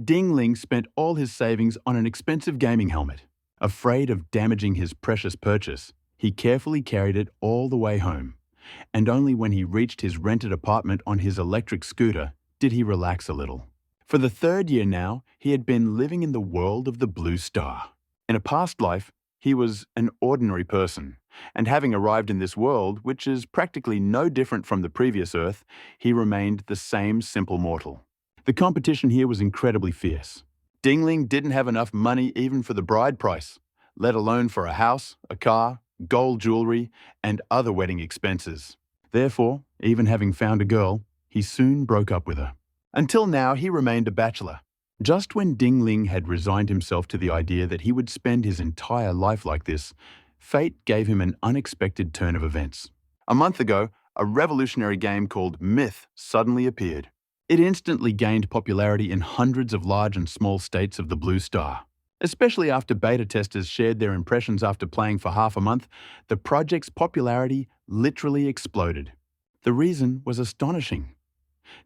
Ding Ling spent all his savings on an expensive gaming helmet. Afraid of damaging his precious purchase, he carefully carried it all the way home. And only when he reached his rented apartment on his electric scooter did he relax a little. For the third year now, he had been living in the world of the blue star. In a past life, he was an ordinary person, and having arrived in this world, which is practically no different from the previous Earth, he remained the same simple mortal. The competition here was incredibly fierce. Ding Ling didn't have enough money even for the bride price, let alone for a house, a car, gold jewelry, and other wedding expenses. Therefore, even having found a girl, he soon broke up with her. Until now, he remained a bachelor. Just when Ding Ling had resigned himself to the idea that he would spend his entire life like this, fate gave him an unexpected turn of events. A month ago, a revolutionary game called Myth suddenly appeared. It instantly gained popularity in hundreds of large and small states of the Blue Star. Especially after beta testers shared their impressions after playing for half a month, the project's popularity literally exploded. The reason was astonishing.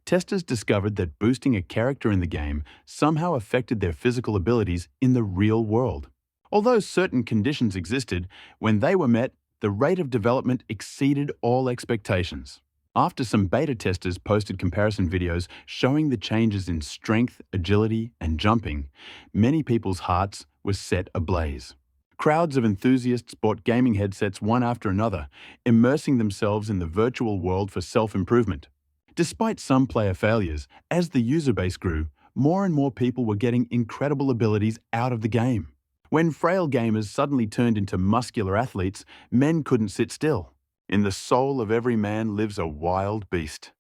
Testers discovered that boosting a character in the game somehow affected their physical abilities in the real world. Although certain conditions existed, when they were met, the rate of development exceeded all expectations. After some beta testers posted comparison videos showing the changes in strength, agility, and jumping, many people's hearts were set ablaze. Crowds of enthusiasts bought gaming headsets one after another, immersing themselves in the virtual world for self-improvement. Despite some player failures, as the user base grew, more and more people were getting incredible abilities out of the game. When frail gamers suddenly turned into muscular athletes, men couldn't sit still. In the soul of every man lives a wild beast.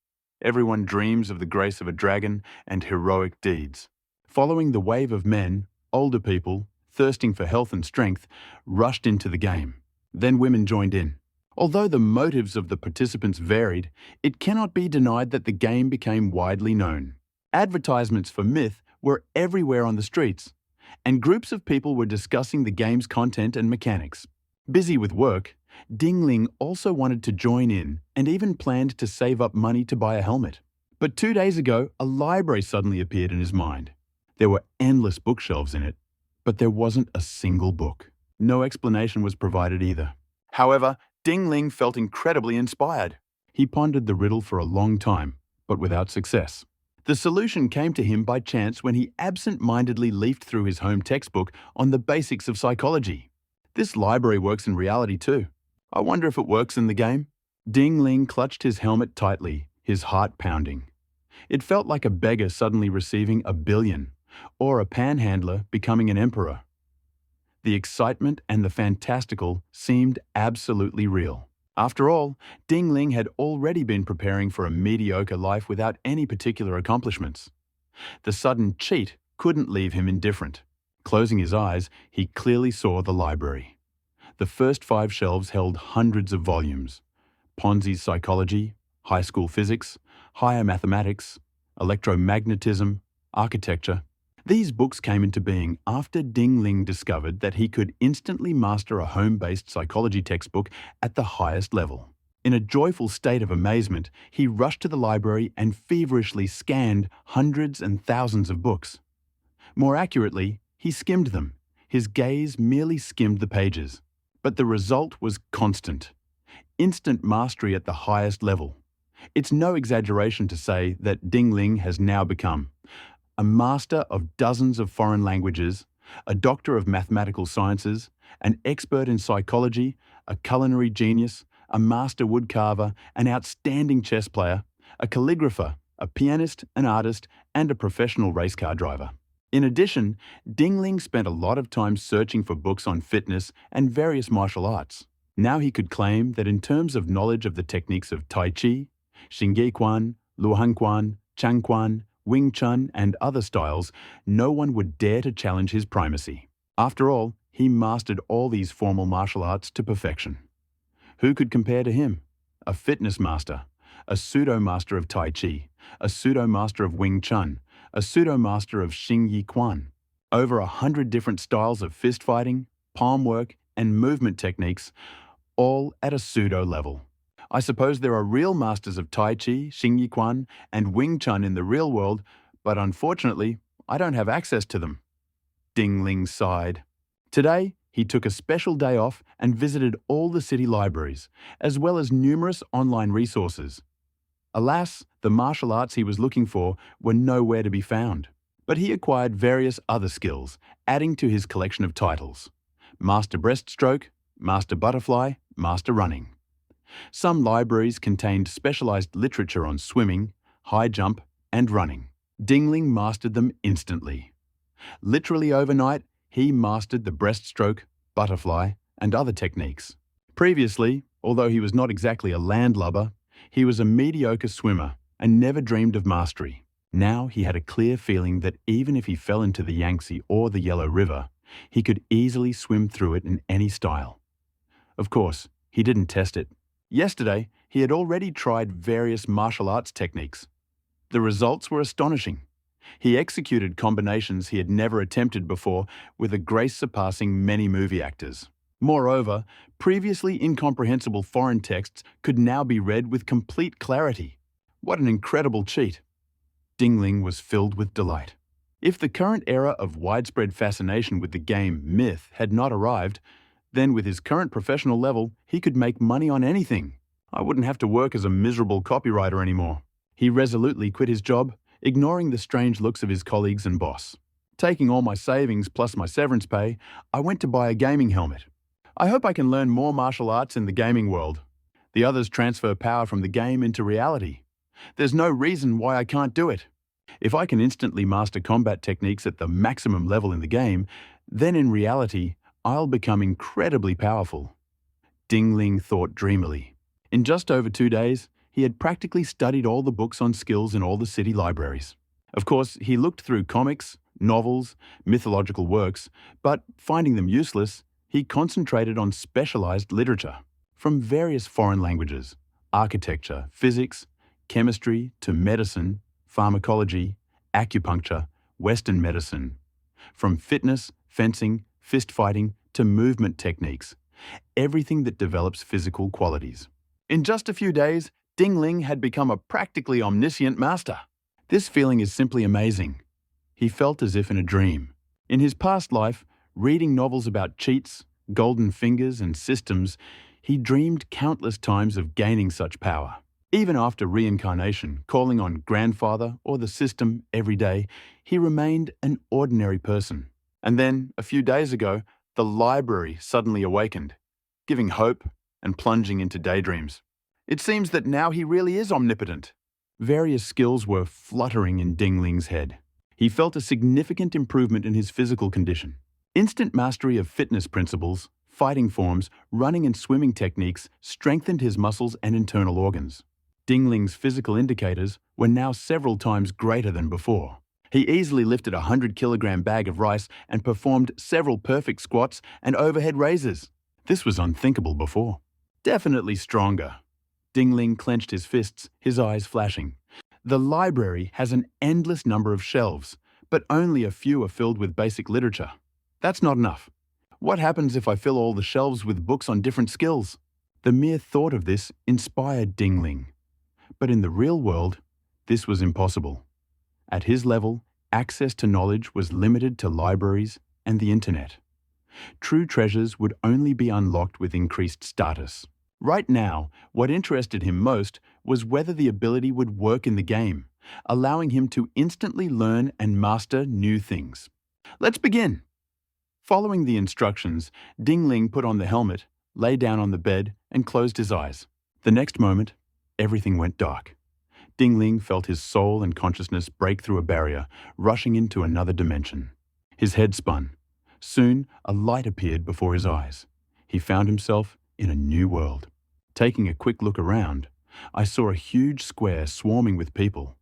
Everyone dreams of the grace of a dragon and heroic deeds. Following the wave of men, older people, thirsting for health and strength, rushed into the game. Then women joined in. Although the motives of the participants varied, it cannot be denied that the game became widely known. Advertisements for Myth were everywhere on the streets, and groups of people were discussing the game's content and mechanics. Busy with work, Ding Ling also wanted to join in and even planned to save up money to buy a helmet. But 2 days ago, a library suddenly appeared in his mind. There were endless bookshelves in it, but there wasn't a single book. No explanation was provided either. However, Ding Ling felt incredibly inspired. He pondered the riddle for a long time, but without success. The solution came to him by chance when he absent-mindedly leafed through his home textbook on the basics of psychology. This library works in reality too. I wonder if it works in the game? Ding Ling clutched his helmet tightly, his heart pounding. It felt like a beggar suddenly receiving $1 billion, or a panhandler becoming an emperor. The excitement and the fantastical seemed absolutely real. After all, Ding Ling had already been preparing for a mediocre life without any particular accomplishments. The sudden cheat couldn't leave him indifferent. Closing his eyes, he clearly saw the library. The first 5 shelves held hundreds of volumes. Ponzi's psychology, high school physics, higher mathematics, electromagnetism, architecture. These books came into being after Ding Ling discovered that he could instantly master a home-based psychology textbook at the highest level. In a joyful state of amazement, he rushed to the library and feverishly scanned hundreds and thousands of books. More accurately, he skimmed them. His gaze merely skimmed the pages. But the result was constant. Instant mastery at the highest level. It's no exaggeration to say that Ding Ling has now become a master of dozens of foreign languages, a doctor of mathematical sciences, an expert in psychology, a culinary genius, a master woodcarver, an outstanding chess player, a calligrapher, a pianist, an artist, and a professional race car driver. In addition, Ding Ling spent a lot of time searching for books on fitness and various martial arts. Now he could claim that in terms of knowledge of the techniques of Tai Chi, Xingyi Quan, Luhan Quan, Chang Quan, Wing Chun, and other styles, no one would dare to challenge his primacy. After all, he mastered all these formal martial arts to perfection. Who could compare to him? A fitness master, a pseudo-master of Tai Chi, a pseudo-master of Wing Chun, a pseudo-master of Xingyi Quan. Over 100 different styles of fist fighting, palm work, and movement techniques, all at a pseudo level. I suppose there are real masters of Tai Chi, Xingyi Quan, and Wing Chun in the real world, but unfortunately, I don't have access to them. Dingling sighed. Today, he took a special day off and visited all the city libraries, as well as numerous online resources. Alas, the martial arts he was looking for were nowhere to be found. But he acquired various other skills, adding to his collection of titles: Master Breaststroke, Master Butterfly, Master Running. Some libraries contained specialized literature on swimming, high jump, and running. Dingling mastered them instantly. Literally overnight, he mastered the breaststroke, butterfly, and other techniques. Previously, although he was not exactly a landlubber, he was a mediocre swimmer and never dreamed of mastery. Now he had a clear feeling that even if he fell into the Yangtze or the Yellow River, he could easily swim through it in any style. Of course, he didn't test it. Yesterday, he had already tried various martial arts techniques. The results were astonishing. He executed combinations he had never attempted before with a grace surpassing many movie actors. Moreover, previously incomprehensible foreign texts could now be read with complete clarity. What an incredible cheat! Dingling was filled with delight. If the current era of widespread fascination with the game Myth had not arrived, then with his current professional level, he could make money on anything. I wouldn't have to work as a miserable copywriter anymore. He resolutely quit his job, ignoring the strange looks of his colleagues and boss. Taking all my savings plus my severance pay, I went to buy a gaming helmet. I hope I can learn more martial arts in the gaming world. The others transfer power from the game into reality. There's no reason why I can't do it. If I can instantly master combat techniques at the maximum level in the game, then in reality, I'll become incredibly powerful. Dingling thought dreamily. In just over 2 days, he had practically studied all the books on skills in all the city libraries. Of course, he looked through comics, novels, mythological works, but finding them useless, he concentrated on specialized literature. From various foreign languages, architecture, physics, chemistry to medicine, pharmacology, acupuncture, Western medicine. From fitness, fencing, fist fighting to movement techniques, everything that develops physical qualities. In just a few days, Dingling had become a practically omniscient master. This feeling is simply amazing. He felt as if in a dream. In his past life, reading novels about cheats, golden fingers, and systems, he dreamed countless times of gaining such power. Even after reincarnation, calling on grandfather or the system every day, he remained an ordinary person. And then, a few days ago, the library suddenly awakened, giving hope and plunging into daydreams. It seems that now he really is omnipotent. Various skills were fluttering in Dingling's head. He felt a significant improvement in his physical condition. Instant mastery of fitness principles, fighting forms, running and swimming techniques strengthened his muscles and internal organs. Dingling's physical indicators were now several times greater than before. He easily lifted a 100-kilogram bag of rice and performed several perfect squats and overhead raises. This was unthinkable before. Definitely stronger. Dingling clenched his fists, his eyes flashing. The library has an endless number of shelves, but only a few are filled with basic literature. That's not enough. What happens if I fill all the shelves with books on different skills? The mere thought of this inspired Dingling. But in the real world, this was impossible. At his level, access to knowledge was limited to libraries and the internet. True treasures would only be unlocked with increased status. Right now, what interested him most was whether the ability would work in the game, allowing him to instantly learn and master new things. Let's begin. Following the instructions, Dingling put on the helmet, lay down on the bed, and closed his eyes. The next moment, everything went dark. Dingling felt his soul and consciousness break through a barrier, rushing into another dimension. His head spun. Soon, a light appeared before his eyes. He found himself in a new world. Taking a quick look around, I saw a huge square swarming with people.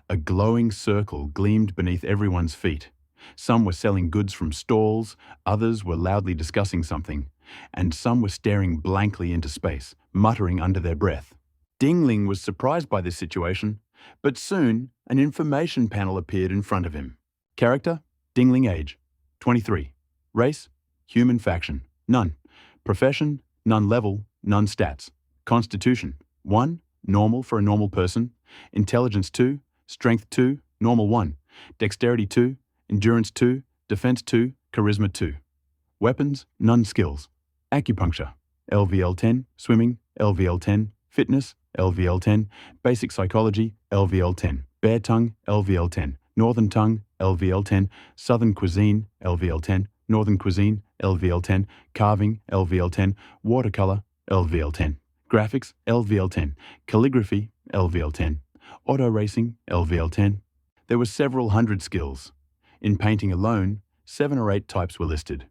A glowing circle gleamed beneath everyone's feet. Some were selling goods from stalls, others were loudly discussing something, and some were staring blankly into space, muttering under their breath. Dingling was surprised by this situation, but soon an information panel appeared in front of him. Character, Dingling age, 23. Race, human faction, none. Profession, none level, none stats. Constitution, 1, normal for a normal person. Intelligence 2, strength 2, normal 1. Dexterity 2, Endurance 2, Defense 2, Charisma 2. Weapons, none skills. Acupuncture, LVL 10, Swimming, LVL 10, Fitness, LVL 10, Basic Psychology, LVL 10, Bare Tongue, LVL 10, Northern Tongue, LVL 10, Southern Cuisine, LVL 10, Northern Cuisine, LVL 10, Carving, LVL 10, Watercolor, LVL 10, Graphics, LVL 10, Calligraphy, LVL 10, Auto Racing, LVL 10. There were several hundred skills. In painting alone, 7 or 8 types were listed: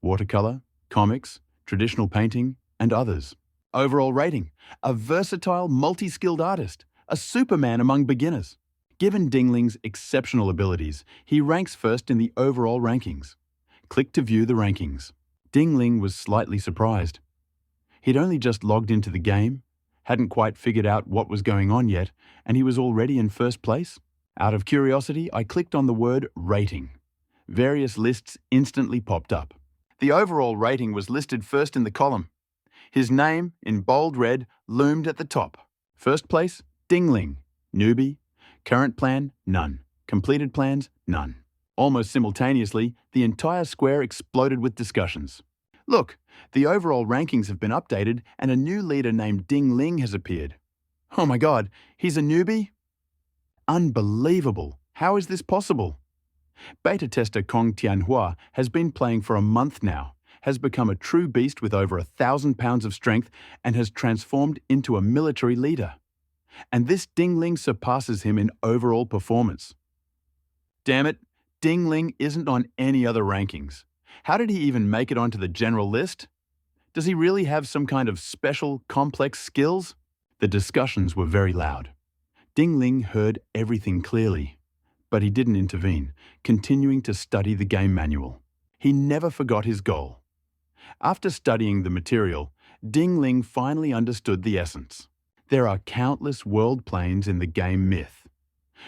watercolor, comics, traditional painting, and others. Overall rating: a versatile, multi-skilled artist, a Superman among beginners. Given Dingling's exceptional abilities, he ranks first in the overall rankings. Click to view the rankings. Dingling was slightly surprised. He'd only just logged into the game, hadn't quite figured out what was going on yet, and he was already in first place. Out of curiosity, I clicked on the word rating. Various lists instantly popped up. The overall rating was listed first in the column. His name, in bold red, loomed at the top. First place, Dingling. Newbie. Current plan, none. Completed plans, none. Almost simultaneously, the entire square exploded with discussions. Look, the overall rankings have been updated and a new leader named Dingling has appeared. Oh my god, he's a newbie? Unbelievable. How is this possible? Beta tester Kong Tianhua has been playing for a month now, has become a true beast with over 1,000 pounds of strength, and has transformed into a military leader. And this Dingling surpasses him in overall performance. Damn it, Dingling isn't on any other rankings. How did he even make it onto the general list? Does he really have some kind of special, complex skills? The discussions were very loud. Dingling heard everything clearly, but he didn't intervene, continuing to study the game manual. He never forgot his goal. After studying the material, Dingling finally understood the essence. There are countless world planes in the game myth.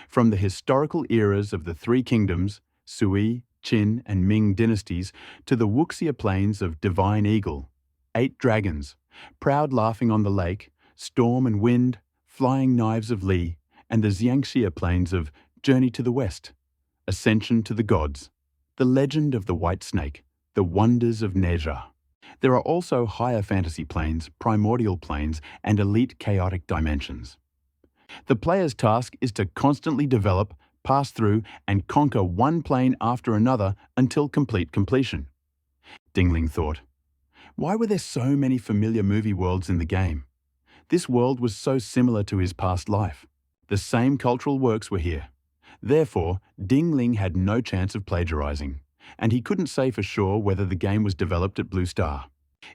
From the historical eras of the Three Kingdoms, Sui, Qin, and Ming dynasties, to the Wuxia plains of Divine Eagle, 8 Dragons, Proud Laughing on the Lake, Storm and Wind, Flying Knives of Li, and the Xiangxia plains of Journey to the West, Ascension to the Gods, The Legend of the White Snake, The Wonders of Neja. There are also higher fantasy planes, primordial planes, and elite chaotic dimensions. The player's task is to constantly develop, pass through, and conquer one plane after another until completion. Dingling thought, why were there so many familiar movie worlds in the game? This world was so similar to his past life. The same cultural works were here. Therefore, Dingling had no chance of plagiarizing, and he couldn't say for sure whether the game was developed at Blue Star.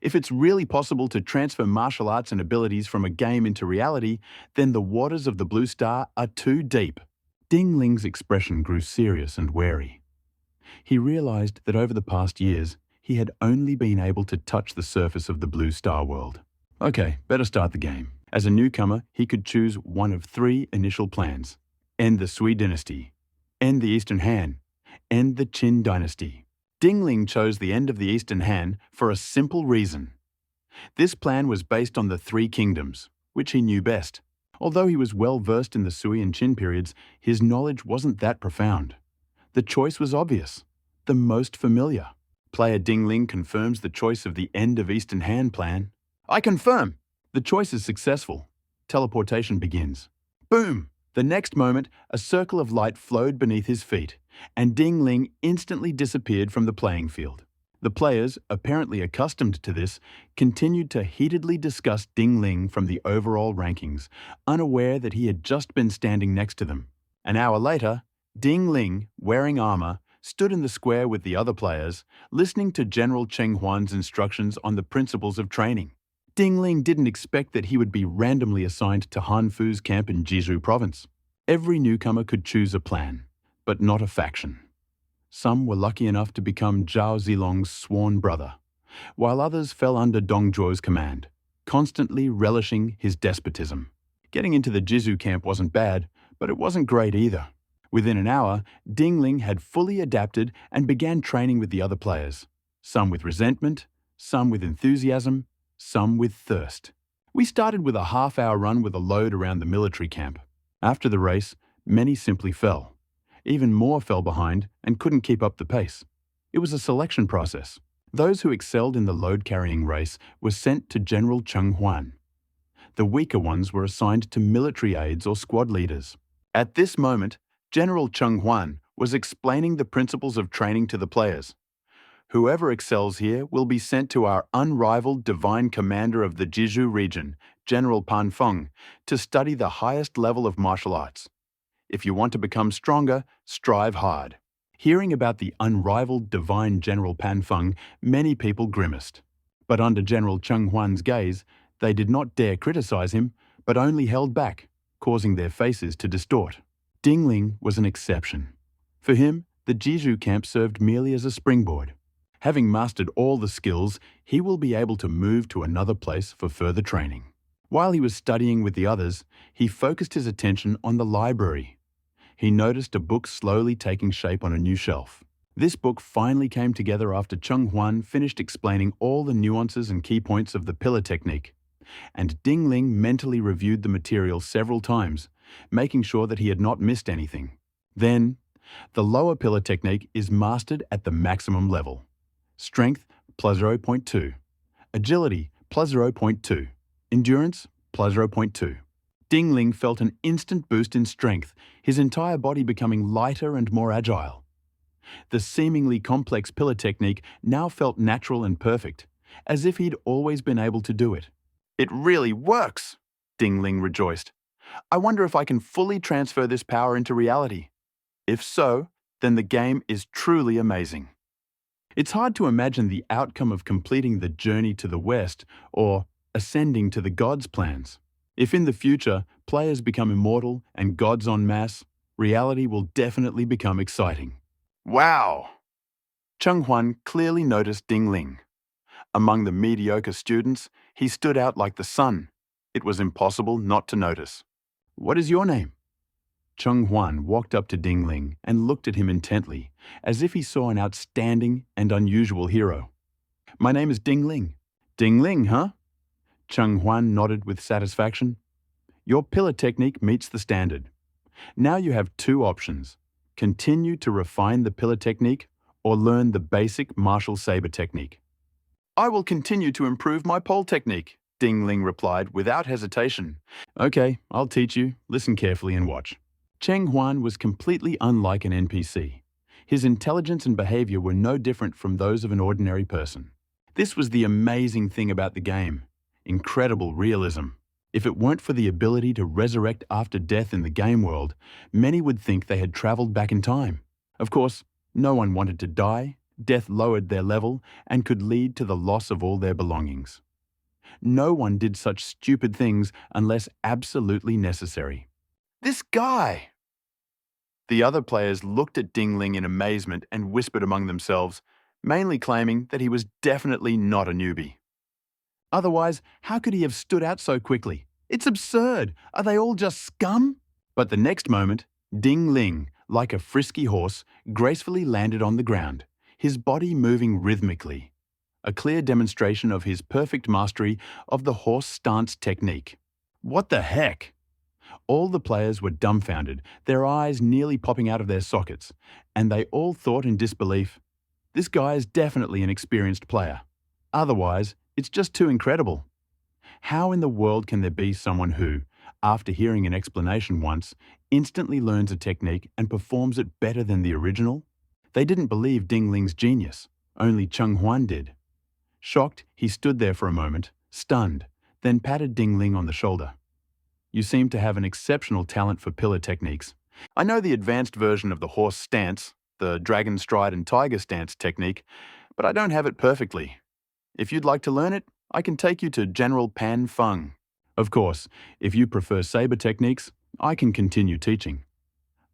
If it's really possible to transfer martial arts and abilities from a game into reality, then the waters of the Blue Star are too deep. Dingling's expression grew serious and wary. He realized that over the past years, he had only been able to touch the surface of the Blue Star world. Okay, better start the game. As a newcomer, he could choose one of 3 initial plans: end the Sui dynasty, end the Eastern Han, end the Qin dynasty. Dingling chose the end of the Eastern Han for a simple reason. This plan was based on the 3 kingdoms, which he knew best. Although he was well versed in the Sui and Qin periods, his knowledge wasn't that profound. The choice was obvious, the most familiar. Player Dingling confirms the choice of the end of Eastern Han plan. I confirm! The choice is successful. Teleportation begins. Boom! The next moment, a circle of light flowed beneath his feet, and Dingling instantly disappeared from the playing field. The players, apparently accustomed to this, continued to heatedly discuss Dingling from the overall rankings, unaware that he had just been standing next to them. An hour later, Dingling, wearing armor, stood in the square with the other players, listening to General Cheng Huan's instructions on the principles of training. Dingling didn't expect that he would be randomly assigned to Han Fu's camp in Jizhu province. Every newcomer could choose a plan, but not a faction. Some were lucky enough to become Zhao Zilong's sworn brother, while others fell under Dong Zhuo's command, constantly relishing his despotism. Getting into the Jizhu camp wasn't bad, but it wasn't great either. Within an hour, Dingling had fully adapted and began training with the other players, some with resentment, some with enthusiasm, some with thirst. We started with a half-hour run with a load around the military camp. After the race, many simply fell. Even more fell behind and couldn't keep up the pace. It was a selection process. Those who excelled in the load-carrying race were sent to General Cheng Huan. The weaker ones were assigned to military aides or squad leaders. At this moment, General Cheng Huan was explaining the principles of training to the players. Whoever excels here will be sent to our unrivaled divine commander of the Jeju region, General Pan Feng, to study the highest level of martial arts. If you want to become stronger, strive hard. Hearing about the unrivaled divine General Pan Feng, many people grimaced. But under General Cheng Huan's gaze, they did not dare criticize him, but only held back, causing their faces to distort. Ding Ling was an exception. For him, the Jeju camp served merely as a springboard. Having mastered all the skills, he will be able to move to another place for further training. While he was studying with the others, he focused his attention on the library. He noticed a book slowly taking shape on a new shelf. This book finally came together after Cheng Huan finished explaining all the nuances and key points of the pillar technique, and Ding Ling mentally reviewed the material several times, making sure that he had not missed anything. Then, the lower pillar technique is mastered at the maximum level. Strength, plus 0.2. Agility, plus 0.2. Endurance, plus 0.2. Ding Ling felt an instant boost in strength, his entire body becoming lighter and more agile. The seemingly complex pillar technique now felt natural and perfect, as if he'd always been able to do it. It really works, Ding Ling rejoiced. I wonder if I can fully transfer this power into reality. If so, then the game is truly amazing. It's hard to imagine the outcome of completing the journey to the West or ascending to the gods' plans. If in the future players become immortal and gods en masse, reality will definitely become exciting. Wow! Cheng Huan clearly noticed Ding Ling. Among the mediocre students, he stood out like the sun. It was impossible not to notice. What is your name? Cheng Huan walked up to Ding Ling and looked at him intently, as if he saw an outstanding and unusual hero. My name is Ding Ling. Ding Ling, huh? Cheng Huan nodded with satisfaction. Your pillar technique meets the standard. Now you have two options. Continue to refine the pillar technique or learn the basic martial saber technique. I will continue to improve my pole technique, Ding Ling replied without hesitation. Okay, I'll teach you. Listen carefully and watch. Cheng Huan was completely unlike an NPC. His intelligence and behavior were no different from those of an ordinary person. This was the amazing thing about the game. Incredible realism. If it weren't for the ability to resurrect after death in the game world, many would think they had traveled back in time. Of course, no one wanted to die. Death lowered their level and could lead to the loss of all their belongings. No one did such stupid things unless absolutely necessary. This guy! The other players looked at Ding Ling in amazement and whispered among themselves, mainly claiming that he was definitely not a newbie. Otherwise, how could he have stood out so quickly? It's absurd! Are they all just scum? But the next moment, Ding Ling, like a frisky horse, gracefully landed on the ground, his body moving rhythmically. A clear demonstration of his perfect mastery of the horse stance technique. What the heck? All the players were dumbfounded, their eyes nearly popping out of their sockets, and they all thought in disbelief, this guy is definitely an experienced player. Otherwise, it's just too incredible. How in the world can there be someone who, after hearing an explanation once, instantly learns a technique and performs it better than the original? They didn't believe Ding Ling's genius, only Cheng Huan did. Shocked, he stood there for a moment, stunned, then patted Ding Ling on the shoulder. You seem to have an exceptional talent for pillar techniques. I know the advanced version of the horse stance, the dragon stride and tiger stance technique, but I don't have it perfectly. If you'd like to learn it, I can take you to General Pan Feng. Of course, if you prefer saber techniques, I can continue teaching.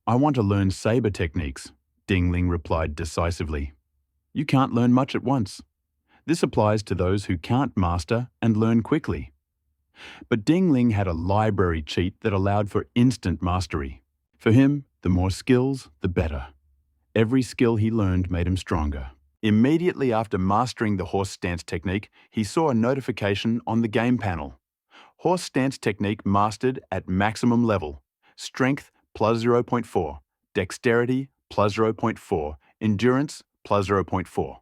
I want to learn saber techniques, Ding Ling replied decisively. You can't learn much at once. This applies to those who can't master and learn quickly. But Ding Ling had a library cheat that allowed for instant mastery. For him, the more skills, the better. Every skill he learned made him stronger. Immediately after mastering the horse stance technique, he saw a notification on the game panel. Horse stance technique mastered at maximum level. Strength plus 0.4. dexterity plus 0.4, endurance plus 0.4.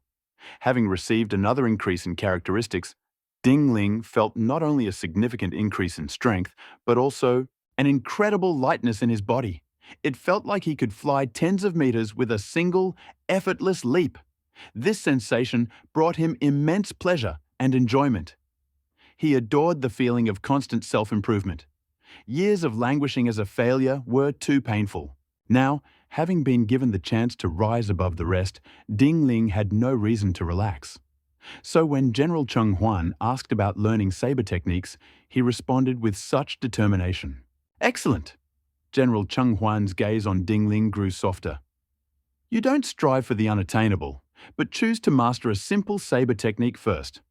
Having received another increase in characteristics, Ding Ling felt not only a significant increase in strength, but also an incredible lightness in his body. It felt like he could fly tens of meters with a single, effortless leap. This sensation brought him immense pleasure and enjoyment. He adored the feeling of constant self-improvement. Years of languishing as a failure were too painful. Now, having been given the chance to rise above the rest, Ding Ling had no reason to relax. So when General Cheng Huan asked about learning saber techniques, he responded with such determination. "Excellent!" General Cheng Huan's gaze on Ding Ling grew softer. "You don't strive for the unattainable, but choose to master a simple saber technique first.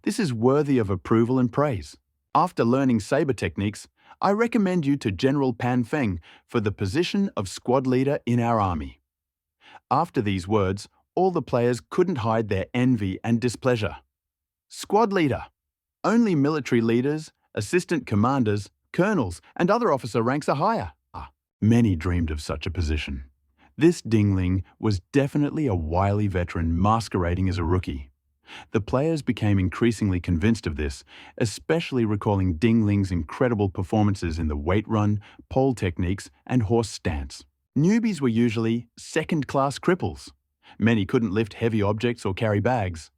This is worthy of approval and praise. After learning saber techniques, I recommend you to General Pan Feng for the position of squad leader in our army." After these words, all the players couldn't hide their envy and displeasure. Squad leader. Only military leaders, assistant commanders, colonels, and other officer ranks are higher. Many dreamed of such a position. This Ding Ling was definitely a wily veteran masquerading as a rookie. The players became increasingly convinced of this, especially recalling Ding Ling's incredible performances in the weight run, pole techniques, and horse stance. Newbies were usually second-class cripples. Many couldn't lift heavy objects or carry bags.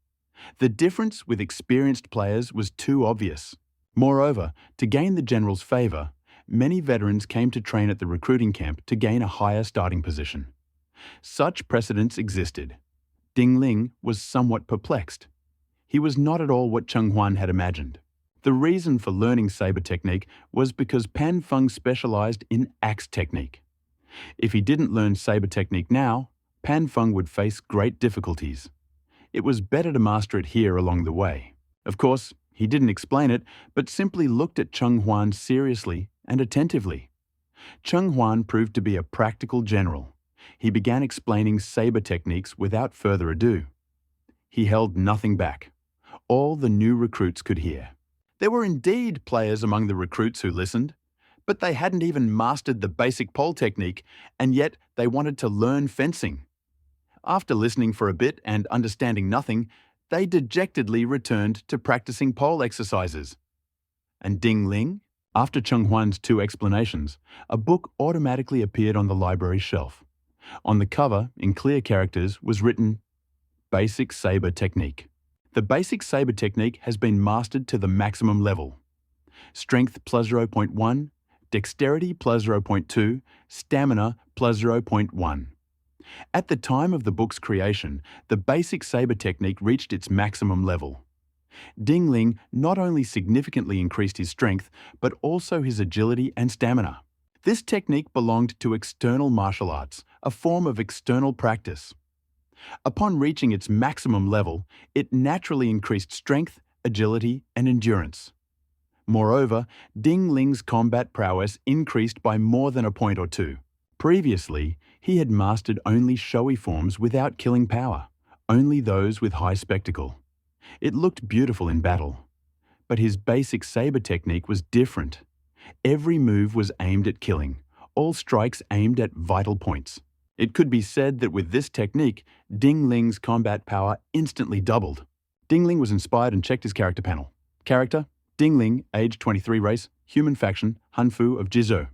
The difference with experienced players was too obvious. Moreover, to gain the general's favor, many veterans came to train at the recruiting camp to gain a higher starting position. Such precedents existed. Ding Ling was somewhat perplexed. He was not at all what Cheng Huan had imagined. The reason for learning saber technique was because Pan Feng specialized in axe technique. If he didn't learn saber technique now, Pan Feng would face great difficulties. It was better to master it here along the way. Of course, he didn't explain it, but simply looked at Cheng Huan seriously and attentively. Cheng Huan proved to be a practical general. He began explaining saber techniques without further ado. He held nothing back. All the new recruits could hear. There were indeed players among the recruits who listened, but they hadn't even mastered the basic pole technique, and yet they wanted to learn fencing. After listening for a bit and understanding nothing, they dejectedly returned to practicing pole exercises. And Ding Ling? After Cheng Huan's 2 explanations, a book automatically appeared on the library shelf. On the cover, in clear characters, was written, "Basic Saber Technique." The basic saber technique has been mastered to the maximum level. Strength plus 0.1, dexterity plus 0.2, stamina plus 0.1. At the time of the book's creation, the basic saber technique reached its maximum level. Ding Ling not only significantly increased his strength, but also his agility and stamina. This technique belonged to external martial arts, a form of external practice. Upon reaching its maximum level, it naturally increased strength, agility, and endurance. Moreover, Ding Ling's combat prowess increased by more than a point or two. Previously, he had mastered only showy forms without killing power, only those with high spectacle. It looked beautiful in battle. But his basic saber technique was different. Every move was aimed at killing, all strikes aimed at vital points. It could be said that with this technique, Ding Ling's combat power instantly doubled. Ding Ling was inspired and checked his character panel. Character: Ding Ling, age 23, race, human faction, Hanfu of Jizhou.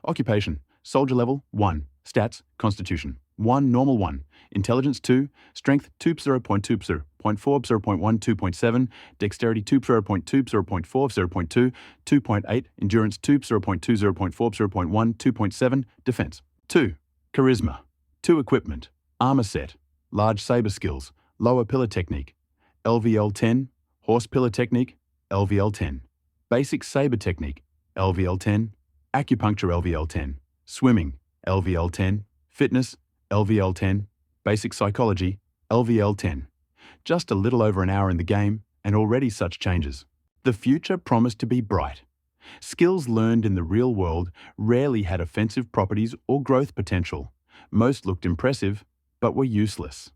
Occupation: soldier level 1, stats, constitution 1, normal 1, intelligence 2, strength 2, 0.2, 0.4, 0.1, 2.7, dexterity 2, 0.2, 0.4, 0.2, 2.8, endurance 2, 0.2, 0.4, 0.1, 2.7, defense 2, charisma 2, equipment, armor set, large saber skills, lower pillar technique, LVL 10, horse pillar technique, LVL 10, basic saber technique, LVL 10, acupuncture LVL 10, swimming, LVL 10, fitness, LVL 10, basic psychology, LVL 10. Just a little over an hour in the game, and already such changes. The future promised to be bright. Skills learned in the real world rarely had offensive properties or growth potential. Most looked impressive, but were useless.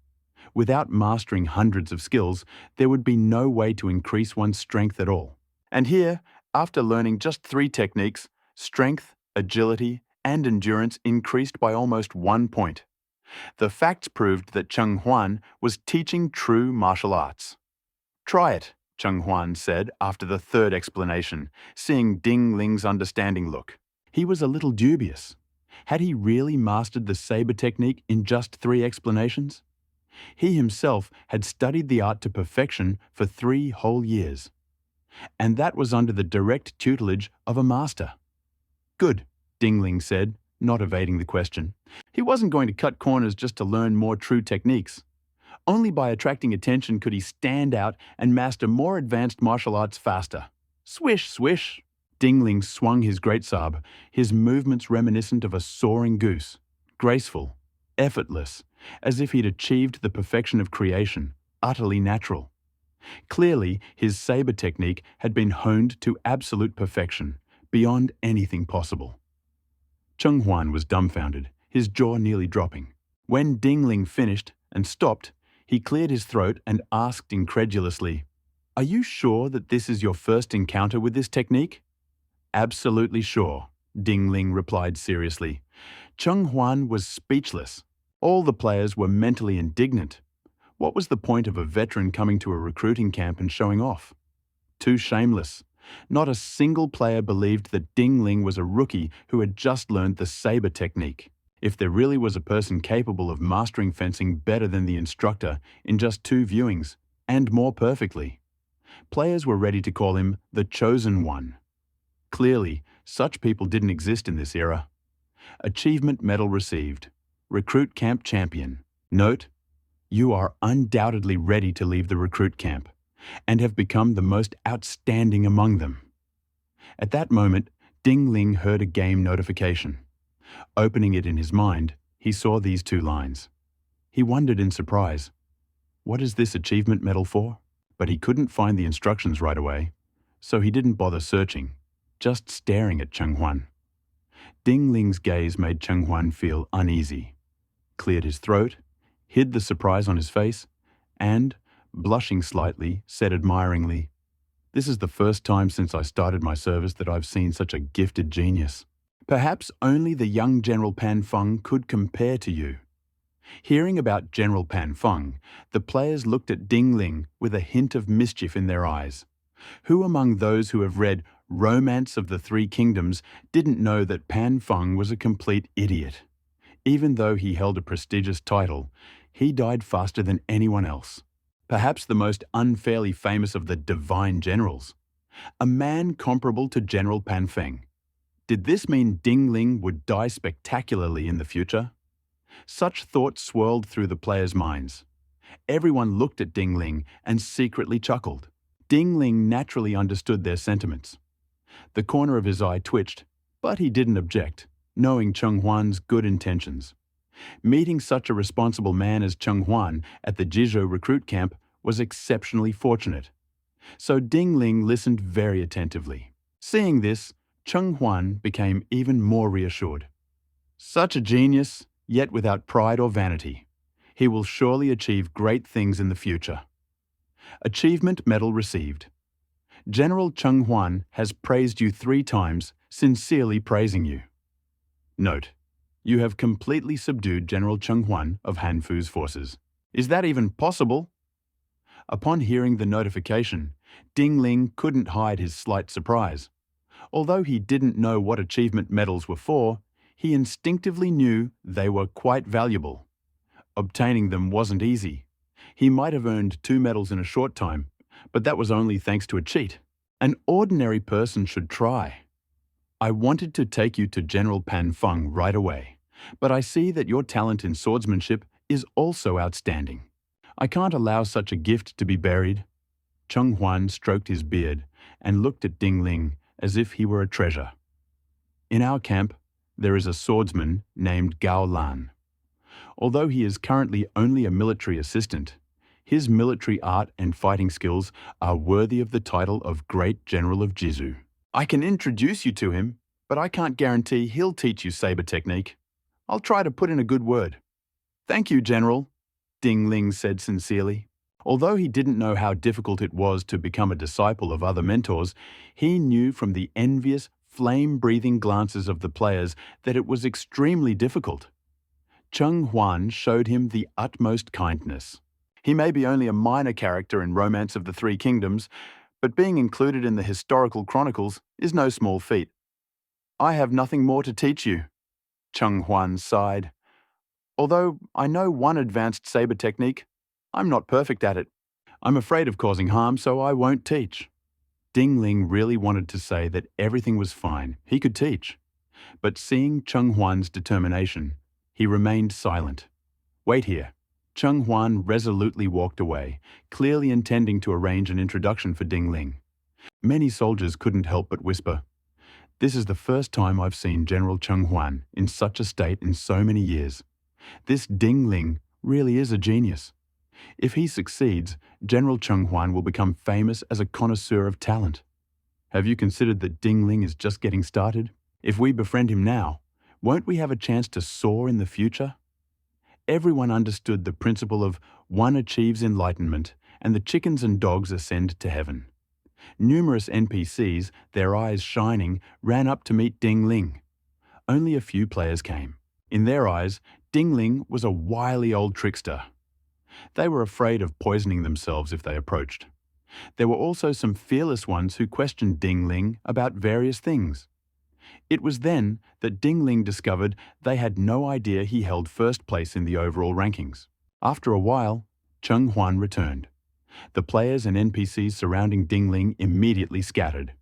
Without mastering hundreds of skills, there would be no way to increase one's strength at all. And here, after learning just 3 techniques, strength, agility, and endurance increased by almost 1 point. The facts proved that Cheng Huan was teaching true martial arts. "Try it," Cheng Huan said after the third explanation, seeing Ding Ling's understanding look. He was a little dubious. Had he really mastered the saber technique in just 3 explanations? He himself had studied the art to perfection for 3 whole years. And that was under the direct tutelage of a master. "Good," Ding Ling said, not evading the question. He wasn't going to cut corners just to learn more true techniques. Only by attracting attention could he stand out and master more advanced martial arts faster. Swish, swish. Ding Ling swung his great sabre, his movements reminiscent of a soaring goose, graceful, effortless, as if he'd achieved the perfection of creation, utterly natural. Clearly, his saber technique had been honed to absolute perfection, beyond anything possible. Cheng Huan was dumbfounded, his jaw nearly dropping. When Ding Ling finished and stopped, he cleared his throat and asked incredulously, "Are you sure that this is your first encounter with this technique?" "Absolutely sure," Ding Ling replied seriously. Cheng Huan was speechless. All the players were mentally indignant. What was the point of a veteran coming to a recruiting camp and showing off? Too shameless. Not a single player believed that Ding Ling was a rookie who had just learned the saber technique. If there really was a person capable of mastering fencing better than the instructor in just 2 viewings, and more perfectly, players were ready to call him the Chosen One. Clearly, such people didn't exist in this era. Achievement medal received. Recruit camp champion. Note: you are undoubtedly ready to leave the recruit camp, and have become the most outstanding among them. At that moment, Ding Ling heard a game notification. Opening it in his mind, he saw these 2 lines. He wondered in surprise, what is this achievement medal for? But he couldn't find the instructions right away, so he didn't bother searching, just staring at Cheng Huan. Ding Ling's gaze made Cheng Huan feel uneasy, cleared his throat, hid the surprise on his face, and, blushing slightly, said admiringly, "This is the first time since I started my service that I've seen such a gifted genius. Perhaps only the young General Pan Feng could compare to you." Hearing about General Pan Feng, the players looked at Ding Ling with a hint of mischief in their eyes. Who among those who have read Romance of the 3 Kingdoms didn't know that Pan Feng was a complete idiot? Even though he held a prestigious title, he died faster than anyone else. Perhaps the most unfairly famous of the divine generals. A man comparable to General Pan Feng. Did this mean Ding Ling would die spectacularly in the future? Such thoughts swirled through the players' minds. Everyone looked at Ding Ling and secretly chuckled. Ding Ling naturally understood their sentiments. The corner of his eye twitched, but he didn't object, knowing Cheng Huan's good intentions. Meeting such a responsible man as Cheng Huan at the Jizhou recruit camp was exceptionally fortunate. So Ding Ling listened very attentively. Seeing this, Cheng Huan became even more reassured. Such a genius, yet without pride or vanity. He will surely achieve great things in the future. Achievement medal received. General Cheng Huan has praised you 3 times, sincerely praising you. Note: you have completely subdued General Cheng Huan of Hanfu's forces. Is that even possible? Upon hearing the notification, Ding Ling couldn't hide his slight surprise. Although he didn't know what achievement medals were for, he instinctively knew they were quite valuable. Obtaining them wasn't easy. He might have earned 2 medals in a short time, but that was only thanks to a cheat. An ordinary person should try. I wanted to take you to General Pan Feng right away, but I see that your talent in swordsmanship is also outstanding. I can't allow such a gift to be buried. Cheng Huan stroked his beard and looked at Ding Ling as if he were a treasure. In our camp, there is a swordsman named Gao Lan. Although he is currently only a military assistant, his military art and fighting skills are worthy of the title of Great General of Jizhou. I can introduce you to him, but I can't guarantee he'll teach you saber technique. I'll try to put in a good word. Thank you, General, Ding Ling said sincerely. Although he didn't know how difficult it was to become a disciple of other mentors, he knew from the envious, flame-breathing glances of the players that it was extremely difficult. Cheng Huan showed him the utmost kindness. He may be only a minor character in Romance of the Three Kingdoms, but being included in the historical chronicles is no small feat. "I have nothing more to teach you," Cheng Huan sighed. "Although I know one advanced saber technique, I'm not perfect at it. I'm afraid of causing harm, so I won't teach." Ding Ling really wanted to say that everything was fine, he could teach. But seeing Cheng Huan's determination, he remained silent. "Wait here." Cheng Huan resolutely walked away, clearly intending to arrange an introduction for Ding Ling. Many soldiers couldn't help but whisper, "This is the first time I've seen General Cheng Huan in such a state in so many years. This Ding Ling really is a genius. If he succeeds, General Cheng Huan will become famous as a connoisseur of talent. Have you considered that Ding Ling is just getting started? If we befriend him now, won't we have a chance to soar in the future?" Everyone understood the principle of one achieves enlightenment and the chickens and dogs ascend to heaven. Numerous NPCs, their eyes shining, ran up to meet Ding Ling. Only a few players came. In their eyes, Ding Ling was a wily old trickster. They were afraid of poisoning themselves if they approached. There were also some fearless ones who questioned Ding Ling about various things. It was then that Ding Ling discovered they had no idea he held first place in the overall rankings. After a while, Cheng Huan returned. The players and NPCs surrounding Ding Ling immediately scattered.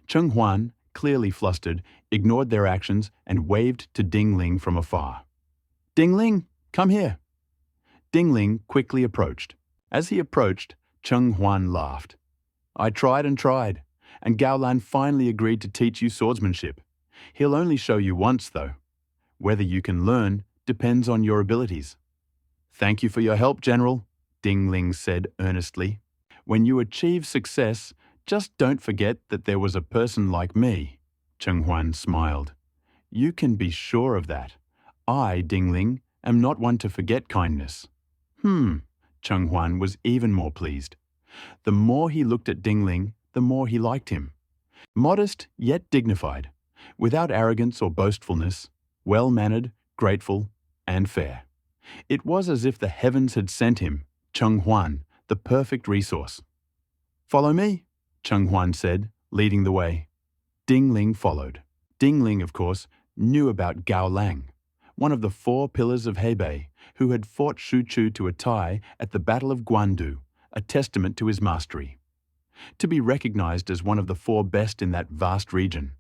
Cheng Huan, clearly flustered, ignored their actions and waved to Ding Ling from afar. "Ding Ling, come here." Ding Ling quickly approached. As he approached, Cheng Huan laughed. "I tried and tried, and Gao Lan finally agreed to teach you swordsmanship. He'll only show you once, though. Whether you can learn depends on your abilities." "Thank you for your help, General," Ding Ling said earnestly. "When you achieve success, just don't forget that there was a person like me." Cheng Huan smiled. "You can be sure of that. I, Ding Ling, am not one to forget kindness." Cheng Huan was even more pleased. The more he looked at Ding Ling, the more he liked him. Modest yet dignified, without arrogance or boastfulness, well-mannered, grateful, and fair. It was as if the heavens had sent him, Cheng Huan, the perfect resource. "Follow me," Cheng Huan said, leading the way. Ding Ling followed. Ding Ling, of course, knew about Gao Lang, one of the 4 pillars of Hebei, who had fought Shu Chu to a tie at the Battle of Guandu, a testament to his mastery. To be recognized as one of the 4 best in that vast region.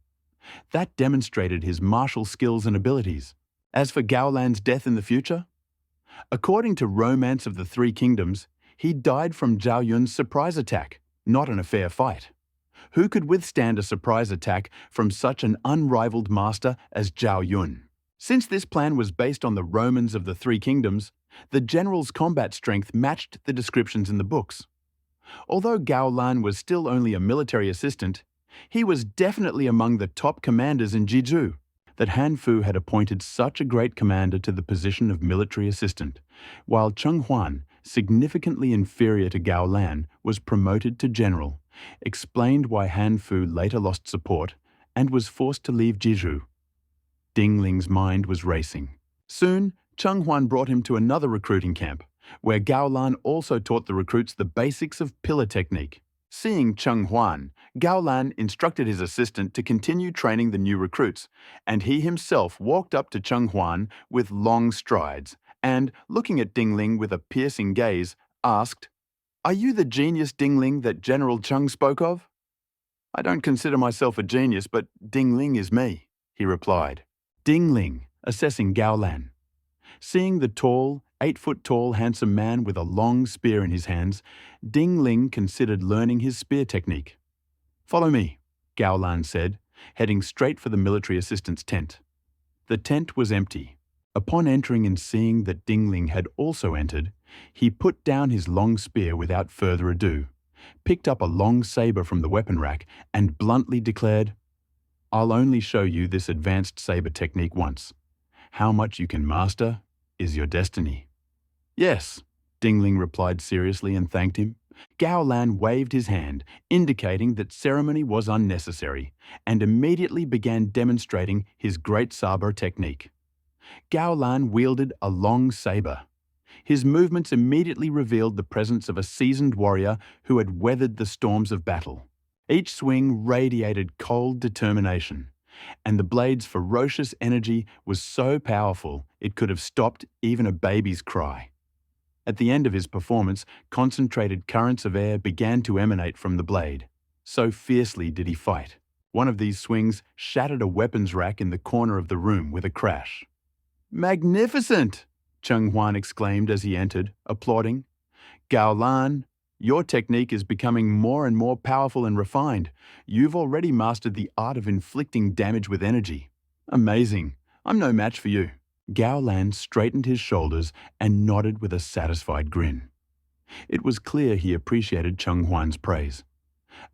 That demonstrated his martial skills and abilities. As for Gao Lan's death in the future, according to Romance of the Three Kingdoms, he died from Zhao Yun's surprise attack, not in a fair fight. Who could withstand a surprise attack from such an unrivaled master as Zhao Yun? Since this plan was based on the Romans of the Three Kingdoms, the general's combat strength matched the descriptions in the books. Although Gao Lan was still only a military assistant, he was definitely among the top commanders in Jizhu. That Han Fu had appointed such a great commander to the position of military assistant, while Cheng Huan, significantly inferior to Gao Lan, was promoted to general, explained why Han Fu later lost support and was forced to leave Jizhu. Ding Ling's mind was racing. Soon, Cheng Huan brought him to another recruiting camp, where Gao Lan also taught the recruits the basics of pillar technique. Seeing Cheng Huan, Gao Lan instructed his assistant to continue training the new recruits, and he himself walked up to Cheng Huan with long strides and, looking at Ding Ling with a piercing gaze, asked, "Are you the genius Ding Ling that General Cheng spoke of?" "I don't consider myself a genius, but Ding Ling is me," he replied. Ding Ling, assessing Gao Lan. Seeing the tall, 8-foot-tall handsome man with a long spear in his hands, Ding Ling considered learning his spear technique. "Follow me," Gao Lan said, heading straight for the military assistant's tent. The tent was empty. Upon entering and seeing that Ding Ling had also entered, he put down his long spear without further ado, picked up a long saber from the weapon rack, and bluntly declared, "I'll only show you this advanced saber technique once. How much you can master is your destiny." "Yes," Ding Ling replied seriously and thanked him, Gao Lan waved his hand, indicating that ceremony was unnecessary, and immediately began demonstrating his great saber technique. Gao Lan wielded a long saber. His movements immediately revealed the presence of a seasoned warrior who had weathered the storms of battle. Each swing radiated cold determination, and the blade's ferocious energy was so powerful it could have stopped even a baby's cry. At the end of his performance, concentrated currents of air began to emanate from the blade. So fiercely did he fight. One of these swings shattered a weapons rack in the corner of the room with a crash. "Magnificent!" Cheng Huan exclaimed as he entered, applauding. "Gao Lan, your technique is becoming more and more powerful and refined. You've already mastered the art of inflicting damage with energy. Amazing. I'm no match for you." Gao Lan straightened his shoulders and nodded with a satisfied grin. It was clear he appreciated Cheng Huan's praise.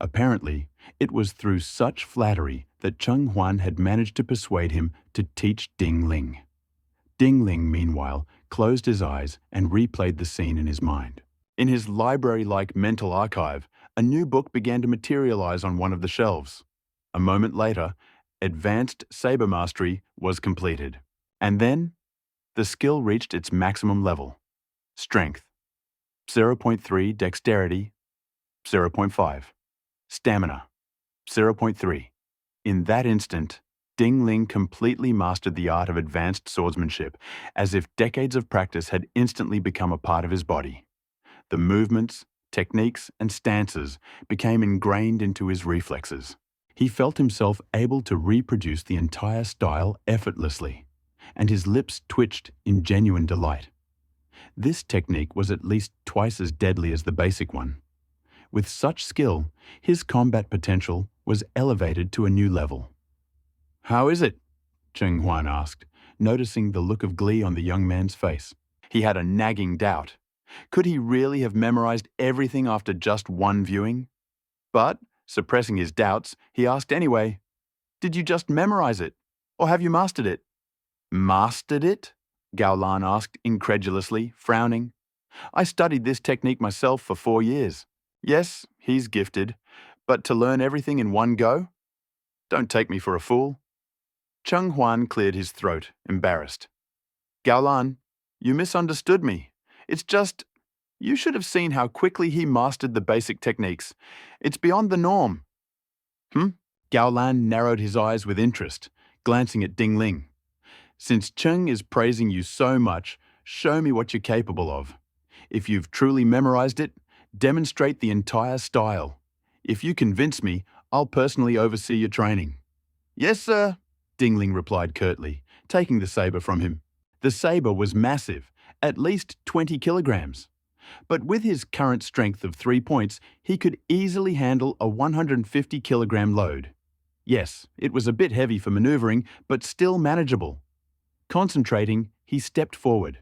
Apparently, it was through such flattery that Cheng Huan had managed to persuade him to teach Ding Ling. Ding Ling, meanwhile, closed his eyes and replayed the scene in his mind. In his library-like mental archive, a new book began to materialize on one of the shelves. A moment later, Advanced Saber Mastery was completed. And then, the skill reached its maximum level. Strength, 0.3. Dexterity, 0.5. Stamina, 0.3. In that instant, Ding Ling completely mastered the art of advanced swordsmanship, as if decades of practice had instantly become a part of his body. The movements, techniques, and stances became ingrained into his reflexes. He felt himself able to reproduce the entire style effortlessly, and his lips twitched in genuine delight. This technique was at least twice as deadly as the basic one. With such skill, his combat potential was elevated to a new level. "How is it?" Cheng Huan asked, noticing the look of glee on the young man's face. He had a nagging doubt. Could he really have memorized everything after just one viewing? But, suppressing his doubts, he asked anyway, "Did you just memorize it? Or have you mastered it?" "Mastered it?" Gao Lan asked incredulously, frowning. "I studied this technique myself for 4 years. Yes, he's gifted, but to learn everything in one go? Don't take me for a fool." Cheng Huan cleared his throat, embarrassed. "Gao Lan, you misunderstood me. It's just, you should have seen how quickly he mastered the basic techniques. It's beyond the norm." Gao Lan narrowed his eyes with interest, glancing at Ding Ling. "Since Cheng is praising you so much, show me what you're capable of. If you've truly memorized it, demonstrate the entire style. If you convince me, I'll personally oversee your training." "Yes, sir," Ding Ling replied curtly, taking the saber from him. The saber was massive, at least 20 kilograms. But with his current strength of 3 points, he could easily handle a 150-kilogram load. Yes, it was a bit heavy for maneuvering, but still manageable. Concentrating, he stepped forward.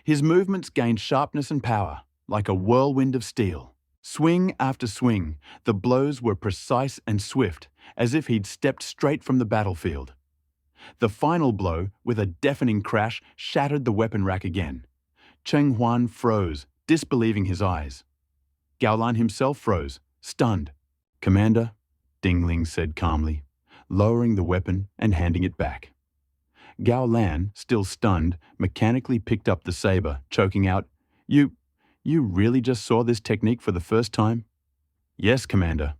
His movements gained sharpness and power, like a whirlwind of steel. Swing after swing, the blows were precise and swift, as if he'd stepped straight from the battlefield. The final blow, with a deafening crash, shattered the weapon rack again. Cheng Huan froze, disbelieving his eyes. Gao Lan himself froze, stunned. "Commander," Ding Ling said calmly, lowering the weapon and handing it back. Gao Lan, still stunned, mechanically picked up the saber, choking out, You really just saw this technique for the first time?" "Yes, Commander,"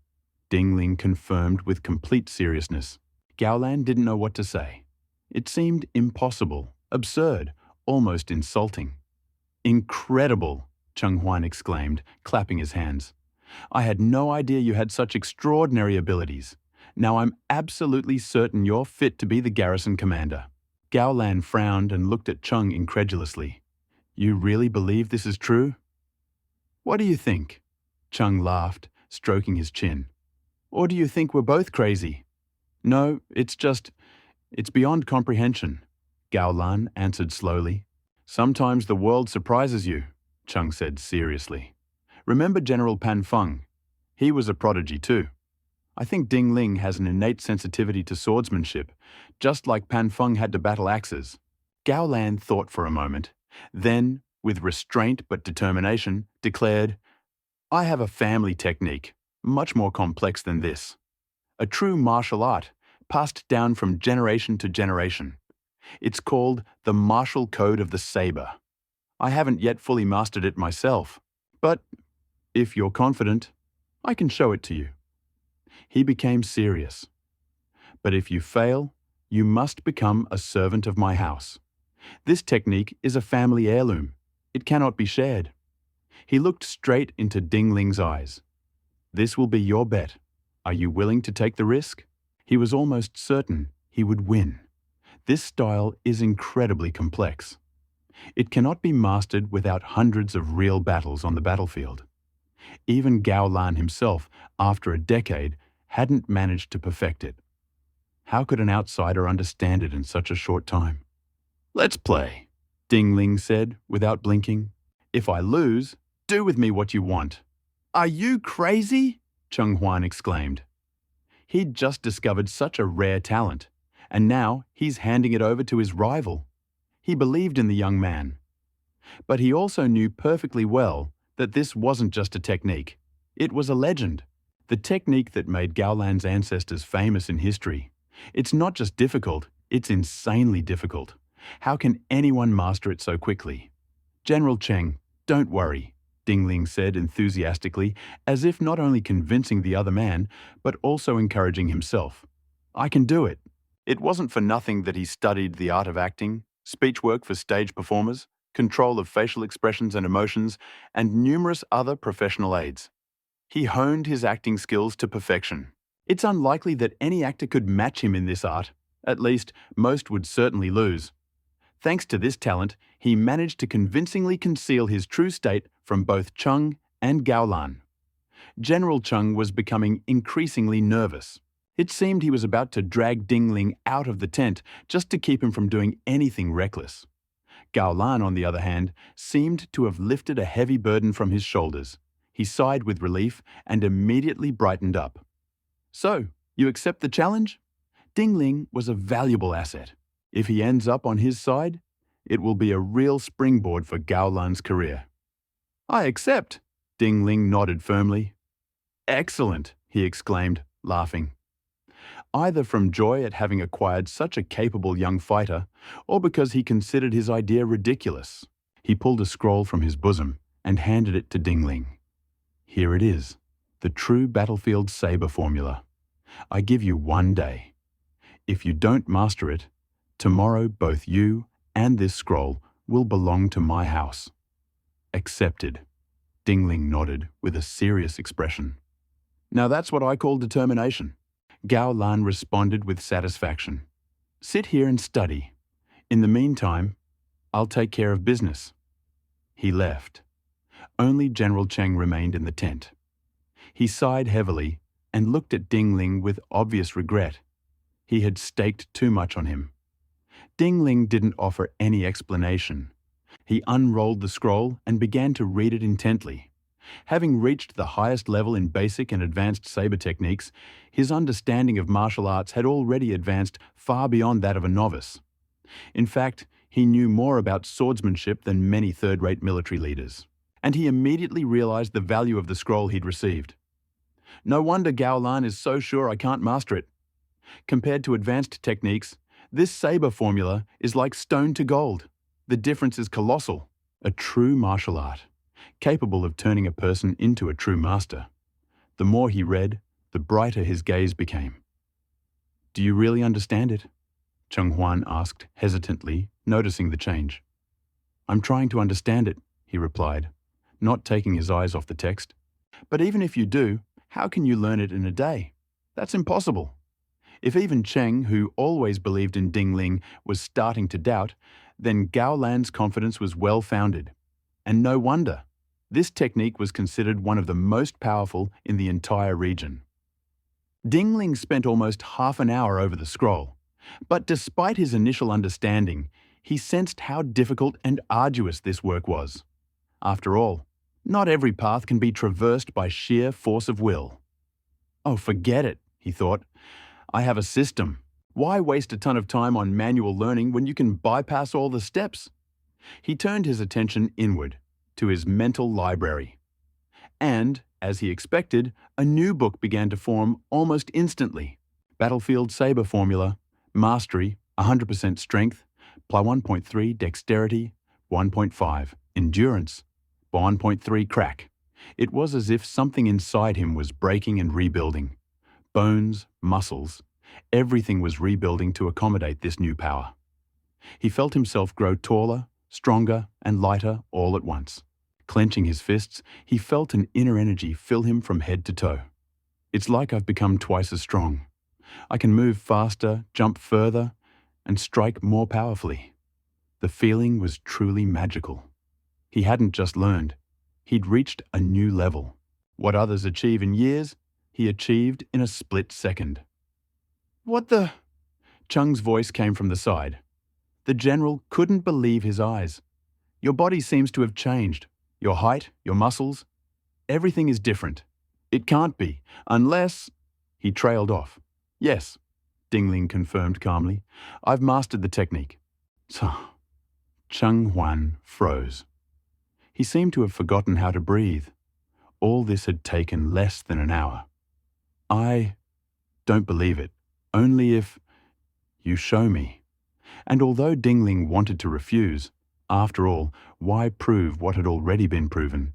Ding Ling confirmed with complete seriousness. Gao Lan didn't know what to say. It seemed impossible, absurd, almost insulting. "Incredible," Cheng Huan exclaimed, clapping his hands. "I had no idea you had such extraordinary abilities. Now I'm absolutely certain you're fit to be the garrison commander." Gao Lan frowned and looked at Cheng incredulously. "You really believe this is true?" "What do you think?" Cheng laughed, stroking his chin. "Or do you think we're both crazy?" "No, it's beyond comprehension," Gao Lan answered slowly. "Sometimes the world surprises you," Cheng said seriously. "Remember General Pan Feng? He was a prodigy too. I think Ding Ling has an innate sensitivity to swordsmanship, just like Pan Feng had to battle axes." Gao Lan thought for a moment, then, with restraint but determination, declared, I have a family technique, much more complex than this. A true martial art, passed down from generation to generation. It's called the martial code of the saber. I haven't yet fully mastered it myself, but if you're confident, I can show it to you. He became serious. But if you fail, you must become a servant of my house. This technique is a family heirloom. It cannot be shared. He looked straight into Ding Ling's eyes. This will be your bet. Are you willing to take the risk? He was almost certain he would win. This style is incredibly complex. It cannot be mastered without hundreds of real battles on the battlefield. Even Gao Lan himself, after a decade, hadn't managed to perfect it. How could an outsider understand it in such a short time? Let's play, Ding Ling said without blinking. If I lose, do with me what you want. Are you crazy? Cheng Huan exclaimed. He'd just discovered such a rare talent, and now he's handing it over to his rival. He believed in the young man. But he also knew perfectly well that this wasn't just a technique. It was a legend, the technique that made Gao Lan's ancestors famous in history. It's not just difficult, it's insanely difficult. How can anyone master it so quickly? General Cheng, don't worry, Ding Ling said enthusiastically, as if not only convincing the other man, but also encouraging himself. I can do it. It wasn't for nothing that he studied the art of acting, speech work for stage performers, control of facial expressions and emotions, and numerous other professional aids. He honed his acting skills to perfection. It's unlikely that any actor could match him in this art. At least, most would certainly lose. Thanks to this talent, he managed to convincingly conceal his true state from both Cheng and Gao Lan. General Cheng was becoming increasingly nervous. It seemed he was about to drag Ding Ling out of the tent just to keep him from doing anything reckless. Gao Lan, on the other hand, seemed to have lifted a heavy burden from his shoulders. He sighed with relief and immediately brightened up. So, you accept the challenge? Ding Ling was a valuable asset. If he ends up on his side, it will be a real springboard for Gao Lan's career. I accept, Ding Ling nodded firmly. Excellent, he exclaimed, laughing. Either from joy at having acquired such a capable young fighter, or because he considered his idea ridiculous, he pulled a scroll from his bosom and handed it to Ding Ling. Here it is, the true battlefield saber formula. I give you 1 day. If you don't master it, tomorrow both you and this scroll will belong to my house. Accepted. Ding Ling nodded with a serious expression. Now that's what I call determination. Gao Lan responded with satisfaction. Sit here and study. In the meantime, I'll take care of business. He left. Only General Cheng remained in the tent. He sighed heavily and looked at Ding Ling with obvious regret. He had staked too much on him. Ding Ling didn't offer any explanation. He unrolled the scroll and began to read it intently. Having reached the highest level in basic and advanced saber techniques, his understanding of martial arts had already advanced far beyond that of a novice. In fact, he knew more about swordsmanship than many third-rate military leaders, and he immediately realized the value of the scroll he'd received. No wonder Gao Lan is so sure I can't master it. Compared to advanced techniques, this saber formula is like stone to gold. The difference is colossal. A true martial art, capable of turning a person into a true master. The more he read, the brighter his gaze became. Do you really understand it? Cheng Huan asked hesitantly, noticing the change. I'm trying to understand it, he replied, not taking his eyes off the text. But even if you do, how can you learn it in a day? That's impossible. If even Cheng, who always believed in Ding Ling, was starting to doubt, then Gao Lan's confidence was well-founded. And no wonder. This technique was considered one of the most powerful in the entire region. Ding Ling spent almost half an hour over the scroll, but despite his initial understanding, he sensed how difficult and arduous this work was. After all, not every path can be traversed by sheer force of will. Oh, forget it, he thought. I have a system. Why waste a ton of time on manual learning when you can bypass all the steps? He turned his attention inward, to his mental library. And, as he expected, a new book began to form almost instantly. Battlefield Saber Formula, Mastery, 100% Strength, +1.3 Dexterity, 1.5 Endurance, 1.3 Crack. It was as if something inside him was breaking and rebuilding. Bones, muscles, everything was rebuilding to accommodate this new power. He felt himself grow taller, stronger, and lighter all at once. Clenching his fists, he felt an inner energy fill him from head to toe. It's like I've become twice as strong. I can move faster, jump further, and strike more powerfully. The feeling was truly magical. He hadn't just learned. He'd reached a new level. What others achieve in years, he achieved in a split second. What the? Chung's voice came from the side. The general couldn't believe his eyes. Your body seems to have changed. Your height, your muscles, everything is different. It can't be, unless... He trailed off. Yes, Dingling confirmed calmly. I've mastered the technique. Chung Huan froze. He seemed to have forgotten how to breathe. All this had taken less than an hour. I don't believe it. Only if you show me. And although Dingling wanted to refuse, after all, why prove what had already been proven?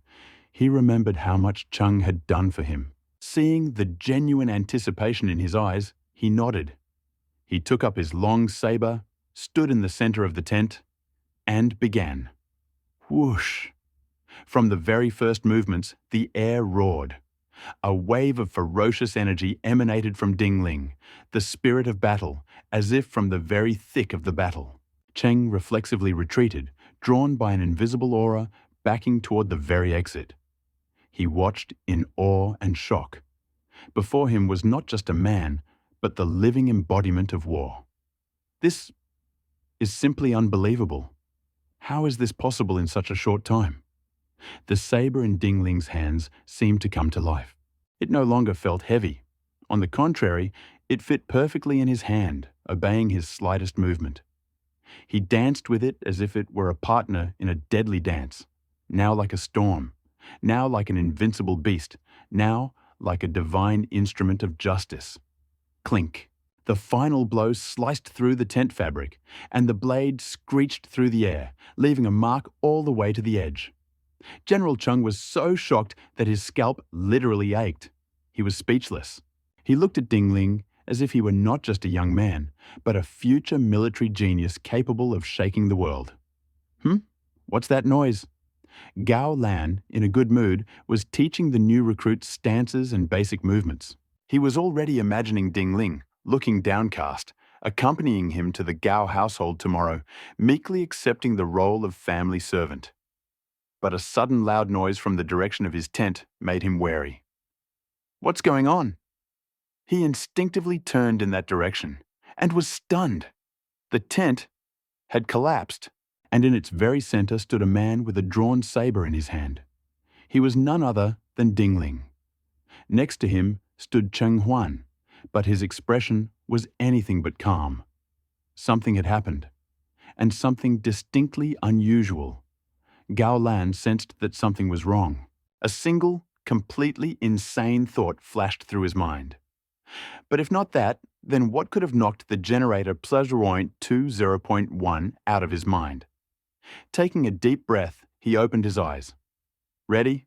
He remembered how much Chung had done for him. Seeing the genuine anticipation in his eyes, he nodded. He took up his long saber, stood in the center of the tent, and began. Whoosh! From the very first movements, the air roared. A wave of ferocious energy emanated from Dingling, the spirit of battle, as if from the very thick of the battle. Cheng reflexively retreated, drawn by an invisible aura, backing toward the very exit. He watched in awe and shock. Before him was not just a man, but the living embodiment of war. This is simply unbelievable. How is this possible in such a short time? The saber in Dingling's hands seemed to come to life. It no longer felt heavy. On the contrary, it fit perfectly in his hand, obeying his slightest movement. He danced with it as if it were a partner in a deadly dance, now like a storm, now like an invincible beast, now like a divine instrument of justice. Clink. The final blow sliced through the tent fabric, and the blade screeched through the air, leaving a mark all the way to the edge. General Chung was so shocked that his scalp literally ached. He was speechless. He looked at Dingling as if he were not just a young man, but a future military genius capable of shaking the world. What's that noise? Gao Lan, in a good mood, was teaching the new recruit stances and basic movements. He was already imagining Dingling, looking downcast, accompanying him to the Gao household tomorrow, meekly accepting the role of family servant. But a sudden loud noise from the direction of his tent made him wary. What's going on? He instinctively turned in that direction and was stunned. The tent had collapsed, and in its very center stood a man with a drawn saber in his hand. He was none other than Dingling. Next to him stood Cheng Huan, but his expression was anything but calm. Something had happened, and something distinctly unusual. Gao Lan sensed that something was wrong. A single, completely insane thought flashed through his mind. But if not that, then what could have knocked the generator Pleasurepoint 20.1 out of his mind? Taking a deep breath, he opened his eyes. Ready?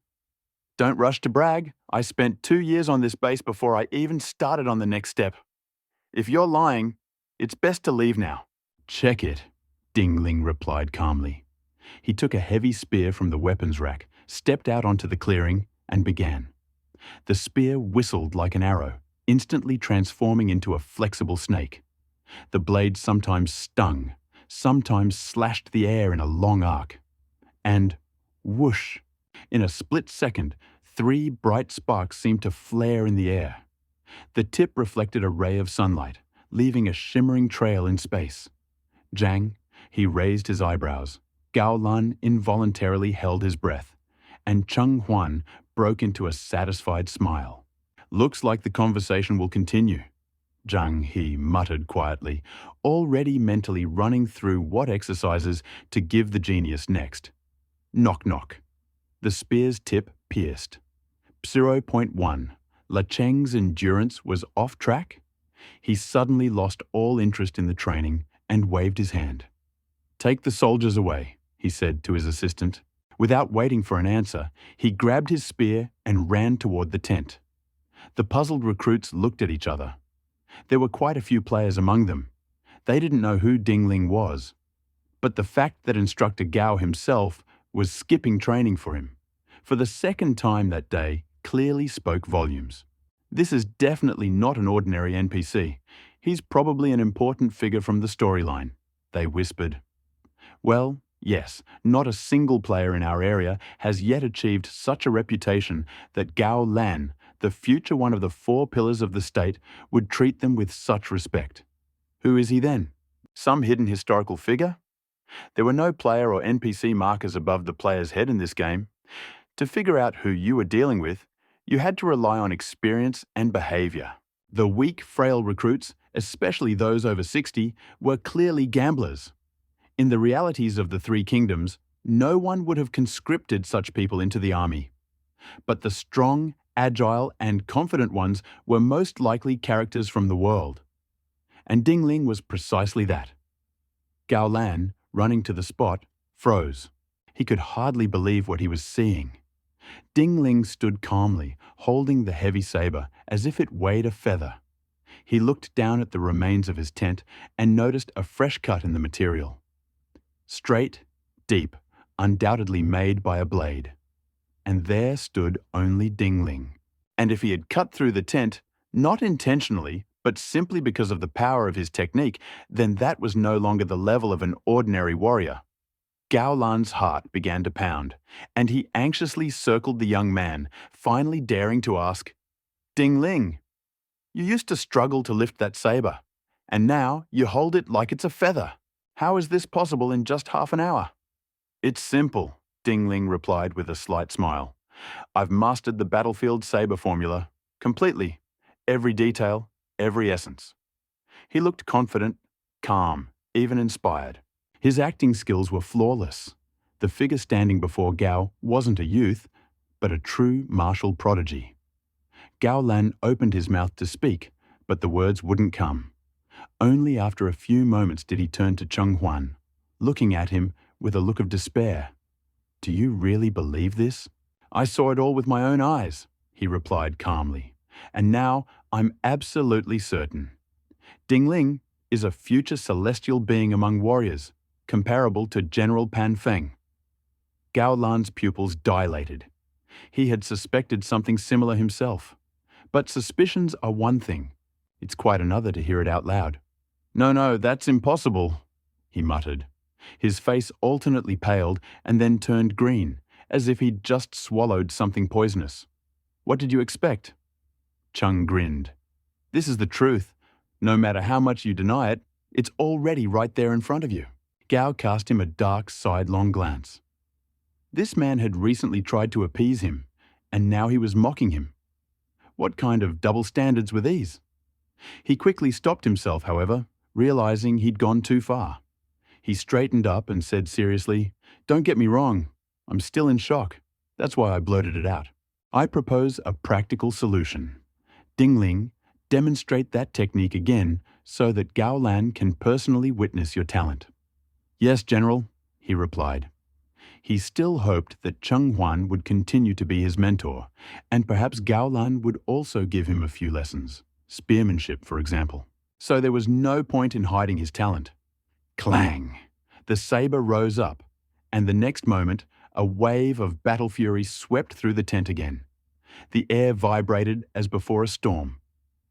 Don't rush to brag. I spent 2 years on this base before I even started on the next step. If you're lying, it's best to leave now. Check it, Dingling replied calmly. He took a heavy spear from the weapons rack, stepped out onto the clearing, and began. The spear whistled like an arrow, instantly transforming into a flexible snake. The blade sometimes stung, sometimes slashed the air in a long arc. And whoosh! In a split second, 3 bright sparks seemed to flare in the air. The tip reflected a ray of sunlight, leaving a shimmering trail in space. Zhang, he raised his eyebrows. Gao Lan involuntarily held his breath, and Cheng Huan broke into a satisfied smile. Looks like the conversation will continue. Zhang He muttered quietly, already mentally running through what exercises to give the genius next. Knock knock. The spear's tip pierced. 0.1. La Cheng's endurance was off track. He suddenly lost all interest in the training and waved his hand. "Take the soldiers away," he said to his assistant. Without waiting for an answer, he grabbed his spear and ran toward the tent. The puzzled recruits looked at each other. There were quite a few players among them. They didn't know who Ding Ling was. But the fact that Instructor Gao himself was skipping training for him, for the second time that day, clearly spoke volumes. This is definitely not an ordinary NPC. He's probably an important figure from the storyline, they whispered. Well, yes, not a single player in our area has yet achieved such a reputation that Gao Lan, the future one of the 4 pillars of the state, would treat them with such respect. Who is he then? Some hidden historical figure? There were no player or NPC markers above the player's head in this game. To figure out who you were dealing with, you had to rely on experience and behavior. The weak, frail recruits, especially those over 60, were clearly gamblers. In the realities of the 3 kingdoms, no one would have conscripted such people into the army. But the strong, agile, and confident ones were most likely characters from the world. And Ding Ling was precisely that. Gao Lan, running to the spot, froze. He could hardly believe what he was seeing. Ding Ling stood calmly, holding the heavy saber as if it weighed a feather. He looked down at the remains of his tent and noticed a fresh cut in the material. Straight, deep, undoubtedly made by a blade. And there stood only Ding Ling. And if he had cut through the tent, not intentionally, but simply because of the power of his technique, then that was no longer the level of an ordinary warrior. Gao Lan's heart began to pound, and he anxiously circled the young man, finally daring to ask, "Ding Ling, you used to struggle to lift that saber, and now you hold it like it's a feather. How is this possible in just half an hour?" "It's simple," Ding Ling replied with a slight smile. "I've mastered the battlefield saber formula, completely, every detail, every essence." He looked confident, calm, even inspired. His acting skills were flawless. The figure standing before Gao wasn't a youth, but a true martial prodigy. Gao Lan opened his mouth to speak, but the words wouldn't come. Only after a few moments did he turn to Cheng Huan, looking at him with a look of despair. "Do you really believe this?" "I saw it all with my own eyes," he replied calmly. "And now I'm absolutely certain. Ding Ling is a future celestial being among warriors, comparable to General Pan Feng." Gao Lan's pupils dilated. He had suspected something similar himself. But suspicions are one thing. It's quite another to hear it out loud. No, that's impossible," he muttered. His face alternately paled and then turned green, as if he'd just swallowed something poisonous. "What did you expect?" Chung grinned. "This is the truth. No matter how much you deny it, it's already right there in front of you." Gao cast him a dark, sidelong glance. This man had recently tried to appease him, and now he was mocking him. What kind of double standards were these? He quickly stopped himself, however, realizing he'd gone too far. He straightened up and said seriously, "Don't get me wrong, I'm still in shock. That's why I blurted it out. I propose a practical solution. Ding Ling, demonstrate that technique again so that Gao Lan can personally witness your talent." "Yes, General," he replied. He still hoped that Cheng Huan would continue to be his mentor, and perhaps Gao Lan would also give him a few lessons, spearmanship, for example. So there was no point in hiding his talent. Clang! The saber rose up, and the next moment, a wave of battle fury swept through the tent again. The air vibrated as before a storm.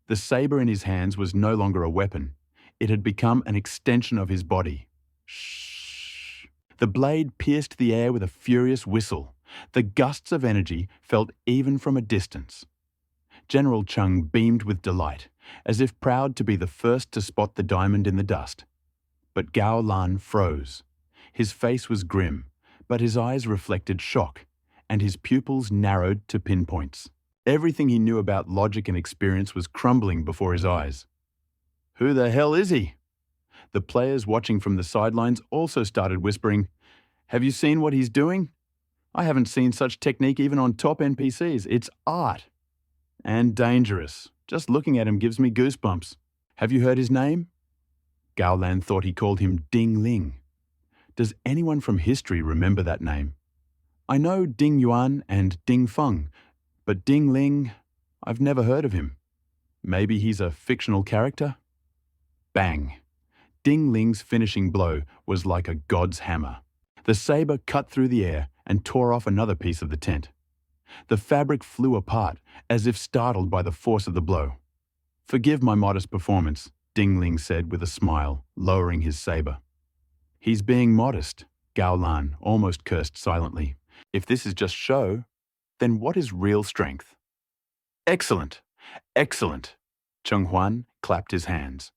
The saber in his hands was no longer a weapon. It had become an extension of his body. Shh! The blade pierced the air with a furious whistle. The gusts of energy felt even from a distance. General Chung beamed with delight, as if proud to be the first to spot the diamond in the dust. But Gao Lan froze. His face was grim, but his eyes reflected shock, and his pupils narrowed to pinpoints. Everything he knew about logic and experience was crumbling before his eyes. "Who the hell is he?" The players watching from the sidelines also started whispering, "Have you seen what he's doing? I haven't seen such technique even on top NPCs. It's art. And dangerous. Just looking at him gives me goosebumps. Have you heard his name? Gao Lan thought he called him Ding Ling. Does anyone from history remember that name? I know Ding Yuan and Ding Feng, but Ding Ling, I've never heard of him. Maybe he's a fictional character? Bang! Ding Ling's finishing blow was like a god's hammer. The saber cut through the air and tore off another piece of the tent. The fabric flew apart, as if startled by the force of the blow. Forgive my modest performance, Ding Ling said with a smile, lowering his saber. He's being modest, Gao Lan almost cursed silently. If this is just show, then what is real strength? Excellent! Excellent! Cheng Huan clapped his hands.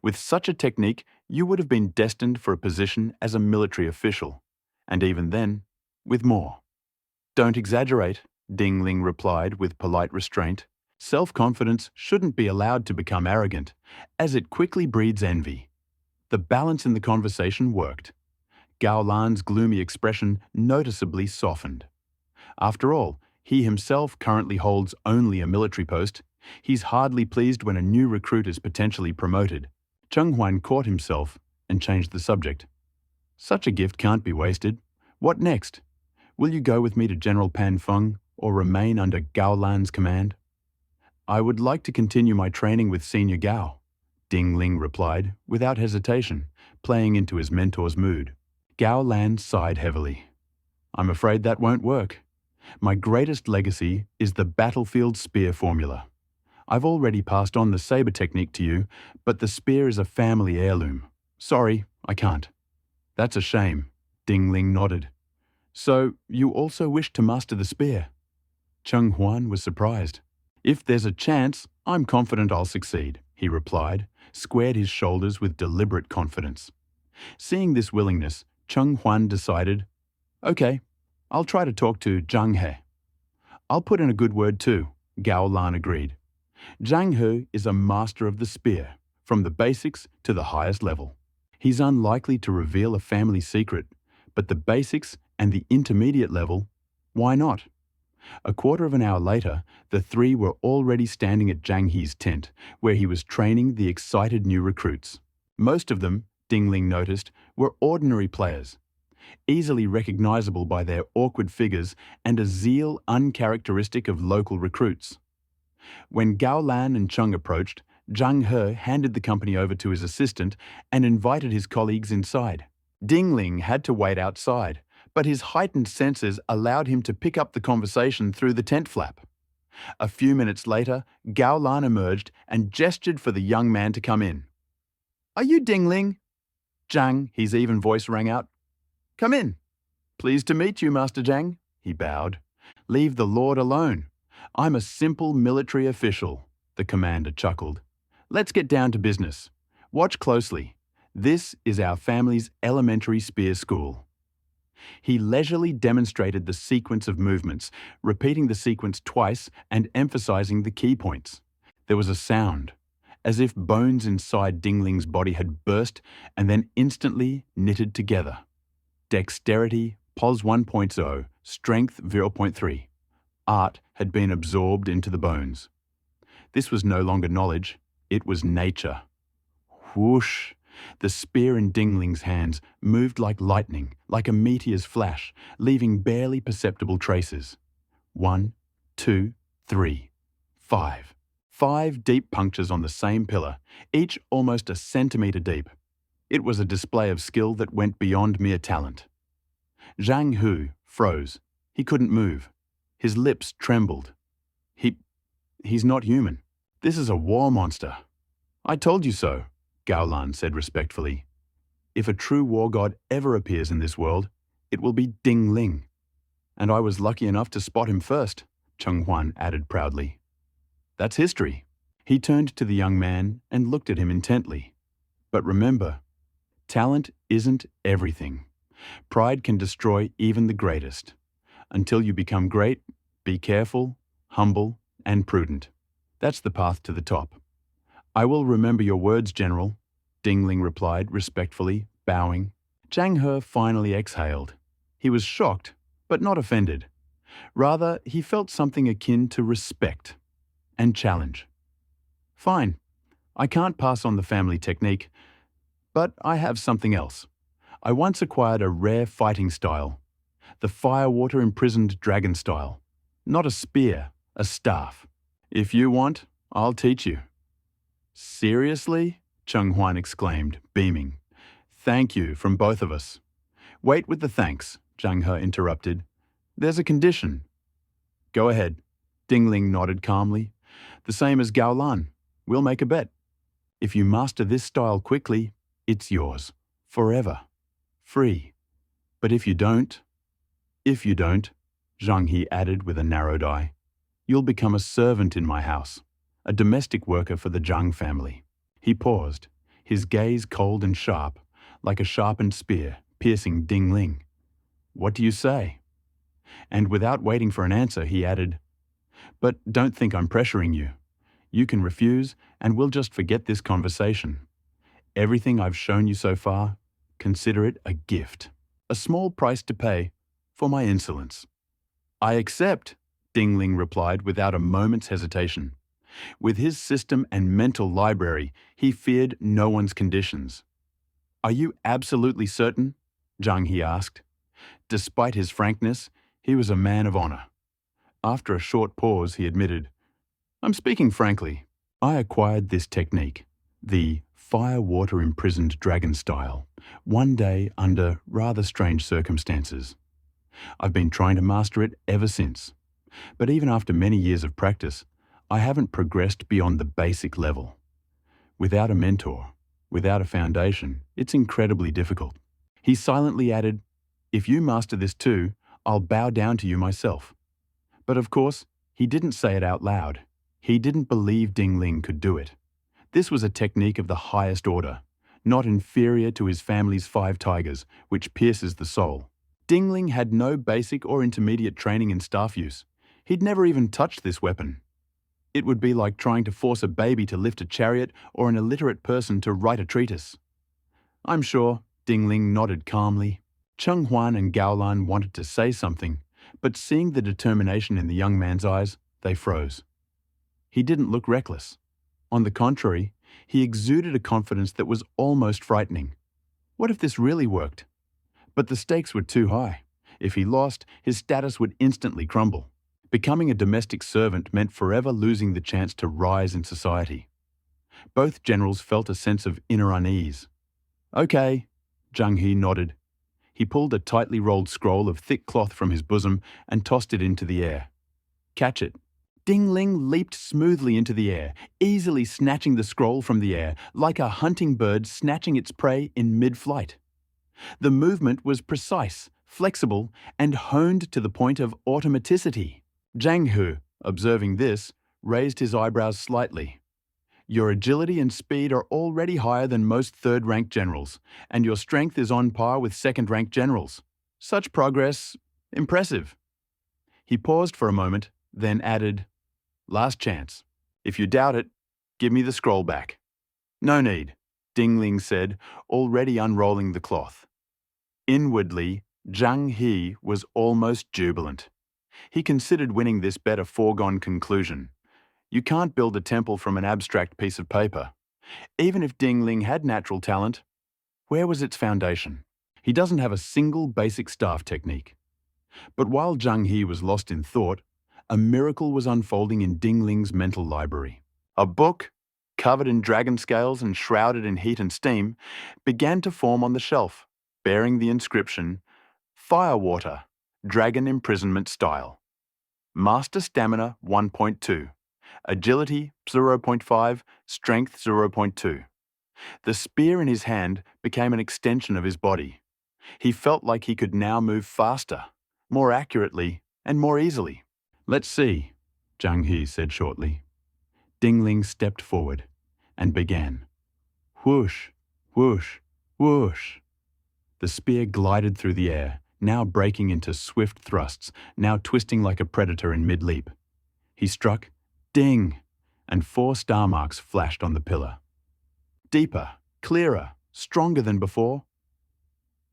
With such a technique, you would have been destined for a position as a military official, and even then, with more. Don't exaggerate, Ding Ling replied with polite restraint. Self-confidence shouldn't be allowed to become arrogant, as it quickly breeds envy. The balance in the conversation worked. Gao Lan's gloomy expression noticeably softened. After all, he himself currently holds only a military post. He's hardly pleased when a new recruit is potentially promoted. Cheng Huan caught himself and changed the subject. Such a gift can't be wasted. What next? Will you go with me to General Pan Feng or remain under Gao Lan's command? I would like to continue my training with Senior Gao, Ding Ling replied, without hesitation, playing into his mentor's mood. Gao Lan sighed heavily. I'm afraid that won't work. My greatest legacy is the battlefield spear formula. I've already passed on the saber technique to you, but the spear is a family heirloom. Sorry, I can't. That's a shame, Ding Ling nodded. So, you also wish to master the spear? Cheng Huan was surprised. If there's a chance, I'm confident I'll succeed, he replied, squared his shoulders with deliberate confidence. Seeing this willingness, Cheng Huan decided, okay, I'll try to talk to Zhang He. I'll put in a good word too, Gao Lan agreed. Zhang He is a master of the spear, from the basics to the highest level. He's unlikely to reveal a family secret, but the basics and the intermediate level, why not? A quarter of an hour later, the three were already standing at Zhang He's tent, where he was training the excited new recruits. Most of them, Ding Ling noticed, were ordinary players, easily recognizable by their awkward figures and a zeal uncharacteristic of local recruits. When Gao Lan and Cheng approached, Zhang He handed the company over to his assistant and invited his colleagues inside. Ding Ling had to wait outside, but his heightened senses allowed him to pick up the conversation through the tent flap. A few minutes later, Gao Lan emerged and gestured for the young man to come in. Are you Ding Ling? Zhang, his even voice rang out. Come in. Pleased to meet you, Master Zhang, he bowed. Leave the Lord alone. I'm a simple military official, the commander chuckled. Let's get down to business. Watch closely. This is our family's elementary spear school. He leisurely demonstrated the sequence of movements, repeating the sequence twice and emphasizing the key points. There was a sound, as if bones inside Ding Ling's body had burst and then instantly knitted together. Dexterity, POS 1.0, Strength 0.3. Art had been absorbed into the bones. This was no longer knowledge, it was nature. Whoosh! The spear in Ding Ling's hands moved like lightning, like a meteor's flash, leaving barely perceptible traces. 1, 2, 3, 5. 5 deep punctures on the same pillar, each almost a centimetre deep. It was a display of skill that went beyond mere talent. Zhang He froze. He couldn't move. His lips trembled. He's not human. This is a war monster. I told you so, Gao Lan said respectfully. If a true war god ever appears in this world, it will be Ding Ling. And I was lucky enough to spot him first, Cheng Huan added proudly. That's history. He turned to the young man and looked at him intently. But remember, talent isn't everything. Pride can destroy even the greatest. Until you become great, be careful, humble, and prudent. That's the path to the top. I will remember your words, General, Ding Ling replied respectfully, bowing. Zhang He finally exhaled. He was shocked, but not offended. Rather, he felt something akin to respect and challenge. Fine, I can't pass on the family technique, but I have something else. I once acquired a rare fighting style, the firewater imprisoned dragon style. Not a spear, a staff. If you want, I'll teach you. Seriously? Chung Huan exclaimed, beaming. Thank you from both of us. Wait with the thanks, Zhang He interrupted. There's a condition. Go ahead. Ding Ling nodded calmly. The same as Gao Lan. We'll make a bet. If you master this style quickly, it's yours. Forever. Free. But if you don't, Zhang He added with a narrowed eye, you'll become a servant in my house, a domestic worker for the Zhang family. He paused, his gaze cold and sharp, like a sharpened spear, piercing Ding Ling. What do you say? And without waiting for an answer, he added, but don't think I'm pressuring you. You can refuse, and we'll just forget this conversation. Everything I've shown you so far, consider it a gift, a small price to pay for my insolence. I accept, Ding Ling replied without a moment's hesitation. With his system and mental library, he feared no one's conditions. Are you absolutely certain? Zhang He asked. Despite his frankness, he was a man of honor. After a short pause, he admitted, I'm speaking frankly. I acquired this technique, the fire-water imprisoned dragon style, one day under rather strange circumstances. I've been trying to master it ever since. But even after many years of practice, I haven't progressed beyond the basic level. Without a mentor, without a foundation, it's incredibly difficult. He silently added, if you master this too, I'll bow down to you myself. But of course, he didn't say it out loud. He didn't believe Ding Ling could do it. This was a technique of the highest order, not inferior to his family's 5 tigers, which pierces the soul. Ding Ling had no basic or intermediate training in staff use. He'd never even touched this weapon. It would be like trying to force a baby to lift a chariot or an illiterate person to write a treatise. I'm sure, Ding Ling nodded calmly. Chung Huan and Gao Lan wanted to say something, but seeing the determination in the young man's eyes, they froze. He didn't look reckless. On the contrary, he exuded a confidence that was almost frightening. What if this really worked? But the stakes were too high. If he lost, his status would instantly crumble. Becoming a domestic servant meant forever losing the chance to rise in society. Both generals felt a sense of inner unease. Okay, Zhang He nodded. He pulled a tightly rolled scroll of thick cloth from his bosom and tossed it into the air. Catch it. Ding Ling leaped smoothly into the air, easily snatching the scroll from the air, like a hunting bird snatching its prey in mid-flight. The movement was precise, flexible, and honed to the point of automaticity. Zhang He, observing this, raised his eyebrows slightly. Your agility and speed are already higher than most third-rank generals, and your strength is on par with second-rank generals. Such progress, impressive. He paused for a moment, then added, last chance. If you doubt it, give me the scroll back. No need, Ding Ling said, already unrolling the cloth. Inwardly, Zhang He was almost jubilant. He considered winning this bet a foregone conclusion. You can't build a temple from an abstract piece of paper. Even if Ding Ling had natural talent, where was its foundation? He doesn't have a single basic staff technique. But while Zhang He was lost in thought, a miracle was unfolding in Ding Ling's mental library. A book, covered in dragon scales and shrouded in heat and steam, began to form on the shelf, bearing the inscription, Firewater, Dragon Imprisonment Style. Master Stamina 1.2. Agility 0.5, Strength 0.2. The spear in his hand became an extension of his body. He felt like he could now move faster, more accurately, and more easily. Let's see, Zhang He said shortly. Ding Ling stepped forward and began. Whoosh, whoosh, whoosh. The spear glided through the air, now breaking into swift thrusts, now twisting like a predator in mid-leap. He struck, ding, and 4 star marks flashed on the pillar. Deeper, clearer, stronger than before.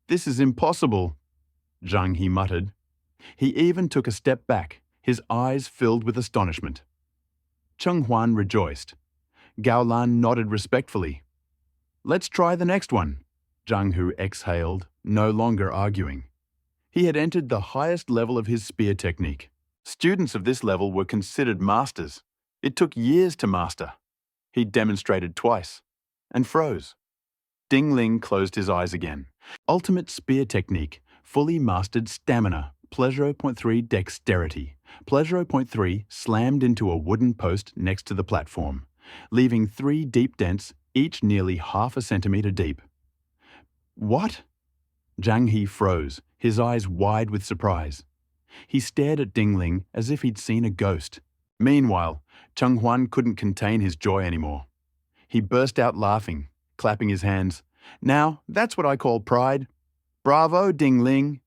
This is impossible, Zhang He muttered. He even took a step back, his eyes filled with astonishment. Cheng Huan rejoiced. Gao Lan nodded respectfully. "Let's try the next one," Zhang Hu exhaled, no longer arguing. He had entered the highest level of his spear technique. Students of this level were considered masters. It took years to master. He demonstrated twice and froze. Ding Ling closed his eyes again. Ultimate spear technique, fully mastered stamina, +0.3 dexterity, +0.3 slammed into a wooden post next to the platform, leaving 3 deep dents, each nearly half a centimeter deep. What? Zhang He froze, his eyes wide with surprise. He stared at Ding Ling as if he'd seen a ghost. Meanwhile, Cheng Huan couldn't contain his joy anymore. He burst out laughing, clapping his hands. "Now, that's what I call pride. Bravo, Ding Ling.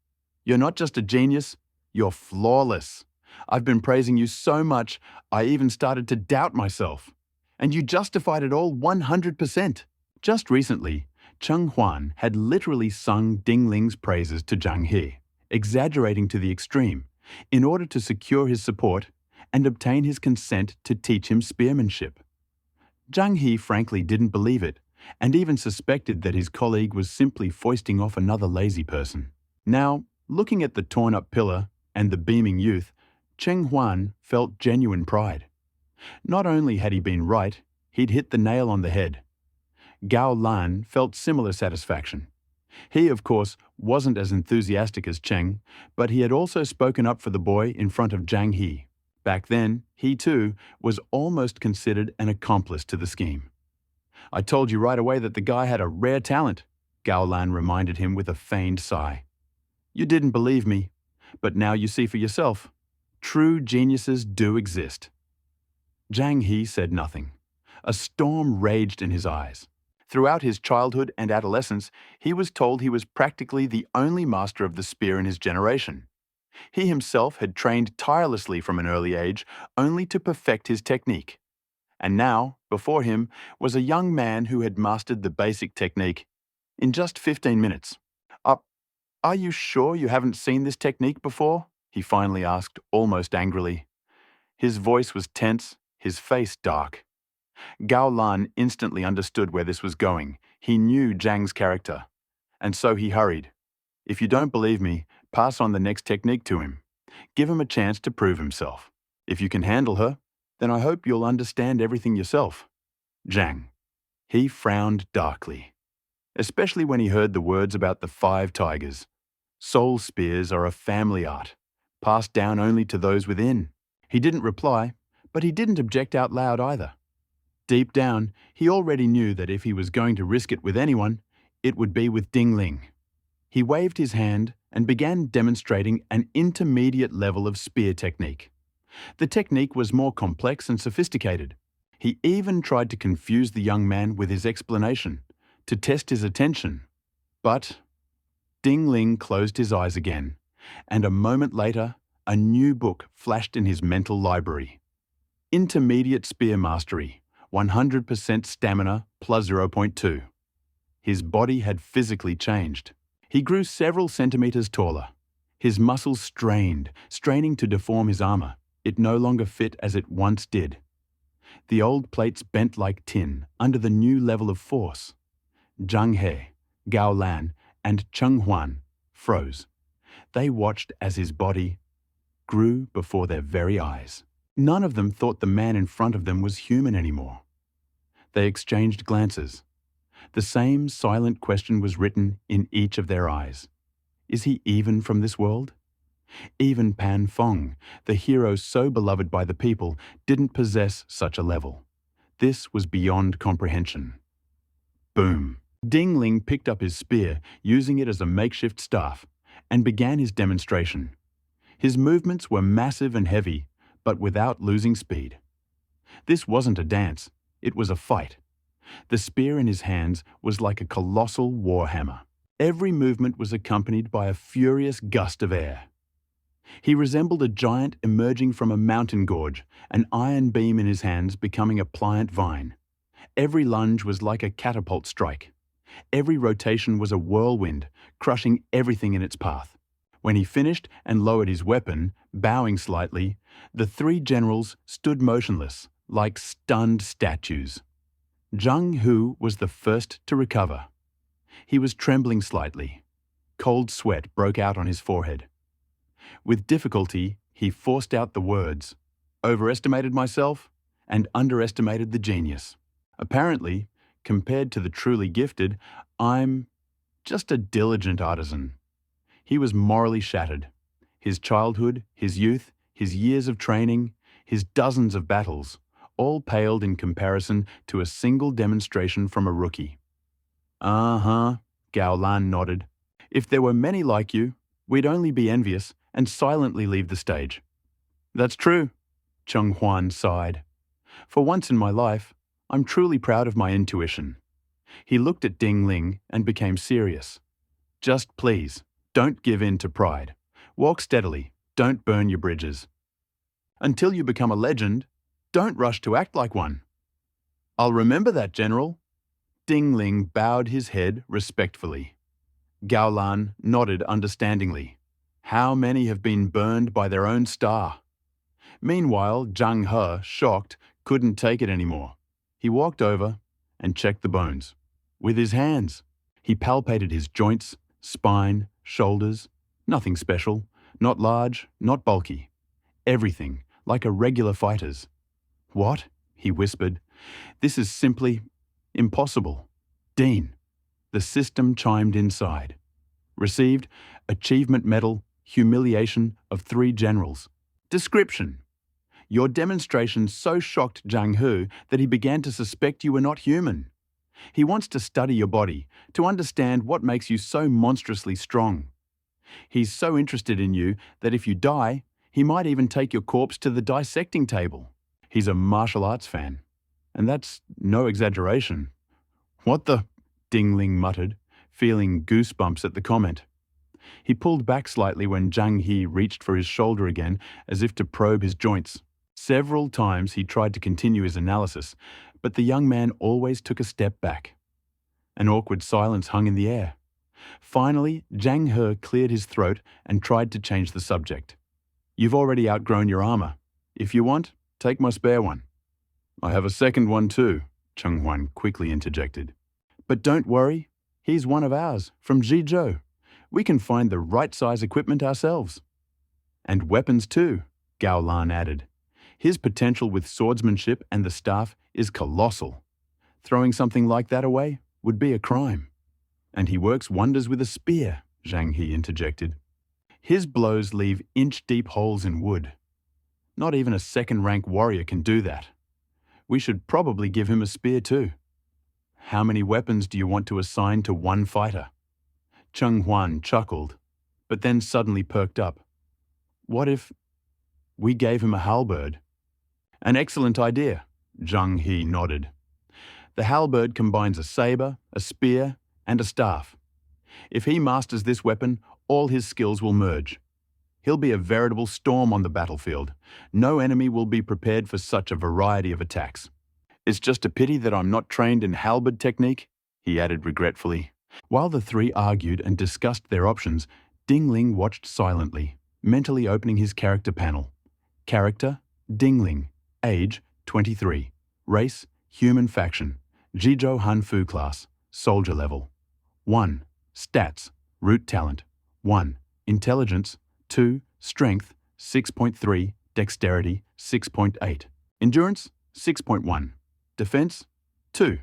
You're not just a genius, you're flawless. I've been praising you so much, I even started to doubt myself. And you justified it all 100%. Just recently, Cheng Huan had literally sung Ding Ling's praises to Zhang He, exaggerating to the extreme, in order to secure his support and obtain his consent to teach him spearmanship. Zhang He frankly didn't believe it, and even suspected that his colleague was simply foisting off another lazy person. Now, looking at the torn-up pillar and the beaming youth, Cheng Huan felt genuine pride. Not only had he been right, he'd hit the nail on the head. Gao Lan felt similar satisfaction. He, of course, wasn't as enthusiastic as Cheng, but he had also spoken up for the boy in front of Zhang He. Back then, he too was almost considered an accomplice to the scheme. "I told you right away that the guy had a rare talent," Gao Lan reminded him with a feigned sigh. "You didn't believe me, but now you see for yourself. True geniuses do exist." Zhang He said nothing. A storm raged in his eyes. Throughout his childhood and adolescence, he was told he was practically the only master of the spear in his generation. He himself had trained tirelessly from an early age, only to perfect his technique. And now, before him, was a young man who had mastered the basic technique in just 15 minutes. Are you sure you haven't seen this technique before?" he finally asked, almost angrily. His voice was tense, his face dark. Gao Lan instantly understood where this was going. He knew Zhang's character. And so he hurried. "If you don't believe me, pass on the next technique to him. Give him a chance to prove himself. If you can handle her, then I hope you'll understand everything yourself." Zhang. He frowned darkly, especially when he heard the words about the 5 tigers. Soul spears are a family art, passed down only to those within. He didn't reply, but he didn't object out loud either. Deep down, he already knew that if he was going to risk it with anyone, it would be with Ding Ling. He waved his hand and began demonstrating an intermediate level of spear technique. The technique was more complex and sophisticated. He even tried to confuse the young man with his explanation, to test his attention. But Ding Ling closed his eyes again, and a moment later, a new book flashed in his mental library. Intermediate Spear Mastery, 100% Stamina +0.2. His body had physically changed. He grew several centimeters taller. His muscles strained, straining to deform his armor. It no longer fit as it once did. The old plates bent like tin under the new level of force. Zhang He, Gao Lan, and Cheng Huan froze. They watched as his body grew before their very eyes. None of them thought the man in front of them was human anymore. They exchanged glances. The same silent question was written in each of their eyes. Is he even from this world? Even Pan Fong, the hero so beloved by the people, didn't possess such a level. This was beyond comprehension. Boom! Ding Ling picked up his spear, using it as a makeshift staff, and began his demonstration. His movements were massive and heavy, but without losing speed. This wasn't a dance, it was a fight. The spear in his hands was like a colossal warhammer. Every movement was accompanied by a furious gust of air. He resembled a giant emerging from a mountain gorge, an iron beam in his hands becoming a pliant vine. Every lunge was like a catapult strike. Every rotation was a whirlwind, crushing everything in its path. When he finished and lowered his weapon, bowing slightly, the three generals stood motionless, like stunned statues. Zhang Hu was the first to recover. He was trembling slightly. Cold sweat broke out on his forehead. With difficulty, he forced out the words, "Overestimated myself and underestimated the genius. Apparently, compared to the truly gifted, I'm just a diligent artisan." He was morally shattered. His childhood, his youth, his years of training, his dozens of battles, all paled in comparison to a single demonstration from a rookie. "Uh-huh," Gao Lan nodded. "If there were many like you, we'd only be envious and silently leave the stage." "That's true," Chung Huan sighed. "For once in my life, I'm truly proud of my intuition." He looked at Ding Ling and became serious. "Just please, don't give in to pride. Walk steadily, don't burn your bridges. Until you become a legend, don't rush to act like one." "I'll remember that, General." Ding Ling bowed his head respectfully. Gao Lan nodded understandingly. How many have been burned by their own star? Meanwhile, Zhang He, shocked, couldn't take it anymore. He walked over and checked the bones. With his hands, he palpated his joints, spine, shoulders. Nothing special, not large, not bulky. Everything, like a regular fighter's. "What?" he whispered. "This is simply impossible." "Dean." The system chimed inside. "Received Achievement Medal, Humiliation of 3 Generals." Description: Your demonstration so shocked Zhang Hu that he began to suspect you were not human. He wants to study your body, to understand what makes you so monstrously strong. He's so interested in you that if you die, he might even take your corpse to the dissecting table. He's a martial arts fan. And that's no exaggeration. "What the?" Ding Ling muttered, feeling goosebumps at the comment. He pulled back slightly when Zhang He reached for his shoulder again, as if to probe his joints. Several times he tried to continue his analysis, but the young man always took a step back. An awkward silence hung in the air. Finally, Zhang He cleared his throat and tried to change the subject. "You've already outgrown your armor. If you want, take my spare one." "I have a second one too," Chung Huan quickly interjected. "But don't worry, he's one of ours, from Zhizhou. We can find the right size equipment ourselves." "And weapons too," Gao Lan added. "His potential with swordsmanship and the staff is colossal. Throwing something like that away would be a crime." "And he works wonders with a spear," Zhang He interjected. "His blows leave inch-deep holes in wood. Not even a second-rank warrior can do that. We should probably give him a spear too." "How many weapons do you want to assign to one fighter?" Chung Huan chuckled, but then suddenly perked up. "What if we gave him a halberd?" "An excellent idea," Zhang He nodded. "The halberd combines a saber, a spear, and a staff. If he masters this weapon, all his skills will merge. He'll be a veritable storm on the battlefield. No enemy will be prepared for such a variety of attacks. It's just a pity that I'm not trained in halberd technique," he added regretfully. While the three argued and discussed their options, Ding Ling watched silently, mentally opening his character panel. Character: Ding Ling. Age: 23. Race: Human faction. Zhizhou Hanfu class. Soldier level. 1. Stats: Root talent. 1. Intelligence. 2. Strength. 6.3. Dexterity. 6.8. Endurance. 6.1. Defense. 2.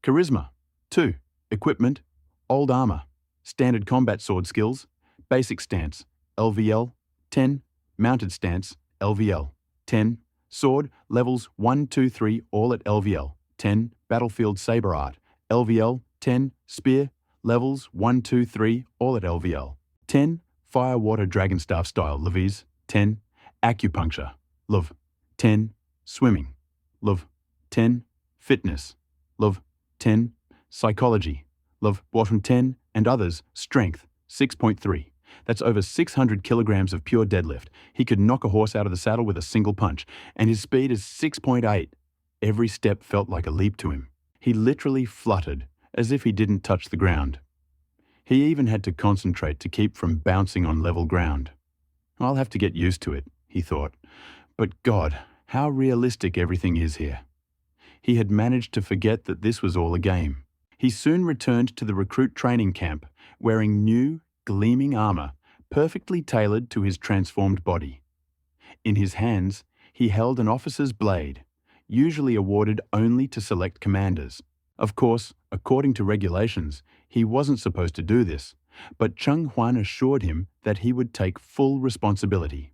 Charisma. 2. Equipment. Old armor. Standard combat sword skills. Basic stance. LVL. 10. Mounted stance. LVL. 10. Sword. Levels 1, 2, 3 all at LVL. 10. Battlefield saber art. LVL. 10. Spear. Levels 1, 2, 3 all at LVL. 10. Fire water dragon staff style levies. 10. Acupuncture. Lov. 10. Swimming. Lov. 10. Fitness. Lov. 10. Psychology. Lov. Bottom 10 and others. Strength. 6.3. That's over 600 kilograms of pure deadlift. He could knock a horse out of the saddle with a single punch, and his speed is 6.8. Every step felt like a leap to him. He literally fluttered, as if he didn't touch the ground. He even had to concentrate to keep from bouncing on level ground. I'll have to get used to it, he thought. But God, how realistic everything is here. He had managed to forget that this was all a game. He soon returned to the recruit training camp, wearing new, gleaming armor, perfectly tailored to his transformed body. In his hands, he held an officer's blade, usually awarded only to select commanders. Of course, according to regulations, he wasn't supposed to do this, but Cheng Huan assured him that he would take full responsibility.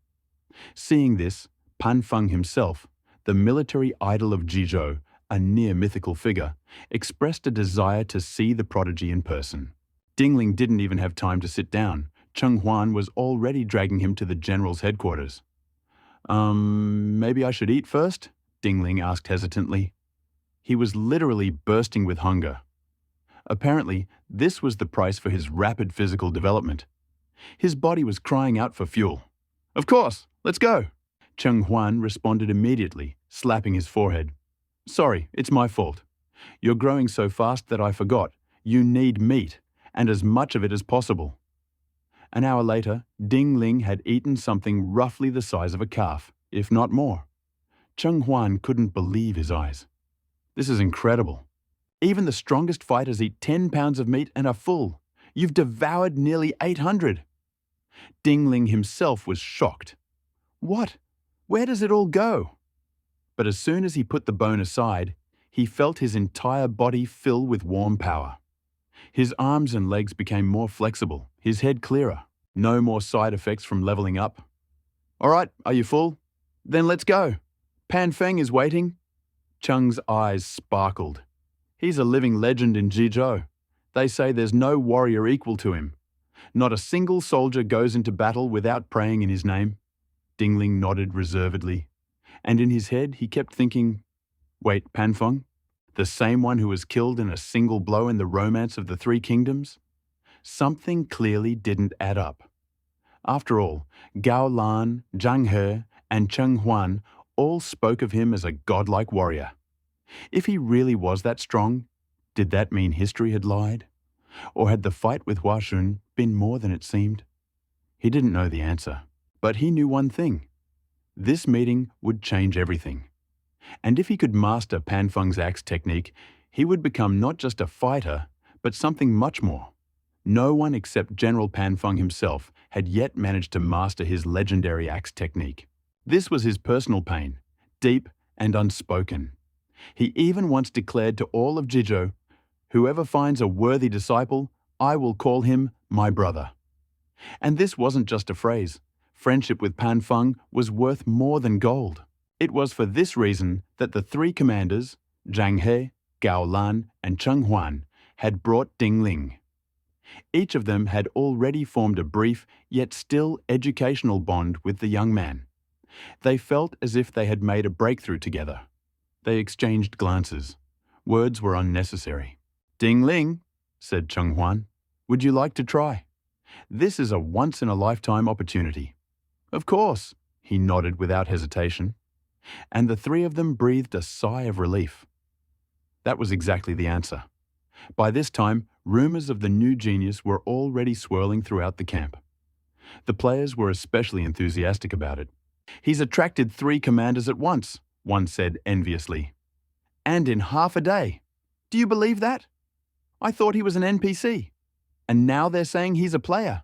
Seeing this, Pan Feng himself, the military idol of Jizhou, a near-mythical figure, expressed a desire to see the prodigy in person. Dingling didn't even have time to sit down. Cheng Huan was already dragging him to the general's headquarters. Maybe I should eat first? Dingling asked hesitantly. He was literally bursting with hunger. Apparently, this was the price for his rapid physical development. His body was crying out for fuel. Of course, let's go. Cheng Huan responded immediately, slapping his forehead. Sorry, it's my fault. You're growing so fast that I forgot. You need meat, and as much of it as possible. An hour later, Ding Ling had eaten something roughly the size of a calf, if not more. Cheng Huan couldn't believe his eyes. This is incredible. Even the strongest fighters eat 10 pounds of meat and are full. You've devoured nearly 800. Ding Ling himself was shocked. What? Where does it all go? But as soon as he put the bone aside, he felt his entire body fill with warm power. His arms and legs became more flexible, his head clearer. No more side effects from leveling up. All right, are you full? Then let's go. Pan Feng is waiting. Cheng's eyes sparkled. He's a living legend in Jizhou. They say there's no warrior equal to him. Not a single soldier goes into battle without praying in his name. Dingling nodded reservedly. And in his head, he kept thinking, wait, Pan Feng? The same one who was killed in a single blow in the Romance of the Three Kingdoms? Something clearly didn't add up. After all, Gao Lan, Zhang He, and Cheng Huan all spoke of him as a godlike warrior. If he really was that strong, did that mean history had lied? Or had the fight with Hua Shun been more than it seemed? He didn't know the answer, but he knew one thing. This meeting would change everything. And if he could master Pan Feng's axe technique, he would become not just a fighter, but something much more. No one except General Pan Feng himself had yet managed to master his legendary axe technique. This was his personal pain, deep and unspoken. He even once declared to all of Jizhou, whoever finds a worthy disciple, I will call him my brother. And this wasn't just a phrase. Friendship with Pan Feng was worth more than gold. It was for this reason that the three commanders, Zhang He, Gao Lan, and Cheng Huan, had brought Ding Ling. Each of them had already formed a brief, yet still educational bond with the young man. They felt as if they had made a breakthrough together. They exchanged glances. Words were unnecessary. Ding Ling, said Cheng Huan, would you like to try? This is a once-in-a-lifetime opportunity. Of course, he nodded without hesitation. And the three of them breathed a sigh of relief. That was exactly the answer. By this time, rumors of the new genius were already swirling throughout the camp. The players were especially enthusiastic about it. He's attracted 3 commanders at once, one said enviously. And in half a day. Do you believe that? I thought he was an NPC. And now they're saying he's a player.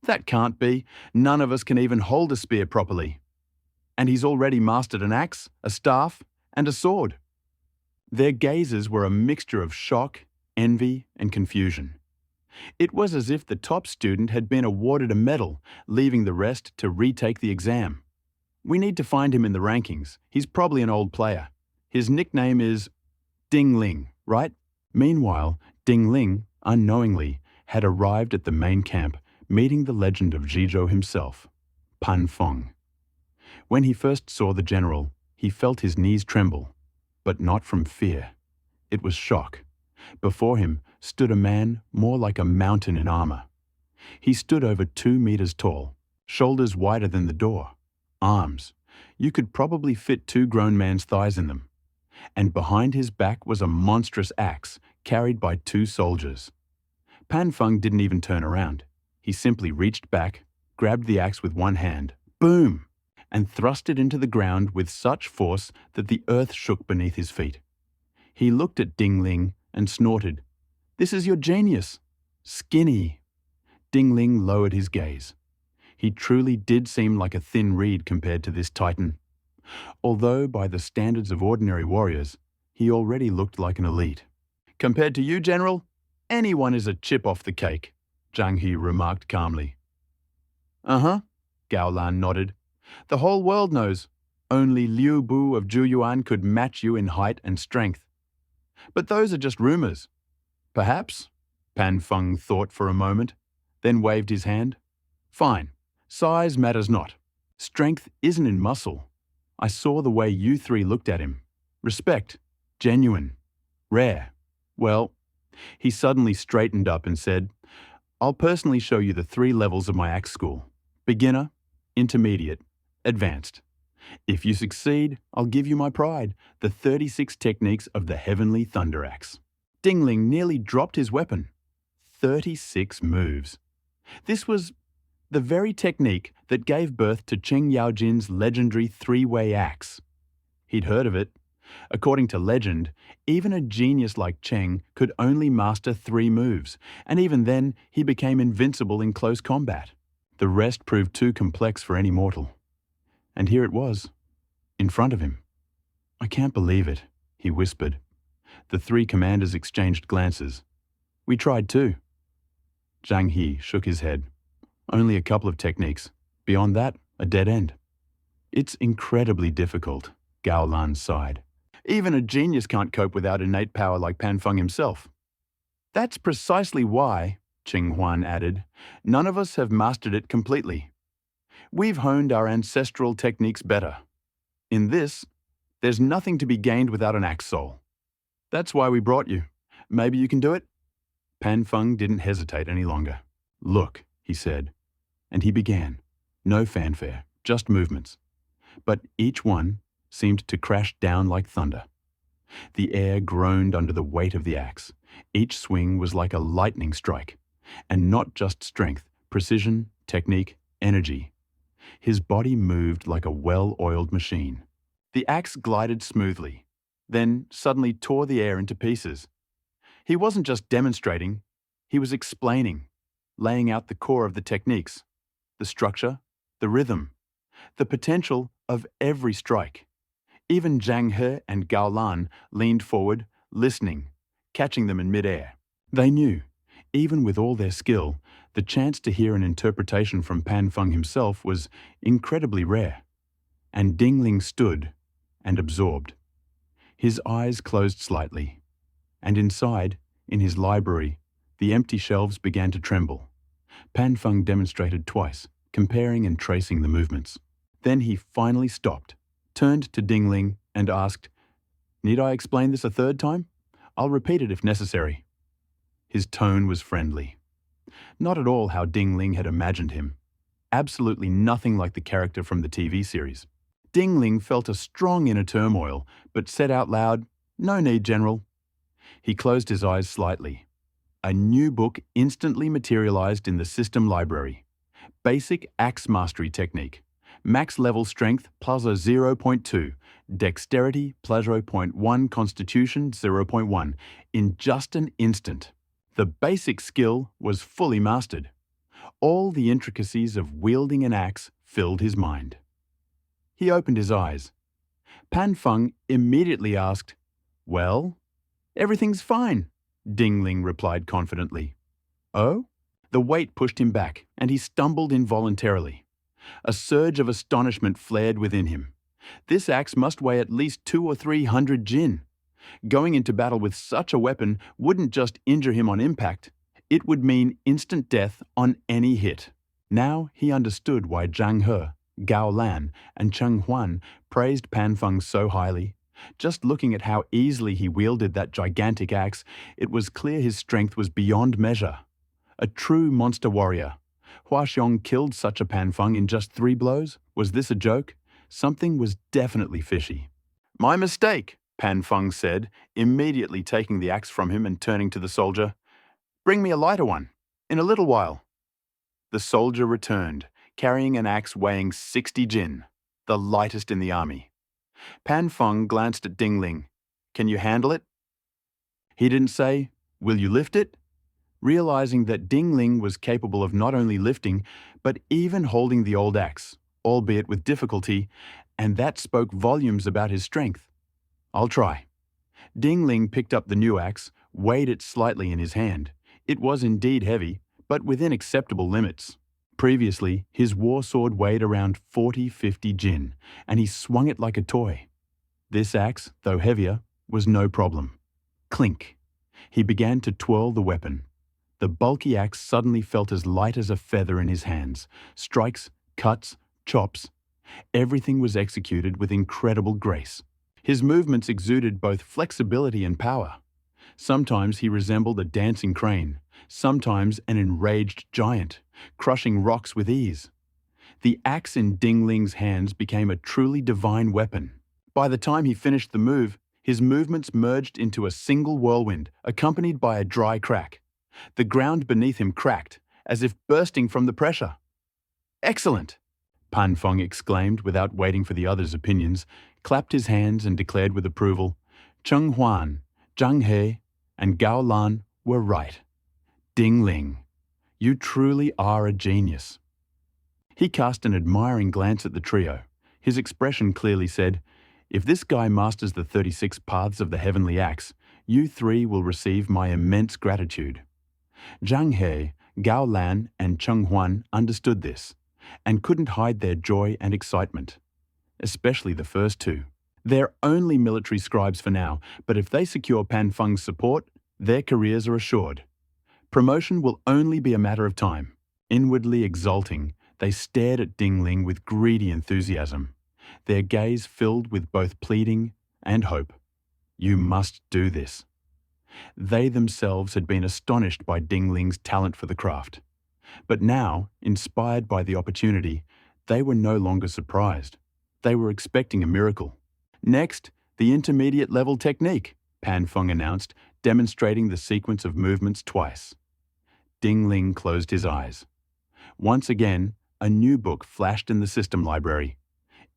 That can't be. None of us can even hold a spear properly. And he's already mastered an axe, a staff, and a sword. Their gazes were a mixture of shock, envy, and confusion. It was as if the top student had been awarded a medal, leaving the rest to retake the exam. We need to find him in the rankings. He's probably an old player. His nickname is Ding Ling, right? Meanwhile, Ding Ling, unknowingly, had arrived at the main camp, meeting the legend of Jizhou himself, Pan Feng. When he first saw the general, he felt his knees tremble, but not from fear. It was shock. Before him stood a man more like a mountain in armor. He stood over 2 meters tall, shoulders wider than the door, arms. You could probably fit 2 grown men's thighs in them. And behind his back was a monstrous axe carried by 2 soldiers. Pan Feng didn't even turn around. He simply reached back, grabbed the axe with one hand, boom, and thrust it into the ground with such force that the earth shook beneath his feet. He looked at Ding Ling and snorted, "This is your genius. Skinny." Ding Ling lowered his gaze. He truly did seem like a thin reed compared to this titan. Although by the standards of ordinary warriors, he already looked like an elite. "Compared to you, General, anyone is a chip off the cake," Zhang He remarked calmly. "Uh-huh," Gao Lan nodded. "The whole world knows. Only Liu Bu of Zhuyuan could match you in height and strength. But those are just rumors." "Perhaps," Pan Feng thought for a moment, then waved his hand. "Fine. Size matters not. Strength isn't in muscle. I saw the way you three looked at him. Respect. Genuine. Rare. Well," he suddenly straightened up and said, "I'll personally show you the 3 levels of my axe school. Beginner, intermediate, advanced. If you succeed, I'll give you my pride, the 36 techniques of the Heavenly Thunder Axe." Ding Ling nearly dropped his weapon. 36 moves. This was the very technique that gave birth to Cheng Yaojin's legendary 3-way axe. He'd heard of it. According to legend, even a genius like Cheng could only master 3 moves, and even then he became invincible in close combat. The rest proved too complex for any mortal. And here it was, in front of him. "I can't believe it," he whispered. The 3 commanders exchanged glances. "We tried too." Zhang He shook his head. "Only a couple of techniques. Beyond that, a dead end." "It's incredibly difficult," Gao Lan sighed. "Even a genius can't cope without innate power like Pan Feng himself." "That's precisely why," Qing Huan added, "none of us have mastered it completely. We've honed our ancestral techniques better. In this, there's nothing to be gained without an axe soul. That's why we brought you. Maybe you can do it?" Pan Feng didn't hesitate any longer. "Look," he said, and he began. No fanfare, just movements. But each one seemed to crash down like thunder. The air groaned under the weight of the axe. Each swing was like a lightning strike. And not just strength, precision, technique, energy. His body moved like a well-oiled machine. The axe glided smoothly, then suddenly tore the air into pieces. He wasn't just demonstrating, he was explaining, laying out the core of the techniques, the structure, the rhythm, the potential of every strike. Even Zhang He and Gao Lan leaned forward, listening, catching them in midair. They knew, even with all their skill, the chance to hear an interpretation from Pan Feng himself was incredibly rare. And Ding Ling stood and absorbed. His eyes closed slightly, and inside, in his library, the empty shelves began to tremble. Pan Feng demonstrated twice, comparing and tracing the movements. Then he finally stopped, turned to Ding Ling and asked, "Need I explain this a 3rd time? I'll repeat it if necessary." His tone was friendly. Not at all how Ding Ling had imagined him. Absolutely nothing like the character from the TV series. Ding Ling felt a strong inner turmoil, but said out loud, "No need, General." He closed his eyes slightly. A new book instantly materialized in the system library. Basic Axe Mastery Technique. Max level strength plus a 0.2. Dexterity plus 0.1. Constitution 0.1. In just an instant. The basic skill was fully mastered. All the intricacies of wielding an axe filled his mind. He opened his eyes. Pan Feng immediately asked, "Well?" "Everything's fine," Ding Ling replied confidently. "Oh?" The weight pushed him back, and he stumbled involuntarily. A surge of astonishment flared within him. This axe must weigh at least 200 or 300 jin. Going into battle with such a weapon wouldn't just injure him on impact, it would mean instant death on any hit. Now he understood why Zhang He, Gao Lan, and Cheng Huan praised Pan Feng so highly. Just looking at how easily he wielded that gigantic axe, it was clear his strength was beyond measure. A true monster warrior. Hua Xiong killed such a Pan Feng in just 3 blows? Was this a joke? Something was definitely fishy. "My mistake," Pan Feng said, immediately taking the axe from him and turning to the soldier. Bring me a lighter one. In a little while. The soldier returned, carrying an axe weighing 60 jin, the lightest in the army. Pan Feng glanced at Ding Ling. Can you handle it? He didn't say, will you lift it? Realizing that Ding Ling was capable of not only lifting, but even holding the old axe, albeit with difficulty, and that spoke volumes about his strength. I'll try. Ding Ling picked up the new axe, weighed it slightly in his hand. It was indeed heavy, but within acceptable limits. Previously, his war sword weighed around 40-50 jin, and he swung it like a toy. This axe, though heavier, was no problem. Clink. He began to twirl the weapon. The bulky axe suddenly felt as light as a feather in his hands. Strikes, cuts, chops. Everything was executed with incredible grace. His movements exuded both flexibility and power. Sometimes he resembled a dancing crane, sometimes an enraged giant, crushing rocks with ease. The axe in Ding Ling's hands became a truly divine weapon. By the time he finished the move, his movements merged into a single whirlwind, accompanied by a dry crack. The ground beneath him cracked, as if bursting from the pressure. Excellent! Pan Feng exclaimed without waiting for the others' opinions, clapped his hands and declared with approval, Cheng Huan, Zhang He, and Gao Lan were right. Ding Ling, you truly are a genius. He cast an admiring glance at the trio. His expression clearly said, if this guy masters the 36 paths of the heavenly axe, you three will receive my immense gratitude. Zhang He, Gao Lan, and Cheng Huan understood this, and couldn't hide their joy and excitement. Especially the first two. They're only military scribes for now, but if they secure Pan Feng's support, their careers are assured. Promotion will only be a matter of time. Inwardly exulting, they stared at Ding Ling with greedy enthusiasm, their gaze filled with both pleading and hope. You must do this. They themselves had been astonished by Ding Ling's talent for the craft. But now, inspired by the opportunity, they were no longer surprised. They were expecting a miracle. Next, the intermediate level technique, Pan Feng announced, demonstrating the sequence of movements twice. Ding Ling closed his eyes. Once again, a new book flashed in the system library.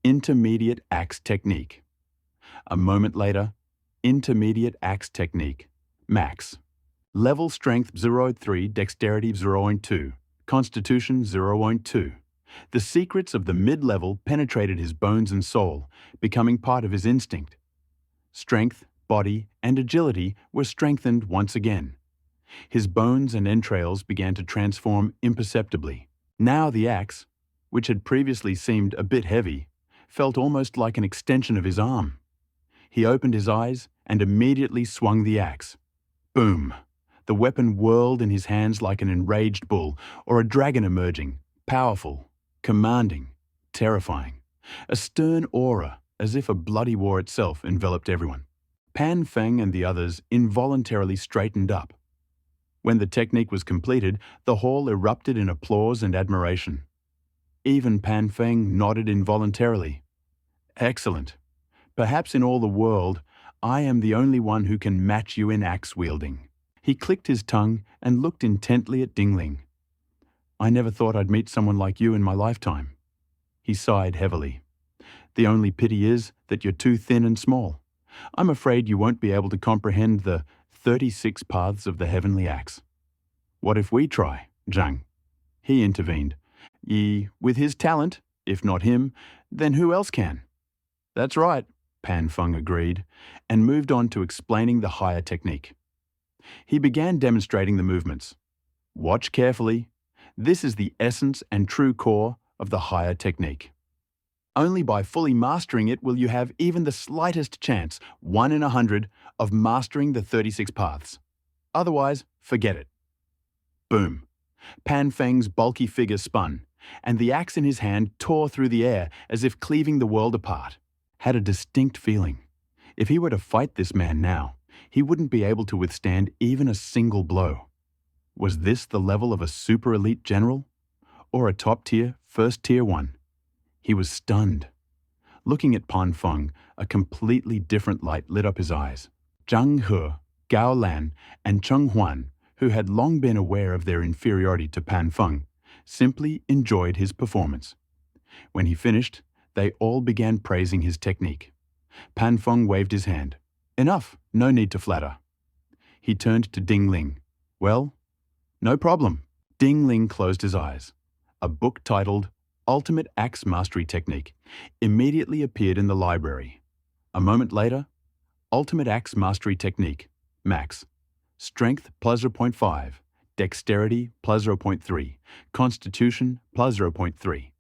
Intermediate Axe Technique. A moment later, Intermediate Axe Technique, Max. Level Strength 0.3, Dexterity 0.2, Constitution 0.2. The secrets of the mid-level penetrated his bones and soul, becoming part of his instinct. Strength, body, and agility were strengthened once again. His bones and entrails began to transform imperceptibly. Now the axe, which had previously seemed a bit heavy, felt almost like an extension of his arm. He opened his eyes and immediately swung the axe. Boom! The weapon whirled in his hands like an enraged bull or a dragon emerging, powerful, commanding, terrifying. A stern aura, as if a bloody war itself, enveloped everyone. Pan Feng and the others involuntarily straightened up. When the technique was completed, the hall erupted in applause and admiration. Even Pan Feng nodded involuntarily. Excellent. Perhaps in all the world, I am the only one who can match you in axe wielding. He clicked his tongue and looked intently at Ding Ling. I never thought I'd meet someone like you in my lifetime. He sighed heavily. The only pity is that you're too thin and small. I'm afraid you won't be able to comprehend the 36 paths of the heavenly axe. What if we try, Zhang? He intervened. With his talent, if not him, then who else can? That's right, Pan Feng agreed, and moved on to explaining the higher technique. He began demonstrating the movements. Watch carefully. This is the essence and true core of the higher technique. Only by fully mastering it will you have even the slightest chance, 1 in 100, of mastering the 36 paths. Otherwise, forget it. Boom. Pan Feng's bulky figure spun, and the axe in his hand tore through the air as if cleaving the world apart. Had a distinct feeling. If he were to fight this man now, he wouldn't be able to withstand even a single blow. Was this the level of a super elite general? Or a top-tier, first-tier one? He was stunned. Looking at Pan Feng, a completely different light lit up his eyes. Zhang He, Gao Lan, and Cheng Huan, who had long been aware of their inferiority to Pan Feng, simply enjoyed his performance. When he finished, they all began praising his technique. Pan Feng waved his hand. "Enough, no need to flatter." He turned to Ding Ling. "Well, no problem." Ding Ling closed his eyes. A book titled Ultimate Axe Mastery Technique immediately appeared in the library. A moment later, Ultimate Axe Mastery Technique, Max. Strength plus 0.5, Dexterity plus 0.3, Constitution plus 0.3.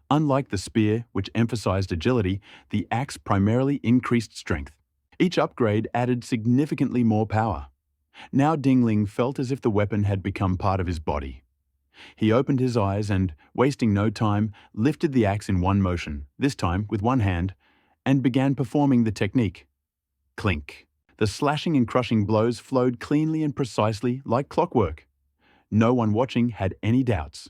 Unlike the spear, which emphasized agility, the axe primarily increased strength. Each upgrade added significantly more power. Now Ding Ling felt as if the weapon had become part of his body. He opened his eyes and, wasting no time, lifted the axe in one motion, this time with one hand, and began performing the technique. Clink. The slashing and crushing blows flowed cleanly and precisely like clockwork. No one watching had any doubts.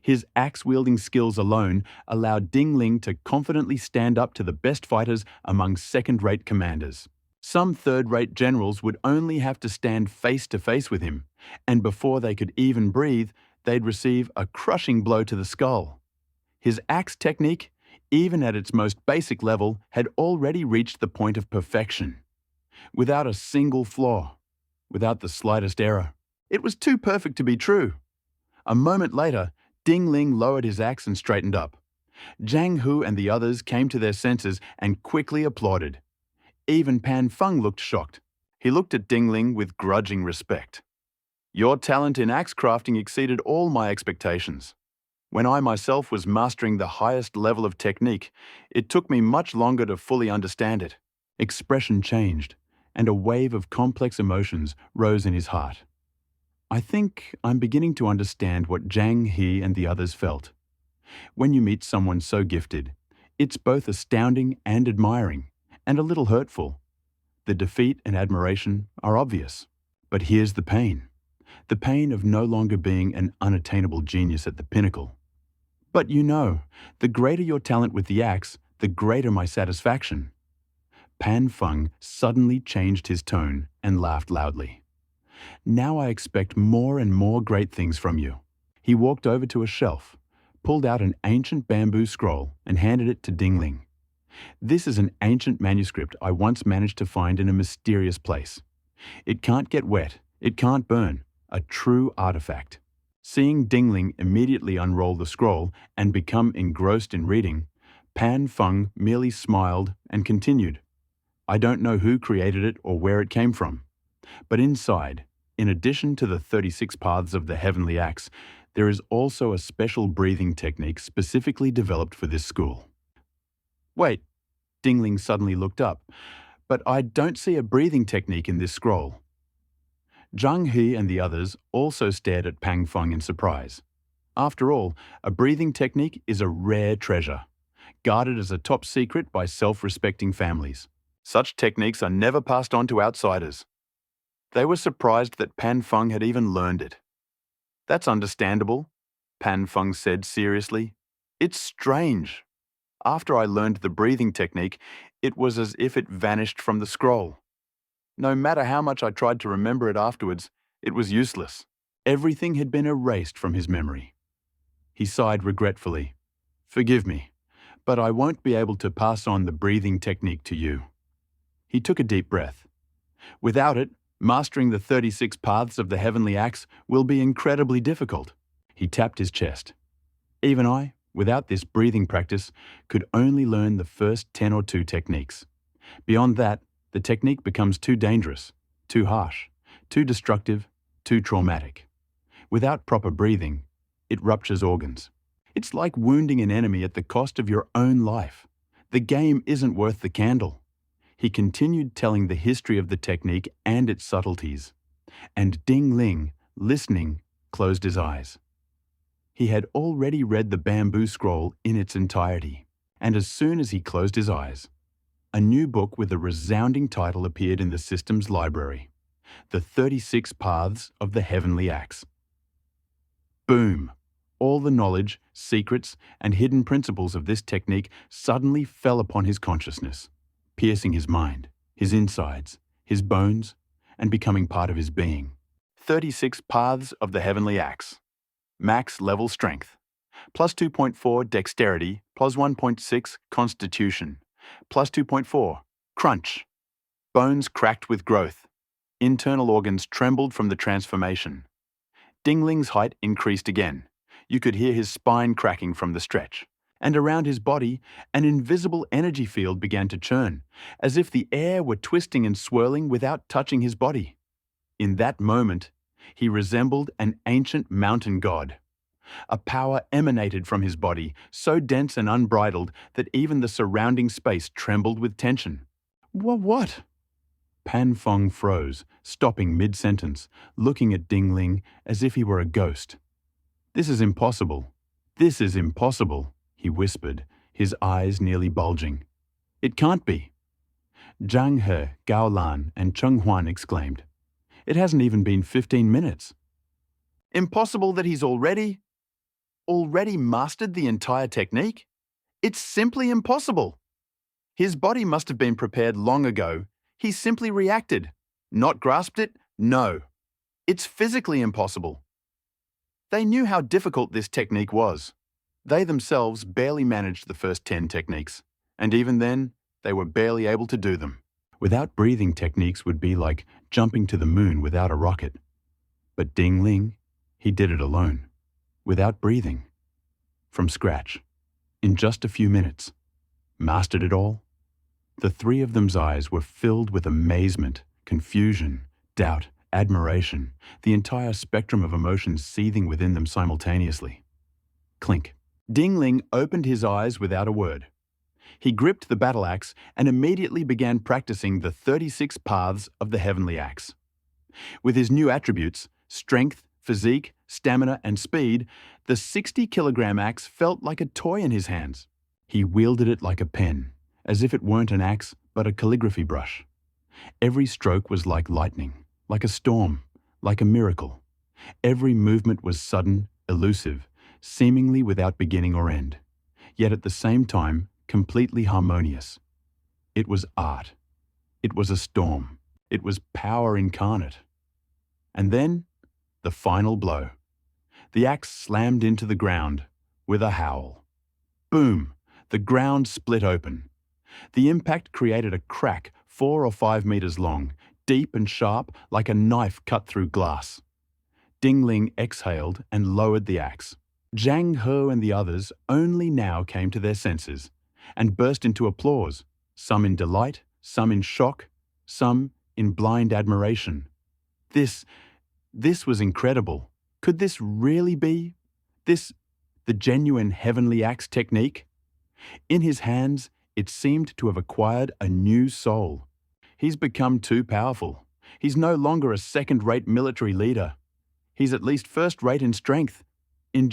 His axe-wielding skills alone allowed Ding Ling to confidently stand up to the best fighters among second-rate commanders. Some third-rate generals would only have to stand face-to-face with him, and before they could even breathe, they'd receive a crushing blow to the skull. His axe technique, even at its most basic level, had already reached the point of perfection. Without a single flaw, without the slightest error. It was too perfect to be true. A moment later, Ding Ling lowered his axe and straightened up. Zhang Hu and the others came to their senses and quickly applauded. Even Pan Feng looked shocked. He looked at Ding Ling with grudging respect. "Your talent in axe crafting exceeded all my expectations. When I myself was mastering the highest level of technique, it took me much longer to fully understand it." Expression changed, and a wave of complex emotions rose in his heart. "I think I'm beginning to understand what Zhang He and the others felt. When you meet someone so gifted, it's both astounding and admiring, and a little hurtful. The defeat and admiration are obvious. But here's the pain. The pain of no longer being an unattainable genius at the pinnacle. But you know, the greater your talent with the axe, the greater my satisfaction." Pan Feng suddenly changed his tone and laughed loudly. "Now I expect more and more great things from you." He walked over to a shelf, pulled out an ancient bamboo scroll and handed it to Ding Ling. "This is an ancient manuscript I once managed to find in a mysterious place. It can't get wet, it can't burn, a true artifact." Seeing Ding Ling immediately unroll the scroll and become engrossed in reading, Pan Feng merely smiled and continued. "I don't know who created it or where it came from. But inside, in addition to the 36 paths of the heavenly axe, there is also a special breathing technique specifically developed for this school." "Wait," Ding Ling suddenly looked up, "but I don't see a breathing technique in this scroll." Zhang He and the others also stared at Pan Feng in surprise. After all, a breathing technique is a rare treasure, guarded as a top secret by self-respecting families. Such techniques are never passed on to outsiders. They were surprised that Pan Feng had even learned it. "That's understandable," Pan Feng said seriously. "It's strange. After I learned the breathing technique, it was as if it vanished from the scroll. No matter how much I tried to remember it afterwards, it was useless. Everything had been erased from his memory." He sighed regretfully. "Forgive me, but I won't be able to pass on the breathing technique to you." He took a deep breath. "Without it, mastering the 36 paths of the heavenly axe will be incredibly difficult." He tapped his chest. "Even I, without this breathing practice, could only learn the first 10 or 2 techniques. Beyond that, the technique becomes too dangerous, too harsh, too destructive, too traumatic. Without proper breathing, it ruptures organs. It's like wounding an enemy at the cost of your own life. The game isn't worth the candle." He continued telling the history of the technique and its subtleties, and Ding Ling, listening, closed his eyes. He had already read the bamboo scroll in its entirety, and as soon as he closed his eyes, a new book with a resounding title appeared in the system's library, The 36 Paths of the Heavenly Axe. Boom! All the knowledge, secrets, and hidden principles of this technique suddenly fell upon his consciousness, piercing his mind, his insides, his bones, and becoming part of his being. 36 Paths of the Heavenly Axe. Max level strength. Plus 2.4 dexterity, plus 1.6 constitution. Plus 2.4 crunch. Bones cracked with growth. Internal organs trembled from the transformation. Dingling's height increased again. You could hear his spine cracking from the stretch. And around his body, an invisible energy field began to churn, as if the air were twisting and swirling without touching his body. In that moment, he resembled an ancient mountain god. A power emanated from his body, so dense and unbridled that even the surrounding space trembled with tension. What? Pan Feng froze, stopping mid-sentence, looking at Dingling as if he were a ghost. This is impossible. This is impossible, he whispered, his eyes nearly bulging. It can't be. Zhang He, Gao Lan, and Cheng Huan exclaimed. It hasn't even been 15 minutes. Impossible that he's already mastered the entire technique? It's simply impossible. His body must have been prepared long ago. He simply reacted. Not grasped it? No. It's physically impossible. They knew how difficult this technique was. They themselves barely managed the first 10 techniques, and even then, they were barely able to do them. Without breathing techniques would be like jumping to the moon without a rocket. But Dingling, he did it alone, without breathing, from scratch, in just a few minutes. Mastered it all? The three of them's eyes were filled with amazement, confusion, doubt, admiration, the entire spectrum of emotions seething within them simultaneously. Clink. Dingling opened his eyes without a word. He gripped the battle axe and immediately began practicing the 36 paths of the heavenly axe. With his new attributes, strength, physique, stamina, and speed, the 60-kilogram axe felt like a toy in his hands. He wielded it like a pen, as if it weren't an axe, but a calligraphy brush. Every stroke was like lightning, like a storm, like a miracle. Every movement was sudden, elusive, seemingly without beginning or end, yet at the same time, completely harmonious. It was art. It was a storm. It was power incarnate. And then, the final blow. The axe slammed into the ground with a howl. Boom! The ground split open. The impact created a crack 4 or 5 meters long, deep and sharp like a knife cut through glass. Dingling exhaled and lowered the axe. Zhang He and the others only now came to their senses and burst into applause, some in delight, some in shock, some in blind admiration. This was incredible. Could this really be the genuine heavenly axe technique? In his hands, it seemed to have acquired a new soul. He's become too powerful. He's no longer a second-rate military leader. He's at least first-rate in strength, in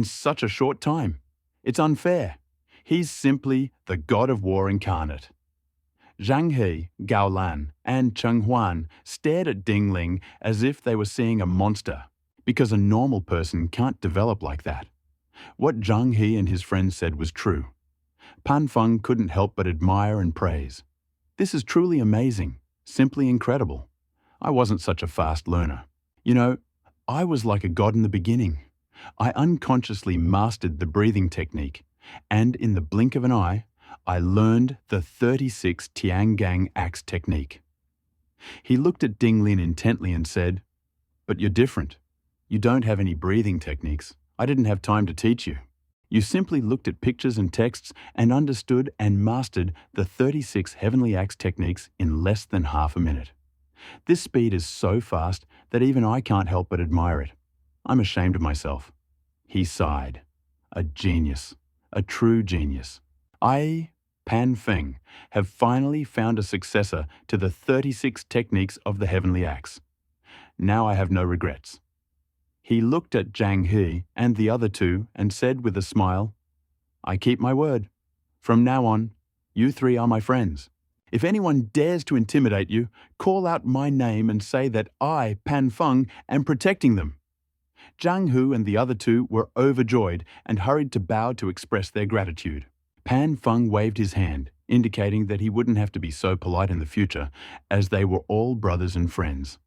such a short time. It's unfair. He's simply the god of war incarnate. Zhang He, Gao Lan, and Cheng Huan stared at Dingling as if they were seeing a monster, because a normal person can't develop like that. What Zhang He and his friends said was true. Pan Feng couldn't help but admire and praise. This is truly amazing, simply incredible. I wasn't such a fast learner. You know, I was like a god in the beginning. I unconsciously mastered the breathing technique, and in the blink of an eye, I learned the 36 Tiangang axe technique. He looked at Dingling intently and said, "But you're different. You don't have any breathing techniques. I didn't have time to teach you. You simply looked at pictures and texts and understood and mastered the 36 heavenly axe techniques in less than half a minute. This speed is so fast that even I can't help but admire it. I'm ashamed of myself." He sighed. A genius. A true genius. I, Pan Feng, have finally found a successor to the 36 techniques of the heavenly axe. Now I have no regrets. He looked at Zhang He and the other two and said with a smile, "I keep my word. From now on, you three are my friends. If anyone dares to intimidate you, call out my name and say that I, Pan Feng, am protecting them." Zhang Hu and the other two were overjoyed and hurried to bow to express their gratitude. Pan Feng waved his hand, indicating that he wouldn't have to be so polite in the future, as they were all brothers and friends.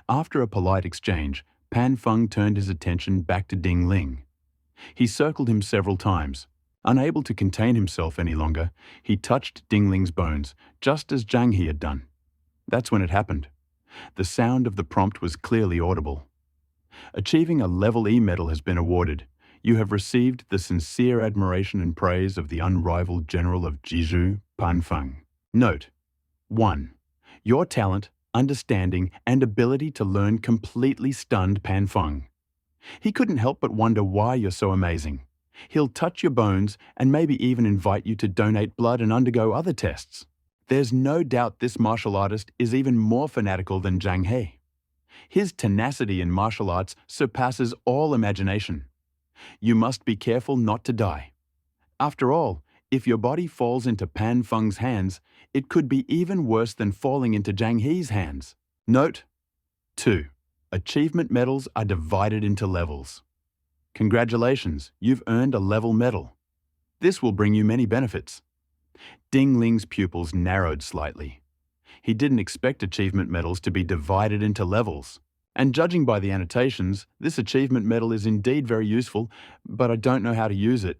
After a polite exchange, Pan Feng turned his attention back to Ding Ling. He circled him several times. Unable to contain himself any longer, he touched Ding Ling's bones, just as Zhang He had done. That's when it happened. The sound of the prompt was clearly audible. Achieving a Level E medal has been awarded. You have received the sincere admiration and praise of the unrivaled general of Jizhu, Pan Feng. Note: 1. Your talent, understanding, and ability to learn completely stunned Pan Feng. He couldn't help but wonder why you're so amazing. He'll touch your bones and maybe even invite you to donate blood and undergo other tests. There's no doubt this martial artist is even more fanatical than Zhang He. His tenacity in martial arts surpasses all imagination. You must be careful not to die. After all, if your body falls into Pan Feng's hands, it could be even worse than falling into Zhang He's hands. Note: 2. Achievement medals are divided into levels. Congratulations, you've earned a level medal. This will bring you many benefits. Ding Ling's pupils narrowed slightly. He didn't expect achievement medals to be divided into levels. And judging by the annotations, this achievement medal is indeed very useful, but I don't know how to use it.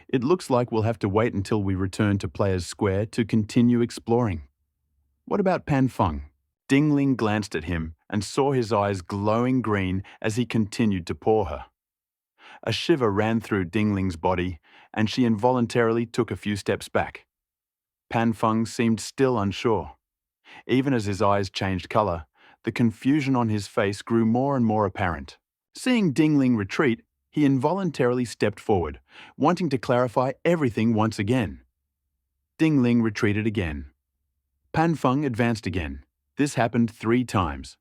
It looks like we'll have to wait until we return to Players Square to continue exploring. What about Pan Feng? Ding Ling glanced at him and saw his eyes glowing green as he continued to paw her. A shiver ran through Ding Ling's body, and she involuntarily took a few steps back. Pan Feng seemed still unsure. Even as his eyes changed color, the confusion on his face grew more and more apparent. Seeing Ding Ling retreat, he involuntarily stepped forward, wanting to clarify everything once again. Ding Ling retreated again. Pan Feng advanced again. This happened 3 times.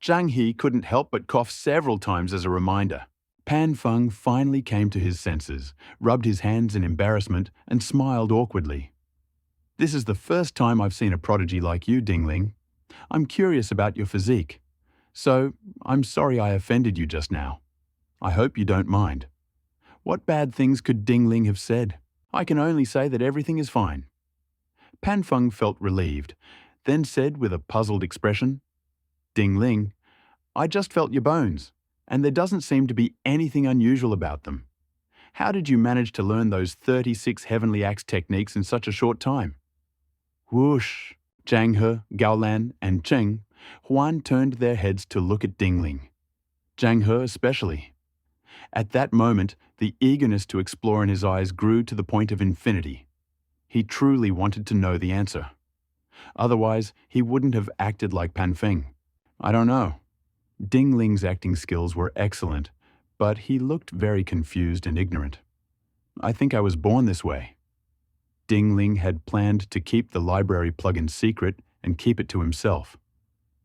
Zhang He couldn't help but cough several times as a reminder. Pan Feng finally came to his senses, rubbed his hands in embarrassment, and smiled awkwardly. This is the first time I've seen a prodigy like you, Ding Ling. I'm curious about your physique. So, I'm sorry I offended you just now. I hope you don't mind. What bad things could Ding Ling have said? I can only say that everything is fine. Pan Feng felt relieved, then said with a puzzled expression, Ding Ling, I just felt your bones, and there doesn't seem to be anything unusual about them. How did you manage to learn those 36 heavenly axe techniques in such a short time? Whoosh! Zhang He, Gaolan, and Cheng, Huan turned their heads to look at Ding Ling. Zhang He especially. At that moment, the eagerness to explore in his eyes grew to the point of infinity. He truly wanted to know the answer. Otherwise, he wouldn't have acted like Pan Feng. I don't know. Ding Ling's acting skills were excellent, but he looked very confused and ignorant. I think I was born this way. Ding Ling had planned to keep the library plugin secret and keep it to himself.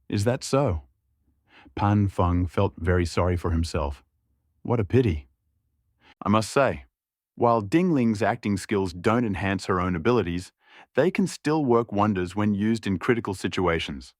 Is that so? Pan Feng felt very sorry for himself. What a pity. I must say, while Ding Ling's acting skills don't enhance her own abilities, they can still work wonders when used in critical situations.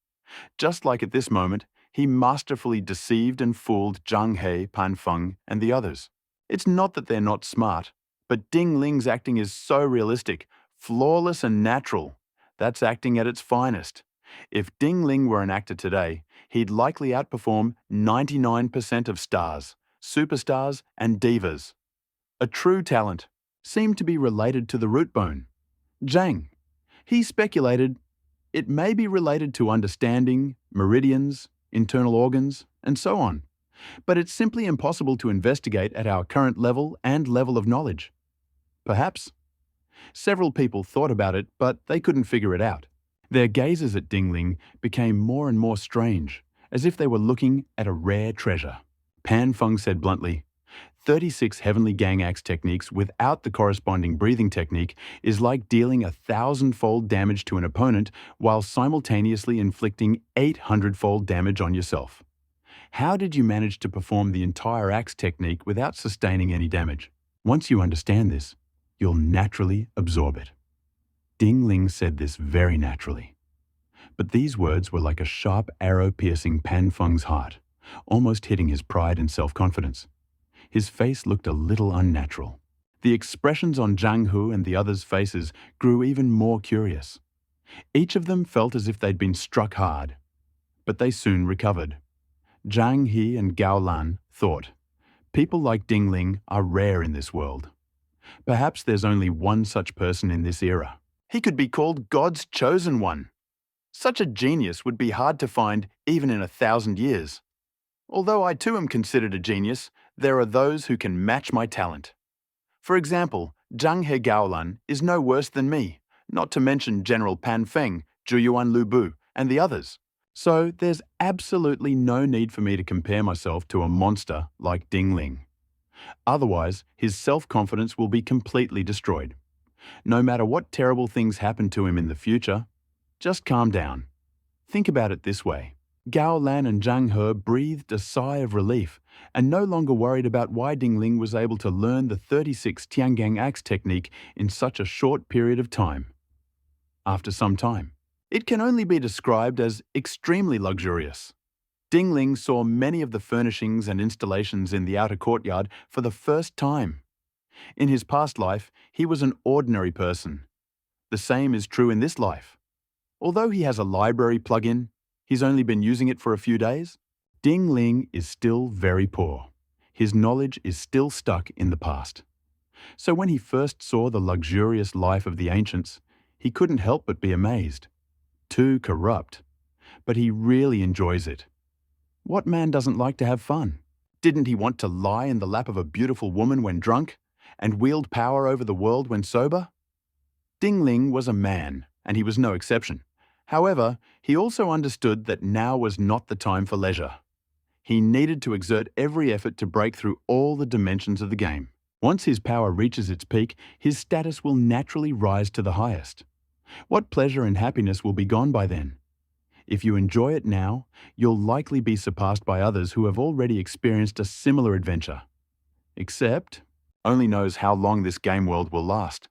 Just like at this moment, he masterfully deceived and fooled Zhang He, Pan Feng, and the others. It's not that they're not smart, but Ding Ling's acting is so realistic, flawless and natural. That's acting at its finest. If Ding Ling were an actor today, he'd likely outperform 99% of stars, superstars, and divas. A true talent, seemed to be related to the root bone. Zhang. He speculated it may be related to understanding, meridians, internal organs, and so on. But it's simply impossible to investigate at our current level and level of knowledge. Perhaps. Several people thought about it, but they couldn't figure it out. Their gazes at Ding Ling became more and more strange, as if they were looking at a rare treasure. Pan Feng said bluntly, 36 heavenly gang axe techniques without the corresponding breathing technique is like dealing 1,000-fold damage to an opponent while simultaneously inflicting 800-fold damage on yourself. How did you manage to perform the entire axe technique without sustaining any damage? Once you understand this, you'll naturally absorb it. Ding Ling said this very naturally. But these words were like a sharp arrow piercing Pan Feng's heart, almost hitting his pride and self-confidence. His face looked a little unnatural. The expressions on Zhang He and the others' faces grew even more curious. Each of them felt as if they'd been struck hard. but they soon recovered. Zhang He and Gao Lan thought, people like Ding Ling are rare in this world. Perhaps there's only one such person in this era. He could be called God's chosen one. Such a genius would be hard to find even in 1,000 years. Although I too am considered a genius, there are those who can match my talent. For example, Zhang He Gaolan is no worse than me, not to mention General Pan Feng, Zhuyuan Lu Bu, and the others. So there's absolutely no need for me to compare myself to a monster like Ding Ling. Otherwise, his self-confidence will be completely destroyed. No matter what terrible things happen to him in the future, just calm down. Think about it this way. Gao Lan and Zhang He breathed a sigh of relief and no longer worried about why Ding Ling was able to learn the 36 Tiangang axe technique in such a short period of time. After some time, it can only be described as extremely luxurious. Ding Ling saw many of the furnishings and installations in the outer courtyard for the first time. In his past life, he was an ordinary person. The same is true in this life. Although he has a library plug-in, he's only been using it for a few days. Ding Ling is still very poor. His knowledge is still stuck in the past. So when he first saw the luxurious life of the ancients, he couldn't help but be amazed. Too corrupt. But he really enjoys it. What man doesn't like to have fun? Didn't he want to lie in the lap of a beautiful woman when drunk, and wield power over the world when sober? Ding Ling was a man, and he was no exception. However, he also understood that now was not the time for leisure. He needed to exert every effort to break through all the dimensions of the game. Once his power reaches its peak, his status will naturally rise to the highest. What pleasure and happiness will be gone by then? If you enjoy it now, you'll likely be surpassed by others who have already experienced a similar adventure. Except, only knows how long this game world will last.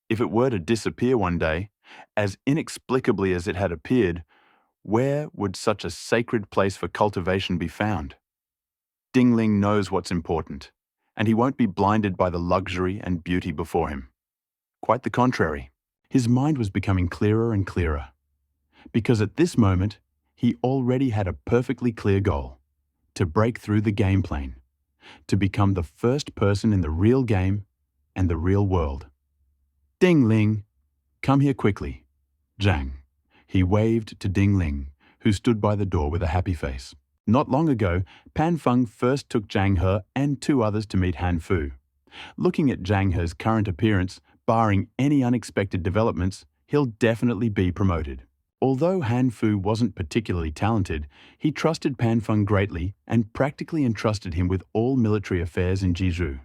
If it were to disappear one day, as inexplicably as it had appeared, where would such a sacred place for cultivation be found? Ding Ling knows what's important, and he won't be blinded by the luxury and beauty before him. Quite the contrary, his mind was becoming clearer and clearer. Because at this moment, he already had a perfectly clear goal: to break through the game plane, to become the first person in the real game and the real world. Ding Ling, come here quickly. Zhang. He waved to Ding Ling, who stood by the door with a happy face. Not long ago, Pan Feng first took Zhang He and 2 others to meet Han Fu. Looking at Zhang He's current appearance, barring any unexpected developments, he'll definitely be promoted. Although Han Fu wasn't particularly talented, he trusted Pan Feng greatly and practically entrusted him with all military affairs in Jizhu.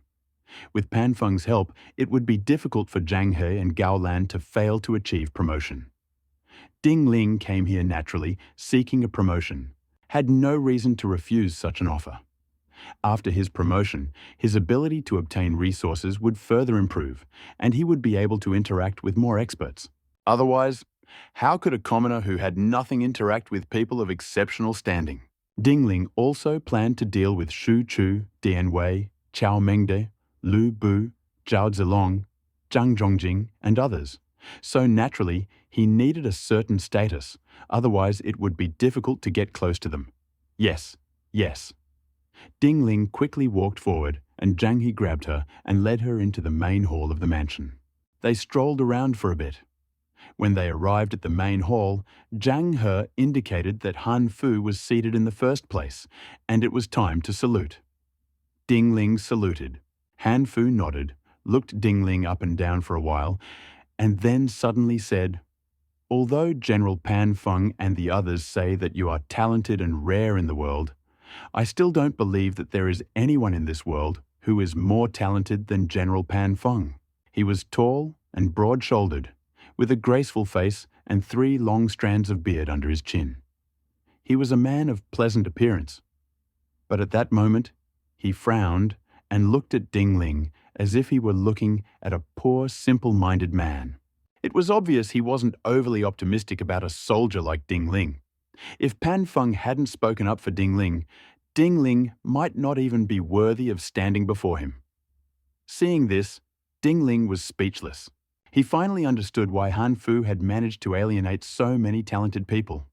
With Pan Feng's help, it would be difficult for Zhang He and Gao Lan to fail to achieve promotion. Ding Ling came here naturally, seeking a promotion, had no reason to refuse such an offer. After his promotion, his ability to obtain resources would further improve, and he would be able to interact with more experts. Otherwise, how could a commoner who had nothing interact with people of exceptional standing? Ding Ling also planned to deal with Shu Chu, Dian Wei, Chao Mengde, Lu Bu, Zhao Zilong, Zhang Zhongjing, and others. So naturally, he needed a certain status, otherwise it would be difficult to get close to them. Yes. Ding Ling quickly walked forward, and Zhang He grabbed her and led her into the main hall of the mansion. They strolled around for a bit. When they arrived at the main hall, Zhang He indicated that Han Fu was seated in the first place, and it was time to salute. Ding Ling saluted. Han Fu nodded, looked Ding Ling up and down for a while, and then suddenly said, "Although General Pan Feng and the others say that you are talented and rare in the world, I still don't believe that there is anyone in this world who is more talented than General Pan Feng." He was tall and broad-shouldered, with a graceful face and 3 long strands of beard under his chin. He was a man of pleasant appearance. But at that moment, he frowned and looked at Ding Ling as if he were looking at a poor, simple-minded man. It was obvious he wasn't overly optimistic about a soldier like Ding Ling. If Pan Feng hadn't spoken up for Ding Ling might not even be worthy of standing before him. Seeing this, Ding Ling was speechless. He finally understood why Han Fu had managed to alienate so many talented people.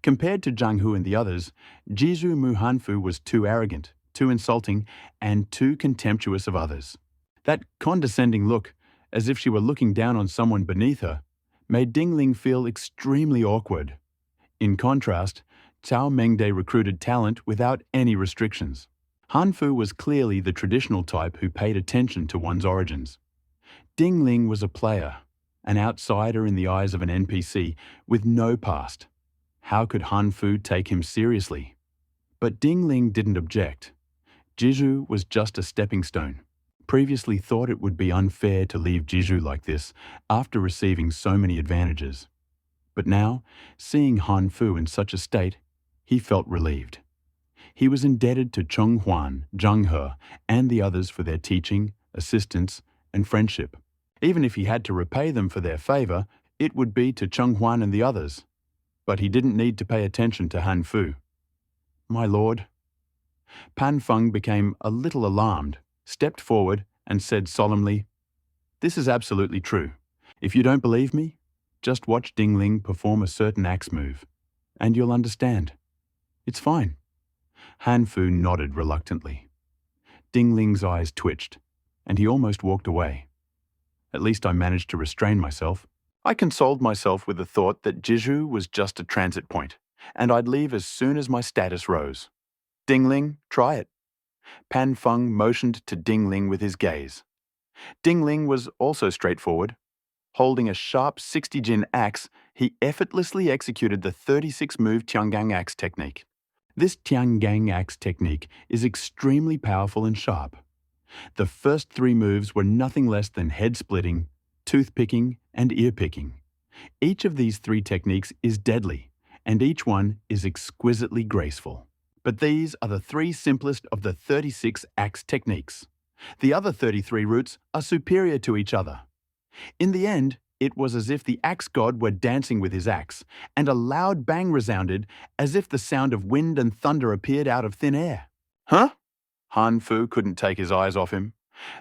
Compared to Zhang Hu and the others, Jizu Mu Hanfu was too arrogant, too insulting, and too contemptuous of others. That condescending look, as if she were looking down on someone beneath her, made Dingling feel extremely awkward. In contrast, Cao Mengde recruited talent without any restrictions. Hanfu was clearly the traditional type who paid attention to one's origins. Dingling was a player, an outsider in the eyes of an NPC with no past. How could Hanfu take him seriously? But Dingling didn't object. Jizu was just a stepping stone. Previously thought it would be unfair to leave Jizu like this after receiving so many advantages. But now, seeing Hanfu in such a state, he felt relieved. He was indebted to Cheng Huan, Zhang He, and the others for their teaching, assistance, and friendship. Even if he had to repay them for their favor, it would be to Cheng Huan and the others. But he didn't need to pay attention to Hanfu. "My lord." Pan Feng became a little alarmed, stepped forward, and said solemnly, "This is absolutely true. If you don't believe me, just watch Dingling perform a certain axe move, and you'll understand. It's fine." Hanfu nodded reluctantly. Dingling's eyes twitched, and he almost walked away. At least I managed to restrain myself. I consoled myself with the thought that Jizu was just a transit point, and I'd leave as soon as my status rose. "Dingling, try it." Pan Feng motioned to Dingling with his gaze. Dingling was also straightforward. Holding a sharp 60-jin axe, he effortlessly executed the 36-move Tiangang axe technique. This Tiangang axe technique is extremely powerful and sharp. The first 3 moves were nothing less than head-splitting, tooth-picking, and ear-picking. Each of these 3 techniques is deadly, and each one is exquisitely graceful. But these are the 3 simplest of the 36 axe techniques. The other 33 routes are superior to each other. In the end, it was as if the axe god were dancing with his axe, and a loud bang resounded as if the sound of wind and thunder appeared out of thin air. "Huh?" Hanfu couldn't take his eyes off him.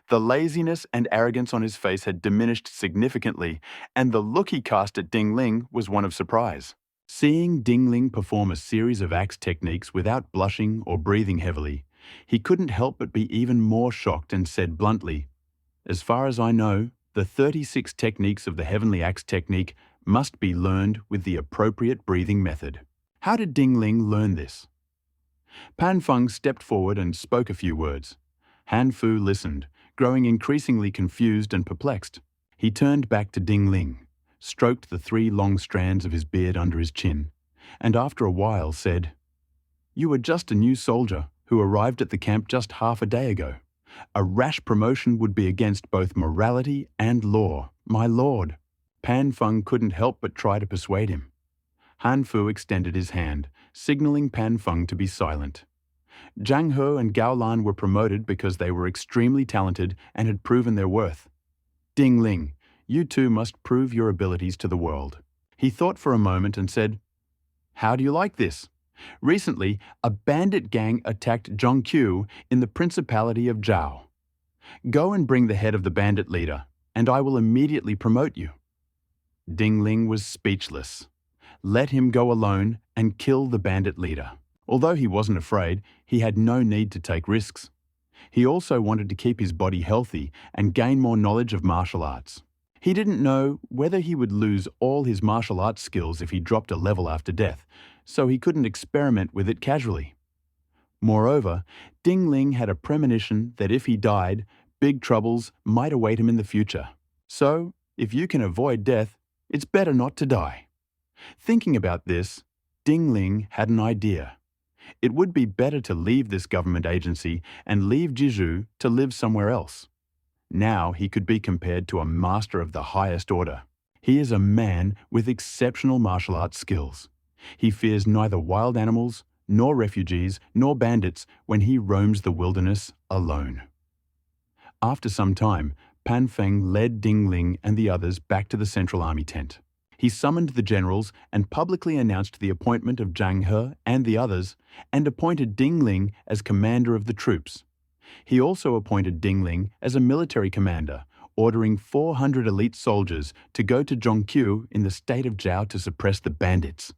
The laziness and arrogance on his face had diminished significantly, and the look he cast at Dingling was one of surprise. Seeing Dingling perform a series of axe techniques without blushing or breathing heavily, he couldn't help but be even more shocked and said bluntly, "As far as I know, the 36 techniques of the Heavenly Axe technique must be learned with the appropriate breathing method." How did Dingling learn this? Pan Feng stepped forward and spoke a few words. Hanfu listened, growing increasingly confused and perplexed. He turned back to Dingling, stroked the 3 long strands of his beard under his chin, and after a while said, "You are just a new soldier who arrived at the camp just half a day ago. A rash promotion would be against both morality and law, my lord." Pan Feng couldn't help but try to persuade him. Hanfu extended his hand, signaling Pan Feng to be silent. Zhang He and Gao Lan were promoted because they were extremely talented and had proven their worth. "Dingling, you two must prove your abilities to the world." He thought for a moment and said, "How do you like this? Recently, a bandit gang attacked Zhongqiu in the Principality of Zhao. Go and bring the head of the bandit leader, and I will immediately promote you." Dingling was speechless. Let him go alone and kill the bandit leader. Although he wasn't afraid, he had no need to take risks. He also wanted to keep his body healthy and gain more knowledge of martial arts. He didn't know whether he would lose all his martial arts skills if he dropped a level after death, so he couldn't experiment with it casually. Moreover, Dingling had a premonition that if he died, big troubles might await him in the future. So, if you can avoid death, it's better not to die. Thinking about this, Dingling had an idea. It would be better to leave this government agency and leave Jizu to live somewhere else. Now he could be compared to a master of the highest order. He is a man with exceptional martial arts skills. He fears neither wild animals, nor refugees, nor bandits when he roams the wilderness alone. After some time, Pan Feng led Dingling and the others back to the Central Army tent. He summoned the generals and publicly announced the appointment of Zhang He and the others, and appointed Dingling as commander of the troops. He also appointed Dingling as a military commander, ordering 400 elite soldiers to go to Zhongqiu in the state of Zhao to suppress the bandits.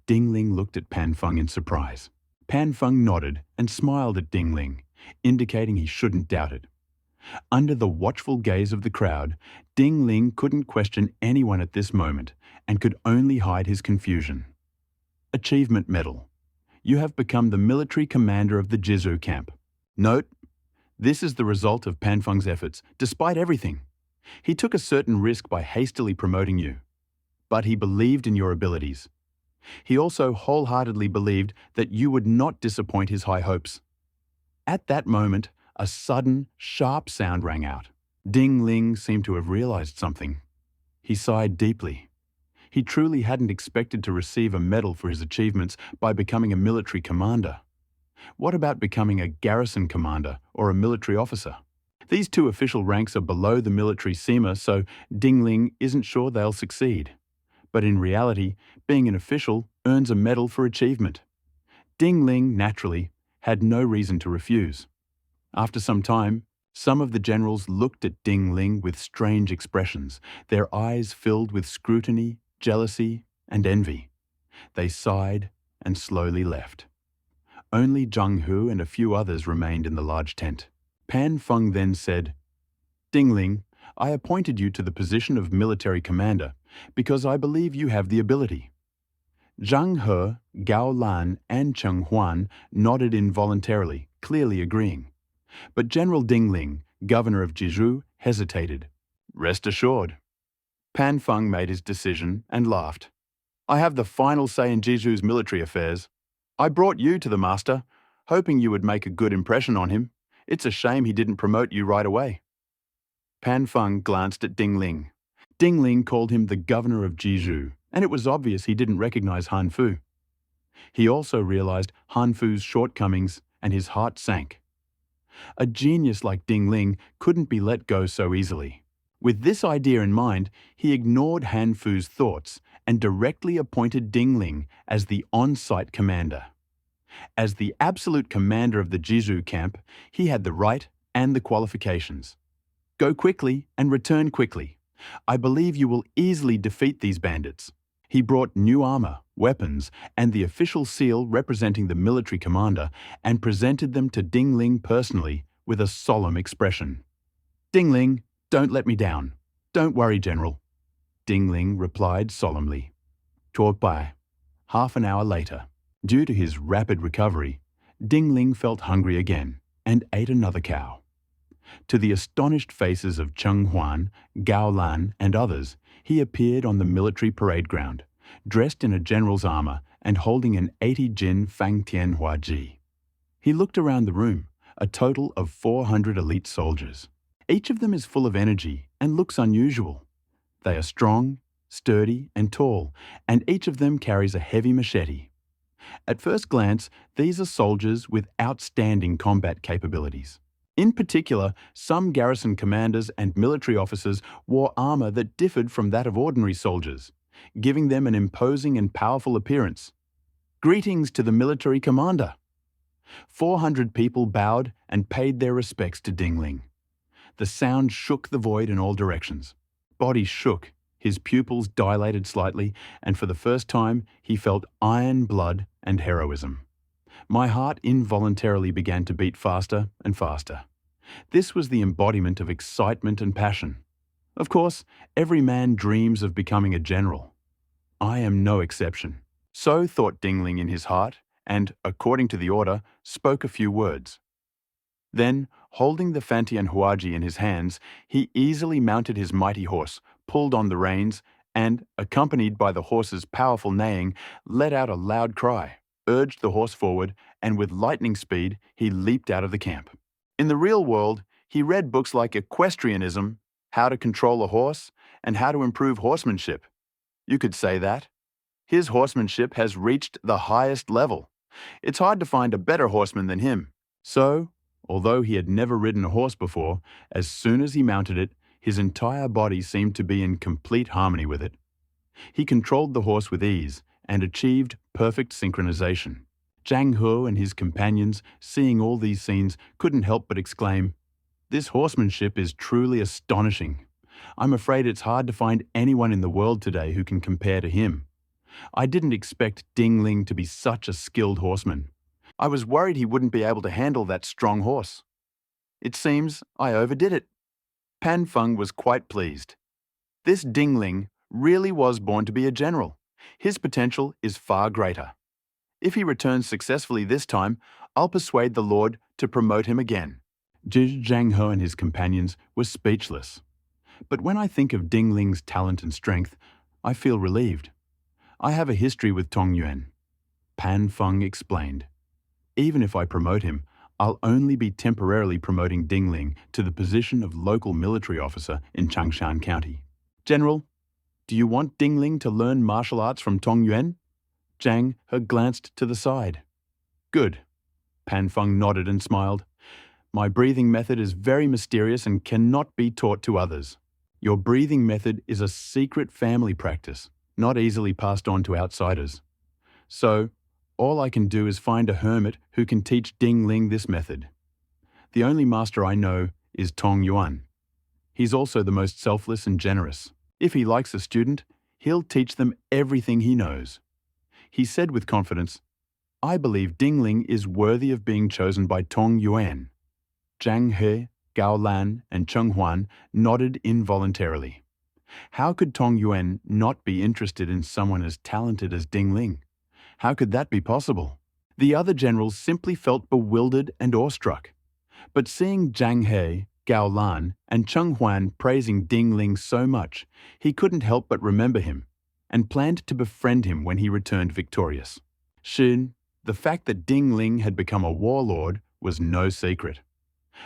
Ding Ling looked at Pan Feng in surprise. Pan Feng nodded and smiled at Ding Ling, indicating he shouldn't doubt it. Under the watchful gaze of the crowd, Ding Ling couldn't question anyone at this moment and could only hide his confusion. Achievement Medal. You have become the military commander of the Jizu camp. Note, this is the result of Pan Feng's efforts, despite everything. He took a certain risk by hastily promoting you, but he believed in your abilities. He also wholeheartedly believed that you would not disappoint his high hopes. At that moment, a sudden, sharp sound rang out. Ding Ling seemed to have realized something. He sighed deeply. He truly hadn't expected to receive a medal for his achievements by becoming a military commander. What about becoming a garrison commander or a military officer? These two official ranks are below the military SEMA, so Ding Ling isn't sure they'll succeed. But in reality, being an official earns a medal for achievement. Ding Ling, naturally, had no reason to refuse. After some time, some of the generals looked at Ding Ling with strange expressions, their eyes filled with scrutiny, jealousy, and envy. They sighed and slowly left. Only Zhang Hu and a few others remained in the large tent. Pan Feng then said, Ding Ling, I appointed you to the position of military commander because I believe you have the ability. Zhang He, Gao Lan, and Cheng Huan nodded involuntarily, clearly agreeing. But General Ding Ling, governor of Jizu, hesitated. Rest assured. Pan Feng made his decision and laughed. I have the final say in Jizu's military affairs. I brought you to the master, hoping you would make a good impression on him. It's a shame he didn't promote you right away. Pan Feng glanced at Ding Ling. Ding Ling called him the governor of Jizu, and it was obvious he didn't recognize Han Fu. He also realized Han Fu's shortcomings, and his heart sank. A genius like Ding Ling couldn't be let go so easily. With this idea in mind, he ignored Han Fu's thoughts and directly appointed Ding Ling as the on-site commander. As the absolute commander of the Jizu camp, he had the right and the qualifications. Go quickly and return quickly. I believe you will easily defeat these bandits. He brought new armor, weapons, and the official seal representing the military commander and presented them to Ding Ling personally with a solemn expression. Ding Ling, don't let me down. Don't worry, General. Ding Ling replied solemnly. By. Half an hour later, due to his rapid recovery, Ding Ling felt hungry again and ate another cow. To the astonished faces of Cheng Huan, Gao Lan, and others, he appeared on the military parade ground, dressed in a general's armor and holding an 80 Jin Fang Tian Hua Ji. He looked around the room, a total of 400 elite soldiers. Each of them is full of energy and looks unusual. They are strong, sturdy, and tall, and each of them carries a heavy machete. At first glance, these are soldiers with outstanding combat capabilities. In particular, some garrison commanders and military officers wore armor that differed from that of ordinary soldiers, giving them an imposing and powerful appearance. Greetings to the military commander! 400 people bowed and paid their respects to Ding Ling. The sound shook the void in all directions. Bodies shook, his pupils dilated slightly, and for the first time he felt iron blood and heroism. My heart involuntarily began to beat faster and faster. This was the embodiment of excitement and passion. Of course, every man dreams of becoming a general. I am no exception. So thought Ding Ling in his heart, and, according to the order, spoke a few words. Then, holding the Fantian Huaji in his hands, he easily mounted his mighty horse, pulled on the reins, and, accompanied by the horse's powerful neighing, let out a loud cry, urged the horse forward, and with lightning speed, he leaped out of the camp. In the real world, he read books like Equestrianism, How to Control a Horse, and How to Improve Horsemanship. You could say that. His horsemanship has reached the highest level. It's hard to find a better horseman than him. So, although he had never ridden a horse before, as soon as he mounted it, his entire body seemed to be in complete harmony with it. He controlled the horse with ease and achieved perfect synchronization. Zhang He and his companions, seeing all these scenes, couldn't help but exclaim, "This horsemanship is truly astonishing. I'm afraid it's hard to find anyone in the world today who can compare to him. I didn't expect Ding Ling to be such a skilled horseman. I was worried he wouldn't be able to handle that strong horse. It seems I overdid it. Pan Feng was quite pleased. This Ding Ling really was born to be a general. His potential is far greater. If he returns successfully this time, I'll persuade the Lord to promote him again. Zhang He and his companions were speechless. But when I think of Ding Ling's talent and strength, I feel relieved. I have a history with Tong Yuan. Pan Feng explained. Even if I promote him, I'll only be temporarily promoting Ding Ling to the position of local military officer in Changshan County. General, do you want Ding Ling to learn martial arts from Tong Yuan? Zhang He glanced to the side. Good. Pan Feng nodded and smiled. My breathing method is very mysterious and cannot be taught to others. Your breathing method is a secret family practice, not easily passed on to outsiders. So, all I can do is find a hermit who can teach Ding Ling this method. The only master I know is Tong Yuan. He's also the most selfless and generous. If he likes a student, he'll teach them everything he knows. He said with confidence, I believe Ding Ling is worthy of being chosen by Tong Yuan. Zhang He, Gao Lan, and Cheng Huan nodded involuntarily. How could Tong Yuan not be interested in someone as talented as Ding Ling? How could that be possible? The other generals simply felt bewildered and awestruck. But seeing Zhang He, Gao Lan, and Cheng Huan praising Ding Ling so much, he couldn't help but remember him, and planned to befriend him when he returned victorious. Soon, the fact that Ding Ling had become a warlord was no secret.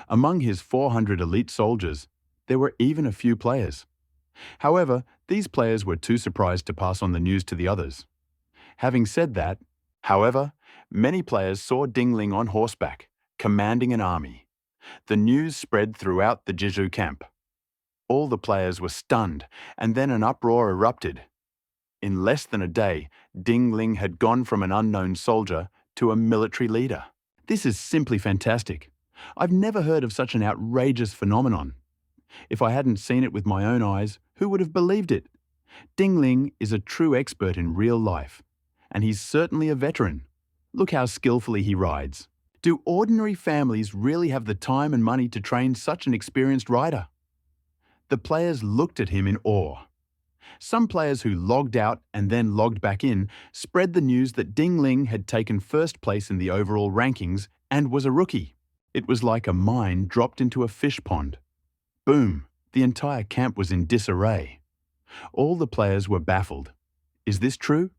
Among his 400 elite soldiers, there were even a few players. However, these players were too surprised to pass on the news to the others. Having said that, however, many players saw Ding Ling on horseback, commanding an army. The news spread throughout the Jeju camp. All the players were stunned, and then an uproar erupted. In less than a day, Ding Ling had gone from an unknown soldier to a military leader. This is simply fantastic. I've never heard of such an outrageous phenomenon. If I hadn't seen it with my own eyes, who would have believed it? Ding Ling is a true expert in real life, and he's certainly a veteran. Look how skillfully he rides. Do ordinary families really have the time and money to train such an experienced rider? The players looked at him in awe. Some players who logged out and then logged back in spread the news that Ding Ling had taken first place in the overall rankings and was a rookie. It was like a mine dropped into a fish pond. Boom! The entire camp was in disarray. All the players were baffled. Is this true?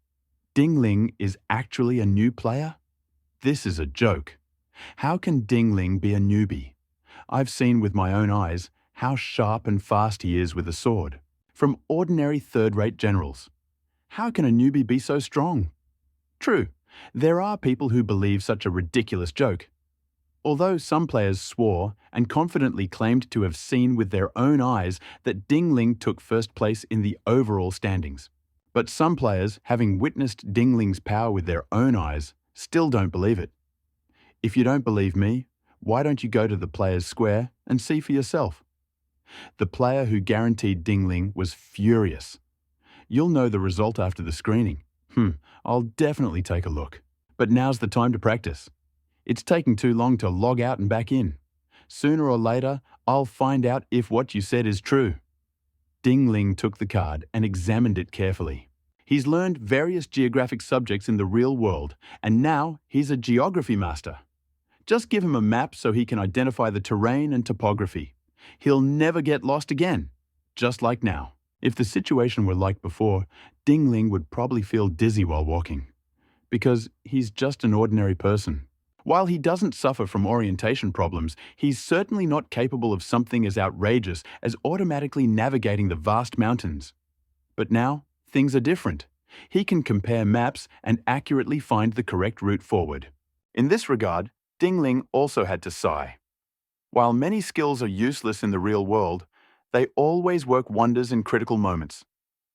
Ding Ling is actually a new player? This is a joke. How can Ding Ling be a newbie? I've seen with my own eyes how sharp and fast he is with a sword. From ordinary third-rate generals. How can a newbie be so strong? True, there are people who believe such a ridiculous joke. Although some players swore and confidently claimed to have seen with their own eyes that Ding Ling took first place in the overall standings. But some players, having witnessed Ding Ling's power with their own eyes, still don't believe it. If you don't believe me, why don't you go to the players' square and see for yourself? The player who guaranteed Ding Ling was furious. You'll know the result after the screening. I'll definitely take a look. But now's the time to practice. It's taking too long to log out and back in. Sooner or later, I'll find out if what you said is true. Ding Ling took the card and examined it carefully. He's learned various geographic subjects in the real world, and now he's a geography master. Just give him a map so he can identify the terrain and topography. He'll never get lost again, just like now. If the situation were like before, Ding Ling would probably feel dizzy while walking, because he's just an ordinary person. While he doesn't suffer from orientation problems, he's certainly not capable of something as outrageous as automatically navigating the vast mountains. But now, things are different. He can compare maps and accurately find the correct route forward. In this regard, Ding Ling also had to sigh. While many skills are useless in the real world, they always work wonders in critical moments.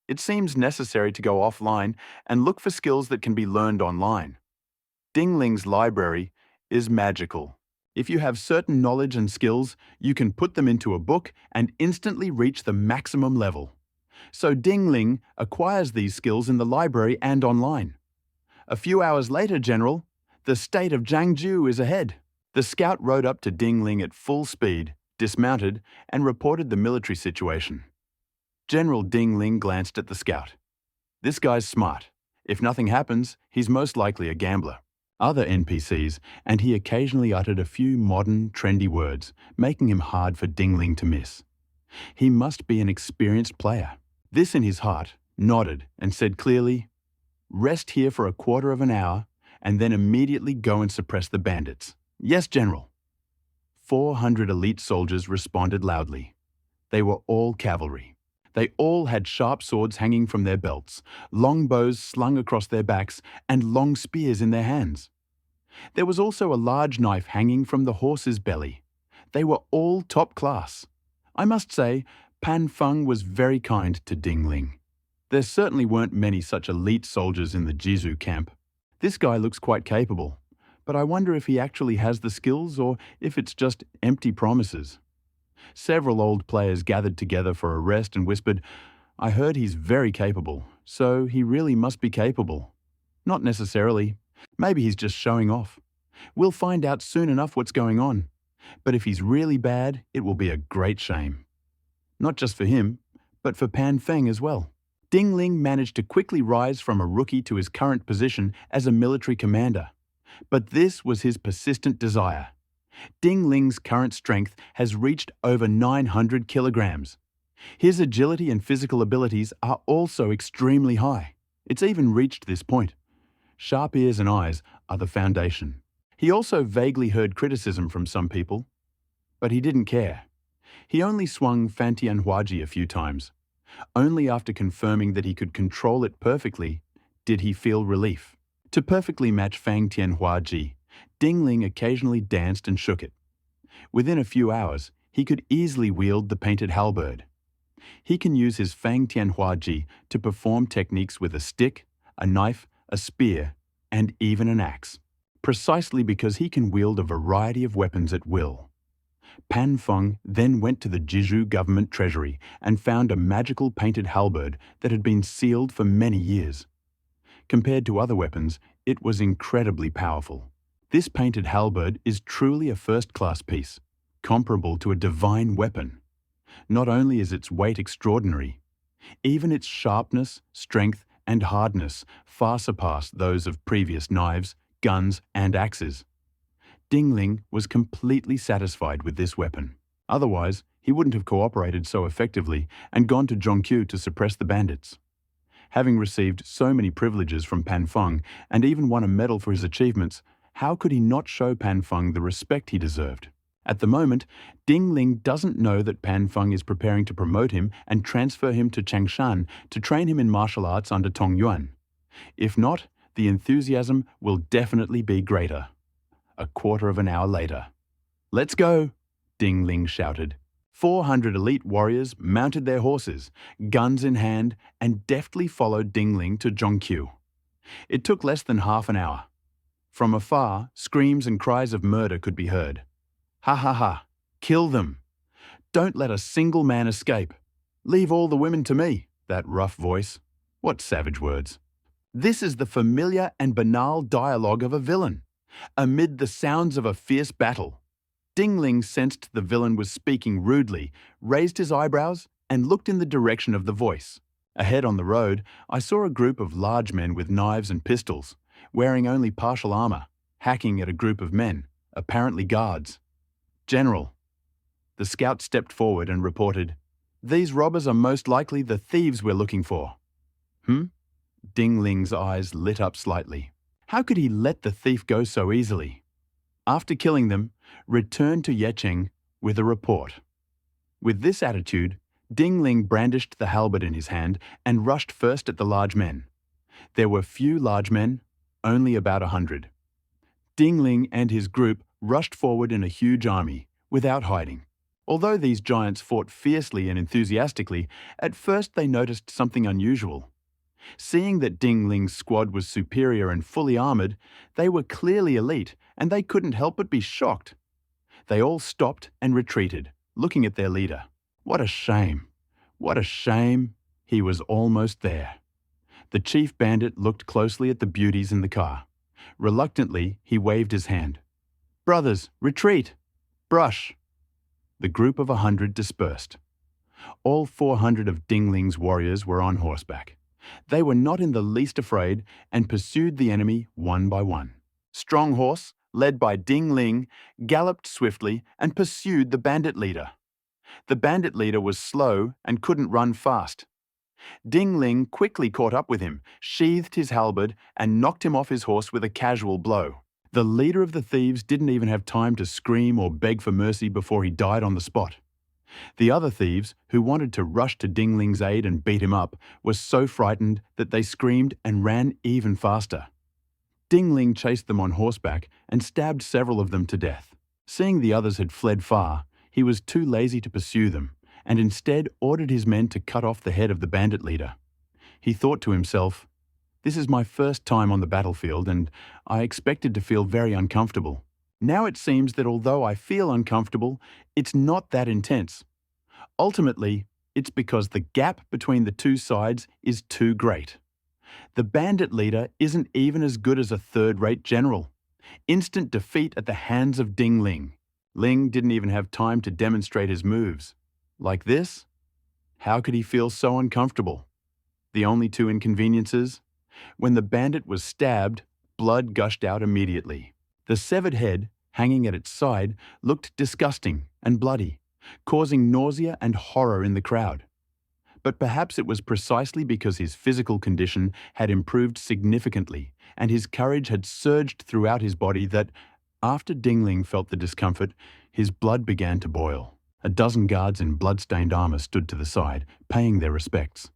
It seems necessary to go offline and look for skills that can be learned online. Ding Ling's library is magical. If you have certain knowledge and skills, you can put them into a book and instantly reach the maximum level. So Ding Ling acquires these skills in the library and online. A few hours later, General, the state of Jiangsu is ahead. The scout rode up to Ding Ling at full speed, dismounted, and reported the military situation. General Ding Ling glanced at the scout. This guy's smart. If nothing happens, he's most likely a gambler. Other NPCs, and he occasionally uttered a few modern, trendy words, making him hard for Ding Ling to miss. He must be an experienced player. This in his heart, nodded and said clearly, "Rest here for a quarter of an hour, and then immediately go and suppress the bandits." "Yes, General." 400 elite soldiers responded loudly. They were all cavalry. They all had sharp swords hanging from their belts, long bows slung across their backs, and long spears in their hands. There was also a large knife hanging from the horse's belly. They were all top class. I must say, Pan Feng was very kind to Ding Ling. There certainly weren't many such elite soldiers in the Jizu camp. This guy looks quite capable, but I wonder if he actually has the skills or if it's just empty promises. Several old players gathered together for a rest and whispered, "I heard he's very capable, so he really must be capable." Not necessarily. Maybe he's just showing off. We'll find out soon enough what's going on. But if he's really bad, it will be a great shame. Not just for him, but for Pan Feng as well. Ding Ling managed to quickly rise from a rookie to his current position as a military commander. But this was his persistent desire. Ding Ling's current strength has reached over 900 kilograms. His agility and physical abilities are also extremely high. It's even reached this point. Sharp ears and eyes are the foundation. He also vaguely heard criticism from some people, but he didn't care. He only swung Fan Tianhuaji a few times. Only after confirming that he could control it perfectly did he feel relief. To perfectly match Fang Tianhuaji, Ding Ling occasionally danced and shook it. Within a few hours, he could easily wield the painted halberd. He can use his Fang Tianhuaji to perform techniques with a stick, a knife, a spear, and even an axe, precisely because he can wield a variety of weapons at will. Pan Feng then went to the Jizu government treasury and found a magical painted halberd that had been sealed for many years. Compared to other weapons, it was incredibly powerful. This painted halberd is truly a first-class piece, comparable to a divine weapon. Not only is its weight extraordinary, even its sharpness, strength, and hardness far surpass those of previous knives, guns, and axes. Ding Ling was completely satisfied with this weapon. Otherwise, he wouldn't have cooperated so effectively and gone to Zhongqiu to suppress the bandits. Having received so many privileges from Pan Feng and even won a medal for his achievements, how could he not show Pan Feng the respect he deserved? At the moment, Ding Ling doesn't know that Pan Feng is preparing to promote him and transfer him to Changshan to train him in martial arts under Tong Yuan. If not, the enthusiasm will definitely be greater. A quarter of an hour later. "Let's go!" Ding Ling shouted. 400 elite warriors mounted their horses, guns in hand, and deftly followed Ding Ling to Zhongqiu. It took less than half an hour. From afar, screams and cries of murder could be heard. "Ha ha ha! Kill them! Don't let a single man escape! Leave all the women to me!" That rough voice. What savage words. This is the familiar and banal dialogue of a villain, amid the sounds of a fierce battle. Ding Ling sensed the villain was speaking rudely, raised his eyebrows, and looked in the direction of the voice. Ahead on the road, I saw a group of large men with knives and pistols, wearing only partial armor, hacking at a group of men, apparently guards. "General." The scout stepped forward and reported, "These robbers are most likely the thieves we're looking for." Ding Ling's eyes lit up slightly. How could he let the thief go so easily? After killing them, returned to Yecheng with a report. With this attitude, Ding Ling brandished the halberd in his hand and rushed first at the large men. There were few large men, only about 100. Ding Ling and his group rushed forward in a huge army, without hiding. Although these giants fought fiercely and enthusiastically, at first they noticed something unusual. Seeing that Ding Ling's squad was superior and fully armored, they were clearly elite, and they couldn't help but be shocked. They all stopped and retreated, looking at their leader. What a shame! What a shame! He was almost there. The chief bandit looked closely at the beauties in the car. Reluctantly, he waved his hand. "Brothers, retreat! Brush!" The group of 100 dispersed. All 400 of Ding Ling's warriors were on horseback. They were not in the least afraid and pursued the enemy one by one. Strong Horse, led by Ding Ling, galloped swiftly and pursued the bandit leader. The bandit leader was slow and couldn't run fast. Ding Ling quickly caught up with him, sheathed his halberd, and knocked him off his horse with a casual blow. The leader of the thieves didn't even have time to scream or beg for mercy before he died on the spot. The other thieves, who wanted to rush to Ding Ling's aid and beat him up, were so frightened that they screamed and ran even faster. Ding Ling chased them on horseback and stabbed several of them to death. Seeing the others had fled far, he was too lazy to pursue them, and instead ordered his men to cut off the head of the bandit leader. He thought to himself, "This is my first time on the battlefield, and I expected to feel very uncomfortable. Now it seems that although I feel uncomfortable, it's not that intense. Ultimately, it's because the gap between the two sides is too great. The bandit leader isn't even as good as a third-rate general. Instant defeat at the hands of Ding Ling. Ling didn't even have time to demonstrate his moves. Like this? How could he feel so uncomfortable? The only two inconveniences? When the bandit was stabbed, blood gushed out immediately. The severed head, hanging at its side, looked disgusting and bloody, causing nausea and horror in the crowd. But perhaps it was precisely because his physical condition had improved significantly and his courage had surged throughout his body that, after Ding Ling felt the discomfort, his blood began to boil. A dozen guards in blood-stained armor stood to the side, paying their respects.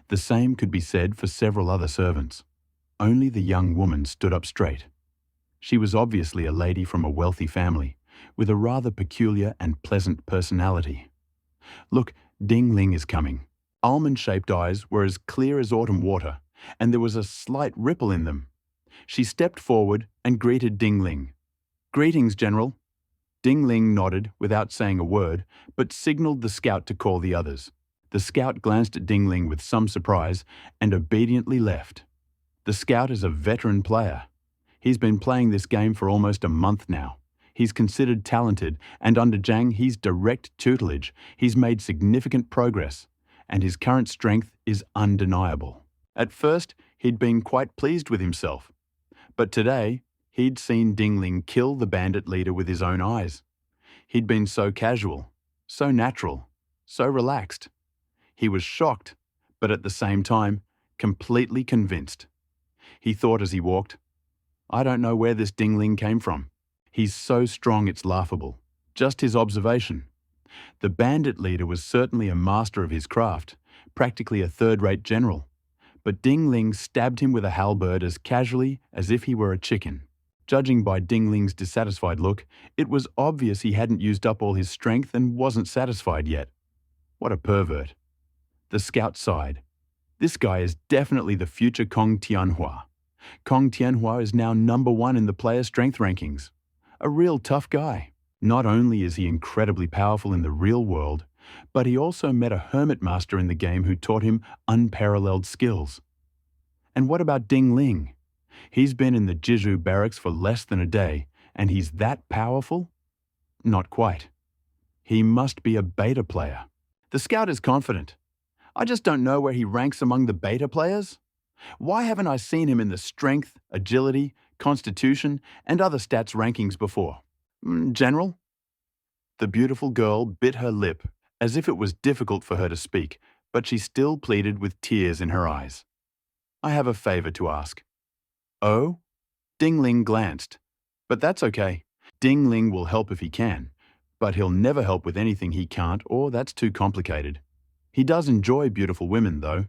The same could be said for several other servants. Only the young woman stood up straight. She was obviously a lady from a wealthy family, with a rather peculiar and pleasant personality. "Look, Ding Ling is coming." Almond-shaped eyes were as clear as autumn water, and there was a slight ripple in them. She stepped forward and greeted Ding Ling. "Greetings, General." Ding Ling nodded without saying a word, but signaled the scout to call the others. The scout glanced at Ding Ling with some surprise and obediently left. The scout is a veteran player. He's been playing this game for almost a month now. He's considered talented, and under Zhang he's direct tutelage. He's made significant progress, and his current strength is undeniable. At first, he'd been quite pleased with himself. But today, he'd seen Ding Ling kill the bandit leader with his own eyes. He'd been so casual, so natural, so relaxed. He was shocked, but at the same time, completely convinced. He thought as he walked, "I don't know where this Ding Ling came from. He's so strong it's laughable. Just his observation." The bandit leader was certainly a master of his craft, practically a third-rate general. But Ding Ling stabbed him with a halberd as casually as if he were a chicken. Judging by Ding Ling's dissatisfied look, it was obvious he hadn't used up all his strength and wasn't satisfied yet. What a pervert. The scout sighed. This guy is definitely the future Kong Tianhua. Kong Tianhua is now #1 in the player strength rankings. A real tough guy. Not only is he incredibly powerful in the real world, but he also met a hermit master in the game who taught him unparalleled skills. And what about Ding Ling? He's been in the Jizhu barracks for less than a day, and he's that powerful? Not quite. He must be a beta player. The scout is confident. "I just don't know where he ranks among the beta players. Why haven't I seen him in the strength, agility, constitution, and other stats rankings before? General?" The beautiful girl bit her lip, as if it was difficult for her to speak, but she still pleaded with tears in her eyes. "I have a favor to ask." "Oh?" Ding Ling glanced. "But that's okay. Ding Ling will help if he can, but he'll never help with anything he can't or that's too complicated. He does enjoy beautiful women, though,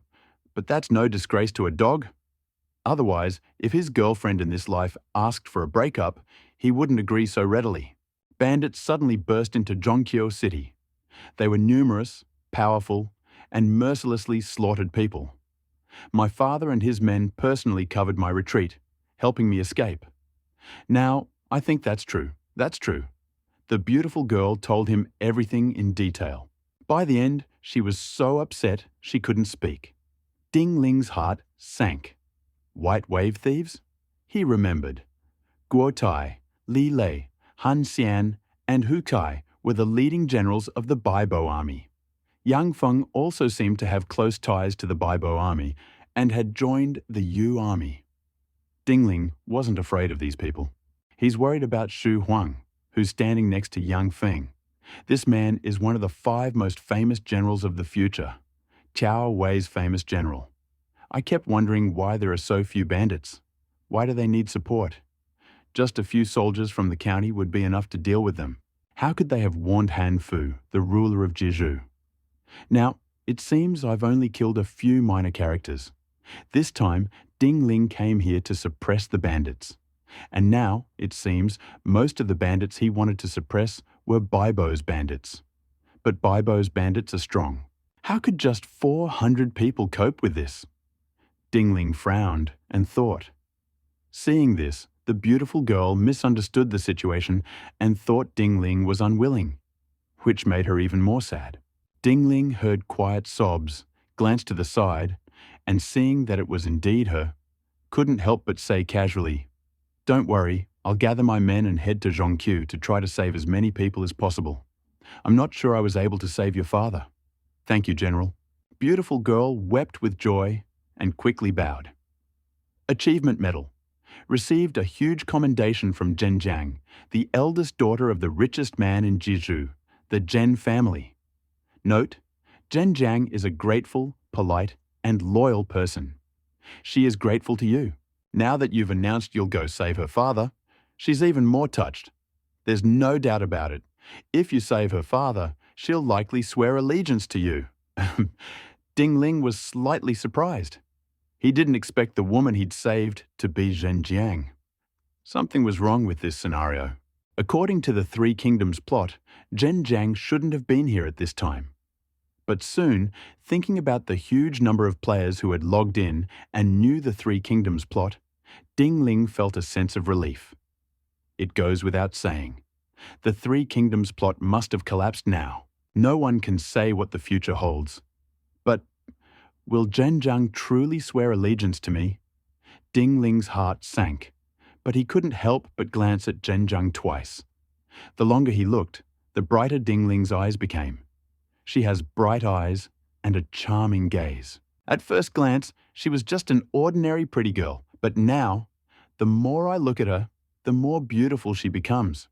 but that's no disgrace to a dog. Otherwise, if his girlfriend in this life asked for a breakup, he wouldn't agree so readily." Bandits suddenly burst into Zhongqiu City. They were numerous, powerful, and mercilessly slaughtered people. My father and his men personally covered my retreat, helping me escape. Now, I think that's true. That's true. The beautiful girl told him everything in detail. By the end, She was so upset she couldn't speak. Ding Ling's heart sank. White wave thieves? He remembered. Guo Tai, Li Lei, Han Xian, and Hu Kai were the leading generals of the Baibo army. Yang Feng also seemed to have close ties to the Baibo army and had joined the Yu army. Dingling wasn't afraid of these people. He's worried about Xu Huang, who's standing next to Yang Feng. This man is one of the 5 most famous generals of the future, Qiao Wei's famous general. I kept wondering why there are so few bandits. Why do they need support? Just a few soldiers from the county would be enough to deal with them. How could they have warned Han Fu, the ruler of Jeju? Now, it seems I've only killed a few minor characters. This time, Ding Ling came here to suppress the bandits. And now, it seems, most of the bandits he wanted to suppress were Baibo's bandits. But Baibo's bandits are strong. How could just 400 people cope with this? Ding Ling frowned and thought. Seeing this, the beautiful girl misunderstood the situation and thought Ding Ling was unwilling, which made her even more sad. Ding Ling heard quiet sobs, glanced to the side, and seeing that it was indeed her, couldn't help but say casually, "Don't worry, I'll gather my men and head to Zhongqiu to try to save as many people as possible. I'm not sure I was able to save your father." "Thank you, General." Beautiful girl wept with joy and quickly bowed. Achievement Medal. Received a huge commendation from Zhen Jiang, the eldest daughter of the richest man in Jeju, the Zhen family. Note, Zhen Jiang is a grateful, polite, and loyal person. She is grateful to you. Now that you've announced you'll go save her father, she's even more touched. There's no doubt about it. If you save her father, she'll likely swear allegiance to you. Ding Ling was slightly surprised. He didn't expect the woman he'd saved to be Zhen Jiang. Something was wrong with this scenario. According to the Three Kingdoms plot, Zhen Jiang shouldn't have been here at this time. But soon, thinking about the huge number of players who had logged in and knew the Three Kingdoms plot, Ding Ling felt a sense of relief. It goes without saying. The Three Kingdoms plot must have collapsed now. No one can say what the future holds. But will Zhen Jiang truly swear allegiance to me? Ding Ling's heart sank, but he couldn't help but glance at Zhen Jiang twice. The longer he looked, the brighter Ding Ling's eyes became. She has bright eyes and a charming gaze. At first glance, she was just an ordinary pretty girl, but now, the more I look at her, the more beautiful she becomes.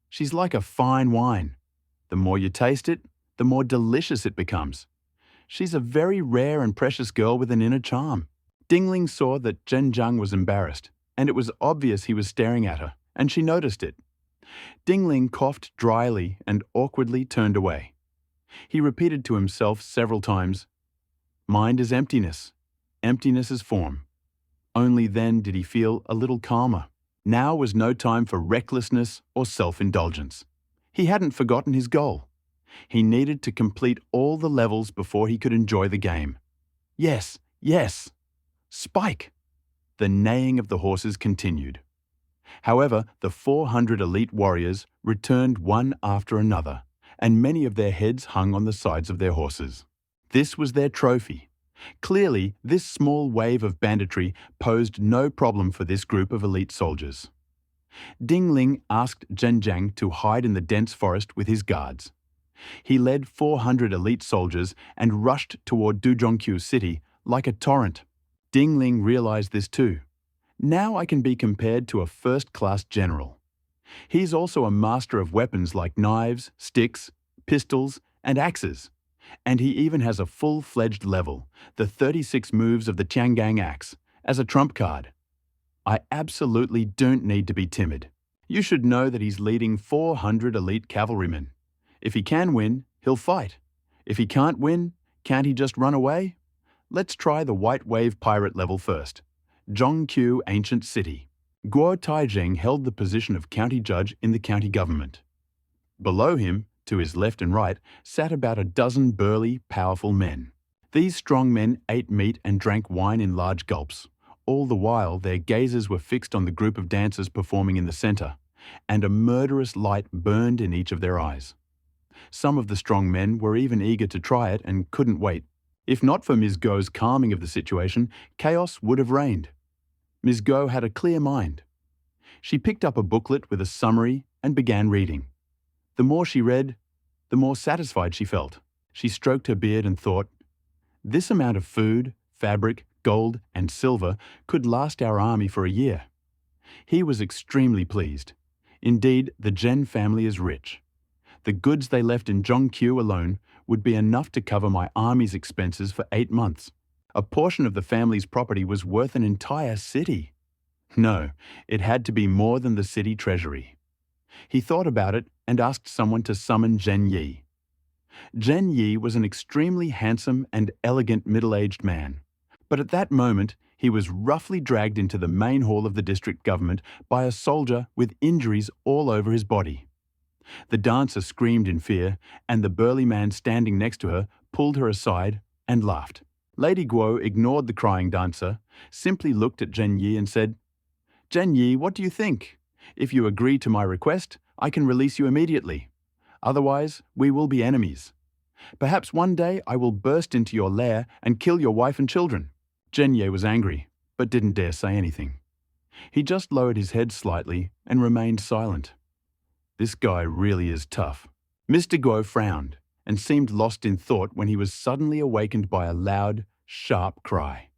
She's like a fine wine. The more you taste it, the more delicious it becomes. She's a very rare and precious girl with an inner charm. Ding Ling saw that Zhen Jiang was embarrassed, and it was obvious he was staring at her, and she noticed it. Ding Ling coughed dryly and awkwardly turned away. He repeated to himself several times, "Mind is emptiness. Emptiness is form." Only then did he feel a little calmer. Now was no time for recklessness or self-indulgence. He hadn't forgotten his goal. He needed to complete all the levels before he could enjoy the game. Yes, yes! Spike! The neighing of the horses continued. However, the 400 elite warriors returned one after another, and many of their heads hung on the sides of their horses. This was their trophy. Clearly, this small wave of banditry posed no problem for this group of elite soldiers. Ding Ling asked Zhen Jiang to hide in the dense forest with his guards. He led 400 elite soldiers and rushed toward Duzhongqiu city like a torrent. Ding Ling realized this too. Now I can be compared to a first-class general. He's also a master of weapons like knives, sticks, pistols, and axes. And he even has a full-fledged level, the 36 moves of the Tiangang axe, as a trump card. I absolutely don't need to be timid. You should know that he's leading 400 elite cavalrymen. If he can win, he'll fight. If he can't win, can't he just run away? Let's try the White Wave pirate level first. Zhongqiu Ancient City. Guo Taizheng held the position of county judge in the county government. Below him, to his left and right, sat about a dozen burly, powerful men. These strong men ate meat and drank wine in large gulps. All the while, their gazes were fixed on the group of dancers performing in the center, and a murderous light burned in each of their eyes. Some of the strong men were even eager to try it and couldn't wait. If not for Ms. Go's calming of the situation, chaos would have reigned. Ms. Go had a clear mind. She picked up a booklet with a summary and began reading. The more she read, the more satisfied she felt. She stroked her beard and thought, "This amount of food, fabric, gold, and silver could last our army for a year." He was extremely pleased. Indeed, the Gen family is rich. The goods they left in Zhongqiu alone would be enough to cover my army's expenses for 8 months. A portion of the family's property was worth an entire city. No, it had to be more than the city treasury. He thought about it and asked someone to summon Zhen Yi. Zhen Yi was an extremely handsome and elegant middle-aged man. But at that moment, he was roughly dragged into the main hall of the district government by a soldier with injuries all over his body. The dancer screamed in fear, and the burly man standing next to her pulled her aside and laughed. Lady Guo ignored the crying dancer, simply looked at Zhen Yi and said, "Zhen Yi, what do you think? If you agree to my request, I can release you immediately. Otherwise, we will be enemies. Perhaps one day I will burst into your lair and kill your wife and children." Zhen Yi was angry, but didn't dare say anything. He just lowered his head slightly and remained silent. This guy really is tough. Mr. Guo frowned and seemed lost in thought when he was suddenly awakened by a loud, sharp cry.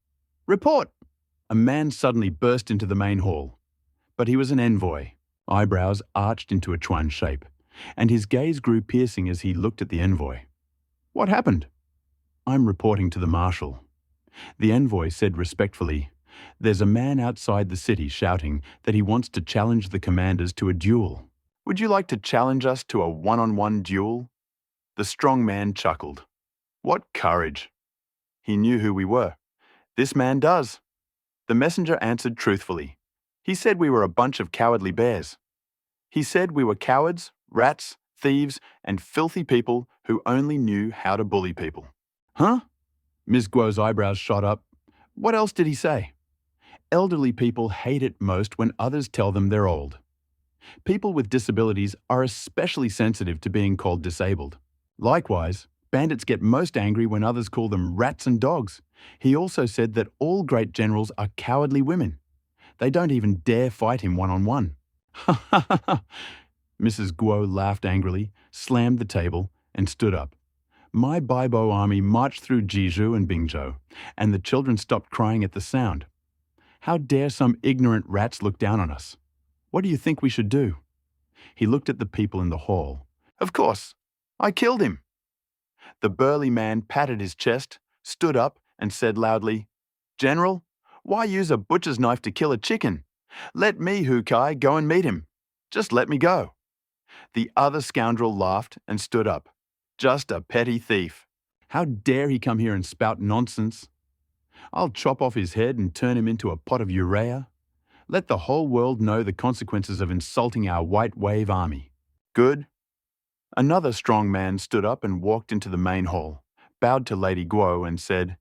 "Report!" A man suddenly burst into the main hall. But he was an envoy. Eyebrows arched into a Chuan shape, and his gaze grew piercing as he looked at the envoy. "What happened?" "I'm reporting to the marshal." The envoy said respectfully, "There's a man outside the city shouting that he wants to challenge the commanders to a duel. Would you like to challenge us to a one-on-one duel?" The strong man chuckled. "What courage!" He knew who we were. "This man does." The messenger answered truthfully. "He said we were a bunch of cowardly bears. He said we were cowards, rats, thieves, and filthy people who only knew how to bully people." "Huh?" Ms. Guo's eyebrows shot up. "What else did he say?" "Elderly people hate it most when others tell them they're old. People with disabilities are especially sensitive to being called disabled. Likewise, bandits get most angry when others call them rats and dogs. He also said that all great generals are cowardly women. They don't even dare fight him one-on-one." "Ha ha ha ha!" Mrs. Guo laughed angrily, slammed the table, and stood up. "My Baibo army marched through Jizhu and Bingzhou, and the children stopped crying at the sound. How dare some ignorant rats look down on us? What do you think we should do?" He looked at the people in the hall. "Of course, I killed him." The burly man patted his chest, stood up, and said loudly, "General, why use a butcher's knife to kill a chicken? Let me, Hu Kai, go and meet him. Just let me go." The other scoundrel laughed and stood up. "Just a petty thief. How dare he come here and spout nonsense? I'll chop off his head and turn him into a pot of urea. Let the whole world know the consequences of insulting our white wave army." "Good." Another strong man stood up and walked into the main hall, bowed to Lady Guo and said,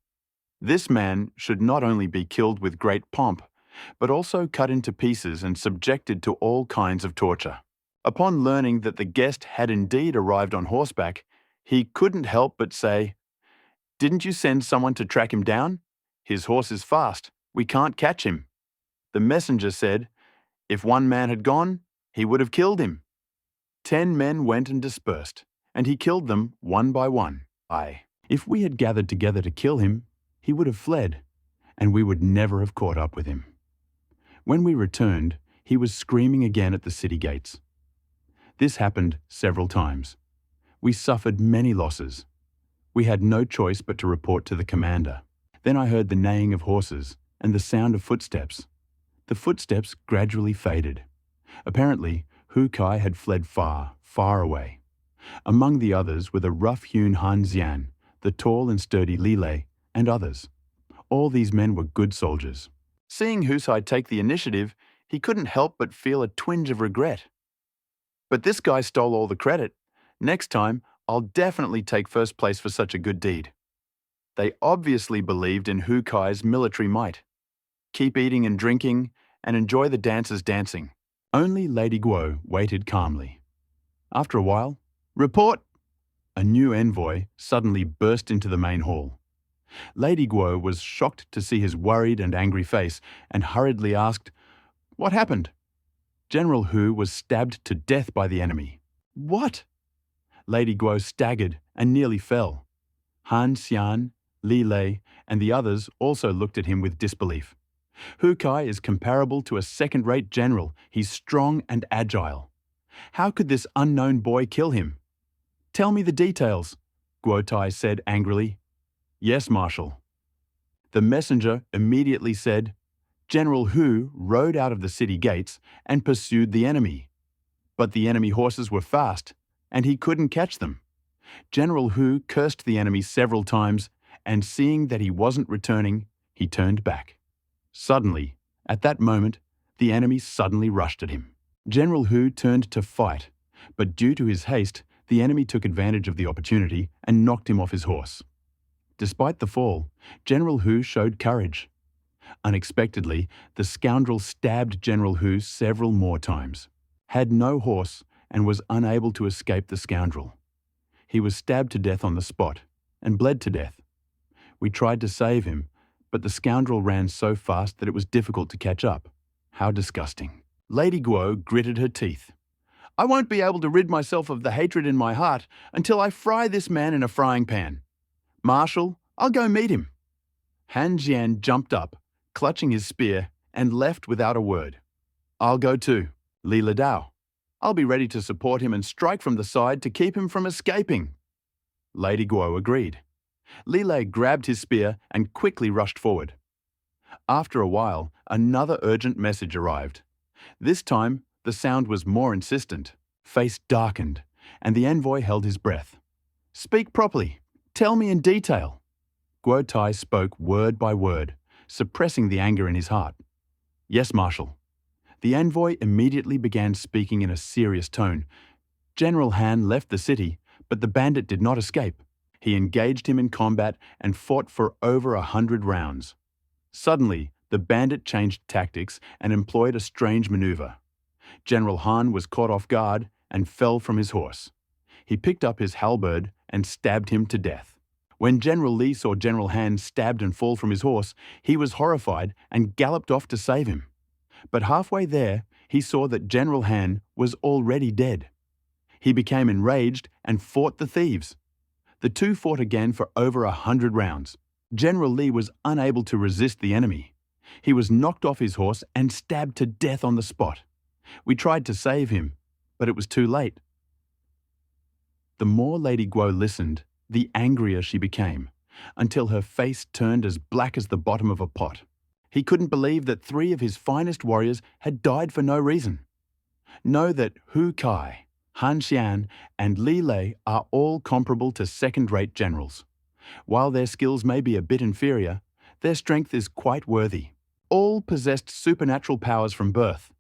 "This man should not only be killed with great pomp, but also cut into pieces and subjected to all kinds of torture." Upon learning that the guest had indeed arrived on horseback, he couldn't help but say, "Didn't you send someone to track him down? His horse is fast. We can't catch him." The messenger said, "If one man had gone, he would have killed him." 10 men went and dispersed, and he killed them one by one. If we had gathered together to kill him, he would have fled, and we would never have caught up with him. When we returned, he was screaming again at the city gates. This happened several times. We suffered many losses. We had no choice but to report to the commander. Then I heard the neighing of horses and the sound of footsteps. The footsteps gradually faded. Apparently, Hu Kai had fled far, far away. Among the others were the rough-hewn Han Xian, the tall and sturdy Li Lei, and others. All these men were good soldiers. Seeing Husai take the initiative, he couldn't help but feel a twinge of regret. "But this guy stole all the credit. Next time, I'll definitely take first place for such a good deed." They obviously believed in Hu Kai's military might. Keep eating and drinking, and enjoy the dancers dancing. Only Lady Guo waited calmly. After a while, "Report!" a new envoy suddenly burst into the main hall. Lady Guo was shocked to see his worried and angry face and hurriedly asked, "What happened?" General Hu was stabbed to death by the enemy. What? Lady Guo staggered and nearly fell. Han Xian, Li Lei, and the others also looked at him with disbelief. Hu Kai is comparable to a second-rate general. He's strong and agile. How could this unknown boy kill him? Tell me the details, Guo Tai said angrily. Yes, Marshal. The messenger immediately said, General Hu rode out of the city gates and pursued the enemy. But the enemy horses were fast, and he couldn't catch them. General Hu cursed the enemy several times, and seeing that he wasn't returning, he turned back. Suddenly, at that moment, the enemy suddenly rushed at him. General Hu turned to fight, but due to his haste, the enemy took advantage of the opportunity and knocked him off his horse. Despite the fall, General Hu showed courage. Unexpectedly, the scoundrel stabbed General Hu several more times, had no horse, and was unable to escape the scoundrel. He was stabbed to death on the spot and bled to death. We tried to save him, but the scoundrel ran so fast that it was difficult to catch up. How disgusting. Lady Guo gritted her teeth. I won't be able to rid myself of the hatred in my heart until I fry this man in a frying pan. Marshal, I'll go meet him. Han Jian jumped up, clutching his spear, and left without a word. I'll go too, Li Ledao. I'll be ready to support him and strike from the side to keep him from escaping. Lady Guo agreed. Li Lei grabbed his spear and quickly rushed forward. After a while, another urgent message arrived. This time, the sound was more insistent. Face darkened, and the envoy held his breath. Speak properly. Tell me in detail. Guo Tai spoke word by word, suppressing the anger in his heart. Yes, Marshal. The envoy immediately began speaking in a serious tone. General Han left the city, but the bandit did not escape. He engaged him in combat and fought for over 100 rounds. Suddenly, the bandit changed tactics and employed a strange maneuver. General Han was caught off guard and fell from his horse. He picked up his halberd and stabbed him to death. When General Li saw General Han stabbed and fall from his horse, he was horrified and galloped off to save him. But halfway there, he saw that General Han was already dead. He became enraged and fought the thieves. The two fought again for over 100 rounds. General Li was unable to resist the enemy. He was knocked off his horse and stabbed to death on the spot. We tried to save him, but it was too late. The more Lady Guo listened, the angrier she became, until her face turned as black as the bottom of a pot. He couldn't believe that 3 of his finest warriors had died for no reason. Know that Hu Kai, Han Xian, and Li Lei are all comparable to second-rate generals. While their skills may be a bit inferior, their strength is quite worthy. All possessed supernatural powers from birth.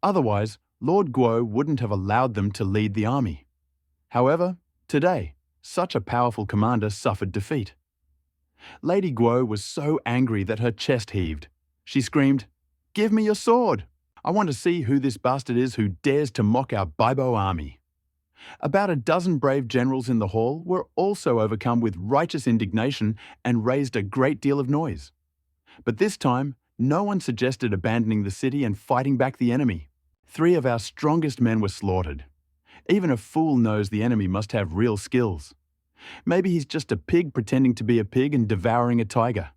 Otherwise, Lord Guo wouldn't have allowed them to lead the army. However, today, such a powerful commander suffered defeat. Lady Guo was so angry that her chest heaved. She screamed, "Give me your sword! I want to see who this bastard is who dares to mock our Baibo army." About a dozen brave generals in the hall were also overcome with righteous indignation and raised a great deal of noise. But this time, no one suggested abandoning the city and fighting back the enemy. 3 of our strongest men were slaughtered. Even a fool knows the enemy must have real skills. Maybe he's just a pig pretending to be a pig and devouring a tiger.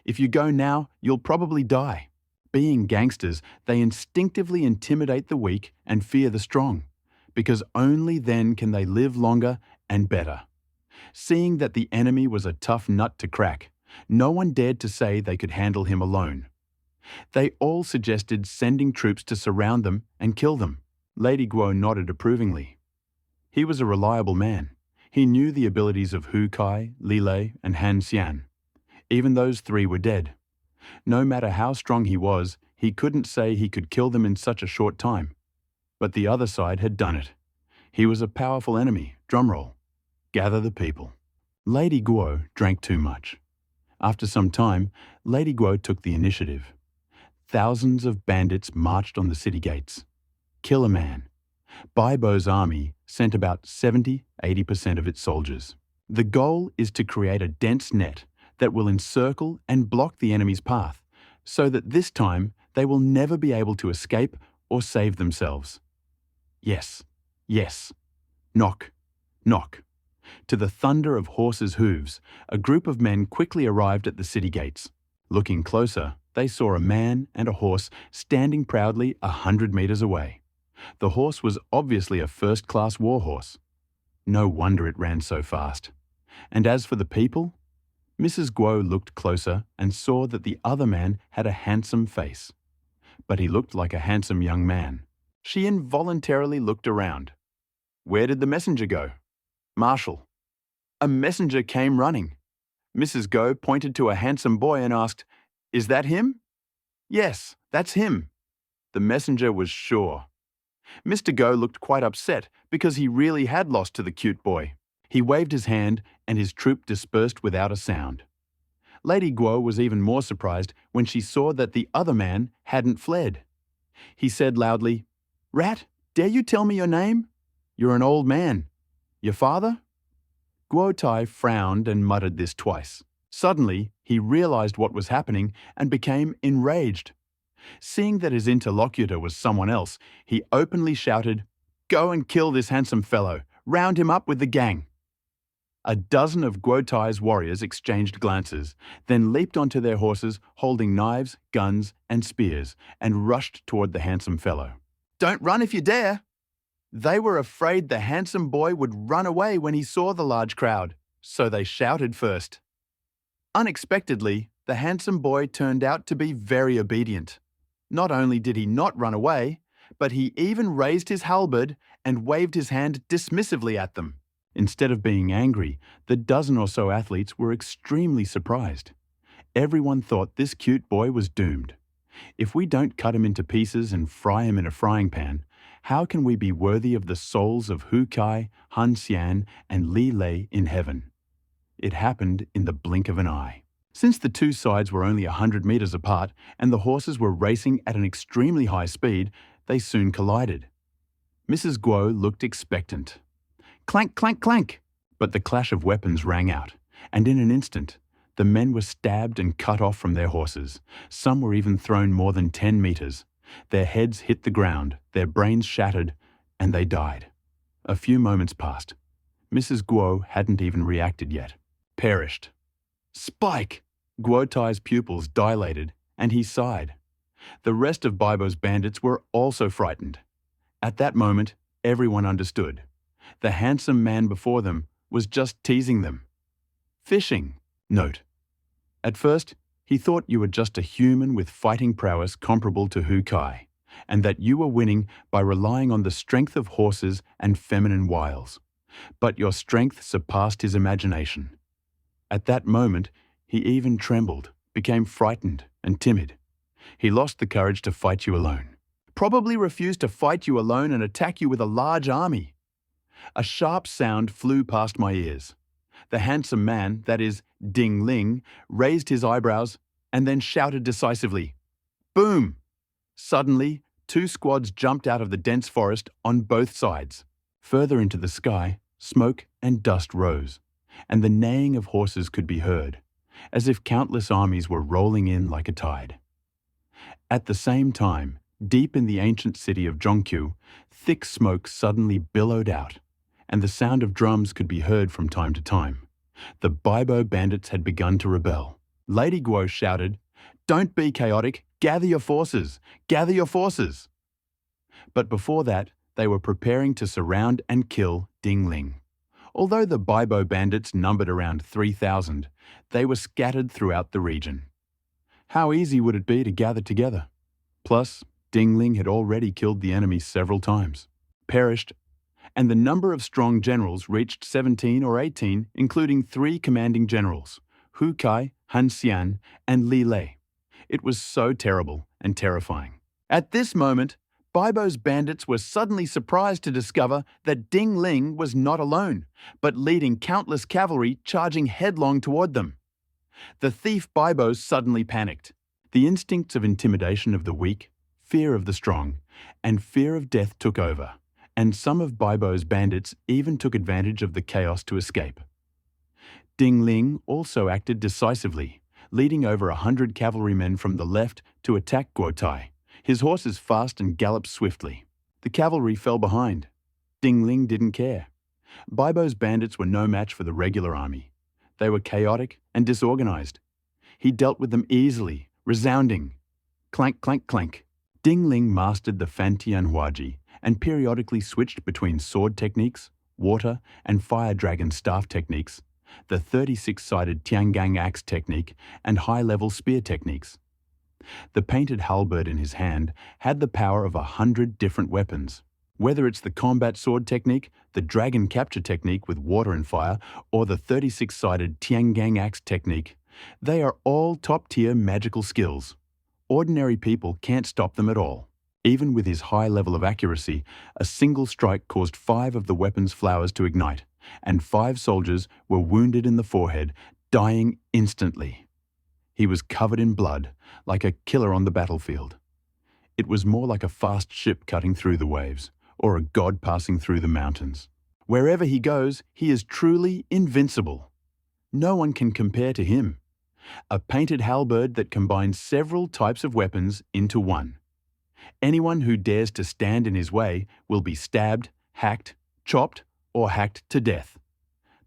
If you go now, you'll probably die. Being gangsters, they instinctively intimidate the weak and fear the strong, because only then can they live longer and better. Seeing that the enemy was a tough nut to crack, no one dared to say they could handle him alone. They all suggested sending troops to surround them and kill them. Lady Guo nodded approvingly. He was a reliable man. He knew the abilities of Hu Kai, Li Lei, and Han Xian. Even those 3 were dead. No matter how strong he was, he couldn't say he could kill them in such a short time. But the other side had done it. He was a powerful enemy. Drumroll. Gather the people. Lady Guo drank too much. After some time, Lady Guo took the initiative. Thousands of bandits marched on the city gates. Kill a man. Baibo's army sent about 70–80% of its soldiers. The goal is to create a dense net that will encircle and block the enemy's path, so that this time they will never be able to escape or save themselves. Yes, yes. Knock, knock. To the thunder of horses' hooves, a group of men quickly arrived at the city gates. Looking closer, they saw a man and a horse standing proudly 100 meters away. The horse was obviously a first-class war horse. No wonder it ran so fast. And as for the people, Mrs. Guo looked closer and saw that the other man had a handsome face. But he looked like a handsome young man. She involuntarily looked around. Where did the messenger go? Marshal. A messenger came running. Mrs. Guo pointed to a handsome boy and asked, "Is that him?" "Yes, that's him." The messenger was sure. Mr. Guo looked quite upset because he really had lost to the cute boy. He waved his hand and his troop dispersed without a sound. Lady Guo was even more surprised when she saw that the other man hadn't fled. He said loudly, "Rat, dare you tell me your name? You're an old man. Your father?" Guo Tai frowned and muttered this twice. Suddenly, he realized what was happening and became enraged. Seeing that his interlocutor was someone else, he openly shouted, "Go and kill this handsome fellow. Round him up with the gang." A dozen of Guo Tai's warriors exchanged glances, then leaped onto their horses holding knives, guns, and spears, and rushed toward the handsome fellow. "Don't run if you dare!" They were afraid the handsome boy would run away when he saw the large crowd, so they shouted first. Unexpectedly, the handsome boy turned out to be very obedient. Not only did he not run away, but he even raised his halberd and waved his hand dismissively at them. Instead of being angry, the dozen or so athletes were extremely surprised. Everyone thought this cute boy was doomed. If we don't cut him into pieces and fry him in a frying pan, how can we be worthy of the souls of Hu Kai, Han Xian, and Li Lei in heaven? It happened in the blink of an eye. Since the two sides were only 100 meters apart and the horses were racing at an extremely high speed, they soon collided. Mrs. Guo looked expectant. Clank, clank, clank! But the clash of weapons rang out, and in an instant, the men were stabbed and cut off from their horses. Some were even thrown more than 10 meters. Their heads hit the ground, their brains shattered, and they died. A few moments passed. Mrs. Guo hadn't even reacted yet. Perished. Spike! Guo Tai's pupils dilated, and he sighed. The rest of Baibo's bandits were also frightened. At that moment, everyone understood. The handsome man before them was just teasing them. Fishing. Note. At first, he thought you were just a human with fighting prowess comparable to Hu Kai, and that you were winning by relying on the strength of horses and feminine wiles. But your strength surpassed his imagination. At that moment, he even trembled, became frightened and timid. He lost the courage to fight you alone. Probably refused to fight you alone and attack you with a large army. A sharp sound flew past my ears. The handsome man, that is, Ding Ling, raised his eyebrows and then shouted decisively, "Boom!" Suddenly, two squads jumped out of the dense forest on both sides. Further into the sky, smoke and dust rose, and the neighing of horses could be heard, as if countless armies were rolling in like a tide. At the same time, deep in the ancient city of Zhongqiu, thick smoke suddenly billowed out, and the sound of drums could be heard from time to time. The Baibo bandits had begun to rebel. Lady Guo shouted, "Don't be chaotic, gather your forces, gather your forces!" But before that, they were preparing to surround and kill Ding Ling. Although the Baibo bandits numbered around 3,000, they were scattered throughout the region. How easy would it be to gather together? Plus, Ding Ling had already killed the enemy several times, perished, and the number of strong generals reached 17 or 18, including 3 commanding generals, Hu Kai, Han Xian, and Li Lei. It was so terrible and terrifying. At this moment, Baibo's bandits were suddenly surprised to discover that Ding Ling was not alone, but leading countless cavalry charging headlong toward them. The thief Baibos suddenly panicked. The instincts of intimidation of the weak, fear of the strong, and fear of death took over, and some of Baibo's bandits even took advantage of the chaos to escape. Ding Ling also acted decisively, leading over 100 cavalrymen from the left to attack Guotai. His horses fast and galloped swiftly. The cavalry fell behind. Ding Ling didn't care. Baibo's bandits were no match for the regular army. They were chaotic and disorganized. He dealt with them easily, resounding. Clank, clank, clank. Ding Ling mastered the Fantian Huaji and periodically switched between sword techniques, water and fire dragon staff techniques, the 36-sided Tiangang axe technique, and high-level spear techniques. The painted halberd in his hand had the power of 100 different weapons. Whether it's the combat sword technique, the dragon capture technique with water and fire, or the 36-sided Tiangang axe technique, they are all top-tier magical skills. Ordinary people can't stop them at all. Even with his high level of accuracy, a single strike caused 5 of the weapon's flowers to ignite, and 5 soldiers were wounded in the forehead, dying instantly. He was covered in blood, like a killer on the battlefield. It was more like a fast ship cutting through the waves, or a god passing through the mountains. Wherever he goes, he is truly invincible. No one can compare to him. A painted halberd that combines several types of weapons into one. Anyone who dares to stand in his way will be stabbed, hacked, chopped, or hacked to death.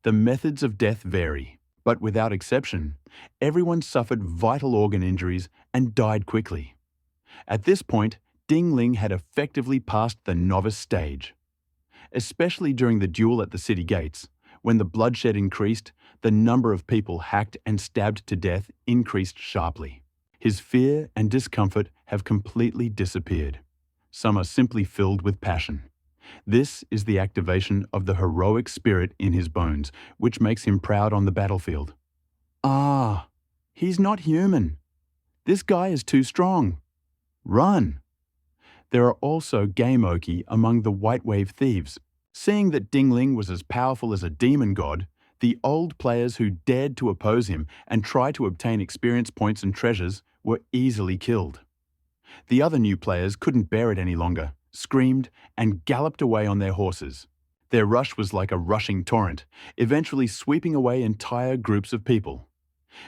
The methods of death vary, but without exception, everyone suffered vital organ injuries and died quickly. At this point, Ding Ling had effectively passed the novice stage. Especially during the duel at the city gates, when the bloodshed increased, the number of people hacked and stabbed to death increased sharply. His fear and discomfort have completely disappeared. Some are simply filled with passion. This is the activation of the heroic spirit in his bones, which makes him proud on the battlefield. Ah, he's not human. This guy is too strong. Run! There are also Gameoki among the White Wave thieves. Seeing that Ding Ling was as powerful as a demon god, the old players who dared to oppose him and try to obtain experience points and treasures were easily killed. The other new players couldn't bear it any longer, screamed, and galloped away on their horses. Their rush was like a rushing torrent, eventually sweeping away entire groups of people.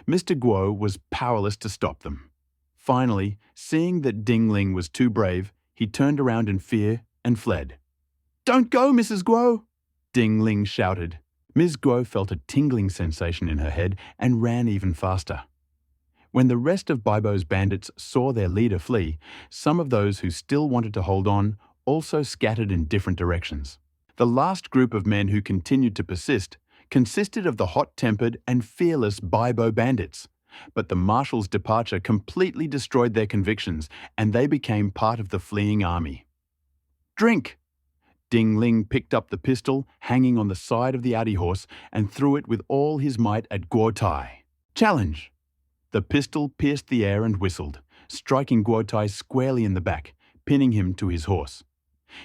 Mr. Guo was powerless to stop them. Finally, seeing that Ding Ling was too brave, he turned around in fear and fled. "Don't go, Mrs. Guo!" Ding Ling shouted. Ms. Guo felt a tingling sensation in her head and ran even faster. When the rest of Baibo's bandits saw their leader flee, some of those who still wanted to hold on also scattered in different directions. The last group of men who continued to persist consisted of the hot-tempered and fearless Baibo bandits, but the marshal's departure completely destroyed their convictions and they became part of the fleeing army. "Drink!" Ding Ling picked up the pistol hanging on the side of the Adi horse and threw it with all his might at Guo Tai. "Challenge!" The pistol pierced the air and whistled, striking Guo Tai squarely in the back, pinning him to his horse.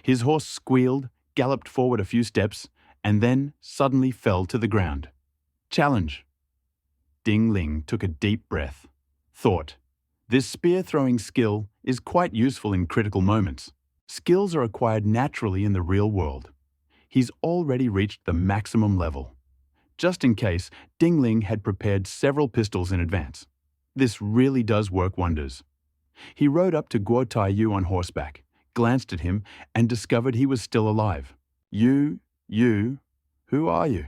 His horse squealed, galloped forward a few steps, and then suddenly fell to the ground. "Challenge!" Ding Ling took a deep breath. Thought, this spear-throwing skill is quite useful in critical moments. Skills are acquired naturally in the real world. He's already reached the maximum level. Just in case, Ding Ling had prepared several pistols in advance. This really does work wonders. He rode up to Guo Tai Yu on horseback, glanced at him, and discovered he was still alive. You, who are you?"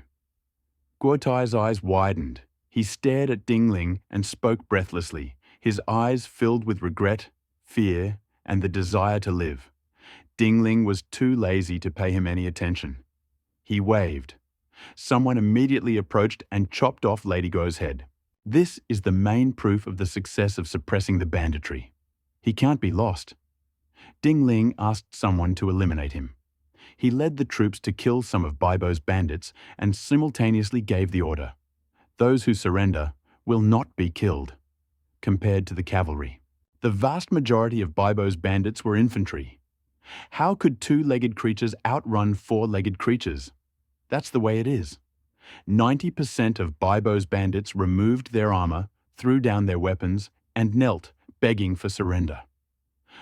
Guo Tai's eyes widened. He stared at Ding Ling and spoke breathlessly, his eyes filled with regret, fear, and the desire to live. Ding Ling was too lazy to pay him any attention. He waved. Someone immediately approached and chopped off Lady Guo's head. This is the main proof of the success of suppressing the banditry. He can't be lost. Ding Ling asked someone to eliminate him. He led the troops to kill some of Baibo's bandits and simultaneously gave the order. Those who surrender will not be killed, compared to the cavalry. The vast majority of Baibo's bandits were infantry. How could 2-legged creatures outrun 4-legged creatures? That's the way it is. 90% of Baibo's bandits removed their armor, threw down their weapons, and knelt, begging for surrender.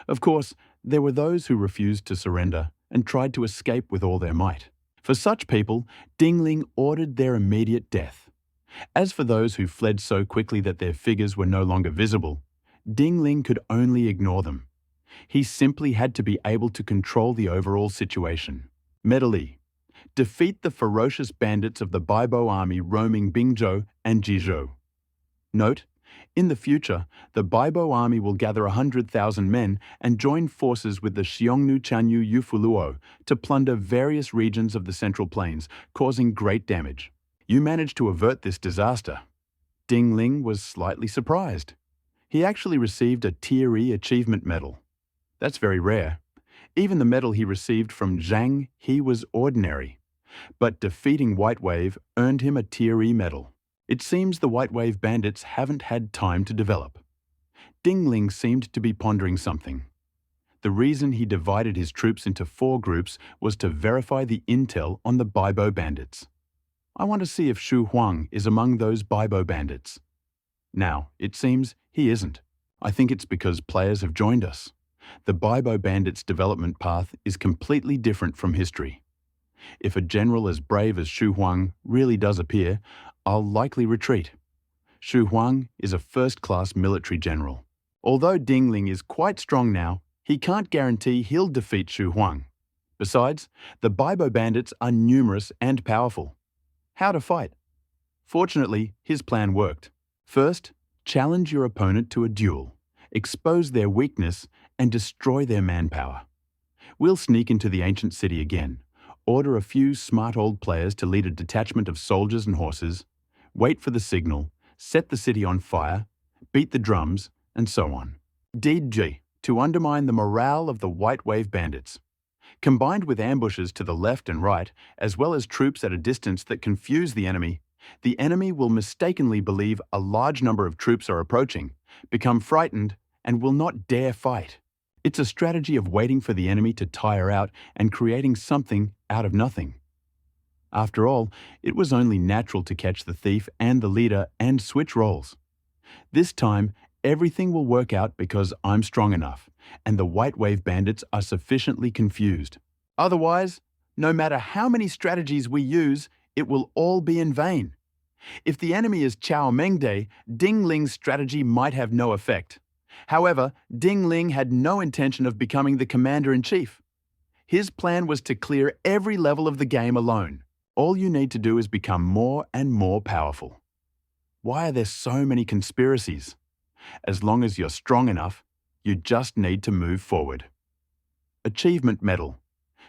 Of course, there were those who refused to surrender and tried to escape with all their might. For such people, Dingling ordered their immediate death. As for those who fled so quickly that their figures were no longer visible, Dingling could only ignore them. He simply had to be able to control the overall situation. Medley. Defeat the ferocious bandits of the Baibo army roaming Bingzhou and Jizhou. Note, in the future, the Baibo army will gather 100,000 men and join forces with the Xiongnu Chanyu Yufuluo to plunder various regions of the Central Plains, causing great damage. You managed to avert this disaster. Dingling was slightly surprised. He actually received a Tier E achievement medal. That's very rare. Even the medal he received from Zhang He was ordinary. But defeating White Wave earned him a Tier E medal. It seems the White Wave bandits haven't had time to develop. Dingling seemed to be pondering something. The reason he divided his troops into 4 groups was to verify the intel on the Baibo bandits. I want to see if Shu Huang is among those Baibo bandits. Now, it seems he isn't. I think it's because players have joined us. The Baibo bandits' development path is completely different from history. If a general as brave as Shu Huang really does appear, I'll likely retreat. Shu Huang is a first-class military general. Although Dingling is quite strong now, he can't guarantee he'll defeat Shu Huang. Besides, the Baibo bandits are numerous and powerful. How to fight? Fortunately, his plan worked. First, challenge your opponent to a duel, expose their weakness, and destroy their manpower. We'll sneak into the ancient city again, order a few smart old players to lead a detachment of soldiers and horses, wait for the signal, set the city on fire, beat the drums, and so on. Deed G, to undermine the morale of the White Wave bandits. Combined with ambushes to the left and right, as well as troops at a distance that confuse the enemy will mistakenly believe a large number of troops are approaching, become frightened, and will not dare fight. It's a strategy of waiting for the enemy to tire out and creating something out of nothing. After all, it was only natural to catch the thief and the leader and switch roles. This time, everything will work out because I'm strong enough, and the White Wave bandits are sufficiently confused. Otherwise, no matter how many strategies we use, it will all be in vain. If the enemy is Chao Mengde, Dingling's strategy might have no effect. However, Dingling had no intention of becoming the commander-in-chief. His plan was to clear every level of the game alone. All you need to do is become more and more powerful. Why are there so many conspiracies? As long as you're strong enough, you just need to move forward. Achievement Medal.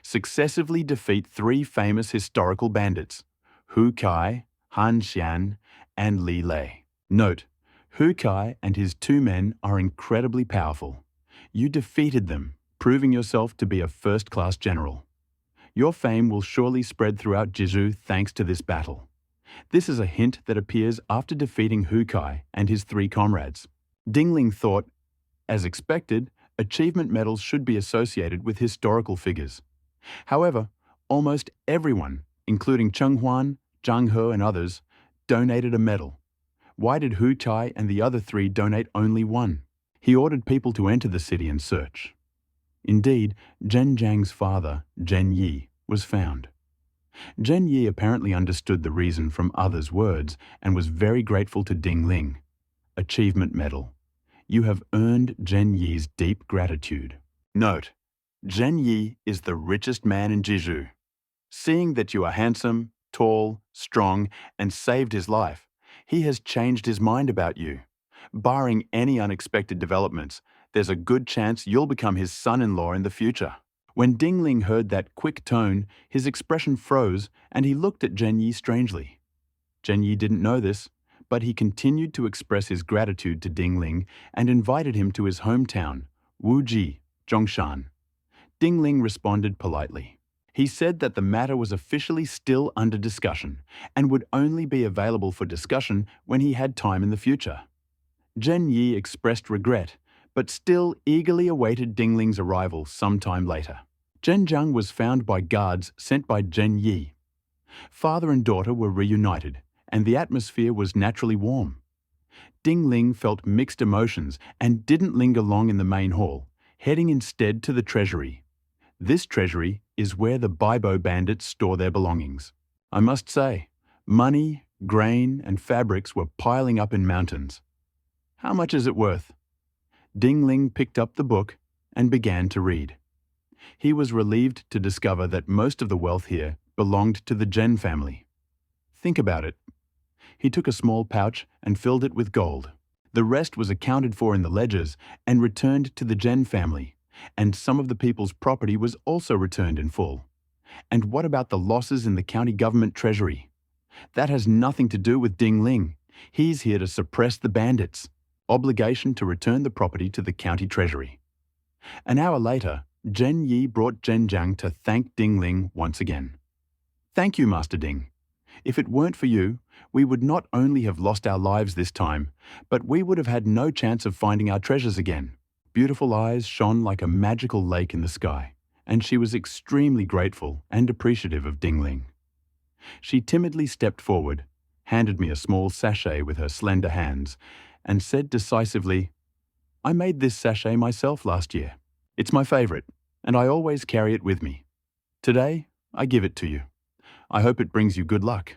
Successively defeat 3 famous historical bandits, Hu Kai, Han Xian, and Li Lei. Note, Hu Kai and his 2 men are incredibly powerful. You defeated them, proving yourself to be a first-class general. Your fame will surely spread throughout Jizhou thanks to this battle. This is a hint that appears after defeating Hu Kai and his 3 comrades. Dingling thought, as expected, achievement medals should be associated with historical figures. However, almost everyone, including Cheng Huan, Zhang He and others, donated a medal. Why did Hu Kai and the other 3 donate only 1? He ordered people to enter the city and search. Indeed, Zhen Jiang's father, Zhen Yi, was found. Zhen Yi apparently understood the reason from others' words and was very grateful to Dingling. Achievement Medal. You have earned Zhen Yi's deep gratitude. Note, Zhen Yi is the richest man in Jizhou. Seeing that you are handsome, tall, strong, and saved his life, he has changed his mind about you. Barring any unexpected developments, there's a good chance you'll become his son-in-law in the future. When Dingling heard that quick tone, his expression froze and he looked at Zhen Yi strangely. Zhen Yi didn't know this, but he continued to express his gratitude to Dingling and invited him to his hometown, Wuji, Zhongshan. Dingling responded politely. He said that the matter was officially still under discussion and would only be available for discussion when he had time in the future. Zhen Yi expressed regret, but still eagerly awaited Dingling's arrival sometime later. Zhen Jiang was found by guards sent by Zhen Yi. Father and daughter were reunited, and the atmosphere was naturally warm. Dingling felt mixed emotions and didn't linger long in the main hall, heading instead to the treasury. This treasury is where the Bibo bandits store their belongings. I must say, money, grain, and fabrics were piling up in mountains. How much is it worth? Ding Ling picked up the book and began to read. He was relieved to discover that most of the wealth here belonged to the Zhen family. Think about it. He took a small pouch and filled it with gold. The rest was accounted for in the ledgers and returned to the Zhen family, and some of the people's property was also returned in full. And what about the losses in the county government treasury? That has nothing to do with Ding Ling. He's here to suppress the bandits. Obligation to return the property to the county treasury. An hour later, Zhen Yi brought Zhen Jiang to thank Ding Ling once again. Thank you, Master Ding. If it weren't for you, we would not only have lost our lives this time, but we would have had no chance of finding our treasures again. Beautiful eyes shone like a magical lake in the sky, and she was extremely grateful and appreciative of Ding Ling. She timidly stepped forward, handed me a small sachet with her slender hands, and said decisively, I made this sachet myself last year. It's my favorite, and I always carry it with me. Today, I give it to you. I hope it brings you good luck.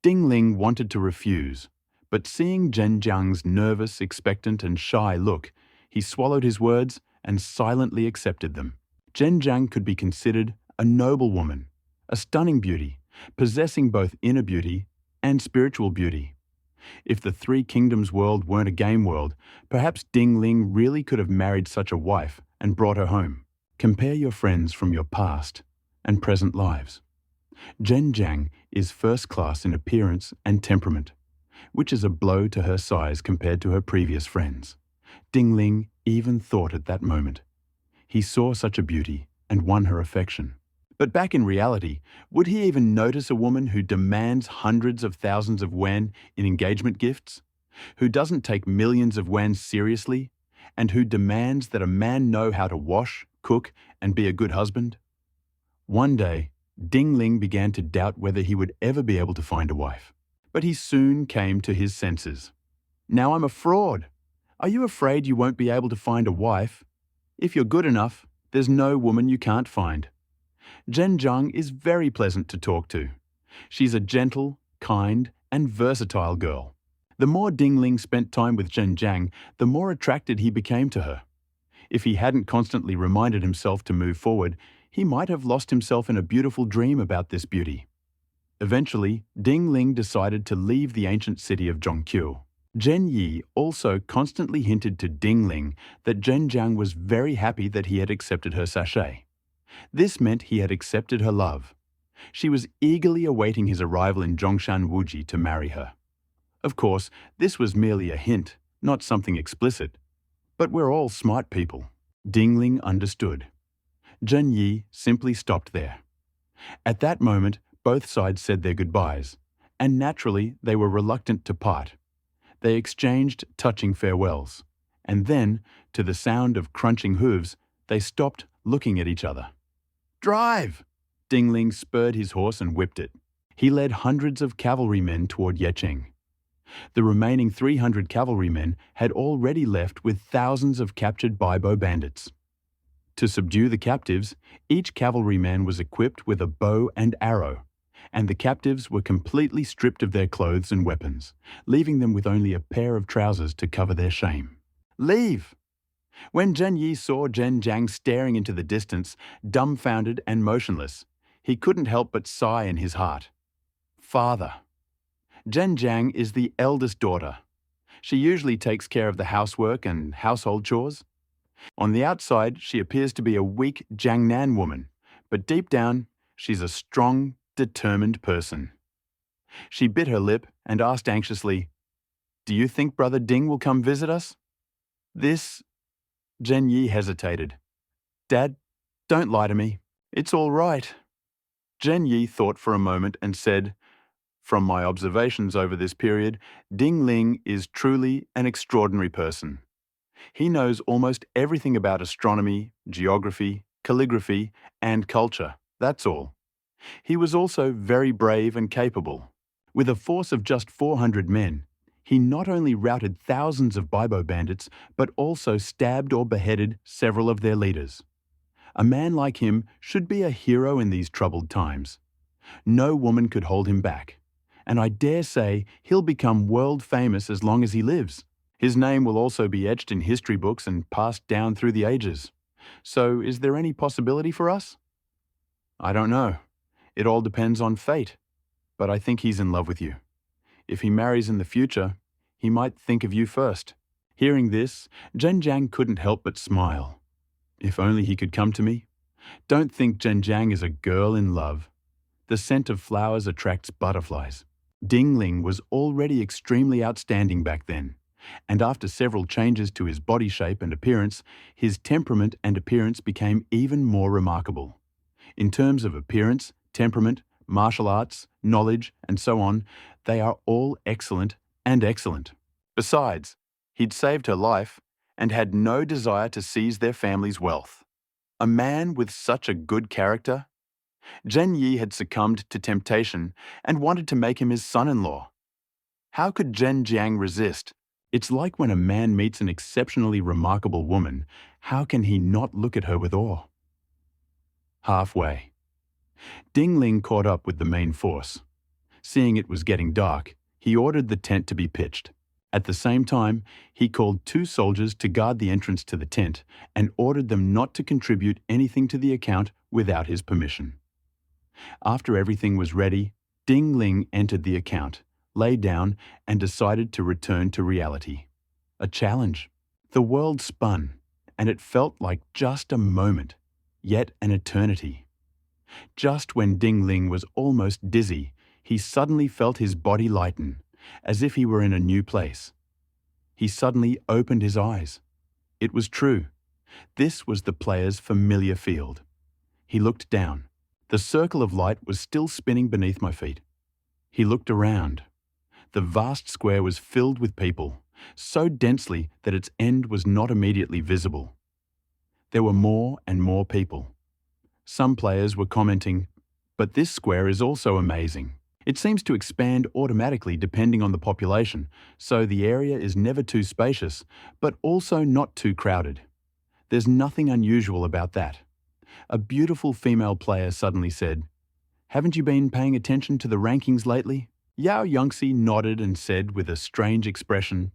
Ding Ling wanted to refuse, but seeing Zhen Jiang's nervous, expectant, and shy look, he swallowed his words and silently accepted them. Zhen Jiang could be considered a noble woman, a stunning beauty, possessing both inner beauty and spiritual beauty. If the Three Kingdoms world weren't a game world, perhaps Ding Ling really could have married such a wife and brought her home. Compare your friends from your past and present lives. Zhen Jiang is first class in appearance and temperament, which is a blow to her size compared to her previous friends. Ding Ling even thought at that moment. He saw such a beauty and won her affection. But back in reality, would he even notice a woman who demands hundreds of thousands of yuan in engagement gifts? Who doesn't take millions of yuan seriously? And who demands that a man know how to wash, cook, and be a good husband? One day, Ding Ling began to doubt whether he would ever be able to find a wife. But he soon came to his senses. Now I'm a fraud. Are you afraid you won't be able to find a wife? If you're good enough, there's no woman you can't find. Zhen Jiang is very pleasant to talk to. She's a gentle, kind, and versatile girl. The more Ding Ling spent time with Zhen Jiang, the more attracted he became to her. If he hadn't constantly reminded himself to move forward, he might have lost himself in a beautiful dream about this beauty. Eventually, Ding Ling decided to leave the ancient city of Zhongqiu. Zhen Yi also constantly hinted to Ding Ling that Zhen Jiang was very happy that he had accepted her sachet. This meant he had accepted her love. She was eagerly awaiting his arrival in Zhongshan Wuji to marry her. Of course, this was merely a hint, not something explicit. But we're all smart people. Ding Ling understood. Zhen Yi simply stopped there. At that moment, both sides said their goodbyes, and naturally they were reluctant to part. They exchanged touching farewells, and then, to the sound of crunching hooves, they stopped looking at each other. Drive! Ding Ling spurred his horse and whipped it. He led hundreds of cavalrymen toward Yecheng. The remaining 300 cavalrymen had already left with thousands of captured Bibo bandits. To subdue the captives, each cavalryman was equipped with a bow and arrow, and the captives were completely stripped of their clothes and weapons, leaving them with only a pair of trousers to cover their shame. Leave! When Zhen Yi saw Zhen Jiang staring into the distance, dumbfounded and motionless, he couldn't help but sigh in his heart. Father. Zhen Jiang is the eldest daughter. She usually takes care of the housework and household chores. On the outside, she appears to be a weak Jiangnan woman, but deep down, she's a strong, determined person. She bit her lip and asked anxiously, Do you think Brother Ding will come visit us? Zhen Yi hesitated. Dad, don't lie to me. It's all right. Zhen Yi thought for a moment and said, From my observations over this period, Ding Ling is truly an extraordinary person. He knows almost everything about astronomy, geography, calligraphy, and culture, that's all. He was also very brave and capable. With a force of just 400 men, he not only routed thousands of Bibo bandits, but also stabbed or beheaded several of their leaders. A man like him should be a hero in these troubled times. No woman could hold him back, and I dare say he'll become world famous as long as he lives. His name will also be etched in history books and passed down through the ages. So is there any possibility for us? I don't know. It all depends on fate. But I think he's in love with you. If he marries in the future, he might think of you first. Hearing this, Zhenjiang couldn't help but smile. If only he could come to me. Don't think Zhenjiang is a girl in love. The scent of flowers attracts butterflies. Ding Ling was already extremely outstanding back then, and after several changes to his body shape and appearance, his temperament and appearance became even more remarkable. In terms of appearance, temperament, martial arts, knowledge, and so on, they are all excellent and excellent. Besides, he'd saved her life and had no desire to seize their family's wealth. A man with such a good character? Zhen Yi had succumbed to temptation and wanted to make him his son-in-law. How could Zhen Jiang resist? It's like when a man meets an exceptionally remarkable woman, how can he not look at her with awe? Halfway. Ding Ling caught up with the main force. Seeing it was getting dark, he ordered the tent to be pitched. At the same time, he called 2 soldiers to guard the entrance to the tent and ordered them not to contribute anything to the account without his permission. After everything was ready, Ding Ling entered the account, lay down, and decided to return to reality. A challenge. The world spun, and it felt like just a moment, yet an eternity. Just when Ding Ling was almost dizzy, he suddenly felt his body lighten, as if he were in a new place. He suddenly opened his eyes. It was true. This was the player's familiar field. He looked down. The circle of light was still spinning beneath my feet. He looked around. The vast square was filled with people, so densely that its end was not immediately visible. There were more and more people. Some players were commenting, "But this square is also amazing. It seems to expand automatically depending on the population, so the area is never too spacious, but also not too crowded. There's nothing unusual about that." A beautiful female player suddenly said, "Haven't you been paying attention to the rankings lately?" Yao Yongxi nodded and said with a strange expression,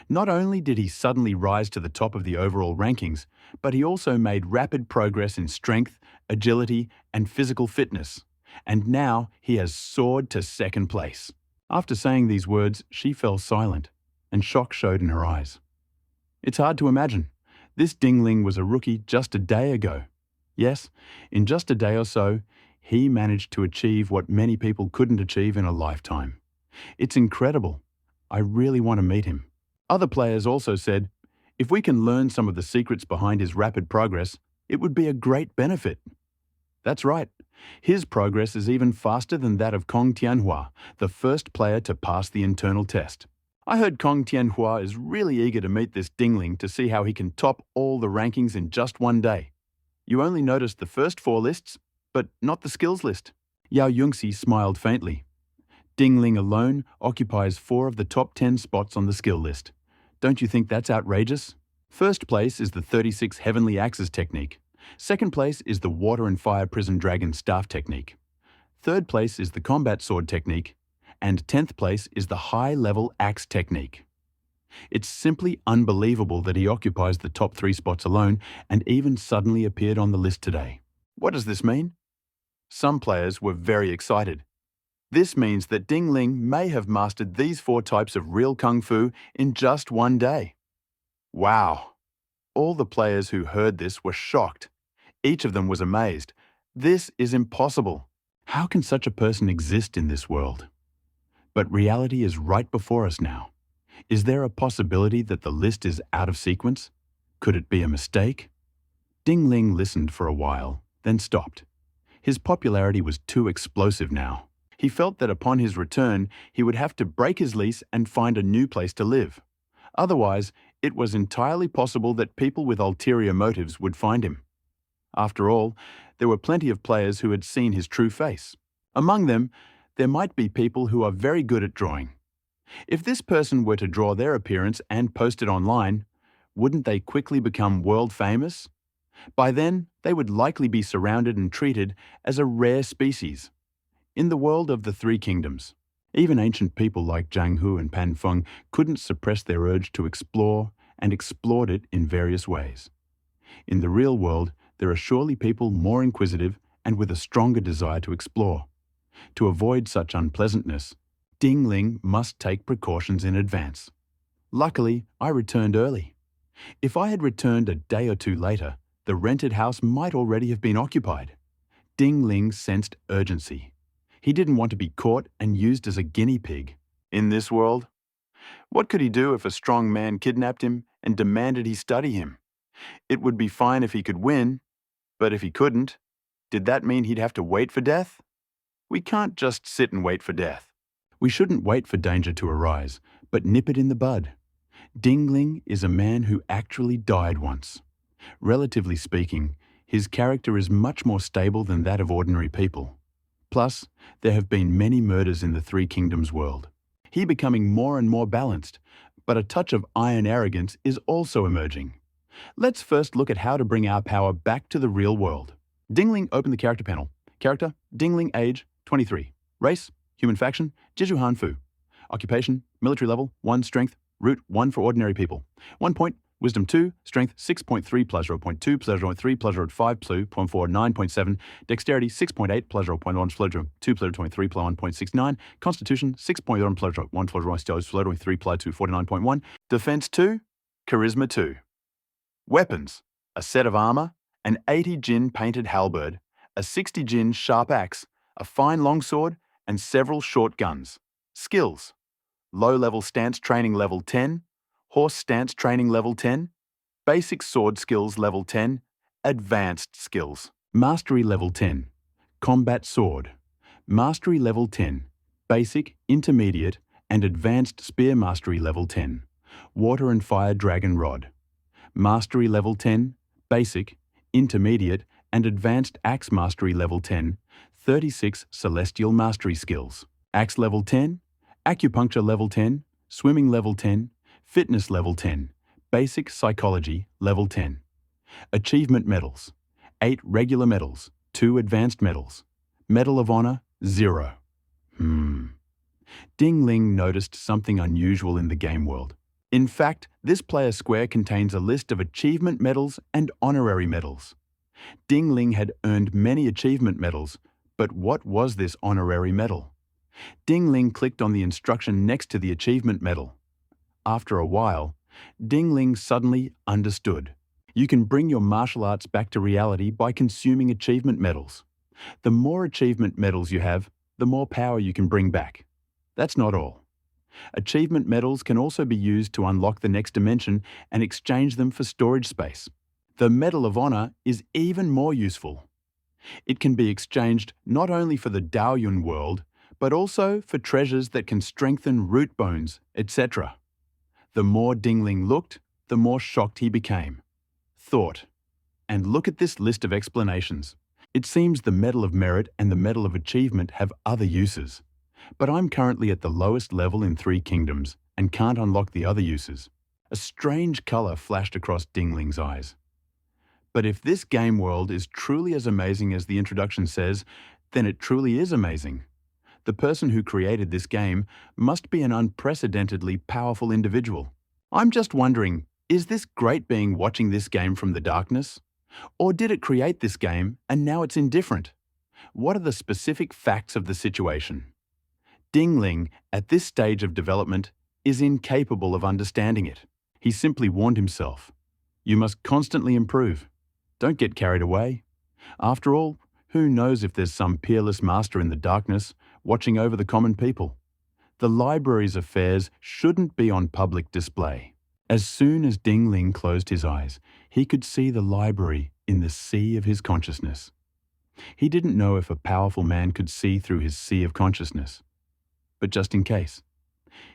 not only did he suddenly rise to the top of the overall rankings, but he also made rapid progress in strength, agility, and physical fitness. And now he has soared to 2nd place. After saying these words, she fell silent, and shock showed in her eyes. It's hard to imagine. This Ding Ling was a rookie just a day ago. Yes, in just a day or so, he managed to achieve what many people couldn't achieve in a lifetime. It's incredible. I really want to meet him. Other players also said, if we can learn some of the secrets behind his rapid progress, it would be a great benefit. That's right. His progress is even faster than that of Kong Tianhua, the first player to pass the internal test. I heard Kong Tianhua is really eager to meet this Ding Ling to see how he can top all the rankings in just one day. You only noticed the first 4 lists, but not the skills list. Yao Yongxi smiled faintly. Ding Ling alone occupies 4 of the top 10 spots on the skill list. Don't you think that's outrageous? First place is the 36 Heavenly Axes technique. Second place is the Water and Fire Prison Dragon Staff technique. Third place is the Combat Sword technique. And 10th place is the High Level Axe technique. It's simply unbelievable that he occupies the top 3 spots alone and even suddenly appeared on the list today. What does this mean? Some players were very excited. This means that Ding Ling may have mastered these 4 types of real Kung Fu in just one day. Wow! All the players who heard this were shocked. Each of them was amazed. This is impossible. How can such a person exist in this world? But reality is right before us now. Is there a possibility that the list is out of sequence? Could it be a mistake? Ding Ling listened for a while, then stopped. His popularity was too explosive now. He felt that upon his return, he would have to break his lease and find a new place to live. Otherwise, it was entirely possible that people with ulterior motives would find him. After all, there were plenty of players who had seen his true face. Among them, there might be people who are very good at drawing. If this person were to draw their appearance and post it online, wouldn't they quickly become world famous? By then, they would likely be surrounded and treated as a rare species. In the world of the Three Kingdoms, even ancient people like Zhang Hu and Pan Feng couldn't suppress their urge to explore and explored it in various ways. In the real world, there are surely people more inquisitive and with a stronger desire to explore. To avoid such unpleasantness, Ding Ling must take precautions in advance. Luckily, I returned early. If I had returned a day or two later, the rented house might already have been occupied. Ding Ling sensed urgency. He didn't want to be caught and used as a guinea pig. In this world, what could he do if a strong man kidnapped him and demanded he study him? It would be fine if he could win, but if he couldn't, did that mean he'd have to wait for death? We can't just sit and wait for death. We shouldn't wait for danger to arise, but nip it in the bud. Ding Ling is a man who actually died once. Relatively speaking, his character is much more stable than that of ordinary people. Plus, there have been many murders in the Three Kingdoms world. He becoming more and more balanced, but a touch of iron arrogance is also emerging. Let's first look at how to bring our power back to the real world. Ding Ling opened the character panel. Character, Ding Ling, age, 23. Race, human faction, Jeju Han Fu. Occupation, military level, 1 strength, root 1 for ordinary people. 1 point, wisdom 2, strength 6.3 plus 0.2 plus 0.3 plus 0.5 plus 0.4 9.7, dexterity 6.8 plus 0.1 plus 0.2 plus 0.3 plus 1.69, constitution 6.1 plus 1 plus 0.3 plus 2 49.1, defense 2, charisma 2. Weapons, a set of armor, an 80 jin painted halberd, a 60 jin sharp axe, a fine longsword, and several short guns. Skills, low-level stance training level 10, horse stance training level 10, basic sword skills level 10, advanced skills. Mastery level 10, combat sword. Mastery level 10, basic, intermediate, and advanced spear mastery level 10, water and fire dragon rod. Mastery level 10, basic, intermediate, and advanced axe mastery level 10, 36 celestial mastery skills. Axe level 10, acupuncture level 10, swimming level 10, fitness level 10, basic psychology level 10. Achievement medals, 8 regular medals, 2 advanced medals. Medal of Honor, 0. Ding Ling noticed something unusual in the game world. In fact, this player square contains a list of achievement medals and honorary medals. Ding Ling had earned many achievement medals, but what was this honorary medal? Ding Ling clicked on the instruction next to the achievement medal. After a while, Ding Ling suddenly understood. You can bring your martial arts back to reality by consuming achievement medals. The more achievement medals you have, the more power you can bring back. That's not all. Achievement medals can also be used to unlock the next dimension and exchange them for storage space. The Medal of Honor is even more useful. It can be exchanged not only for the Daoyun world, but also for treasures that can strengthen root bones, etc. The more Ding Ling looked, the more shocked he became. Thought. And look at this list of explanations. It seems the Medal of Merit and the Medal of Achievement have other uses. But I'm currently at the lowest level in Three Kingdoms and can't unlock the other uses. A strange color flashed across Ding Ling's eyes. But if this game world is truly as amazing as the introduction says, then it truly is amazing. The person who created this game must be an unprecedentedly powerful individual. I'm just wondering, is this great being watching this game from the darkness? Or did it create this game and now it's indifferent? What are the specific facts of the situation? Ding Ling, at this stage of development, is incapable of understanding it. He simply warned himself. You must constantly improve. Don't get carried away. After all, who knows if there's some peerless master in the darkness watching over the common people? The library's affairs shouldn't be on public display. As soon as Ding Ling closed his eyes, he could see the library in the sea of his consciousness. He didn't know if a powerful man could see through his sea of consciousness. But just in case,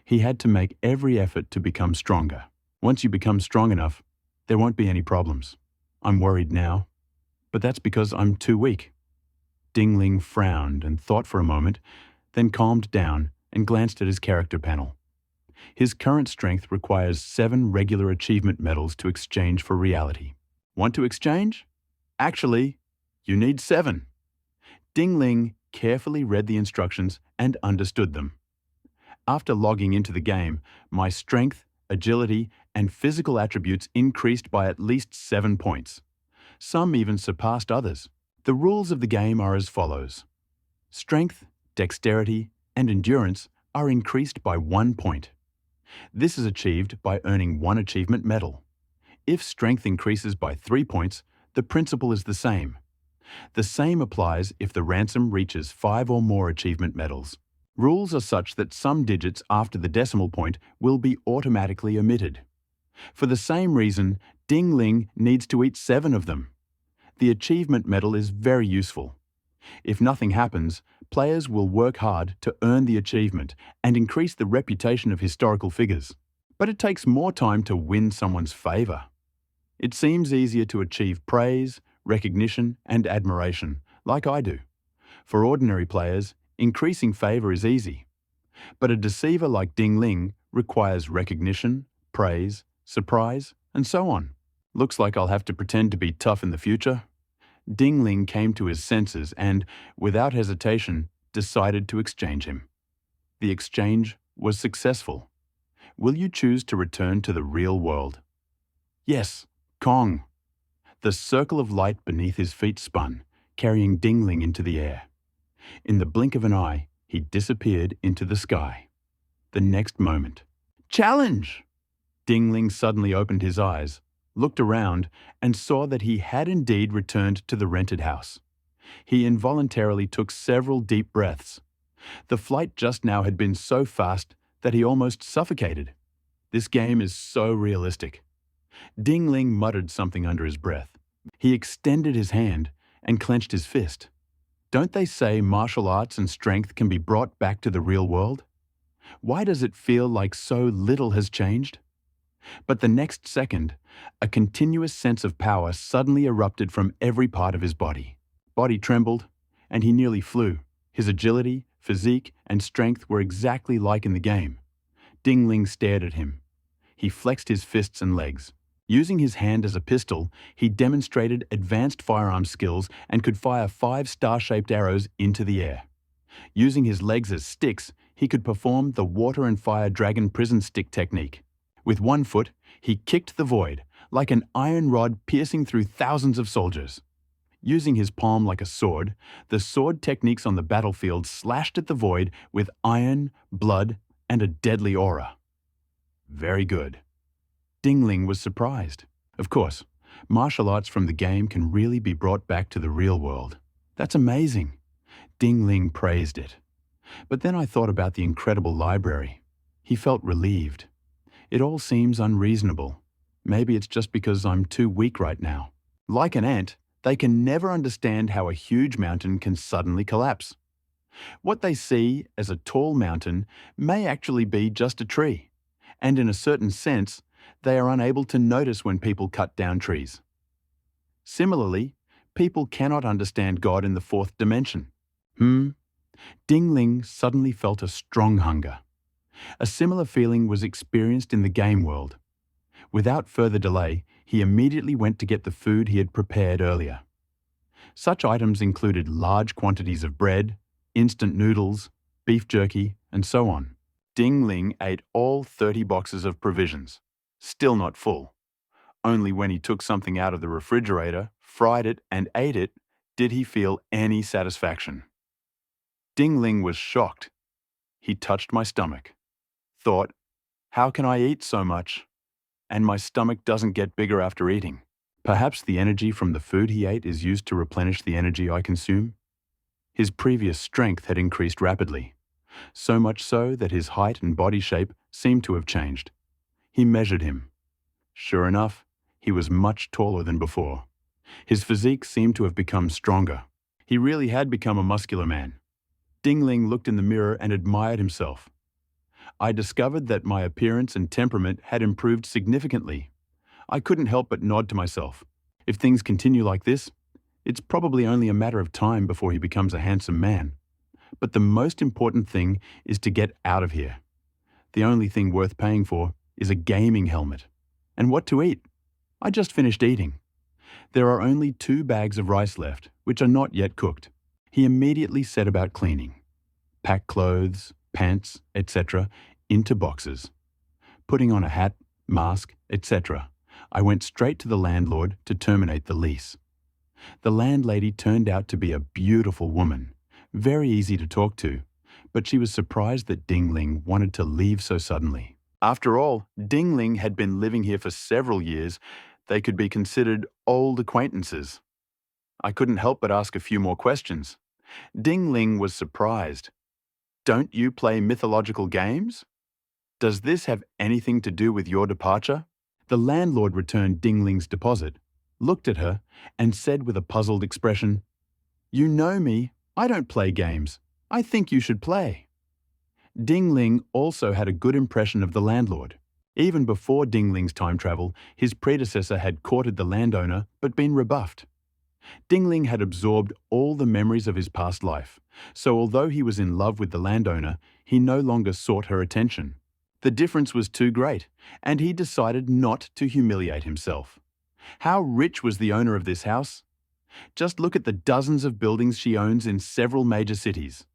he had to make every effort to become stronger. Once you become strong enough, there won't be any problems. I'm worried now, but that's because I'm too weak. Ding Ling frowned and thought for a moment, then calmed down and glanced at his character panel. His current strength requires 7 regular achievement medals to exchange for reality. Want to exchange? Actually, you need 7. Ding Ling carefully read the instructions and understood them. After logging into the game, my strength, agility, and physical attributes increased by at least 7 points. Some even surpassed others. The rules of the game are as follows. Strength, dexterity, and endurance are increased by 1 point. This is achieved by earning 1 achievement medal. If strength increases by 3 points, the principle is the same. The same applies if the ransom reaches 5 or more achievement medals. Rules are such that some digits after the decimal point will be automatically omitted. For the same reason, Ding Ling needs to eat 7 of them. The achievement medal is very useful. If nothing happens, players will work hard to earn the achievement and increase the reputation of historical figures. But it takes more time to win someone's favor. It seems easier to achieve praise, recognition, and admiration, like I do. For ordinary players, increasing favor is easy. But a deceiver like Ding Ling requires recognition, praise, surprise, and so on. Looks like I'll have to pretend to be tough in the future. Ding Ling came to his senses and, without hesitation, decided to exchange him. The exchange was successful. Will you choose to return to the real world? Yes, Kong. The circle of light beneath his feet spun, carrying Ding Ling into the air. In the blink of an eye, he disappeared into the sky. The next moment, challenge! Ding Ling suddenly opened his eyes, looked around, and saw that he had indeed returned to the rented house. He involuntarily took several deep breaths. The flight just now had been so fast that he almost suffocated. This game is so realistic. Ding Ling muttered something under his breath. He extended his hand and clenched his fist. Don't they say martial arts and strength can be brought back to the real world? Why does it feel like so little has changed? But the next second, a continuous sense of power suddenly erupted from every part of his body. Body trembled, and he nearly flew. His agility, physique, and strength were exactly like in the game. Ding Ling stared at him. He flexed his fists and legs. Using his hand as a pistol, he demonstrated advanced firearm skills and could fire 5 star-shaped arrows into the air. Using his legs as sticks, he could perform the water and fire dragon prison stick technique. With one foot, he kicked the void, like an iron rod piercing through thousands of soldiers. Using his palm like a sword, the sword techniques on the battlefield slashed at the void with iron, blood, and a deadly aura. Very good. Ding Ling was surprised. Of course, martial arts from the game can really be brought back to the real world. That's amazing. Ding Ling praised it. But then I thought about the incredible library. He felt relieved. It all seems unreasonable. Maybe it's just because I'm too weak right now. Like an ant, they can never understand how a huge mountain can suddenly collapse. What they see as a tall mountain may actually be just a tree, and in a certain sense, they are unable to notice when people cut down trees. Similarly, people cannot understand God in the 4th dimension. Ding Ling suddenly felt a strong hunger. A similar feeling was experienced in the game world. Without further delay, he immediately went to get the food he had prepared earlier. Such items included large quantities of bread, instant noodles, beef jerky, and so on. Ding Ling ate all 30 boxes of provisions. Still not full. Only when he took something out of the refrigerator, fried it, and ate it, did he feel any satisfaction. Ding Ling was shocked. He touched my stomach. Thought, how can I eat so much? And my stomach doesn't get bigger after eating. Perhaps the energy from the food he ate is used to replenish the energy I consume? His previous strength had increased rapidly, so much so that his height and body shape seemed to have changed. He measured him. Sure enough, he was much taller than before. His physique seemed to have become stronger. He really had become a muscular man. Ding Ling looked in the mirror and admired himself. I discovered that my appearance and temperament had improved significantly. I couldn't help but nod to myself. If things continue like this, it's probably only a matter of time before he becomes a handsome man. But the most important thing is to get out of here. The only thing worth paying for is a gaming helmet. And what to eat? I just finished eating. There are only 2 bags of rice left, which are not yet cooked. He immediately set about cleaning. Pack clothes, pants, etc. into boxes. Putting on a hat, mask, etc. I went straight to the landlord to terminate the lease. The landlady turned out to be a beautiful woman, very easy to talk to, but she was surprised that Ding Ling wanted to leave so suddenly. After all, Ding Ling had been living here for several years. They could be considered old acquaintances. I couldn't help but ask a few more questions. Ding Ling was surprised. "Don't you play mythological games? Does this have anything to do with your departure?" The landlord returned Ding Ling's deposit, looked at her, and said with a puzzled expression, "You know me. I don't play games. I think you should play." Ding Ling also had a good impression of the landlord. Even before Ding Ling's time travel, his predecessor had courted the landowner but been rebuffed. Ding Ling had absorbed all the memories of his past life, so although he was in love with the landowner, he no longer sought her attention. The difference was too great, and he decided not to humiliate himself. How rich was the owner of this house? Just look at the dozens of buildings she owns in several major cities.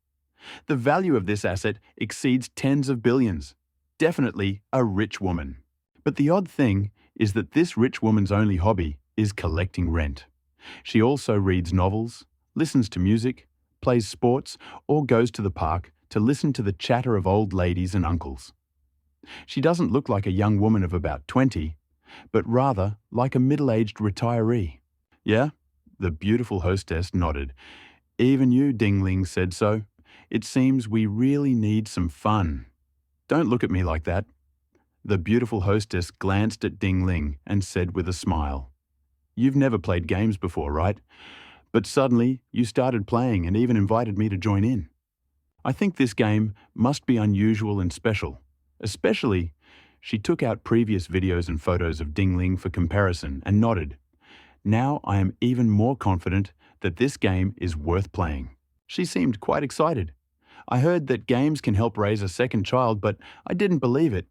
The value of this asset exceeds tens of billions. Definitely a rich woman. But the odd thing is that this rich woman's only hobby is collecting rent. She also reads novels, listens to music, plays sports, or goes to the park to listen to the chatter of old ladies and uncles. She doesn't look like a young woman of about 20, but rather like a middle-aged retiree. "Yeah?" The beautiful hostess nodded. "Even you, Ding Ling, said so. It seems we really need some fun." "Don't look at me like that." The beautiful hostess glanced at Ding Ling and said with a smile, "You've never played games before, right? But suddenly you started playing and even invited me to join in. I think this game must be unusual and special. Especially," she took out previous videos and photos of Ding Ling for comparison and nodded. "Now I am even more confident that this game is worth playing." She seemed quite excited. "I heard that games can help raise a second child, but I didn't believe it.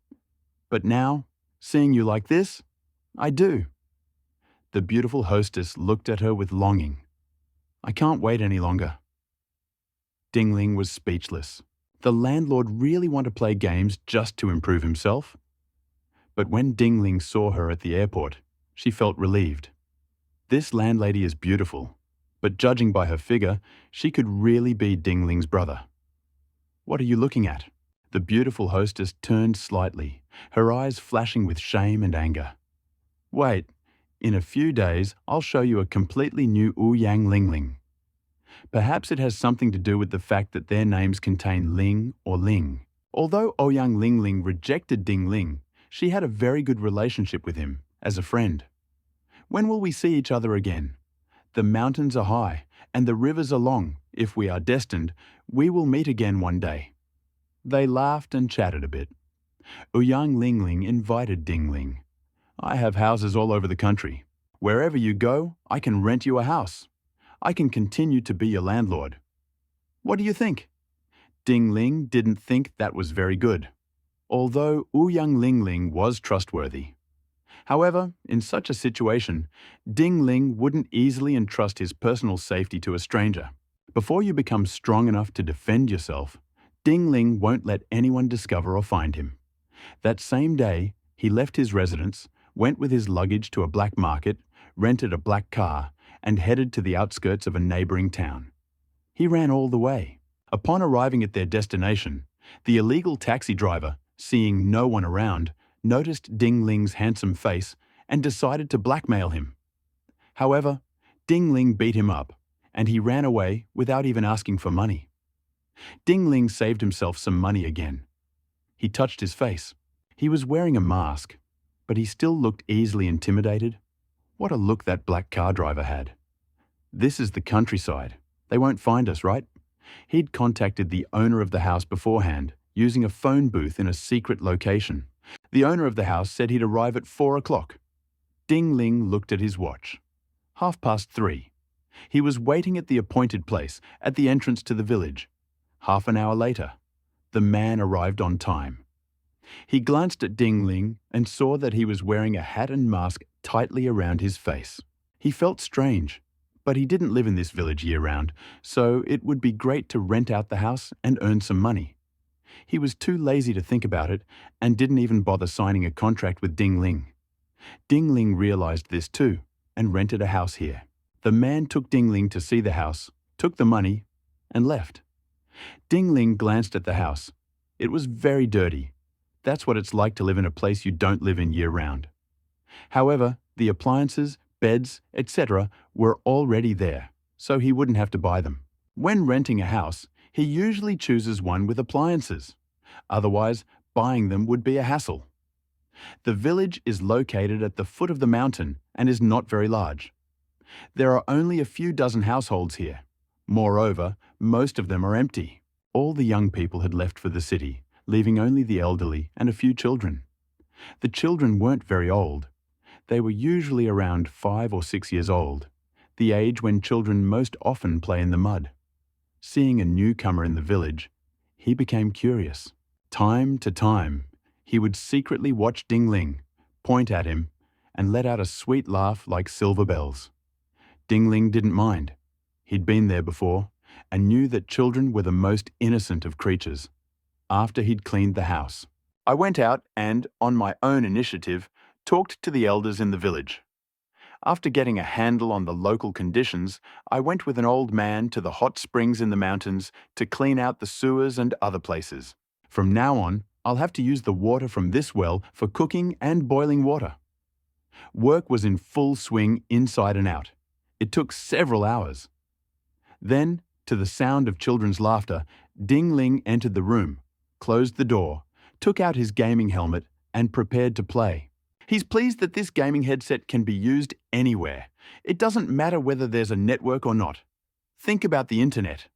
But now, seeing you like this, I do." The beautiful hostess looked at her with longing. "I can't wait any longer." Ding Ling was speechless. The landlord really wanted to play games just to improve himself? But when Ding Ling saw her at the airport, she felt relieved. This landlady is beautiful, but judging by her figure, she could really be Ding Ling's brother. "What are you looking at?" The beautiful hostess turned slightly, her eyes flashing with shame and anger. "Wait, in a few days I'll show you a completely new Ouyang Lingling. Perhaps it has something to do with the fact that their names contain Ling or Ling. Although Ouyang Lingling rejected Ding Ling, she had a very good relationship with him, as a friend. When will we see each other again? The mountains are high, and the rivers are long. If we are destined, we will meet again one day." They laughed and chatted a bit. Ouyang Lingling invited Ding Ling. "I have houses all over the country. Wherever you go, I can rent you a house. I can continue to be your landlord. What do you think?" Ding Ling didn't think that was very good, although Ouyang Lingling was trustworthy. However, in such a situation, Ding Ling wouldn't easily entrust his personal safety to a stranger. Before you become strong enough to defend yourself, Ding Ling won't let anyone discover or find him. That same day, he left his residence, went with his luggage to a black market, rented a black car, and headed to the outskirts of a neighboring town. He ran all the way. Upon arriving at their destination, the illegal taxi driver, seeing no one around, noticed Ding Ling's handsome face and decided to blackmail him. However, Ding Ling beat him up, and he ran away without even asking for money. Ding Ling saved himself some money again. He touched his face. He was wearing a mask, but he still looked easily intimidated. What a look that black car driver had. "This is the countryside. They won't find us, right?" He'd contacted the owner of the house beforehand, using a phone booth in a secret location. The owner of the house said he'd arrive at 4 o'clock. Ding Ling looked at his watch. 3:30. He was waiting at the appointed place, at the entrance to the village. Half an hour later, the man arrived on time. He glanced at Ding Ling and saw that he was wearing a hat and mask tightly around his face. He felt strange, but he didn't live in this village year-round, so it would be great to rent out the house and earn some money. He was too lazy to think about it and didn't even bother signing a contract with Ding Ling. Ding Ling realized this too and rented a house here. The man took Ding Ling to see the house, took the money, and left. Ding Ling glanced at the house. It was very dirty. That's what it's like to live in a place you don't live in year-round. However, the appliances, beds, etc. were already there, so he wouldn't have to buy them. When renting a house, he usually chooses one with appliances. Otherwise, buying them would be a hassle. The village is located at the foot of the mountain and is not very large. There are only a few dozen households here. Moreover, most of them are empty. All the young people had left for the city, leaving only the elderly and a few children. The children weren't very old. They were usually around 5 or 6 years old, the age when children most often play in the mud. Seeing a newcomer in the village, he became curious. Time to time, he would secretly watch Ding Ling, point at him, and let out a sweet laugh like silver bells. Ding Ling didn't mind. He'd been there before and knew that children were the most innocent of creatures. After he'd cleaned the house, I went out and, on my own initiative, talked to the elders in the village. After getting a handle on the local conditions, I went with an old man to the hot springs in the mountains to clean out the sewers and other places. From now on, I'll have to use the water from this well for cooking and boiling water. Work was in full swing inside and out. It took several hours. Then, to the sound of children's laughter, Ding Ling entered the room, closed the door, took out his gaming helmet, and prepared to play. He's pleased that this gaming headset can be used anywhere. It doesn't matter whether there's a network or not. Think about the internet.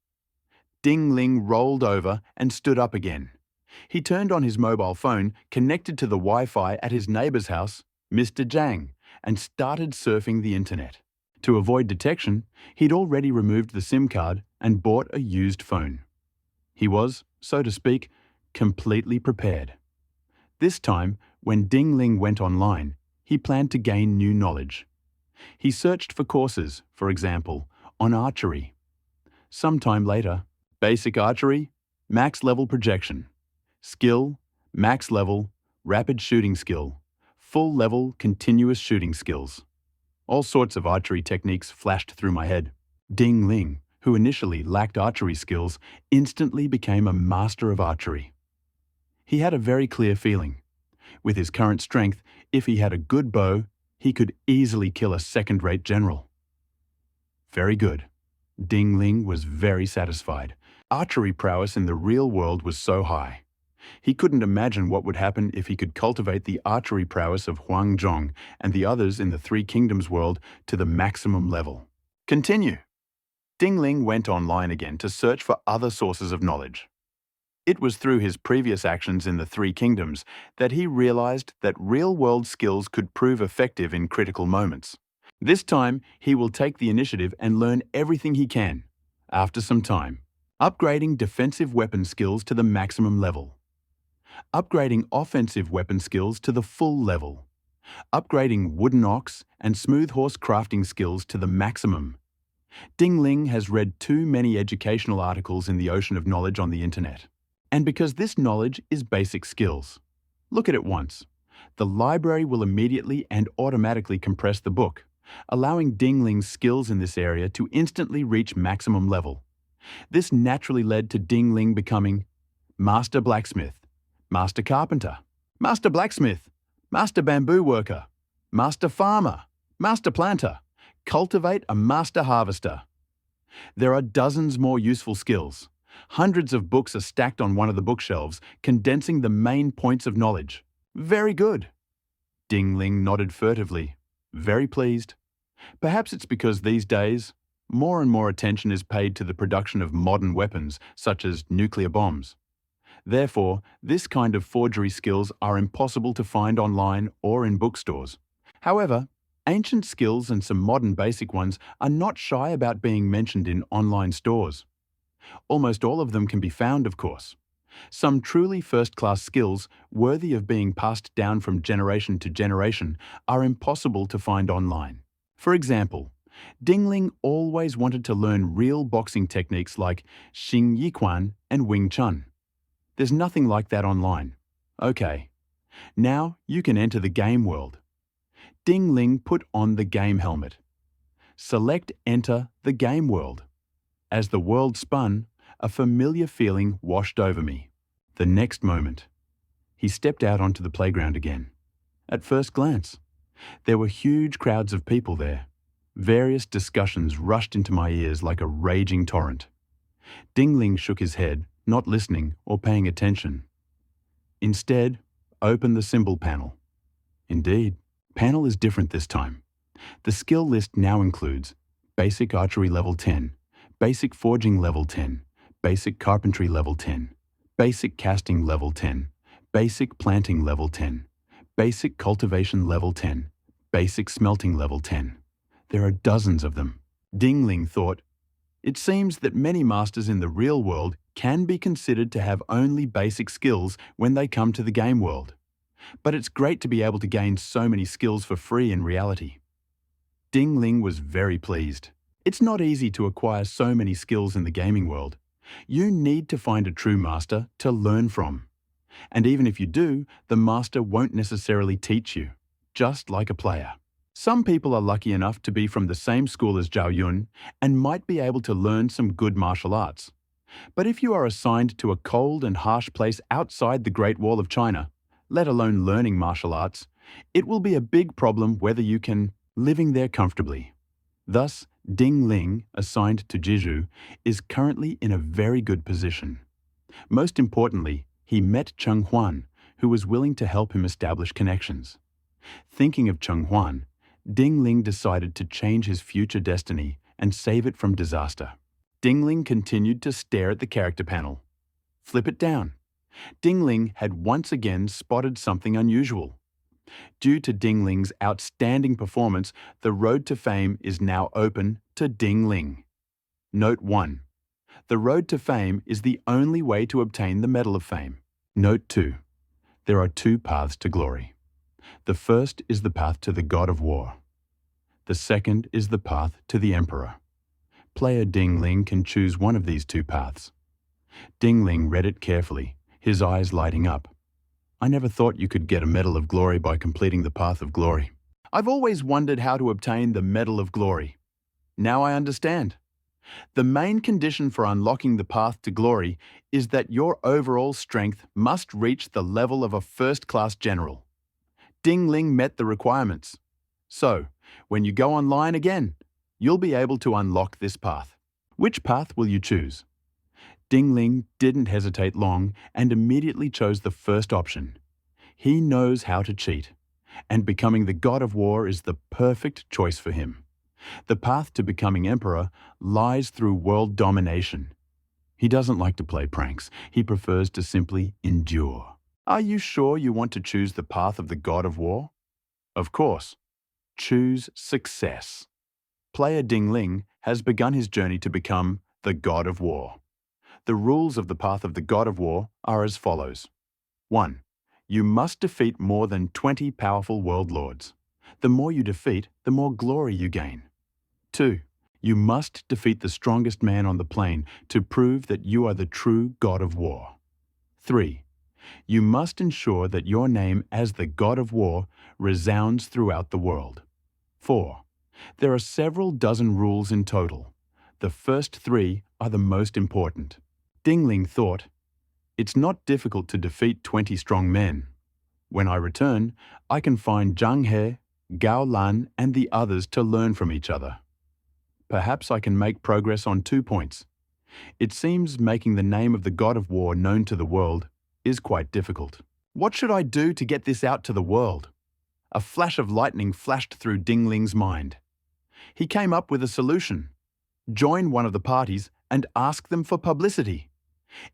Ding Ling rolled over and stood up again. He turned on his mobile phone, connected to the Wi-Fi at his neighbor's house, Mr. Zhang, and started surfing the internet. To avoid detection, he'd already removed the SIM card and bought a used phone. He was, so to speak, completely prepared. This time, when Ding Ling went online, he planned to gain new knowledge. He searched for courses, for example, on archery. Sometime later, basic archery, max level projection, skill, max level, rapid shooting skill, full level continuous shooting skills. All sorts of archery techniques flashed through my head. Ding Ling, who initially lacked archery skills, instantly became a master of archery. He had a very clear feeling. With his current strength, if he had a good bow, he could easily kill a second-rate general. Very good. Ding Ling was very satisfied. Archery prowess in the real world was so high. He couldn't imagine what would happen if he could cultivate the archery prowess of Huang Zhong and the others in the Three Kingdoms world to the maximum level. Continue. Ding Ling went online again to search for other sources of knowledge. It was through his previous actions in the Three Kingdoms that he realized that real-world skills could prove effective in critical moments. This time, he will take the initiative and learn everything he can, after some time. Upgrading defensive weapon skills to the maximum level. Upgrading offensive weapon skills to the full level. Upgrading wooden ox and smooth horse crafting skills to the maximum. Ding Ling has read too many educational articles in the ocean of knowledge on the internet. And because this knowledge is basic skills. Look at it once. The library will immediately and automatically compress the book, allowing Ding Ling's skills in this area to instantly reach maximum level. This naturally led to Ding Ling becoming Master Blacksmith, Master Carpenter, Master Blacksmith, Master Bamboo Worker, Master Farmer, Master Planter, Cultivate a Master Harvester. There are dozens more useful skills. Hundreds of books are stacked on one of the bookshelves, condensing the main points of knowledge. Very good. Ding Ling nodded furtively, very pleased. Perhaps it's because these days, more and more attention is paid to the production of modern weapons, such as nuclear bombs. Therefore, this kind of forgery skills are impossible to find online or in bookstores. However, ancient skills and some modern basic ones are not shy about being mentioned in online stores. Almost all of them can be found, of course. Some truly first-class skills, worthy of being passed down from generation to generation, are impossible to find online. For example, Dingling always wanted to learn real boxing techniques like Xing Yiquan and Wing Chun. There's nothing like that online. Okay, now you can enter the game world. Dingling put on the game helmet. Select Enter the game world. As the world spun, a familiar feeling washed over me. The next moment, he stepped out onto the playground again. At first glance, there were huge crowds of people there. Various discussions rushed into my ears like a raging torrent. Dingling shook his head, not listening or paying attention. Instead, open the symbol panel. Indeed, panel is different this time. The skill list now includes Basic Archery Level 10, Basic Forging Level 10, Basic Carpentry Level 10, Basic Casting Level 10, Basic Planting Level 10, Basic Cultivation Level 10, Basic Smelting Level 10. There are dozens of them. Dingling thought, it seems that many masters in the real world can be considered to have only basic skills when they come to the game world. But it's great to be able to gain so many skills for free in reality. Dingling was very pleased. It's not easy to acquire so many skills in the gaming world. You need to find a true master to learn from. And even if you do, the master won't necessarily teach you, just like a player. Some people are lucky enough to be from the same school as Zhao Yun and might be able to learn some good martial arts. But if you are assigned to a cold and harsh place outside the Great Wall of China, let alone learning martial arts, it will be a big problem whether you can living there comfortably. Thus, Dingling, assigned to Jeju, is currently in a very good position. Most importantly, he met Cheng Huan, who was willing to help him establish connections. Thinking of Cheng Huan, Dingling decided to change his future destiny and save it from disaster. Dingling continued to stare at the character panel. Flip it down. Dingling had once again spotted something unusual. Due to Dingling's outstanding performance, the road to fame is now open to Dingling. Note 1. The road to fame is the only way to obtain the Medal of Fame. Note 2. There are two paths to glory. The first is the path to the God of War. The second is the path to the Emperor. Player Dingling can choose one of these two paths. Dingling read it carefully, his eyes lighting up. I never thought you could get a Medal of Glory by completing the Path of Glory. I've always wondered how to obtain the Medal of Glory. Now I understand. The main condition for unlocking the Path to Glory is that your overall strength must reach the level of a first-class general. Dingling met the requirements. So, when you go online again, you'll be able to unlock this path. Which path will you choose? Dingling didn't hesitate long and immediately chose the first option. He knows how to cheat, and becoming the God of War is the perfect choice for him. The path to becoming Emperor lies through world domination. He doesn't like to play pranks. He prefers to simply endure. Are you sure you want to choose the path of the God of War? Of course. Choose success. Player Dingling has begun his journey to become the God of War. The rules of the path of the God of War are as follows. 1. You must defeat more than 20 powerful world lords. The more you defeat, the more glory you gain. 2. You must defeat the strongest man on the plane to prove that you are the true God of War. 3. You must ensure that your name as the God of War resounds throughout the world. 4. There are several dozen rules in total. The first 3 are the most important. Dingling thought, it's not difficult to defeat 20 strong men. When I return, I can find Zhang He, Gao Lan, and the others to learn from each other. Perhaps I can make progress on 2 points. It seems making the name of the God of War known to the world is quite difficult. What should I do to get this out to the world? A flash of lightning flashed through Dingling's mind. He came up with a solution. Join one of the parties and ask them for publicity.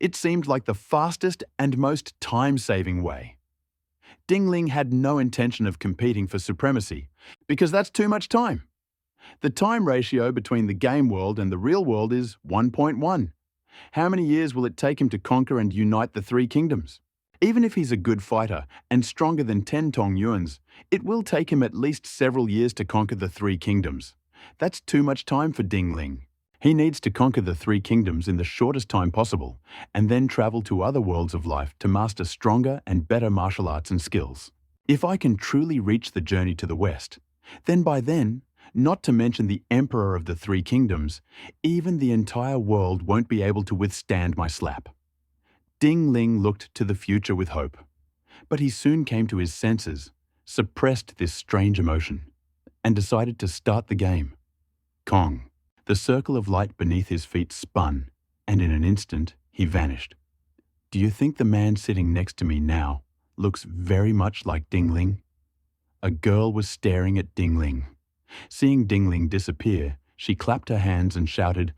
It seemed like the fastest and most time-saving way. Dingling had no intention of competing for supremacy, because that's too much time. The time ratio between the game world and the real world is 1.1. How many years will it take him to conquer and unite the 3 kingdoms? Even if he's a good fighter and stronger than 10 Tong Yuans, it will take him at least several years to conquer the Three Kingdoms. That's too much time for Ding Ling. He needs to conquer the Three Kingdoms in the shortest time possible, and then travel to other worlds of life to master stronger and better martial arts and skills. If I can truly reach the journey to the West, then by then, not to mention the Emperor of the Three Kingdoms, even the entire world won't be able to withstand my slap. Ding Ling looked to the future with hope, but he soon came to his senses, suppressed this strange emotion, and decided to start the game. Kong. The circle of light beneath his feet spun, and in an instant, he vanished. Do you think the man sitting next to me now looks very much like Ding Ling? A girl was staring at Ding Ling. Seeing Ding Ling disappear, she clapped her hands and shouted,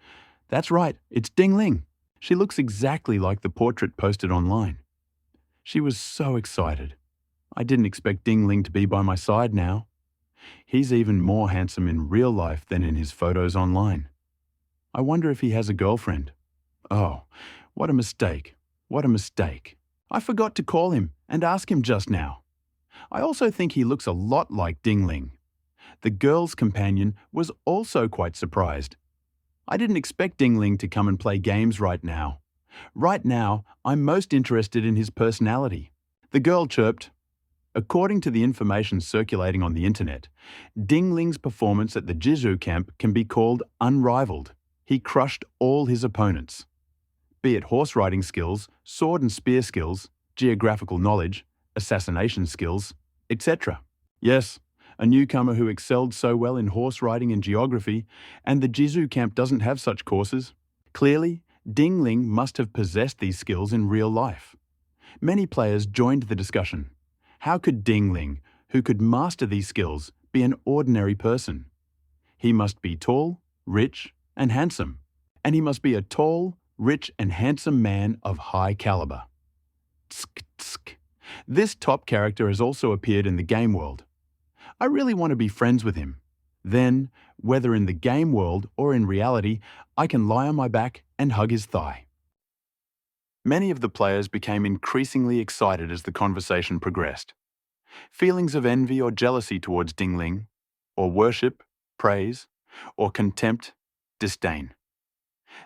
"That's right, it's Ding Ling. She looks exactly like the portrait posted online." She was so excited. I didn't expect Ding Ling to be by my side now. He's even more handsome in real life than in his photos online. I wonder if he has a girlfriend. Oh, what a mistake. What a mistake. I forgot to call him and ask him just now. I also think he looks a lot like Ding Ling. The girl's companion was also quite surprised. I didn't expect Ding Ling to come and play games right now. Right now, I'm most interested in his personality. The girl chirped. According to the information circulating on the internet, Ding Ling's performance at the Jizu camp can be called unrivaled. He crushed all his opponents. Be it horse riding skills, sword and spear skills, geographical knowledge, assassination skills, etc. Yes, a newcomer who excelled so well in horse riding and geography, and the Jizu camp doesn't have such courses. Clearly, Ding Ling must have possessed these skills in real life. Many players joined the discussion. How could Ding Ling, who could master these skills, be an ordinary person? He must be tall, rich, and handsome. And he must be a tall, rich, and handsome man of high caliber. Tsk, tsk. This top character has also appeared in the game world. I really want to be friends with him. Then, whether in the game world or in reality, I can lie on my back and hug his thigh. Many of the players became increasingly excited as the conversation progressed. Feelings of envy or jealousy towards Ding Ling, or worship, praise, or contempt, disdain.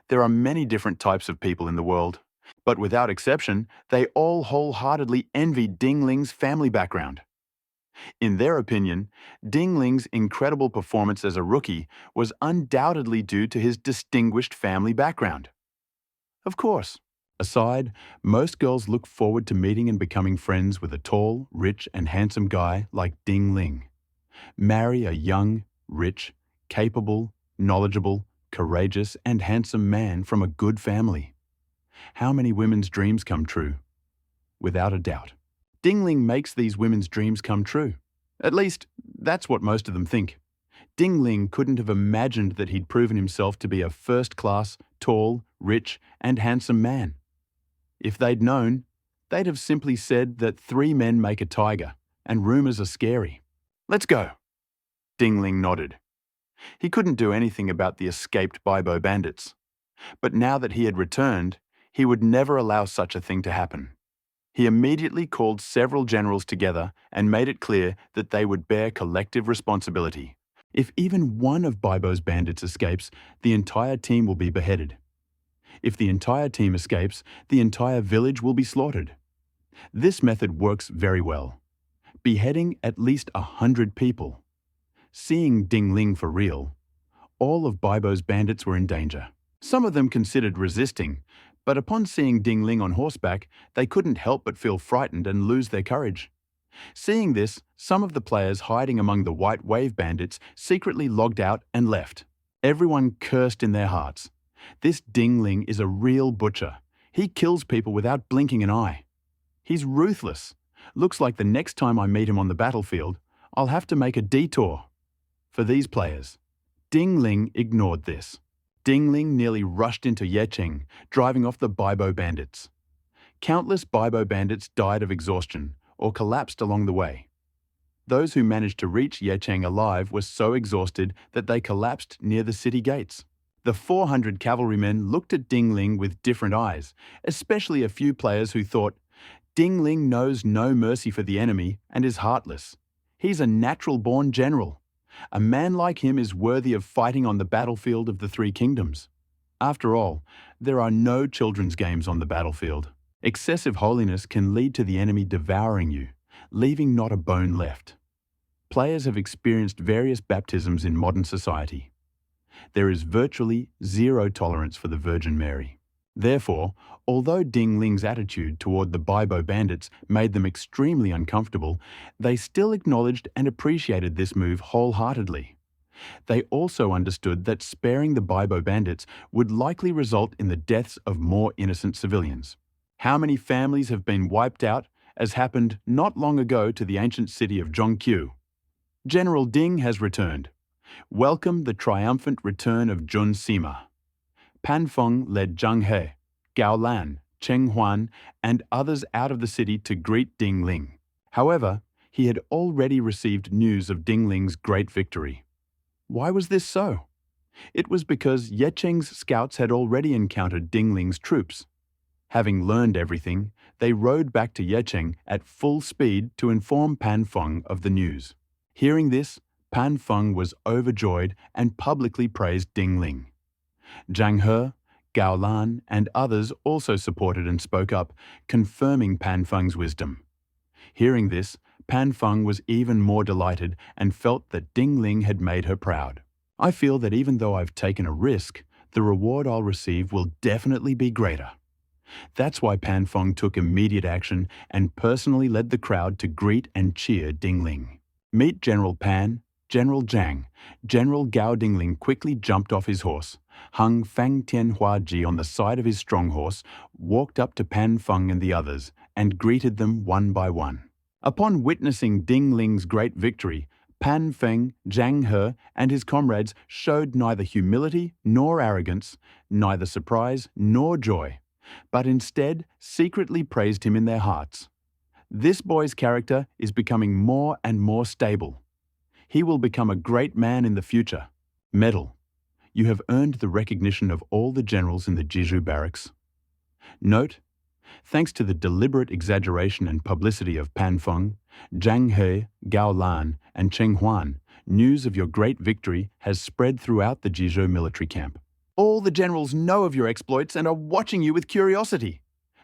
There are many different types of people in the world, but without exception, they all wholeheartedly envied Ding Ling's family background. In their opinion, Ding Ling's incredible performance as a rookie was undoubtedly due to his distinguished family background. Of course. Aside, most girls look forward to meeting and becoming friends with a tall, rich, and handsome guy like Ding Ling. Marry a young, rich, capable, knowledgeable, courageous, and handsome man from a good family. How many women's dreams come true? Without a doubt. Ding Ling makes these women's dreams come true. At least, that's what most of them think. Ding Ling couldn't have imagined that he'd proven himself to be a first-class, tall, rich, and handsome man. If they'd known, they'd have simply said that 3 men make a tiger, and rumors are scary. Let's go. Ding Ling nodded. He couldn't do anything about the escaped Baibo bandits. But now that he had returned, he would never allow such a thing to happen. He immediately called several generals together and made it clear that they would bear collective responsibility. If even one of Baibo's bandits escapes, the entire team will be beheaded. If the entire team escapes, the entire village will be slaughtered. This method works very well. Beheading at least 100 people. Seeing Ding Ling for real, all of Baibo's bandits were in danger. Some of them considered resisting, but upon seeing Ding Ling on horseback, they couldn't help but feel frightened and lose their courage. Seeing this, some of the players hiding among the White Wave bandits secretly logged out and left. Everyone cursed in their hearts. This Ding Ling is a real butcher. He kills people without blinking an eye. He's ruthless. Looks like the next time I meet him on the battlefield, I'll have to make a detour. For these players, Ding Ling ignored this. Ding Ling nearly rushed into Yecheng, driving off the Baibo bandits. Countless Baibo bandits died of exhaustion or collapsed along the way. Those who managed to reach Yecheng alive were so exhausted that they collapsed near the city gates. The 400 cavalrymen looked at Ding Ling with different eyes, especially a few players who thought, Ding Ling knows no mercy for the enemy and is heartless. He's a natural-born general. A man like him is worthy of fighting on the battlefield of the Three Kingdoms. After all, there are no children's games on the battlefield. Excessive holiness can lead to the enemy devouring you, leaving not a bone left. Players have experienced various baptisms in modern society. There is virtually zero tolerance for the Virgin Mary. Therefore, although Ding Ling's attitude toward the Baibo bandits made them extremely uncomfortable, they still acknowledged and appreciated this move wholeheartedly. They also understood that sparing the Baibo bandits would likely result in the deaths of more innocent civilians. How many families have been wiped out, as happened not long ago to the ancient city of Zhongqiu? General Ding has returned. Welcome the triumphant return of Jun Sima. Pan Feng led Zhang He, Gao Lan, Cheng Huan, and others out of the city to greet Ding Ling. However, he had already received news of Ding Ling's great victory. Why was this so? It was because Ye Cheng's scouts had already encountered Ding Ling's troops. Having learned everything, they rode back to Ye Cheng at full speed to inform Pan Feng of the news. Hearing this, Pan Feng was overjoyed and publicly praised Ding Ling. Zhang He, Gao Lan, and others also supported and spoke up, confirming Pan Feng's wisdom. Hearing this, Pan Feng was even more delighted and felt that Ding Ling had made her proud. I feel that even though I've taken a risk, the reward I'll receive will definitely be greater. That's why Pan Feng took immediate action and personally led the crowd to greet and cheer Ding Ling. Meet General Pan, General Zhang. General Gao Dingling quickly jumped off his horse, hung Fang Tianhua Ji on the side of his strong horse, walked up to Pan Feng and the others, and greeted them one by one. Upon witnessing Ding Ling's great victory, Pan Feng, Zhang He, and his comrades showed neither humility nor arrogance, neither surprise nor joy, but instead secretly praised him in their hearts. This boy's character is becoming more and more stable. He will become a great man in the future. Medal. You have earned the recognition of all the generals in the Jiju barracks. Note, thanks to the deliberate exaggeration and publicity of Pan Feng, Zhang He, Gao Lan, and Cheng Huan, news of your great victory has spread throughout the Jizhou military camp. All the generals know of your exploits and are watching you with curiosity.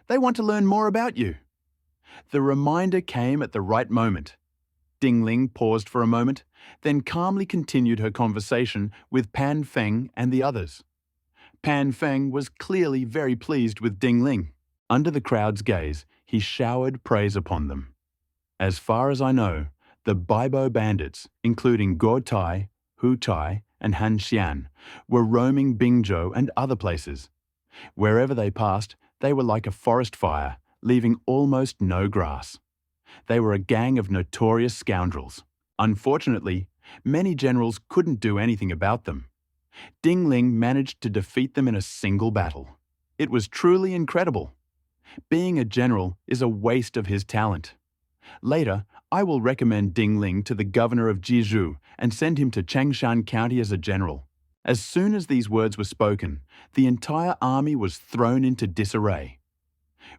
They want to learn more about you. The reminder came at the right moment. Ding Ling paused for a moment, then calmly continued her conversation with Pan Feng and the others. Pan Feng was clearly very pleased with Ding Ling. Under the crowd's gaze, he showered praise upon them. As far as I know, the Baibo bandits, including Guo Tai, Hu Tai, and Han Xian, were roaming Bingzhou and other places. Wherever they passed, they were like a forest fire, leaving almost no grass. They were a gang of notorious scoundrels. Unfortunately, many generals couldn't do anything about them. Ding Ling managed to defeat them in a single battle. It was truly incredible. Being a general is a waste of his talent. Later, I will recommend Ding Ling to the governor of Jizhou and send him to Changshan County as a general. As soon as these words were spoken, the entire army was thrown into disarray.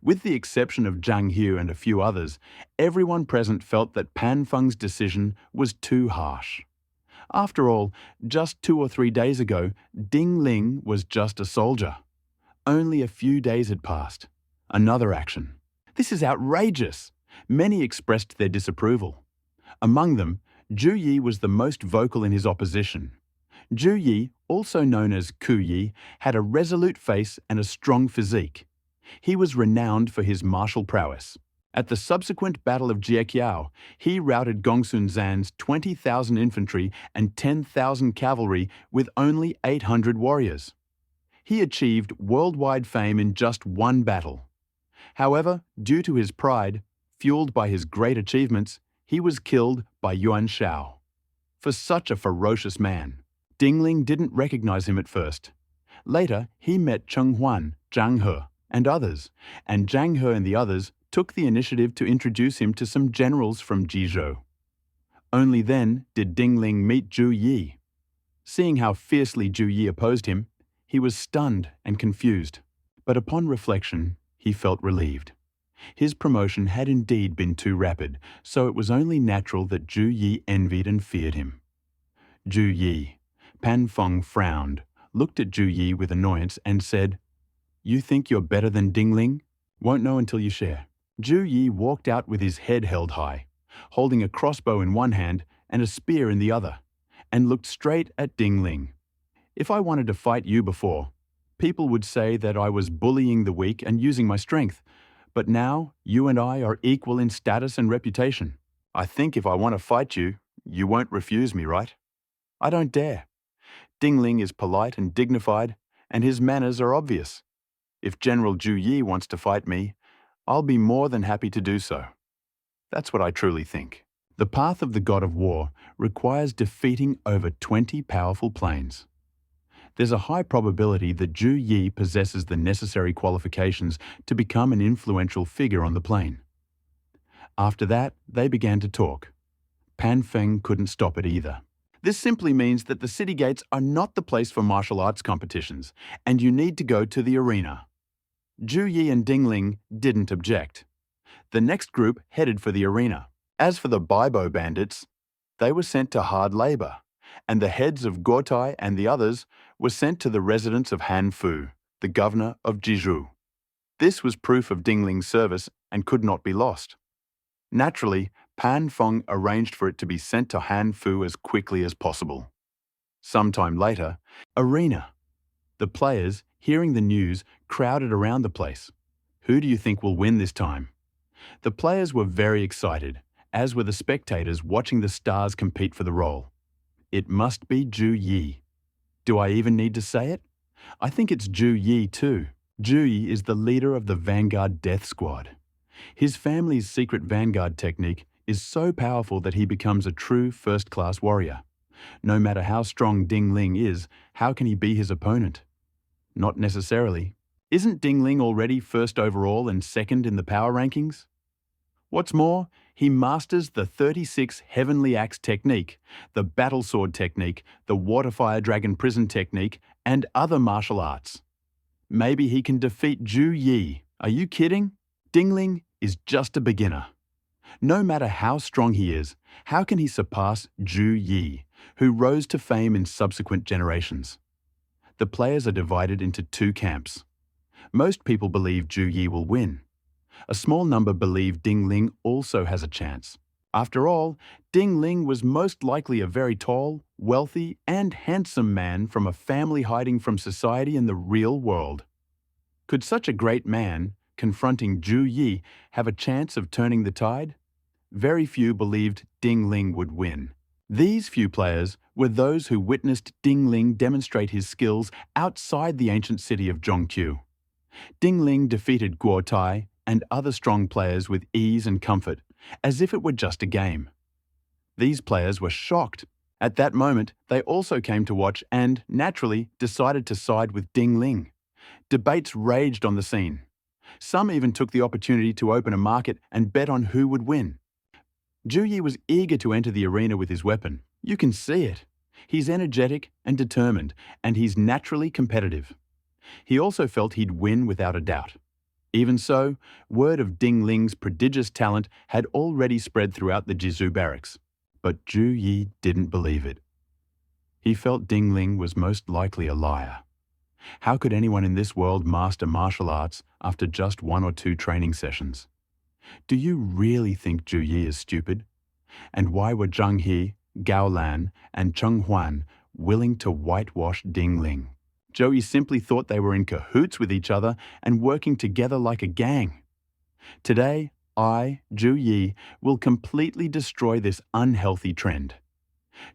With the exception of Zhang He and a few others, everyone present felt that Pan Feng's decision was too harsh. After all, just 2 or 3 days ago, Ding Ling was just a soldier. Only a few days had passed. Another action. This is outrageous! Many expressed their disapproval. Among them, Zhu Yi was the most vocal in his opposition. Zhu Yi, also known as Ku Yi, had a resolute face and a strong physique. He was renowned for his martial prowess. At the subsequent Battle of Jieqiao, he routed Gongsun Zan's 20,000 infantry and 10,000 cavalry with only 800 warriors. He achieved worldwide fame in just one battle. However, due to his pride, fueled by his great achievements, he was killed by Yuan Shao. For such a ferocious man, Ding Ling didn't recognize him at first. Later, he met Cheng Huan, Zhang He, and others, and Zhang He and the others took the initiative to introduce him to some generals from Jizhou. Only then did Ding Ling meet Zhu Yi. Seeing how fiercely Zhu Yi opposed him, he was stunned and confused. But upon reflection, he felt relieved. His promotion had indeed been too rapid, so it was only natural that Zhu Yi envied and feared him. Zhu Yi. Pan Feng frowned, looked at Zhu Yi with annoyance and said, "You think you're better than Ding Ling? Won't know until you share." Zhu Yi walked out with his head held high, holding a crossbow in one hand and a spear in the other, and looked straight at Ding Ling. "If I wanted to fight you before, people would say that I was bullying the weak and using my strength, but now you and I are equal in status and reputation. I think if I want to fight you, you won't refuse me, right? I don't dare. Ding Ling is polite and dignified, and his manners are obvious. If General Zhu Yi wants to fight me, I'll be more than happy to do so. That's what I truly think." The path of the god of war requires defeating over 20 powerful planes. There's a high probability that Zhu Yi possesses the necessary qualifications to become an influential figure on the plane. After that, they began to talk. Pan Feng couldn't stop it either. "This simply means that the city gates are not the place for martial arts competitions, and you need to go to the arena." Zhu Yi and Ding Ling didn't object. The next group headed for the arena. As for the Baibo bandits, they were sent to hard labor, and the heads of Guotai and the others were sent to the residence of Han Fu, the governor of Jizhu. This was proof of Ding Ling's service and could not be lost. Naturally, Pan Feng arranged for it to be sent to Han Fu as quickly as possible. Sometime later, arena. The players, hearing the news, crowded around the place. Who do you think will win this time? The players were very excited, as were the spectators watching the stars compete for the role. It must be Zhu Yi. Do I even need to say it? I think it's Zhu Yi too. Zhu Yi is the leader of the Vanguard Death Squad. His family's secret Vanguard technique is so powerful that he becomes a true first-class warrior. No matter how strong Ding Ling is, how can he be his opponent? Not necessarily. Isn't Ding Ling already first overall and second in the power rankings? What's more, he masters the 36 Heavenly Axe technique, the Battle Sword technique, the Waterfire Dragon Prison technique, and other martial arts. Maybe he can defeat Zhu Yi. Are you kidding? Ding Ling is just a beginner. No matter how strong he is, how can he surpass Zhu Yi, who rose to fame in subsequent generations? The players are divided into two camps. Most people believe Zhu Yi will win. A small number believe Ding Ling also has a chance. After all, Ding Ling was most likely a very tall, wealthy, and handsome man from a family hiding from society in the real world. Could such a great man, confronting Zhu Yi, have a chance of turning the tide? Very few believed Ding Ling would win. These few players were those who witnessed Ding Ling demonstrate his skills outside the ancient city of Zhongqiu. Ding Ling defeated Guo Tai and other strong players with ease and comfort, as if it were just a game. These players were shocked. At that moment, they also came to watch and, naturally, decided to side with Ding Ling. Debates raged on the scene. Some even took the opportunity to open a market and bet on who would win. Zhu Yi was eager to enter the arena with his weapon. You can see it. He's energetic and determined, and he's naturally competitive. He also felt he'd win without a doubt. Even so, word of Ding Ling's prodigious talent had already spread throughout the Jizhu barracks. But Zhu Yi didn't believe it. He felt Ding Ling was most likely a liar. How could anyone in this world master martial arts after just 1 or 2 training sessions? Do you really think Zhu Yi is stupid? And why were Zhang He, Gao Lan, and Cheng Huan willing to whitewash Ding Ling? Zhou Yi simply thought they were in cahoots with each other and working together like a gang. Today, I, Zhu Yi, will completely destroy this unhealthy trend.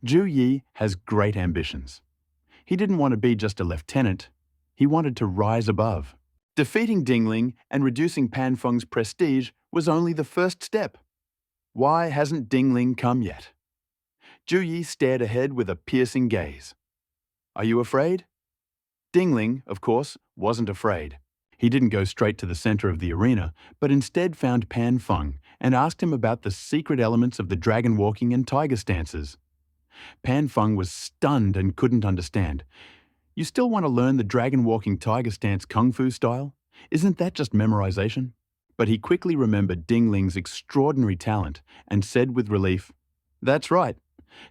Zhu Yi has great ambitions. He didn't want to be just a lieutenant. He wanted to rise above. Defeating Ding Ling and reducing Pan Feng's prestige was only the first step. Why hasn't Ding Ling come yet? Zhu Yi stared ahead with a piercing gaze. Are you afraid? Ding Ling, of course, wasn't afraid. He didn't go straight to the center of the arena, but instead found Pan Feng and asked him about the secret elements of the dragon walking and tiger stances. Pan Feng was stunned and couldn't understand. You still want to learn the dragon walking tiger stance kung fu style? Isn't that just memorization? But he quickly remembered Ding Ling's extraordinary talent and said with relief, "That's right.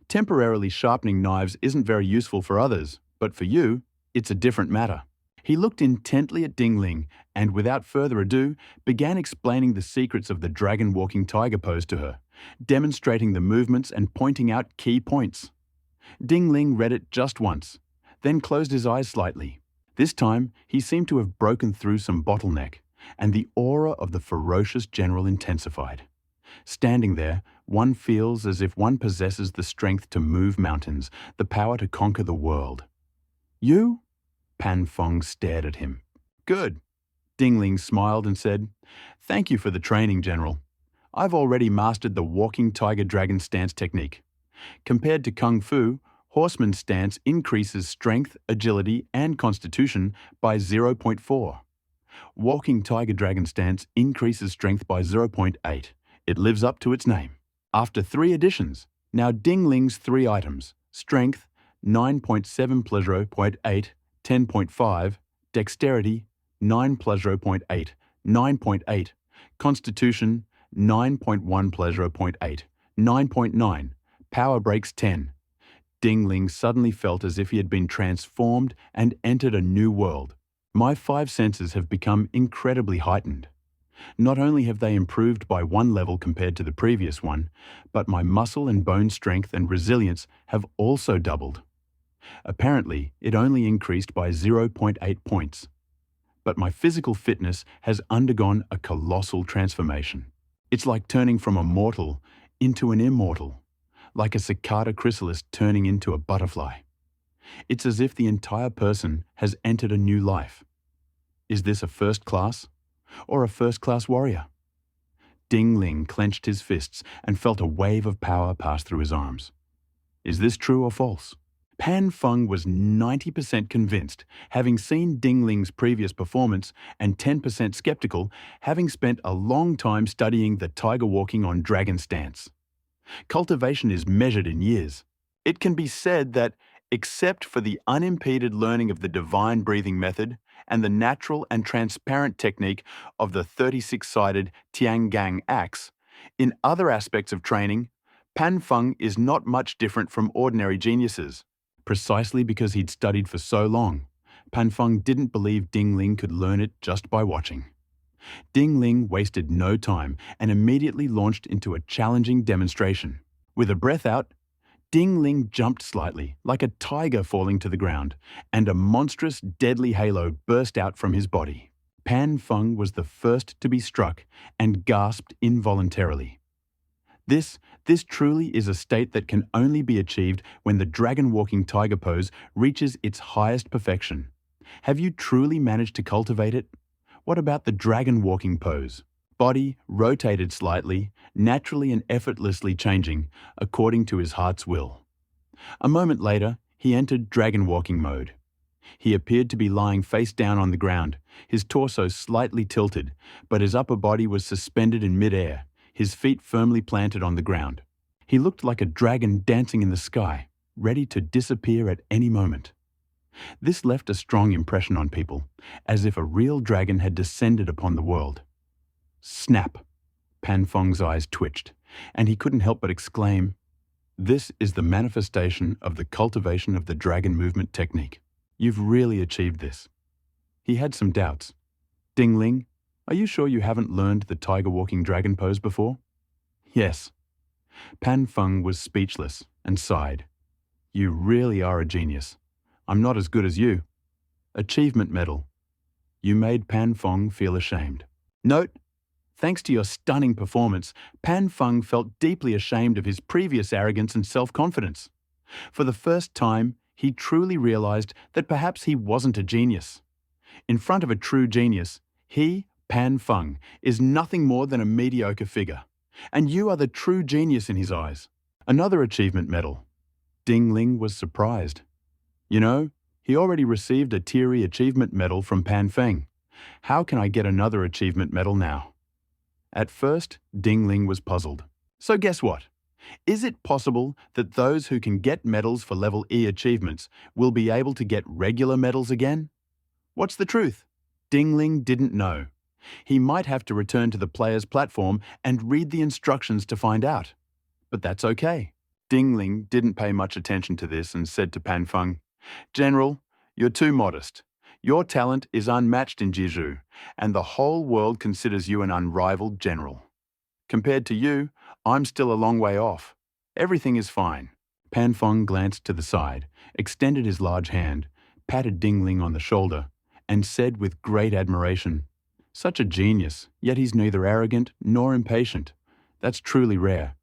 Temporarily sharpening knives isn't very useful for others, but for you, it's a different matter." He looked intently at Ding Ling and, without further ado, began explaining the secrets of the dragon-walking tiger pose to her, demonstrating the movements and pointing out key points. Ding Ling read it just once, then closed his eyes slightly. This time, he seemed to have broken through some bottleneck, and the aura of the ferocious general intensified. Standing there, one feels as if one possesses the strength to move mountains, the power to conquer the world. "You?" Pan Feng stared at him. "Good." Ding Ling smiled and said, "Thank you for the training, General. I've already mastered the walking tiger dragon stance technique. Compared to Kung Fu, horseman stance increases strength, agility, and constitution by 0.4. Walking tiger dragon stance increases strength by 0.8. It lives up to its name. After 3 additions, now Ding Ling's 3 items: strength 9.7 plus 0.8, 10.5, dexterity 9 plus 0.8, 9.8, constitution 9.1 plus 0.8, 9.9, power breaks 10. Ding Ling suddenly felt as if he had been transformed and entered a new world. My 5 senses have become incredibly heightened. Not only have they improved by 1 level compared to the previous one, but my muscle and bone strength and resilience have also doubled. Apparently, it only increased by 0.8 points. But my physical fitness has undergone a colossal transformation. It's like turning from a mortal into an immortal, like a cicada chrysalis turning into a butterfly. It's as if the entire person has entered a new life. Is this a first class or a first-class warrior? Ding Ling clenched his fists and felt a wave of power pass through his arms. Is this true or false? Pan Feng was 90% convinced, having seen Ding Ling's previous performance, and 10% skeptical, having spent a long time studying the tiger walking on dragon stance. Cultivation is measured in years. It can be said that, except for the unimpeded learning of the divine breathing method and the natural and transparent technique of the 36-sided Tiangang axe, in other aspects of training, Pan Feng is not much different from ordinary geniuses. Precisely because he'd studied for so long, Pan Feng didn't believe Ding Ling could learn it just by watching. Ding Ling wasted no time and immediately launched into a challenging demonstration. With a breath out, Ding Ling jumped slightly, like a tiger falling to the ground, and a monstrous, deadly halo burst out from his body. Pan Feng was the first to be struck and gasped involuntarily. This truly is a state that can only be achieved when the dragon-walking tiger pose reaches its highest perfection. Have you truly managed to cultivate it? What about the dragon-walking pose? Body rotated slightly, naturally and effortlessly changing, according to his heart's will. A moment later, he entered dragon-walking mode. He appeared to be lying face down on the ground, his torso slightly tilted, but his upper body was suspended in mid-air, his feet firmly planted on the ground. He looked like a dragon dancing in the sky, ready to disappear at any moment. This left a strong impression on people, as if a real dragon had descended upon the world. Snap! Pan Feng's eyes twitched, and he couldn't help but exclaim, "This is the manifestation of the cultivation of the dragon movement technique. You've really achieved this." He had some doubts. "Ding Ling, are you sure you haven't learned the tiger-walking dragon pose before?" "Yes." Pan Feng was speechless and sighed. "You really are a genius. I'm not as good as you." Achievement medal. You made Pan Feng feel ashamed. Note: thanks to your stunning performance, Pan Feng felt deeply ashamed of his previous arrogance and self-confidence. For the first time, he truly realized that perhaps he wasn't a genius. In front of a true genius, he, Pan Feng, is nothing more than a mediocre figure. And you are the true genius in his eyes. Another achievement medal. Ding Ling was surprised. You know, he already received a Teary Achievement Medal from Pan Feng. How can I get another achievement medal now? At first, Ding Ling was puzzled. So guess what? Is it possible that those who can get medals for level E achievements will be able to get regular medals again? What's the truth? Ding Ling didn't know. He might have to return to the player's platform and read the instructions to find out. But that's okay. Ding Ling didn't pay much attention to this and said to Pan Feng, "General, you're too modest. Your talent is unmatched in Jeju, and the whole world considers you an unrivaled general. Compared to you, I'm still a long way off. Everything is fine." Pan Feng glanced to the side, extended his large hand, patted Ding Ling on the shoulder, and said with great admiration, "Such a genius, yet he's neither arrogant nor impatient. That's truly rare.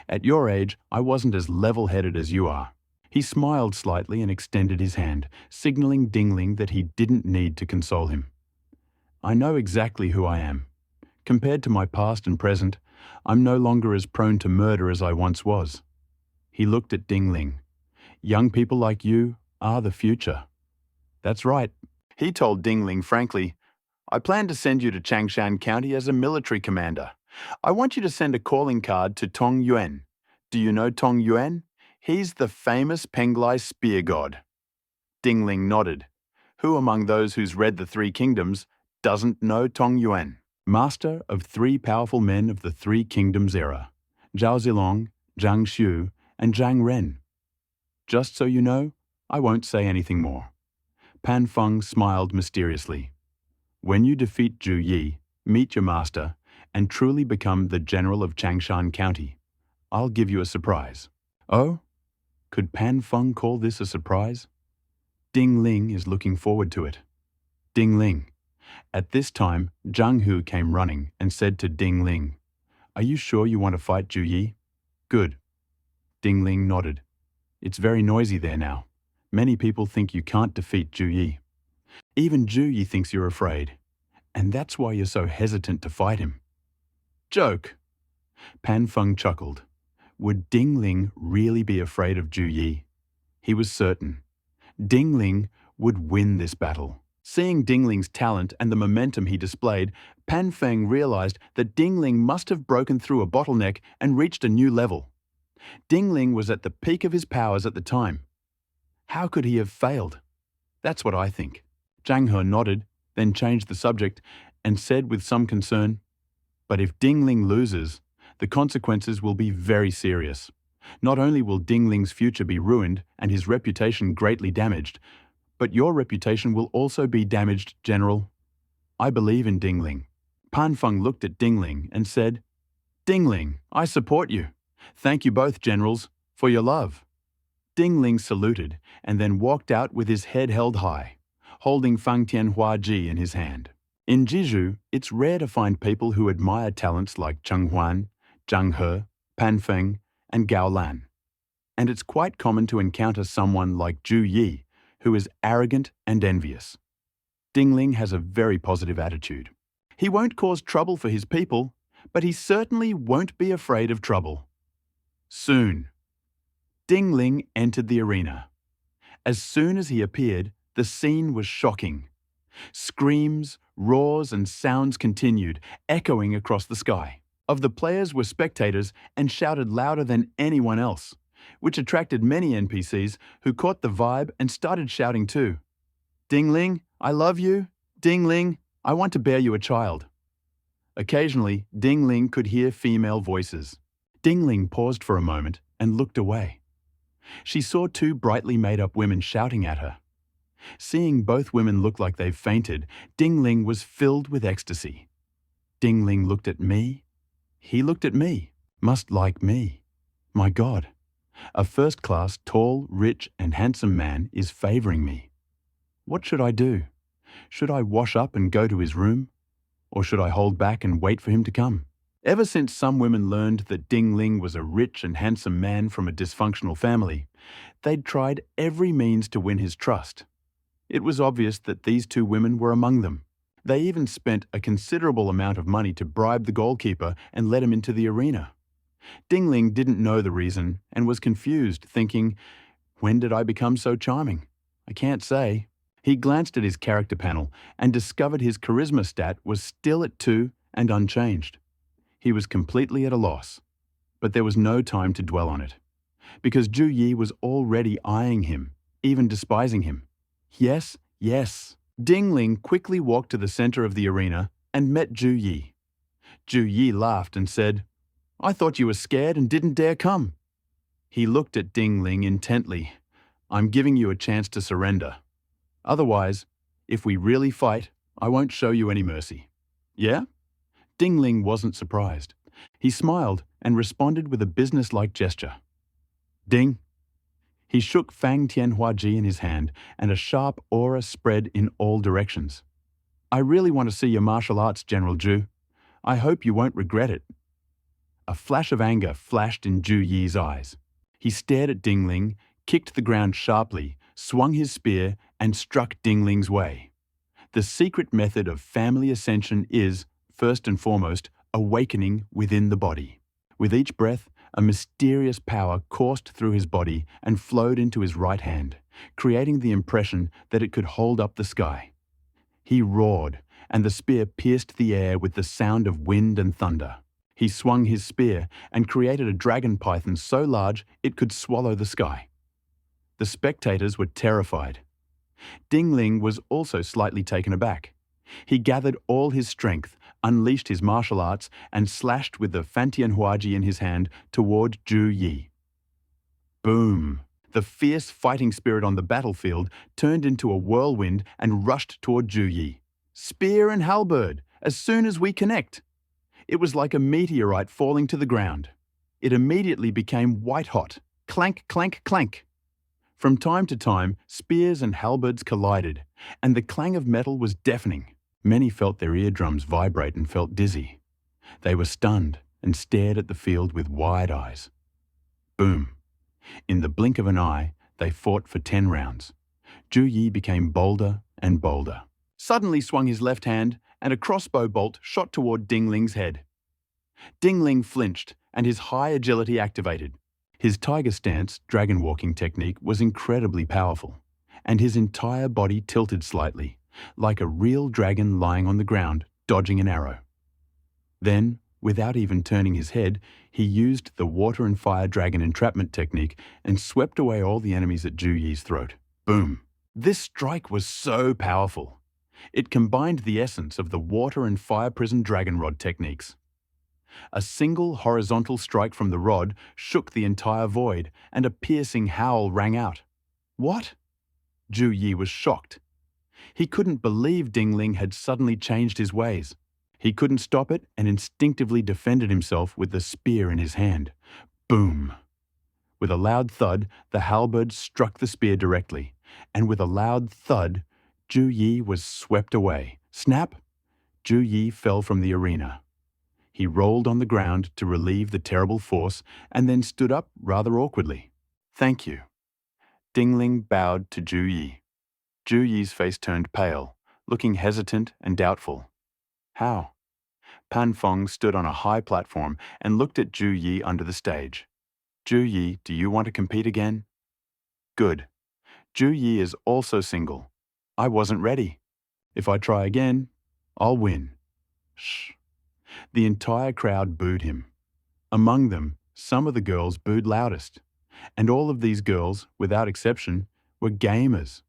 At your age, I wasn't as level-headed as you are." He smiled slightly and extended his hand, signaling Ding Ling that he didn't need to console him. "I know exactly who I am. Compared to my past and present, I'm no longer as prone to murder as I once was." He looked at Ding Ling. "Young people like you are the future." "That's right." He told Ding Ling frankly, "I plan to send you to Changshan County as a military commander. I want you to send a calling card to Tong Yuan. Do you know Tong Yuan? He's the famous Penglai spear god." Ding Ling nodded. Who among those who's read The Three Kingdoms doesn't know Tong Yuan? Master of three powerful men of the Three Kingdoms era, Zhao Zilong, Zhang Xu, and Zhang Ren. Just so you know, I won't say anything more. Pan Feng smiled mysteriously. "When you defeat Zhu Yi, meet your master, and truly become the general of Changshan County, I'll give you a surprise." Oh? Could Pan Feng call this a surprise? Ding Ling is looking forward to it. Ding Ling. At this time, Zhang Hu came running and said to Ding Ling, "Are you sure you want to fight Zhu Yi?" "Good." Ding Ling nodded. "It's very noisy there now. Many people think you can't defeat Zhu Yi. Even Zhu Yi thinks you're afraid, and that's why you're so hesitant to fight him." "Joke." Pan Feng chuckled. Would Ding Ling really be afraid of Zhu Yi? He was certain. Ding Ling would win this battle. Seeing Ding Ling's talent and the momentum he displayed, Pan Feng realized that Ding Ling must have broken through a bottleneck and reached a new level. Ding Ling was at the peak of his powers at the time. How could he have failed? That's what I think. Zhang He nodded, then changed the subject and said with some concern, "But if Ding Ling loses, the consequences will be very serious. Not only will Ding Ling's future be ruined and his reputation greatly damaged, but your reputation will also be damaged, General. I believe in Ding Ling." Pan Feng looked at Ding Ling and said, "Ding Ling, I support you. Thank you both, generals, for your love." Ding Ling saluted and then walked out with his head held high, holding Fang Tianhua Ji in his hand. In Jeju, it's rare to find people who admire talents like Cheng Huan, Zhang He, Pan Feng, and Gao Lan. And it's quite common to encounter someone like Zhu Yi, who is arrogant and envious. Ding Ling has a very positive attitude. He won't cause trouble for his people, but he certainly won't be afraid of trouble. Soon. Ding Ling entered the arena. As soon as he appeared, the scene was shocking. Screams, roars, and sounds continued, echoing across the sky. Of the players were spectators and shouted louder than anyone else, which attracted many NPCs who caught the vibe and started shouting too. "Ding Ling, I love you. Ding Ling, I want to bear you a child." Occasionally, Ding Ling could hear female voices. Ding Ling paused for a moment and looked away. She saw two brightly made-up women shouting at her. Seeing both women look like they've fainted, Ding Ling was filled with ecstasy. Ding Ling looked at me. He looked at me. Must like me. My God. A first-class, tall, rich, and handsome man is favoring me. What should I do? Should I wash up and go to his room? Or should I hold back and wait for him to come? Ever since some women learned that Ding Ling was a rich and handsome man from a dysfunctional family, they'd tried every means to win his trust. It was obvious that these two women were among them. They even spent a considerable amount of money to bribe the goalkeeper and let him into the arena. Ding Ling didn't know the reason and was confused, thinking, "When did I become so charming? I can't say." He glanced at his character panel and discovered his charisma stat was still at 2 and unchanged. He was completely at a loss. But there was no time to dwell on it, because Zhu Yi was already eyeing him, even despising him. Yes, yes. Ding Ling quickly walked to the center of the arena and met Ju Yi. Ju Yi laughed and said, "I thought you were scared and didn't dare come." He looked at Ding Ling intently. "I'm giving you a chance to surrender. Otherwise, if we really fight, I won't show you any mercy." "Yeah?" Ding Ling wasn't surprised. He smiled and responded with a businesslike gesture. "Ding." He shook Fang Tianhua Ji in his hand, and a sharp aura spread in all directions. "I really want to see your martial arts, General Zhu. I hope you won't regret it." A flash of anger flashed in Ju Yi's eyes. He stared at Ding Ling, kicked the ground sharply, swung his spear, and struck Ding Ling's way. The secret method of family ascension is, first and foremost, awakening within the body. With each breath, a mysterious power coursed through his body and flowed into his right hand, creating the impression that it could hold up the sky. He roared, and the spear pierced the air with the sound of wind and thunder. He swung his spear and created a dragon python so large it could swallow the sky. The spectators were terrified. Ding Ling was also slightly taken aback. He gathered all his strength, unleashed his martial arts, and slashed with the Fantian Huaji in his hand toward Ju Yi. Boom! The fierce fighting spirit on the battlefield turned into a whirlwind and rushed toward Ju Yi. "Spear and halberd, as soon as we connect." It was like a meteorite falling to the ground. It immediately became white-hot. Clank, clank, clank. From time to time, spears and halberds collided, and the clang of metal was deafening. Many felt their eardrums vibrate and felt dizzy. They were stunned and stared at the field with wide eyes. Boom! In the blink of an eye, they fought for 10 rounds. Ju Yi became bolder and bolder. Suddenly swung his left hand, and a crossbow bolt shot toward Ding Ling's head. Ding Ling flinched, and his high agility activated. His tiger stance, dragon walking technique, was incredibly powerful, and his entire body tilted slightly, like a real dragon lying on the ground, dodging an arrow. Then, without even turning his head, he used the water and fire dragon entrapment technique and swept away all the enemies at Ju Yi's throat. Boom! This strike was so powerful. It combined the essence of the water and fire prison dragon rod techniques. A single horizontal strike from the rod shook the entire void, and a piercing howl rang out. "What?" Ju Yi was shocked. He couldn't believe Ding Ling had suddenly changed his ways. He couldn't stop it and instinctively defended himself with the spear in his hand. Boom! With a loud thud, the halberd struck the spear directly, and with a loud thud, Ju Yi was swept away. Snap! Ju Yi fell from the arena. He rolled on the ground to relieve the terrible force and then stood up rather awkwardly. "Thank you." Ding Ling bowed to Ju Yi. Ju Yi's face turned pale, looking hesitant and doubtful. "How?" Pan Feng stood on a high platform and looked at Ju Yi under the stage. "Ju Yi, do you want to compete again?" "Good. Ju Yi is also single. I wasn't ready. If I try again, I'll win." Shh. The entire crowd booed him. Among them, some of the girls booed loudest. And all of these girls, without exception, were gamers.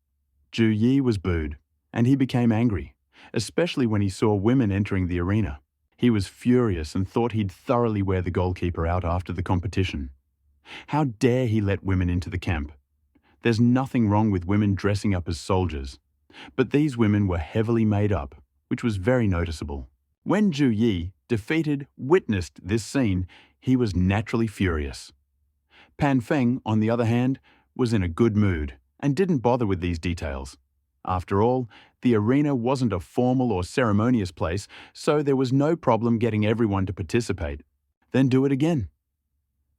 Ju Yi was booed, and he became angry, especially when he saw women entering the arena. He was furious and thought he'd thoroughly wear the goalkeeper out after the competition. How dare he let women into the camp? There's nothing wrong with women dressing up as soldiers, but these women were heavily made up, which was very noticeable. When Ju Yi, defeated, witnessed this scene, he was naturally furious. Pan Feng, on the other hand, was in a good mood and didn't bother with these details. After all, the arena wasn't a formal or ceremonious place, so there was no problem getting everyone to participate. Then do it again.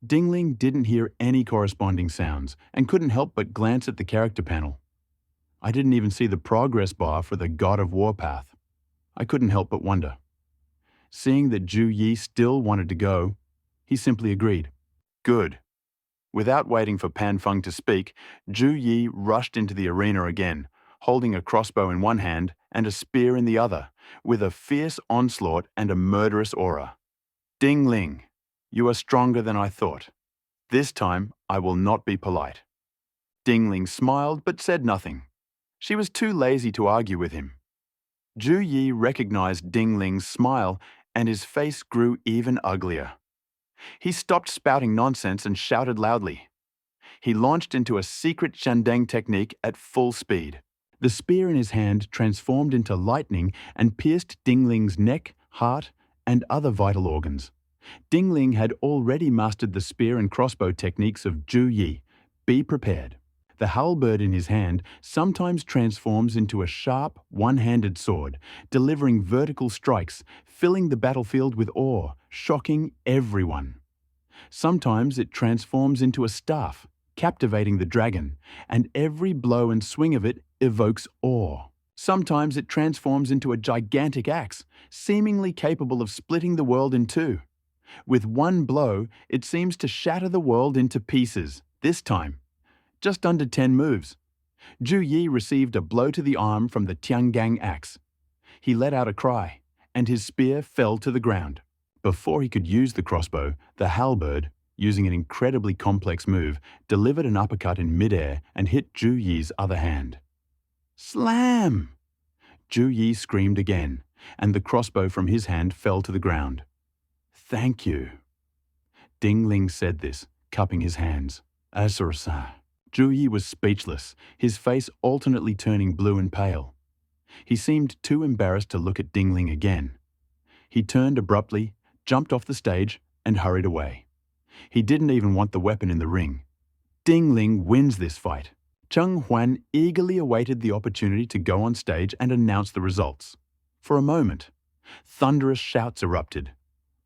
Ding Ling didn't hear any corresponding sounds and couldn't help but glance at the character panel. I didn't even see the progress bar for the God of War path. I couldn't help but wonder. Seeing that Ju Yi still wanted to go, he simply agreed. Good. Without waiting for Pan Feng to speak, Ju Yi rushed into the arena again, holding a crossbow in one hand and a spear in the other, with a fierce onslaught and a murderous aura. "Ding Ling, you are stronger than I thought. This time I will not be polite." Ding Ling smiled but said nothing. She was too lazy to argue with him. Zhu Yi recognized Ding Ling's smile, and his face grew even uglier. He stopped spouting nonsense and shouted loudly. He launched into a secret Shandeng technique at full speed. The spear in his hand transformed into lightning and pierced Ding Ling's neck, heart, and other vital organs. Ding Ling had already mastered the spear and crossbow techniques of Zhu Yi. Be prepared. The halberd in his hand sometimes transforms into a sharp, one-handed sword, delivering vertical strikes, filling the battlefield with awe, shocking everyone. Sometimes it transforms into a staff, captivating the dragon, and every blow and swing of it evokes awe. Sometimes it transforms into a gigantic axe, seemingly capable of splitting the world in two. With one blow, it seems to shatter the world into pieces, this time. Just under 10 moves. Zhu Yi received a blow to the arm from the Tiangang axe. He let out a cry, and his spear fell to the ground. Before he could use the crossbow, the halberd, using an incredibly complex move, delivered an uppercut in midair and hit Zhu Yi's other hand. Slam! Zhu Yi screamed again, and the crossbow from his hand fell to the ground. Thank you. Ding Ling said this, cupping his hands. Asura-sa. Zhu Yi was speechless, his face alternately turning blue and pale. He seemed too embarrassed to look at Ding Ling again. He turned abruptly, jumped off the stage, and hurried away. He didn't even want the weapon in the ring. Ding Ling wins this fight. Cheng Huan eagerly awaited the opportunity to go on stage and announce the results. For a moment, thunderous shouts erupted.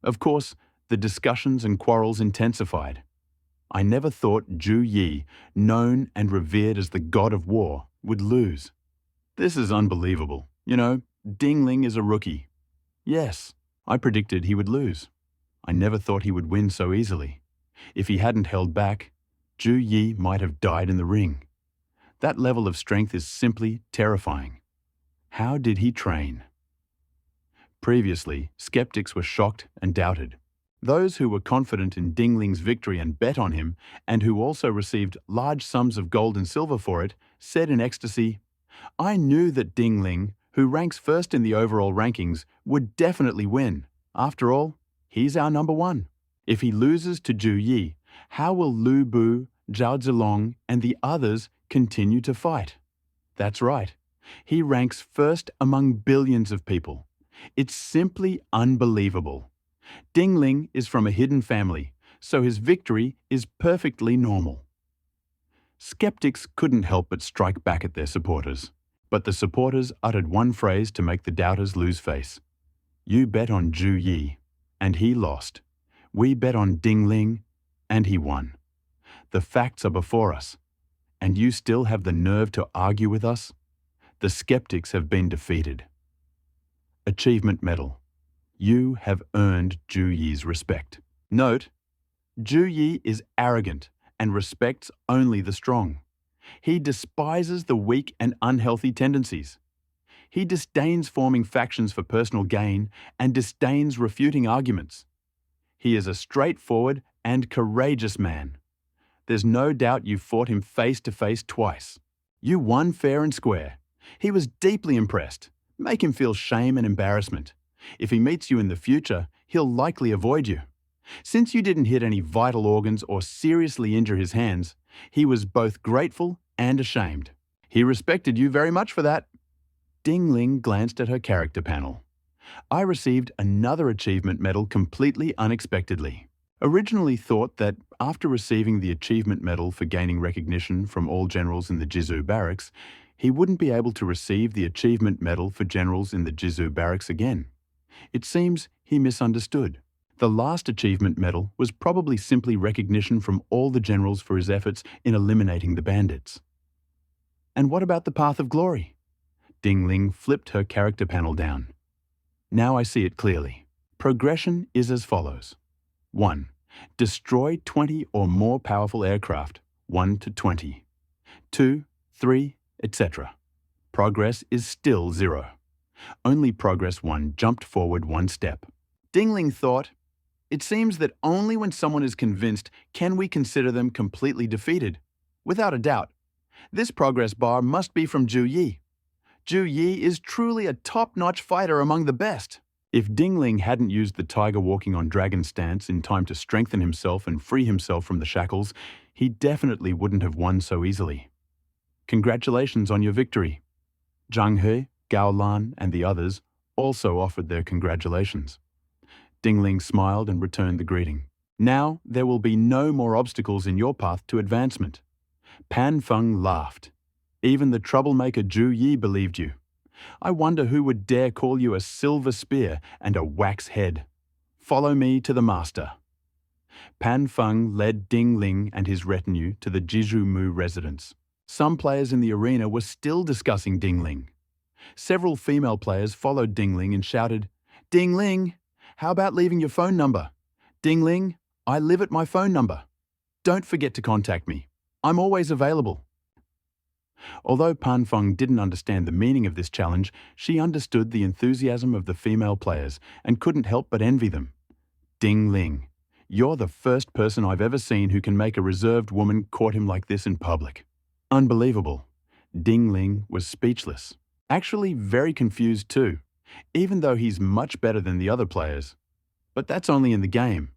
Of course, the discussions and quarrels intensified. I never thought Zhu Yi, known and revered as the god of war, would lose. This is unbelievable. You know, Ding Ling is a rookie. Yes, I predicted he would lose. I never thought he would win so easily. If he hadn't held back, Zhu Yi might have died in the ring. That level of strength is simply terrifying. How did he train? Previously, skeptics were shocked and doubted. Those who were confident in Ding Ling's victory and bet on him, and who also received large sums of gold and silver for it, said in ecstasy, I knew that Ding Ling, who ranks first in the overall rankings, would definitely win. After all, he's our number one. If he loses to Zhu Yi, how will Lu Bu, Zhao Zilong, and the others continue to fight? That's right. He ranks first among billions of people. It's simply unbelievable. Ding Ling is from a hidden family, so his victory is perfectly normal. Skeptics couldn't help but strike back at their supporters. But the supporters uttered one phrase to make the doubters lose face. You bet on Zhu Yi, and he lost. We bet on Ding Ling, and he won. The facts are before us, and you still have the nerve to argue with us? The skeptics have been defeated. Achievement Medal. You have earned Zhu Yi's respect. Note, Zhu Yi is arrogant and respects only the strong. He despises the weak and unhealthy tendencies. He disdains forming factions for personal gain and disdains refuting arguments. He is a straightforward and courageous man. There's no doubt you fought him face to face twice. You won fair and square. He was deeply impressed. Make him feel shame and embarrassment. If he meets you in the future, he'll likely avoid you. Since you didn't hit any vital organs or seriously injure his hands, he was both grateful and ashamed. He respected you very much for that. Ding Ling glanced at her character panel. I received another achievement medal completely unexpectedly. Originally thought that after receiving the achievement medal for gaining recognition from all generals in the Jizu barracks, he wouldn't be able to receive the achievement medal for generals in the Jizu barracks again. It seems he misunderstood. The last achievement medal was probably simply recognition from all the generals for his efforts in eliminating the bandits. And what about the Path of Glory? Ding Ling flipped her character panel down. Now I see it clearly. Progression is as follows. 1. Destroy 20 or more powerful aircraft, 1 to 20. 2, 3, etc. Progress is still 0. Only Progress 1 jumped forward 1 step. Ding Ling thought, it seems that only when someone is convinced can we consider them completely defeated. Without a doubt, this progress bar must be from Zhu Yi. Zhu Yi is truly a top-notch fighter among the best. If Ding Ling hadn't used the tiger walking on dragon stance in time to strengthen himself and free himself from the shackles, he definitely wouldn't have won so easily. Congratulations on your victory. Zhang He, Gao Lan, and the others also offered their congratulations. Ding Ling smiled and returned the greeting. Now there will be no more obstacles in your path to advancement. Pan Feng laughed. Even the troublemaker Zhu Yi believed you. I wonder who would dare call you a silver spear and a wax head. Follow me to the master. Pan Feng led Ding Ling and his retinue to the Jizhu Mu residence. Some players in the arena were still discussing Ding Ling. Several female players followed Ding Ling and shouted, "Ding Ling, how about leaving your phone number? Ding Ling, I live at my phone number. Don't forget to contact me. I'm always available." Although Pan Feng didn't understand the meaning of this challenge, she understood the enthusiasm of the female players and couldn't help but envy them. Ding Ling, you're the first person I've ever seen who can make a reserved woman court him like this in public. Unbelievable. Ding Ling was speechless. Actually very confused too, even though he's much better than the other players. But that's only in the game.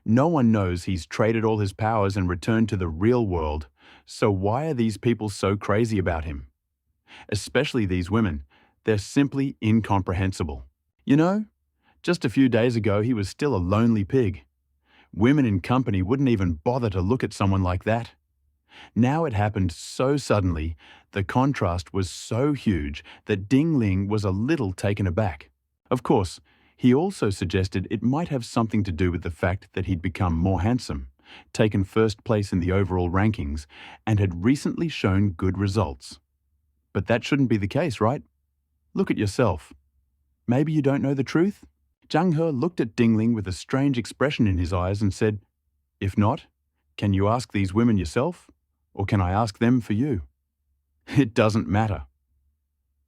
No one knows he's traded all his powers and returned to the real world. So why are these people so crazy about him? Especially these women. They're simply incomprehensible. You know, just a few days ago he was still a lonely pig. Women in company wouldn't even bother to look at someone like that. Now it happened so suddenly, the contrast was so huge that Ding Ling was a little taken aback. Of course, he also suggested it might have something to do with the fact that he'd become more handsome, taken first place in the overall rankings, and had recently shown good results. But that shouldn't be the case, right? Look at yourself. Maybe you don't know the truth? Zhang He looked at Ding Ling with a strange expression in his eyes and said, "If not, can you ask these women yourself? Or can I ask them for you?" "It doesn't matter."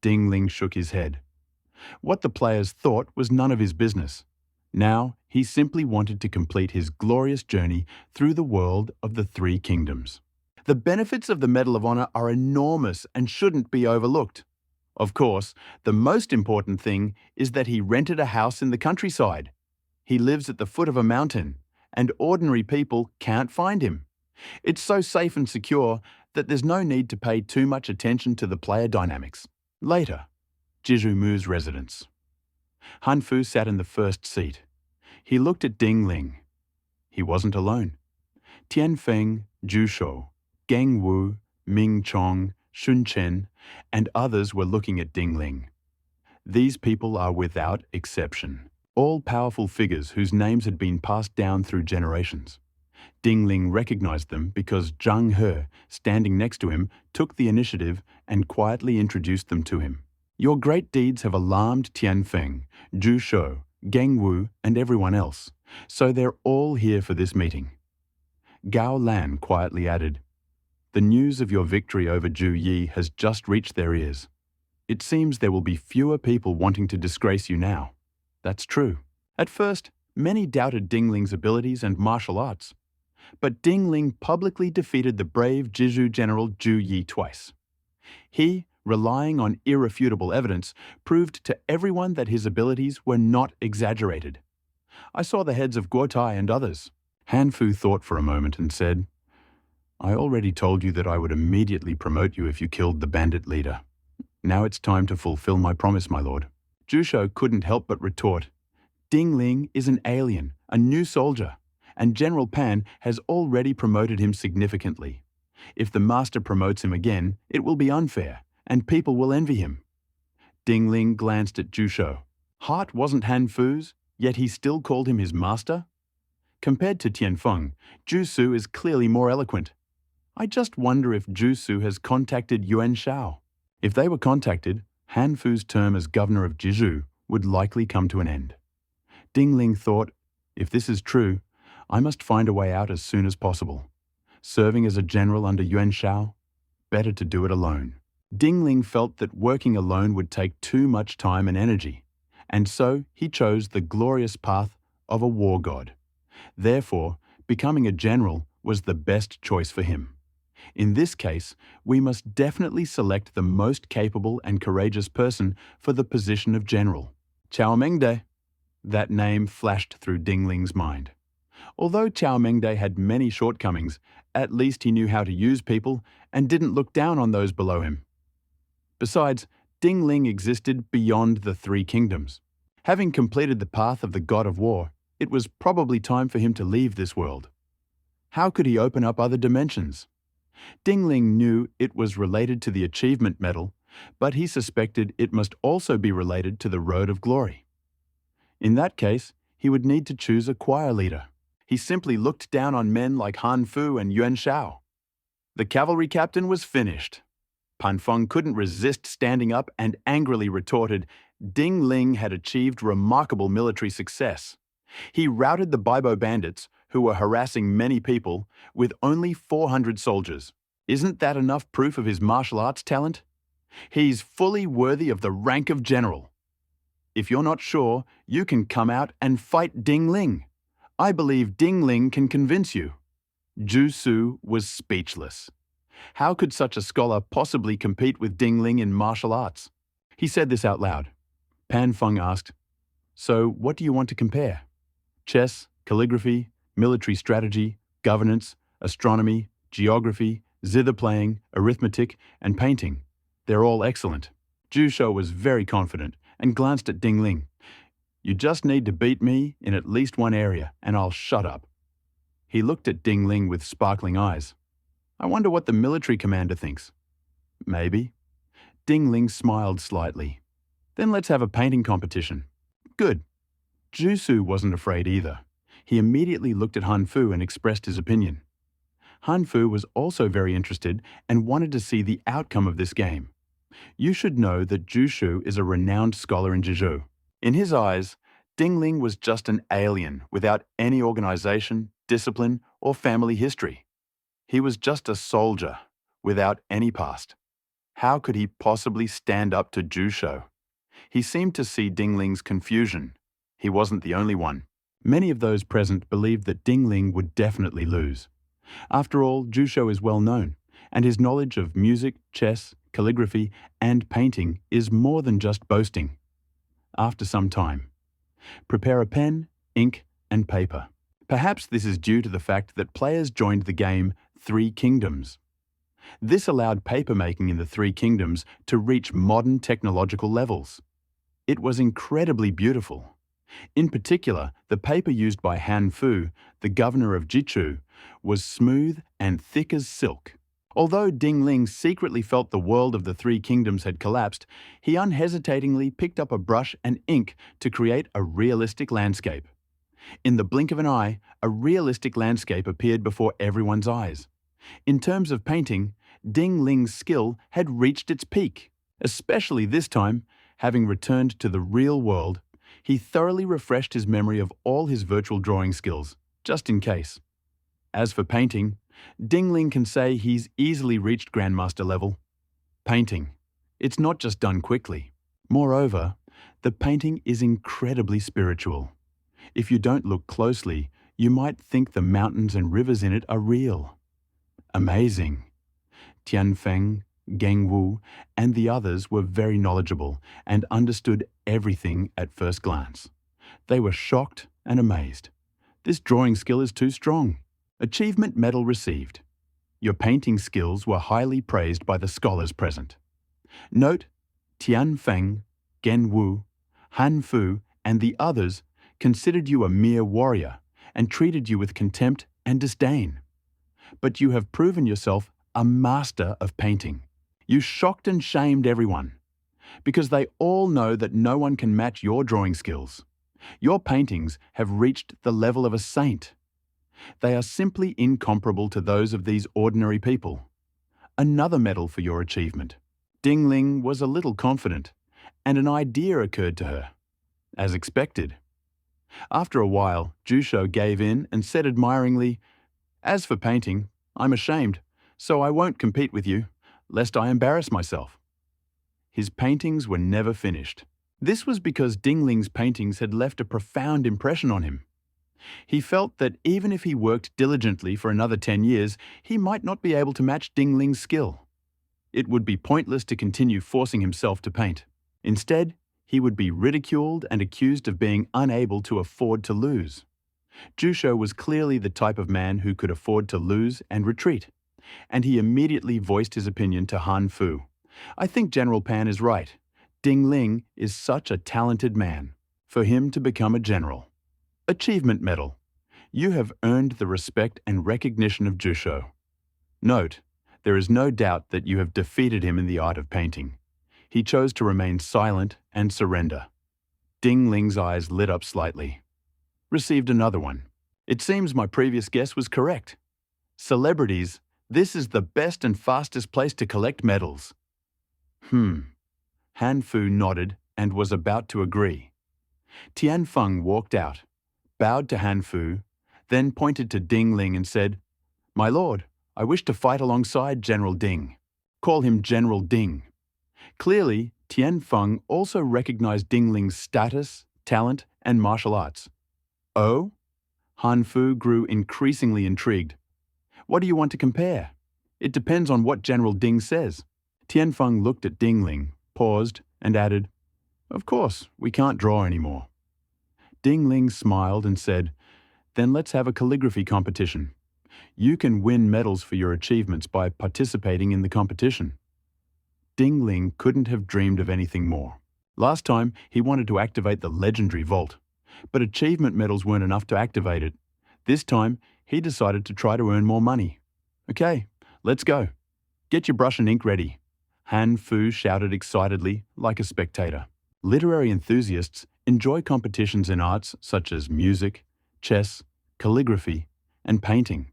Ding Ling shook his head. What the players thought was none of his business. Now, he simply wanted to complete his glorious journey through the world of the Three Kingdoms. The benefits of the Medal of Honor are enormous and shouldn't be overlooked. Of course, the most important thing is that he rented a house in the countryside. He lives at the foot of a mountain, and ordinary people can't find him. It's so safe and secure that there's no need to pay too much attention to the player dynamics. Later, Jizhu Mu's residence. Han Fu sat in the first seat. He looked at Ding Ling. He wasn't alone. Tian Feng, Zhu Shou, Geng Wu, Ming Chong, Shun Chen, and others were looking at Ding Ling. These people are without exception, all powerful figures whose names had been passed down through generations. Ding Ling recognized them because Zhang He, standing next to him, took the initiative and quietly introduced them to him. "Your great deeds have alarmed Tian Feng, Zhu Shou, Geng Wu, and everyone else, so they're all here for this meeting." Gao Lan quietly added, "The news of your victory over Zhu Yi has just reached their ears. It seems there will be fewer people wanting to disgrace you now." That's true. At first, many doubted Ding Ling's abilities and martial arts. But Ding Ling publicly defeated the brave Jizhu general Zhu Yi twice. He, relying on irrefutable evidence, proved to everyone that his abilities were not exaggerated. I saw the heads of Guotai and others. Han Fu thought for a moment and said, "I already told you that I would immediately promote you if you killed the bandit leader. Now it's time to fulfill my promise, my lord." Zhu Shou couldn't help but retort, "Ding Ling is an alien, a new soldier, and General Pan has already promoted him significantly. If the master promotes him again, it will be unfair, and people will envy him." Ding Ling glanced at Zhu Shou. Heart wasn't Han Fu's, yet he still called him his master? Compared to Tian Feng, Zhu Su is clearly more eloquent. I just wonder if Zhu Su has contacted Yuan Shao. If they were contacted, Han Fu's term as governor of Jizhu would likely come to an end. Ding Ling thought, if this is true, I must find a way out as soon as possible. Serving as a general under Yuan Shao? Better to do it alone. Ding Ling felt that working alone would take too much time and energy, and so he chose the glorious path of a war god. Therefore, becoming a general was the best choice for him. In this case, we must definitely select the most capable and courageous person for the position of general. Chao Mengde. That name flashed through Ding Ling's mind. Although Chao Mengde had many shortcomings, at least he knew how to use people and didn't look down on those below him. Besides, Ding Ling existed beyond the three kingdoms. Having completed the path of the god of war, it was probably time for him to leave this world. How could he open up other dimensions? Ding Ling knew it was related to the achievement medal, but he suspected it must also be related to the Road of Glory. In that case, he would need to choose a choir leader. He simply looked down on men like Han Fu and Yuan Shao. The cavalry captain was finished. Pan Feng couldn't resist standing up and angrily retorted, Ding Ling had achieved remarkable military success. He routed the Baibo bandits, who were harassing many people, with only 400 soldiers. Isn't that enough proof of his martial arts talent? He's fully worthy of the rank of general. If you're not sure, you can come out and fight Ding Ling. I believe Ding Ling can convince you. Zhu Su was speechless. How could such a scholar possibly compete with Ding Ling in martial arts? He said this out loud. Pan Feng asked, "So what do you want to compare? Chess, calligraphy, military strategy, governance, astronomy, geography, zither playing, arithmetic, and painting. They're all excellent." Zhu Shou was very confident and glanced at Ding Ling. "You just need to beat me in at least one area, and I'll shut up." He looked at Ding Ling with sparkling eyes. "I wonder what the military commander thinks." "Maybe." Ding Ling smiled slightly. "Then let's have a painting competition." "Good." Zhu Su wasn't afraid either. He immediately looked at Han Fu and expressed his opinion. Han Fu was also very interested and wanted to see the outcome of this game. You should know that Zhu Shu is a renowned scholar in Jizhou. In his eyes, Ding Ling was just an alien without any organization, discipline, or family history. He was just a soldier without any past. How could he possibly stand up to Zhu Shu? He seemed to see Ding Ling's confusion. He wasn't the only one. Many of those present believed that Ding Ling would definitely lose. After all, Zhu Shu is well known, and his knowledge of music, chess, calligraphy, and painting is more than just boasting. After some time, prepare a pen, ink, and paper. Perhaps this is due to the fact that players joined the game Three Kingdoms. This allowed papermaking in the Three Kingdoms to reach modern technological levels. It was incredibly beautiful. In particular, the paper used by Han Fu, the governor of Jichu, was smooth and thick as silk. Although Ding Ling secretly felt the world of the Three Kingdoms had collapsed, he unhesitatingly picked up a brush and ink to create a realistic landscape. In the blink of an eye, a realistic landscape appeared before everyone's eyes. In terms of painting, Ding Ling's skill had reached its peak. Especially this time, having returned to the real world, he thoroughly refreshed his memory of all his virtual drawing skills, just in case. As for painting, Ding Ling can say he's easily reached Grandmaster level. Painting. It's not just done quickly. Moreover, the painting is incredibly spiritual. If you don't look closely, you might think the mountains and rivers in it are real. Amazing. Tianfeng, Geng Wu, and the others were very knowledgeable and understood everything at first glance. They were shocked and amazed. This drawing skill is too strong. Achievement medal received. Your painting skills were highly praised by the scholars present. Note, Tianfeng, Gen Wu, Han Fu, and the others considered you a mere warrior and treated you with contempt and disdain. But you have proven yourself a master of painting. You shocked and shamed everyone, because they all know that no one can match your drawing skills. Your paintings have reached the level of a saint. They are simply incomparable to those of these ordinary people. Another medal for your achievement. Ding Ling was a little confident, and an idea occurred to her. As expected. After a while, Zhu Shu gave in and said admiringly, "As for painting, I'm ashamed, so I won't compete with you, lest I embarrass myself." His paintings were never finished. This was because Ding Ling's paintings had left a profound impression on him. He felt that even if he worked diligently for another 10 years, he might not be able to match Ding Ling's skill. It would be pointless to continue forcing himself to paint. Instead, he would be ridiculed and accused of being unable to afford to lose. Jusho was clearly the type of man who could afford to lose and retreat, and he immediately voiced his opinion to Han Fu. I think General Pan is right. Ding Ling is such a talented man. For him to become a general. Achievement Medal. You have earned the respect and recognition of Jusho. Note, there is no doubt that you have defeated him in the art of painting. He chose to remain silent and surrender. Ding Ling's eyes lit up slightly. Received another one. It seems my previous guess was correct. Celebrities, this is the best and fastest place to collect medals. Han Fu nodded and was about to agree. Tianfeng walked out, bowed to Han Fu, then pointed to Ding Ling and said, "My lord, I wish to fight alongside General Ding. Call him General Ding." Clearly, Tianfeng also recognized Ding Ling's status, talent, and martial arts. Oh? Han Fu grew increasingly intrigued. What do you want to compare? It depends on what General Ding says. Tianfeng looked at Ding Ling, paused, and added, "Of course, we can't draw anymore." Ding Ling smiled and said, "Then let's have a calligraphy competition. You can win medals for your achievements by participating in the competition." Ding Ling couldn't have dreamed of anything more. Last time, he wanted to activate the legendary vault, but achievement medals weren't enough to activate it. This time, he decided to try to earn more money. "Okay, let's go. Get your brush and ink ready." Han Fu shouted excitedly, like a spectator. Literary enthusiasts enjoy competitions in arts such as music, chess, calligraphy, and painting.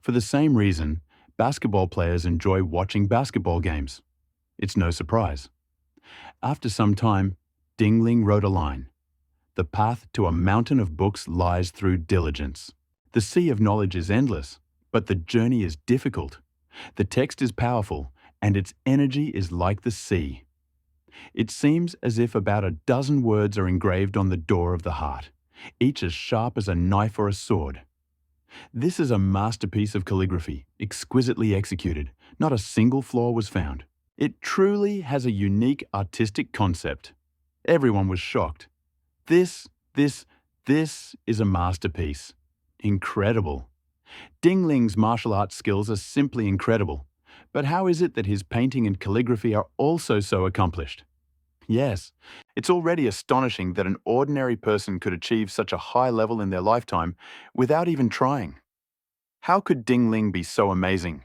For the same reason, basketball players enjoy watching basketball games. It's no surprise. After some time, Ding Ling wrote a line. "The path to a mountain of books lies through diligence." The sea of knowledge is endless, but the journey is difficult. The text is powerful, and its energy is like the sea. It seems as if about a dozen words are engraved on the door of the heart, each as sharp as a knife or a sword. This is a masterpiece of calligraphy, exquisitely executed. Not a single flaw was found. It truly has a unique artistic concept. Everyone was shocked. This is a masterpiece. Incredible. Ding Ling's martial arts skills are simply incredible. But how is it that his painting and calligraphy are also so accomplished? Yes, it's already astonishing that an ordinary person could achieve such a high level in their lifetime without even trying. How could Ding Ling be so amazing?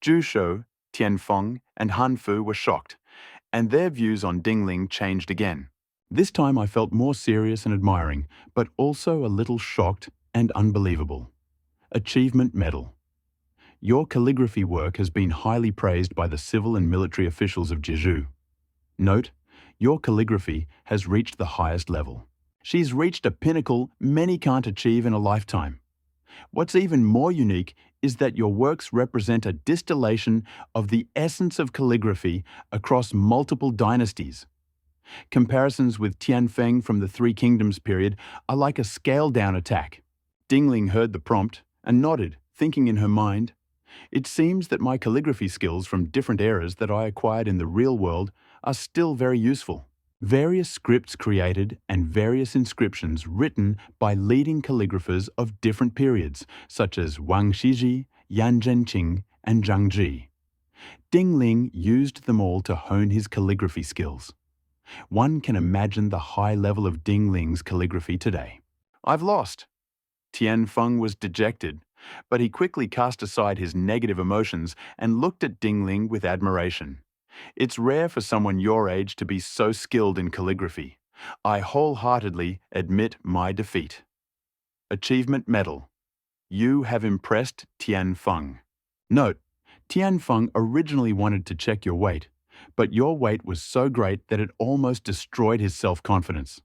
Jusho, Tianfeng, and Han Fu were shocked, and their views on Ding Ling changed again. This time I felt more serious and admiring, but also a little shocked and unbelievable. Achievement Medal. Your calligraphy work has been highly praised by the civil and military officials of Jeju. Note, your calligraphy has reached the highest level. She's reached a pinnacle many can't achieve in a lifetime. What's even more unique is that your works represent a distillation of the essence of calligraphy across multiple dynasties. Comparisons with Tianfeng from the Three Kingdoms period are like a scaled-down attack. Ding Ling heard the prompt and nodded, thinking in her mind, "It seems that my calligraphy skills from different eras that I acquired in the real world are still very useful." Various scripts created and various inscriptions written by leading calligraphers of different periods, such as Wang Shiji, Yan Zhenqing, and Zhang Ji. Ding Ling used them all to hone his calligraphy skills. One can imagine the high level of Ding Ling's calligraphy today. "I've lost." Tianfeng was dejected, but he quickly cast aside his negative emotions and looked at Ding Ling with admiration. "It's rare for someone your age to be so skilled in calligraphy. I wholeheartedly admit my defeat." Achievement Medal. You have impressed Tianfeng. Note, Tianfeng originally wanted to check your weight, but your weight was so great that it almost destroyed his self-confidence.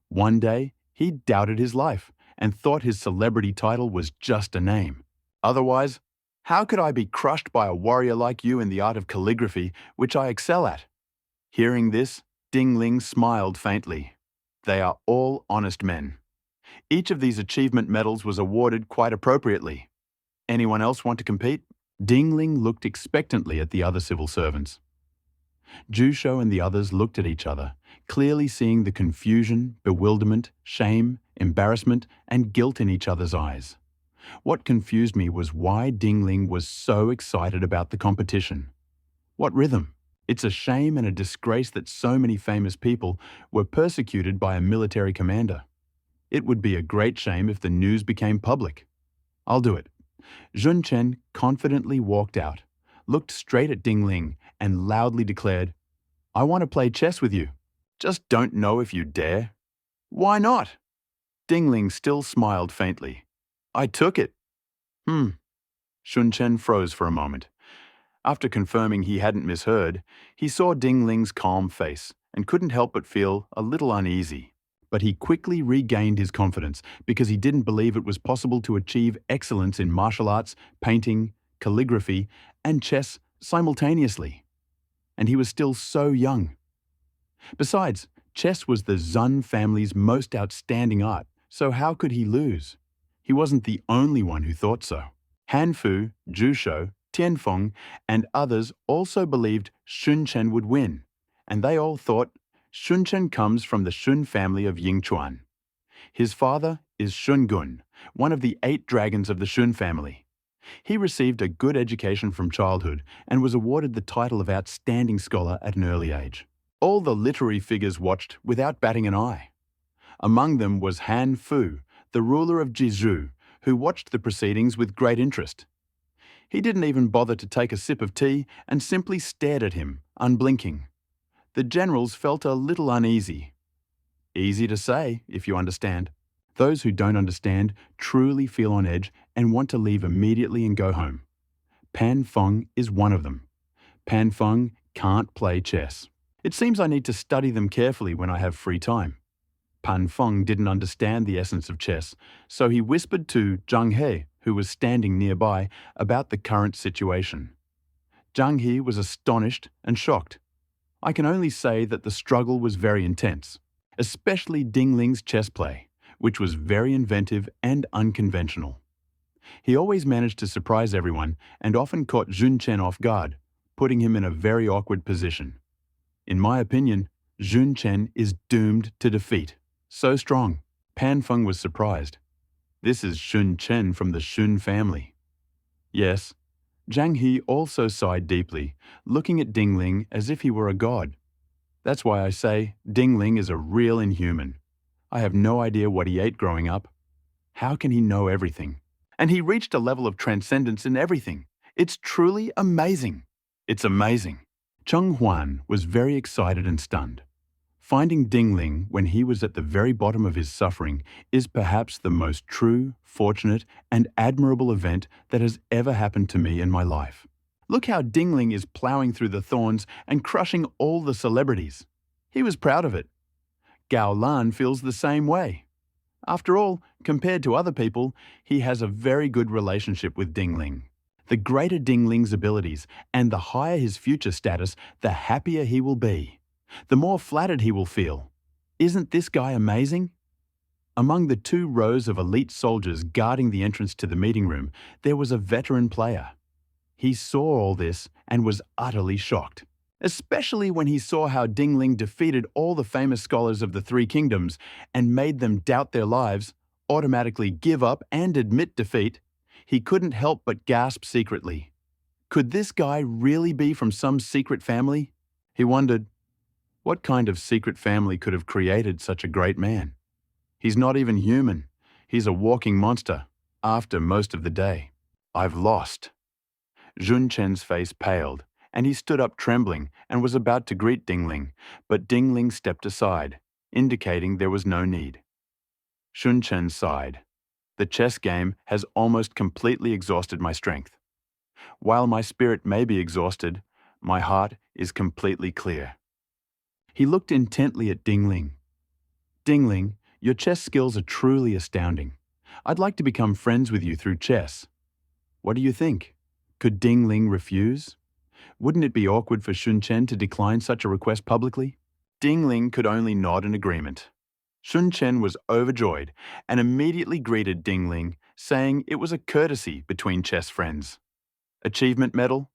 One day, he doubted his life and thought his celebrity title was just a name. Otherwise, how could I be crushed by a warrior like you in the art of calligraphy, which I excel at? Hearing this, Ding Ling smiled faintly. They are all honest men. Each of these achievement medals was awarded quite appropriately. Anyone else want to compete? Ding Ling looked expectantly at the other civil servants. Jusho and the others looked at each other, clearly seeing the confusion, bewilderment, shame, embarrassment, and guilt in each other's eyes. What confused me was why Ding Ling was so excited about the competition. What rhythm? It's a shame and a disgrace that so many famous people were persecuted by a military commander. It would be a great shame if the news became public. I'll do it. Jun Chen confidently walked out, looked straight at Ding Ling, and loudly declared, "I want to play chess with you. Just don't know if you dare." "Why not?" Ding Ling still smiled faintly. "I took it." Shun Chen froze for a moment. After confirming he hadn't misheard, he saw Ding Ling's calm face and couldn't help but feel a little uneasy. But he quickly regained his confidence because he didn't believe it was possible to achieve excellence in martial arts, painting, calligraphy, and chess simultaneously. And he was still so young. Besides, chess was the Zun family's most outstanding art, so how could he lose? He wasn't the only one who thought so. Hanfu, Jusho, Tianfeng, and others also believed Shun Chen would win, and they all thought Shun Chen comes from the Shun family of Yingchuan. His father is Shun Gun, one of the 8 dragons of the Shun family. He received a good education from childhood and was awarded the title of outstanding scholar at an early age. All the literary figures watched without batting an eye. Among them was Han Fu, the ruler of Jizhu, who watched the proceedings with great interest. He didn't even bother to take a sip of tea and simply stared at him, unblinking. The generals felt a little uneasy. Easy to say, if you understand. Those who don't understand truly feel on edge and want to leave immediately and go home. Pan Feng is one of them. Pan Feng can't play chess. It seems I need to study them carefully when I have free time. Pan Feng didn't understand the essence of chess, so he whispered to Zhang He, who was standing nearby, about the current situation. Zhang He was astonished and shocked. I can only say that the struggle was very intense, especially Ding Ling's chess play, which was very inventive and unconventional. He always managed to surprise everyone and often caught Jun Chen off guard, putting him in a very awkward position. In my opinion, Jun Chen is doomed to defeat. So strong. Pan Feng was surprised. This is Shun Chen from the Shun family. Yes, Zhang He also sighed deeply, looking at Ding Ling as if he were a god. That's why I say Ding Ling is a real inhuman. I have no idea what he ate growing up. How can he know everything? And he reached a level of transcendence in everything. It's truly amazing. It's amazing. Cheng Huan was very excited and stunned. Finding Ding Ling when he was at the very bottom of his suffering is perhaps the most true, fortunate, and admirable event that has ever happened to me in my life. Look how Ding Ling is plowing through the thorns and crushing all the celebrities. He was proud of it. Gao Lan feels the same way. After all, compared to other people, he has a very good relationship with Ding Ling. The greater Ding Ling's abilities and the higher his future status, the happier he will be. The more flattered he will feel. Isn't this guy amazing? Among the 2 rows of elite soldiers guarding the entrance to the meeting room, there was a veteran player. He saw all this and was utterly shocked, especially when he saw how Ding Ling defeated all the famous scholars of the 3 kingdoms and made them doubt their lives, automatically give up and admit defeat. He couldn't help but gasp secretly. Could this guy really be from some secret family? He wondered, what kind of secret family could have created such a great man? He's not even human. He's a walking monster, after most of the day. I've lost. Jun Chen's face paled, and he stood up trembling and was about to greet Ding Ling, but Ding Ling stepped aside, indicating there was no need. Shun Chen sighed. The chess game has almost completely exhausted my strength. While my spirit may be exhausted, my heart is completely clear. He looked intently at Ding Ling. Ding Ling, your chess skills are truly astounding. I'd like to become friends with you through chess. What do you think? Could Ding Ling refuse? Wouldn't it be awkward for Shun Chen to decline such a request publicly? Ding Ling could only nod in agreement. Sun Chen was overjoyed and immediately greeted Ding Ling, saying it was a courtesy between chess friends. Achievement medal?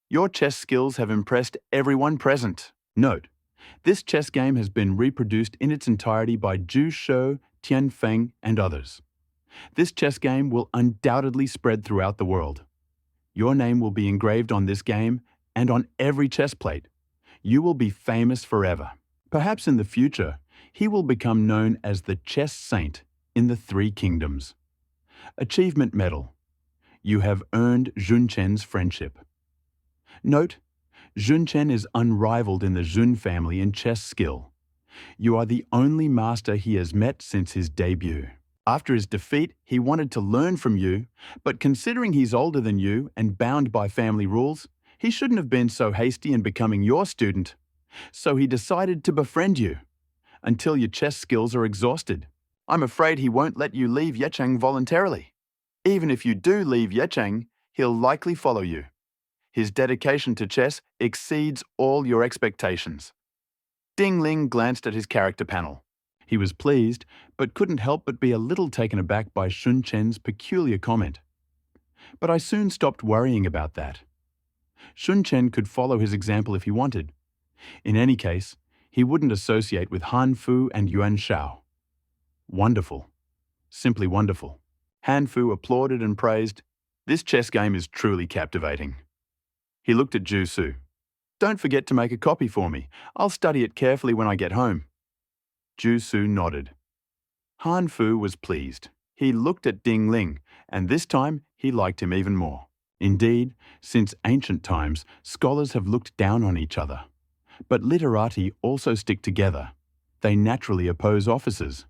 Your chess skills have impressed everyone present. Note: this chess game has been reproduced in its entirety by Zhu Shou, Tian Feng, and others. This chess game will undoubtedly spread throughout the world. Your name will be engraved on this game and on every chess plate. You will be famous forever. Perhaps in the future, he will become known as the chess saint in the Three Kingdoms. Achievement medal. You have earned Jun Chen's friendship. Note: Jun Chen is unrivaled in the Jun family in chess skill. You are the only master he has met since his debut. After his defeat, he wanted to learn from you, but considering he's older than you and bound by family rules, he shouldn't have been so hasty in becoming your student. So he decided to befriend you, until your chess skills are exhausted. I'm afraid he won't let you leave Yecheng voluntarily. Even if you do leave Yecheng, he'll likely follow you. His dedication to chess exceeds all your expectations. Ding Ling glanced at his character panel. He was pleased, but couldn't help but be a little taken aback by Sun Chen's peculiar comment. But I soon stopped worrying about that. Sun Chen could follow his example if he wanted. In any case, he wouldn't associate with Han Fu and Yuan Shao. Wonderful. Simply wonderful. Han Fu applauded and praised, "This chess game is truly captivating." He looked at Zhu Su. "Don't forget to make a copy for me. I'll study it carefully when I get home." Zhu Su nodded. Han Fu was pleased. He looked at Ding Ling, and this time he liked him even more. Indeed, since ancient times, scholars have looked down on each other. But literati also stick together. They naturally oppose officers.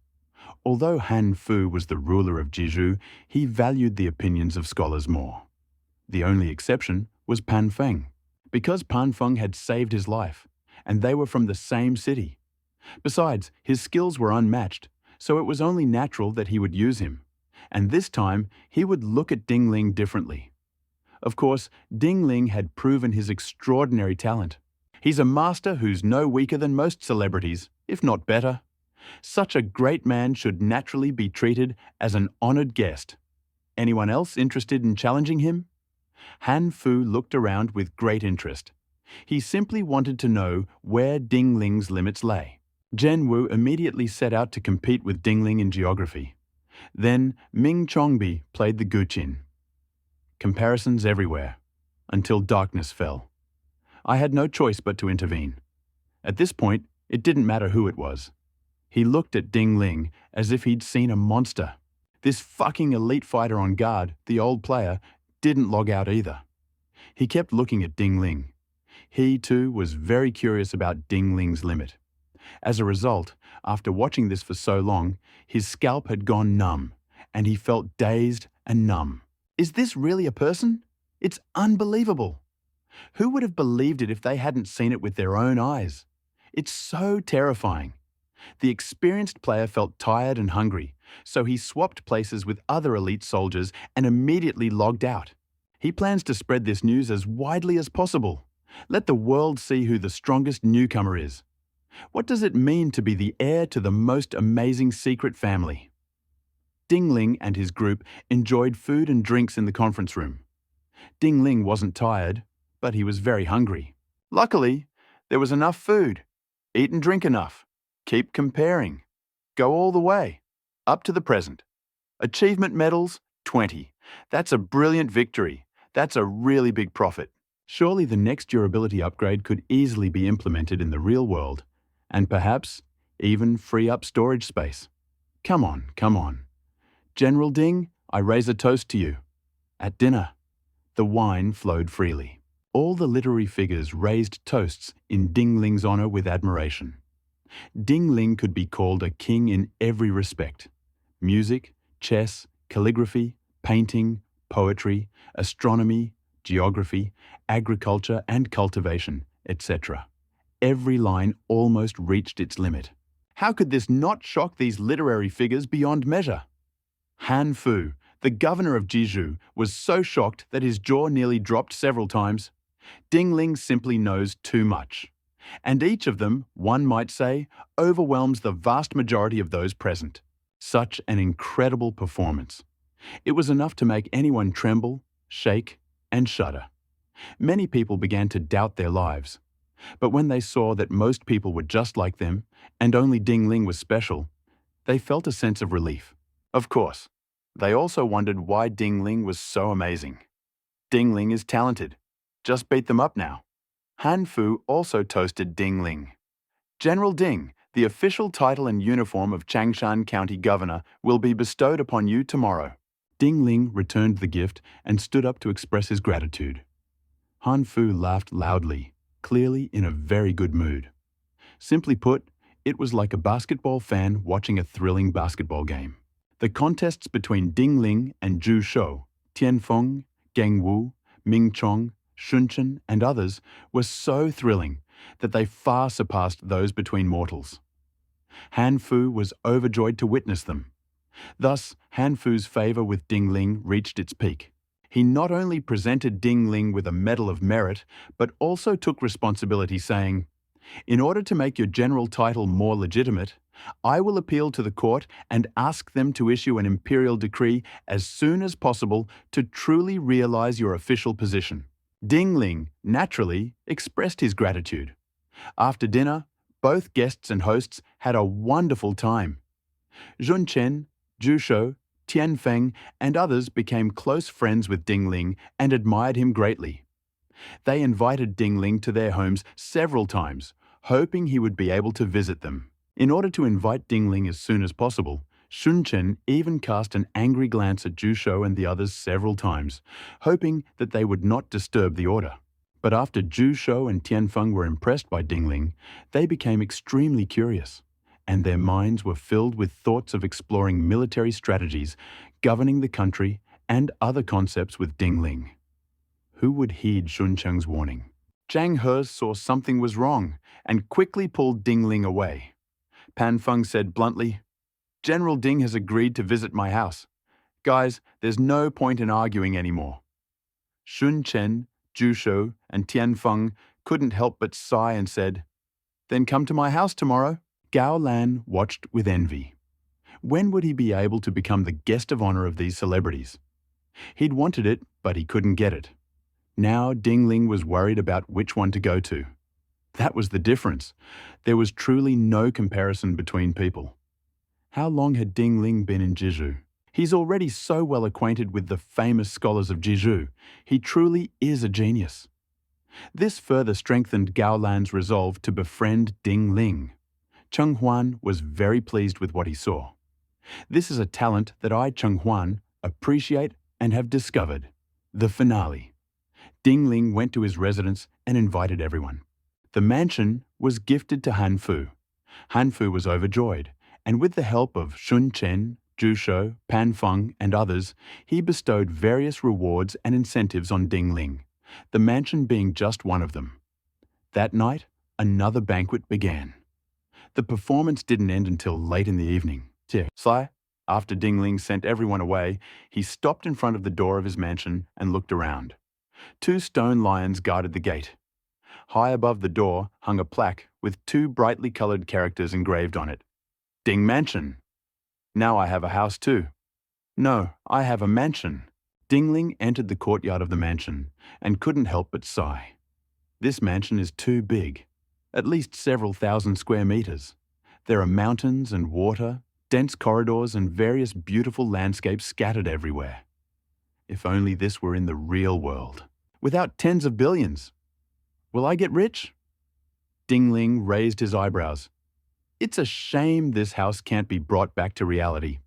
Although Han Fu was the ruler of Jizhu, he valued the opinions of scholars more. The only exception was Pan Feng, because Pan Feng had saved his life, and they were from the same city. Besides, his skills were unmatched, so it was only natural that he would use him. And this time, he would look at Ding Ling differently. Of course, Ding Ling had proven his extraordinary talent. He's a master who's no weaker than most celebrities, if not better. Such a great man should naturally be treated as an honored guest. Anyone else interested in challenging him? Han Fu looked around with great interest. He simply wanted to know where Ding Ling's limits lay. Zhen Wu immediately set out to compete with Ding Ling in geography. Then Ming Chongbi played the Guqin. Comparisons everywhere, until darkness fell. I had no choice but to intervene. At this point, it didn't matter who it was. He looked at Ding Ling as if he'd seen a monster. This fucking elite fighter on guard, the old player, didn't log out either. He kept looking at Ding Ling. He, too, was very curious about Ding Ling's limit. As a result, after watching this for so long, his scalp had gone numb, and he felt dazed and numb. Is this really a person? It's unbelievable. Who would have believed it if they hadn't seen it with their own eyes? It's so terrifying. The experienced player felt tired and hungry, so he swapped places with other elite soldiers and immediately logged out. He plans to spread this news as widely as possible. Let the world see who the strongest newcomer is. What does it mean to be the heir to the most amazing secret family? Ding Ling and his group enjoyed food and drinks in the conference room. Ding Ling wasn't tired, but he was very hungry. Luckily, there was enough food. Eat and drink enough. Keep comparing. Go all the way. Up to the present. Achievement medals, 20. That's a brilliant victory. That's a really big profit. Surely the next durability upgrade could easily be implemented in the real world, and perhaps even free up storage space. Come on, come on. General Ding, I raise a toast to you. At dinner, the wine flowed freely. All the literary figures raised toasts in Ding Ling's honor with admiration. Ding Ling could be called a king in every respect. Music, chess, calligraphy, painting, poetry, astronomy, geography, agriculture and cultivation, etc. Every line almost reached its limit. How could this not shock these literary figures beyond measure? Han Fu, the governor of Jizhu, was so shocked that his jaw nearly dropped several times. Ding Ling simply knows too much. And each of them, one might say, overwhelms the vast majority of those present. Such an incredible performance. It was enough to make anyone tremble, shake, and shudder. Many people began to doubt their lives. But when they saw that most people were just like them, and only Ding Ling was special, they felt a sense of relief. Of course, they also wondered why Ding Ling was so amazing. Ding Ling is talented. Just beat them up now. Han Fu also toasted Ding Ling. General Ding, the official title and uniform of Changshan County Governor, will be bestowed upon you tomorrow. Ding Ling returned the gift and stood up to express his gratitude. Han Fu laughed loudly, clearly in a very good mood. Simply put, it was like a basketball fan watching a thrilling basketball game. The contests between Ding Ling and Zhu Shou, Tianfeng, Geng Wu, Ming Chong, Shun Chen, and others were so thrilling that they far surpassed those between mortals. Han Fu was overjoyed to witness them. Thus, Han Fu's favor with Ding Ling reached its peak. He not only presented Ding Ling with a Medal of Merit, but also took responsibility, saying, "In order to make your general title more legitimate, I will appeal to the court and ask them to issue an imperial decree as soon as possible to truly realize your official position." Ding Ling, naturally, expressed his gratitude. After dinner, both guests and hosts had a wonderful time. Jun Chen, Zhu Shou, Tian Feng, and others became close friends with Ding Ling and admired him greatly. They invited Ding Ling to their homes several times, hoping he would be able to visit them. In order to invite Ding Ling as soon as possible, Shun Chen even cast an angry glance at Zhu Shou and the others several times, hoping that they would not disturb the order. But after Zhu Shou and Tianfeng were impressed by Ding Ling, they became extremely curious, and their minds were filled with thoughts of exploring military strategies, governing the country, and other concepts with Ding Ling. Who would heed Shun Chen's warning? Zhang He saw something was wrong and quickly pulled Ding Ling away. Pan Feng said bluntly, "General Ding has agreed to visit my house. Guys, there's no point in arguing anymore." Shun Chen, Zhu Shou, and Tian Feng couldn't help but sigh and said, "Then come to my house tomorrow." Gao Lan watched with envy. When would he be able to become the guest of honor of these celebrities? He'd wanted it, but he couldn't get it. Now Ding Ling was worried about which one to go to. That was the difference. There was truly no comparison between people. How long had Ding Ling been in Jeju? He's already so well acquainted with the famous scholars of Jeju. He truly is a genius. This further strengthened Gao Lan's resolve to befriend Ding Ling. Cheng Huan was very pleased with what he saw. This is a talent that I, Cheng Huan, appreciate and have discovered. The finale. Ding Ling went to his residence and invited everyone. The mansion was gifted to Han Fu. Han Fu was overjoyed, and with the help of Shun Chen, Zhu Shou, Pan Feng, and others, he bestowed various rewards and incentives on Ding Ling, the mansion being just one of them. That night, another banquet began. The performance didn't end until late in the evening. After Ding Ling sent everyone away, he stopped in front of the door of his mansion and looked around. 2 stone lions guarded the gate. High above the door hung a plaque with 2 brightly colored characters engraved on it. "Ding Mansion. Now I have a house too. No, I have a mansion." Ding Ling entered the courtyard of the mansion and couldn't help but sigh. This mansion is too big, at least several thousand square meters. There are mountains and water, dense corridors, and various beautiful landscapes scattered everywhere. If only this were in the real world, without tens of billions. Will I get rich? Ding Ling raised his eyebrows. It's a shame this house can't be brought back to reality.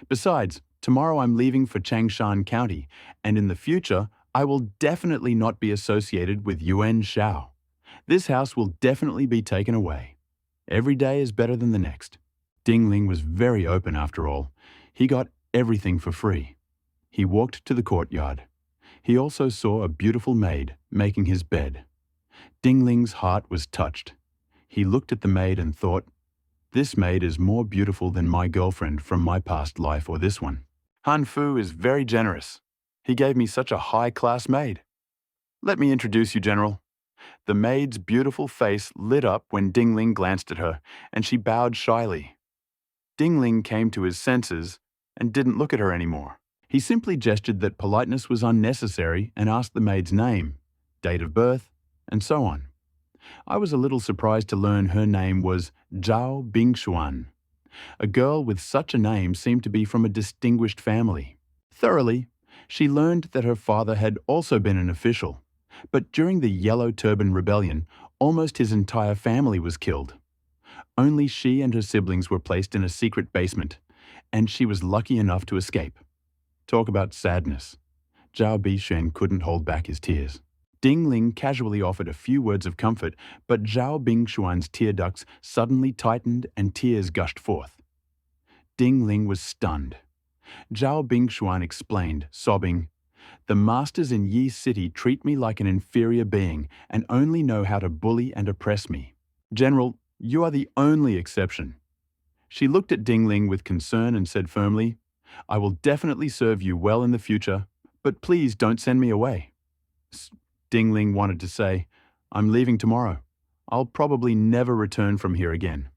Besides, tomorrow I'm leaving for Changshan County, and in the future, I will definitely not be associated with Yuan Shao. This house will definitely be taken away. Every day is better than the next. Ding Ling was very open after all. He got everything for free. He walked to the courtyard. He also saw a beautiful maid making his bed. Ding Ling's heart was touched. He looked at the maid and thought, "This maid is more beautiful than my girlfriend from my past life or this one. Han Fu is very generous. He gave me such a high-class maid. Let me introduce you, General. The maid's beautiful face lit up when Ding Ling glanced at her, and she bowed shyly. Ding Ling came to his senses and didn't look at her anymore. He simply gestured that politeness was unnecessary and asked the maid's name, date of birth, and so on. I was a little surprised to learn her name was Zhao Bingshuan. A girl with such a name seemed to be from a distinguished family. Thoroughly, she learned that her father had also been an official, but during the Yellow Turban Rebellion, almost his entire family was killed. Only she and her siblings were placed in a secret basement, and she was lucky enough to escape. Talk about sadness. Zhao Bishen couldn't hold back his tears. Ding Ling casually offered a few words of comfort, but Zhao Bingshuan's tear ducts suddenly tightened and tears gushed forth. Ding Ling was stunned. Zhao Bingshuan explained, sobbing, "The masters in Yi City treat me like an inferior being and only know how to bully and oppress me. General, you are the only exception." She looked at Ding Ling with concern and said firmly, "I will definitely serve you well in the future, but please don't send me away." Ding Ling wanted to say, "I'm leaving tomorrow. I'll probably never return from here again."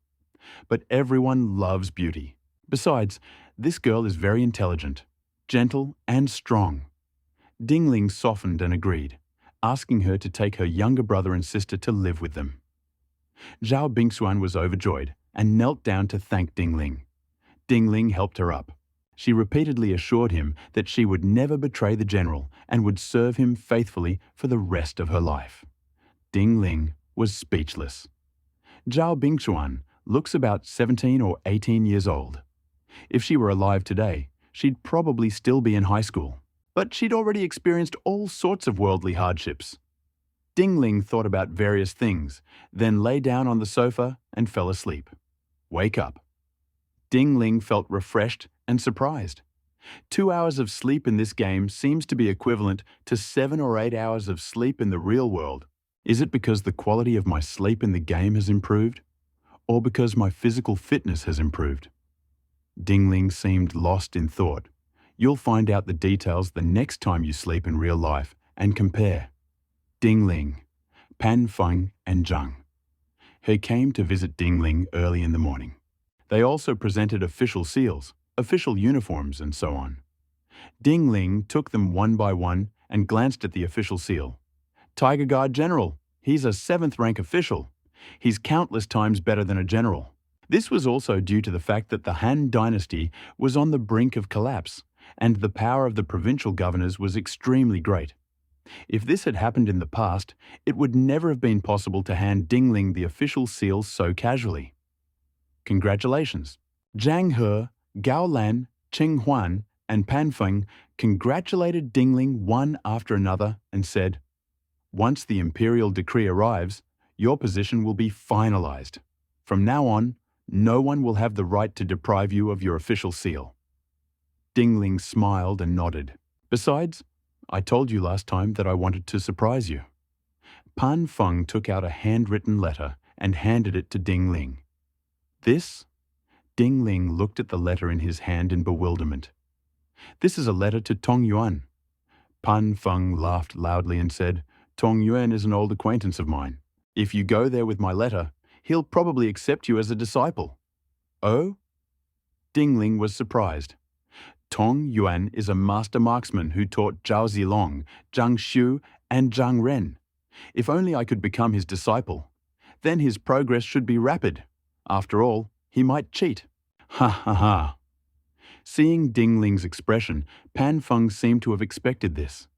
But everyone loves beauty. Besides, this girl is very intelligent, gentle, and strong. Ding Ling softened and agreed, asking her to take her younger brother and sister to live with them. Zhao Bingshuan was overjoyed and knelt down to thank Ding Ling. Ding Ling helped her up. She repeatedly assured him that she would never betray the general and would serve him faithfully for the rest of her life. Ding Ling was speechless. Zhao Bingshuan looks about 17 or 18 years old. If she were alive today, she'd probably still be in high school. But she'd already experienced all sorts of worldly hardships. Ding Ling thought about various things, then lay down on the sofa and fell asleep. Wake up. Ding Ling felt refreshed and surprised. 2 hours of sleep in this game seems to be equivalent to 7 or 8 hours of sleep in the real world. Is it because the quality of my sleep in the game has improved? Or because my physical fitness has improved? Ding Ling seemed lost in thought. You'll find out the details the next time you sleep in real life and compare. Ding Ling, Pan Feng, and Zhang. He came to visit Ding Ling early in the morning. They also presented official seals, official uniforms, and so on. Ding Ling took them one by one and glanced at the official seal. Tiger Guard General. He's a 7th rank official. He's countless times better than a general. This was also due to the fact that the Han dynasty was on the brink of collapse, and the power of the provincial governors was extremely great. If this had happened in the past, it would never have been possible to hand Ding Ling the official seal so casually. Congratulations. Zhang He, Gao Lan, Qing Huan, and Pan Feng congratulated Ding Ling one after another and said, "Once the imperial decree arrives, your position will be finalized. From now on, no one will have the right to deprive you of your official seal." Ding Ling smiled and nodded. "Besides, I told you last time that I wanted to surprise you." Pan Feng took out a handwritten letter and handed it to Ding Ling. "This?" Ding Ling looked at the letter in his hand in bewilderment. "This is a letter to Tong Yuan." Pan Feng laughed loudly and said, "Tong Yuan is an old acquaintance of mine. If you go there with my letter, he'll probably accept you as a disciple." "Oh?" Ding Ling was surprised. Tong Yuan is a master marksman who taught Zhao Zilong, Zhang Xu, and Zhang Ren. If only I could become his disciple. Then his progress should be rapid. After all, he might cheat. Ha ha ha. Seeing Ding Ling's expression, Pan Feng seemed to have expected this.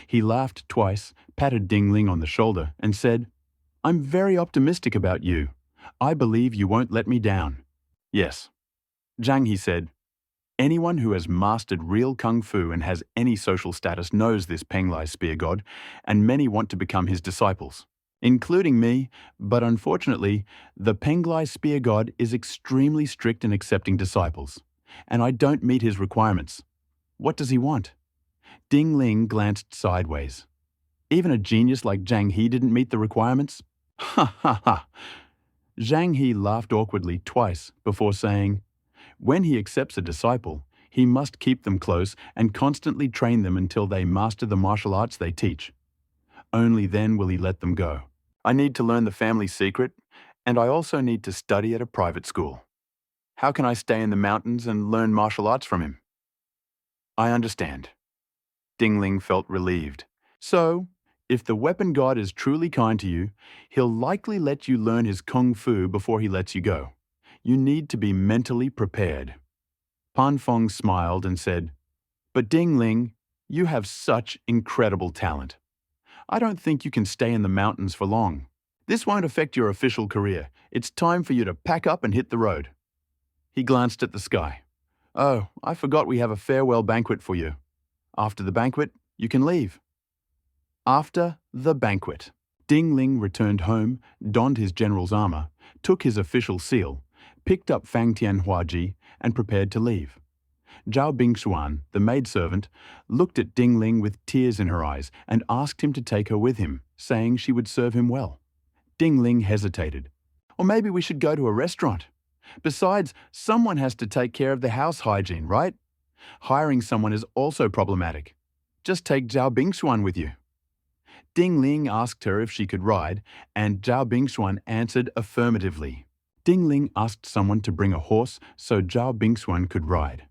He laughed twice, patted Ding Ling on the shoulder, and said, "I'm very optimistic about you. I believe you won't let me down." "Yes." Zhang He said, "Anyone who has mastered real kung fu and has any social status knows this Penglai spear god, and many want to become his disciples, including me, but unfortunately, the Penglai spear god is extremely strict in accepting disciples, and I don't meet his requirements. What does he want?" Ding Ling glanced sideways. Even a genius like Zhang He didn't meet the requirements? Ha ha ha! Zhang He laughed awkwardly twice before saying, "When he accepts a disciple, he must keep them close and constantly train them until they master the martial arts they teach. Only then will he let them go. I need to learn the family secret, and I also need to study at a private school. How can I stay in the mountains and learn martial arts from him? I understand. Dingling felt relieved. So, if the weapon god is truly kind to you, he'll likely let you learn his kung fu before he lets you go. You need to be mentally prepared. Pan Feng smiled and said, "But Dingling, you have such incredible talent. I don't think you can stay in the mountains for long. This won't affect your official career. It's time for you to pack up and hit the road." He glanced at the sky. "Oh, I forgot we have a farewell banquet for you. After the banquet, you can leave." After the banquet, Ding Ling returned home, donned his general's armor, took his official seal, picked up Fang Tianhuaji, and prepared to leave. Zhao Bingshuan, the maidservant, looked at Ding Ling with tears in her eyes and asked him to take her with him, saying she would serve him well. Ding Ling hesitated. "Or maybe we should go to a restaurant. Besides, someone has to take care of the house hygiene, right? Hiring someone is also problematic. Just take Zhao Bingshuan with you." Ding Ling asked her if she could ride, and Zhao Bingshuan answered affirmatively. Ding Ling asked someone to bring a horse so Zhao Bingshuan could ride.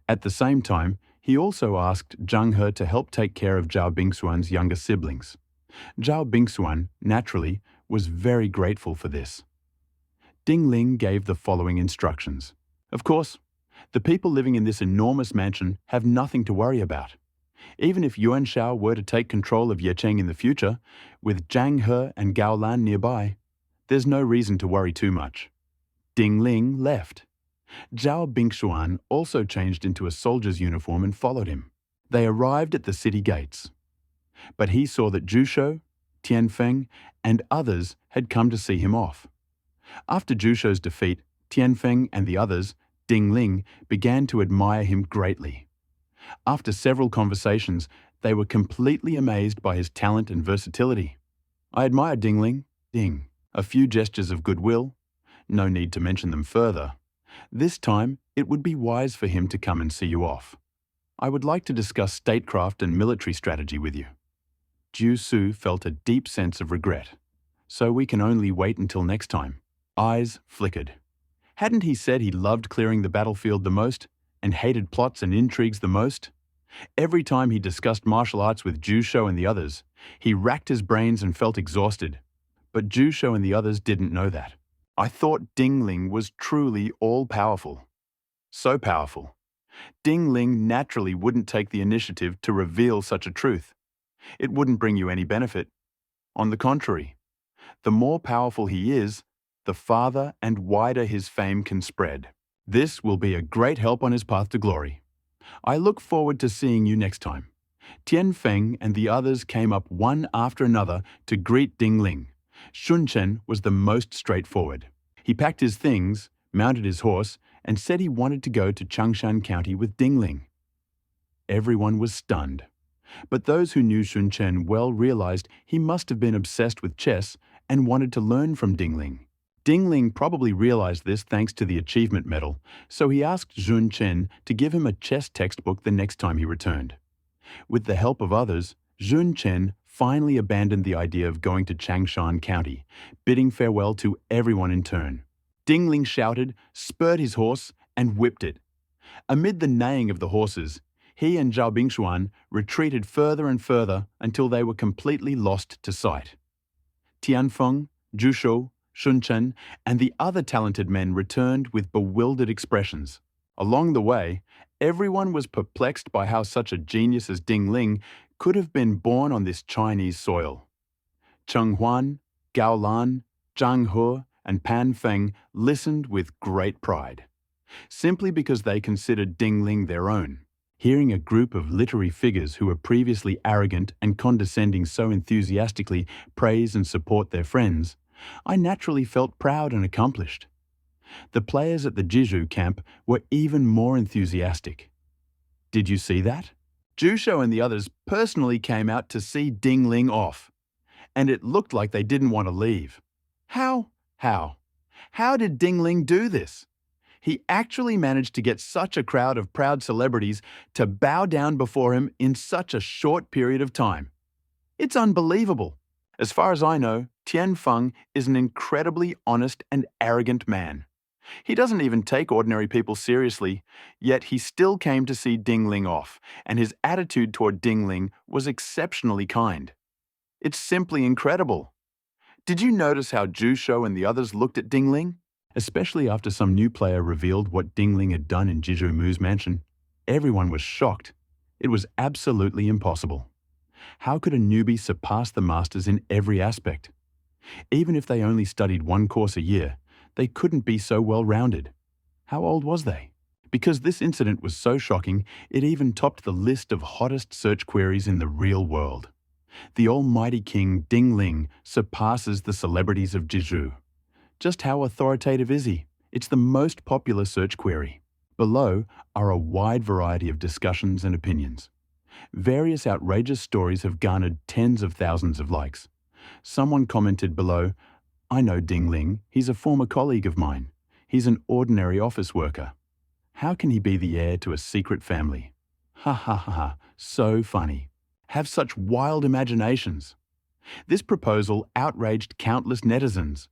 At the same time, he also asked Zhang He to help take care of Zhao Bingshuan's younger siblings. Zhao Bingshuan, naturally, was very grateful for this. Ding Ling gave the following instructions. Of course, the people living in this enormous mansion have nothing to worry about. Even if Yuan Shao were to take control of Yecheng in the future, with Zhang He and Gao Lan nearby, there's no reason to worry too much. Ding Ling left. Zhao Bingshuan also changed into a soldier's uniform and followed him. They arrived at the city gates. But he saw that Jusho, Tianfeng, and others had come to see him off. After Jusho's defeat, Tianfeng and the others, Ding Ling, began to admire him greatly. After several conversations, they were completely amazed by his talent and versatility. "I admire Ding Ling." Ding. A few gestures of goodwill. No need to mention them further. This time, it would be wise for him to come and see you off. "I would like to discuss statecraft and military strategy with you." Ju Su felt a deep sense of regret. "So we can only wait until next time." Eyes flickered. Hadn't he said he loved clearing the battlefield the most and hated plots and intrigues the most? Every time he discussed martial arts with Jusho and the others, he racked his brains and felt exhausted. But Jusho and the others didn't know that. "I thought Ding Ling was truly all-powerful." So powerful. Ding Ling naturally wouldn't take the initiative to reveal such a truth. It wouldn't bring you any benefit. On the contrary, the more powerful he is, the farther and wider his fame can spread. This will be a great help on his path to glory. I look forward to seeing you next time. Tianfeng and the others came up one after another to greet Ding Ling. Sun Chen was the most straightforward. He packed his things, mounted his horse, and said he wanted to go to Changshan County with Ding Ling. Everyone was stunned. But those who knew Sun Chen well realized he must have been obsessed with chess and wanted to learn from Ding Ling. Ding Ling probably realized this thanks to the achievement medal, so he asked Sun Chen to give him a chess textbook the next time he returned. With the help of others, Sun Chen finally abandoned the idea of going to Changshan County, bidding farewell to everyone in turn. Ding Ling shouted, spurred his horse, and whipped it. Amid the neighing of the horses, he and Zhao Bingshuan retreated further and further until they were completely lost to sight. Tianfeng, Jusho, Sun Chen, and the other talented men returned with bewildered expressions. Along the way, everyone was perplexed by how such a genius as Ding Ling could have been born on this Chinese soil. Cheng Huan, Gao Lan, Zhang He, and Pan Feng listened with great pride, simply because they considered Ding Ling their own. Hearing a group of literary figures who were previously arrogant and condescending so enthusiastically praise and support their friends, I naturally felt proud and accomplished. The players at the Jiju camp were even more enthusiastic. Did you see that? Jusho and the others personally came out to see Ding Ling off, and it looked like they didn't want to leave. How? How did Ding Ling do this? He actually managed to get such a crowd of proud celebrities to bow down before him in such a short period of time. It's unbelievable. As far as I know, Tian Feng is an incredibly honest and arrogant man. He doesn't even take ordinary people seriously, yet he still came to see Ding Ling off, and his attitude toward Ding Ling was exceptionally kind. It's simply incredible. Did you notice how Ju Shou and the others looked at Ding Ling? Especially after some new player revealed what Ding Ling had done in Jiju Mu's mansion. Everyone was shocked. It was absolutely impossible. How could a newbie surpass the masters in every aspect? Even if they only studied one course a year, they couldn't be so well-rounded. How old was they? Because this incident was so shocking, it even topped the list of hottest search queries in the real world. The almighty king Ding Ling surpasses the celebrities of Jeju. Just how authoritative is he? It's the most popular search query. Below are a wide variety of discussions and opinions. Various outrageous stories have garnered tens of thousands of likes. Someone commented below, "I know Ding Ling, he's a former colleague of mine. He's an ordinary office worker. How can he be the heir to a secret family? Ha ha ha ha, so funny. Have such wild imaginations." This proposal outraged countless netizens.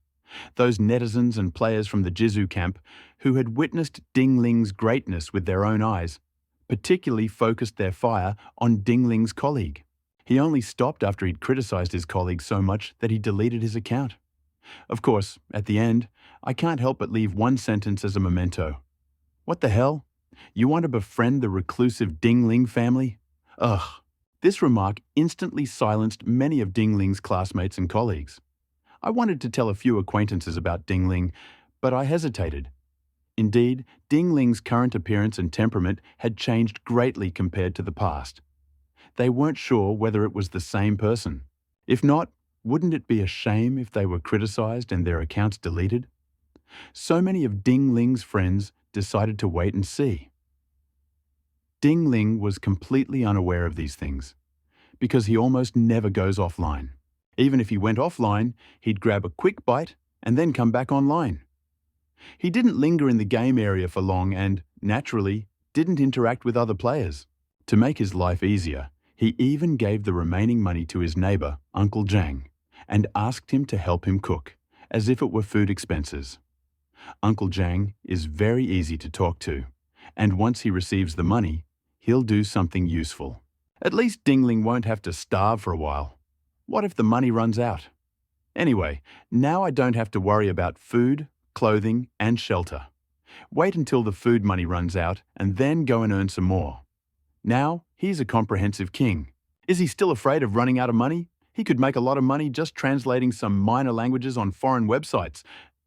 Those netizens and players from the Jizu camp who had witnessed Ding Ling's greatness with their own eyes, particularly focused their fire on Ding Ling's colleague. He only stopped after he'd criticized his colleague so much that he deleted his account. Of course, at the end, I can't help but leave one sentence as a memento. What the hell? You want to befriend the reclusive Ding Ling family? Ugh. This remark instantly silenced many of Ding Ling's classmates and colleagues. I wanted to tell a few acquaintances about Ding Ling, but I hesitated. Indeed, Ding Ling's current appearance and temperament had changed greatly compared to the past. They weren't sure whether it was the same person. If not, wouldn't it be a shame if they were criticized and their accounts deleted? So many of Ding Ling's friends decided to wait and see. Ding Ling was completely unaware of these things, because he almost never goes offline. Even if he went offline, he'd grab a quick bite and then come back online. He didn't linger in the game area for long and, naturally, didn't interact with other players. To make his life easier, he even gave the remaining money to his neighbor, Uncle Zhang, and asked him to help him cook, as if it were food expenses. Uncle Zhang is very easy to talk to, and once he receives the money, he'll do something useful. At least Ding Ling won't have to starve for a while. What if the money runs out? Anyway, now I don't have to worry about food, clothing, and shelter. Wait until the food money runs out and then go and earn some more. Now, he's a comprehensive king. Is he still afraid of running out of money? He could make a lot of money just translating some minor languages on foreign websites.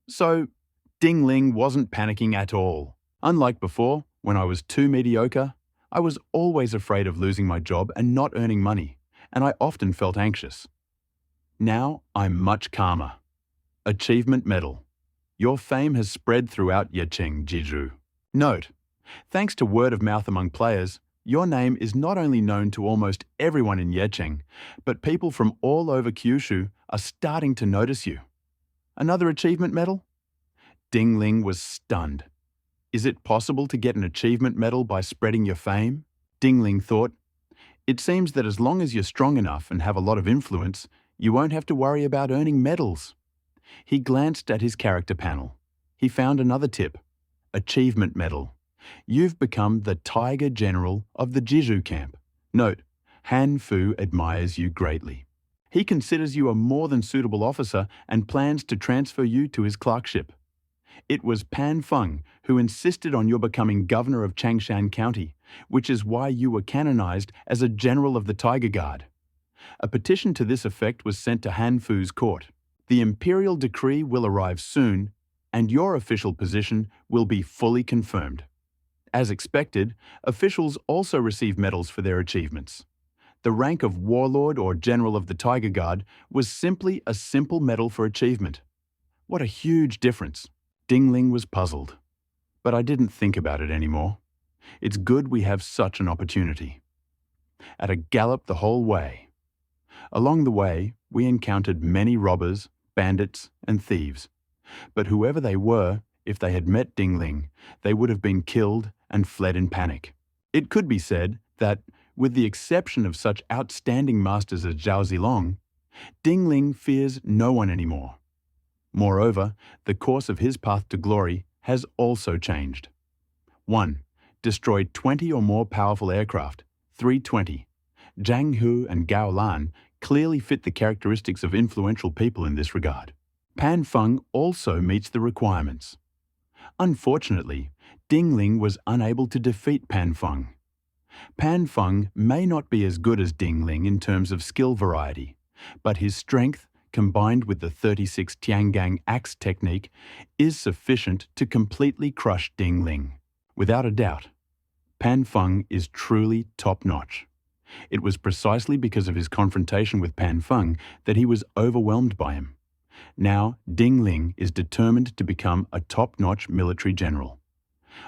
So, Ding Ling wasn't panicking at all. Unlike before, when I was too mediocre, I was always afraid of losing my job and not earning money, and I often felt anxious. Now, I'm much calmer. Achievement Medal. Your fame has spread throughout Yecheng, Jeju. Note, thanks to word of mouth among players, your name is not only known to almost everyone in Yecheng, but people from all over Kyushu are starting to notice you. Another achievement medal? Ding Ling was stunned. Is it possible to get an achievement medal by spreading your fame? Ding Ling thought. It seems that as long as you're strong enough and have a lot of influence, you won't have to worry about earning medals. He glanced at his character panel. He found another tip. Achievement medal. You've become the Tiger General of the Jeju camp. Note, Han Fu admires you greatly. He considers you a more than suitable officer and plans to transfer you to his clerkship. It was Pan Feng who insisted on your becoming governor of Changshan County, which is why you were canonized as a general of the Tiger Guard. A petition to this effect was sent to Han Fu's court. The imperial decree will arrive soon, and your official position will be fully confirmed. As expected, officials also receive medals for their achievements. The rank of warlord or general of the Tiger Guard was simply a simple medal for achievement. What a huge difference. Ding Ling was puzzled. But I didn't think about it anymore. It's good we have such an opportunity. At a gallop the whole way. Along the way, we encountered many robbers, bandits, and thieves. But whoever they were, if they had met Ding Ling, they would have been killed and fled in panic. It could be said that, with the exception of such outstanding masters as Zhao Zilong, Ding Ling fears no one anymore. Moreover, the course of his path to glory has also changed. 1. Destroyed 20 or more powerful aircraft, 320. Zhang Hu and Gao Lan clearly fit the characteristics of influential people in this regard. Pan Feng also meets the requirements. Unfortunately, Ding Ling was unable to defeat Pan Feng. Pan Feng may not be as good as Ding Ling in terms of skill variety, but his strength, combined with the 36 Tiangang axe technique, is sufficient to completely crush Ding Ling. Without a doubt, Pan Feng is truly top-notch. It was precisely because of his confrontation with Pan Feng that he was overwhelmed by him. Now, Ding Ling is determined to become a top-notch military general.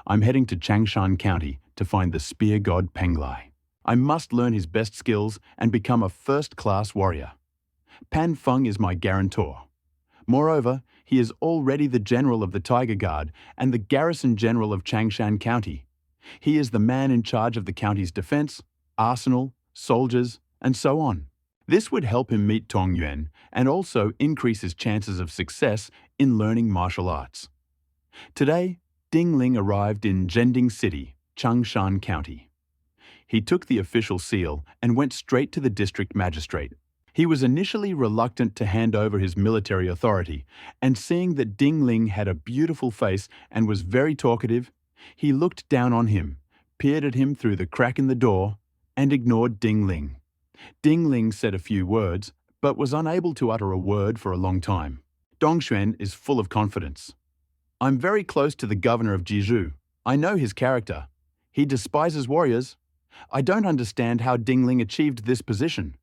I'm heading to Changshan County to find the spear god Penglai. I must learn his best skills and become a first-class warrior. Pan Feng is my guarantor. Moreover, he is already the general of the Tiger Guard and the garrison general of Changshan County. He is the man in charge of the county's defense, arsenal, soldiers, and so on. This would help him meet Tong Yuan and also increase his chances of success in learning martial arts. Today, Ding Ling arrived in Zhending City, Changshan County. He took the official seal and went straight to the district magistrate. He was initially reluctant to hand over his military authority, and seeing that Ding Ling had a beautiful face and was very talkative, he looked down on him, peered at him through the crack in the door, and ignored Ding Ling. Ding Ling said a few words, but was unable to utter a word for a long time. Dongxuan is full of confidence. I'm very close to the governor of Jizhu. I know his character. He despises warriors. I don't understand how Ding Ling achieved this position.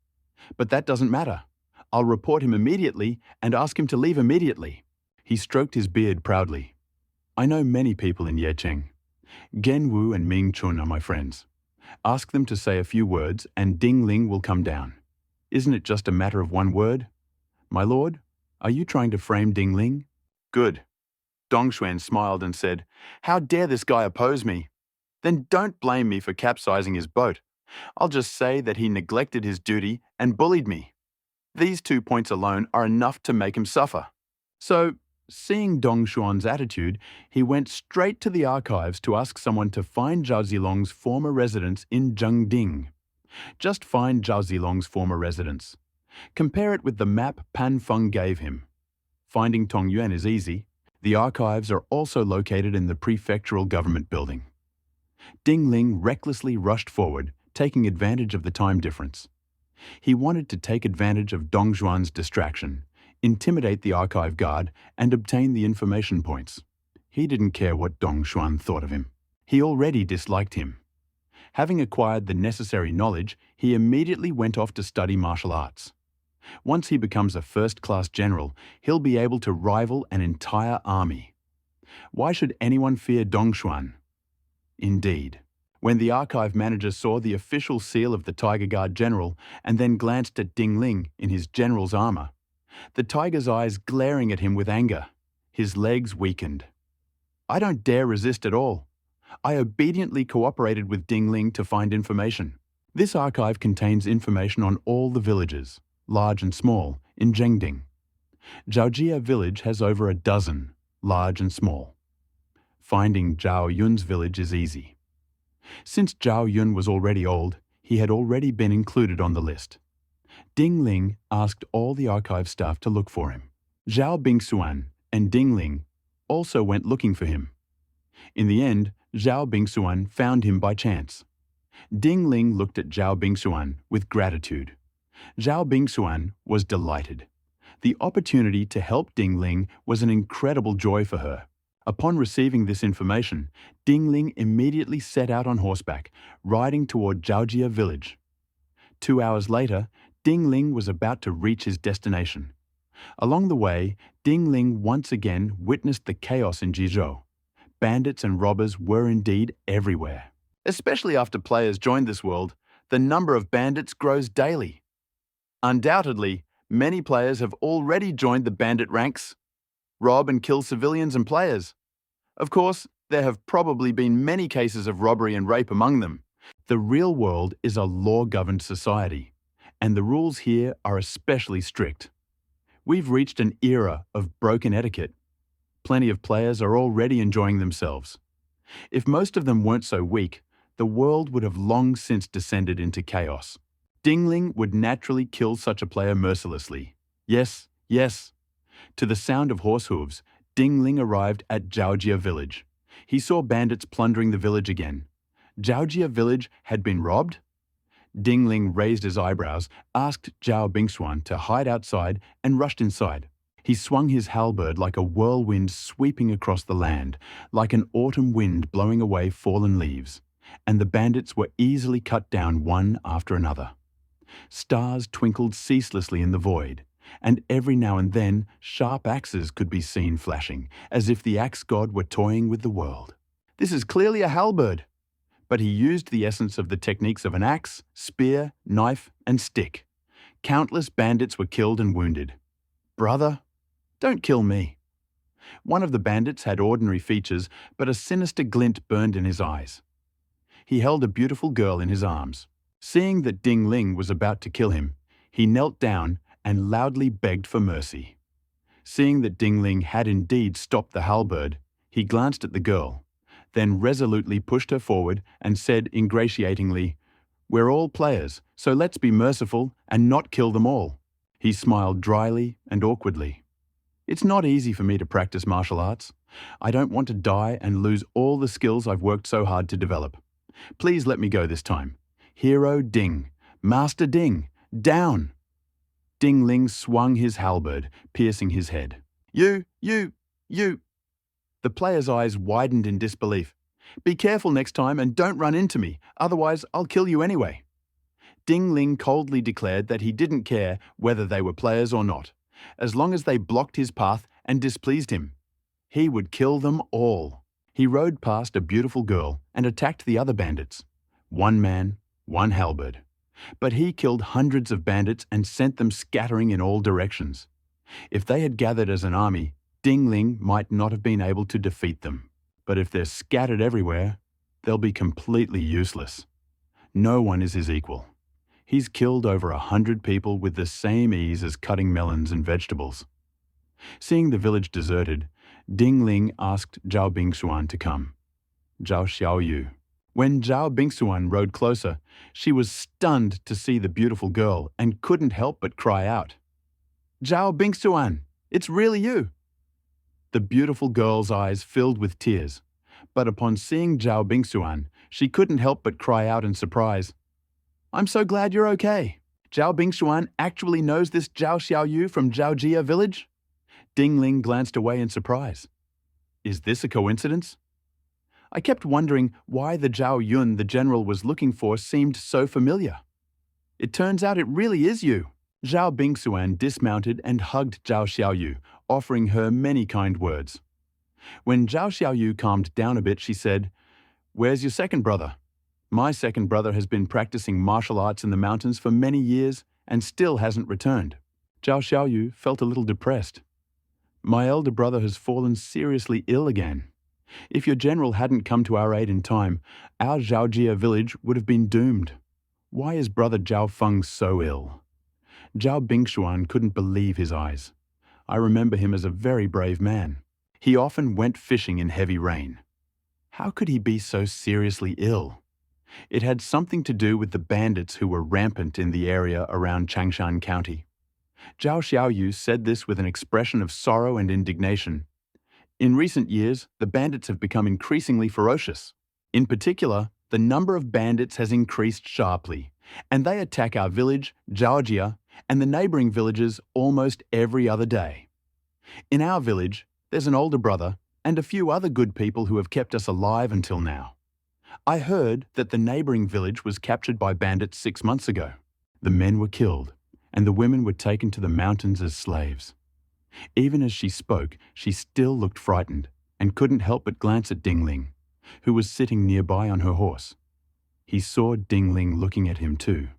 But that doesn't matter. I'll report him immediately and ask him to leave immediately. He stroked his beard proudly. I know many people in Yecheng. Gen Wu and Ming Chun are my friends. Ask them to say a few words and Ding Ling will come down. Isn't it just a matter of one word? My lord, are you trying to frame Ding Ling? Good. Dongxuan smiled and said, How dare this guy oppose me? Then don't blame me for capsizing his boat. I'll just say that he neglected his duty and bullied me. These 2 points alone are enough to make him suffer. So, seeing Dongxuan's attitude, he went straight to the archives to ask someone to find Zhao Zilong's former residence in Zhengding. Just find Zhao Zilong's former residence. Compare it with the map Pan Feng gave him. Finding Tong Yuan is easy. The archives are also located in the prefectural government building. Ding Ling recklessly rushed forward, taking advantage of the time difference. He wanted to take advantage of Dongxuan's distraction, intimidate the archive guard, and obtain the information points. He didn't care what Dongxuan thought of him. He already disliked him. Having acquired the necessary knowledge, he immediately went off to study martial arts. Once he becomes a first-class general, he'll be able to rival an entire army. Why should anyone fear Dongxuan? Indeed. When the archive manager saw the official seal of the Tiger Guard general and then glanced at Ding Ling in his general's armor, the tiger's eyes glaring at him with anger, his legs weakened. I don't dare resist at all. I obediently cooperated with Ding Ling to find information. This archive contains information on all the villages, large and small, in Zhengding. Zhaojia village has over a dozen, large and small. Finding Zhao Yun's village is easy. Since Zhao Yun was already old, he had already been included on the list. Ding Ling asked all the archive staff to look for him. Zhao Bingxuan and Ding Ling also went looking for him. In the end, Zhao Bingxuan found him by chance. Ding Ling looked at Zhao Bingxuan with gratitude. Zhao Bingxuan was delighted. The opportunity to help Ding Ling was an incredible joy for her. Upon receiving this information, Ding Ling immediately set out on horseback, riding toward Zhaojia village. 2 hours later, Ding Ling was about to reach his destination. Along the way, Ding Ling once again witnessed the chaos in Jizhou. Bandits and robbers were indeed everywhere. Especially after players joined this world, the number of bandits grows daily. Undoubtedly, many players have already joined the bandit ranks, rob and kill civilians and players. Of course, there have probably been many cases of robbery and rape among them. The real world is a law-governed society. and the rules here are especially strict. We've reached an era of broken etiquette. Plenty of players are already enjoying themselves. If most of them weren't so weak, the world would have long since descended into chaos. Dingling would naturally kill such a player mercilessly. Yes, yes. To the sound of horse hooves, Dingling arrived at Zhaojia village. He saw bandits plundering the village again. Zhaojia village had been robbed? Dingling raised his eyebrows, asked Zhao Bingxuan to hide outside, and rushed inside. He swung his halberd like a whirlwind sweeping across the land, like an autumn wind blowing away fallen leaves, and the bandits were easily cut down one after another. Stars twinkled ceaselessly in the void, and every now and then sharp axes could be seen flashing, as if the axe god were toying with the world. This is clearly a halberd, but he used the essence of the techniques of an axe, spear, knife, and stick. Countless bandits were killed and wounded. Brother, don't kill me. One of the bandits had ordinary features, but a sinister glint burned in his eyes. He held a beautiful girl in his arms. Seeing that Dingling was about to kill him, he knelt down and loudly begged for mercy. Seeing that Dingling had indeed stopped the halberd, he glanced at the girl, then resolutely pushed her forward and said ingratiatingly, "We're all players, so let's be merciful and not kill them all." He smiled dryly and awkwardly. "It's not easy for me to practice martial arts. I don't want to die and lose all the skills I've worked so hard to develop. Please let me go this time. Hero Ding, Master Ding, down!" Dingling swung his halberd, piercing his head. You! The player's eyes widened in disbelief. "Be careful next time and don't run into me, otherwise I'll kill you anyway." Dingling coldly declared that he didn't care whether they were players or not, as long as they blocked his path and displeased him. He would kill them all. He rode past a beautiful girl and attacked the other bandits. One man, one halberd. But he killed hundreds of bandits and sent them scattering in all directions. If they had gathered as an army, Dingling might not have been able to defeat them. But if they're scattered everywhere, they'll be completely useless. No one is his equal. He's killed over 100 people with the same ease as cutting melons and vegetables. Seeing the village deserted, Dingling asked Zhao Bingxuan to come. Zhao Xiaoyu. When Zhao Bingxuan rode closer, she was stunned to see the beautiful girl and couldn't help but cry out, "Zhao Bingxuan, it's really you!" The beautiful girl's eyes filled with tears, but upon seeing Zhao Bingxuan, she couldn't help but cry out in surprise, "I'm so glad you're okay. Zhao Bingxuan actually knows this Zhao Xiaoyu from Zhaojia village?" Dingling glanced away in surprise. Is this a coincidence? I kept wondering why the Zhao Yun the general was looking for seemed so familiar. It turns out it really is you. Zhao Bingxuan dismounted and hugged Zhao Xiaoyu, offering her many kind words. When Zhao Xiaoyu calmed down a bit, she said, "Where's your second brother? My second brother has been practicing martial arts in the mountains for many years and still hasn't returned." Zhao Xiaoyu felt a little depressed. "My elder brother has fallen seriously ill again. If your general hadn't come to our aid in time, our Zhaojia village would have been doomed. Why is brother Zhao Feng so ill?" Zhao Bingxuan couldn't believe his eyes. I remember him as a very brave man. He often went fishing in heavy rain. How could he be so seriously ill? It had something to do with the bandits who were rampant in the area around Changshan County. Zhao Xiaoyu said this with an expression of sorrow and indignation. In recent years, the bandits have become increasingly ferocious. In particular, the number of bandits has increased sharply, and they attack our village, Zhaojia, and the neighboring villages almost every other day. In our village, there's an older brother and a few other good people who have kept us alive until now. I heard that the neighboring village was captured by bandits 6 months ago. The men were killed, and the women were taken to the mountains as slaves. Even as she spoke, she still looked frightened and couldn't help but glance at Dingling, who was sitting nearby on her horse. He saw Dingling looking at him too.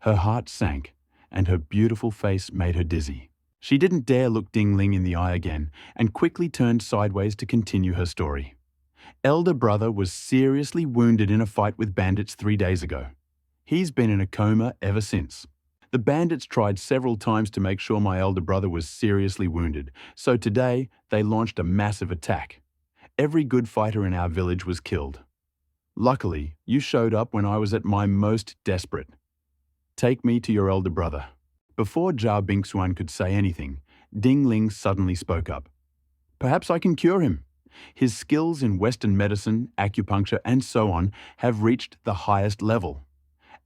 Her heart sank, and her beautiful face made her dizzy. She didn't dare look Dingling in the eye again and quickly turned sideways to continue her story. Elder brother was seriously wounded in a fight with bandits 3 days ago. He's been in a coma ever since. The bandits tried several times to make sure my elder brother was seriously wounded, so today they launched a massive attack. Every good fighter in our village was killed. Luckily, you showed up when I was at my most desperate. Take me to your elder brother. Before Zhao Bingxuan could say anything, Ding Ling suddenly spoke up. Perhaps I can cure him. His skills in Western medicine, acupuncture, and so on have reached the highest level.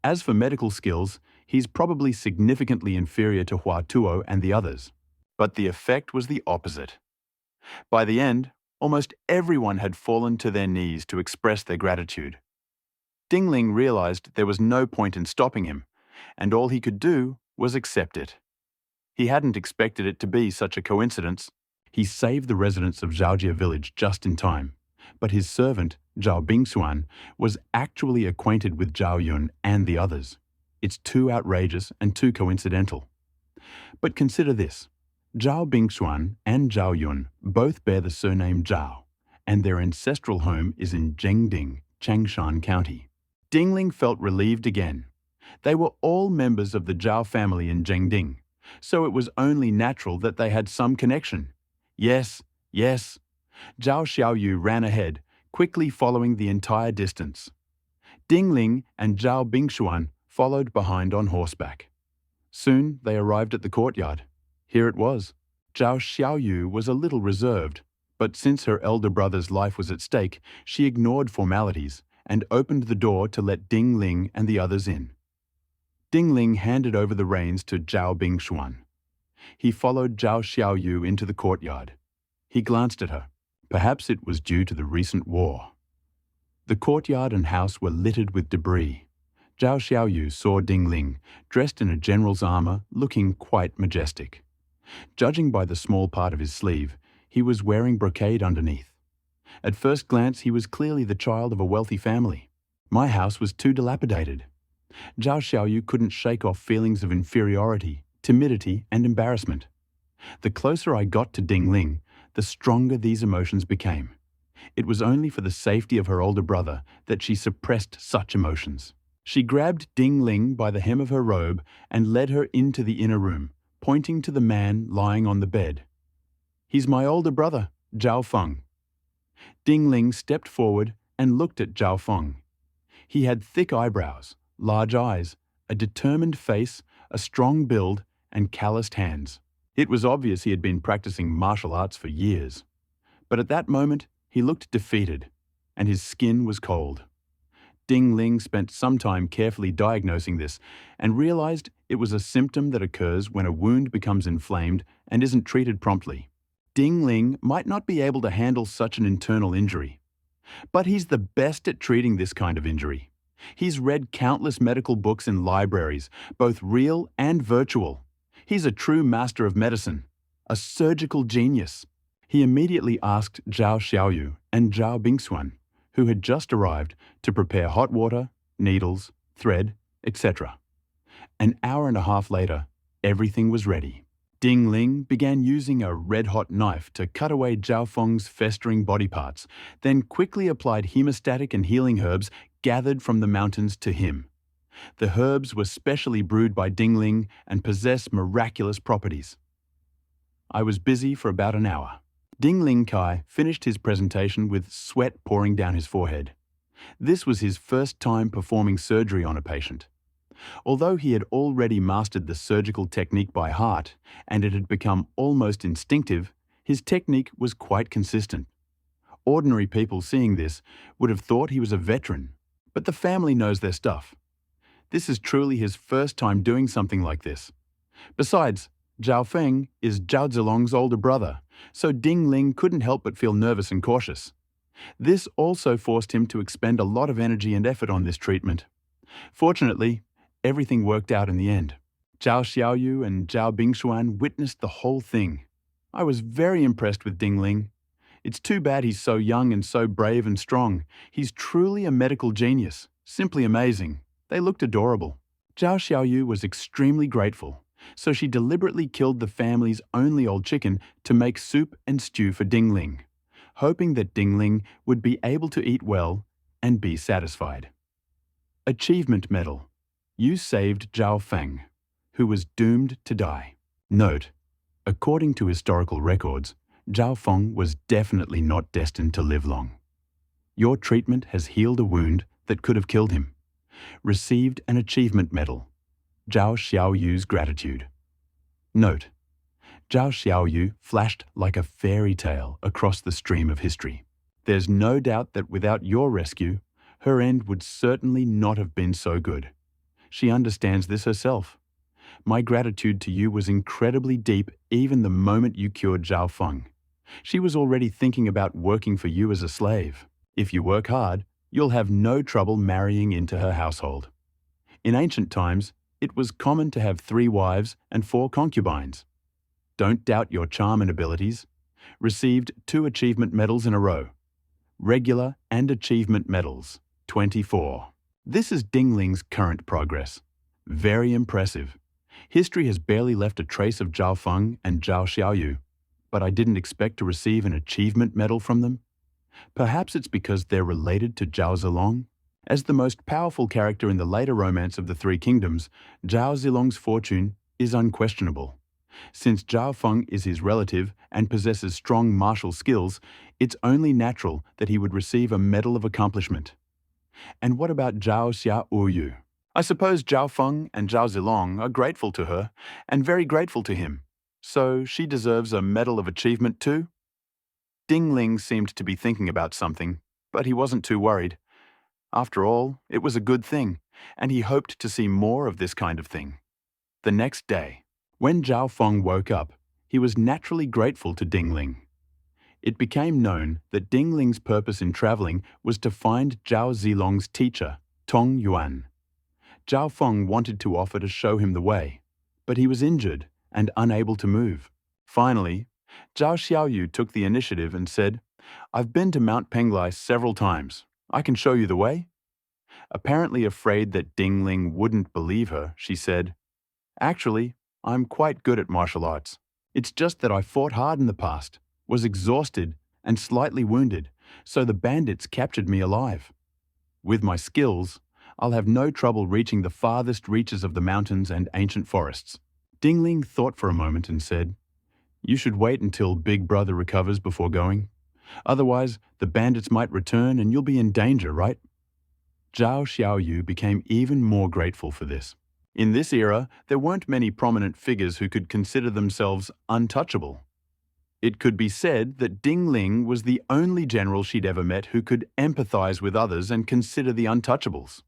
As for medical skills, he's probably significantly inferior to Hua Tuo and the others. But the effect was the opposite. By the end, almost everyone had fallen to their knees to express their gratitude. Ding Ling realized there was no point in stopping him, and all he could do was accept it. He hadn't expected it to be such a coincidence. He saved the residents of Zhaojia village just in time, but his servant, Zhao Bingxuan, was actually acquainted with Zhao Yun and the others. It's too outrageous and too coincidental. But consider this. Zhao Bingxuan and Zhao Yun both bear the surname Zhao, and their ancestral home is in Zhengding, Changshan County. Ding Ling felt relieved again. They were all members of the Zhao family in Zhengding, so it was only natural that they had some connection. Yes, yes. Zhao Xiaoyu ran ahead, quickly following the entire distance. Ding Ling and Zhao Bingxuan followed behind on horseback. Soon they arrived at the courtyard. Here it was. Zhao Xiaoyu was a little reserved, but since her elder brother's life was at stake, she ignored formalities and opened the door to let Ding Ling and the others in. Ding Ling handed over the reins to Zhao Bingxuan. He followed Zhao Xiaoyu into the courtyard. He glanced at her. Perhaps it was due to the recent war. The courtyard and house were littered with debris. Zhao Xiaoyu saw Ding Ling, dressed in a general's armor, looking quite majestic. Judging by the small part of his sleeve, he was wearing brocade underneath. At first glance, he was clearly the child of a wealthy family. My house was too dilapidated. Zhao Xiaoyu couldn't shake off feelings of inferiority, timidity, and embarrassment. The closer I got to Ding Ling, the stronger these emotions became. It was only for the safety of her older brother that she suppressed such emotions. She grabbed Ding Ling by the hem of her robe and led her into the inner room, pointing to the man lying on the bed. He's my older brother, Zhao Feng. Ding Ling stepped forward and looked at Zhao Feng. He had thick eyebrows, large eyes, a determined face, a strong build, and calloused hands. It was obvious he had been practicing martial arts for years. But at that moment, he looked defeated, and his skin was cold. Ding Ling spent some time carefully diagnosing this and realized it was a symptom that occurs when a wound becomes inflamed and isn't treated promptly. Ding Ling might not be able to handle such an internal injury, but he's the best at treating this kind of injury. He's read countless medical books in libraries, both real and virtual. He's a true master of medicine, a surgical genius. He immediately asked Zhao Xiaoyu and Zhao Bingxuan, who had just arrived, to prepare hot water, needles, thread, etc. An hour and a half later, everything was ready. Ding Ling began using a red-hot knife to cut away Zhao Feng's festering body parts, then quickly applied hemostatic and healing herbs gathered from the mountains to him. The herbs were specially brewed by Ding Ling and possess miraculous properties. I was busy for about an hour. Ding Ling Kai finished his presentation with sweat pouring down his forehead. This was his first time performing surgery on a patient. Although he had already mastered the surgical technique by heart, and it had become almost instinctive, his technique was quite consistent. Ordinary people seeing this would have thought he was a veteran, but the family knows their stuff. This is truly his first time doing something like this. Besides, Zhao Feng is Zhao Zilong's older brother, so Ding Ling couldn't help but feel nervous and cautious. This also forced him to expend a lot of energy and effort on this treatment. Fortunately, everything worked out in the end. Zhao Xiaoyu and Zhao Bingxuan witnessed the whole thing. I was very impressed with Ding Ling. It's too bad he's so young and so brave and strong. He's truly a medical genius. Simply amazing. They looked adorable. Zhao Xiaoyu was extremely grateful, so she deliberately killed the family's only old chicken to make soup and stew for Ding Ling, hoping that Ding Ling would be able to eat well and be satisfied. Achievement Medal. You saved Zhao Feng, who was doomed to die. Note: according to historical records, Zhao Feng was definitely not destined to live long. Your treatment has healed a wound that could have killed him. Received an achievement medal. Zhao Xiaoyu's gratitude. Note: Zhao Xiaoyu flashed like a fairy tale across the stream of history. There's no doubt that without your rescue, her end would certainly not have been so good. She understands this herself. My gratitude to you was incredibly deep even the moment you cured Zhao Feng. She was already thinking about working for you as a slave. If you work hard, you'll have no trouble marrying into her household. In ancient times, it was common to have 3 wives and 4 concubines. Don't doubt your charm and abilities. Received 2 achievement medals in a row. Regular and achievement medals, 24. This is Dingling's current progress. Very impressive. History has barely left a trace of Zhao Feng and Zhao Xiaoyu, but I didn't expect to receive an achievement medal from them. Perhaps it's because they're related to Zhao Zilong. As the most powerful character in the later romance of the 3 kingdoms, Zhao Zilong's fortune is unquestionable. Since Zhao Feng is his relative and possesses strong martial skills, it's only natural that he would receive a medal of accomplishment. And what about Zhao Xiaoyu? I suppose Zhao Feng and Zhao Zilong are grateful to her and very grateful to him, so she deserves a medal of achievement too? Dingling seemed to be thinking about something, but he wasn't too worried. After all, it was a good thing, and he hoped to see more of this kind of thing. The next day, when Zhao Feng woke up, he was naturally grateful to Dingling. It became known that Dingling's purpose in traveling was to find Zhao Zilong's teacher, Tong Yuan. Zhao Feng wanted to offer to show him the way, but he was injured and unable to move. Finally, Zhao Xiaoyu took the initiative and said, "I've been to Mount Penglai several times. I can show you the way." Apparently afraid that Dingling wouldn't believe her, she said, "Actually, I'm quite good at martial arts. It's just that I fought hard in the past, was exhausted and slightly wounded, so the bandits captured me alive. With my skills, I'll have no trouble reaching the farthest reaches of the mountains and ancient forests." Dingling thought for a moment and said, "You should wait until Big Brother recovers before going. Otherwise, the bandits might return and you'll be in danger, right?" Zhao Xiaoyu became even more grateful for this. In this era, there weren't many prominent figures who could consider themselves untouchable. It could be said that Dingling was the only general she'd ever met who could empathize with others and consider the untouchables.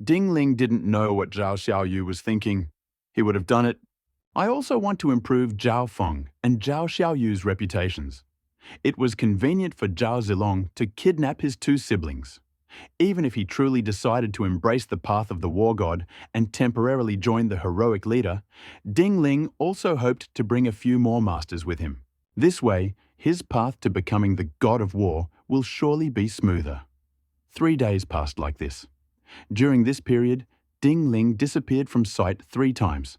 Dingling didn't know what Zhao Xiaoyu was thinking. He would have done it. I also want to improve Zhao Feng and Zhao Xiaoyu's reputations. It was convenient for Zhao Zilong to kidnap his 2 siblings. Even if he truly decided to embrace the path of the war god and temporarily join the heroic leader, Dingling also hoped to bring a few more masters with him. This way, his path to becoming the god of war will surely be smoother. 3 days passed like this. During this period, Dingling disappeared from sight 3 times.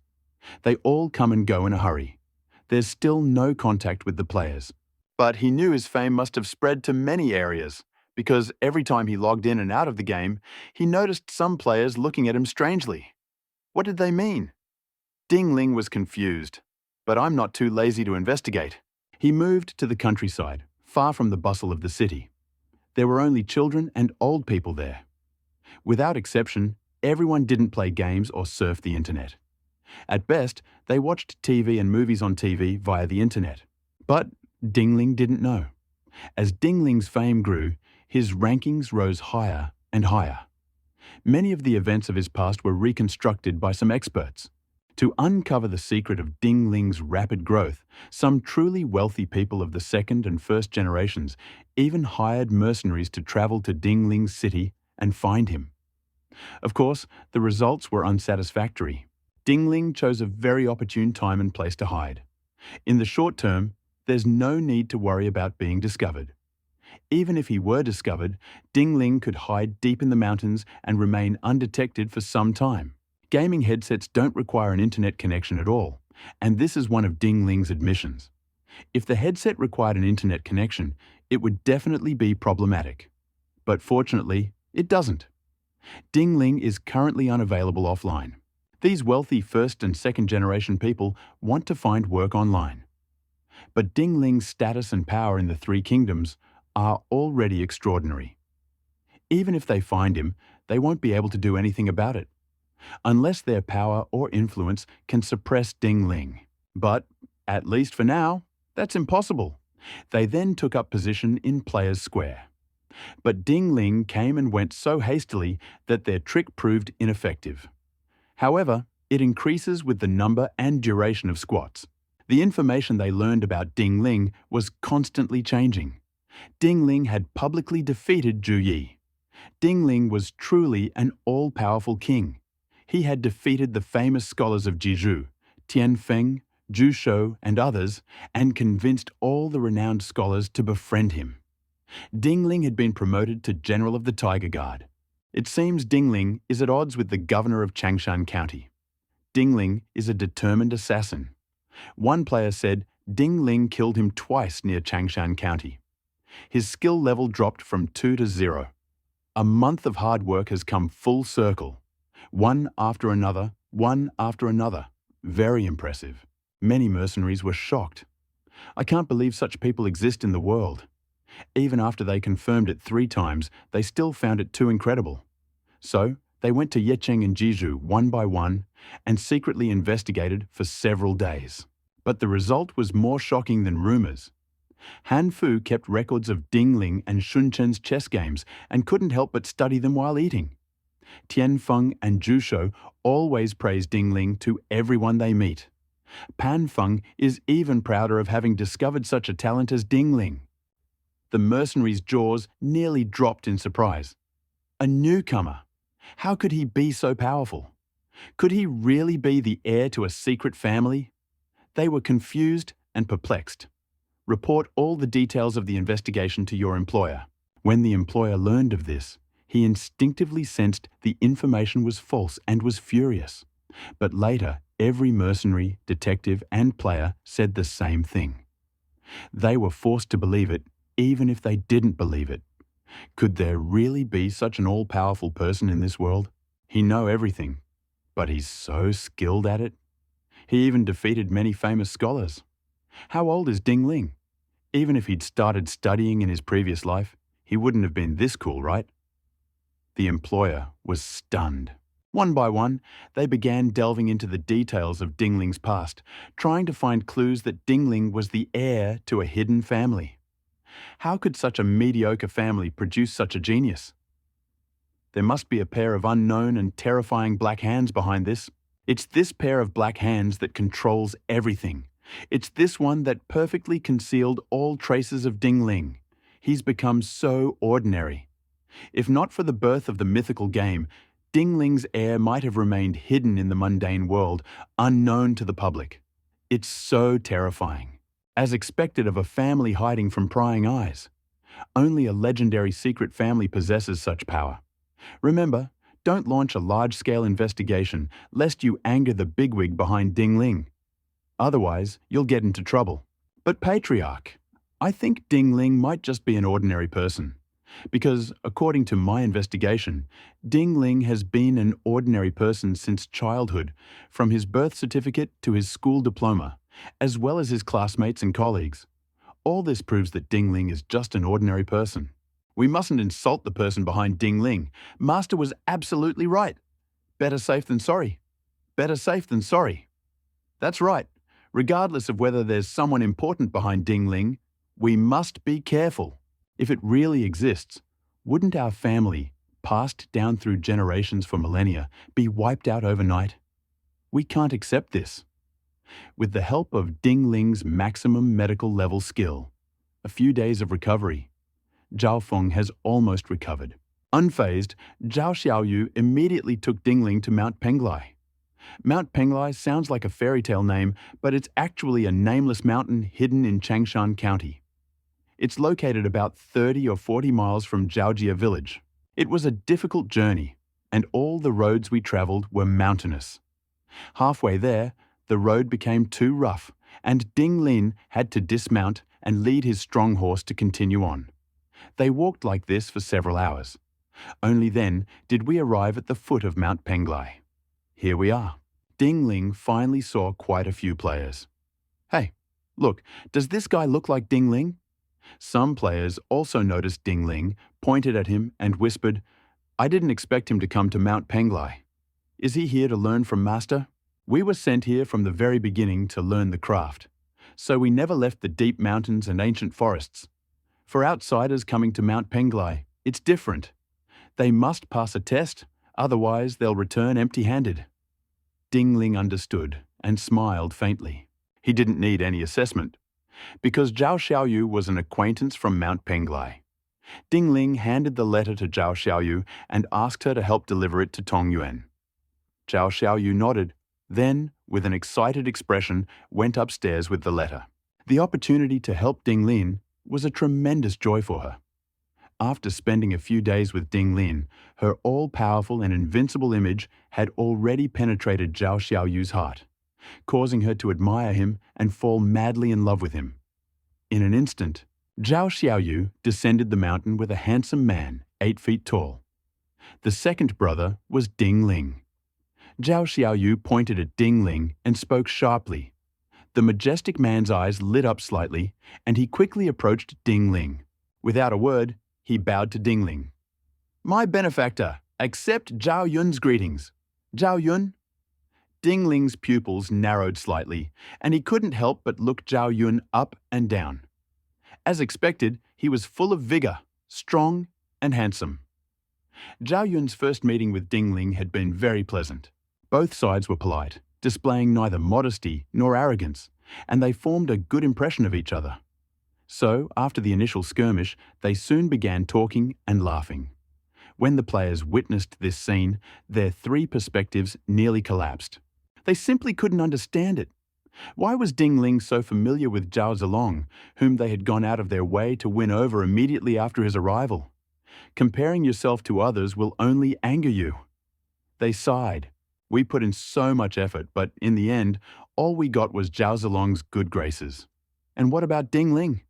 They all come and go in a hurry. There's still no contact with the players. But he knew his fame must have spread to many areas, because every time he logged in and out of the game, he noticed some players looking at him strangely. What did they mean? Dingling was confused, but I'm not too lazy to investigate. He moved to the countryside, far from the bustle of the city. There were only children and old people there. Without exception, everyone didn't play games or surf the internet. At best, they watched TV and movies on TV via the internet. But Dingling didn't know. As Dingling's fame grew, his rankings rose higher and higher. Many of the events of his past were reconstructed by some experts. To uncover the secret of Dingling's rapid growth, some truly wealthy people of the 2nd and 1st generations even hired mercenaries to travel to Dingling's city and find him. Of course, the results were unsatisfactory. Dingling chose a very opportune time and place to hide. In the short term, there's no need to worry about being discovered. Even if he were discovered, Dingling could hide deep in the mountains and remain undetected for some time. Gaming headsets don't require an internet connection at all, and this is one of Dingling's admissions. If the headset required an internet connection, it would definitely be problematic. But fortunately, it doesn't. Dingling is currently unavailable offline. These wealthy first and second generation people want to find work online. But Ding Ling's status and power in the Three Kingdoms are already extraordinary. Even if they find him, they won't be able to do anything about it, unless their power or influence can suppress Ding Ling. But, at least for now, that's impossible. They then took up position in Players' Square. But Ding Ling came and went so hastily that their trick proved ineffective. However, it increases with the number and duration of squats. The information they learned about Ding Ling was constantly changing. Ding Ling had publicly defeated Zhu Yi. Ding Ling was truly an all-powerful king. He had defeated the famous scholars of Jizhu, Tian Feng, Zhu Shou, and others, and convinced all the renowned scholars to befriend him. Ding Ling had been promoted to General of the Tiger Guard. It seems Ding Ling is at odds with the governor of Changshan County. Ding Ling is a determined assassin. One player said Ding Ling killed him twice near Changshan County. His skill level dropped from 2 to 0. A month of hard work has come full circle. One after another, one after another. Very impressive. Many mercenaries were shocked. I can't believe such people exist in the world. Even after they confirmed it 3 times, they still found it too incredible. So, they went to Yecheng and Jizhu one by one and secretly investigated for several days. But the result was more shocking than rumors. Han Fu kept records of Ding Ling and Shun Chen's chess games and couldn't help but study them while eating. Tian Feng and Zhu Shou always praise Ding Ling to everyone they meet. Pan Feng is even prouder of having discovered such a talent as Ding Ling. The mercenary's jaws nearly dropped in surprise. A newcomer! How could he be so powerful? Could he really be the heir to a secret family? They were confused and perplexed. Report all the details of the investigation to your employer. When the employer learned of this, he instinctively sensed the information was false and was furious. But later, every mercenary, detective, and player said the same thing. They were forced to believe it, even if they didn't believe it. Could there really be such an all-powerful person in this world? He knows everything, but he's so skilled at it. He even defeated many famous scholars. How old is Ding Ling? Even if he'd started studying in his previous life, he wouldn't have been this cool, right? The employer was stunned. One by one, they began delving into the details of Ding Ling's past, trying to find clues that Ding Ling was the heir to a hidden family. How could such a mediocre family produce such a genius? There must be a pair of unknown and terrifying black hands behind this. It's this pair of black hands that controls everything. It's this one that perfectly concealed all traces of Ding Ling. He's become so ordinary. If not for the birth of the mythical game, Ding Ling's heir might have remained hidden in the mundane world, unknown to the public. It's so terrifying. As expected of a family hiding from prying eyes. Only a legendary secret family possesses such power. Remember, don't launch a large-scale investigation lest you anger the bigwig behind Ding Ling. Otherwise, you'll get into trouble. But Patriarch, I think Ding Ling might just be an ordinary person. Because, according to my investigation, Ding Ling has been an ordinary person since childhood, from his birth certificate to his school diploma, as well as his classmates and colleagues. All this proves that Ding Ling is just an ordinary person. We mustn't insult the person behind Ding Ling. Master was absolutely right. Better safe than sorry. Better safe than sorry. That's right. Regardless of whether there's someone important behind Ding Ling, we must be careful. If it really exists, wouldn't our family, passed down through generations for millennia, be wiped out overnight? We can't accept this. With the help of Ding Ling's maximum medical level skill, a few days of recovery, Zhao Feng has almost recovered. Unfazed, Zhao Xiaoyu immediately took Ding Ling to Mount Penglai. Mount Penglai sounds like a fairy tale name, but it's actually a nameless mountain hidden in Changshan County. It's located about 30 or 40 miles from Zhaojia village. It was a difficult journey, and all the roads we traveled were mountainous. Halfway there, the road became too rough, and Ding Lin had to dismount and lead his strong horse to continue on. They walked like this for several hours. Only then did we arrive at the foot of Mount Penglai. Here we are. Ding Ling finally saw quite a few players. Hey, look, does this guy look like Ding Ling? Some players also noticed Ding Ling, pointed at him and whispered, I didn't expect him to come to Mount Penglai. Is he here to learn from Master? We were sent here from the very beginning to learn the craft, so we never left the deep mountains and ancient forests. For outsiders coming to Mount Penglai, it's different. They must pass a test, otherwise they'll return empty-handed. Ding Ling understood and smiled faintly. He didn't need any assessment, because Zhao Xiaoyu was an acquaintance from Mount Penglai. Ding Ling handed the letter to Zhao Xiaoyu and asked her to help deliver it to Tong Yuan. Zhao Xiaoyu nodded, then, with an excited expression, went upstairs with the letter. The opportunity to help Ding Lin was a tremendous joy for her. After spending a few days with Ding Lin, her all-powerful and invincible image had already penetrated Zhao Xiaoyu's heart, causing her to admire him and fall madly in love with him. In an instant, Zhao Xiaoyu descended the mountain with a handsome man, 8 feet tall. The second brother was Ding Ling. Zhao Xiaoyu pointed at Ding Ling and spoke sharply. The majestic man's eyes lit up slightly, and he quickly approached Ding Ling. Without a word, he bowed to Ding Ling. My benefactor, accept Zhao Yun's greetings. Zhao Yun? Ding Ling's pupils narrowed slightly, and he couldn't help but look Zhao Yun up and down. As expected, he was full of vigor, strong, and handsome. Zhao Yun's first meeting with Ding Ling had been very pleasant. Both sides were polite, displaying neither modesty nor arrogance, and they formed a good impression of each other. So, after the initial skirmish, they soon began talking and laughing. When the players witnessed this scene, their 3 perspectives nearly collapsed. They simply couldn't understand it. Why was Ding Ling so familiar with Zhao Zilong, whom they had gone out of their way to win over immediately after his arrival? Comparing yourself to others will only anger you. They sighed. We put in so much effort, but in the end, all we got was Zhao Zilong's good graces. And what about Ding Ling?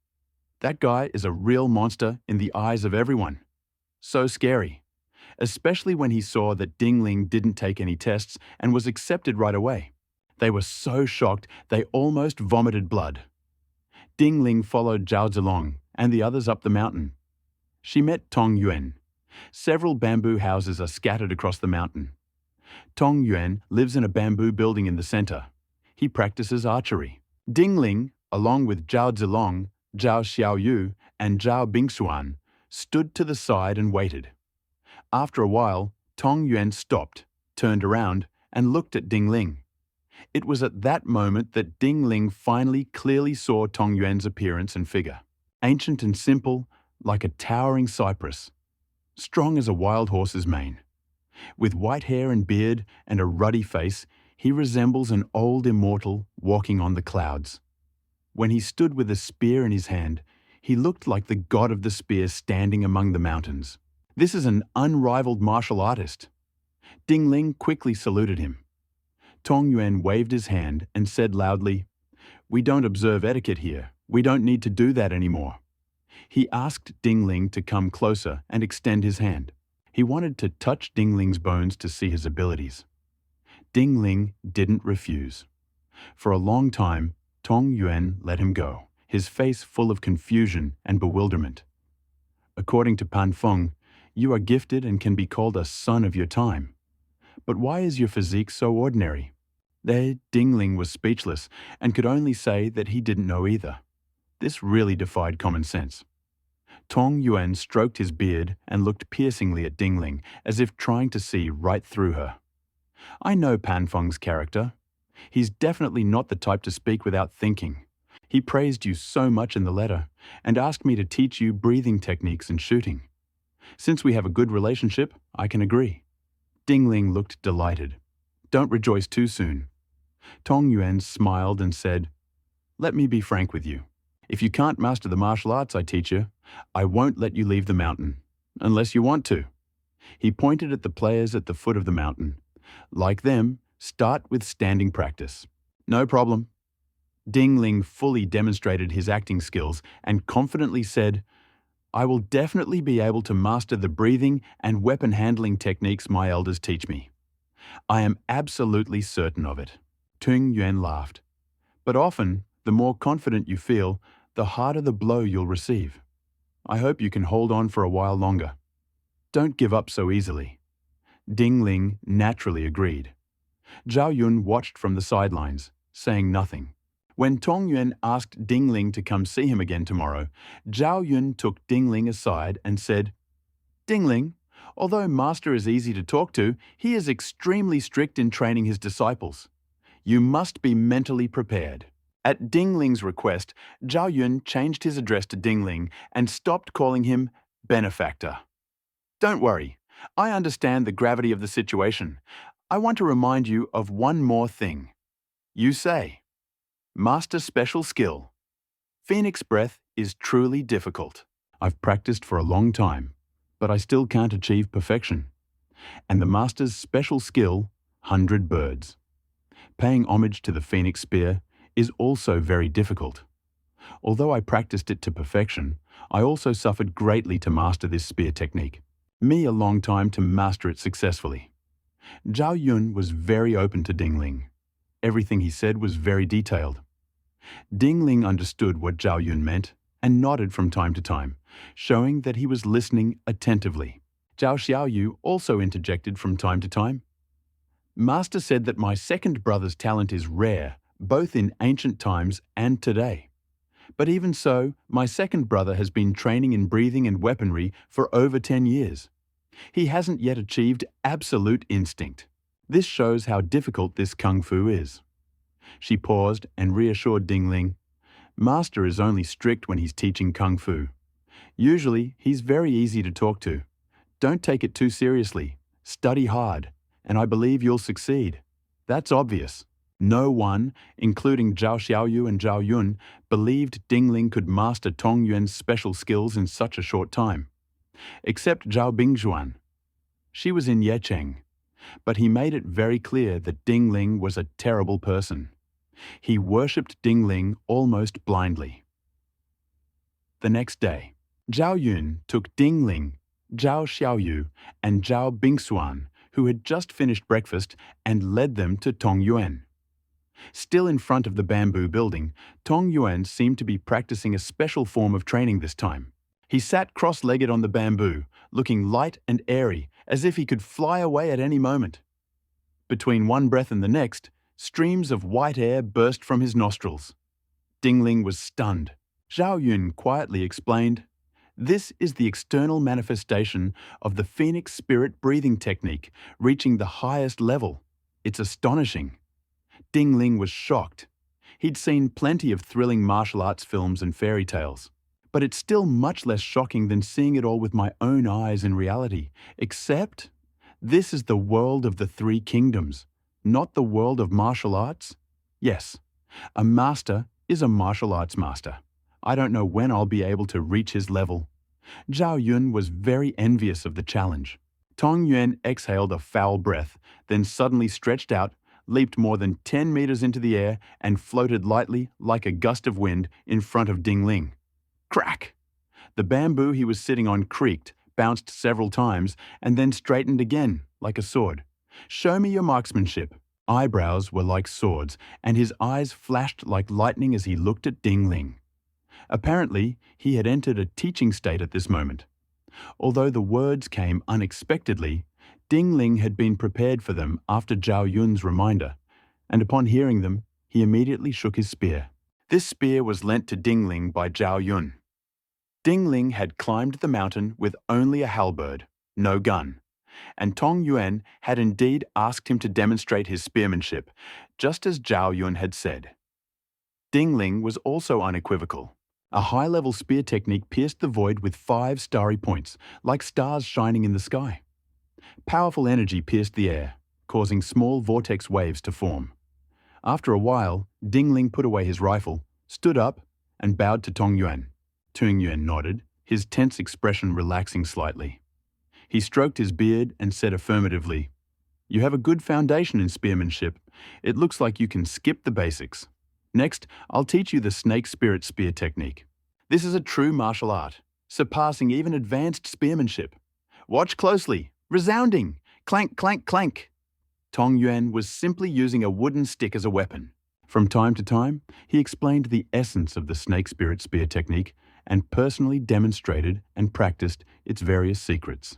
That guy is a real monster in the eyes of everyone. So scary, especially when he saw that Ding Ling didn't take any tests and was accepted right away. They were so shocked they almost vomited blood. Ding Ling followed Zhao Zilong and the others up the mountain. She met Tong Yuan. Several bamboo houses are scattered across the mountain. Tong Yuan lives in a bamboo building in the center. He practices archery. Ding Ling, along with Zhao Zilong, Zhao Xiaoyu, and Zhao Bingxuan, stood to the side and waited. After a while, Tong Yuan stopped, turned around, and looked at Ding Ling. It was at that moment that Ding Ling finally clearly saw Tong Yuan's appearance and figure. Ancient and simple, like a towering cypress. Strong as a wild horse's mane. With white hair and beard and a ruddy face, he resembles an old immortal walking on the clouds. When he stood with a spear in his hand, he looked like the god of the spear standing among the mountains. This is an unrivaled martial artist. Ding Ling quickly saluted him. Tong Yuan waved his hand and said loudly, "We don't observe etiquette here. We don't need to do that anymore." He asked Ding Ling to come closer and extend his hand. He wanted to touch Ding Ling's bones to see his abilities. Ding Ling didn't refuse. For a long time, Tong Yuan let him go, his face full of confusion and bewilderment. According to Pan Feng, you are gifted and can be called a son of your time. But why is your physique so ordinary? There, Ding Ling was speechless and could only say that he didn't know either. This really defied common sense. Tong Yuan stroked his beard and looked piercingly at Ding Ling, as if trying to see right through her. I know Pan Feng's character. He's definitely not the type to speak without thinking. He praised you so much in the letter and asked me to teach you breathing techniques and shooting. Since we have a good relationship, I can agree. Ding Ling looked delighted. Don't rejoice too soon. Tong Yuan smiled and said, "Let me be frank with you. If you can't master the martial arts I teach you, I won't let you leave the mountain, unless you want to." He pointed at the players at the foot of the mountain. Like them, start with standing practice. No problem. Ding Ling fully demonstrated his acting skills and confidently said, "I will definitely be able to master the breathing and weapon handling techniques my elders teach me. I am absolutely certain of it. Tung Yuan laughed. But often, the more confident you feel, the harder the blow you'll receive. I hope you can hold on for a while longer. Don't give up so easily. Ding Ling naturally agreed. Zhao Yun watched from the sidelines, saying nothing. When Tong Yuan asked Ding Ling to come see him again tomorrow, Zhao Yun took Ding Ling aside and said, Ding Ling, although Master is easy to talk to, he is extremely strict in training his disciples. You must be mentally prepared. At Ding Ling's request, Zhao Yun changed his address to Ding Ling and stopped calling him benefactor. Don't worry, I understand the gravity of the situation. I want to remind you of one more thing. You say, Master Special Skill. Phoenix Breath is truly difficult. I've practiced for a long time, but I still can't achieve perfection. And the Master's special skill, 100 Birds. Paying homage to the Phoenix Spear is also very difficult. Although I practiced it to perfection, I also suffered greatly to master this spear technique. Me a long time to master it successfully. Zhao Yun was very open to Ding Ling. Everything he said was very detailed. Ding Ling understood what Zhao Yun meant and nodded from time to time, showing that he was listening attentively. Zhao Xiaoyu also interjected from time to time. Master said that my second brother's talent is rare, both in ancient times and today. But even so, my second brother has been training in breathing and weaponry for over 10 years. He hasn't yet achieved absolute instinct. This shows how difficult this kung fu is. She paused and reassured Ding Ling. Master is only strict when he's teaching kung fu. Usually, he's very easy to talk to. Don't take it too seriously. Study hard, and I believe you'll succeed. That's obvious. No one, including Zhao Xiaoyu and Zhao Yun, believed Ding Ling could master Tong Yuan's special skills in such a short time. Except Zhao Bingzhuan. She was in Yecheng, but he made it very clear that Ding Ling was a terrible person. He worshipped Ding Ling almost blindly. The next day, Zhao Yun took Ding Ling, Zhao Xiaoyu, and Zhao Bingxuan, who had just finished breakfast, and led them to Tong Yuan. Still in front of the bamboo building, Tong Yuan seemed to be practicing a special form of training this time. He sat cross-legged on the bamboo, looking light and airy, as if he could fly away at any moment. Between one breath and the next, streams of white air burst from his nostrils. Ding Ling was stunned. Zhao Yun quietly explained, "This is the external manifestation of the Phoenix Spirit breathing technique, reaching the highest level. It's astonishing." Ding Ling was shocked. He'd seen plenty of thrilling martial arts films and fairy tales. But it's still much less shocking than seeing it all with my own eyes in reality. Except, this is the world of the three kingdoms, not the world of martial arts. Yes, a master is a martial arts master. I don't know when I'll be able to reach his level. Zhao Yun was very envious of the challenge. Tong Yuan exhaled a foul breath, then suddenly stretched out, leaped more than 10 meters into the air, and floated lightly, like a gust of wind, in front of Ding Ling. Crack! The bamboo he was sitting on creaked, bounced several times, and then straightened again, like a sword. "Show me your marksmanship." Eyebrows were like swords, and his eyes flashed like lightning as he looked at Ding Ling. Apparently, he had entered a teaching state at this moment. Although the words came unexpectedly, Ding Ling had been prepared for them after Zhao Yun's reminder, and upon hearing them, he immediately shook his spear. This spear was lent to Ding Ling by Zhao Yun. Ding Ling had climbed the mountain with only a halberd, no gun, and Tong Yuan had indeed asked him to demonstrate his spearmanship, just as Zhao Yun had said. Ding Ling was also unequivocal. A high-level spear technique pierced the void with 5 starry points, like stars shining in the sky. Powerful energy pierced the air, causing small vortex waves to form. After a while, Ding Ling put away his rifle, stood up, and bowed to Tong Yuan. Tong Yuan nodded, his tense expression relaxing slightly. He stroked his beard and said affirmatively, "You have a good foundation in spearmanship. It looks like you can skip the basics. Next, I'll teach you the snake spirit spear technique. This is a true martial art, surpassing even advanced spearmanship. Watch closely. Resounding! Clank, clank, clank!" Tong Yuan was simply using a wooden stick as a weapon. From time to time, he explained the essence of the snake spirit spear technique and personally demonstrated and practiced its various secrets.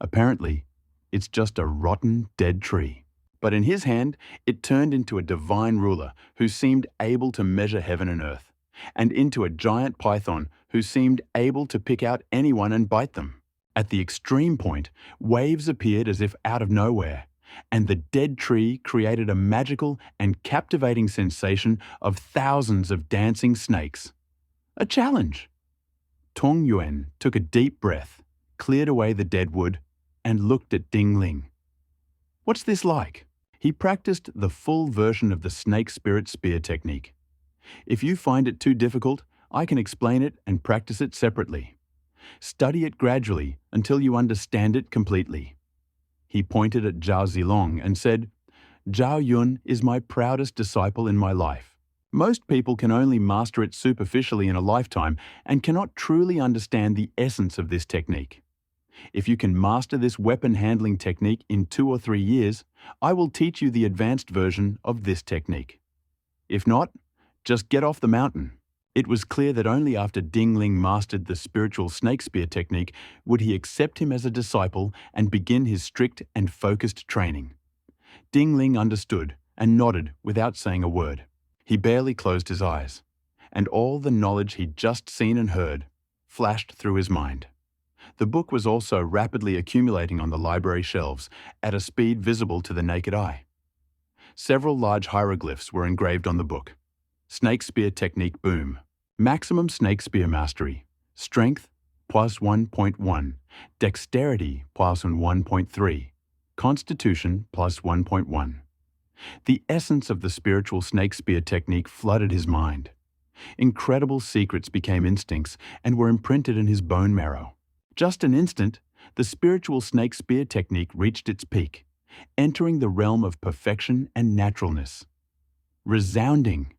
Apparently, it's just a rotten, dead tree. But in his hand, it turned into a divine ruler who seemed able to measure heaven and earth, and into a giant python who seemed able to pick out anyone and bite them. At the extreme point, waves appeared as if out of nowhere, and the dead tree created a magical and captivating sensation of thousands of dancing snakes. A challenge! Tong Yuan took a deep breath, cleared away the dead wood, and looked at Ding Ling. What's this like? He practiced the full version of the snake spirit spear technique. If you find it too difficult, I can explain it and practice it separately. Study it gradually until you understand it completely. He pointed at Zhao Zilong and said, Zhao Yun is my proudest disciple in my life. Most people can only master it superficially in a lifetime and cannot truly understand the essence of this technique. If you can master this weapon handling technique in 2 or 3 years, I will teach you the advanced version of this technique. If not, just get off the mountain. It was clear that only after Ding Ling mastered the spiritual snake spear technique would he accept him as a disciple and begin his strict and focused training. Ding Ling understood and nodded without saying a word. He barely closed his eyes, and all the knowledge he'd just seen and heard flashed through his mind. The book was also rapidly accumulating on the library shelves at a speed visible to the naked eye. Several large hieroglyphs were engraved on the book. Snake Spear Technique Boom. Maximum Snake Spear Mastery. Strength, plus 1.1. Dexterity, plus 1.3. Constitution, plus 1.1. The essence of the spiritual snake spear technique flooded his mind. Incredible secrets became instincts and were imprinted in his bone marrow. Just an instant, the spiritual snake spear technique reached its peak, entering the realm of perfection and naturalness. Resounding.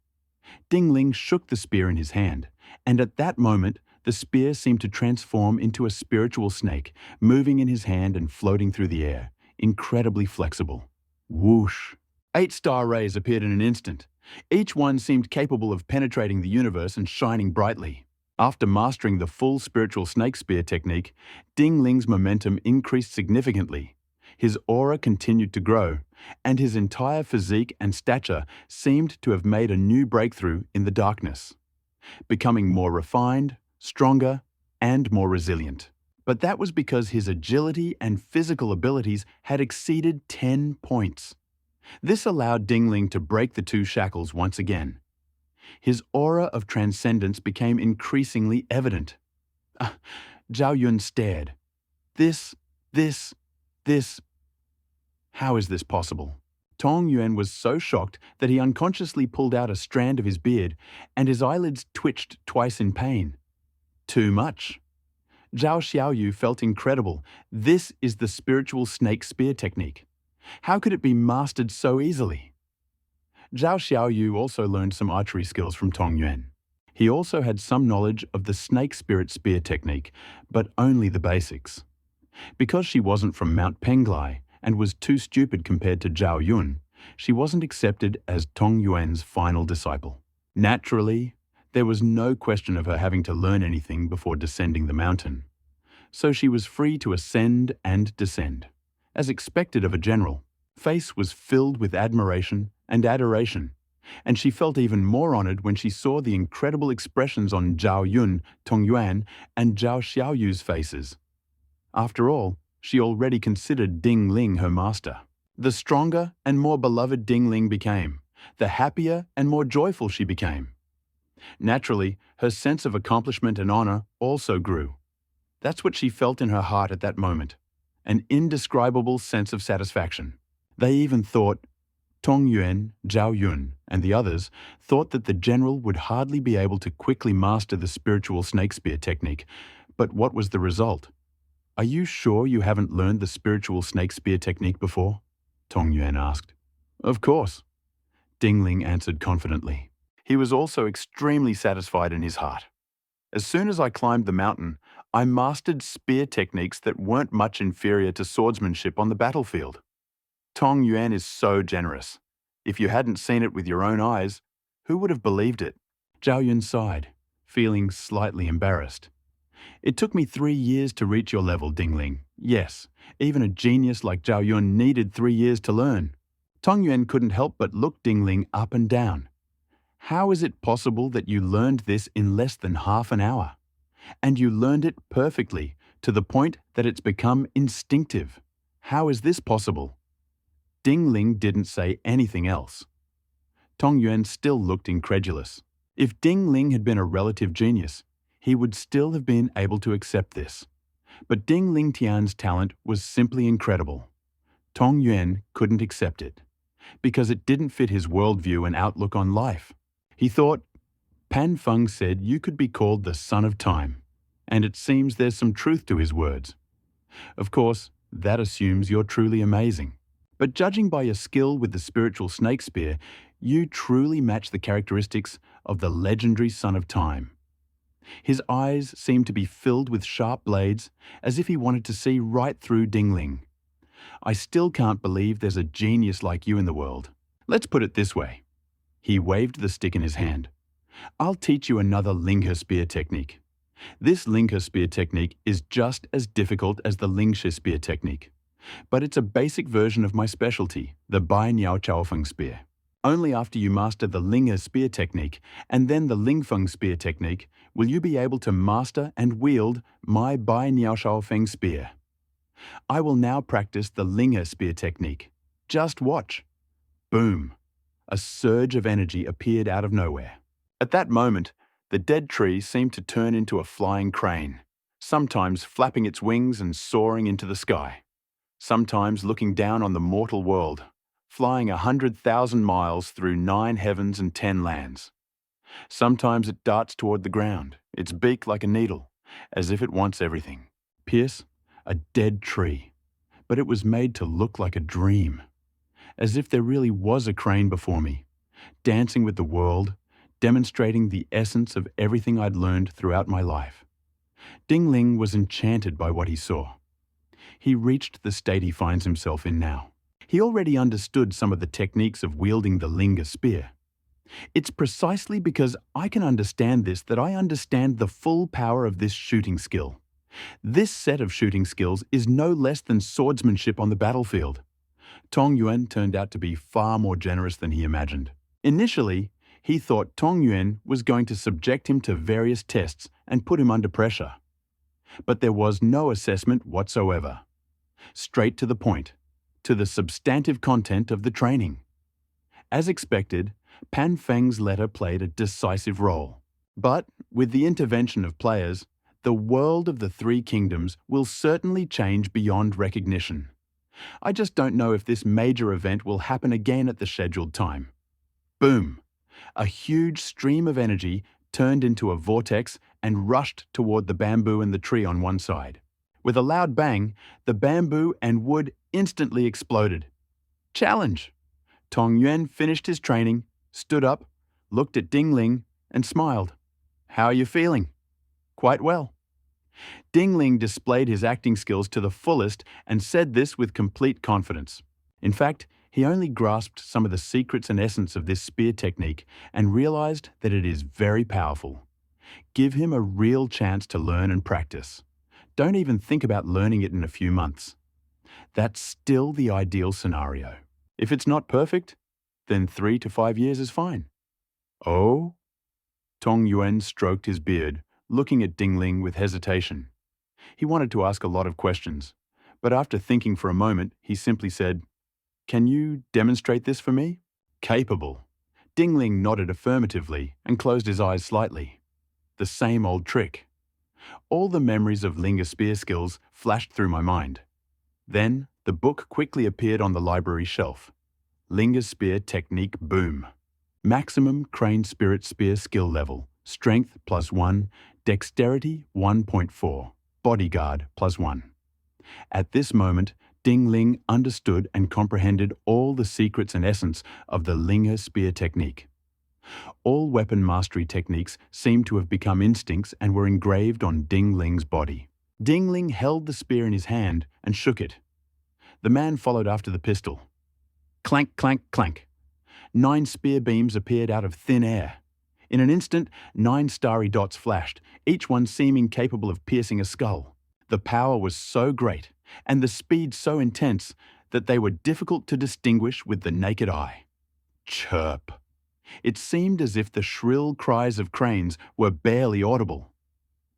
Ding Ling shook the spear in his hand, and at that moment, the spear seemed to transform into a spiritual snake, moving in his hand and floating through the air, incredibly flexible. Whoosh! 8 star rays appeared in an instant. Each one seemed capable of penetrating the universe and shining brightly. After mastering the full spiritual snake spear technique, Ding Ling's momentum increased significantly. His aura continued to grow, and his entire physique and stature seemed to have made a new breakthrough in the darkness, becoming more refined, stronger, and more resilient. But that was because his agility and physical abilities had exceeded 10 points. This allowed Ding Ling to break the 2 shackles once again. His aura of transcendence became increasingly evident. Zhao Yun stared. This. How is this possible? Tong Yuan was so shocked that he unconsciously pulled out a strand of his beard, and his eyelids twitched twice in pain. Too much. Zhao Xiaoyu felt incredible. This is the spiritual snake spear technique. How could it be mastered so easily? Zhao Xiaoyu also learned some archery skills from Tong Yuan. He also had some knowledge of the snake spirit spear technique, but only the basics. Because she wasn't from Mount Penglai and was too stupid compared to Zhao Yun, she wasn't accepted as Tong Yuan's final disciple. Naturally, there was no question of her having to learn anything before descending the mountain. So she was free to ascend and descend. As expected of a general, face was filled with admiration and adoration, and she felt even more honored when she saw the incredible expressions on Zhao Yun, Tong Yuan, and Zhao Xiaoyu's faces. After all, she already considered Ding Ling her master. The stronger and more beloved Ding Ling became, the happier and more joyful she became. Naturally, her sense of accomplishment and honor also grew. That's what she felt in her heart at that moment, an indescribable sense of satisfaction. They even thought, Tong Yuan, Zhao Yun, and the others thought that the general would hardly be able to quickly master the spiritual snake spear technique. But what was the result? Are you sure you haven't learned the spiritual snake spear technique before? Tong Yuan asked. Of course, Ding Ling answered confidently. He was also extremely satisfied in his heart. As soon as I climbed the mountain, I mastered spear techniques that weren't much inferior to swordsmanship on the battlefield. Tong Yuan is so generous. If you hadn't seen it with your own eyes, who would have believed it? Zhao Yun sighed, feeling slightly embarrassed. It took me 3 years to reach your level, Dingling. Yes, even a genius like Zhao Yun needed 3 years to learn. Tong Yuan couldn't help but look Dingling up and down. How is it possible that you learned this in less than half an hour? And you learned it perfectly, to the point that it's become instinctive. How is this possible? Dingling didn't say anything else. Tong Yuan still looked incredulous. If Dingling had been a relative genius, he would still have been able to accept this. But Dingling Tian's talent was simply incredible. Tong Yuan couldn't accept it, because it didn't fit his worldview and outlook on life. He thought, Pan Feng said you could be called the son of time, and it seems there's some truth to his words. Of course, that assumes you're truly amazing. But judging by your skill with the spiritual snake spear, you truly match the characteristics of the legendary son of time. His eyes seemed to be filled with sharp blades, as if he wanted to see right through Dingling. I still can't believe there's a genius like you in the world. Let's put it this way. He waved the stick in his hand. I'll teach you another Linghe spear technique. This Linghe spear technique is just as difficult as the Lingshi spear technique, but it's a basic version of my specialty, the Bai Niao Chaofeng spear. Only after you master the Linghe spear technique and then the Lingfeng spear technique will you be able to master and wield my Bai Niao Chaofeng spear. I will now practice the Linghe spear technique. Just watch. Boom. A surge of energy appeared out of nowhere. At that moment, the dead tree seemed to turn into a flying crane, sometimes flapping its wings and soaring into the sky, sometimes looking down on the mortal world, flying 100,000 miles through 9 heavens and 10 lands. Sometimes it darts toward the ground, its beak like a needle, as if it wants everything. Pierce, a dead tree, but it was made to look like a dream, as if there really was a crane before me, dancing with the world, demonstrating the essence of everything I'd learned throughout my life. Dingling was enchanted by what he saw. He reached the state he finds himself in now. He already understood some of the techniques of wielding the Linghe spear. It's precisely because I can understand this that I understand the full power of this shooting skill. This set of shooting skills is no less than swordsmanship on the battlefield. Tong Yuan turned out to be far more generous than he imagined. Initially, he thought Tong Yuan was going to subject him to various tests and put him under pressure. But there was no assessment whatsoever. Straight to the point, to the substantive content of the training. As expected, Pan Feng's letter played a decisive role. But, with the intervention of players, the world of the Three Kingdoms will certainly change beyond recognition. I just don't know if this major event will happen again at the scheduled time. Boom! A huge stream of energy turned into a vortex and rushed toward the bamboo and the tree on one side. With a loud bang, the bamboo and wood instantly exploded. Challenge! Tong Yuan finished his training, stood up, looked at Dingling, and smiled. How are you feeling? Quite well. Dingling displayed his acting skills to the fullest and said this with complete confidence. In fact, he only grasped some of the secrets and essence of this spear technique and realized that it is very powerful. Give him a real chance to learn and practice. Don't even think about learning it in a few months. That's still the ideal scenario. If it's not perfect, then 3 to 5 years is fine. Oh? Tong Yuan stroked his beard, looking at Dingling with hesitation. He wanted to ask a lot of questions, but after thinking for a moment, he simply said, Can you demonstrate this for me? Capable. Dingling nodded affirmatively and closed his eyes slightly. The same old trick. All the memories of Linghe spear skills flashed through my mind. Then, the book quickly appeared on the library shelf. Linghe spear technique boom. Maximum crane spirit spear skill level. Strength +1, dexterity 1.4, bodyguard +1. At this moment, Dingling understood and comprehended all the secrets and essence of the Linghe spear technique. All weapon mastery techniques seemed to have become instincts and were engraved on Dingling's body. Dingling held the spear in his hand and shook it. The man followed after the pistol. Clank, clank, clank. 9 spear beams appeared out of thin air. In an instant, 9 starry dots flashed, each one seeming capable of piercing a skull. The power was so great, and the speed so intense, that they were difficult to distinguish with the naked eye. Chirp. It seemed as if the shrill cries of cranes were barely audible.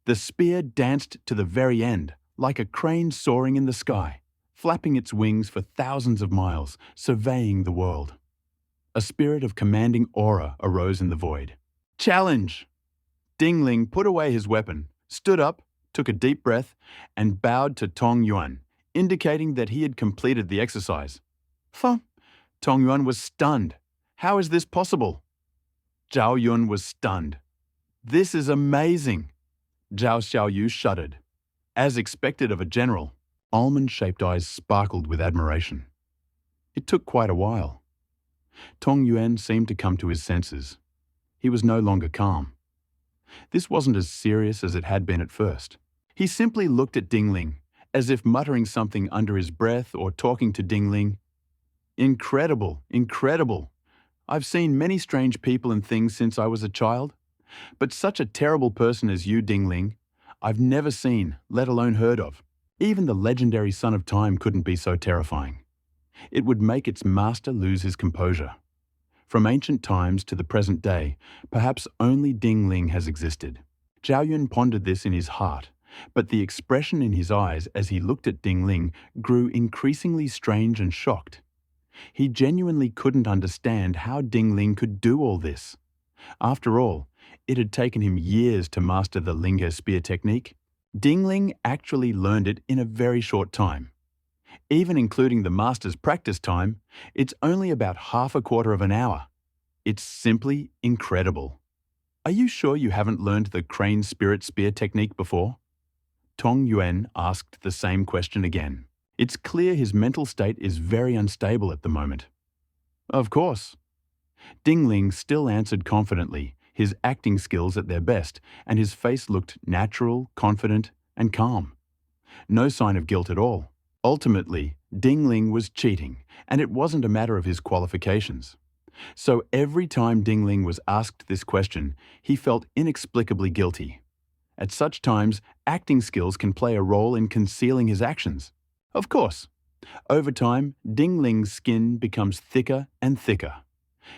The spear danced to the very end, like a crane soaring in the sky, flapping its wings for thousands of miles, surveying the world. A spirit of commanding aura arose in the void. Challenge! Dingling put away his weapon, stood up, took a deep breath, and bowed to Tong Yuan, indicating that he had completed the exercise. Pho! Tong Yuan was stunned. How is this possible? Zhao Yun was stunned. This is amazing! Zhao Xiaoyu shuddered. As expected of a general, almond-shaped eyes sparkled with admiration. It took quite a while. Tong Yuan seemed to come to his senses. He was no longer calm. This wasn't as serious as it had been at first. He simply looked at Dingling, as if muttering something under his breath or talking to Dingling. Incredible, incredible. I've seen many strange people and things since I was a child, but such a terrible person as you, Dingling, I've never seen, let alone heard of. Even the legendary Son of Time couldn't be so terrifying. It would make its master lose his composure. From ancient times to the present day, perhaps only Dingling has existed. Zhao Yun pondered this in his heart, but the expression in his eyes as he looked at Dingling grew increasingly strange and shocked. He genuinely couldn't understand how Dingling could do all this. After all, it had taken him years to master the Linga spear technique. Dingling actually learned it in a very short time. Even including the master's practice time, it's only about half a quarter of an hour. It's simply incredible. Are you sure you haven't learned the crane spirit spear technique before? Tong Yuan asked the same question again. It's clear his mental state is very unstable at the moment. Of course. Dingling still answered confidently, his acting skills at their best, and his face looked natural, confident, and calm. No sign of guilt at all. Ultimately, Dingling was cheating, and it wasn't a matter of his qualifications. So every time Dingling was asked this question, he felt inexplicably guilty. At such times, acting skills can play a role in concealing his actions. Of course. Over time, Dingling's skin becomes thicker and thicker.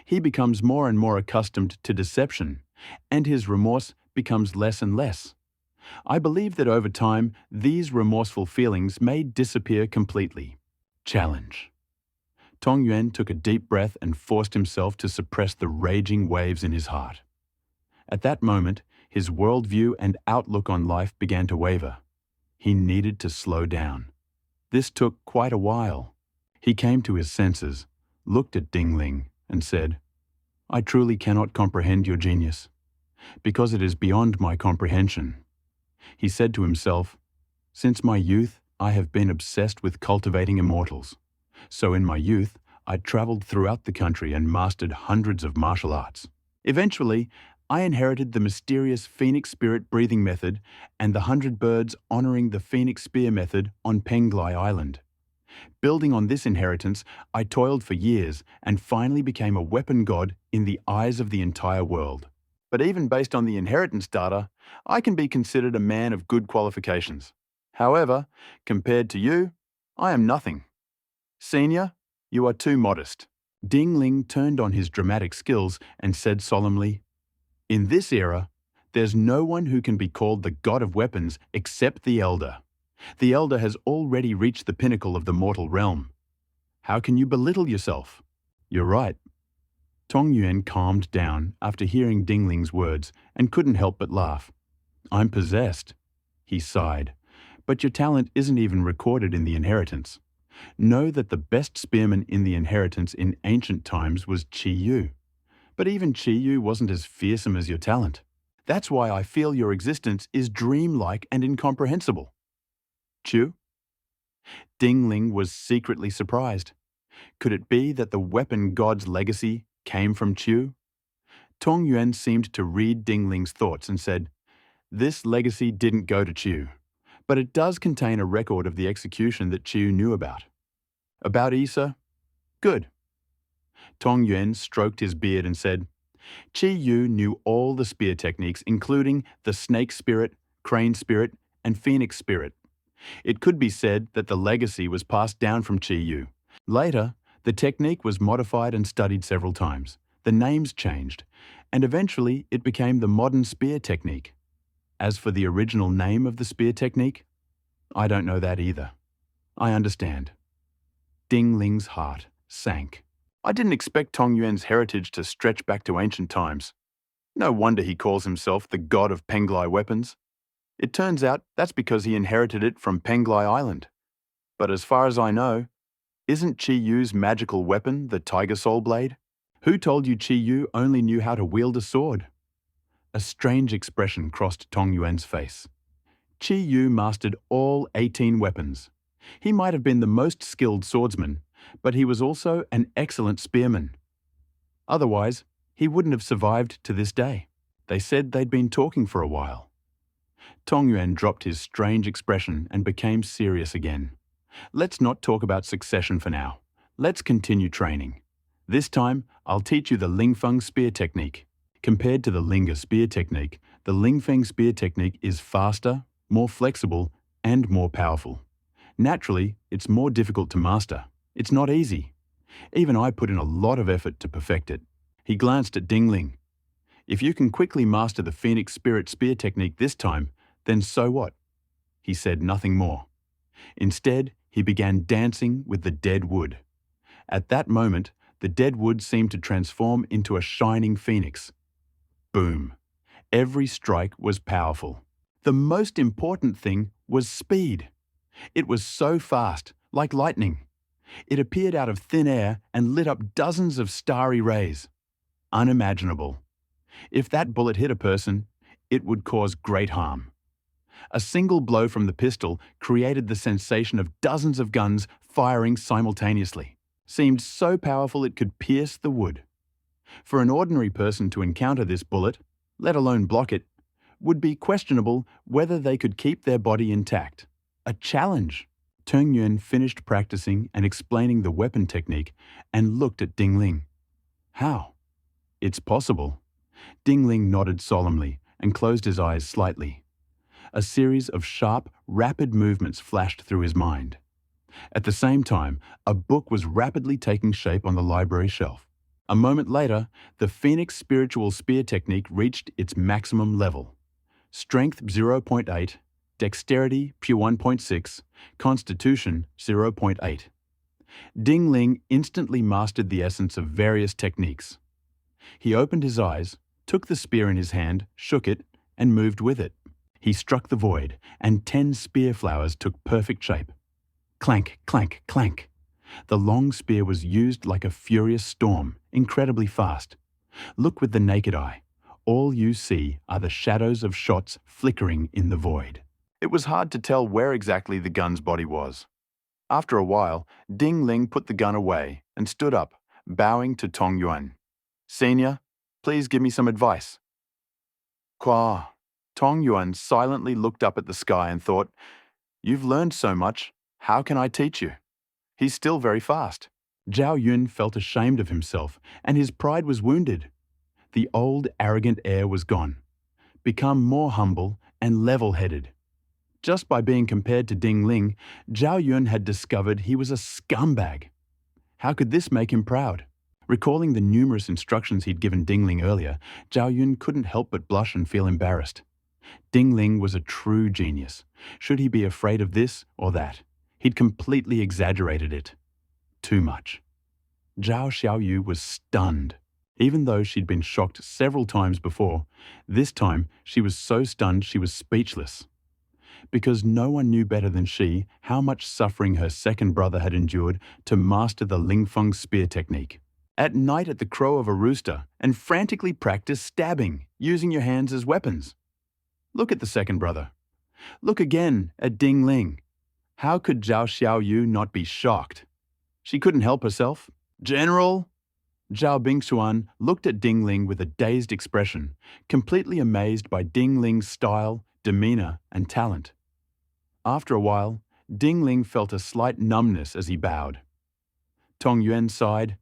He becomes more and more accustomed to deception, and his remorse becomes less and less. I believe that over time, these remorseful feelings may disappear completely. Challenge. Tong Yuan took a deep breath and forced himself to suppress the raging waves in his heart. At that moment, his worldview and outlook on life began to waver. He needed to slow down. This took quite a while. He came to his senses, looked at Dingling, and said, "I truly cannot comprehend your genius, because it is beyond my comprehension." He said to himself, "Since my youth, I have been obsessed with cultivating immortals. So in my youth, I traveled throughout the country and mastered hundreds of martial arts. Eventually, I inherited the mysterious Phoenix Spirit breathing method and the 100 birds honoring the Phoenix Spear method on Penglai Island. Building on this inheritance, I toiled for years and finally became a weapon god in the eyes of the entire world. But even based on the inheritance data, I can be considered a man of good qualifications. However, compared to you, I am nothing. Senior, you are too modest." Dingling turned on his dramatic skills and said solemnly, "In this era, there's no one who can be called the god of weapons except the Elder. The Elder has already reached the pinnacle of the mortal realm. How can you belittle yourself?" "You're right." Tong Yuan calmed down after hearing Dingling's words and couldn't help but laugh. "I'm possessed," he sighed, "but your talent isn't even recorded in the inheritance. Know that the best spearman in the inheritance in ancient times was Chi Yu. But even Chi Yu wasn't as fearsome as your talent. That's why I feel your existence is dreamlike and incomprehensible." "Chu?" Dingling was secretly surprised. Could it be that the weapon god's legacy came from Chu? Tong Yuan seemed to read Dingling's thoughts and said, "This legacy didn't go to Chu, but it does contain a record of the execution that Chu knew about." "About Issa? Good. Tong Yuan stroked his beard and said, Qi Yu knew all the spear techniques, including the snake spirit, crane spirit, and phoenix spirit. It could be said that the legacy was passed down from Qi Yu. Later, the technique was modified and studied several times. The names changed, and eventually it became the modern spear technique. As for the original name of the spear technique, I don't know that either. I understand. Ding Ling's heart sank. I didn't expect Tong Yuan's heritage to stretch back to ancient times. No wonder he calls himself the god of Penglai weapons. It turns out that's because he inherited it from Penglai Island. But as far as I know, isn't Qi Yu's magical weapon the Tiger Soul Blade? Who told you Qi Yu only knew how to wield a sword? A strange expression crossed Tong Yuan's face. Qi Yu mastered all 18 weapons. He might have been the most skilled swordsman, but he was also an excellent spearman. Otherwise, he wouldn't have survived to this day. They said they'd been talking for a while. Tong Yuan dropped his strange expression and became serious again. Let's not talk about succession for now. Let's continue training. This time, I'll teach you the Lingfeng spear technique. Compared to the Linga spear technique, the Lingfeng spear technique is faster, more flexible, and more powerful. Naturally, it's more difficult to master. It's not easy. Even I put in a lot of effort to perfect it. He glanced at Ding Ling. If you can quickly master the Phoenix Spirit spear technique this time, then so what? He said nothing more. Instead, he began dancing with the dead wood. At that moment, the dead wood seemed to transform into a shining phoenix. Boom. Every strike was powerful. The most important thing was speed. It was so fast, like lightning. It appeared out of thin air and lit up dozens of starry rays. Unimaginable. If that bullet hit a person, it would cause great harm. A single blow from the pistol created the sensation of dozens of guns firing simultaneously. Seemed so powerful it could pierce the wood. For an ordinary person to encounter this bullet, let alone block it, would be questionable whether they could keep their body intact. A challenge. Tong Yuan finished practicing and explaining the weapon technique and looked at Ding Ling. How? It's possible. Ding Ling nodded solemnly and closed his eyes slightly. A series of sharp, rapid movements flashed through his mind. At the same time, a book was rapidly taking shape on the library shelf. A moment later, the Phoenix Spiritual Spear technique reached its maximum level. Strength 0.8, Dexterity pure 1.6, Constitution 0.8. Ding Ling instantly mastered the essence of various techniques. He opened his eyes, took the spear in his hand, shook it, and moved with it. He struck the void, and 10 spear flowers took perfect shape. Clank, clank, clank. The long spear was used like a furious storm, incredibly fast. Look with the naked eye. All you see are the shadows of shots flickering in the void. It was hard to tell where exactly the gun's body was. After a while, Ding Ling put the gun away and stood up, bowing to Tong Yuan. Senior, please give me some advice. Qua. Tong Yuan silently looked up at the sky and thought, You've learned so much. How can I teach you? He's still very fast. Zhao Yun felt ashamed of himself, and his pride was wounded. The old, arrogant air was gone. Become more humble and level-headed. Just by being compared to Ding Ling, Zhao Yun had discovered he was a scumbag. How could this make him proud? Recalling the numerous instructions he'd given Ding Ling earlier, Zhao Yun couldn't help but blush and feel embarrassed. Ding Ling was a true genius. Should he be afraid of this or that? He'd completely exaggerated it. Too much. Zhao Xiaoyu was stunned. Even though she'd been shocked several times before, this time she was so stunned she was speechless. Because no one knew better than she how much suffering her second brother had endured to master the Lingfeng spear technique. At night at the crow of a rooster and frantically practice stabbing, using your hands as weapons. Look at the second brother. Look again at Ding Ling. How could Zhao Xiaoyu not be shocked? She couldn't help herself. General? Zhao Bingxuan looked at Ding Ling with a dazed expression, completely amazed by Ding Ling's style, demeanor, and talent. After a while, Ding Ling felt a slight numbness as he bowed. Tong Yuan sighed.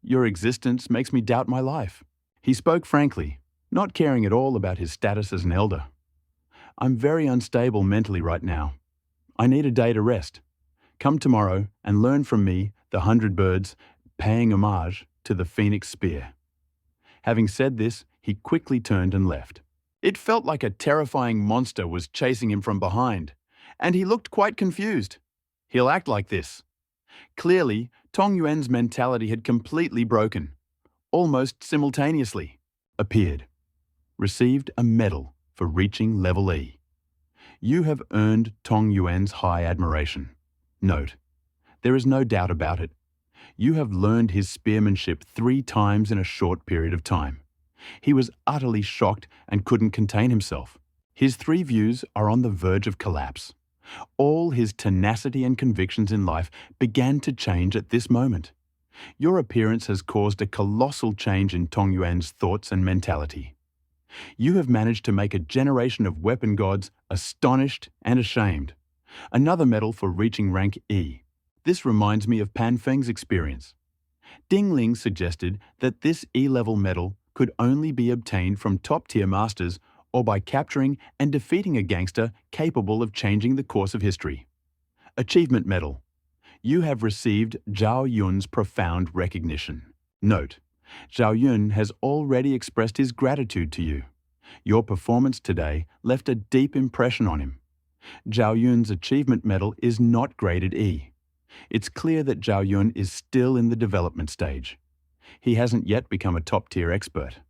Your existence makes me doubt my life." He spoke frankly, not caring at all about his status as an elder. "I'm very unstable mentally right now. I need a day to rest. Come tomorrow and learn from me the 100 birds, paying homage to the phoenix spear." Having said this, he quickly turned and left. It felt like a terrifying monster was chasing him from behind, and he looked quite confused. He'll act like this. Clearly, Tong Yuan's mentality had completely broken. Almost simultaneously, appeared. Received a medal for reaching level E. You have earned Tong Yuan's high admiration. Note, there is no doubt about it. You have learned his spearmanship 3 times in a short period of time. He was utterly shocked and couldn't contain himself. His 3 views are on the verge of collapse. All his tenacity and convictions in life began to change at this moment. Your appearance has caused a colossal change in Tong Yuan's thoughts and mentality. You have managed to make a generation of weapon gods astonished and ashamed. Another medal for reaching rank E. This reminds me of Pan Feng's experience. Ding Ling suggested that this E-level medal could only be obtained from top-tier masters or by capturing and defeating a gangster capable of changing the course of history. Achievement Medal. You have received Zhao Yun's profound recognition. Note, Zhao Yun has already expressed his gratitude to you. Your performance today left a deep impression on him. Zhao Yun's achievement medal is not graded E. It's clear that Zhao Yun is still in the development stage. He hasn't yet become a top-tier expert.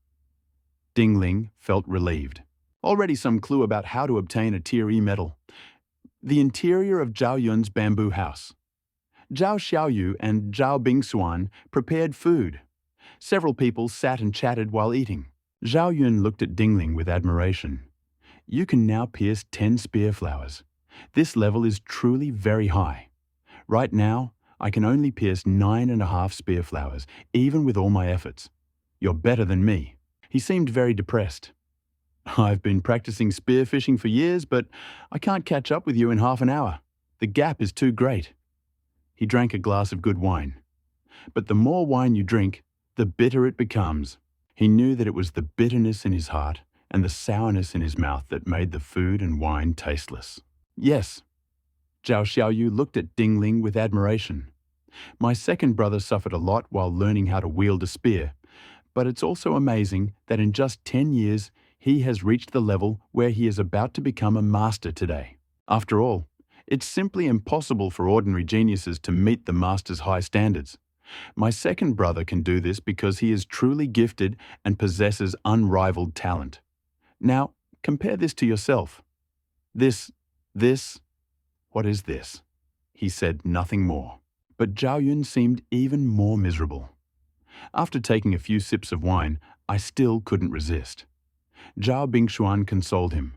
Ding Ling felt relieved. Already some clue about how to obtain a Tier E medal. The interior of Zhao Yun's bamboo house. Zhao Xiaoyu and Zhao Bingxuan prepared food. Several people sat and chatted while eating. Zhao Yun looked at Ding Ling with admiration. You can now pierce 10 spear flowers. This level is truly very high. Right now, I can only pierce 9.5 spear flowers, even with all my efforts. You're better than me. He seemed very depressed. I've been practicing spearfishing for years, but I can't catch up with you in half an hour. The gap is too great. He drank a glass of good wine. But the more wine you drink, the bitter it becomes. He knew that it was the bitterness in his heart and the sourness in his mouth that made the food and wine tasteless. Yes. Zhao Xiaoyu looked at Ding Ling with admiration. My second brother suffered a lot while learning how to wield a spear, but it's also amazing that in just 10 years, he has reached the level where he is about to become a master today. After all, it's simply impossible for ordinary geniuses to meet the master's high standards. My second brother can do this because he is truly gifted and possesses unrivaled talent. Now, compare this to yourself. What is this? He said nothing more. But Zhao Yun seemed even more miserable. After taking a few sips of wine, I still couldn't resist. Zhao Bingxuan consoled him.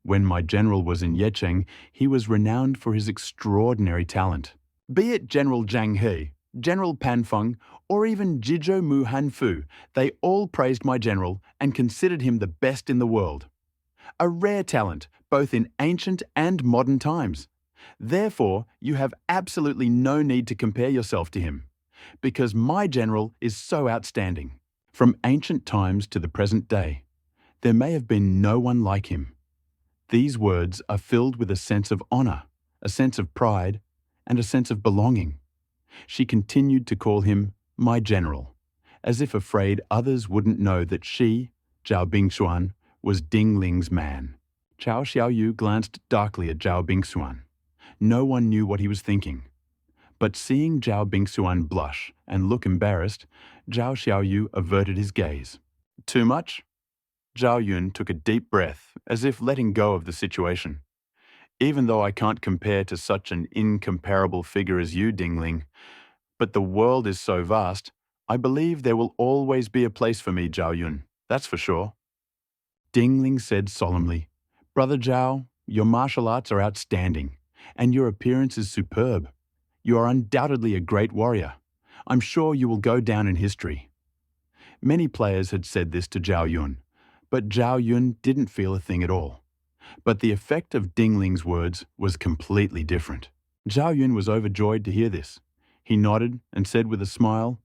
When my general was in Yecheng, he was renowned for his extraordinary talent. Be it General Zhang He, General Pan Feng, or even Jizhou Mu Hanfu, they all praised my general and considered him the best in the world. A rare talent, both in ancient and modern times. Therefore, you have absolutely no need to compare yourself to him, because my general is so outstanding. From ancient times to the present day, there may have been no one like him. These words are filled with a sense of honor, a sense of pride, and a sense of belonging. She continued to call him my general, as if afraid others wouldn't know that she, Zhao Bingxuan, was Ding Ling's man. Zhao Xiaoyu glanced darkly at Zhao Bingxuan. No one knew what he was thinking. But seeing Zhao Bingxuan blush and look embarrassed, Zhao Xiaoyu averted his gaze. Too much? Zhao Yun took a deep breath, as if letting go of the situation. Even though I can't compare to such an incomparable figure as you, Ding Ling, but the world is so vast, I believe there will always be a place for me, Zhao Yun, that's for sure. Ding Ling said solemnly, Brother Zhao, your martial arts are outstanding, and your appearance is superb. You are undoubtedly a great warrior. I'm sure you will go down in history. Many players had said this to Zhao Yun, but Zhao Yun didn't feel a thing at all. But the effect of Ding Ling's words was completely different. Zhao Yun was overjoyed to hear this. He nodded and said with a smile,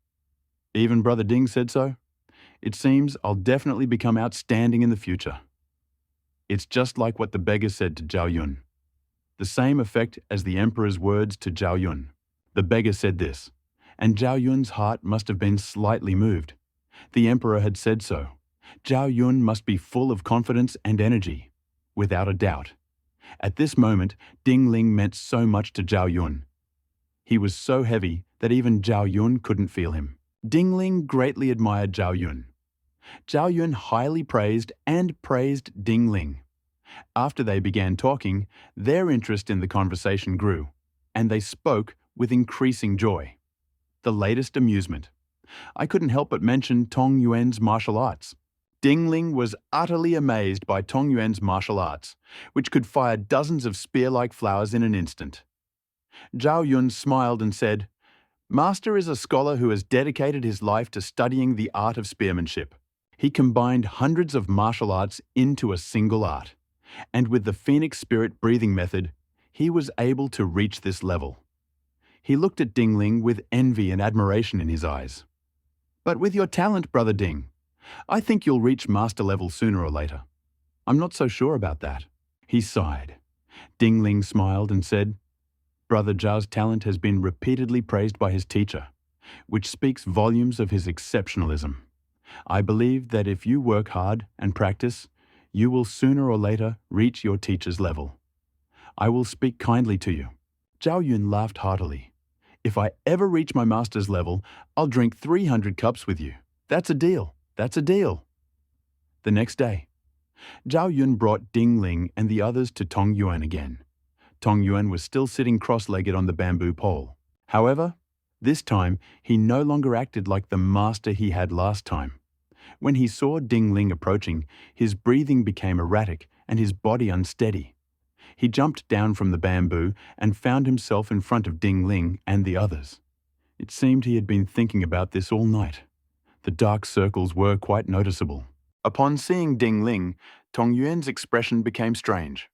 Even Brother Ding said so. It seems I'll definitely become outstanding in the future. It's just like what the beggar said to Zhao Yun. The same effect as the emperor's words to Zhao Yun. The beggar said this, and Zhao Yun's heart must have been slightly moved. The emperor had said so. Zhao Yun must be full of confidence and energy, without a doubt. At this moment, Ding Ling meant so much to Zhao Yun. He was so heavy that even Zhao Yun couldn't feel him. Ding Ling greatly admired Zhao Yun. Zhao Yun highly praised and praised Ding Ling. After they began talking, their interest in the conversation grew, and they spoke with increasing joy. The latest amusement. I couldn't help but mention Tong Yuan's martial arts. Ding Ling was utterly amazed by Tong Yuan's martial arts, which could fire dozens of spear-like flowers in an instant. Zhao Yun smiled and said, "Master is a scholar who has dedicated his life to studying the art of spearmanship. He combined hundreds of martial arts into a single art, and with the Phoenix Spirit breathing method, he was able to reach this level." He looked at Ding Ling with envy and admiration in his eyes. "But with your talent, Brother Ding, I think you'll reach master level sooner or later." "I'm not so sure about that." He sighed. Ding Ling smiled and said, "Brother Zhao's talent has been repeatedly praised by his teacher, which speaks volumes of his exceptionalism. I believe that if you work hard and practice, you will sooner or later reach your teacher's level. I will speak kindly to you." Zhao Yun laughed heartily. "If I ever reach my master's level, I'll drink 300 cups with you. That's a deal. That's a deal." The next day, Zhao Yun brought Ding Ling and the others to Tong Yuan again. Tong Yuan was still sitting cross-legged on the bamboo pole. However, this time he no longer acted like the master he had last time. When he saw Ding Ling approaching, his breathing became erratic and his body unsteady. He jumped down from the bamboo and found himself in front of Ding Ling and the others. It seemed he had been thinking about this all night. The dark circles were quite noticeable. Upon seeing Ding Ling, Tong Yuan's expression became strange.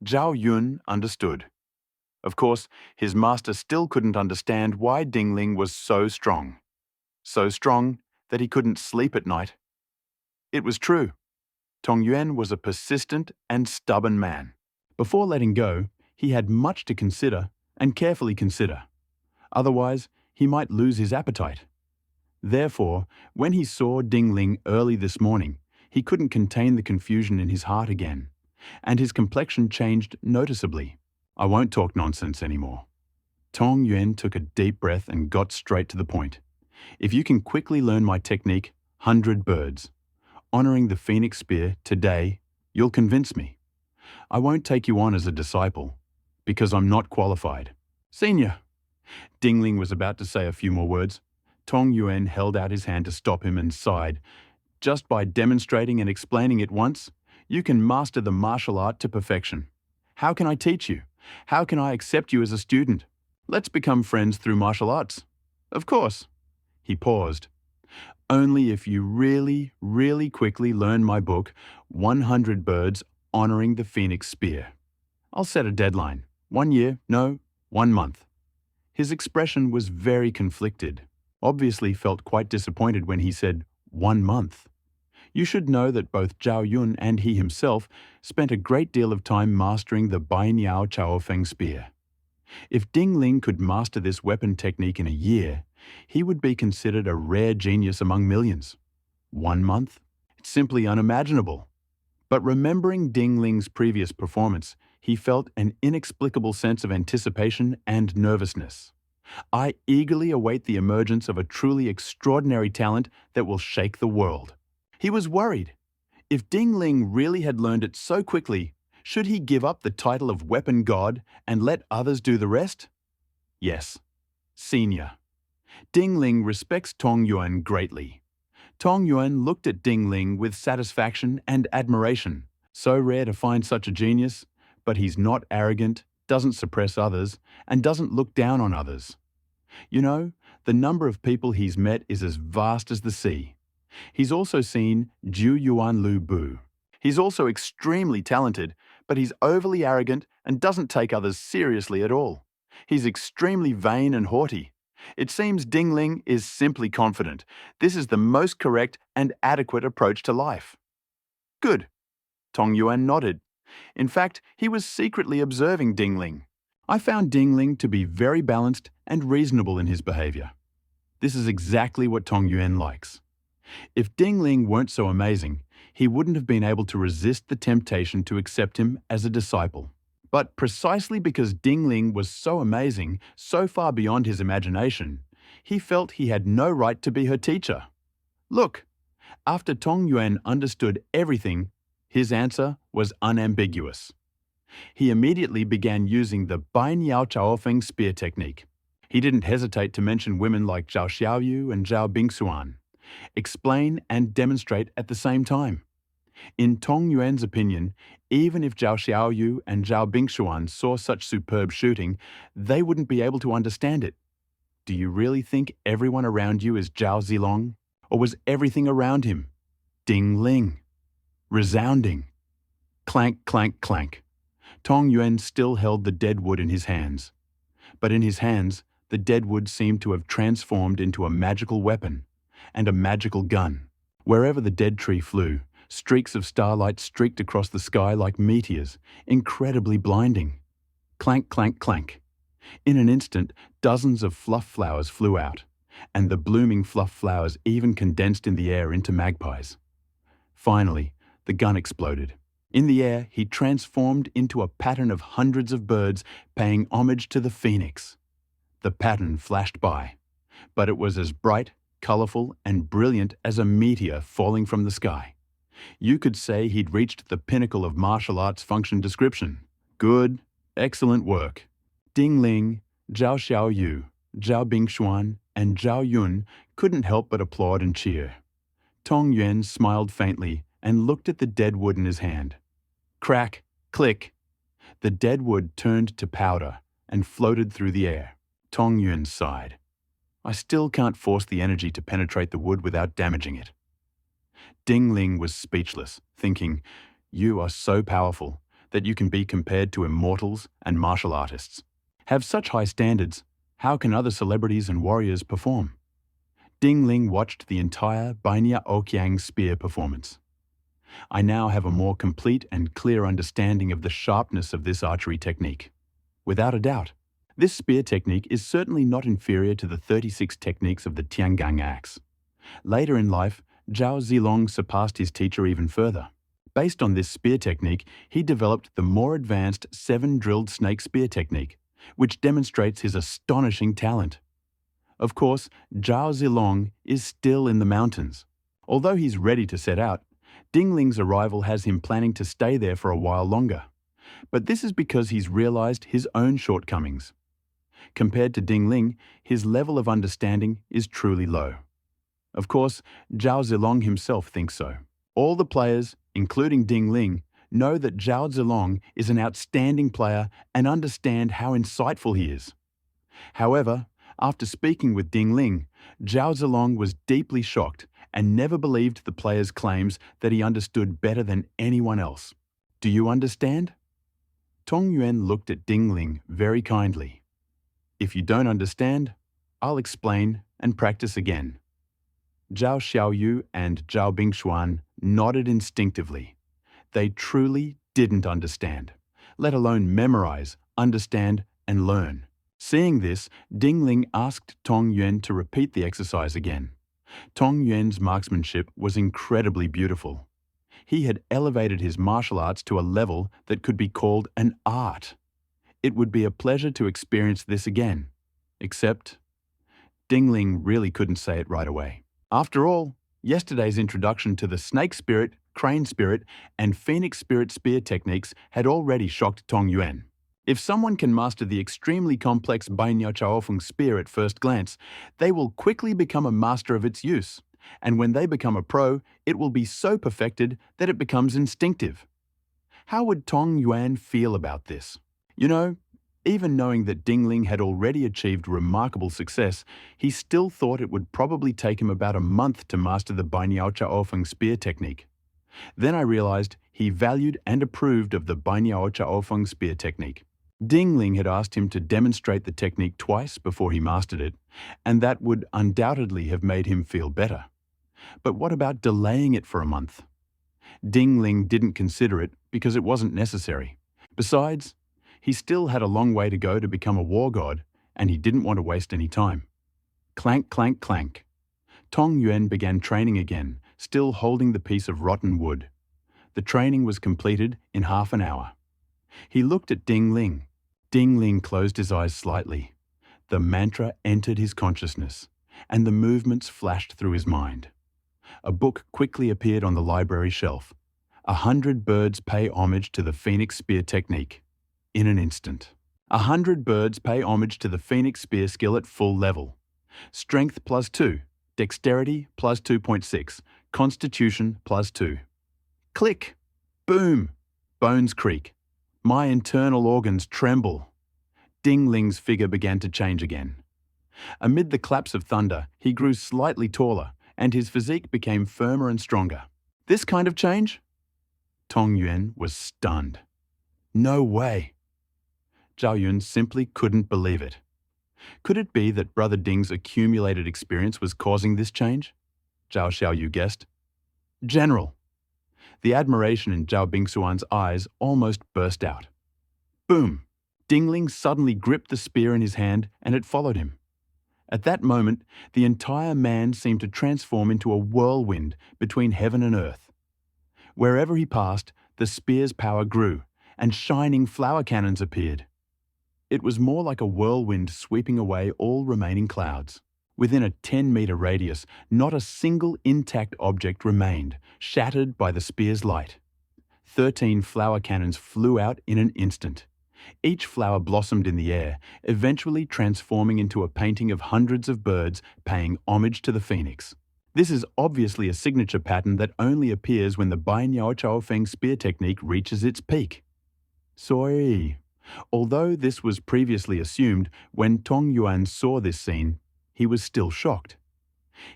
Zhao Yun understood. Of course, his master still couldn't understand why Ding Ling was so strong. So strong that he couldn't sleep at night. It was true. Tong Yuan was a persistent and stubborn man. Before letting go, he had much to consider and carefully consider. Otherwise, he might lose his appetite. Therefore, when he saw Ding Ling early this morning, he couldn't contain the confusion in his heart again, and his complexion changed noticeably. "I won't talk nonsense anymore." Tong Yuan took a deep breath and got straight to the point. "If you can quickly learn my technique, 100 birds, honoring the Phoenix Spear today, you'll convince me. I won't take you on as a disciple, because I'm not qualified." "Senior." Ding Ling was about to say a few more words. Tong Yuan held out his hand to stop him and sighed. "Just by demonstrating and explaining it once, you can master the martial art to perfection. How can I teach you? How can I accept you as a student? Let's become friends through martial arts." "Of course." He paused. "Only if you really, really quickly learn my book, 100 Birds Honoring the Phoenix Spear. I'll set a deadline. 1 year, no, 1 month." His expression was very conflicted. Obviously felt quite disappointed when he said 1 month. You should know that both Zhao Yun and he himself spent a great deal of time mastering the Bai Niao Chao Feng spear. If Ding Ling could master this weapon technique in a year, he would be considered a rare genius among millions. 1 month? It's simply unimaginable. But remembering Ding Ling's previous performance, he felt an inexplicable sense of anticipation and nervousness. "I eagerly await the emergence of a truly extraordinary talent that will shake the world." He was worried. If Ding Ling really had learned it so quickly, should he give up the title of Weapon God and let others do the rest? Yes. Senior. Ding Ling respects Tong Yuan greatly. Tong Yuan looked at Ding Ling with satisfaction and admiration. So rare to find such a genius, but he's not arrogant, doesn't suppress others, and doesn't look down on others. You know, the number of people he's met is as vast as the sea. He's also seen Zhu Yuan Lu Bu. He's also extremely talented, but he's overly arrogant and doesn't take others seriously at all. He's extremely vain and haughty. It seems Ding Ling is simply confident. This is the most correct and adequate approach to life. Good. Tong Yuan nodded. In fact, he was secretly observing Ding Ling. I found Ding Ling to be very balanced and reasonable in his behavior. This is exactly what Tong Yuan likes. If Ding Ling weren't so amazing, he wouldn't have been able to resist the temptation to accept him as a disciple. But precisely because Ding Ling was so amazing, so far beyond his imagination, he felt he had no right to be her teacher. Look, after Tong Yuan understood everything, his answer was unambiguous. He immediately began using the Bai Niao Chaofeng spear technique. He didn't hesitate to mention women like Zhao Xiaoyu and Zhao Bingxuan, explain and demonstrate at the same time. In Tong Yuan's opinion, even if Zhao Xiaoyu and Zhao Bingxuan saw such superb shooting, they wouldn't be able to understand it. Do you really think everyone around you is Zhao Zilong? Or was everything around him Ding Ling? Resounding. Clank, clank, clank. Tong Yuan still held the dead wood in his hands. But in his hands, the dead wood seemed to have transformed into a magical weapon and a magical gun. Wherever the dead tree flew, streaks of starlight streaked across the sky like meteors, incredibly blinding. Clank, clank, clank. In an instant, dozens of fluff flowers flew out, and the blooming fluff flowers even condensed in the air into magpies. Finally, the gun exploded. In the air, he transformed into a pattern of hundreds of birds paying homage to the phoenix. The pattern flashed by, but it was as bright, colorful, and brilliant as a meteor falling from the sky. You could say he'd reached the pinnacle of martial arts function description. Good, excellent work. Ding Ling, Zhao Xiaoyu, Zhao Bingxuan, and Zhao Yun couldn't help but applaud and cheer. Tong Yuan smiled faintly and looked at the dead wood in his hand. Crack, click. The dead wood turned to powder and floated through the air. Tong Yuan sighed. I still can't force the energy to penetrate the wood without damaging it. Ding Ling was speechless, thinking, you are so powerful that you can be compared to immortals and martial artists. Have such high standards, how can other celebrities and warriors perform? Ding Ling watched the entire Bainia Oqiang spear performance. I now have a more complete and clear understanding of the sharpness of this archery technique. Without a doubt, this spear technique is certainly not inferior to the 36 techniques of the Tiangang axe. Later in life, Zhao Zilong surpassed his teacher even further. Based on this spear technique, he developed the more advanced 7-drilled snake spear technique, which demonstrates his astonishing talent. Of course, Zhao Zilong is still in the mountains. Although he's ready to set out, Ding Ling's arrival has him planning to stay there for a while longer. But this is because he's realized his own shortcomings. Compared to Ding Ling, his level of understanding is truly low. Of course, Zhao Zilong himself thinks so. All the players, including Ding Ling, know that Zhao Zilong is an outstanding player and understand how insightful he is. However, after speaking with Ding Ling, Zhao Zilong was deeply shocked and never believed the player's claims that he understood better than anyone else. Do you understand? Tong Yuan looked at Ding Ling very kindly. If you don't understand, I'll explain and practice again. Zhao Xiaoyu and Zhao Bingxuan nodded instinctively. They truly didn't understand, let alone memorize, understand, and learn. Seeing this, Ding Ling asked Tong Yuan to repeat the exercise again. Tong Yuan's marksmanship was incredibly beautiful. He had elevated his martial arts to a level that could be called an art. It would be a pleasure to experience this again. Except, Ding Ling really couldn't say it right away. After all, yesterday's introduction to the snake spirit, crane spirit, and phoenix spirit spear techniques had already shocked Tong Yuan. If someone can master the extremely complex Bainia Chaofeng spear at first glance, they will quickly become a master of its use. And when they become a pro, it will be so perfected that it becomes instinctive. How would Tong Yuan feel about this? You know, even knowing that Ding Ling had already achieved remarkable success, he still thought it would probably take him about a month to master the Bainiao Chaofeng spear technique. Then I realized he valued and approved of the Bainiao Chaofeng spear technique. Ding Ling had asked him to demonstrate the technique twice before he mastered it, and that would undoubtedly have made him feel better. But what about delaying it for a month? Ding Ling didn't consider it because it wasn't necessary. Besides, he still had a long way to go to become a war god, and he didn't want to waste any time. Clank, clank, clank. Tong Yuan began training again, still holding the piece of rotten wood. The training was completed in half an hour. He looked at Ding Ling. Ding Ling closed his eyes slightly. The mantra entered his consciousness, and the movements flashed through his mind. A book quickly appeared on the library shelf. 100 birds pay homage to the Phoenix Spear technique. In an instant. 100 birds pay homage to the Phoenix Spear skill at full level. Strength +2, Dexterity +2.6, Constitution +2. Click! Boom! Bones creak. My internal organs tremble. Ding Ling's figure began to change again. Amid the claps of thunder, he grew slightly taller, and his physique became firmer and stronger. This kind of change? Tong Yuan was stunned. No way. Zhao Yun simply couldn't believe it. Could it be that Brother Ding's accumulated experience was causing this change? Zhao Xiaoyu guessed. General. The admiration in Zhao Bingxuan's eyes almost burst out. Boom! Ding Ling suddenly gripped the spear in his hand and it followed him. At that moment, the entire man seemed to transform into a whirlwind between heaven and earth. Wherever he passed, the spear's power grew, and shining flower cannons appeared. It was more like a whirlwind sweeping away all remaining clouds. Within a 10-meter radius, not a single intact object remained, shattered by the spear's light. 13 flower cannons flew out in an instant. Each flower blossomed in the air, eventually transforming into a painting of hundreds of birds paying homage to the phoenix. This is obviously a signature pattern that only appears when the Bai Niao Chao Feng spear technique reaches its peak. Sorry. Although this was previously assumed, when Tong Yuan saw this scene, he was still shocked.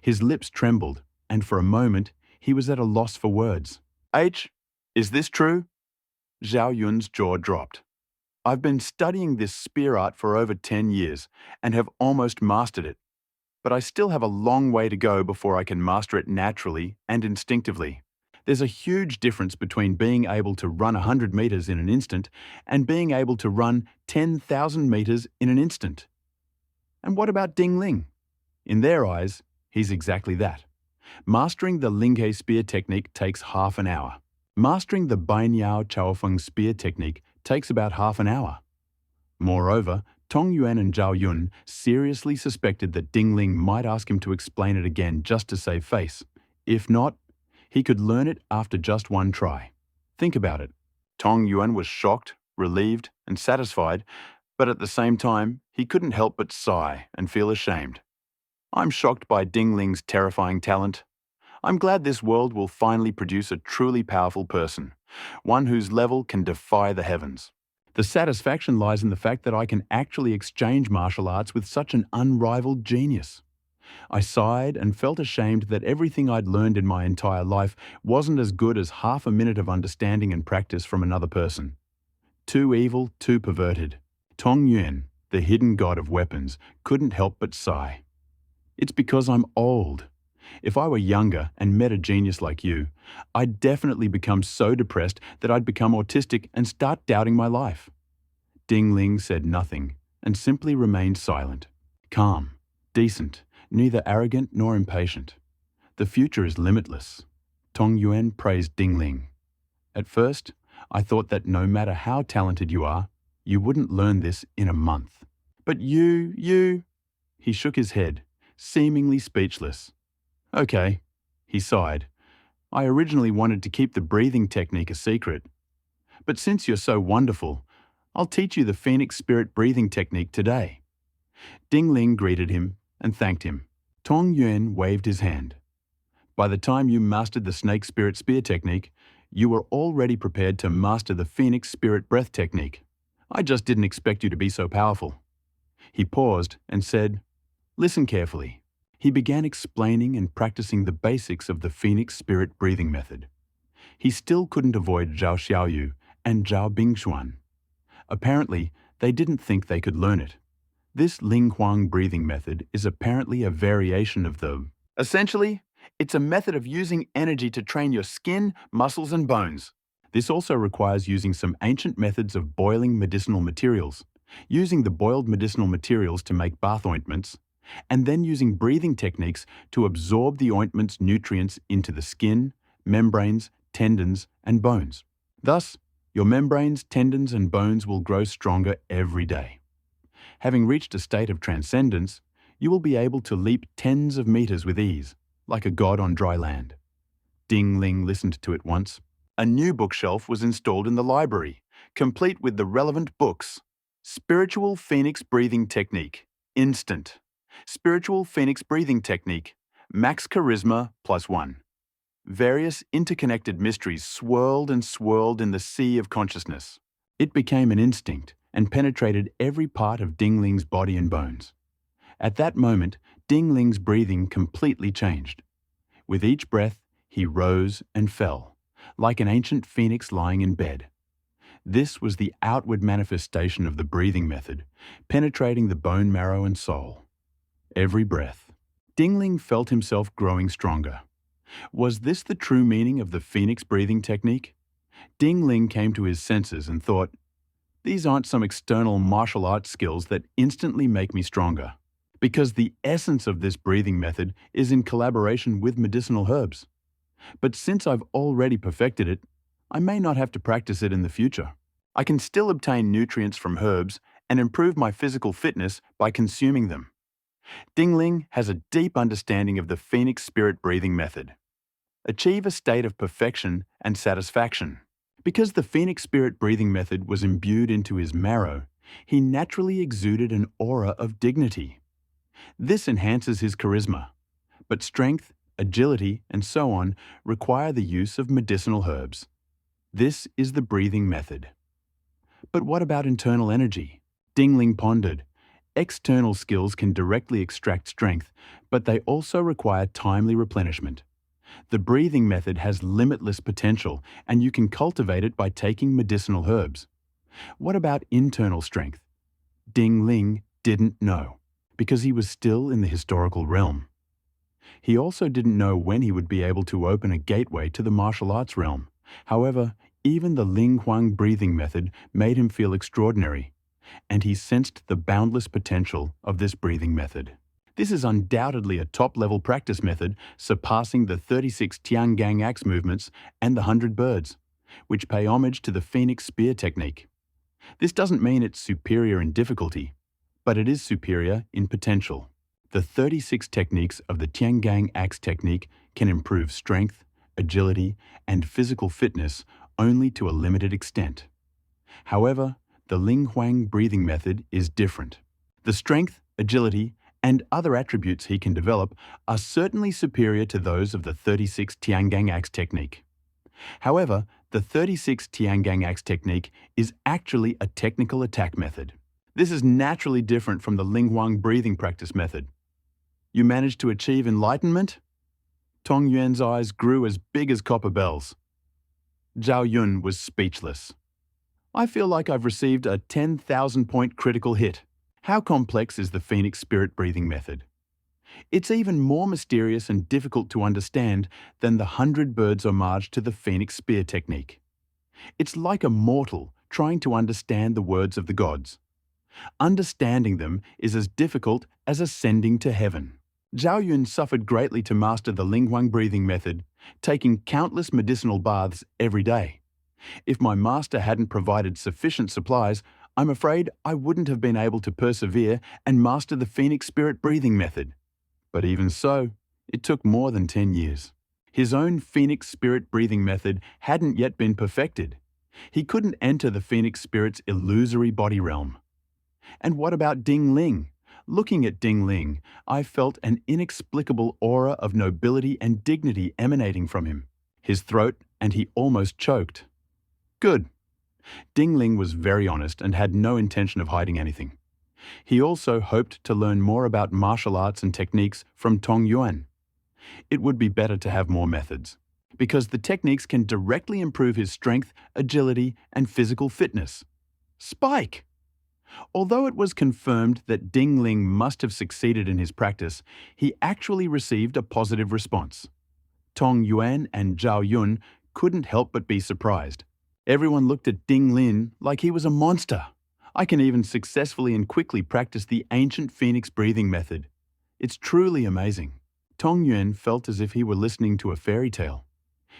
His lips trembled, and for a moment, he was at a loss for words. Is this true? Zhao Yun's jaw dropped. I've been studying this spear art for over 10 years and have almost mastered it. But I still have a long way to go before I can master it naturally and instinctively. There's a huge difference between being able to run 100 meters in an instant and being able to run 10,000 meters in an instant. And what about Ding Ling? In their eyes, he's exactly that. Mastering the Linghe spear technique takes half an hour. Mastering the Bai Niao Chaofeng spear technique takes about half an hour. Moreover, Tong Yuan and Zhao Yun seriously suspected that Ding Ling might ask him to explain it again just to save face. If not, he could learn it after just one try. Think about it. Tong Yuan was shocked, relieved, and satisfied, but at the same time, he couldn't help but sigh and feel ashamed. I'm shocked by Ding Ling's terrifying talent. I'm glad this world will finally produce a truly powerful person, one whose level can defy the heavens. The satisfaction lies in the fact that I can actually exchange martial arts with such an unrivaled genius. I sighed and felt ashamed that everything I'd learned in my entire life wasn't as good as half a minute of understanding and practice from another person. Too evil, too perverted. Tong Yuan, the hidden god of weapons, couldn't help but sigh. It's because I'm old. If I were younger and met a genius like you, I'd definitely become so depressed that I'd become autistic and start doubting my life. Ding Ling said nothing and simply remained silent. Calm, decent, neither arrogant nor impatient. The future is limitless. Tong Yuan praised Ding Ling. At first, I thought that no matter how talented you are, you wouldn't learn this in a month. But you... He shook his head, seemingly speechless. Okay, he sighed. I originally wanted to keep the breathing technique a secret. But since you're so wonderful, I'll teach you the Phoenix Spirit breathing technique today. Ding Ling greeted him and thanked him. Tong Yuan waved his hand. By the time you mastered the Snake Spirit Spear technique, you were already prepared to master the Phoenix Spirit Breath technique. I just didn't expect you to be so powerful. He paused and said, Listen carefully. He began explaining and practicing the basics of the Phoenix Spirit breathing method. He still couldn't avoid Zhao Xiaoyu and Zhao Bingxuan. Apparently, They didn't think they could learn it. This Ling Huang breathing method is apparently a variation of the... Essentially, it's a method of using energy to train your skin, muscles, and bones. This also requires using some ancient methods of boiling medicinal materials, using the boiled medicinal materials to make bath ointments, and then using breathing techniques to absorb the ointment's nutrients into the skin, membranes, tendons, and bones. Thus, your membranes, tendons, and bones will grow stronger every day. Having reached a state of transcendence, you will be able to leap tens of meters with ease, like a god on dry land. Ding Ling listened to it once. A new bookshelf was installed in the library, complete with the relevant books. Spiritual Phoenix Breathing Technique. Instant. Spiritual Phoenix Breathing Technique. Max Charisma +1. Various interconnected mysteries swirled and swirled in the sea of consciousness. It became an instinct and penetrated every part of Ding Ling's body and bones. At that moment, Ding Ling's breathing completely changed. With each breath, he rose and fell, like an ancient phoenix lying in bed. This was the outward manifestation of the breathing method, penetrating the bone marrow and soul. Every breath, Ding Ling felt himself growing stronger. Was this the true meaning of the phoenix breathing technique? Ding Ling came to his senses and thought, these aren't some external martial arts skills that instantly make me stronger, because the essence of this breathing method is in collaboration with medicinal herbs. But since I've already perfected it, I may not have to practice it in the future. I can still obtain nutrients from herbs and improve my physical fitness by consuming them. Ding Ling has a deep understanding of the Phoenix Spirit breathing method. Achieve a state of perfection and satisfaction. Because the Phoenix Spirit breathing method was imbued into his marrow, he naturally exuded an aura of dignity. This enhances his charisma, but strength, agility, and so on require the use of medicinal herbs. This is the breathing method. But what about internal energy? Ding Ling pondered. External skills can directly extract strength, but they also require timely replenishment. The breathing method has limitless potential, and you can cultivate it by taking medicinal herbs. What about internal strength? Ding Ling didn't know, because he was still in the historical realm. He also didn't know when he would be able to open a gateway to the martial arts realm. However, even the Ling Huang breathing method made him feel extraordinary, and he sensed the boundless potential of this breathing method. This is undoubtedly a top-level practice method, surpassing the 36 Tiangang axe movements and the 100 birds, which pay homage to the Phoenix spear technique. This doesn't mean it's superior in difficulty, but it is superior in potential. The 36 techniques of the Tiangang axe technique can improve strength, agility, and physical fitness only to a limited extent. However, the Ling Huang breathing method is different. The strength, agility, and other attributes he can develop are certainly superior to those of the 36 Tiangang axe technique. However, the 36 Tiangang axe technique is actually a technical attack method. This is naturally different from the Ling Huang breathing practice method. You managed to achieve enlightenment? Tong Yuan's eyes grew as big as copper bells. Zhao Yun was speechless. I feel like I've received a 10,000-point critical hit. How complex is the Phoenix Spirit breathing method? It's even more mysterious and difficult to understand than the 100 birds homage to the Phoenix spear technique. It's like a mortal trying to understand the words of the gods. Understanding them is as difficult as ascending to heaven. Zhao Yun suffered greatly to master the Ling Huang breathing method, taking countless medicinal baths every day. If my master hadn't provided sufficient supplies, I'm afraid I wouldn't have been able to persevere and master the Phoenix Spirit breathing method. But even so, it took more than 10 years. His own Phoenix Spirit breathing method hadn't yet been perfected. He couldn't enter the Phoenix Spirit's illusory body realm. And what about Ding Ling? Looking at Ding Ling, I felt an inexplicable aura of nobility and dignity emanating from him. His throat, and he almost choked. Good. Ding Ling was very honest and had no intention of hiding anything. He also hoped to learn more about martial arts and techniques from Tong Yuan. It would be better to have more methods, because the techniques can directly improve his strength, agility, and physical fitness. Spike! Although it was confirmed that Ding Ling must have succeeded in his practice, he actually received a positive response. Tong Yuan and Zhao Yun couldn't help but be surprised. Everyone looked at Ding Lin like he was a monster. I can even successfully and quickly practice the ancient phoenix breathing method. It's truly amazing. Tong Yuan felt as if he were listening to a fairy tale.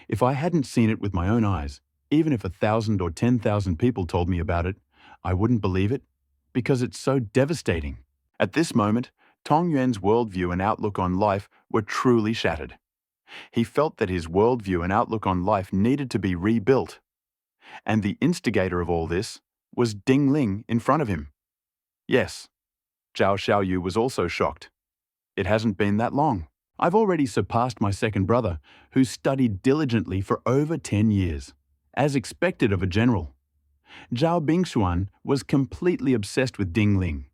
If I hadn't seen it with my own eyes, even if 1,000 or 10,000 people told me about it, I wouldn't believe it, because it's so devastating. At this moment, Tong Yuan's worldview and outlook on life were truly shattered. He felt that his worldview and outlook on life needed to be rebuilt. And the instigator of all this was Ding Ling in front of him. Yes, Zhao Xiaoyu was also shocked. It hasn't been that long. I've already surpassed my second brother, who studied diligently for over 10 years, as expected of a general. Zhao Bingxuan was completely obsessed with Ding Ling.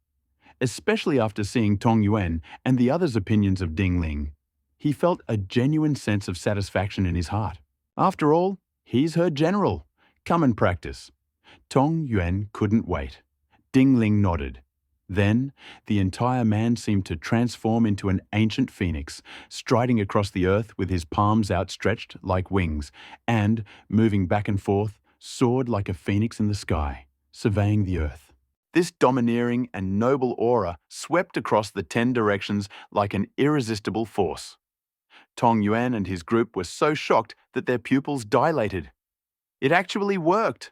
Especially after seeing Tong Yuan and the others' opinions of Ding Ling, he felt a genuine sense of satisfaction in his heart. After all, he's her general. Come and practice. Tong Yuan couldn't wait. Ding Ling nodded. Then, the entire man seemed to transform into an ancient phoenix, striding across the earth with his palms outstretched like wings, and, moving back and forth, soared like a phoenix in the sky, surveying the earth. This domineering and noble aura swept across the 10 directions like an irresistible force. Tong Yuan and his group were so shocked that their pupils dilated. It actually worked!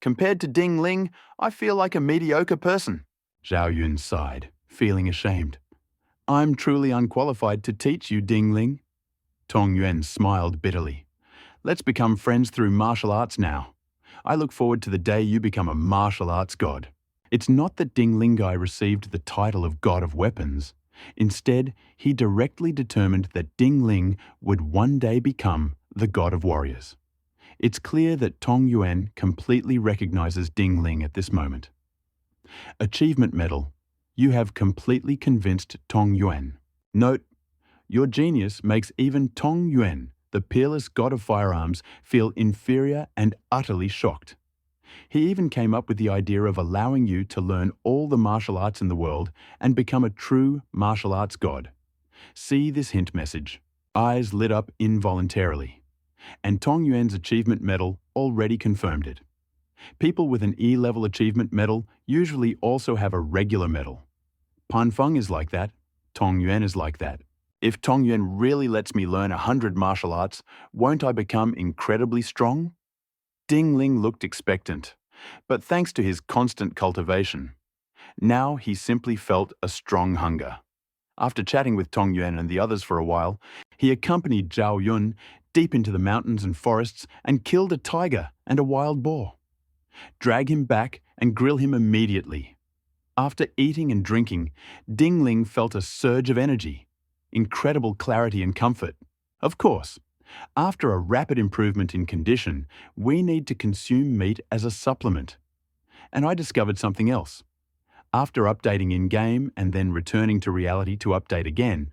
Compared to Ding Ling, I feel like a mediocre person. Zhao Yun sighed, feeling ashamed. I'm truly unqualified to teach you, Ding Ling. Tong Yuan smiled bitterly. Let's become friends through martial arts now. I look forward to the day you become a martial arts god. It's not that Ding Lingai received the title of God of Weapons. Instead, he directly determined that Ding Ling would one day become the God of Warriors. It's clear that Tong Yuan completely recognizes Ding Ling at this moment. Achievement Medal. You have completely convinced Tong Yuan. Note, your genius makes even Tong Yuan, the peerless god of firearms, feel inferior and utterly shocked. He even came up with the idea of allowing you to learn all the martial arts in the world and become a true martial arts god. See this hint message. Eyes lit up involuntarily. And Tong Yuan's achievement medal already confirmed it. People with an E-level achievement medal usually also have a regular medal. Pan Feng is like that. Tong Yuan is like that. If Tong Yuan really lets me learn 100 martial arts, won't I become incredibly strong? Ding Ling looked expectant, but thanks to his constant cultivation, now he simply felt a strong hunger. After chatting with Tong Yuan and the others for a while, he accompanied Zhao Yun deep into the mountains and forests and killed a tiger and a wild boar. Drag him back and grill him immediately. After eating and drinking, Ding Ling felt a surge of energy, incredible clarity and comfort. Of course, after a rapid improvement in condition, we need to consume meat as a supplement. And I discovered something else. After updating in-game and then returning to reality to update again,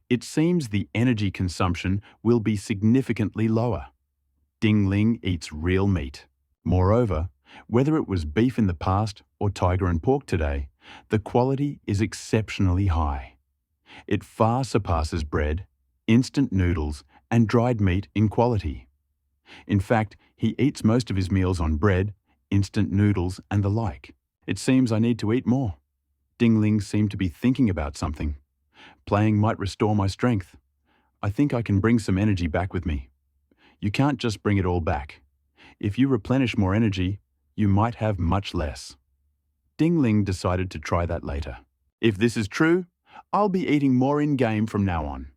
it seems the energy consumption will be significantly lower. Ding Ling eats real meat. Moreover, whether it was beef in the past or tiger and pork today, the quality is exceptionally high. It far surpasses bread, instant noodles, and dried meat in quality. In fact, he eats most of his meals on bread, instant noodles, and the like. It seems I need to eat more. Ding Ling seemed to be thinking about something. Playing might restore my strength. I think I can bring some energy back with me. You can't just bring it all back. If you replenish more energy, you might have much less. Ding Ling decided to try that later. If this is true, I'll be eating more in-game from now on.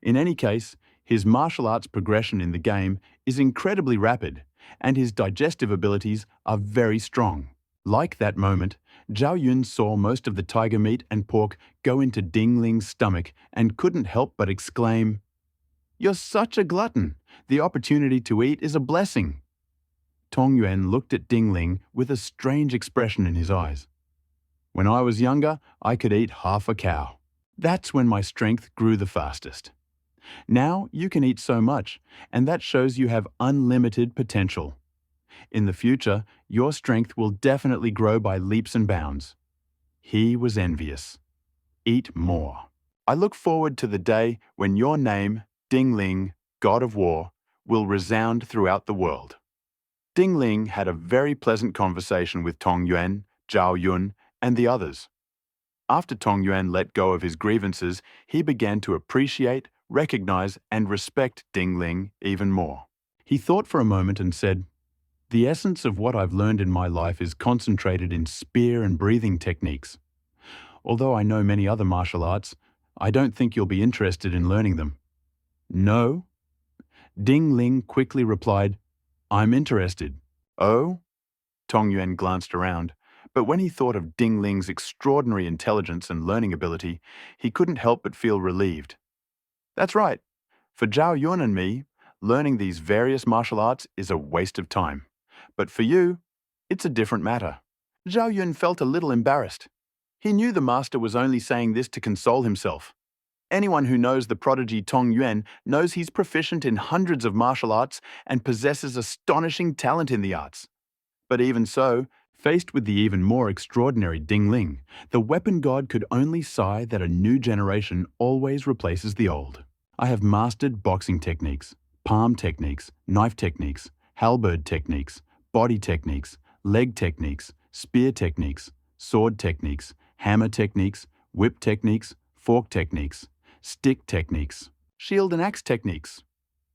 In any case, his martial arts progression in the game is incredibly rapid, and his digestive abilities are very strong. Like that moment, Zhao Yun saw most of the tiger meat and pork go into Ding Ling's stomach and couldn't help but exclaim, "You're such a glutton! The opportunity to eat is a blessing!" Tong Yuan looked at Ding Ling with a strange expression in his eyes. "When I was younger, I could eat half a cow. That's when my strength grew the fastest. Now you can eat so much, and that shows you have unlimited potential. In the future, your strength will definitely grow by leaps and bounds." He was envious. Eat more. I look forward to the day when your name, Ding Ling, God of War, will resound throughout the world. Ding Ling had a very pleasant conversation with Tong Yuan, Zhao Yun, and the others. After Tong Yuan let go of his grievances, he began to appreciate, recognize, and respect Ding Ling even more. He thought for a moment and said, "The essence of what I've learned in my life is concentrated in spear and breathing techniques. Although I know many other martial arts, I don't think you'll be interested in learning them." "No?" Ding Ling quickly replied, "I'm interested." "Oh?" Tong Yuan glanced around, but when he thought of Ding Ling's extraordinary intelligence and learning ability, he couldn't help but feel relieved. "That's right. For Zhao Yun and me, learning these various martial arts is a waste of time. But for you, it's a different matter." Zhao Yun felt a little embarrassed. He knew the master was only saying this to console himself. Anyone who knows the prodigy Tong Yuan knows he's proficient in hundreds of martial arts and possesses astonishing talent in the arts. But even so, faced with the even more extraordinary Ding Ling, the weapon god could only sigh that a new generation always replaces the old. "I have mastered boxing techniques, palm techniques, knife techniques, halberd techniques, body techniques, leg techniques, spear techniques, sword techniques, hammer techniques, whip techniques, fork techniques, stick techniques, shield and axe techniques."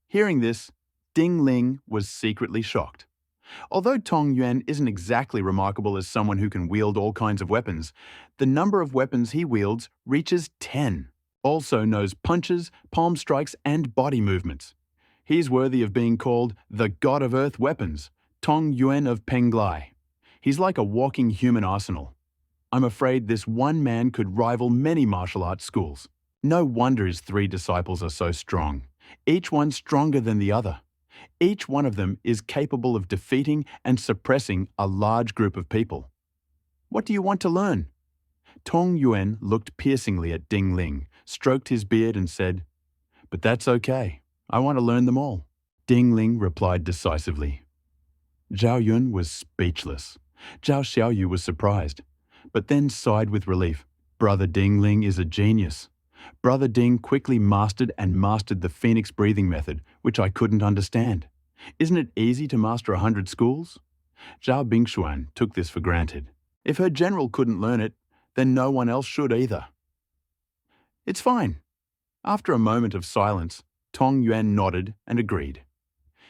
Hearing this, Ding Ling was secretly shocked. Although Tong Yuan isn't exactly remarkable as someone who can wield all kinds of weapons, the number of weapons he wields reaches 10. Also knows punches, palm strikes, and body movements. He's worthy of being called the God of Earth Weapons, Tong Yuan of Penglai. He's like a walking human arsenal. I'm afraid this one man could rival many martial arts schools. No wonder his 3 disciples are so strong, each one stronger than the other. Each one of them is capable of defeating and suppressing a large group of people. What do you want to learn? Tong Yuan looked piercingly at Ding Ling, stroked his beard and said, "But that's okay. I want to learn them all." Ding Ling replied decisively. Zhao Yun was speechless. Zhao Xiaoyu was surprised, but then sighed with relief. Brother Ding Ling is a genius. Brother Ding quickly mastered the Phoenix breathing method, which I couldn't understand. Isn't it easy to master 100 schools? Zhao Bingshuan took this for granted. If her general couldn't learn it, then no one else should either. "It's fine." After a moment of silence, Tong Yuan nodded and agreed.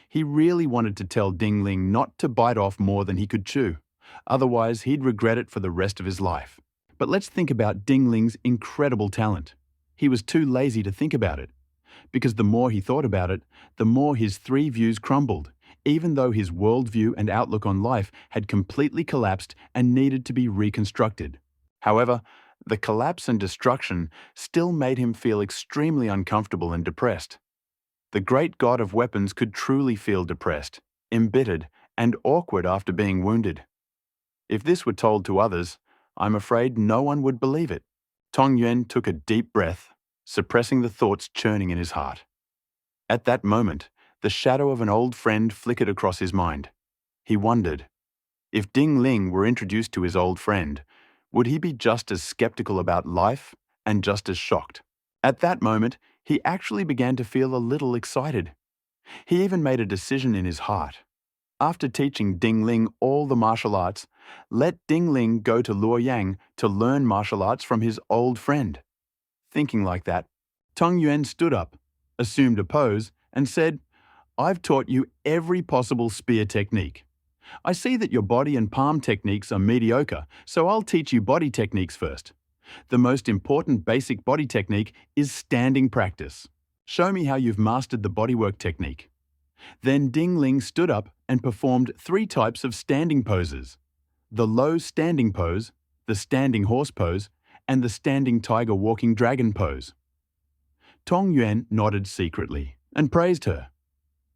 He really wanted to tell Ding Ling not to bite off more than he could chew. Otherwise, he'd regret it for the rest of his life. But let's think about Ding Ling's incredible talent. He was too lazy to think about it. Because the more he thought about it, the more his 3 views crumbled, even though his worldview and outlook on life had completely collapsed and needed to be reconstructed. However, the collapse and destruction still made him feel extremely uncomfortable and depressed. The great god of weapons could truly feel depressed, embittered, and awkward after being wounded. If this were told to others, I'm afraid no one would believe it. Tong Yuan took a deep breath, suppressing the thoughts churning in his heart. At that moment, the shadow of an old friend flickered across his mind. He wondered, if Ding Ling were introduced to his old friend, would he be just as skeptical about life and just as shocked? At that moment, he actually began to feel a little excited. He even made a decision in his heart. After teaching Ding Ling all the martial arts, let Ding Ling go to Luoyang to learn martial arts from his old friend. Thinking like that, Tong Yuan stood up, assumed a pose, and said, "I've taught you every possible spear technique. I see that your body and palm techniques are mediocre, so I'll teach you body techniques first. The most important basic body technique is standing practice. Show me how you've mastered the bodywork technique." Then Ding Ling stood up and performed 3 types of standing poses: the low standing pose, the standing horse pose, and the standing tiger walking dragon pose. Tong Yuan nodded secretly and praised her.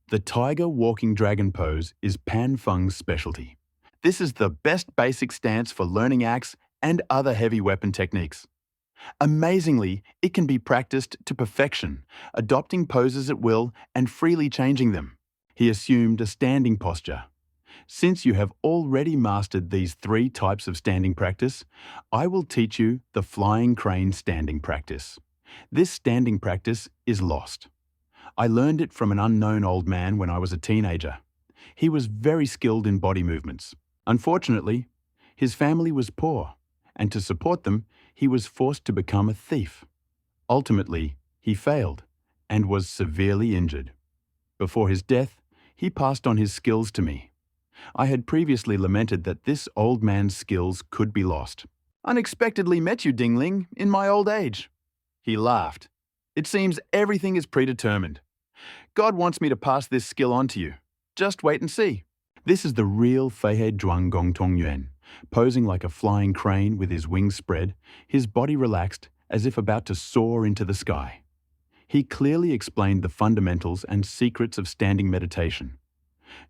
The tiger walking dragon pose is Pan Feng's specialty. This is the best basic stance for learning axe and other heavy weapon techniques. Amazingly, it can be practiced to perfection, adopting poses at will and freely changing them. He assumed a standing posture. Since you have already mastered these 3 types of standing practice, I will teach you the flying crane standing practice. This standing practice is lost. I learned it from an unknown old man when I was a teenager. He was very skilled in body movements. Unfortunately, his family was poor, and to support them, he was forced to become a thief. Ultimately, he failed and was severely injured. Before his death, he passed on his skills to me. I had previously lamented that this old man's skills could be lost. "Unexpectedly met you, Dingling, in my old age." He laughed. "It seems everything is predetermined. God wants me to pass this skill on to you. Just wait and see." This is the real Feihe Zhuang Gong Tong Yuan, posing like a flying crane with his wings spread, his body relaxed as if about to soar into the sky. He clearly explained the fundamentals and secrets of standing meditation.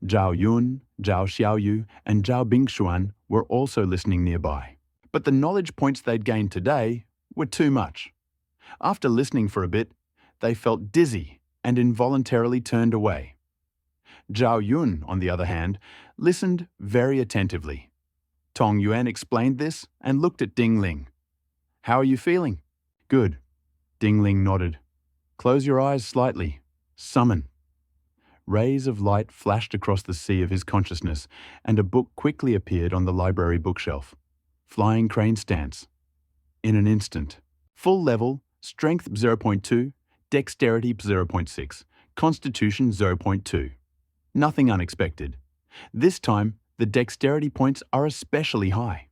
Zhao Yun, Zhao Xiaoyu, and Zhao Bingshuan were also listening nearby. But the knowledge points they'd gained today were too much. After listening for a bit, they felt dizzy and involuntarily turned away. Zhao Yun, on the other hand, listened very attentively. Tong Yuan explained this and looked at Ding Ling. "How are you feeling?" "Good." Ding Ling nodded. "Close your eyes slightly. Summon." Rays of light flashed across the sea of his consciousness, and a book quickly appeared on the library bookshelf. Flying Crane Stance. In an instant. Full level, Strength 0.2, Dexterity 0.6, Constitution 0.2. Nothing unexpected. This time, the dexterity points are especially high.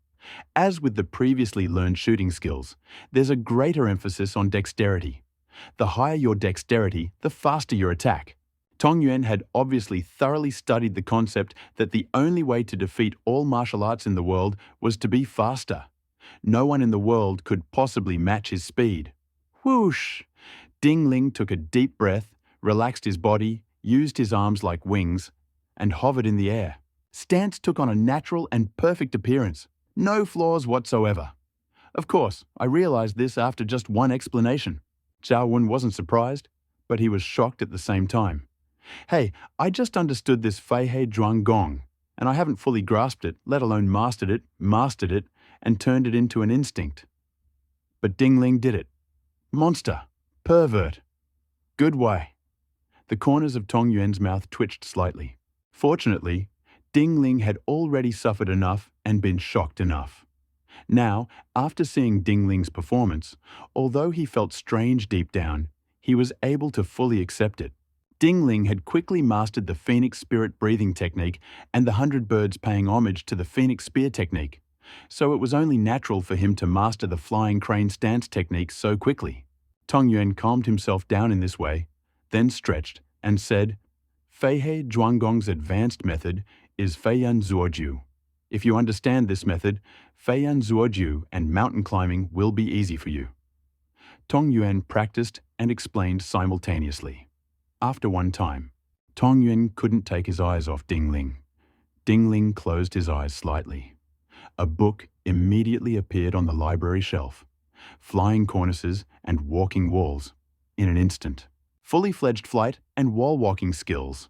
As with the previously learned shooting skills, there's a greater emphasis on dexterity. The higher your dexterity, the faster your attack. Tong Yuan had obviously thoroughly studied the concept that the only way to defeat all martial arts in the world was to be faster. No one in the world could possibly match his speed. Whoosh! Ding Ling took a deep breath, relaxed his body, used his arms like wings, and hovered in the air. Stance took on a natural and perfect appearance. No flaws whatsoever. Of course, I realized this after just one explanation. Zhao Yun wasn't surprised, but he was shocked at the same time. "Hey, I just understood this Feihe Zhuang Gong, and I haven't fully grasped it, let alone mastered it, and turned it into an instinct." But Ding Ling did it. Monster. Pervert. Good way. The corners of Tong Yuan's mouth twitched slightly. Fortunately, Ding Ling had already suffered enough and been shocked enough. Now, after seeing Ding Ling's performance, although he felt strange deep down, he was able to fully accept it. Ding Ling had quickly mastered the Phoenix Spirit breathing technique and the 100 birds paying homage to the Phoenix Spear technique, so it was only natural for him to master the flying crane stance technique so quickly. Tong Yuan calmed himself down in this way, then stretched and said, "Feihe Zhuanggong's advanced method is Feiyan Zuoju. If you understand this method, Feiyan Zuoju and mountain climbing will be easy for you." Tong Yuan practiced and explained simultaneously. After one time, Tong Yuan couldn't take his eyes off Ding Ling. Ding Ling closed his eyes slightly. A book immediately appeared on the library shelf. Flying cornices and walking walls. In an instant. Fully fledged flight and wall walking skills.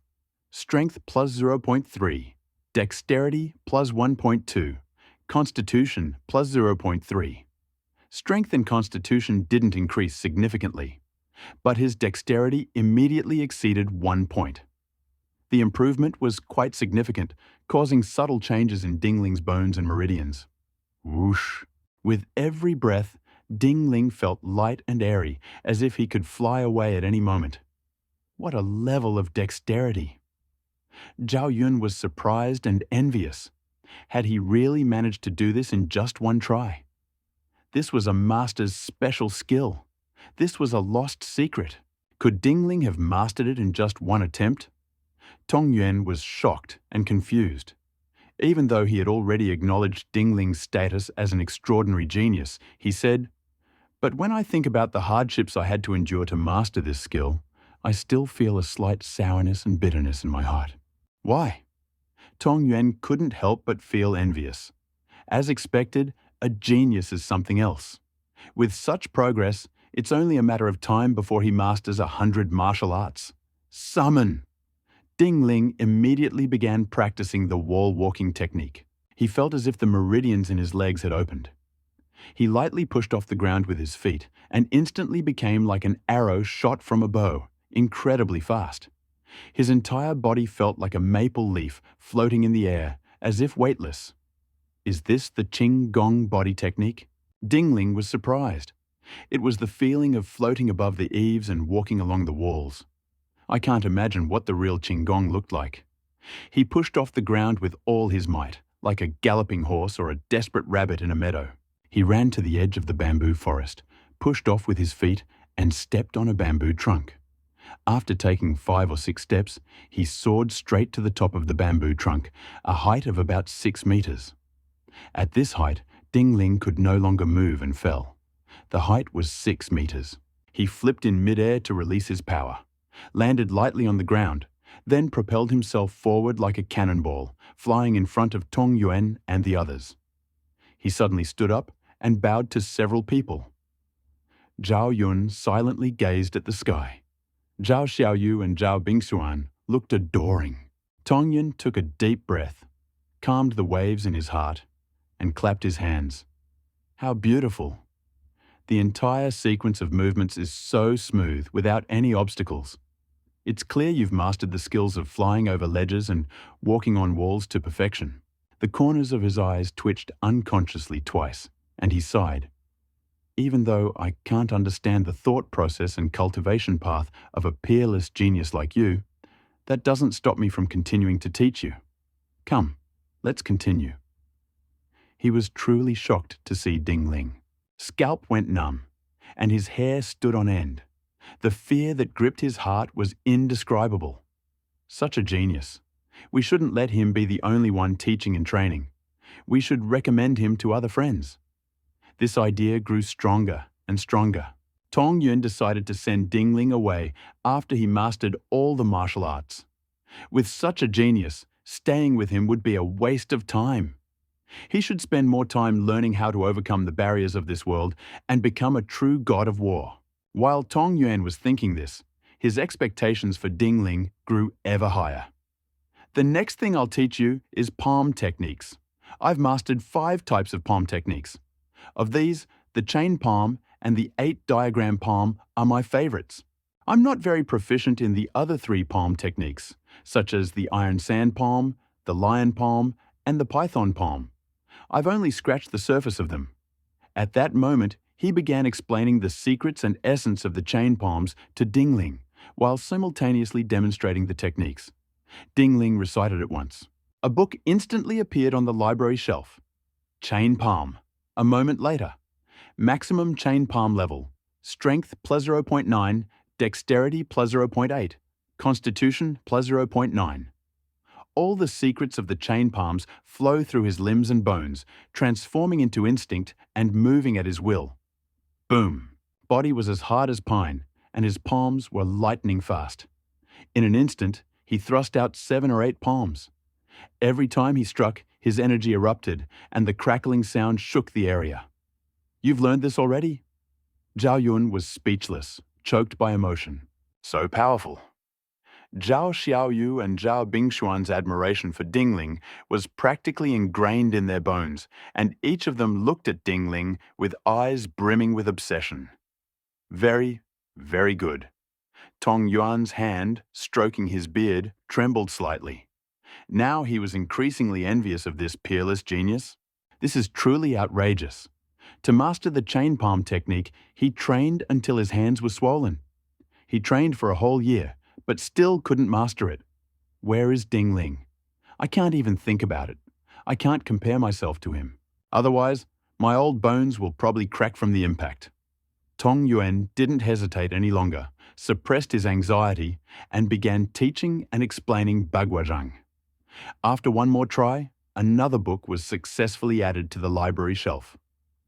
Strength plus 0.3. Dexterity plus 1.2. Constitution plus 0.3. Strength and constitution didn't increase significantly, but his dexterity immediately exceeded 1 point. The improvement was quite significant, causing subtle changes in Ding Ling's bones and meridians. Whoosh! With every breath, Ding Ling felt light and airy, as if he could fly away at any moment. What a level of dexterity! Zhao Yun was surprised and envious. Had he really managed to do this in just one try? This was a master's special skill. This was a lost secret. Could Ding Ling have mastered it in just one attempt? Tong Yuan was shocked and confused. Even though he had already acknowledged Ding Ling's status as an extraordinary genius, he said, "But when I think about the hardships I had to endure to master this skill, I still feel a slight sourness and bitterness in my heart." Why? Tong Yuan couldn't help but feel envious. As expected, a genius is something else. With such progress, it's only a matter of time before he masters 100 martial arts. Summon! Ding Ling immediately began practicing the wall-walking technique. He felt as if the meridians in his legs had opened. He lightly pushed off the ground with his feet and instantly became like an arrow shot from a bow, incredibly fast. His entire body felt like a maple leaf floating in the air, as if weightless. Is this the Qing Gong body technique? Ding Ling was surprised. It was the feeling of floating above the eaves and walking along the walls. I can't imagine what the real Qing Gong looked like. He pushed off the ground with all his might, like a galloping horse or a desperate rabbit in a meadow. He ran to the edge of the bamboo forest, pushed off with his feet, and stepped on a bamboo trunk. After taking 5 or 6 steps, he soared straight to the top of the bamboo trunk, a height of about 6 meters. At this height, Ding Ling could no longer move and fell. The height was 6 meters. He flipped in midair to release his power, landed lightly on the ground, then propelled himself forward like a cannonball, flying in front of Tong Yuan and the others. He suddenly stood up and bowed to several people. Zhao Yun silently gazed at the sky. Zhao Xiaoyu and Zhao Bingxuan looked adoring. Tong Yun took a deep breath, calmed the waves in his heart, and clapped his hands. How beautiful! The entire sequence of movements is so smooth, without any obstacles. It's clear you've mastered the skills of flying over ledges and walking on walls to perfection. The corners of his eyes twitched unconsciously twice, and he sighed. Even though I can't understand the thought process and cultivation path of a peerless genius like you, that doesn't stop me from continuing to teach you. Come, let's continue. He was truly shocked to see Ding Ling. Scalp went numb, and his hair stood on end. The fear that gripped his heart was indescribable. Such a genius. We shouldn't let him be the only one teaching and training. We should recommend him to other friends. This idea grew stronger and stronger. Tong Yun decided to send Ding Ling away after he mastered all the martial arts. With such a genius, staying with him would be a waste of time. He should spend more time learning how to overcome the barriers of this world and become a true god of war. While Tong Yuan was thinking this, his expectations for Ding Ling grew ever higher. The next thing I'll teach you is palm techniques. I've mastered 5 types of palm techniques. Of these, the chain palm and the 8-diagram palm are my favorites. I'm not very proficient in the other 3 palm techniques, such as the iron sand palm, the lion palm, and the python palm. I've only scratched the surface of them. At that moment, he began explaining the secrets and essence of the chain palms to Ding Ling, while simultaneously demonstrating the techniques. Ding Ling recited it once. A book instantly appeared on the library shelf. Chain palm. A moment later. Maximum chain palm level. Strength +0.9, dexterity +0.8, constitution +0.9. All the secrets of the chain palms flow through his limbs and bones, transforming into instinct and moving at his will. Boom! Body was as hard as pine, and his palms were lightning fast. In an instant, he thrust out 7 or 8 palms. Every time he struck, his energy erupted, and the crackling sound shook the area. You've learned this already? Zhao Yun was speechless, choked by emotion. So powerful. Zhao Xiaoyu and Zhao Bingxuan's admiration for Ding Ling was practically ingrained in their bones, and each of them looked at Ding Ling with eyes brimming with obsession. Very, very good. Tong Yuan's hand, stroking his beard, trembled slightly. Now he was increasingly envious of this peerless genius. This is truly outrageous. To master the chain palm technique, he trained until his hands were swollen. He trained for a whole year, but still couldn't master it. Where is Ding Ling? I can't even think about it. I can't compare myself to him. Otherwise, my old bones will probably crack from the impact. Tong Yuan didn't hesitate any longer, suppressed his anxiety, and began teaching and explaining Baguazhang. After one more try, another book was successfully added to the library shelf.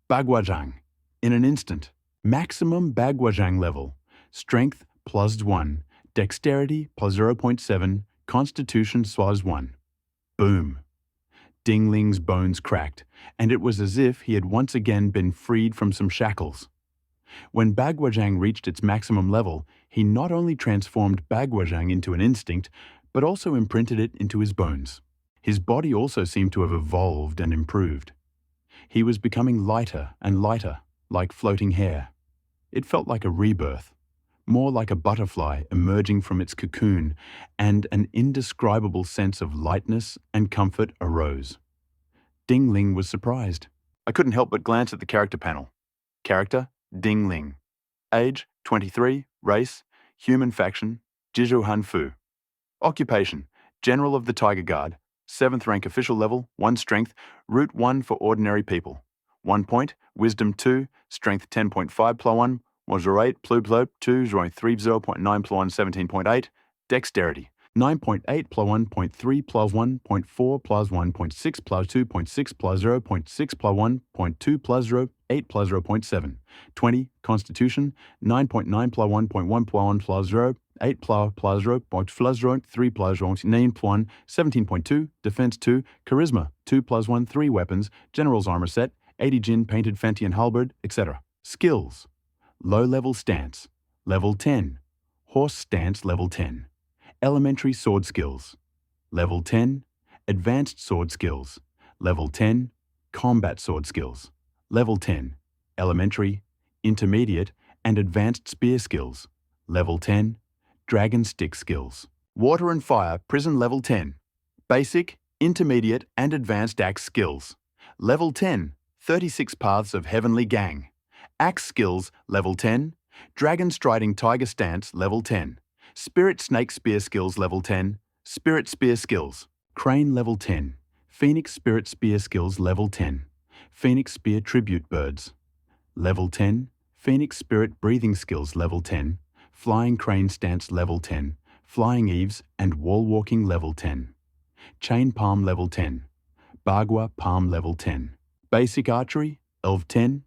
Baguazhang. In an instant. Maximum Baguazhang level. Strength +1. Dexterity +0.7, constitution +1. Boom. Ding Ling's bones cracked, and it was as if he had once again been freed from some shackles. When Baguazhang reached its maximum level, he not only transformed Baguazhang into an instinct, but also imprinted it into his bones. His body also seemed to have evolved and improved. He was becoming lighter and lighter, like floating hair. It felt like a rebirth, more like a butterfly emerging from its cocoon, and an indescribable sense of lightness and comfort arose. Ding Ling was surprised. I couldn't help but glance at the character panel. Character, Ding Ling. Age, 23, race, human faction, Jizu Hanfu. Occupation, General of the Tiger Guard, 7th rank official level, 1 strength, root 1 for ordinary people. 1 point, wisdom 2, strength 10.5 plus 1, Mojo 8, Plub 2, 0.30.9 plus 1, 17.8, dexterity, 9.8 plus 1.3 plus 1.4 plus 1.6 plus 2.6 plus 0.6 plus 1.2 plus 0, 8 plus 0.7, 20, constitution, 9.9 plus 1.1 plus 1 plus 0, 8 plus 0, 3 plus 0, 9 plus 1, 17.2, defense 2, charisma, 2 plus 1, 3 weapons, general's armor set, 80 Jin painted Fentian halberd, etc. Skills. Low-level stance, level 10. Horse stance, level 10. Elementary sword skills, level 10. Advanced sword skills, level 10. Combat sword skills, level 10. Elementary, intermediate, and advanced spear skills, level 10. Dragon stick skills. Water and fire, prison, level 10. Basic, intermediate, and advanced axe skills, level 10. 36 paths of heavenly gang. Axe skills, level 10. Dragon striding tiger stance, level 10. Spirit snake spear skills, level 10. Spirit spear skills. Crane, level 10. Phoenix spirit spear skills, level 10. Phoenix spear tribute birds, level 10. Phoenix spirit breathing skills, level 10. Flying crane stance, level 10. Flying eaves and wall walking, level 10. Chain palm, level 10. Bagua palm, level 10. Basic archery, level 10.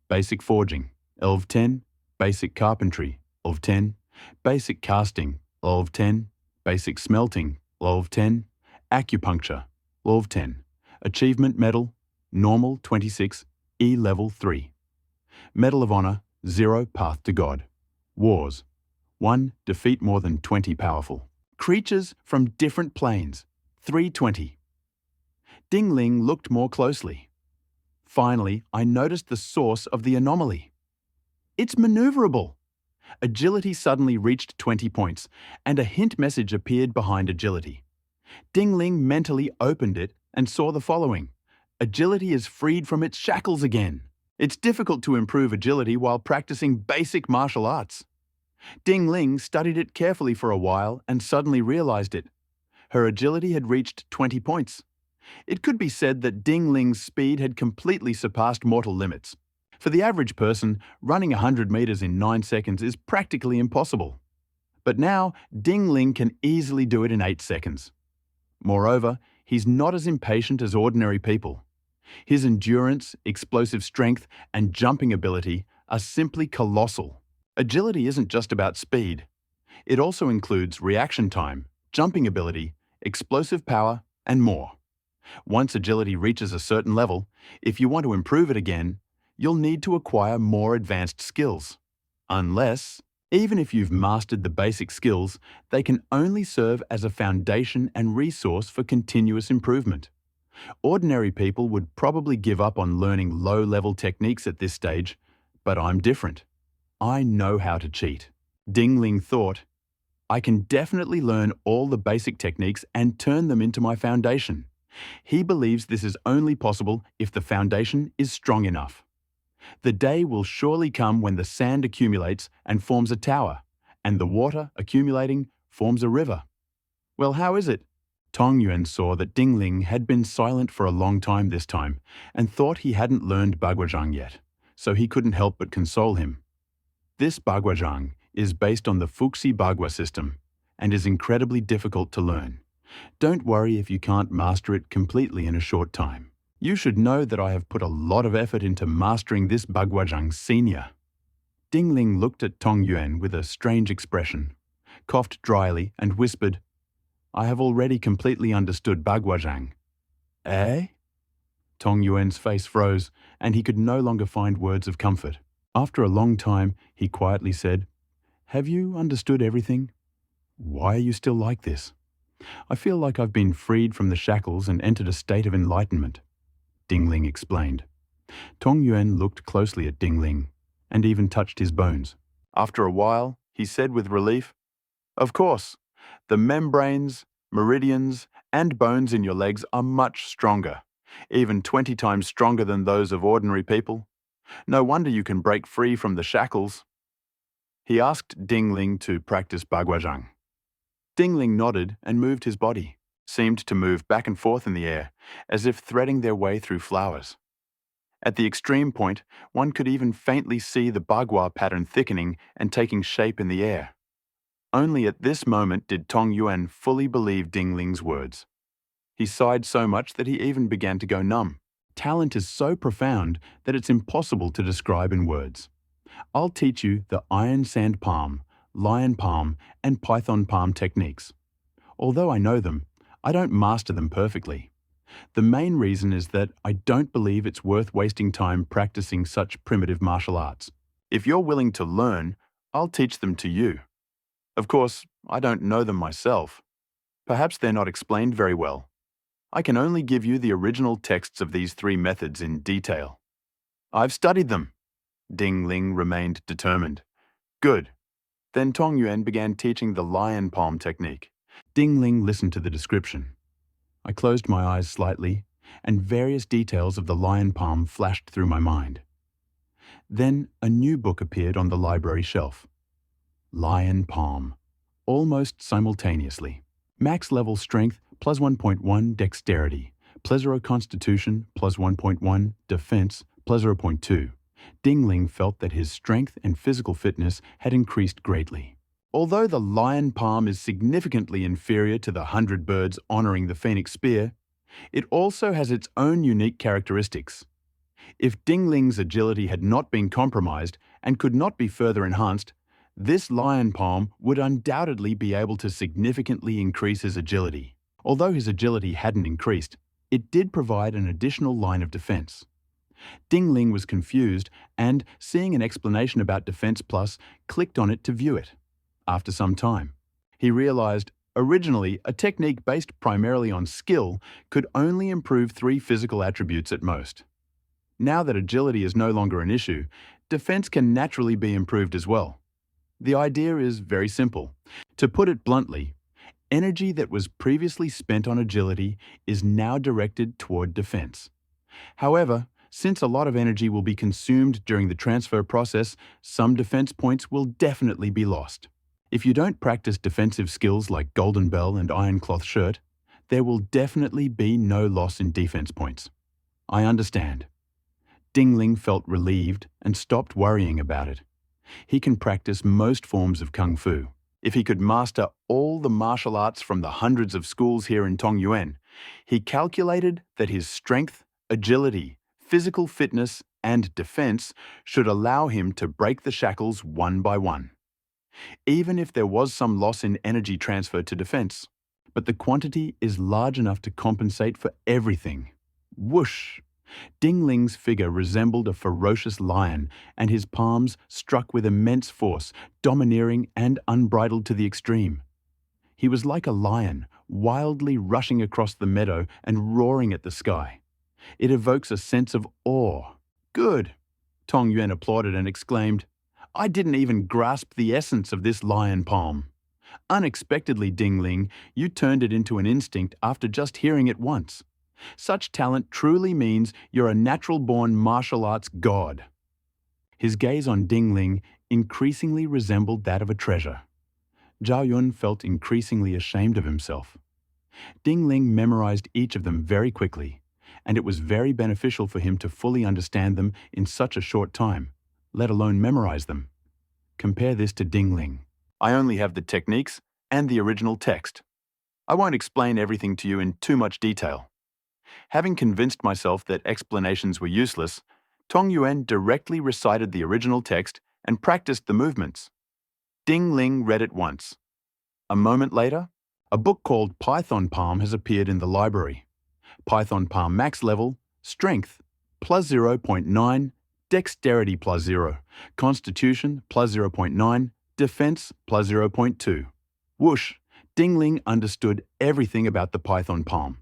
Basic forging, level 10. Basic carpentry, level 10. Basic casting, level 10. Basic smelting, level 10. Acupuncture, level 10. Achievement medal, normal 26, E level 3. Medal of Honor, 0, path to God. Wars, 1, defeat more than 20 powerful. Creatures from different planes, 320. Ding Ling looked more closely. Finally, I noticed the source of the anomaly. It's maneuverable. Agility suddenly reached 20 points, and a hint message appeared behind agility. Ding Ling mentally opened it and saw the following. Agility is freed from its shackles again. It's difficult to improve agility while practicing basic martial arts. Ding Ling studied it carefully for a while and suddenly realized it. Her agility had reached 20 points. It could be said that Ding Ling's speed had completely surpassed mortal limits. For the average person, running 100 meters in 9 seconds is practically impossible. But now, Ding Ling can easily do it in 8 seconds. Moreover, he's not as impatient as ordinary people. His endurance, explosive strength, and jumping ability are simply colossal. Agility isn't just about speed. It also includes reaction time, jumping ability, explosive power, and more. Once agility reaches a certain level, if you want to improve it again, you'll need to acquire more advanced skills. Unless, even if you've mastered the basic skills, they can only serve as a foundation and resource for continuous improvement. Ordinary people would probably give up on learning low-level techniques at this stage, but I'm different. I know how to cheat. Ding Ling thought, I can definitely learn all the basic techniques and turn them into my foundation. He believes this is only possible if the foundation is strong enough. The day will surely come when the sand accumulates and forms a tower, and the water accumulating forms a river. Well, how is it? Tong Yuan saw that Ding Ling had been silent for a long time this time and thought he hadn't learned Baguazhang yet, so he couldn't help but console him. This Baguazhang is based on the Fuxi Bagua system and is incredibly difficult to learn. Don't worry if you can't master it completely in a short time. You should know that I have put a lot of effort into mastering this Baguazhang Senior. Ding Ling looked at Tong Yuan with a strange expression, coughed dryly and whispered, I have already completely understood Baguazhang. Eh? Tong Yuan's face froze, and he could no longer find words of comfort. After a long time, he quietly said, Have you understood everything? Why are you still like this? I feel like I've been freed from the shackles and entered a state of enlightenment, Ding Ling explained. Tong Yuan looked closely at Ding Ling and even touched his bones. After a while, he said with relief, "Of course, the membranes, meridians, and bones in your legs are much stronger, even 20 times stronger than those of ordinary people. No wonder you can break free from the shackles." He asked Ding Ling to practice Baguazhang. Ding Ling nodded and moved his body, seemed to move back and forth in the air, as if threading their way through flowers. At the extreme point, one could even faintly see the bagua pattern thickening and taking shape in the air. Only at this moment did Tong Yuan fully believe Ding Ling's words. He sighed so much that he even began to go numb. Talent is so profound that it's impossible to describe in words. I'll teach you the iron sand palm, lion palm, and python palm techniques. Although I know them, I don't master them perfectly. The main reason is that I don't believe it's worth wasting time practicing such primitive martial arts. If you're willing to learn, I'll teach them to you. Of course, I don't know them myself. Perhaps they're not explained very well. I can only give you the original texts of these 3 methods in detail. I've studied them. Ding Ling remained determined. Good. Then Tong Yuan began teaching the lion palm technique. Ding Ling listened to the description. I closed my eyes slightly, and various details of the lion palm flashed through my mind. Then a new book appeared on the library shelf. Lion palm. Almost simultaneously. Max level strength plus 1.1 dexterity, plus 0 constitution plus 1.1 defense plus 0.2. Ding Ling felt that his strength and physical fitness had increased greatly. Although the lion palm is significantly inferior to the 100 birds honoring the phoenix spear, it also has its own unique characteristics. If Ding Ling's agility had not been compromised and could not be further enhanced, this lion palm would undoubtedly be able to significantly increase his agility. Although his agility hadn't increased, it did provide an additional line of defense. Ding Ling was confused and, seeing an explanation about Defense Plus, clicked on it to view it. After some time, he realized, originally, a technique based primarily on skill could only improve 3 physical attributes at most. Now that agility is no longer an issue, defense can naturally be improved as well. The idea is very simple. To put it bluntly, energy that was previously spent on agility is now directed toward defense. However, since a lot of energy will be consumed during the transfer process, some defense points will definitely be lost. If you don't practice defensive skills like Golden Bell and Iron Cloth Shirt, there will definitely be no loss in defense points. I understand. Ding Ling felt relieved and stopped worrying about it. He can practice most forms of Kung Fu. If he could master all the martial arts from the hundreds of schools here in Tong Yuan, he calculated that his strength, agility, physical fitness, and defense should allow him to break the shackles one by one. Even if there was some loss in energy transfer to defense, but the quantity is large enough to compensate for everything. Whoosh! Ding Ling's figure resembled a ferocious lion, and his palms struck with immense force, domineering and unbridled to the extreme. He was like a lion, wildly rushing across the meadow and roaring at the sky. It evokes a sense of awe. Good! Tong Yuan applauded and exclaimed, I didn't even grasp the essence of this lion palm. Unexpectedly, Ding Ling, you turned it into an instinct after just hearing it once. Such talent truly means you're a natural-born martial arts god. His gaze on Ding Ling increasingly resembled that of a treasure. Zhao Yun felt increasingly ashamed of himself. Ding Ling memorized each of them very quickly, and it was very beneficial for him to fully understand them in such a short time, let alone memorize them. Compare this to Ding Ling. I only have the techniques and the original text. I won't explain everything to you in too much detail. Having convinced myself that explanations were useless, Tong Yuan directly recited the original text and practiced the movements. Ding Ling read it once. A moment later, a book called Python Palm has appeared in the library. Python Palm max level, strength, plus 0.9, dexterity plus 0, constitution plus 0.9, defense plus 0.2. Whoosh! Ding Ling understood everything about the python palm.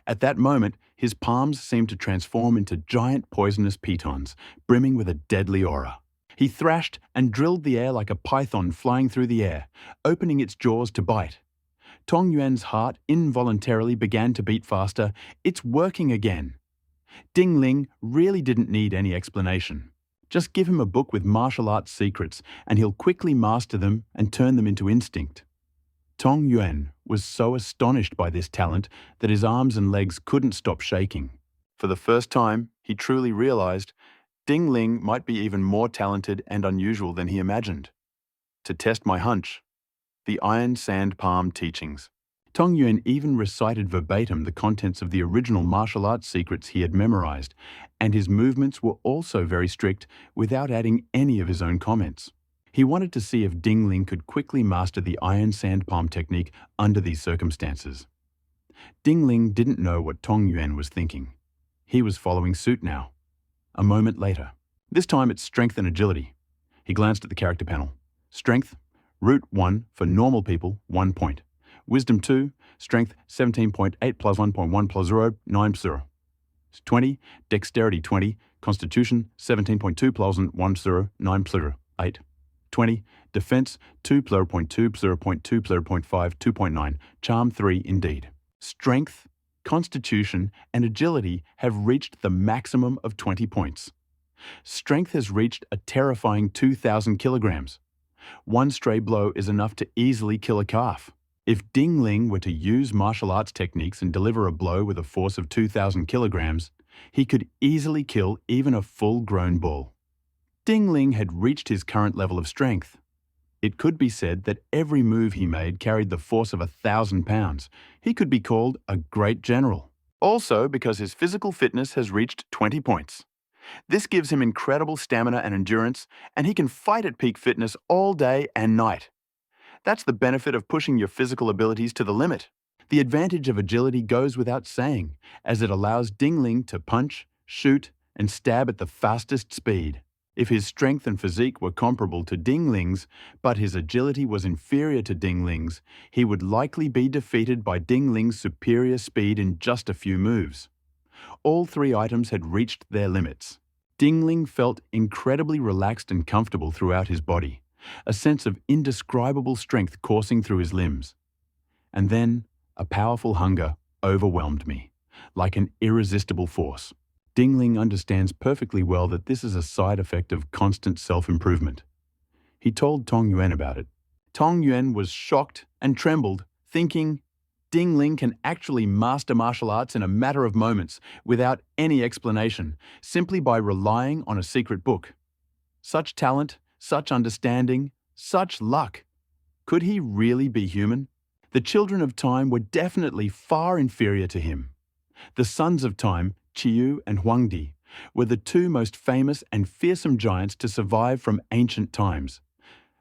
At that moment, his palms seemed to transform into giant poisonous pitons, brimming with a deadly aura. He thrashed and drilled the air like a python flying through the air, opening its jaws to bite. Tong Yuan's heart involuntarily began to beat faster. It's working again. Ding Ling really didn't need any explanation. Just give him a book with martial arts secrets, and he'll quickly master them and turn them into instinct. Tong Yuan was so astonished by this talent that his arms and legs couldn't stop shaking. For the first time, he truly realized Ding Ling might be even more talented and unusual than he imagined. To test my hunch, the Iron Sand Palm teachings. Tong Yuan even recited verbatim the contents of the original martial arts secrets he had memorized, and his movements were also very strict without adding any of his own comments. He wanted to see if Ding Ling could quickly master the Iron Sand Palm technique under these circumstances. Ding Ling didn't know what Tong Yuan was thinking. He was following suit now. A moment later. This time it's strength and agility. He glanced at the character panel. Strength, root 1 for normal people, 1 point. Wisdom 2, strength 17.8 plus 1.1 plus 0, 9 0. 20, dexterity 20, constitution 17.2 plus 1 0, 9 0, 8. 20, defense 2 0.2, 0.2, 0.5, 2.9, charm 3 indeed. Strength, constitution, and agility have reached the maximum of 20 points. Strength has reached a terrifying 2,000 kilograms. One stray blow is enough to easily kill a calf. If Ding Ling were to use martial arts techniques and deliver a blow with a force of 2,000 kilograms, he could easily kill even a full-grown bull. Ding Ling had reached his current level of strength. It could be said that every move he made carried the force of 1,000 pounds. He could be called a great general. Also because his physical fitness has reached 20 points. This gives him incredible stamina and endurance, and he can fight at peak fitness all day and night. That's the benefit of pushing your physical abilities to the limit. The advantage of agility goes without saying, as it allows Ding Ling to punch, shoot, and stab at the fastest speed. If his strength and physique were comparable to Ding Ling's, but his agility was inferior to Ding Ling's, he would likely be defeated by Ding Ling's superior speed in just a few moves. All three items had reached their limits. Ding Ling felt incredibly relaxed and comfortable throughout his body, a sense of indescribable strength coursing through his limbs. And then, a powerful hunger overwhelmed me, like an irresistible force. Ding Ling understands perfectly well that this is a side effect of constant self-improvement. He told Tong Yuan about it. Tong Yuan was shocked and trembled, thinking, Ding Ling can actually master martial arts in a matter of moments, without any explanation, simply by relying on a secret book. Such talent, such understanding, such luck. Could he really be human? The children of time were definitely far inferior to him. The sons of time, Qiyu and Huangdi, were the two most famous and fearsome giants to survive from ancient times.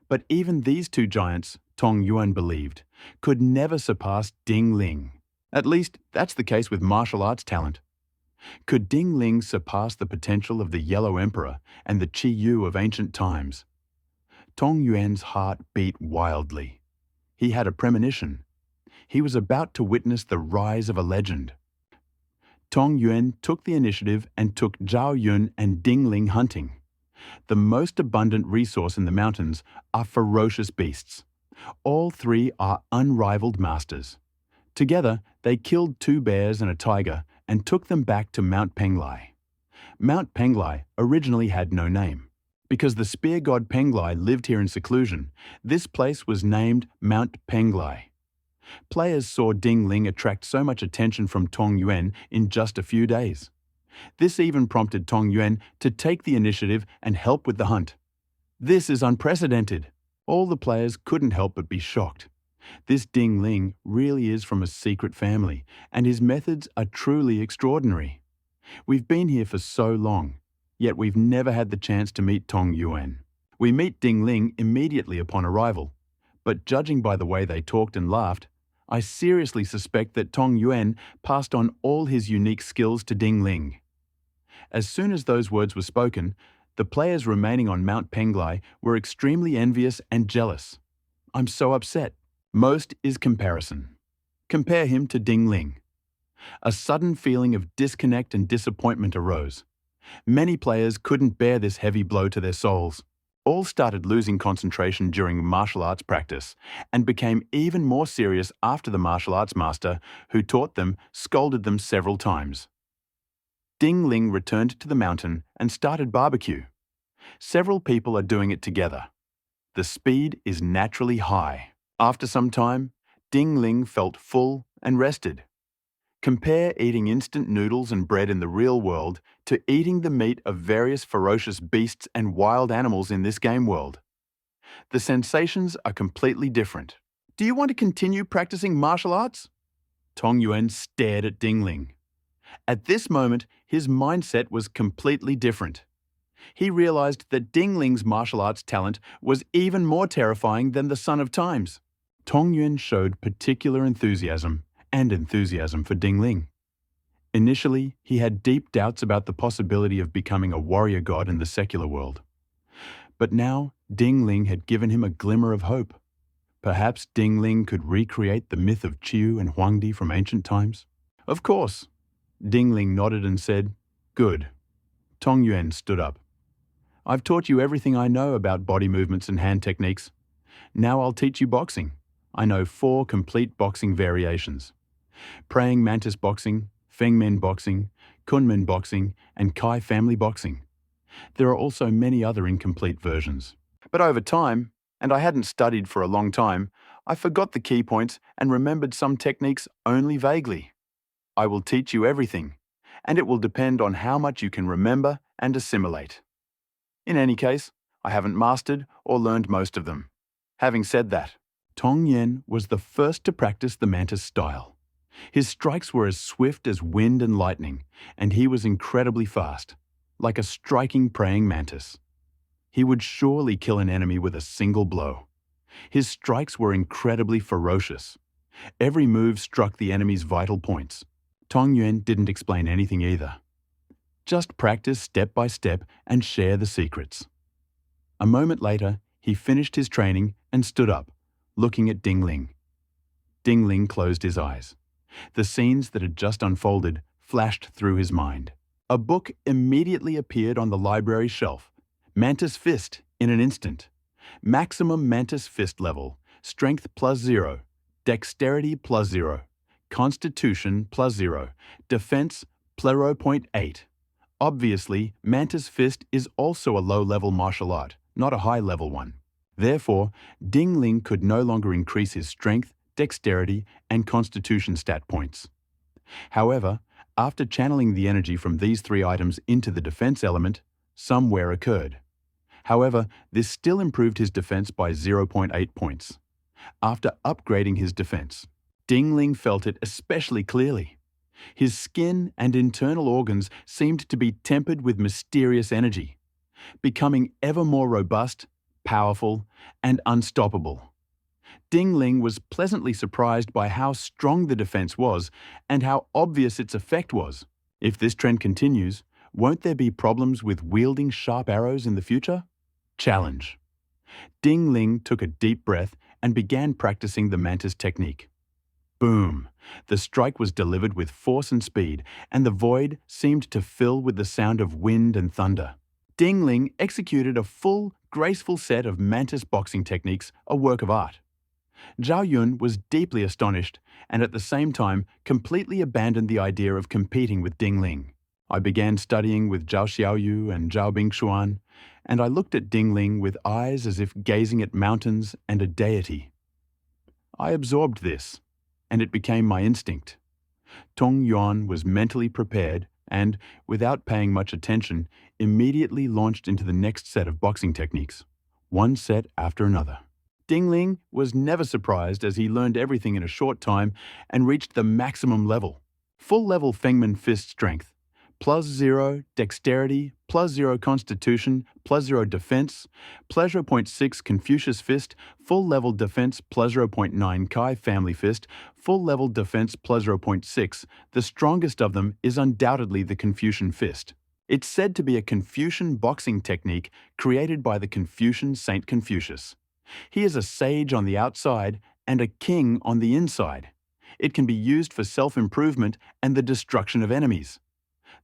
But even these two giants, Tong Yuan believed, could never surpass Ding Ling. At least, that's the case with martial arts talent. Could Ding Ling surpass the potential of the Yellow Emperor and the Qiyu of ancient times? Tong Yuan's heart beat wildly. He had a premonition. He was about to witness the rise of a legend. Tong Yuan took the initiative and took Zhao Yun and Ding Ling hunting. The most abundant resource in the mountains are ferocious beasts. All three are unrivaled masters. Together, they killed 2 bears and a tiger and took them back to Mount Penglai. Mount Penglai originally had no name. Because the spear god Penglai lived here in seclusion, this place was named Mount Penglai. Players saw Ding Ling attract so much attention from Tong Yuan in just a few days. This even prompted Tong Yuan to take the initiative and help with the hunt. This is unprecedented. All the players couldn't help but be shocked. This Ding Ling really is from a secret family, and his methods are truly extraordinary. We've been here for so long, yet we've never had the chance to meet Tong Yuan. We meet Ding Ling immediately upon arrival, but judging by the way they talked and laughed, I seriously suspect that Tong Yuan passed on all his unique skills to Ding Ling. As soon as those words were spoken, the players remaining on Mount Penglai were extremely envious and jealous. I'm so upset. Most is comparison. Compare him to Ding Ling. A sudden feeling of disconnect and disappointment arose. Many players couldn't bear this heavy blow to their souls. All started losing concentration during martial arts practice and became even more serious after the martial arts master, who taught them, scolded them several times. Ding Ling returned to the mountain and started barbecue. Several people are doing it together. The speed is naturally high. After some time, Ding Ling felt full and rested. Compare eating instant noodles and bread in the real world to eating the meat of various ferocious beasts and wild animals in this game world. The sensations are completely different. Do you want to continue practicing martial arts? Tong Yuan stared at Ding Ling. At this moment, his mindset was completely different. He realized that Ding Ling's martial arts talent was even more terrifying than the Son of Times. Tong Yuan showed particular enthusiasm for Ding Ling. Initially, he had deep doubts about the possibility of becoming a warrior god in the secular world. But now, Ding Ling had given him a glimmer of hope. Perhaps Ding Ling could recreate the myth of Qiu and Huangdi from ancient times? Of course. Ding Ling nodded and said, "Good." Tong Yuan stood up. "I've taught you everything I know about body movements and hand techniques. Now I'll teach you boxing. I know 4 complete boxing variations: Praying Mantis boxing, Fengmen boxing, Kunmen boxing, and Kai family boxing. There are also many other incomplete versions. But over time, and I hadn't studied for a long time, I forgot the key points and remembered some techniques only vaguely. I will teach you everything, and it will depend on how much you can remember and assimilate. In any case, I haven't mastered or learned most of them." Having said that, Tong Yen was the first to practice the mantis style. His strikes were as swift as wind and lightning, and he was incredibly fast, like a striking praying mantis. He would surely kill an enemy with a single blow. His strikes were incredibly ferocious. Every move struck the enemy's vital points. Tong Yuan didn't explain anything either. Just practice step by step and share the secrets. A moment later, he finished his training and stood up, looking at Ding Ling. Ding Ling closed his eyes. The scenes that had just unfolded flashed through his mind. A book immediately appeared on the library shelf. Mantis Fist in an instant. Maximum Mantis Fist level. Strength +0. Dexterity +0. Constitution +0. Defense +0.8. Obviously, Mantis Fist is also a low-level martial art, not a high-level one. Therefore, Ding Ling could no longer increase his strength, dexterity, and constitution stat points. However, after channeling the energy from these 3 items into the defense element, some wear occurred. However, this still improved his defense by 0.8 points. After upgrading his defense, Ding Ling felt it especially clearly. His skin and internal organs seemed to be tempered with mysterious energy, becoming ever more robust, powerful, and unstoppable. Ding Ling was pleasantly surprised by how strong the defense was and how obvious its effect was. If this trend continues, won't there be problems with wielding sharp arrows in the future? Challenge. Ding Ling took a deep breath and began practicing the mantis technique. Boom! The strike was delivered with force and speed, and the void seemed to fill with the sound of wind and thunder. Ding Ling executed a full, graceful set of mantis boxing techniques, a work of art. Zhao Yun was deeply astonished and at the same time completely abandoned the idea of competing with Ding Ling. I began studying with Zhao Xiaoyu and Zhao Bingshuan, and I looked at Ding Ling with eyes as if gazing at mountains and a deity. I absorbed this, and it became my instinct. Tong Yuan was mentally prepared and, without paying much attention, immediately launched into the next set of boxing techniques, one set after another. Ding Ling was never surprised as he learned everything in a short time and reached the maximum level. Full-level Fengmen Fist strength, +0 dexterity, +0 constitution, +0 defense, +0.6 Confucius Fist, full-level defense +0.9 Kai family fist, full-level defense +0.6. The strongest of them is undoubtedly the Confucian Fist. It's said to be a Confucian boxing technique created by the Confucian Saint Confucius. He is a sage on the outside and a king on the inside. It can be used for self-improvement and the destruction of enemies.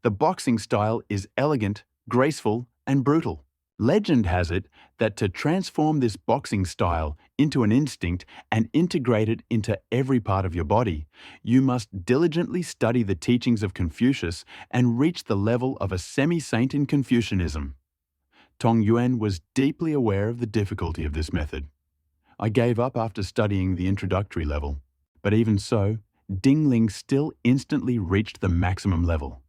The boxing style is elegant, graceful, and brutal. Legend has it that to transform this boxing style into an instinct and integrate it into every part of your body, you must diligently study the teachings of Confucius and reach the level of a semi-saint in Confucianism. Tong Yuan was deeply aware of the difficulty of this method. I gave up after studying the introductory level, but even so, Ding Ling still instantly reached the maximum level.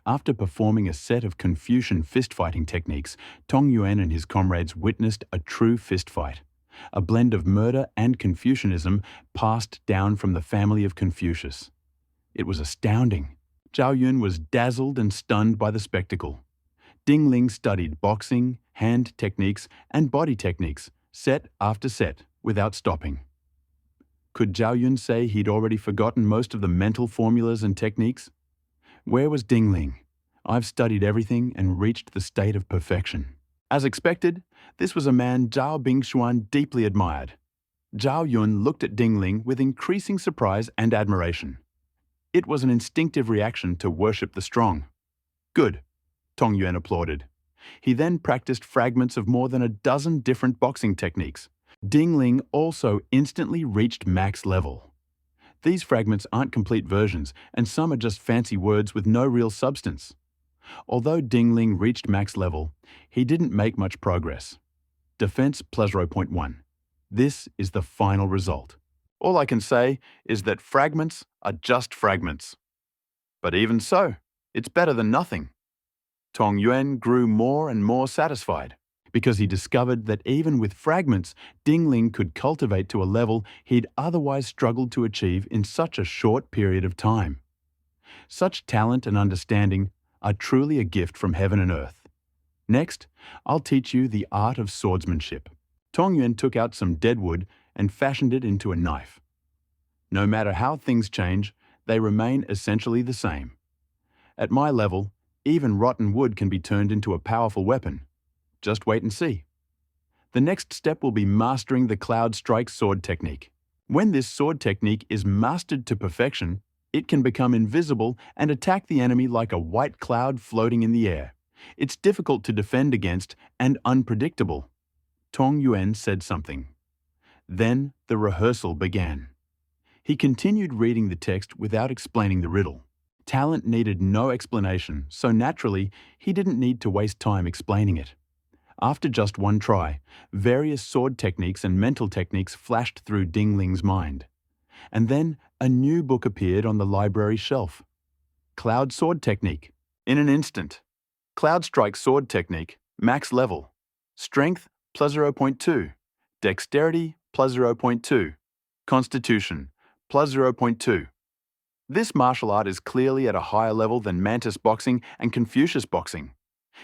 After performing a set of Confucian fist-fighting techniques, Tong Yuan and his comrades witnessed a true fist-fight, a blend of murder and Confucianism passed down from the family of Confucius. It was astounding. Zhao Yun was dazzled and stunned by the spectacle. Ding Ling studied boxing, hand techniques, and body techniques, set after set, without stopping. Could Zhao Yun say he'd already forgotten most of the mental formulas and techniques? Where was Ding Ling? I've studied everything and reached the state of perfection. As expected, this was a man Zhao Bingshuan deeply admired. Zhao Yun looked at Ding Ling with increasing surprise and admiration. It was an instinctive reaction to worship the strong. Good, Tong Yuan applauded. He then practiced fragments of more than a dozen different boxing techniques. Ding Ling also instantly reached max level. These fragments aren't complete versions, and some are just fancy words with no real substance. Although Ding Ling reached max level, he didn't make much progress. Defense plus 0.1. This is the final result. All I can say is that fragments are just fragments. But even so, it's better than nothing. Tong Yuan grew more and more satisfied, because he discovered that even with fragments, Ding Ling could cultivate to a level he'd otherwise struggled to achieve in such a short period of time. Such talent and understanding are truly a gift from heaven and earth. Next, I'll teach you the art of swordsmanship. Tong Yuan took out some dead wood and fashioned it into a knife. No matter how things change, they remain essentially the same. At my level, even rotten wood can be turned into a powerful weapon. Just wait and see. The next step will be mastering the cloud strike sword technique. When this sword technique is mastered to perfection, it can become invisible and attack the enemy like a white cloud floating in the air. It's difficult to defend against and unpredictable. Tong Yuan said something. Then the rehearsal began. He continued reading the text without explaining the riddle. Talent needed no explanation, so naturally, he didn't need to waste time explaining it. After just one try, various sword techniques and mental techniques flashed through Ding Ling's mind. And then a new book appeared on the library shelf. Cloud Sword Technique. In an instant. Cloud Strike Sword Technique, max level. Strength, plus 0.2. Dexterity, plus 0.2. Constitution, plus 0.2. This martial art is clearly at a higher level than Mantis boxing and Confucius boxing.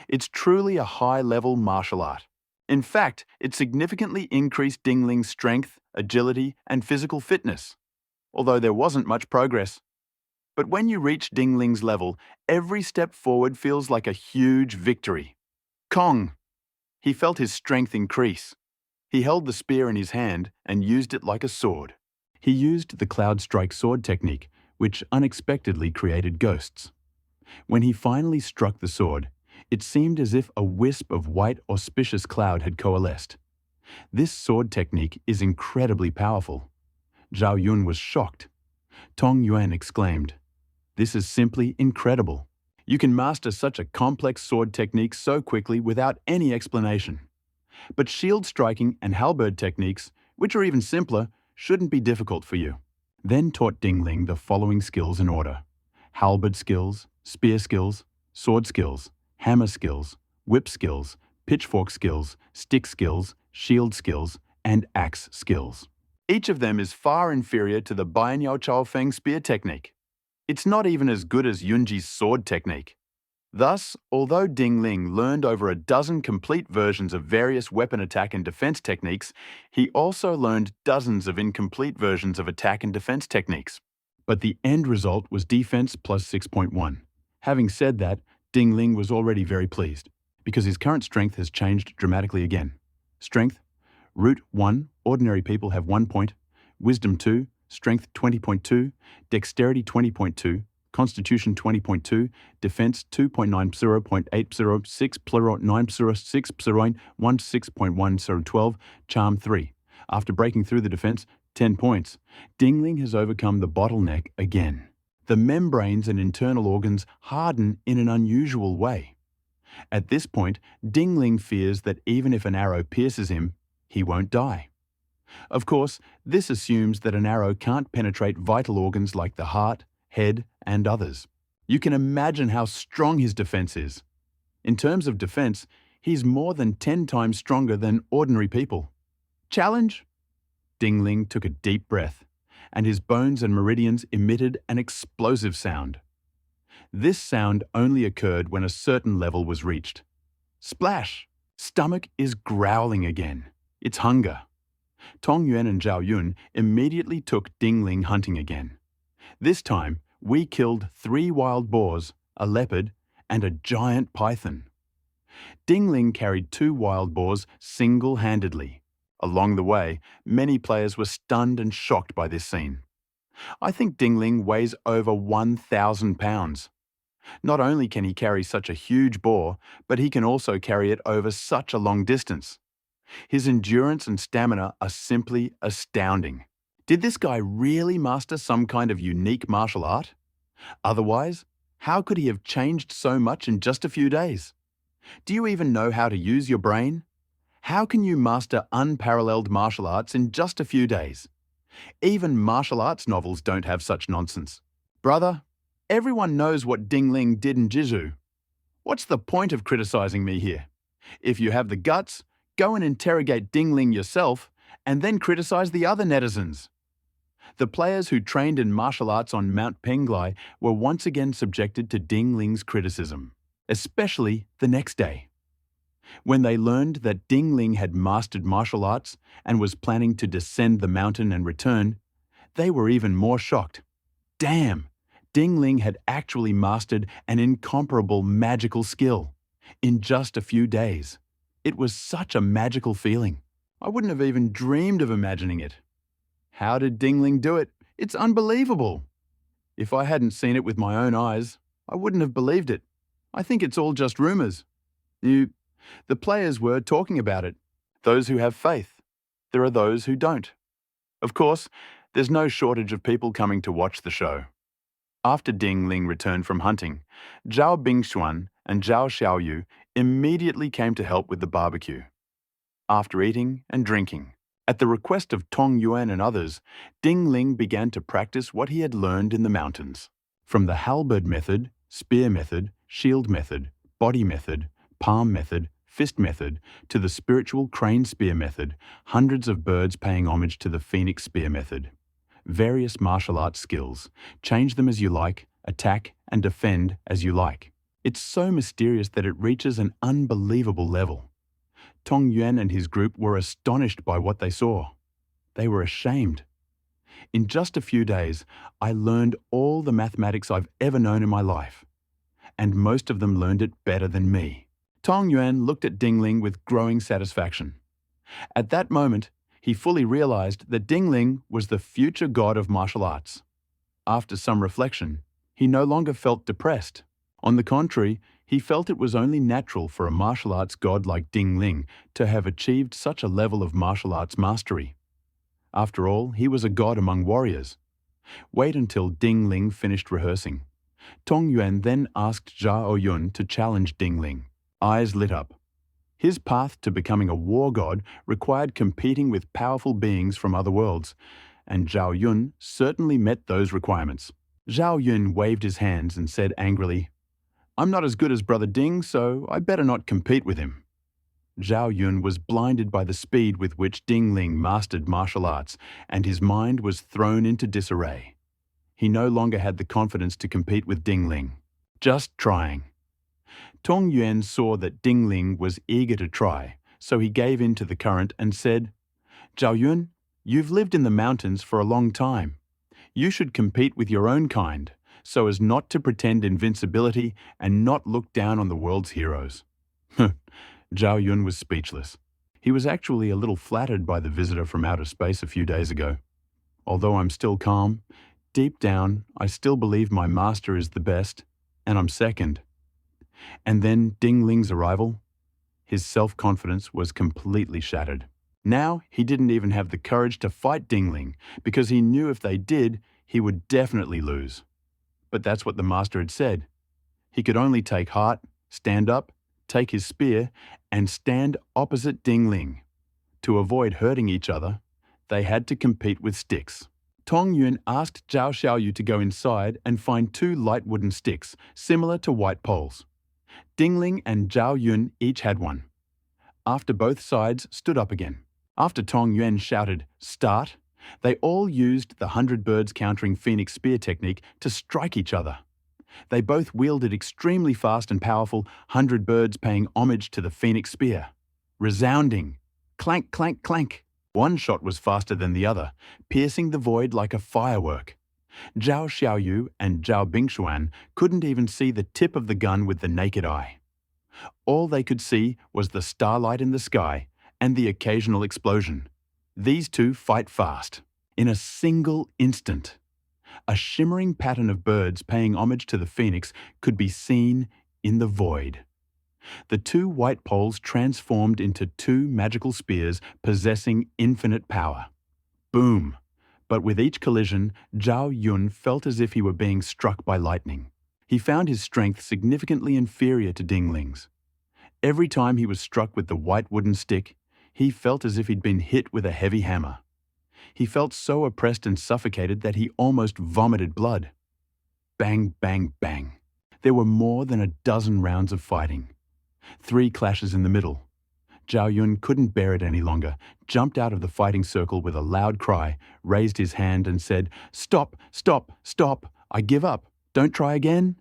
It's truly a high-level martial art. In fact, it significantly increased Ding Ling's strength, agility, and physical fitness, although there wasn't much progress. But when you reach Ding Ling's level, every step forward feels like a huge victory. Kong! He felt his strength increase. He held the spear in his hand and used it like a sword. He used the Cloud Strike sword technique, which unexpectedly created ghosts. When he finally struck the sword, it seemed as if a wisp of white auspicious cloud had coalesced. This sword technique is incredibly powerful. Zhao Yun was shocked. Tong Yuan exclaimed, "This is simply incredible. You can master such a complex sword technique so quickly without any explanation. But shield striking and halberd techniques, which are even simpler, shouldn't be difficult for you." Then taught Ding Ling the following skills in order: halberd skills, spear skills, sword skills, hammer skills, whip skills, pitchfork skills, stick skills, shield skills, and axe skills. Each of them is far inferior to the Bian Yao Chao Feng spear technique. It's not even as good as Yunji's sword technique. Thus, although Ding Ling learned over a dozen complete versions of various weapon attack and defense techniques, he also learned dozens of incomplete versions of attack and defense techniques. But the end result was defense plus 6.1. Having said that, Ding Ling was already very pleased, because his current strength has changed dramatically again. Strength, root 1, ordinary people have 1 point, Wisdom 2, Strength 20.2, Dexterity 20.2, Constitution 20.2, Defense 2.90.806, Plural 906.16.112, Charm 3. After breaking through the defense, 10 points. Dingling has overcome the bottleneck again. The membranes and internal organs harden in an unusual way. At this point, Dingling fears that even if an arrow pierces him, he won't die. Of course, this assumes that an arrow can't penetrate vital organs like the heart, head, and others. You can imagine how strong his defense is. In terms of defense, he's more than 10 times stronger than ordinary people. Challenge? Dingling took a deep breath, and his bones and meridians emitted an explosive sound. This sound only occurred when a certain level was reached. Splash! Stomach is growling again. It's hunger. Tong Yuan and Zhao Yun immediately took Dingling hunting again. This time, we killed 3 wild boars, a leopard, and a giant python. Dingling carried 2 wild boars single-handedly. Along the way, many players were stunned and shocked by this scene. I think Dingling weighs over 1,000 pounds. Not only can he carry such a huge boar, but he can also carry it over such a long distance. His endurance and stamina are simply astounding. Did this guy really master some kind of unique martial art? Otherwise, how could he have changed so much in just a few days? Do you even know how to use your brain? How can you master unparalleled martial arts in just a few days? Even martial arts novels don't have such nonsense. Brother, everyone knows what Dingling did in Jiu-Jitsu. What's the point of criticizing me here? If you have the guts, go and interrogate Dingling yourself and then criticize the other netizens. The players who trained in martial arts on Mount Penglai were once again subjected to Dingling's criticism, especially the next day. When they learned that Dingling had mastered martial arts and was planning to descend the mountain and return, they were even more shocked. Damn! Dingling had actually mastered an incomparable magical skill in just a few days. It was such a magical feeling. I wouldn't have even dreamed of imagining it. How did Dingling do it? It's unbelievable. If I hadn't seen it with my own eyes, I wouldn't have believed it. I think it's all just rumors. The players were talking about it. Those who have faith. There are those who don't. Of course, there's no shortage of people coming to watch the show. After Dingling returned from hunting, Zhao Bingxuan and Zhao Xiaoyu immediately came to help with the barbecue. After eating and drinking, at the request of Tong Yuan and others, Dingling began to practice what he had learned in the mountains. From the halberd method, spear method, shield method, body method, palm method, fist method, to the spiritual crane spear method, hundreds of birds paying homage to the phoenix spear method. Various martial arts skills, change them as you like, attack and defend as you like. It's so mysterious that it reaches an unbelievable level. Tong Yuan and his group were astonished by what they saw. They were ashamed. In just a few days, I learned all the mathematics I've ever known in my life. And most of them learned it better than me. Tong Yuan looked at Dingling with growing satisfaction. At that moment, he fully realized that Dingling was the future god of martial arts. After some reflection, he no longer felt depressed. On the contrary, he felt it was only natural for a martial arts god like Dingling to have achieved such a level of martial arts mastery. After all, he was a god among warriors. Wait until Dingling finished rehearsing. Tong Yuan then asked Zhao Yun to challenge Dingling. Eyes lit up. His path to becoming a war god required competing with powerful beings from other worlds, and Zhao Yun certainly met those requirements. Zhao Yun waved his hands and said angrily, "I'm not as good as Brother Ding, so I better not compete with him." Zhao Yun was blinded by the speed with which Dingling mastered martial arts, and his mind was thrown into disarray. He no longer had the confidence to compete with Dingling. Just trying. Tong Yuan saw that Dingling was eager to try, so he gave in to the current and said, "Zhao Yun, you've lived in the mountains for a long time. You should compete with your own kind, so as not to pretend invincibility and not look down on the world's heroes." Zhao Yun was speechless. He was actually a little flattered by the visitor from outer space a few days ago. Although I'm still calm, deep down, I still believe my master is the best, and I'm second. And then Ding Ling's arrival, his self-confidence was completely shattered. Now, he didn't even have the courage to fight Ding Ling, because he knew if they did, he would definitely lose. But that's what the master had said. He could only take heart, stand up, take his spear, and stand opposite Ding Ling. To avoid hurting each other, they had to compete with sticks. Tong Yuan asked Zhao Xiaoyu to go inside and find 2 light wooden sticks, similar to white poles. Ding Ling and Zhao Yun each had one. After both sides stood up again. After Tong Yuan shouted, "Start," they all used the 100 birds countering phoenix spear technique to strike each other. They both wielded extremely fast and powerful 100 birds paying homage to the phoenix spear. Resounding. Clank, clank, clank. One shot was faster than the other, piercing the void like a firework. Zhao Xiaoyu and Zhao Bingshuan couldn't even see the tip of the gun with the naked eye. All they could see was the starlight in the sky and the occasional explosion. These two fight fast. In a single instant, a shimmering pattern of birds paying homage to the phoenix could be seen in the void. The 2 white poles transformed into 2 magical spears possessing infinite power. Boom! But with each collision, Zhao Yun felt as if he were being struck by lightning. He found his strength significantly inferior to Ding Ling's. Every time he was struck with the white wooden stick, he felt as if he'd been hit with a heavy hammer. He felt so oppressed and suffocated that he almost vomited blood. Bang, bang, bang. There were more than a dozen rounds of fighting. 3 clashes in the middle. Zhao Yun couldn't bear it any longer, jumped out of the fighting circle with a loud cry, raised his hand and said, "Stop, stop, stop, I give up, don't try again."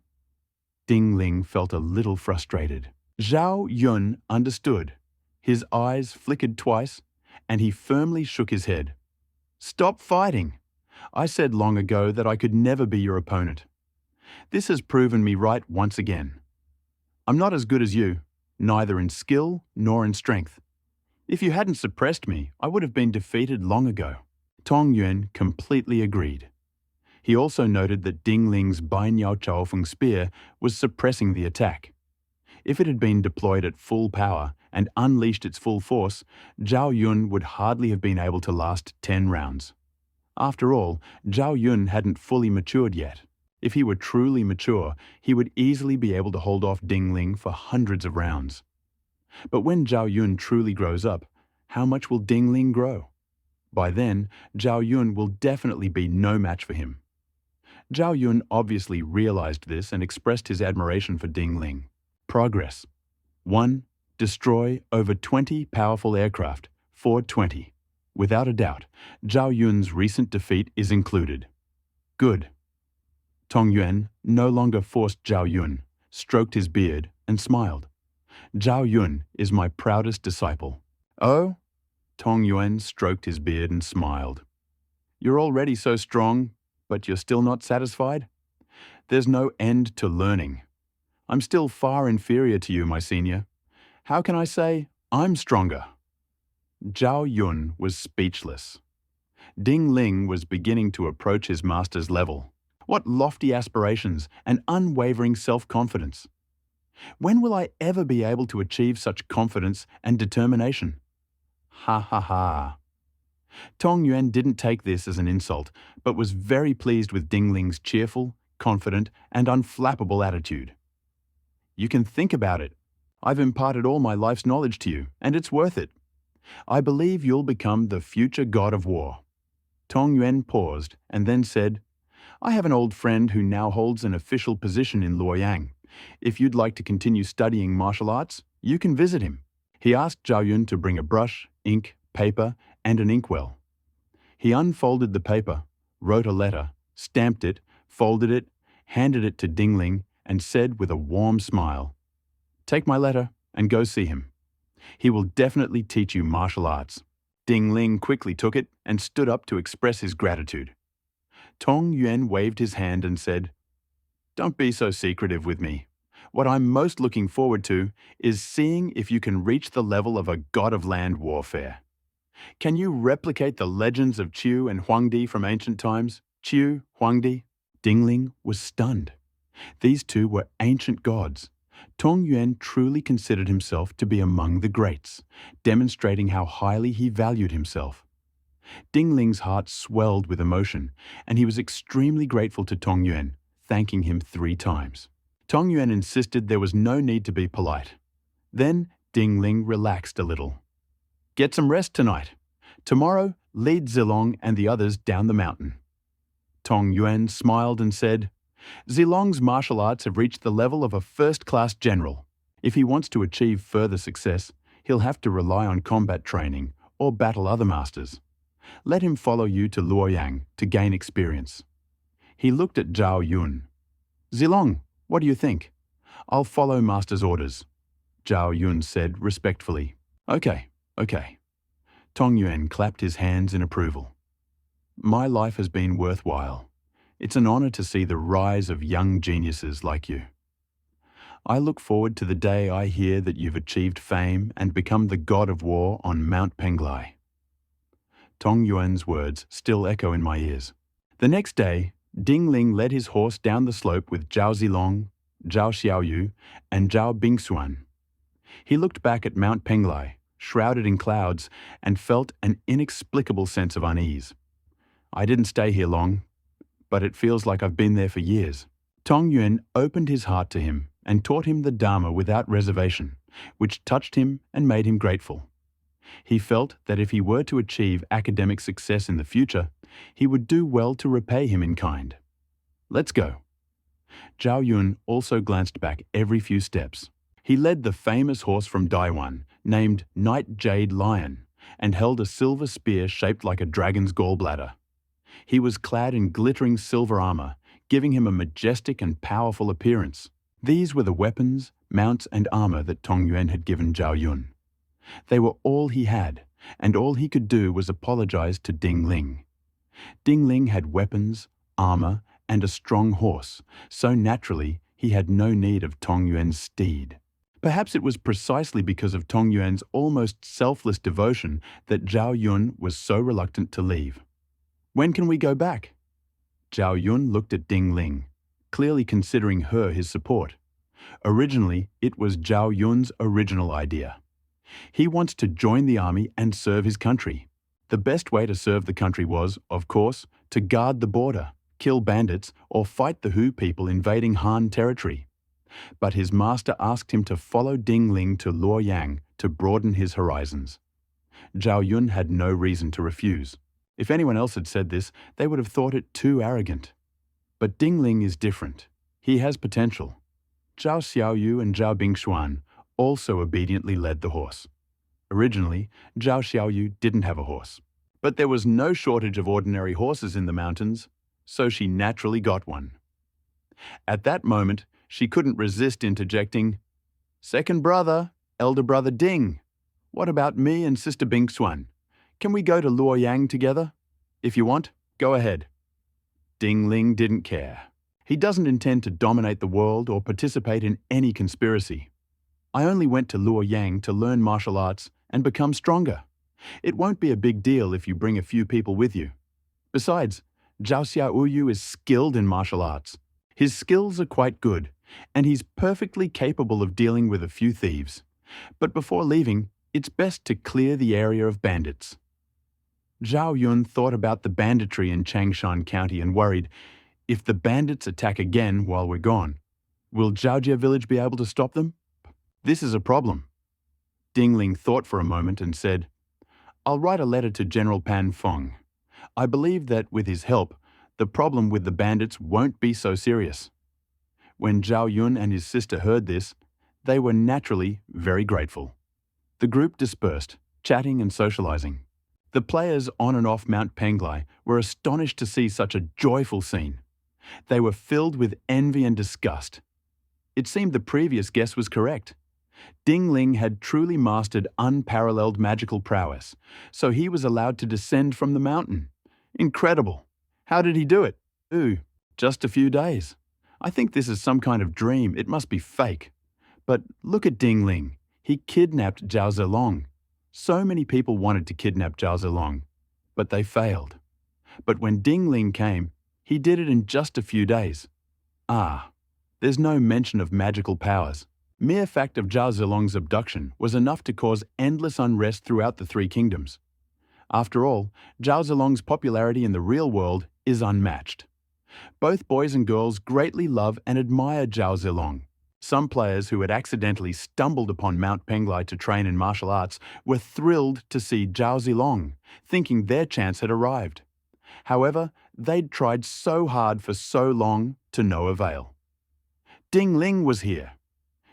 Ding Ling felt a little frustrated. Zhao Yun understood. His eyes flickered twice, and he firmly shook his head. "Stop fighting. I said long ago that I could never be your opponent. This has proven me right once again. I'm not as good as you, neither in skill nor in strength. If you hadn't suppressed me, I would have been defeated long ago." Tong Yuan completely agreed. He also noted that Ding Ling's Bai Niao Chaofeng spear was suppressing the attack. If it had been deployed at full power and unleashed its full force, Zhao Yun would hardly have been able to last 10 rounds. After all, Zhao Yun hadn't fully matured yet. If he were truly mature, he would easily be able to hold off Ding Ling for hundreds of rounds. But when Zhao Yun truly grows up, how much will Ding Ling grow? By then, Zhao Yun will definitely be no match for him. Zhao Yun obviously realized this and expressed his admiration for Ding Ling. Progress. 1. Destroy over 20 powerful aircraft. 420. Without a doubt, Zhao Yun's recent defeat is included. Good. Tong Yuan no longer forced Zhao Yun, stroked his beard, and smiled. "Zhao Yun is my proudest disciple." "Oh?" Tong Yuan stroked his beard and smiled. "You're already so strong, but you're still not satisfied? There's no end to learning. I'm still far inferior to you, my senior. How can I say I'm stronger?" Zhao Yun was speechless. Ding Ling was beginning to approach his master's level. What lofty aspirations and unwavering self-confidence. When will I ever be able to achieve such confidence and determination? Ha ha ha. Tong Yuan didn't take this as an insult, but was very pleased with Ding Ling's cheerful, confident, and unflappable attitude. "You can think about it. I've imparted all my life's knowledge to you, and it's worth it. I believe you'll become the future god of war." Tong Yuan paused and then said, "I have an old friend who now holds an official position in Luoyang. If you'd like to continue studying martial arts, you can visit him." He asked Zhao Yun to bring a brush, ink, paper, and an inkwell. He unfolded the paper, wrote a letter, stamped it, folded it, handed it to Ding Ling, and said with a warm smile, "Take my letter and go see him. He will definitely teach you martial arts." Ding Ling quickly took it and stood up to express his gratitude. Tong Yuan waved his hand and said, "Don't be so secretive with me. What I'm most looking forward to is seeing if you can reach the level of a god of land warfare. Can you replicate the legends of Qiu and Huangdi from ancient times? Qiu, Huangdi? Dingling was stunned. These two were ancient gods. Tong Yuan truly considered himself to be among the greats, demonstrating how highly he valued himself. Dingling's heart swelled with emotion, and he was extremely grateful to Tong Yuan, thanking him 3 times. Tong Yuan insisted there was no need to be polite. Then Dingling relaxed a little. Get some rest tonight. Tomorrow, lead Zilong and the others down the mountain. Tong Yuan smiled and said, Zilong's martial arts have reached the level of a first-class general. If he wants to achieve further success, he'll have to rely on combat training or battle other masters. Let him follow you to Luoyang to gain experience. He looked at Zhao Yun. Zilong, what do you think? I'll follow master's orders. Zhao Yun said respectfully. Okay. Tong Yuan clapped his hands in approval. My life has been worthwhile. It's an honor to see the rise of young geniuses like you. I look forward to the day I hear that you've achieved fame and become the god of war on Mount Penglai. Tong Yuan's words still echo in my ears. The next day, Dingling led his horse down the slope with Zhao Zilong, Zhao Xiaoyu, and Zhao Bingxuan. He looked back at Mount Penglai, shrouded in clouds, and felt an inexplicable sense of unease. I didn't stay here long, but it feels like I've been there for years. Tong Yuan opened his heart to him and taught him the Dharma without reservation, which touched him and made him grateful. He felt that if he were to achieve academic success in the future, he would do well to repay him in kind. Let's go. Zhao Yun also glanced back every few steps. He led the famous horse from Daiwan, named Night Jade Lion, and held a silver spear shaped like a dragon's gallbladder. He was clad in glittering silver armor, giving him a majestic and powerful appearance. These were the weapons, mounts, and armor that Tong Yuan had given Zhao Yun. They were all he had, and all he could do was apologize to Dingling. Dingling had weapons, armor, and a strong horse, so naturally he had no need of Tong Yuan's steed. Perhaps it was precisely because of Tong Yuan's almost selfless devotion that Zhao Yun was so reluctant to leave. When can we go back? Zhao Yun looked at Dingling, clearly considering her his support. Originally, it was Zhao Yun's original idea. He wants to join the army and serve his country. The best way to serve the country was, of course, to guard the border, kill bandits, or fight the Hu people invading Han territory. But his master asked him to follow Dingling to Luoyang to broaden his horizons. Zhao Yun had no reason to refuse. If anyone else had said this, they would have thought it too arrogant. But Dingling is different. He has potential. Zhao Xiaoyu and Zhao Bingxuan also obediently led the horse. Originally, Zhao Xiaoyu didn't have a horse. But there was no shortage of ordinary horses in the mountains, so she naturally got one. At that moment, she couldn't resist interjecting, "Second brother, elder brother Ding, what about me and sister Bingxuan? Can we go to Luoyang together? If you want, go ahead." Dingling didn't care. He doesn't intend to dominate the world or participate in any conspiracy. I only went to Luoyang to learn martial arts and become stronger. It won't be a big deal if you bring a few people with you. Besides, Zhao Xiaoyu is skilled in martial arts. His skills are quite good, and he's perfectly capable of dealing with a few thieves. But before leaving, it's best to clear the area of bandits. Zhao Yun thought about the banditry in Changshan County and worried, if the bandits attack again while we're gone, will Zhaojie village be able to stop them? This is a problem. Dingling thought for a moment and said, I'll write a letter to General Pan Feng. I believe that with his help, the problem with the bandits won't be so serious. When Zhao Yun and his sister heard this, they were naturally very grateful. The group dispersed, chatting and socializing. The players on and off Mount Penglai were astonished to see such a joyful scene. They were filled with envy and disgust. It seemed the previous guess was correct. Dingling had truly mastered unparalleled magical prowess, so he was allowed to descend from the mountain. Incredible! How did he do it? Just a few days. I think this is some kind of dream. It must be fake. But look at Dingling. He kidnapped Zhao Zilong. So many people wanted to kidnap Zhao Zilong, but they failed. But when Ding Ling came, he did it in just a few days. There's no mention of magical powers. Mere fact of Zhao Zilong's abduction was enough to cause endless unrest throughout the Three Kingdoms. After all, Zhao Zilong's popularity in the real world is unmatched. Both boys and girls greatly love and admire Zhao Zilong. Some players who had accidentally stumbled upon Mount Penglai to train in martial arts were thrilled to see Zhao Zilong, thinking their chance had arrived. However, they'd tried so hard for so long to no avail. Ding Ling was here.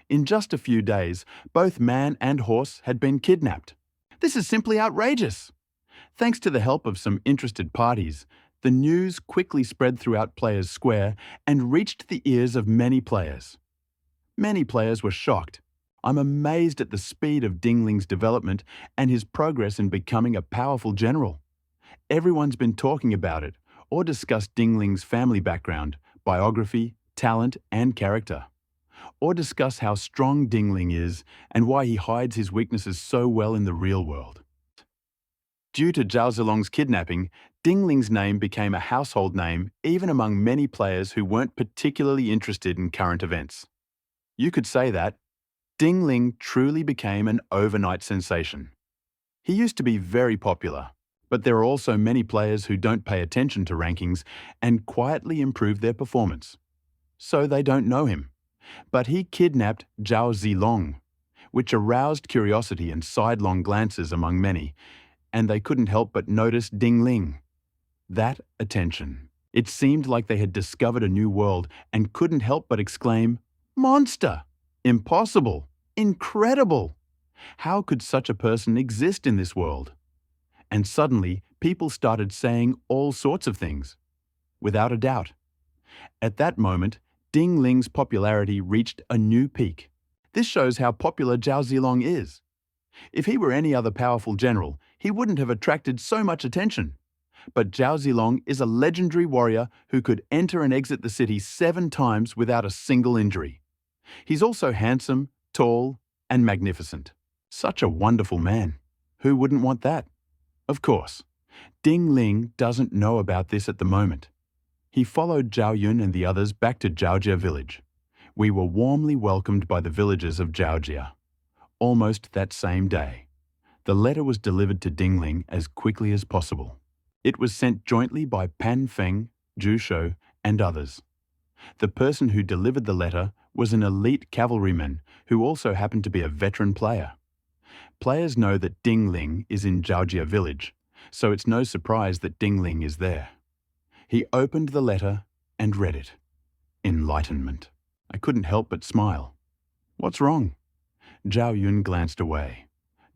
In just a few days, both man and horse had been kidnapped. This is simply outrageous. Thanks to the help of some interested parties, the news quickly spread throughout Players Square and reached the ears of many players. Many players were shocked. I'm amazed at the speed of Ding Ling's development and his progress in becoming a powerful general. Everyone's been talking about it or discussed Ding Ling's family background, biography, talent, and character. Or discuss how strong Ding Ling is and why he hides his weaknesses so well in the real world. Due to Zhao Zilong's kidnapping, Ding Ling's name became a household name even among many players who weren't particularly interested in current events. You could say that Ding Ling truly became an overnight sensation. He used to be very popular, but there are also many players who don't pay attention to rankings and quietly improve their performance. So they don't know him. But he kidnapped Zhao Zilong, which aroused curiosity and sidelong glances among many, and they couldn't help but notice Ding Ling. That attention. It seemed like they had discovered a new world and couldn't help but exclaim, "Monster! Impossible! Incredible! How could such a person exist in this world?" And suddenly, people started saying all sorts of things. Without a doubt. At that moment, Ding Ling's popularity reached a new peak. This shows how popular Zhao Zilong is. If he were any other powerful general, he wouldn't have attracted so much attention. But Zhao Zilong is a legendary warrior who could enter and exit the city 7 times without a single injury. He's also handsome, tall, and magnificent. Such a wonderful man. Who wouldn't want that? Of course, Ding Ling doesn't know about this at the moment. He followed Zhao Yun and the others back to Zhaojia village. We were warmly welcomed by the villagers of Zhaojia. Almost that same day, the letter was delivered to Ding Ling as quickly as possible. It was sent jointly by Pan Feng, Zhu Shou, and others. The person who delivered the letter was an elite cavalryman who also happened to be a veteran player. Players know that Ding Ling is in Zhaojia village, so it's no surprise that Ding Ling is there. He opened the letter and read it. Enlightenment. I couldn't help but smile. What's wrong? Zhao Yun glanced away.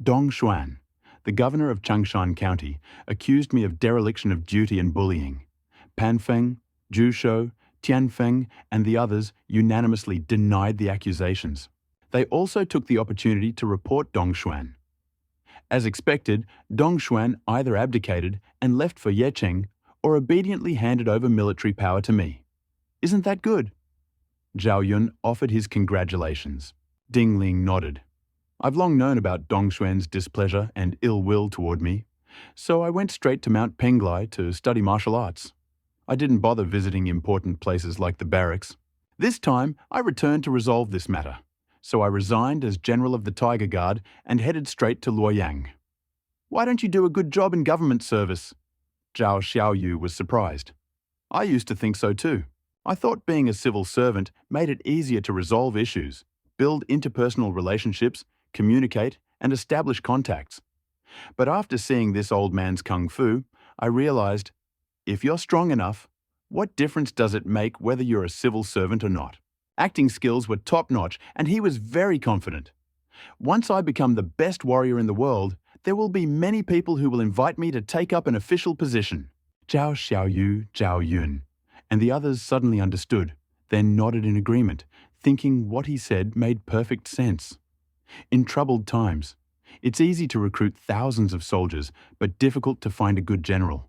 Dong Xuan, the governor of Changshan County, accused me of dereliction of duty and bullying. Pan Feng, Zhu Shou, Tian Feng, and the others unanimously denied the accusations. They also took the opportunity to report Dong Xuan. As expected, Dong Xuan either abdicated and left for Yecheng or obediently handed over military power to me. Isn't that good? Zhao Yun offered his congratulations. Ding Ling nodded. I've long known about Dong Xuan's displeasure and ill will toward me, so I went straight to Mount Penglai to study martial arts. I didn't bother visiting important places like the barracks. This time, I returned to resolve this matter, so I resigned as general of the Tiger Guard and headed straight to Luoyang. Why don't you do a good job in government service? Zhao Xiaoyu was surprised. I used to think so too. I thought being a civil servant made it easier to resolve issues, build interpersonal relationships, communicate, and establish contacts. But after seeing this old man's kung fu, I realized, if you're strong enough, what difference does it make whether you're a civil servant or not? Acting skills were top-notch, and he was very confident. Once I become the best warrior in the world, there will be many people who will invite me to take up an official position. Zhao Xiaoyu, Zhao Yun, and the others suddenly understood, then nodded in agreement, thinking what he said made perfect sense. In troubled times, it's easy to recruit thousands of soldiers, but difficult to find a good general.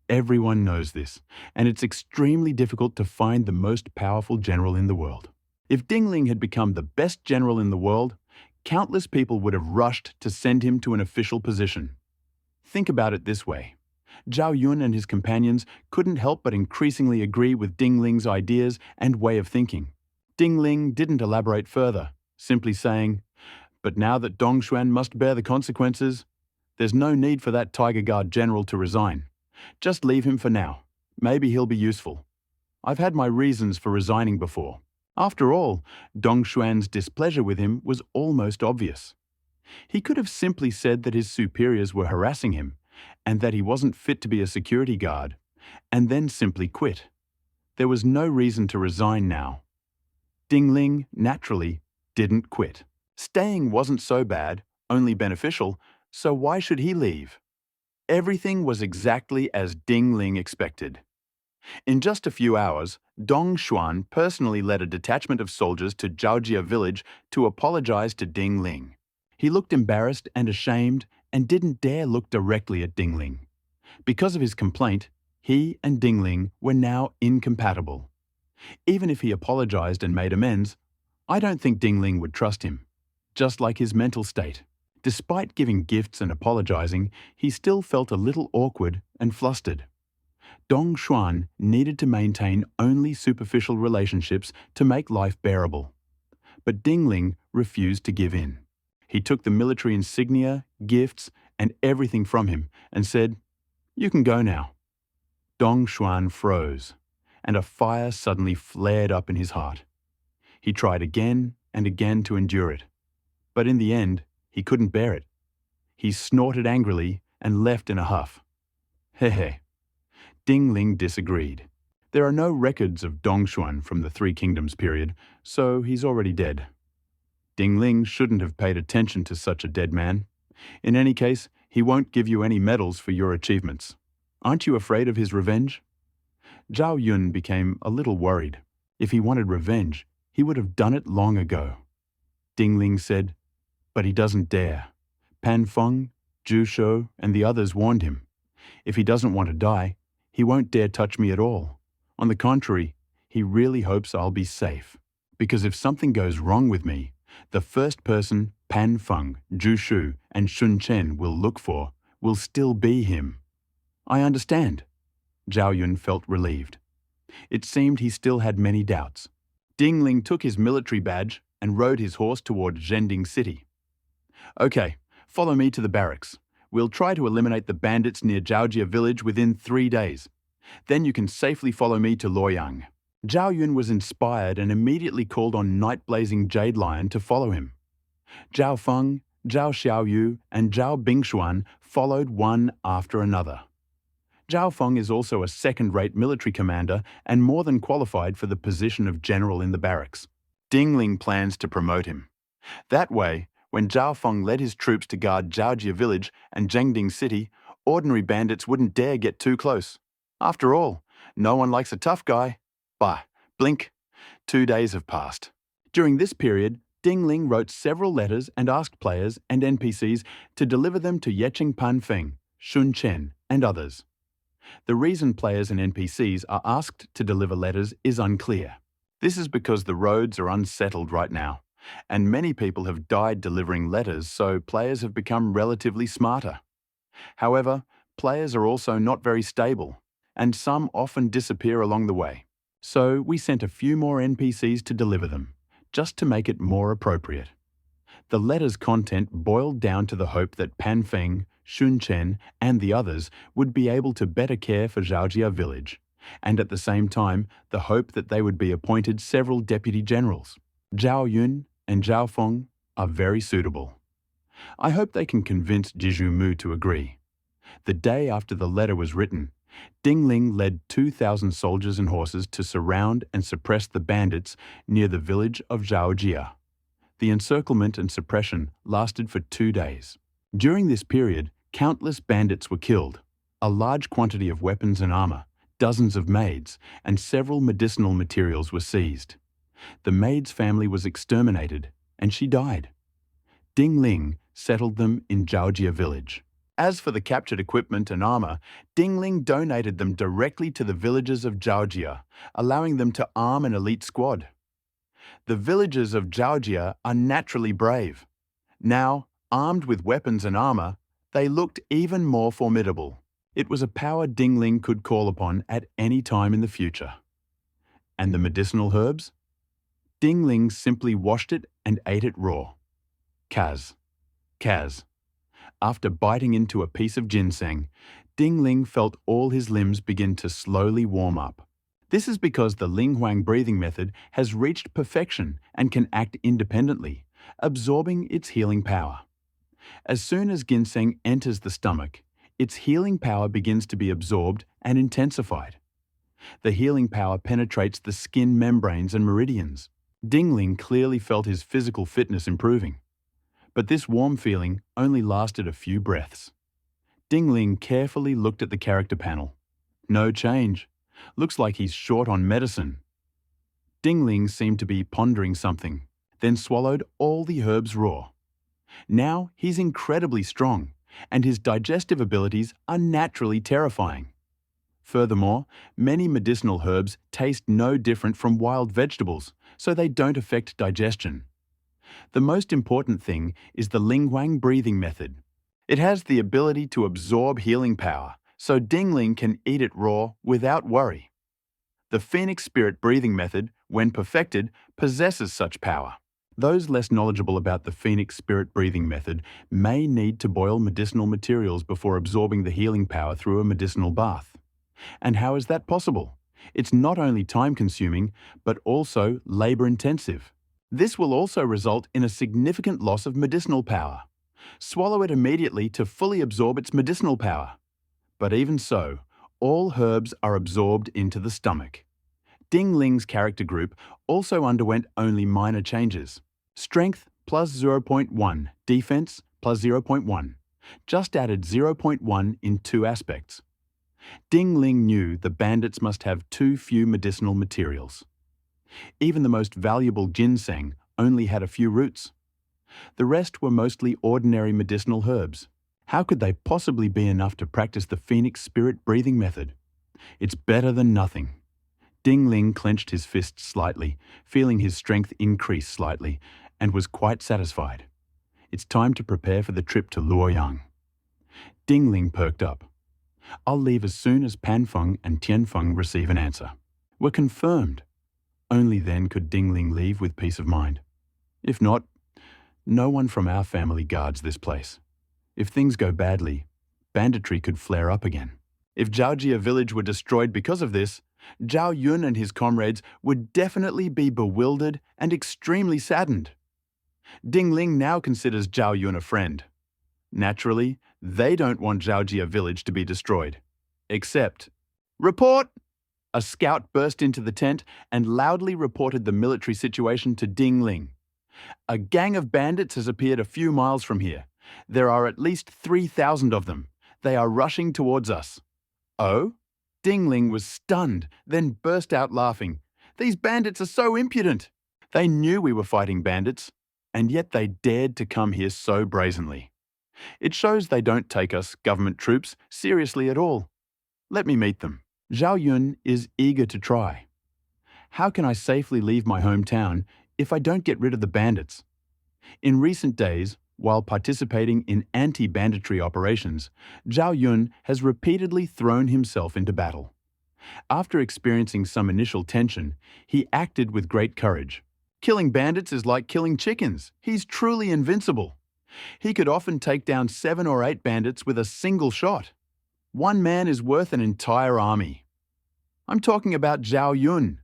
Everyone knows this, and it's extremely difficult to find the most powerful general in the world. If Ding Ling had become the best general in the world, countless people would have rushed to send him to an official position. Think about it this way. Zhao Yun and his companions couldn't help but increasingly agree with Ding Ling's ideas and way of thinking. Ding Ling didn't elaborate further, simply saying, "But now that Dong Xuan must bear the consequences, there's no need for that Tiger Guard general to resign. Just leave him for now. Maybe he'll be useful. I've had my reasons for resigning before." After all, Dong Xuan's displeasure with him was almost obvious. He could have simply said that his superiors were harassing him and that he wasn't fit to be a security guard, and then simply quit. There was no reason to resign now. Ding Ling, naturally, didn't quit. Staying wasn't so bad, only beneficial, so why should he leave? Everything was exactly as Ding Ling expected. In just a few hours, Dong Xuan personally led a detachment of soldiers to Zhaojia village to apologize to Ding Ling. He looked embarrassed and ashamed and didn't dare look directly at Ding Ling. Because of his complaint, he and Ding Ling were now incompatible. Even if he apologized and made amends, I don't think Ding Ling would trust him, just like his mental state. Despite giving gifts and apologizing, he still felt a little awkward and flustered. Dong Xuan needed to maintain only superficial relationships to make life bearable. But Ding Ling refused to give in. He took the military insignia, gifts, and everything from him and said, "You can go now." Dong Xuan froze, and a fire suddenly flared up in his heart. He tried again and again to endure it, but in the end, he couldn't bear it. He snorted angrily and left in a huff. Hehe. Ding Ling disagreed. There are no records of Dong Xuan from the Three Kingdoms period, so he's already dead. Ding Ling shouldn't have paid attention to such a dead man. In any case, he won't give you any medals for your achievements. Aren't you afraid of his revenge? Zhao Yun became a little worried. If he wanted revenge, he would have done it long ago. Ding Ling said, "But he doesn't dare. Pan Feng, Zhu Shou, and the others warned him. If he doesn't want to die, he won't dare touch me at all. On the contrary, he really hopes I'll be safe. Because if something goes wrong with me, the first person Pan Feng, Zhu Shu, and Sun Chen will look for will still be him." I understand. Zhao Yun felt relieved. It seemed he still had many doubts. Ding Ling took his military badge and rode his horse toward Zhending City. "Okay, follow me to the barracks. We'll try to eliminate the bandits near Zhaojia village within 3 days. Then you can safely follow me to Luoyang." Zhao Yun was inspired and immediately called on Night-Blazing Jade Lion to follow him. Zhao Feng, Zhao Xiaoyu, and Zhao Bingshuan followed one after another. Zhao Feng is also a second-rate military commander and more than qualified for the position of general in the barracks. Ding Ling plans to promote him. That way, when Zhao Feng led his troops to guard Zhaojia village and Zhending City, ordinary bandits wouldn't dare get too close. After all, no one likes a tough guy. Bah, blink. 2 days have passed. During this period, Ding Ling wrote several letters and asked players and NPCs to deliver them to Yecheng Pan Feng, Sun Chen, and others. The reason players and NPCs are asked to deliver letters is unclear. This is because the roads are unsettled right now, and many people have died delivering letters, so players have become relatively smarter. However, players are also not very stable, and some often disappear along the way. So we sent a few more NPCs to deliver them, just to make it more appropriate. The letter's content boiled down to the hope that Pan Feng, Sun Chen, and the others would be able to better care for Zhaojia village, and at the same time, the hope that they would be appointed several deputy generals. Zhao Yun and Zhao Feng are very suitable. I hope they can convince Jiju Mu to agree. The day after the letter was written, Ding Ling led 2,000 soldiers and horses to surround and suppress the bandits near the village of Zhaojia. The encirclement and suppression lasted for 2 days. During this period, countless bandits were killed, a large quantity of weapons and armor, dozens of maids, and several medicinal materials were seized. The maid's family was exterminated, and she died. Ding Ling settled them in Zhaojia village. As for the captured equipment and armor, Ding Ling donated them directly to the villagers of Zhaojia, allowing them to arm an elite squad. The villagers of Zhaojia are naturally brave. Now, armed with weapons and armor, they looked even more formidable. It was a power Ding Ling could call upon at any time in the future. And the medicinal herbs? Ding Ling simply washed it and ate it raw. Kaz. Kaz. After biting into a piece of ginseng, Ding Ling felt all his limbs begin to slowly warm up. This is because the Ling Huang breathing method has reached perfection and can act independently, absorbing its healing power. As soon as ginseng enters the stomach, its healing power begins to be absorbed and intensified. The healing power penetrates the skin membranes and meridians. Ding Ling clearly felt his physical fitness improving. But this warm feeling only lasted a few breaths. Ding Ling carefully looked at the character panel. No change. Looks like he's short on medicine. Ding Ling seemed to be pondering something, then swallowed all the herbs raw. Now he's incredibly strong, and his digestive abilities are naturally terrifying. Furthermore, many medicinal herbs taste no different from wild vegetables, so they don't affect digestion. The most important thing is the Ling Huang breathing method. It has the ability to absorb healing power, so Ding Ling can eat it raw without worry. The Phoenix Spirit breathing method, when perfected, possesses such power. Those less knowledgeable about the Phoenix Spirit breathing method may need to boil medicinal materials before absorbing the healing power through a medicinal bath. And how is that possible? It's not only time-consuming, but also labor-intensive. This will also result in a significant loss of medicinal power. Swallow it immediately to fully absorb its medicinal power. But even so, all herbs are absorbed into the stomach. Ding Ling's character group also underwent only minor changes. Strength plus 0.1, defense plus 0.1. Just added 0.1 in two aspects. Ding Ling knew the bandits must have too few medicinal materials. Even the most valuable ginseng only had a few roots. The rest were mostly ordinary medicinal herbs. How could they possibly be enough to practice the Phoenix Spirit breathing method? It's better than nothing. Ding Ling clenched his fists slightly, feeling his strength increase slightly, and was quite satisfied. It's time to prepare for the trip to Luoyang. Ding Ling perked up. I'll leave as soon as Panfeng and Tianfeng receive an answer. We're confirmed. Only then could Ding Ling leave with peace of mind. If not, no one from our family guards this place. If things go badly, banditry could flare up again. If Zhaojia village were destroyed because of this, Zhao Yun and his comrades would definitely be bewildered and extremely saddened. Ding Ling now considers Zhao Yun a friend. Naturally, they don't want Zhaojia village to be destroyed. Except, report! A scout burst into the tent and loudly reported the military situation to Ding Ling. A gang of bandits has appeared a few miles from here. There are at least 3,000 of them. They are rushing towards us. Oh? Ding Ling was stunned, then burst out laughing. These bandits are so impudent. They knew we were fighting bandits, and yet they dared to come here so brazenly. It shows they don't take us, government troops, seriously at all. Let me meet them. Zhao Yun is eager to try. How can I safely leave my hometown if I don't get rid of the bandits? In recent days, while participating in anti-banditry operations, Zhao Yun has repeatedly thrown himself into battle. After experiencing some initial tension, he acted with great courage. Killing bandits is like killing chickens. He's truly invincible. He could often take down 7 or 8 bandits with a single shot. One man is worth an entire army. I'm talking about Zhao Yun.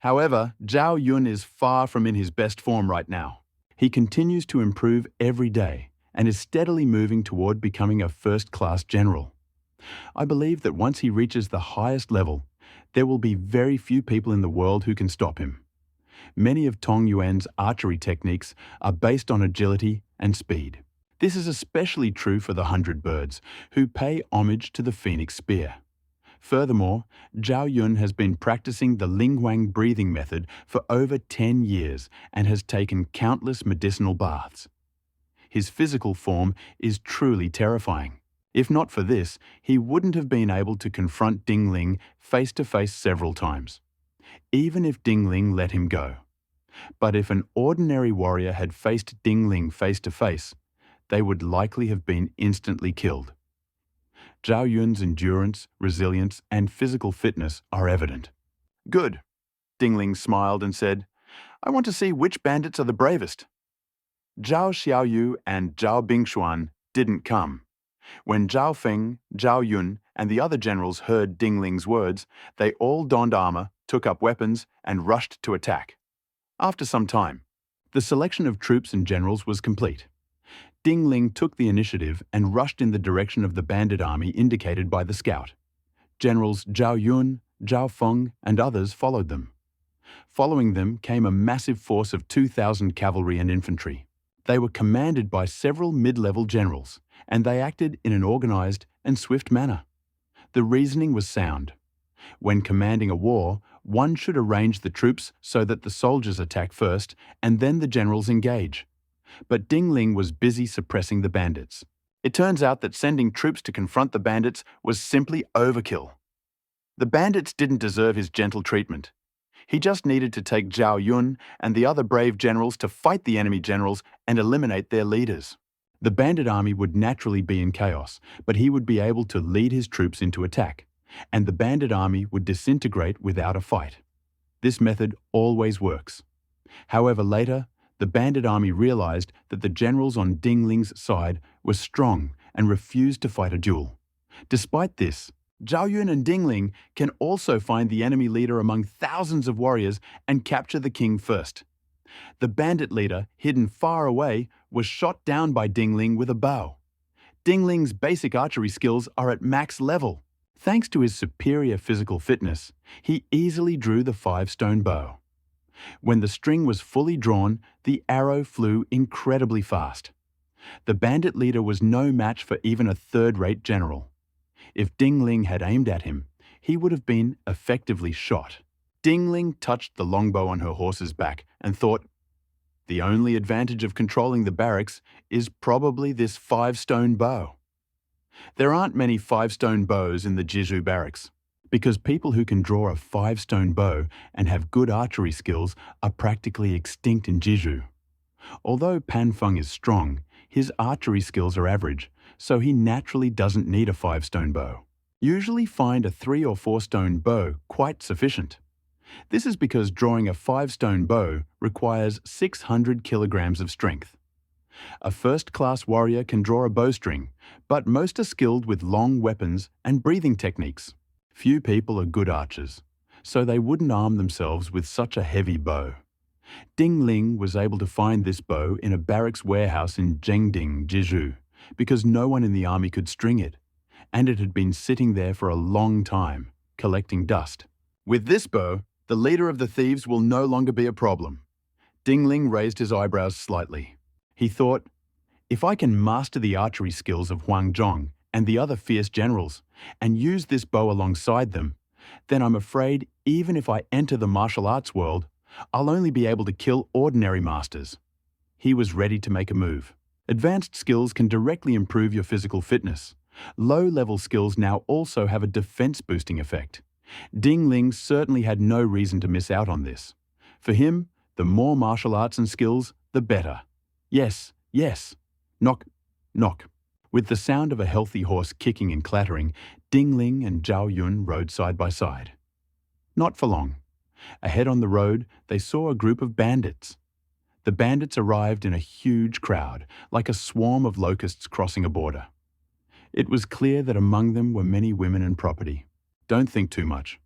However, Zhao Yun is far from in his best form right now. He continues to improve every day and is steadily moving toward becoming a first-class general. I believe that once he reaches the highest level, there will be very few people in the world who can stop him. Many of Tong Yuan's archery techniques are based on agility and speed. This is especially true for the 100 Birds, who pay homage to the Phoenix Spear. Furthermore, Zhao Yun has been practicing the Ling Huang breathing method for over 10 years and has taken countless medicinal baths. His physical form is truly terrifying. If not for this, he wouldn't have been able to confront Ding Ling face to face several times, even if Ding Ling let him go. But if an ordinary warrior had faced Ding Ling face to face, they would likely have been instantly killed. Zhao Yun's endurance, resilience, and physical fitness are evident. Good. Ding Ling smiled and said, I want to see which bandits are the bravest. Zhao Xiaoyu and Zhao Bingshuan didn't come. When Zhao Feng, Zhao Yun, and the other generals heard Ding Ling's words, they all donned armor, took up weapons, and rushed to attack. After some time, the selection of troops and generals was complete. Ding Ling took the initiative and rushed in the direction of the bandit army indicated by the scout. Generals Zhao Yun, Zhao Feng, and others followed them. Following them came a massive force of 2,000 cavalry and infantry. They were commanded by several mid-level generals, and they acted in an organized and swift manner. The reasoning was sound. When commanding a war, one should arrange the troops so that the soldiers attack first and then the generals engage. But Ding Ling was busy suppressing the bandits. It turns out that sending troops to confront the bandits was simply overkill. The bandits didn't deserve his gentle treatment. He just needed to take Zhao Yun and the other brave generals to fight the enemy generals and eliminate their leaders. The bandit army would naturally be in chaos, but he would be able to lead his troops into attack, and the bandit army would disintegrate without a fight. This method always works. However, later, the bandit army realized that the generals on Ding Ling's side were strong and refused to fight a duel. Despite this, Zhao Yun and Ding Ling can also find the enemy leader among thousands of warriors and capture the king first. The bandit leader, hidden far away, was shot down by Ding Ling with a bow. Ding Ling's basic archery skills are at max level. Thanks to his superior physical fitness, he easily drew the 5-stone bow. When the string was fully drawn, the arrow flew incredibly fast. The bandit leader was no match for even a third-rate general. If Ding Ling had aimed at him, he would have been effectively shot. Ding Ling touched the longbow on her horse's back and thought, the only advantage of controlling the barracks is probably this 5-stone bow. There aren't many 5-stone bows in the Jizhu barracks, because people who can draw a 5-stone bow and have good archery skills are practically extinct in Jizhu. Although Pan Feng is strong, his archery skills are average, so he naturally doesn't need a 5-stone bow. Usually find a 3 or 4-stone bow quite sufficient. This is because drawing a 5-stone bow requires 600 kilograms of strength. A first-class warrior can draw a bowstring, but most are skilled with long weapons and breathing techniques. Few people are good archers, so they wouldn't arm themselves with such a heavy bow. Ding Ling was able to find this bow in a barracks warehouse in Zhengding, Jizhu, because no one in the army could string it, and it had been sitting there for a long time, collecting dust. With this bow, the leader of the thieves will no longer be a problem. Ding Ling raised his eyebrows slightly. He thought, if I can master the archery skills of Huang Zhong and the other fierce generals, and use this bow alongside them, then I'm afraid even if I enter the martial arts world, I'll only be able to kill ordinary masters. He was ready to make a move. Advanced skills can directly improve your physical fitness. Low-level skills now also have a defense-boosting effect. Ding Ling certainly had no reason to miss out on this. For him, the more martial arts and skills, the better. Yes, yes. Knock, knock. With the sound of a healthy horse kicking and clattering, Ding Ling and Zhao Yun rode side by side. Not for long. Ahead on the road, they saw a group of bandits. The bandits arrived in a huge crowd, like a swarm of locusts crossing a border. It was clear that among them were many women and property. Don't think too much.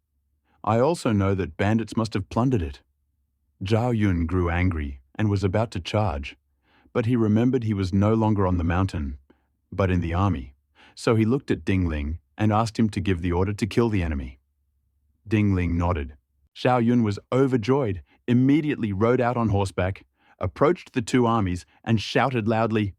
I also know that bandits must have plundered it. Zhao Yun grew angry and was about to charge, but he remembered he was no longer on the mountain, but in the army, so he looked at Ding Ling and asked him to give the order to kill the enemy. Ding Ling nodded. Zhao Yun was overjoyed, immediately rode out on horseback, approached the two armies and shouted loudly,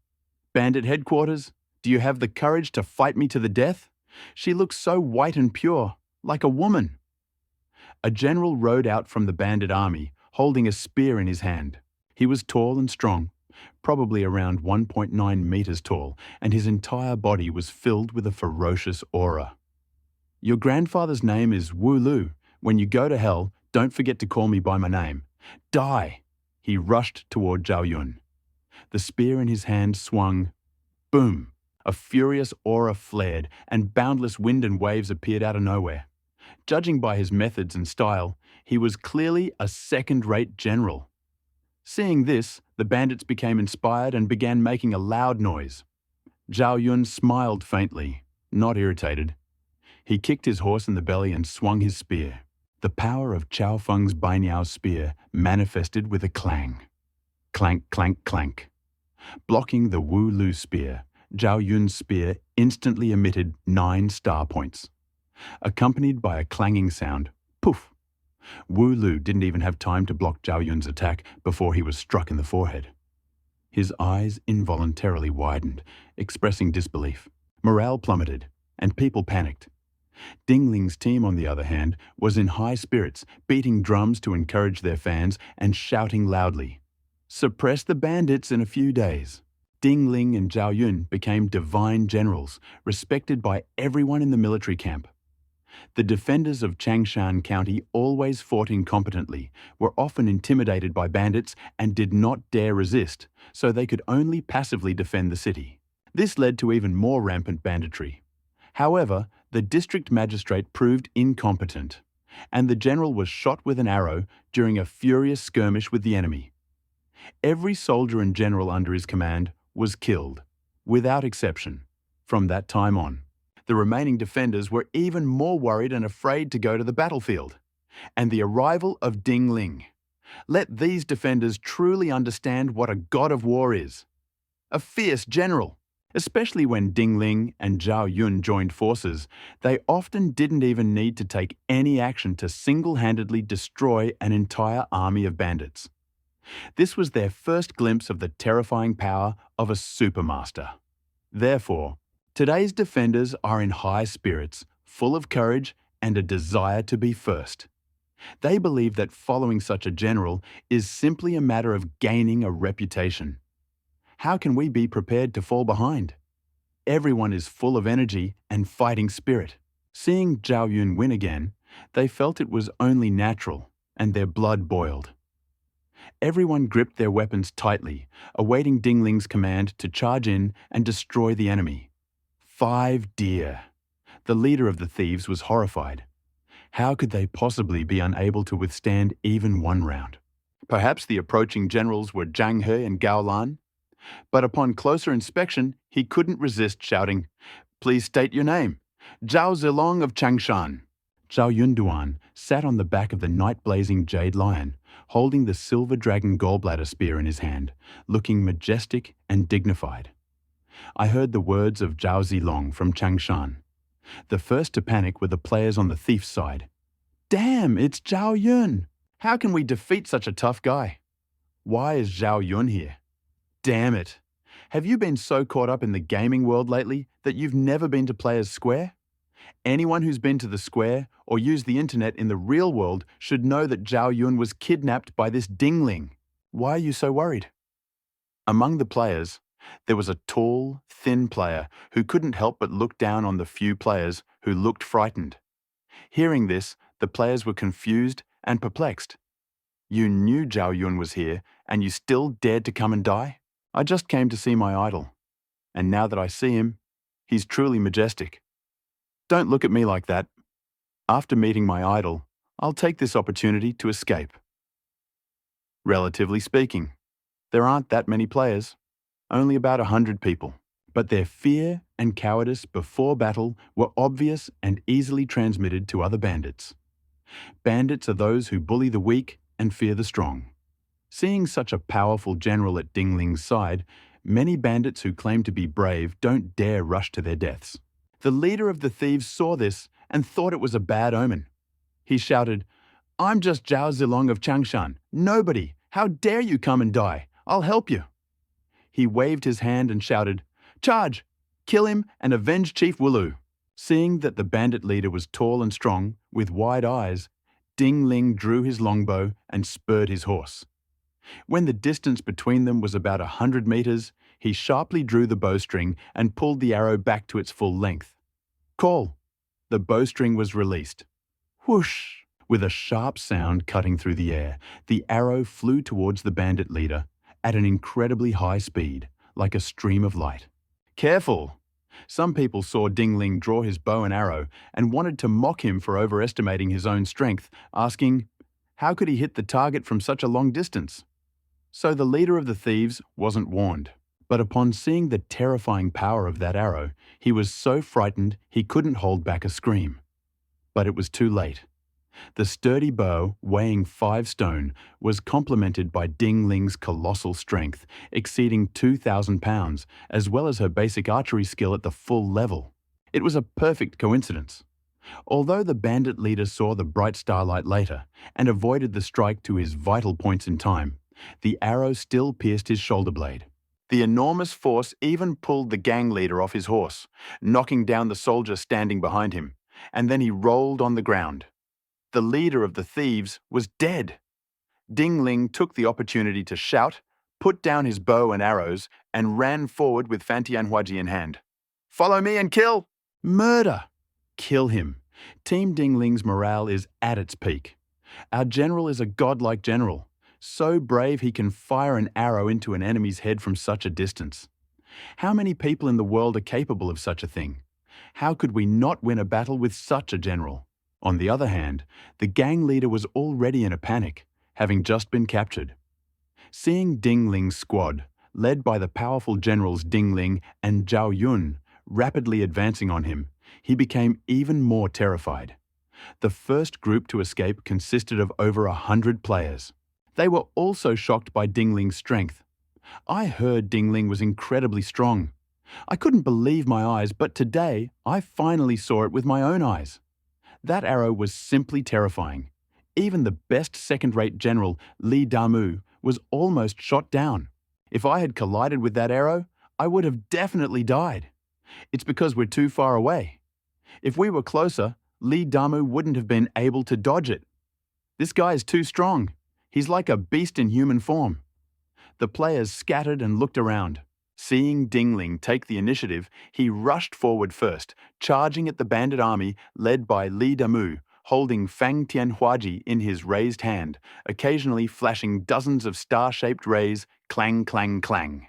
"Bandit headquarters, do you have the courage to fight me to the death? She looks so white and pure, like a woman." A general rode out from the bandit army, holding a spear in his hand. He was tall and strong, probably around 1.9 meters tall, and his entire body was filled with a ferocious aura. "Your grandfather's name is Wu Lu. When you go to hell, don't forget to call me by my name. Die!" he rushed toward Zhao Yun. The spear in his hand swung. Boom! A furious aura flared, and boundless wind and waves appeared out of nowhere. Judging by his methods and style, he was clearly a second-rate general. Seeing this, the bandits became inspired and began making a loud noise. Zhao Yun smiled faintly, not irritated. He kicked his horse in the belly and swung his spear. The power of Chao Feng's Bainiao spear manifested with a clang. Clank, clank, clank. Blocking the Wu Lu spear, Zhao Yun's spear instantly emitted 9 star points. Accompanied by a clanging sound, poof! Wu Lu didn't even have time to block Zhao Yun's attack before he was struck in the forehead. His eyes involuntarily widened, expressing disbelief. Morale plummeted, and people panicked. Ding Ling's team, on the other hand, was in high spirits, beating drums to encourage their fans and shouting loudly. Suppress the bandits in a few days. Ding Ling and Zhao Yun became divine generals, respected by everyone in the military camp. The defenders of Changshan County always fought incompetently, were often intimidated by bandits, and did not dare resist, so they could only passively defend the city. This led to even more rampant banditry. However, the district magistrate proved incompetent, and the general was shot with an arrow during a furious skirmish with the enemy. Every soldier and general under his command was killed, without exception, from that time on. The remaining defenders were even more worried and afraid to go to the battlefield. And the arrival of Ding Ling. Let these defenders truly understand what a god of war is. A fierce general. Especially when Ding Ling and Zhao Yun joined forces, they often didn't even need to take any action to single-handedly destroy an entire army of bandits. This was their first glimpse of the terrifying power of a supermaster. Therefore, today's defenders are in high spirits, full of courage and a desire to be first. They believe that following such a general is simply a matter of gaining a reputation. How can we be prepared to fall behind? Everyone is full of energy and fighting spirit. Seeing Zhao Yun win again, they felt it was only natural, and their blood boiled. Everyone gripped their weapons tightly, awaiting Ding Ling's command to charge in and destroy the enemy. 5 deer. The leader of the thieves was horrified. How could they possibly be unable to withstand even one round? Perhaps the approaching generals were Zhang He and Gao Lan? But upon closer inspection, he couldn't resist shouting, "Please state your name." "Zhao Zilong of Changshan." Zhao Yunduan sat on the back of the night-blazing jade lion, holding the silver dragon gallbladder spear in his hand, looking majestic and dignified. I heard the words of Zhao Zilong from Changshan. The first to panic were the players on the thief's side. "Damn, it's Zhao Yun! How can we defeat such a tough guy? Why is Zhao Yun here? Damn it! Have you been so caught up in the gaming world lately that you've never been to Players Square? Anyone who's been to the Square or used the internet in the real world should know that Zhao Yun was kidnapped by this Ding Ling. Why are you so worried?" Among the players, there was a tall, thin player who couldn't help but look down on the few players who looked frightened. Hearing this, the players were confused and perplexed. You knew Zhao Yun was here, and you still dared to come and die? I just came to see my idol, and now that I see him, he's truly majestic. Don't look at me like that. After meeting my idol, I'll take this opportunity to escape. Relatively speaking, there aren't that many players, only about 100 people. But their fear and cowardice before battle were obvious and easily transmitted to other bandits. Bandits are those who bully the weak and fear the strong. Seeing such a powerful general at Ding Ling's side, many bandits who claim to be brave don't dare rush to their deaths. The leader of the thieves saw this and thought it was a bad omen. He shouted, "I'm just Zhao Zilong of Changshan. Nobody! How dare you come and die? I'll help you." He waved his hand and shouted, "Charge! Kill him and avenge Chief Wulu." Seeing that the bandit leader was tall and strong, with wide eyes, Ding Ling drew his longbow and spurred his horse. When the distance between them was about 100 meters, he sharply drew the bowstring and pulled the arrow back to its full length. Call! The bowstring was released. Whoosh! With a sharp sound cutting through the air, the arrow flew towards the bandit leader at an incredibly high speed, like a stream of light. Careful! Some people saw Ding Ling draw his bow and arrow and wanted to mock him for overestimating his own strength, asking, how could he hit the target from such a long distance? So the leader of the thieves wasn't warned. But upon seeing the terrifying power of that arrow, he was so frightened he couldn't hold back a scream. But it was too late. The sturdy bow, weighing 5 stone, was complemented by Ding Ling's colossal strength, exceeding 2,000 pounds, as well as her basic archery skill at the full level. It was a perfect coincidence. Although the bandit leader saw the bright starlight later and avoided the strike to his vital points in time, the arrow still pierced his shoulder blade. The enormous force even pulled the gang leader off his horse, knocking down the soldier standing behind him, and then he rolled on the ground. The leader of the thieves was dead. Ding Ling took the opportunity to shout, put down his bow and arrows, and ran forward with Fan Tianhuaji in hand. Follow me and kill! Murder! Kill him. Team Ding Ling's morale is at its peak. Our general is a godlike general, so brave he can fire an arrow into an enemy's head from such a distance. How many people in the world are capable of such a thing? How could we not win a battle with such a general? On the other hand, the gang leader was already in a panic, having just been captured. Seeing Ding Ling's squad, led by the powerful generals Ding Ling and Zhao Yun, rapidly advancing on him, he became even more terrified. The first group to escape consisted of over 100 players. They were also shocked by Ding Ling's strength. I heard Ding Ling was incredibly strong. I couldn't believe my eyes, but today I finally saw it with my own eyes. That arrow was simply terrifying. Even the best second-rate general, Li Damu, was almost shot down. If I had collided with that arrow, I would have definitely died. It's because we're too far away. If we were closer, Li Damu wouldn't have been able to dodge it. This guy is too strong. He's like a beast in human form. The players scattered and looked around. Seeing Ding Ling take the initiative, he rushed forward first, charging at the bandit army led by Li Damu, holding Fan Tianhuaji in his raised hand, occasionally flashing dozens of star-shaped rays, clang, clang, clang.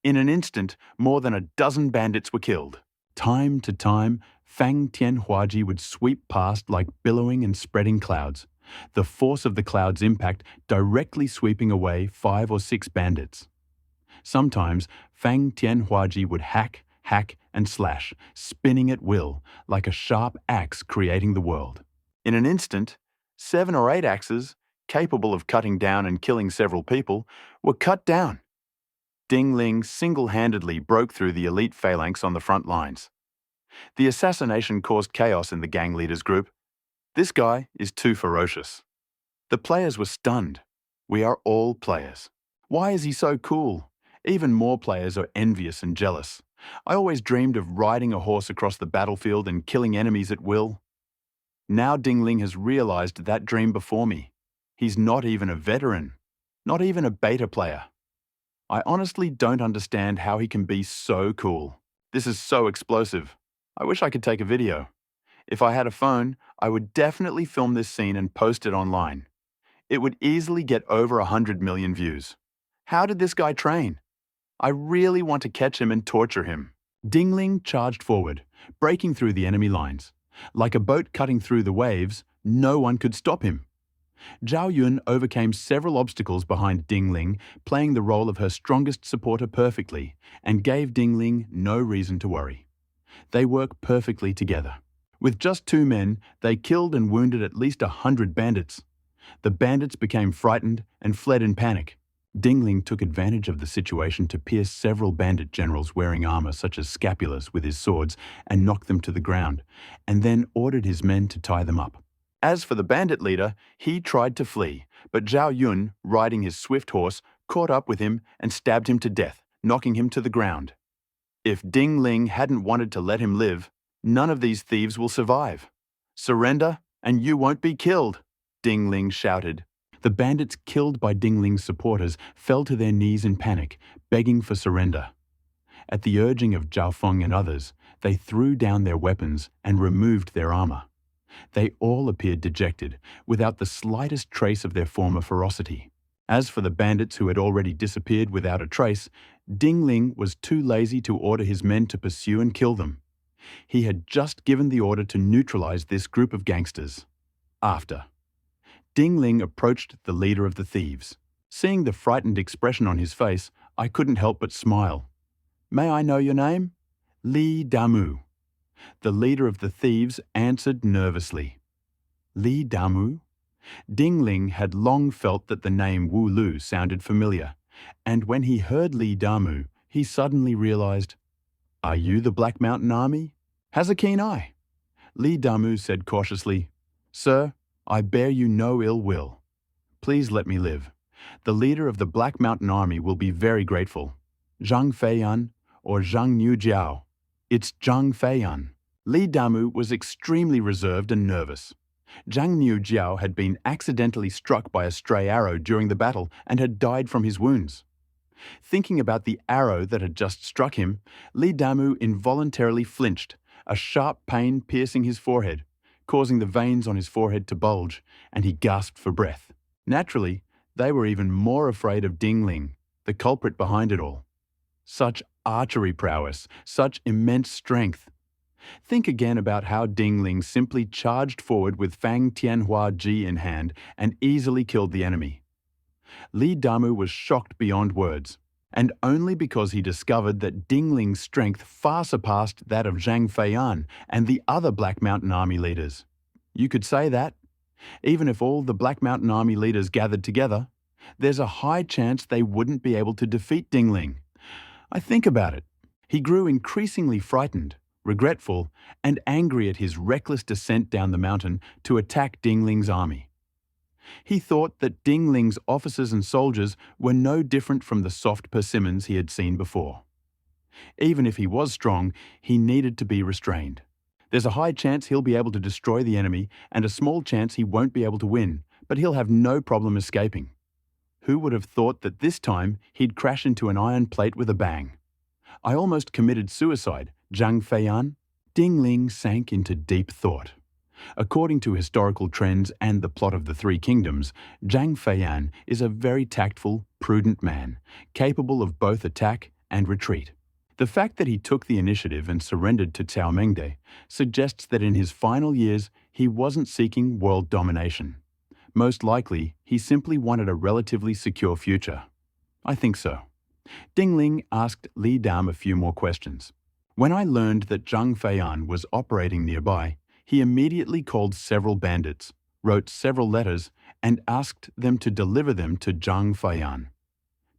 In an instant, more than a dozen bandits were killed. Time to time, Fan Tianhuaji would sweep past like billowing and spreading clouds, the force of the cloud's impact directly sweeping away 5 or 6 bandits. Sometimes, Fan Tianhuaji would hack, and slash, spinning at will, like a sharp axe creating the world. In an instant, 7 or 8 axes, capable of cutting down and killing several people, were cut down. Ding Ling single-handedly broke through the elite phalanx on the front lines. The assassination caused chaos in the gang leader's group. This guy is too ferocious. The players were stunned. We are all players. Why is he so cool? Even more players are envious and jealous. I always dreamed of riding a horse across the battlefield and killing enemies at will. Now Ding Ling has realized that dream before me. He's not even a veteran, not even a beta player. I honestly don't understand how he can be so cool. This is so explosive. I wish I could take a video. If I had a phone, I would definitely film this scene and post it online. It would easily get over 100 million views. How did this guy train? I really want to catch him and torture him. Ding Ling charged forward, breaking through the enemy lines. Like a boat cutting through the waves, no one could stop him. Zhao Yun overcame several obstacles behind Ding Ling, playing the role of her strongest supporter perfectly, and gave Ding Ling no reason to worry. They work perfectly together. With just 2 men, they killed and wounded at least 100 bandits. The bandits became frightened and fled in panic. Ding Ling took advantage of the situation to pierce several bandit generals wearing armor such as scapulas with his swords and knock them to the ground, and then ordered his men to tie them up. As for the bandit leader, he tried to flee, but Zhao Yun, riding his swift horse, caught up with him and stabbed him to death, knocking him to the ground. If Ding Ling hadn't wanted to let him live, none of these thieves will survive. Surrender, and you won't be killed, Ding Ling shouted. The bandits killed by Ding Ling's supporters fell to their knees in panic, begging for surrender. At the urging of Zhao Feng and others, they threw down their weapons and removed their armor. They all appeared dejected, without the slightest trace of their former ferocity. As for the bandits who had already disappeared without a trace, Ding Ling was too lazy to order his men to pursue and kill them. He had just given the order to neutralize this group of gangsters. After Ding Ling approached the leader of the thieves. Seeing the frightened expression on his face, I couldn't help but smile. "May I know your name?" "Li Damu." The leader of the thieves answered nervously. "Li Damu?" Ding Ling had long felt that the name Wu Lu sounded familiar, and when he heard Li Damu, he suddenly realized, "Are you the Black Mountain Army?" "Has a keen eye." Li Damu said cautiously, "Sir, I bear you no ill will. Please let me live. The leader of the Black Mountain Army will be very grateful. Zhang Feiyan or Zhang Niujiao." "It's Zhang Feiyan." Li Damu was extremely reserved and nervous. Zhang Niujiao had been accidentally struck by a stray arrow during the battle and had died from his wounds. Thinking about the arrow that had just struck him, Li Damu involuntarily flinched, a sharp pain piercing his forehead, causing the veins on his forehead to bulge, and he gasped for breath. Naturally, they were even more afraid of Ding Ling, the culprit behind it all. Such archery prowess, such immense strength. Think again about how Ding Ling simply charged forward with Fang Tianhua Ji in hand and easily killed the enemy. Li Damu was shocked beyond words, and only because he discovered that Ding Ling's strength far surpassed that of Zhang Feiyan and the other Black Mountain Army leaders. You could say that. Even if all the Black Mountain Army leaders gathered together, there's a high chance they wouldn't be able to defeat Ding Ling. I think about it. He grew increasingly frightened, regretful, and angry at his reckless descent down the mountain to attack Ding Ling's army. He thought that Ding Ling's officers and soldiers were no different from the soft persimmons he had seen before. Even if he was strong, he needed to be restrained. There's a high chance he'll be able to destroy the enemy and a small chance he won't be able to win, but he'll have no problem escaping. Who would have thought that this time he'd crash into an iron plate with a bang? "I almost committed suicide, Zhang Feiyan." Ding Ling sank into deep thought. According to historical trends and the plot of the Three Kingdoms, Zhang Feiyan is a very tactful, prudent man, capable of both attack and retreat. The fact that he took the initiative and surrendered to Cao Mengde suggests that in his final years he wasn't seeking world domination. Most likely, he simply wanted a relatively secure future. I think so. Ding Ling asked Li Dam a few more questions. When I learned that Zhang Feiyan was operating nearby, he immediately called several bandits, wrote several letters, and asked them to deliver them to Zhang Feiyan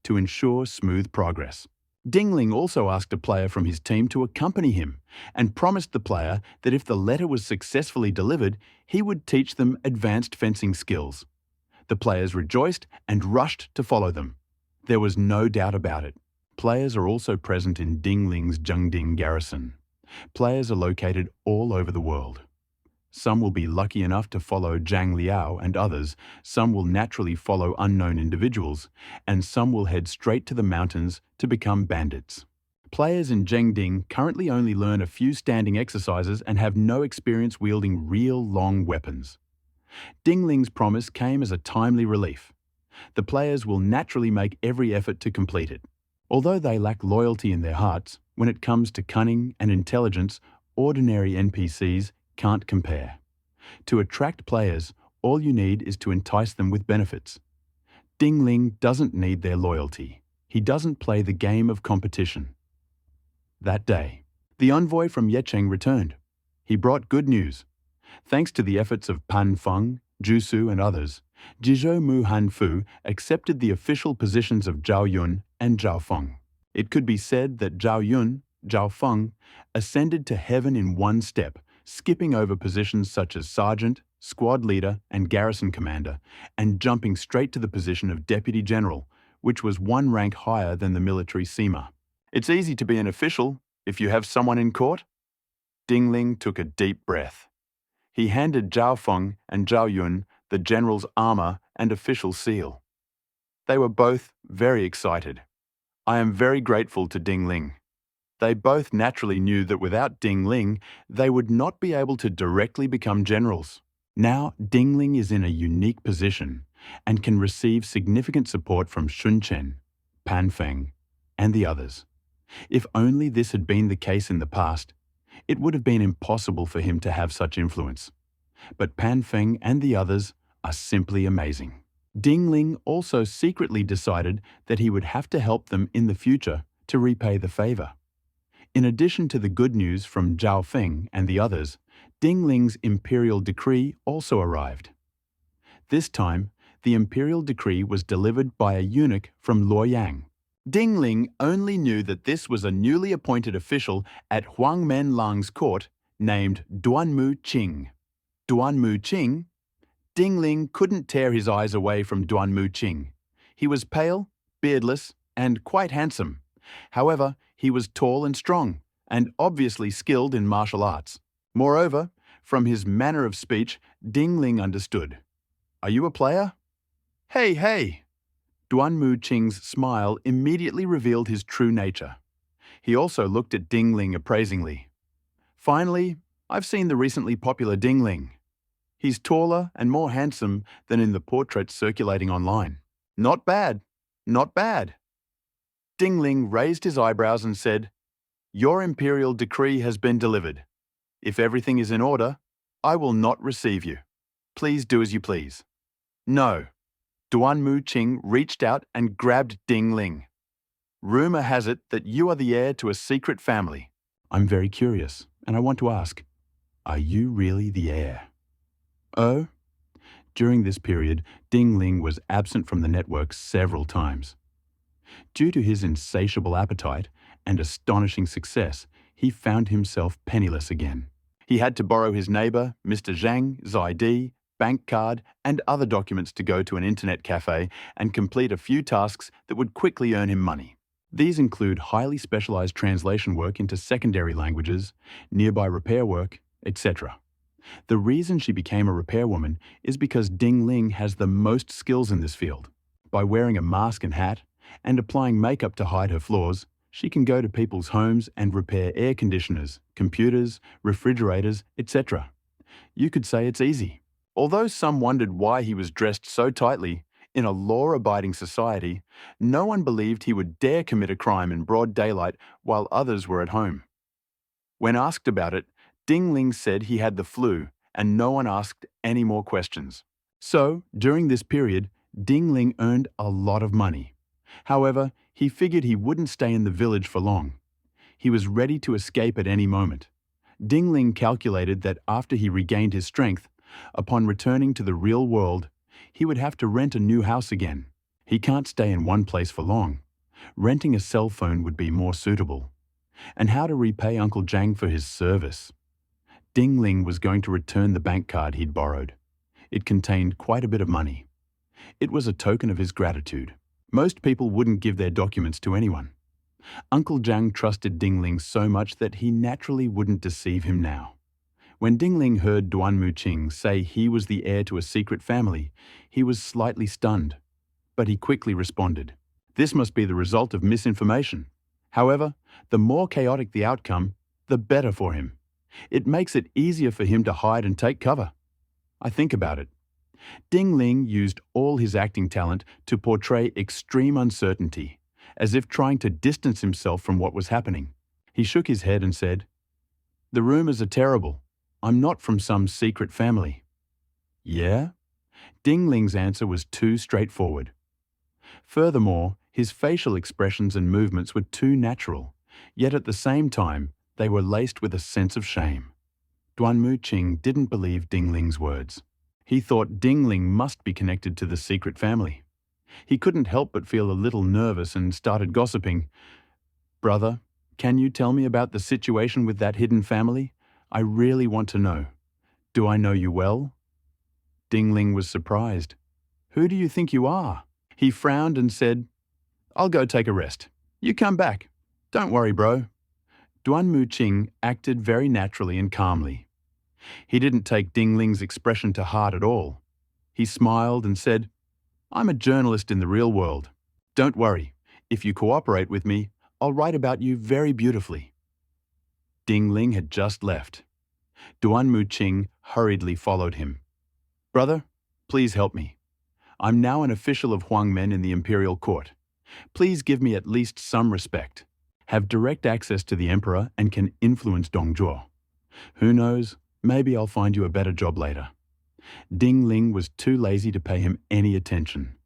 to ensure smooth progress. Ding Ling also asked a player from his team to accompany him and promised the player that if the letter was successfully delivered, he would teach them advanced fencing skills. The players rejoiced and rushed to follow them. There was no doubt about it. Players are also present in Ding Ling's Zhengding garrison. Players are located all over the world. Some will be lucky enough to follow Zhang Liao and others, some will naturally follow unknown individuals, and some will head straight to the mountains to become bandits. Players in Zhengding currently only learn a few standing exercises and have no experience wielding real long weapons. Ding Ling's promise came as a timely relief. The players will naturally make every effort to complete it. Although they lack loyalty in their hearts, when it comes to cunning and intelligence, ordinary NPCs can't compare. To attract players, all you need is to entice them with benefits. Ding Ling doesn't need their loyalty. He doesn't play the game of competition. That day, the envoy from Yecheng returned. He brought good news. Thanks to the efforts of Pan Feng, Jusu, and others, Jizhou Mu Hanfu accepted the official positions of Zhao Yun and Zhao Feng. It could be said that Zhao Yun, Zhao Feng, ascended to heaven in one step, skipping over positions such as sergeant, squad leader, and garrison commander, and jumping straight to the position of deputy general, which was one rank higher than the military Sima. It's easy to be an official if you have someone in court. Ding Ling took a deep breath. He handed Zhao Feng and Zhao Yun the general's armor and official seal. They were both very excited. I am very grateful to Ding Ling. They both naturally knew that without Ding Ling, they would not be able to directly become generals. Now, Ding Ling is in a unique position and can receive significant support from Sun Chen, Pan Feng, and the others. If only this had been the case in the past, it would have been impossible for him to have such influence. But Pan Feng and the others are simply amazing. Ding Ling also secretly decided that he would have to help them in the future to repay the favor. In addition to the good news from Zhao Feng and the others, Ding Ling's imperial decree also arrived. This time, the imperial decree was delivered by a eunuch from Luoyang. Ding Ling only knew that this was a newly appointed official at Huang Menlang's court named Duanmu Qing. Duanmu Qing? Ding Ling couldn't tear his eyes away from Duanmu Qing. He was pale, beardless, and quite handsome. However, he was tall and strong, and obviously skilled in martial arts. Moreover, from his manner of speech, Ding Ling understood. "Are you a player?" "Hey, hey!" Duanmu Qing's smile immediately revealed his true nature. He also looked at Ding Ling appraisingly. "Finally, I've seen the recently popular Ding Ling. He's taller and more handsome than in the portraits circulating online. Not bad, not bad." Ding Ling raised his eyebrows and said, "Your imperial decree has been delivered. If everything is in order, I will not receive you. Please do as you please." "No." Duanmu Qing reached out and grabbed Ding Ling. "Rumor has it that you are the heir to a secret family. I'm very curious, and I want to ask, are you really the heir?" "Oh?" During this period, Ding Ling was absent from the network several times. Due to his insatiable appetite and astonishing success, he found himself penniless again. He had to borrow his neighbor, Mr. Zhang's ID, bank card, and other documents to go to an internet cafe and complete a few tasks that would quickly earn him money. These include highly specialized translation work into secondary languages, nearby repair work, etc. The reason she became a repairwoman is because Ding Ling has the most skills in this field. By wearing a mask and hat, and applying makeup to hide her flaws, she can go to people's homes and repair air conditioners, computers, refrigerators, etc. You could say it's easy. Although some wondered why he was dressed so tightly, in a law-abiding society, no one believed he would dare commit a crime in broad daylight while others were at home. When asked about it, Ding Ling said he had the flu, and no one asked any more questions. So, during this period, Ding Ling earned a lot of money. However, he figured he wouldn't stay in the village for long. He was ready to escape at any moment. Ding Ling calculated that after he regained his strength, upon returning to the real world, he would have to rent a new house again. He can't stay in one place for long. Renting a cell phone would be more suitable. And how to repay Uncle Zhang for his service? Ding Ling was going to return the bank card he'd borrowed. It contained quite a bit of money. It was a token of his gratitude. Most people wouldn't give their documents to anyone. Uncle Zhang trusted Ding Ling so much that he naturally wouldn't deceive him now. When Ding Ling heard Duanmu Qing say he was the heir to a secret family, he was slightly stunned. But he quickly responded, "This must be the result of misinformation. However, the more chaotic the outcome, the better for him. It makes it easier for him to hide and take cover. I think about it." Ding Ling used all his acting talent to portray extreme uncertainty, as if trying to distance himself from what was happening. He shook his head and said, "The rumors are terrible. I'm not from some secret family." "Yeah?" Ding Ling's answer was too straightforward. Furthermore, his facial expressions and movements were too natural, yet at the same time, they were laced with a sense of shame. Duanmu Qing didn't believe Ding Ling's words. He thought Ding Ling must be connected to the secret family. He couldn't help but feel a little nervous and started gossiping. "Brother, can you tell me about the situation with that hidden family? I really want to know. Do I know you well?" Ding Ling was surprised. "Who do you think you are?" He frowned and said, "I'll go take a rest. You come back. Don't worry, bro." Duanmu Qing acted very naturally and calmly. He didn't take Ding Ling's expression to heart at all. He smiled and said, "I'm a journalist in the real world. Don't worry. If you cooperate with me, I'll write about you very beautifully." Ding Ling had just left. Duan Mu Qing hurriedly followed him. "Brother, please help me. I'm now an official of Huangmen in the imperial court. Please give me at least some respect. Have direct access to the emperor and can influence Dongzhuo. Who knows, maybe I'll find you a better job later." Ding Ling was too lazy to pay him any attention.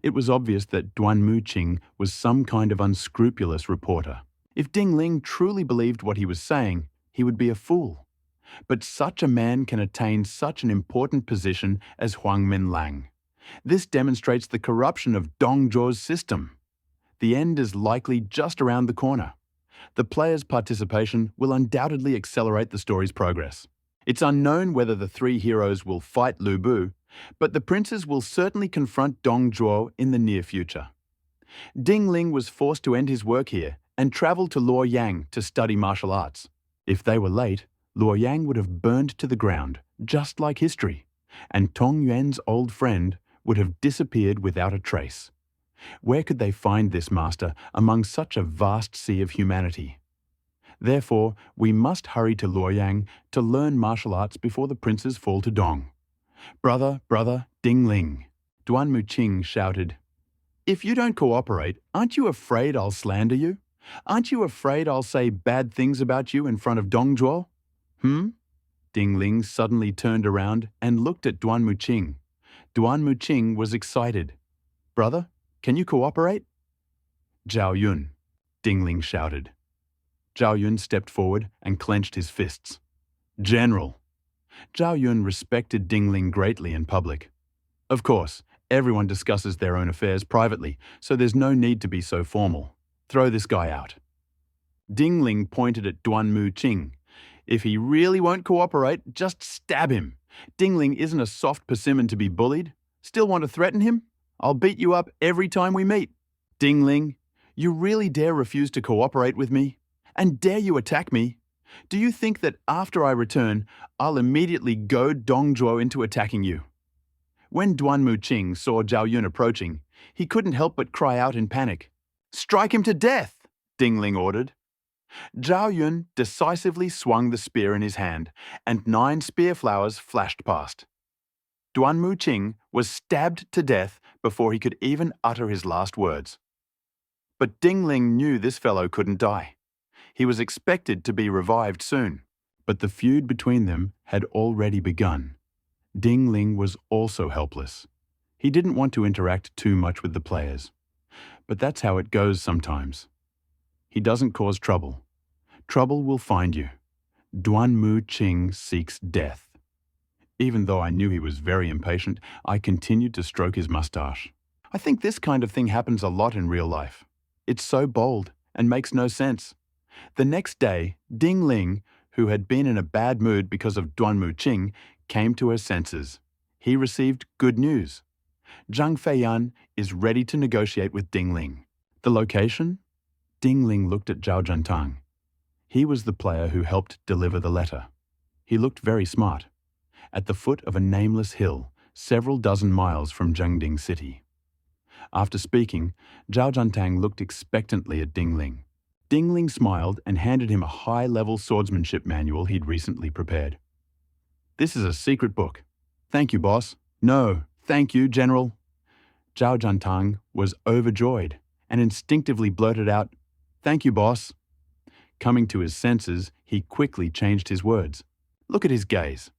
It was obvious that Duan Mu Qing was some kind of unscrupulous reporter. If Ding Ling truly believed what he was saying, he would be a fool. But such a man can attain such an important position as Huang Minlang. This demonstrates the corruption of Dongzhuo's system. The end is likely just around the corner. The players' participation will undoubtedly accelerate the story's progress. It's unknown whether the three heroes will fight Lu Bu, but the princes will certainly confront Dongzhuo in the near future. Ding Ling was forced to end his work here and travel to Luoyang to study martial arts. If they were late, Luoyang would have burned to the ground, just like history, and Tong Yuan's old friend would have disappeared without a trace. Where could they find this master among such a vast sea of humanity? Therefore, we must hurry to Luoyang to learn martial arts before the princes fall to Dong. "Brother, brother, Ding Ling," Duan Mu Qing shouted. "If you don't cooperate, aren't you afraid I'll slander you? Aren't you afraid I'll say bad things about you in front of Dongzhuo?" Ding Ling suddenly turned around and looked at Duan Mu Qing. Duan Mu Qing was excited. "Brother, can you cooperate?" "Zhao Yun," Ding Ling shouted. Zhao Yun stepped forward and clenched his fists. "General." Zhao Yun respected Ding Ling greatly in public. Of course, everyone discusses their own affairs privately, so there's no need to be so formal. Throw this guy out. Ding Ling pointed at Duan Mu Qing. "If he really won't cooperate, just stab him. Ding Ling isn't a soft persimmon to be bullied. Still want to threaten him? I'll beat you up every time we meet." "Ding Ling, you really dare refuse to cooperate with me? And dare you attack me? Do you think that after I return, I'll immediately goad Dongzhuo into attacking you?" When Duan Mu Qing saw Zhao Yun approaching, he couldn't help but cry out in panic. "Strike him to death!" Ding Ling ordered. Zhao Yun decisively swung the spear in his hand, and 9 spear flowers flashed past. Duan Mu Qing was stabbed to death before he could even utter his last words. But Ding Ling knew this fellow couldn't die. He was expected to be revived soon, but the feud between them had already begun. Ding Ling was also helpless. He didn't want to interact too much with the players. But that's how it goes sometimes. He doesn't cause trouble. Trouble will find you. Duan Mu Qing seeks death. Even though I knew he was very impatient, I continued to stroke his mustache. I think this kind of thing happens a lot in real life. It's so bold and makes no sense. The next day, Ding Ling, who had been in a bad mood because of Duan Mu Qing, came to her senses. He received good news. Zhang Feiyan is ready to negotiate with Ding Ling. The location? Ding Ling looked at Zhao Zhantang. He was the player who helped deliver the letter. He looked very smart. At the foot of a nameless hill, several dozen miles from Zhengding City. After speaking, Zhao Zhantang looked expectantly at Ding Ling. Ding Ling smiled and handed him a high-level swordsmanship manual he'd recently prepared. "This is a secret book." "Thank you, boss." "No, thank you, General." Zhao Zhantang was overjoyed and instinctively blurted out, "Thank you, boss." Coming to his senses, he quickly changed his words. Look at his gaze.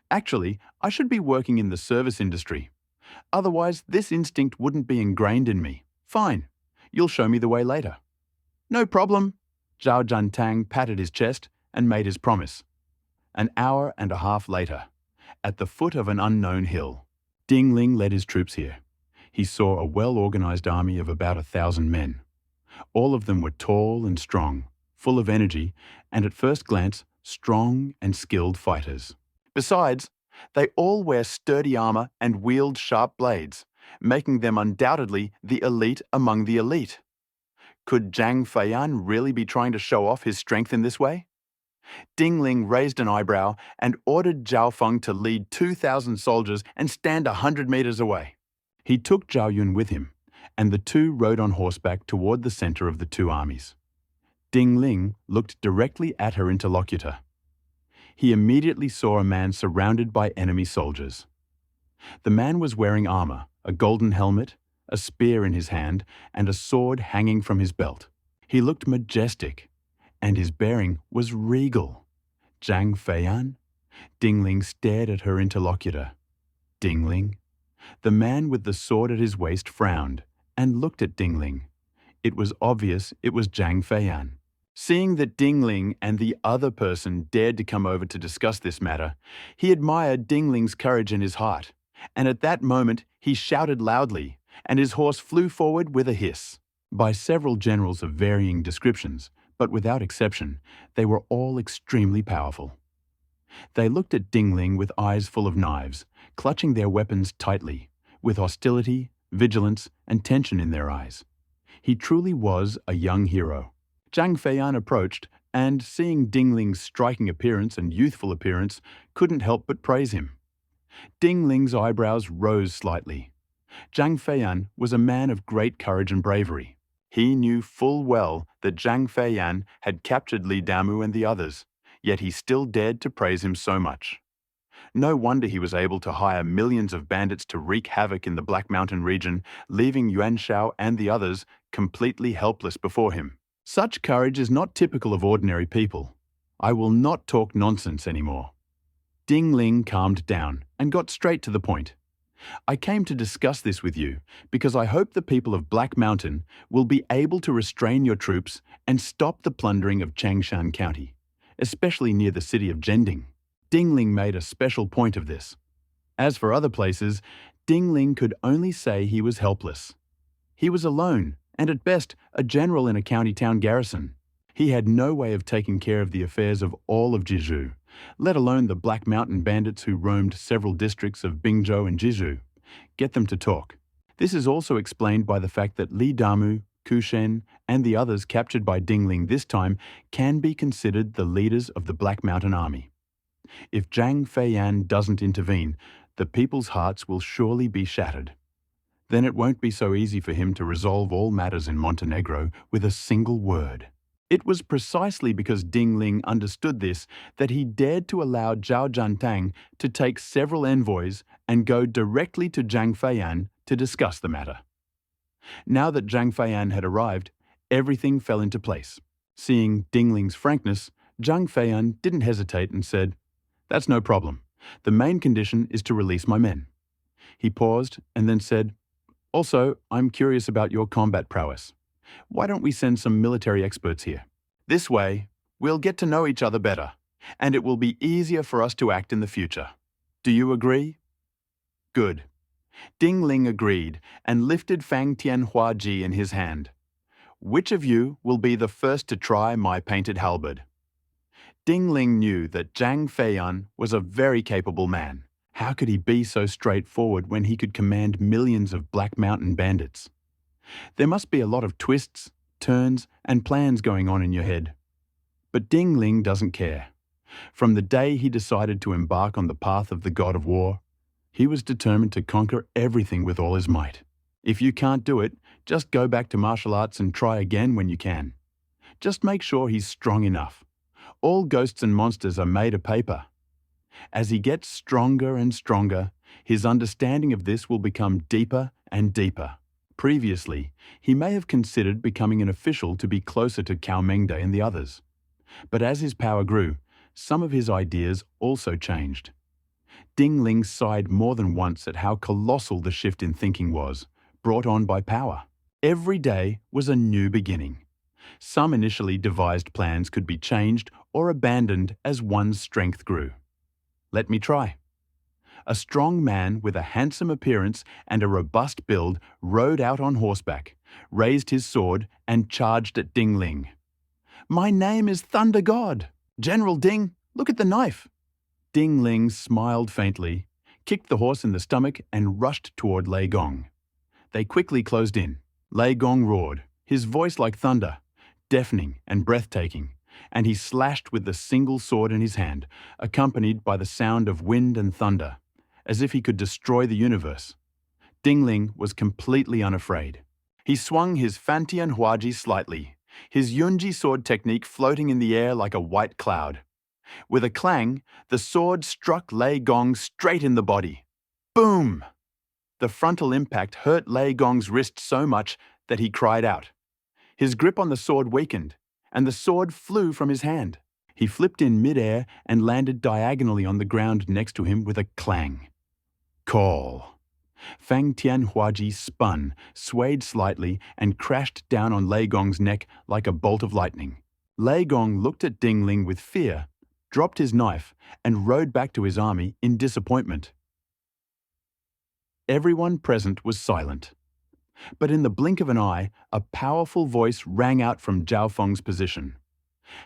Actually, I should be working in the service industry. Otherwise, this instinct wouldn't be ingrained in me. Fine. You'll show me the way later. No problem. Zhao Zhantang patted his chest and made his promise. An hour and a half later, at the foot of an unknown hill, Ding Ling led his troops here. He saw a well-organized army of about 1,000 men. All of them were tall and strong, full of energy, and at first glance, strong and skilled fighters. Besides, they all wear sturdy armor and wield sharp blades, making them undoubtedly the elite among the elite. Could Zhang Feiyan really be trying to show off his strength in this way? Ding Ling raised an eyebrow and ordered Zhao Feng to lead 2,000 soldiers and stand 100 meters away. He took Zhao Yun with him, and the two rode on horseback toward the center of the two armies. Ding Ling looked directly at her interlocutor. He immediately saw a man surrounded by enemy soldiers. The man was wearing armor, a golden helmet, a spear in his hand, and a sword hanging from his belt. He looked majestic, and his bearing was regal. Zhang Feiyan? Ding Ling stared at her interlocutor. Ding Ling? The man with the sword at his waist frowned and looked at Ding Ling. It was obvious it was Zhang Feiyan. Seeing that Ding Ling and the other person dared to come over to discuss this matter, he admired Ding Ling's courage in his heart, and at that moment he shouted loudly, and his horse flew forward with a hiss. By several generals of varying descriptions, but without exception, they were all extremely powerful. They looked at Ding Ling with eyes full of knives, clutching their weapons tightly, with hostility, vigilance, and tension in their eyes. He truly was a young hero. Zhang Feiyan approached, and seeing Ding Ling's striking appearance and youthful appearance, couldn't help but praise him. Ding Ling's eyebrows rose slightly. Zhang Feiyan was a man of great courage and bravery. He knew full well that Zhang Feiyan had captured Li Damu and the others, yet he still dared to praise him so much. No wonder he was able to hire millions of bandits to wreak havoc in the Black Mountain region, leaving Yuan Shao and the others completely helpless before him. Such courage is not typical of ordinary people. I will not talk nonsense anymore. Ding Ling calmed down and got straight to the point. I came to discuss this with you because I hope the people of Black Mountain will be able to restrain your troops and stop the plundering of Changshan County, especially near the city of Jending. Ding Ling made a special point of this. As for other places, Ding Ling could only say he was helpless. He was alone, and at best, a general in a county town garrison. He had no way of taking care of the affairs of all of Jizhu, let alone the Black Mountain bandits who roamed several districts of Bingzhou and Jizhu. Get them to talk. This is also explained by the fact that Li Damu, Kushen, and the others captured by Ding Ling this time can be considered the leaders of the Black Mountain Army. If Zhang Feiyan doesn't intervene, the people's hearts will surely be shattered. Then it won't be so easy for him to resolve all matters in Montenegro with a single word. It was precisely because Ding Ling understood this that he dared to allow Zhao Jiantang to take several envoys and go directly to Zhang Feiyan to discuss the matter. Now that Zhang Feiyan had arrived, everything fell into place. Seeing Ding Ling's frankness, Zhang Feiyan didn't hesitate and said, "That's no problem. The main condition is to release my men." He paused and then said, "Also, I'm curious about your combat prowess. Why don't we send some military experts here? This way, we'll get to know each other better, and it will be easier for us to act in the future. Do you agree?" Good. Ding Ling agreed and lifted Fang Tianhua Ji in his hand. "Which of you will be the first to try my painted halberd?" Ding Ling knew that Zhang Feiyan was a very capable man. How could he be so straightforward when he could command millions of Black Mountain bandits? There must be a lot of twists, turns, and plans going on in your head. But Ding Ling doesn't care. From the day he decided to embark on the path of the God of War, he was determined to conquer everything with all his might. If you can't do it, just go back to martial arts and try again when you can. Just make sure he's strong enough. All ghosts and monsters are made of paper. As he gets stronger and stronger, his understanding of this will become deeper and deeper. Previously, he may have considered becoming an official to be closer to Cao Mengde and the others. But as his power grew, some of his ideas also changed. Ding Ling sighed more than once at how colossal the shift in thinking was, brought on by power. Every day was a new beginning. Some initially devised plans could be changed or abandoned as one's strength grew. Let me try. A strong man with a handsome appearance and a robust build rode out on horseback, raised his sword, and charged at Ding Ling. "My name is Thunder God! General Ding, look at the knife!" Ding Ling smiled faintly, kicked the horse in the stomach, and rushed toward Lei Gong. They quickly closed in. Lei Gong roared, his voice like thunder, deafening and breathtaking, and he slashed with the single sword in his hand, accompanied by the sound of wind and thunder, as if he could destroy the universe. Ding Ling was completely unafraid. He swung his Fantian Huaji slightly, his Yunji sword technique floating in the air like a white cloud. With a clang, the sword struck Lei Gong straight in the body. Boom! The frontal impact hurt Lei Gong's wrist so much that he cried out. His grip on the sword weakened, and the sword flew from his hand. He flipped in mid-air and landed diagonally on the ground next to him with a clang. Call. Fang Tianhuaji spun, swayed slightly, and crashed down on Lei Gong's neck like a bolt of lightning. Lei Gong looked at Ding Ling with fear, dropped his knife, and rode back to his army in disappointment. Everyone present was silent. But in the blink of an eye, a powerful voice rang out from Zhao Feng's position.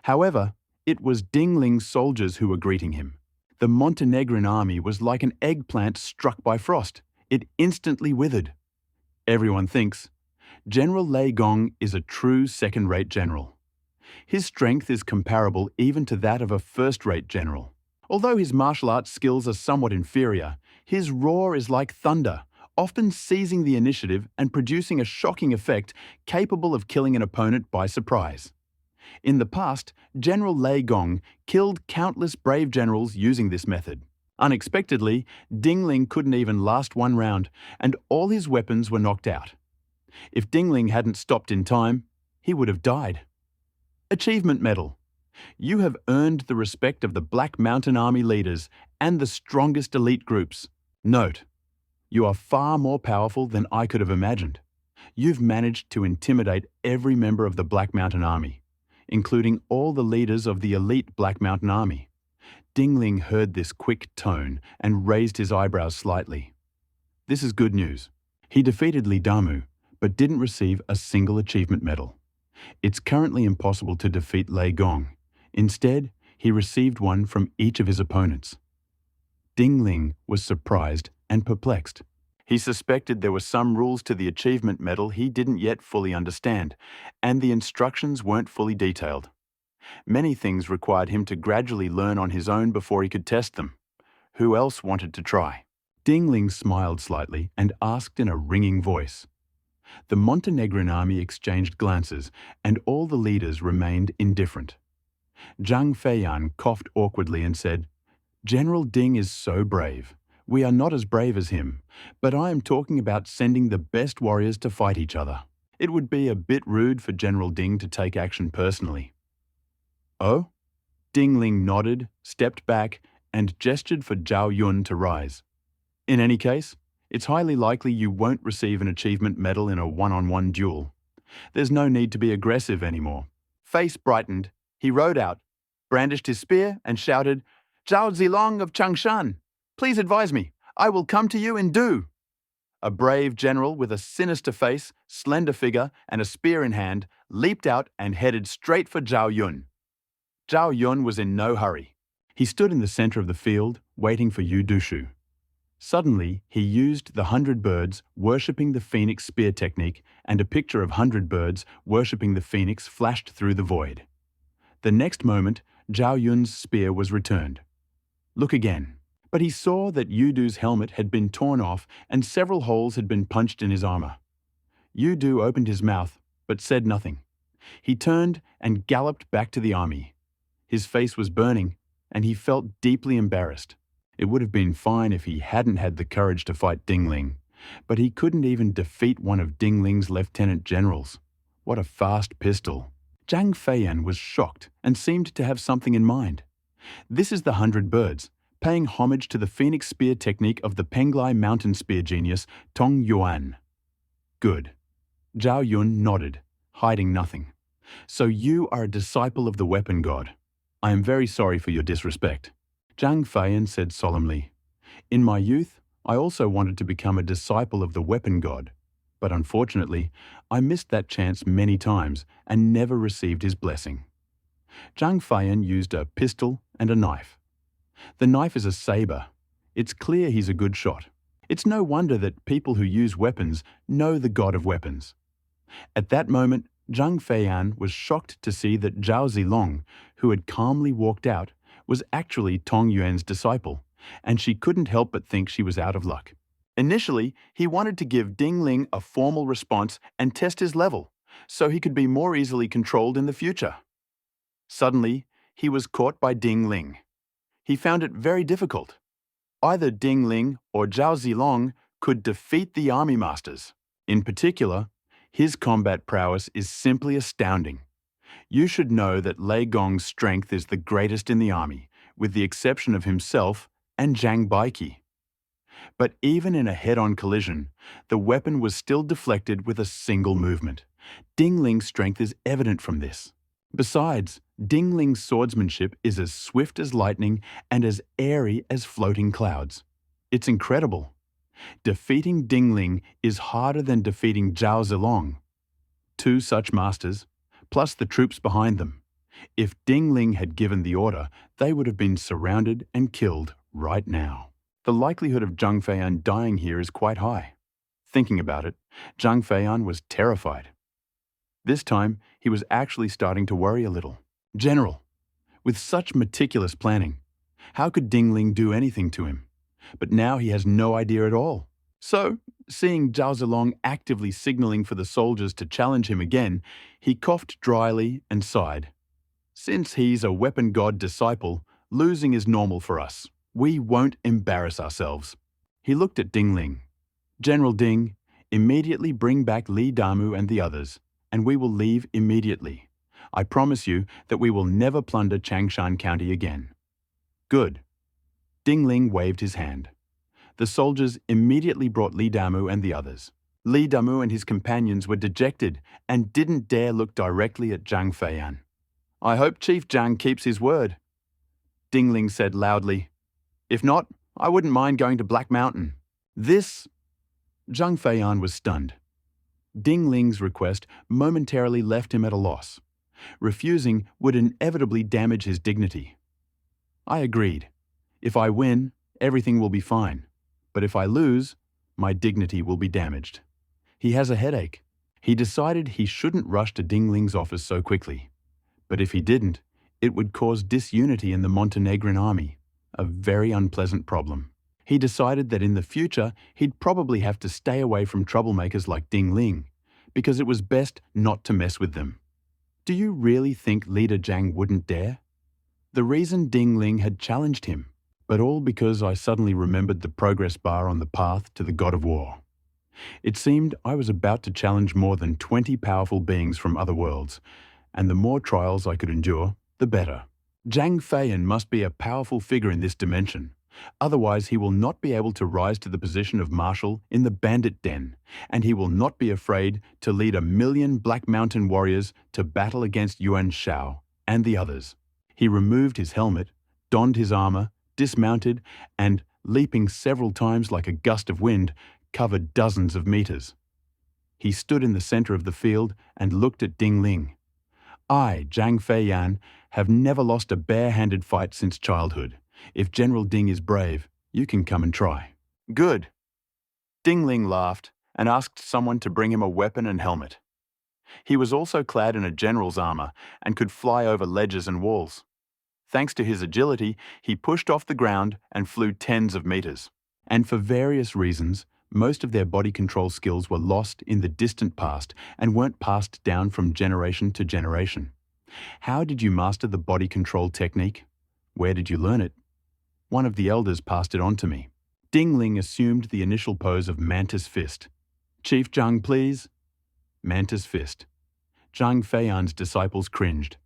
However, it was Ding Ling's soldiers who were greeting him. The Montenegrin army was like an eggplant struck by frost. It instantly withered. Everyone thinks, General Lei Gong is a true second-rate general. His strength is comparable even to that of a first-rate general. Although his martial arts skills are somewhat inferior, his roar is like thunder, often seizing the initiative and producing a shocking effect capable of killing an opponent by surprise. In the past, General Lei Gong killed countless brave generals using this method. Unexpectedly, Ding Ling couldn't even last one round, and all his weapons were knocked out. If Ding Ling hadn't stopped in time, he would have died. Achievement Medal. You have earned the respect of the Black Mountain Army leaders and the strongest elite groups. Note, you are far more powerful than I could have imagined. You've managed to intimidate every member of the Black Mountain Army, including all the leaders of the elite Black Mountain Army. Ding Ling heard this quick tone and raised his eyebrows slightly. This is good news. He defeated Li Damu, but didn't receive a single achievement medal. It's currently impossible to defeat Lei Gong. Instead, he received one from each of his opponents. Ding Ling was surprised and perplexed. He suspected there were some rules to the achievement medal he didn't yet fully understand, and the instructions weren't fully detailed. Many things required him to gradually learn on his own before he could test them. Who else wanted to try? Ding Ling smiled slightly and asked in a ringing voice. The Montenegrin army exchanged glances, and all the leaders remained indifferent. Zhang Feiyan coughed awkwardly and said, General Ding is so brave. We are not as brave as him, but I am talking about sending the best warriors to fight each other. It would be a bit rude for General Ding to take action personally. Oh? Ding Ling nodded, stepped back, and gestured for Zhao Yun to rise. In any case, it's highly likely you won't receive an achievement medal in a one-on-one duel. There's no need to be aggressive anymore. Face brightened, he rode out, brandished his spear, and shouted, Zhao Zilong of Changshan, please advise me. I will come to you in due. A brave general with a sinister face, slender figure, and a spear in hand leaped out and headed straight for Zhao Yun. Zhao Yun was in no hurry. He stood in the center of the field, waiting for Yu Dushu. Suddenly, he used the 100 birds worshipping the phoenix spear technique, and a picture of 100 birds worshipping the phoenix flashed through the void. The next moment, Zhao Yun's spear was returned. Look again. But he saw that Yu Du's helmet had been torn off and several holes had been punched in his armor. Yu Du opened his mouth, but said nothing. He turned and galloped back to the army. His face was burning, and he felt deeply embarrassed. It would have been fine if he hadn't had the courage to fight Ding Ling, but he couldn't even defeat one of Ding Ling's lieutenant generals. What a fast pistol. Zhang Feiyan was shocked and seemed to have something in mind. This is the 100 birds, paying homage to the phoenix spear technique of the Penglai mountain spear genius Tong Yuan. Good. Zhao Yun nodded, hiding nothing. So you are a disciple of the weapon god. I am very sorry for your disrespect. Zhang Feiyan said solemnly, In my youth, I also wanted to become a disciple of the weapon god, but unfortunately, I missed that chance many times and never received his blessing. Zhang Feiyan used a pistol and a knife. The knife is a saber. It's clear he's a good shot. It's no wonder that people who use weapons know the god of weapons. At that moment, Zhang Feiyan was shocked to see that Zhao Zilong, who had calmly walked out, was actually Tong Yuan's disciple, and she couldn't help but think she was out of luck. Initially, he wanted to give Ding Ling a formal response and test his level, so he could be more easily controlled in the future. Suddenly, he was caught by Ding Ling. He found it very difficult. Either Ding Ling or Zhao Zilong could defeat the army masters. In particular, his combat prowess is simply astounding. You should know that Lei Gong's strength is the greatest in the army, with the exception of himself and Zhang Baiki. But even in a head-on collision, the weapon was still deflected with a single movement. Ding Ling's strength is evident from this. Besides, Ding Ling's swordsmanship is as swift as lightning and as airy as floating clouds. It's incredible. Defeating Ding Ling is harder than defeating Zhao Zilong. Two such masters, plus the troops behind them. If Ding Ling had given the order, they would have been surrounded and killed right now. The likelihood of Zhang Feiyan dying here is quite high. Thinking about it, Zhang Feiyan was terrified. This time, he was actually starting to worry a little. General, with such meticulous planning, how could Ding Ling do anything to him? But now he has no idea at all. So, seeing Zhao Zilong actively signaling for the soldiers to challenge him again, he coughed dryly and sighed. Since he's a weapon god disciple, losing is normal for us. We won't embarrass ourselves. He looked at Ding Ling. General Ding, immediately bring back Li Damu and the others, and we will leave immediately. I promise you that we will never plunder Changshan County again. Good. Ding Ling waved his hand. The soldiers immediately brought Li Damu and the others. Li Damu and his companions were dejected and didn't dare look directly at Zhang Feiyan. I hope Chief Zhang keeps his word. Ding Ling said loudly. If not, I wouldn't mind going to Black Mountain. Zhang Feiyan was stunned. Ding Ling's request momentarily left him at a loss. Refusing would inevitably damage his dignity. I agreed. If I win, everything will be fine. But if I lose, my dignity will be damaged. He has a headache. He decided he shouldn't rush to Ding Ling's office so quickly. But if he didn't, it would cause disunity in the Montenegrin army, a very unpleasant problem. He decided that in the future, he'd probably have to stay away from troublemakers like Ding Ling, because it was best not to mess with them. Do you really think Leader Zhang wouldn't dare? The reason Ding Ling had challenged him, but all because I suddenly remembered the progress bar on the path to the God of War. It seemed I was about to challenge more than 20 powerful beings from other worlds, and the more trials I could endure, the better. Zhang Feiyan must be a powerful figure in this dimension. Otherwise, he will not be able to rise to the position of marshal in the bandit den, and he will not be afraid to lead 1,000,000 Black Mountain warriors to battle against Yuan Shao and the others. He removed his helmet, donned his armor, dismounted, and, leaping several times like a gust of wind, covered dozens of meters. He stood in the center of the field and looked at Ding Ling. I, Zhang Feiyan, have never lost a bare-handed fight since childhood. If General Ding is brave, you can come and try. Good. Ding Ling laughed and asked someone to bring him a weapon and helmet. He was also clad in a general's armor and could fly over ledges and walls. Thanks to his agility, he pushed off the ground and flew tens of meters. And for various reasons, most of their body control skills were lost in the distant past and weren't passed down from generation to generation. How did you master the body control technique? Where did you learn it? One of the elders passed it on to me. Ding Ling assumed the initial pose of Mantis Fist. Chief Zhang, please. Mantis Fist. Zhang Feiyan's disciples cringed.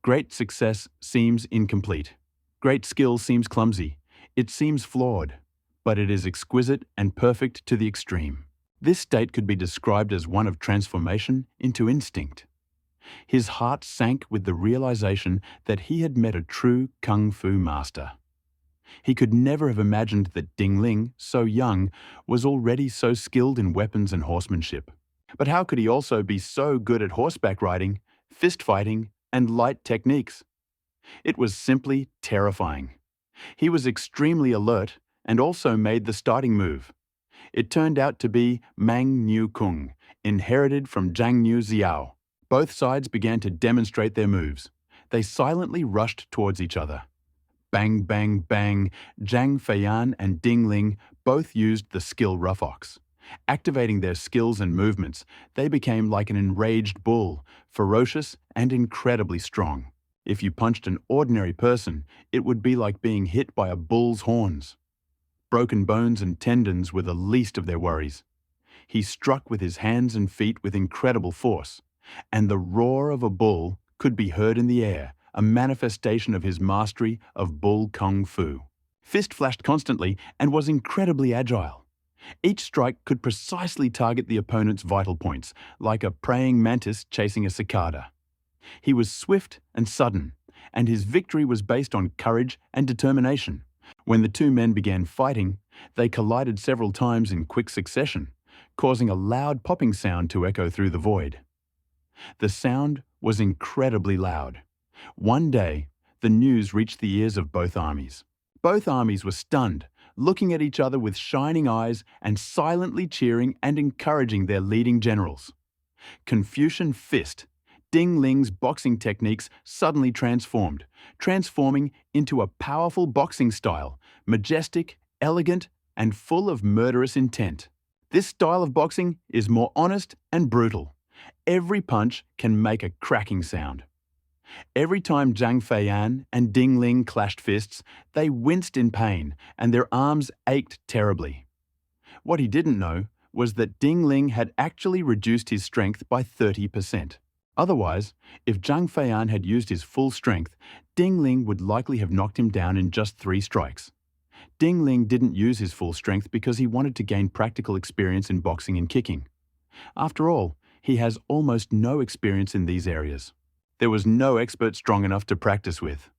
Great success seems incomplete. Great skill seems clumsy. It seems flawed. But it is exquisite and perfect to the extreme. This state could be described as one of transformation into instinct. His heart sank with the realization that he had met a true kung fu master. He could never have imagined that Ding Ling, so young, was already so skilled in weapons and horsemanship. But how could he also be so good at horseback riding, fist fighting, and light techniques? It was simply terrifying. He was extremely alert and also made the starting move. It turned out to be Mang Niu Kung, inherited from Zhang Niu Xiao. Both sides began to demonstrate their moves. They silently rushed towards each other. Bang, bang, bang, Zhang Feiyan and Ding Ling both used the skill rough ox. Activating their skills and movements, they became like an enraged bull, ferocious and incredibly strong. If you punched an ordinary person, it would be like being hit by a bull's horns. Broken bones and tendons were the least of their worries. He struck with his hands and feet with incredible force, and the roar of a bull could be heard in the air, a manifestation of his mastery of bull kung fu. Fist flashed constantly and was incredibly agile. Each strike could precisely target the opponent's vital points, like a praying mantis chasing a cicada. He was swift and sudden, and his victory was based on courage and determination. When the two men began fighting, they collided several times in quick succession, causing a loud popping sound to echo through the void. The sound was incredibly loud. One day, the news reached the ears of both armies. Both armies were stunned, looking at each other with shining eyes and silently cheering and encouraging their leading generals. Confucian Fist, Ding Ling's boxing techniques suddenly transforming into a powerful boxing style, majestic, elegant, and full of murderous intent. This style of boxing is more honest and brutal. Every punch can make a cracking sound. Every time Zhang Feiyan and Ding Ling clashed fists, they winced in pain and their arms ached terribly. What he didn't know was that Ding Ling had actually reduced his strength by 30%. Otherwise, if Zhang Feiyan had used his full strength, Ding Ling would likely have knocked him down in just 3 strikes. Ding Ling didn't use his full strength because he wanted to gain practical experience in boxing and kicking. After all, he has almost no experience in these areas. There was no expert strong enough to practice with.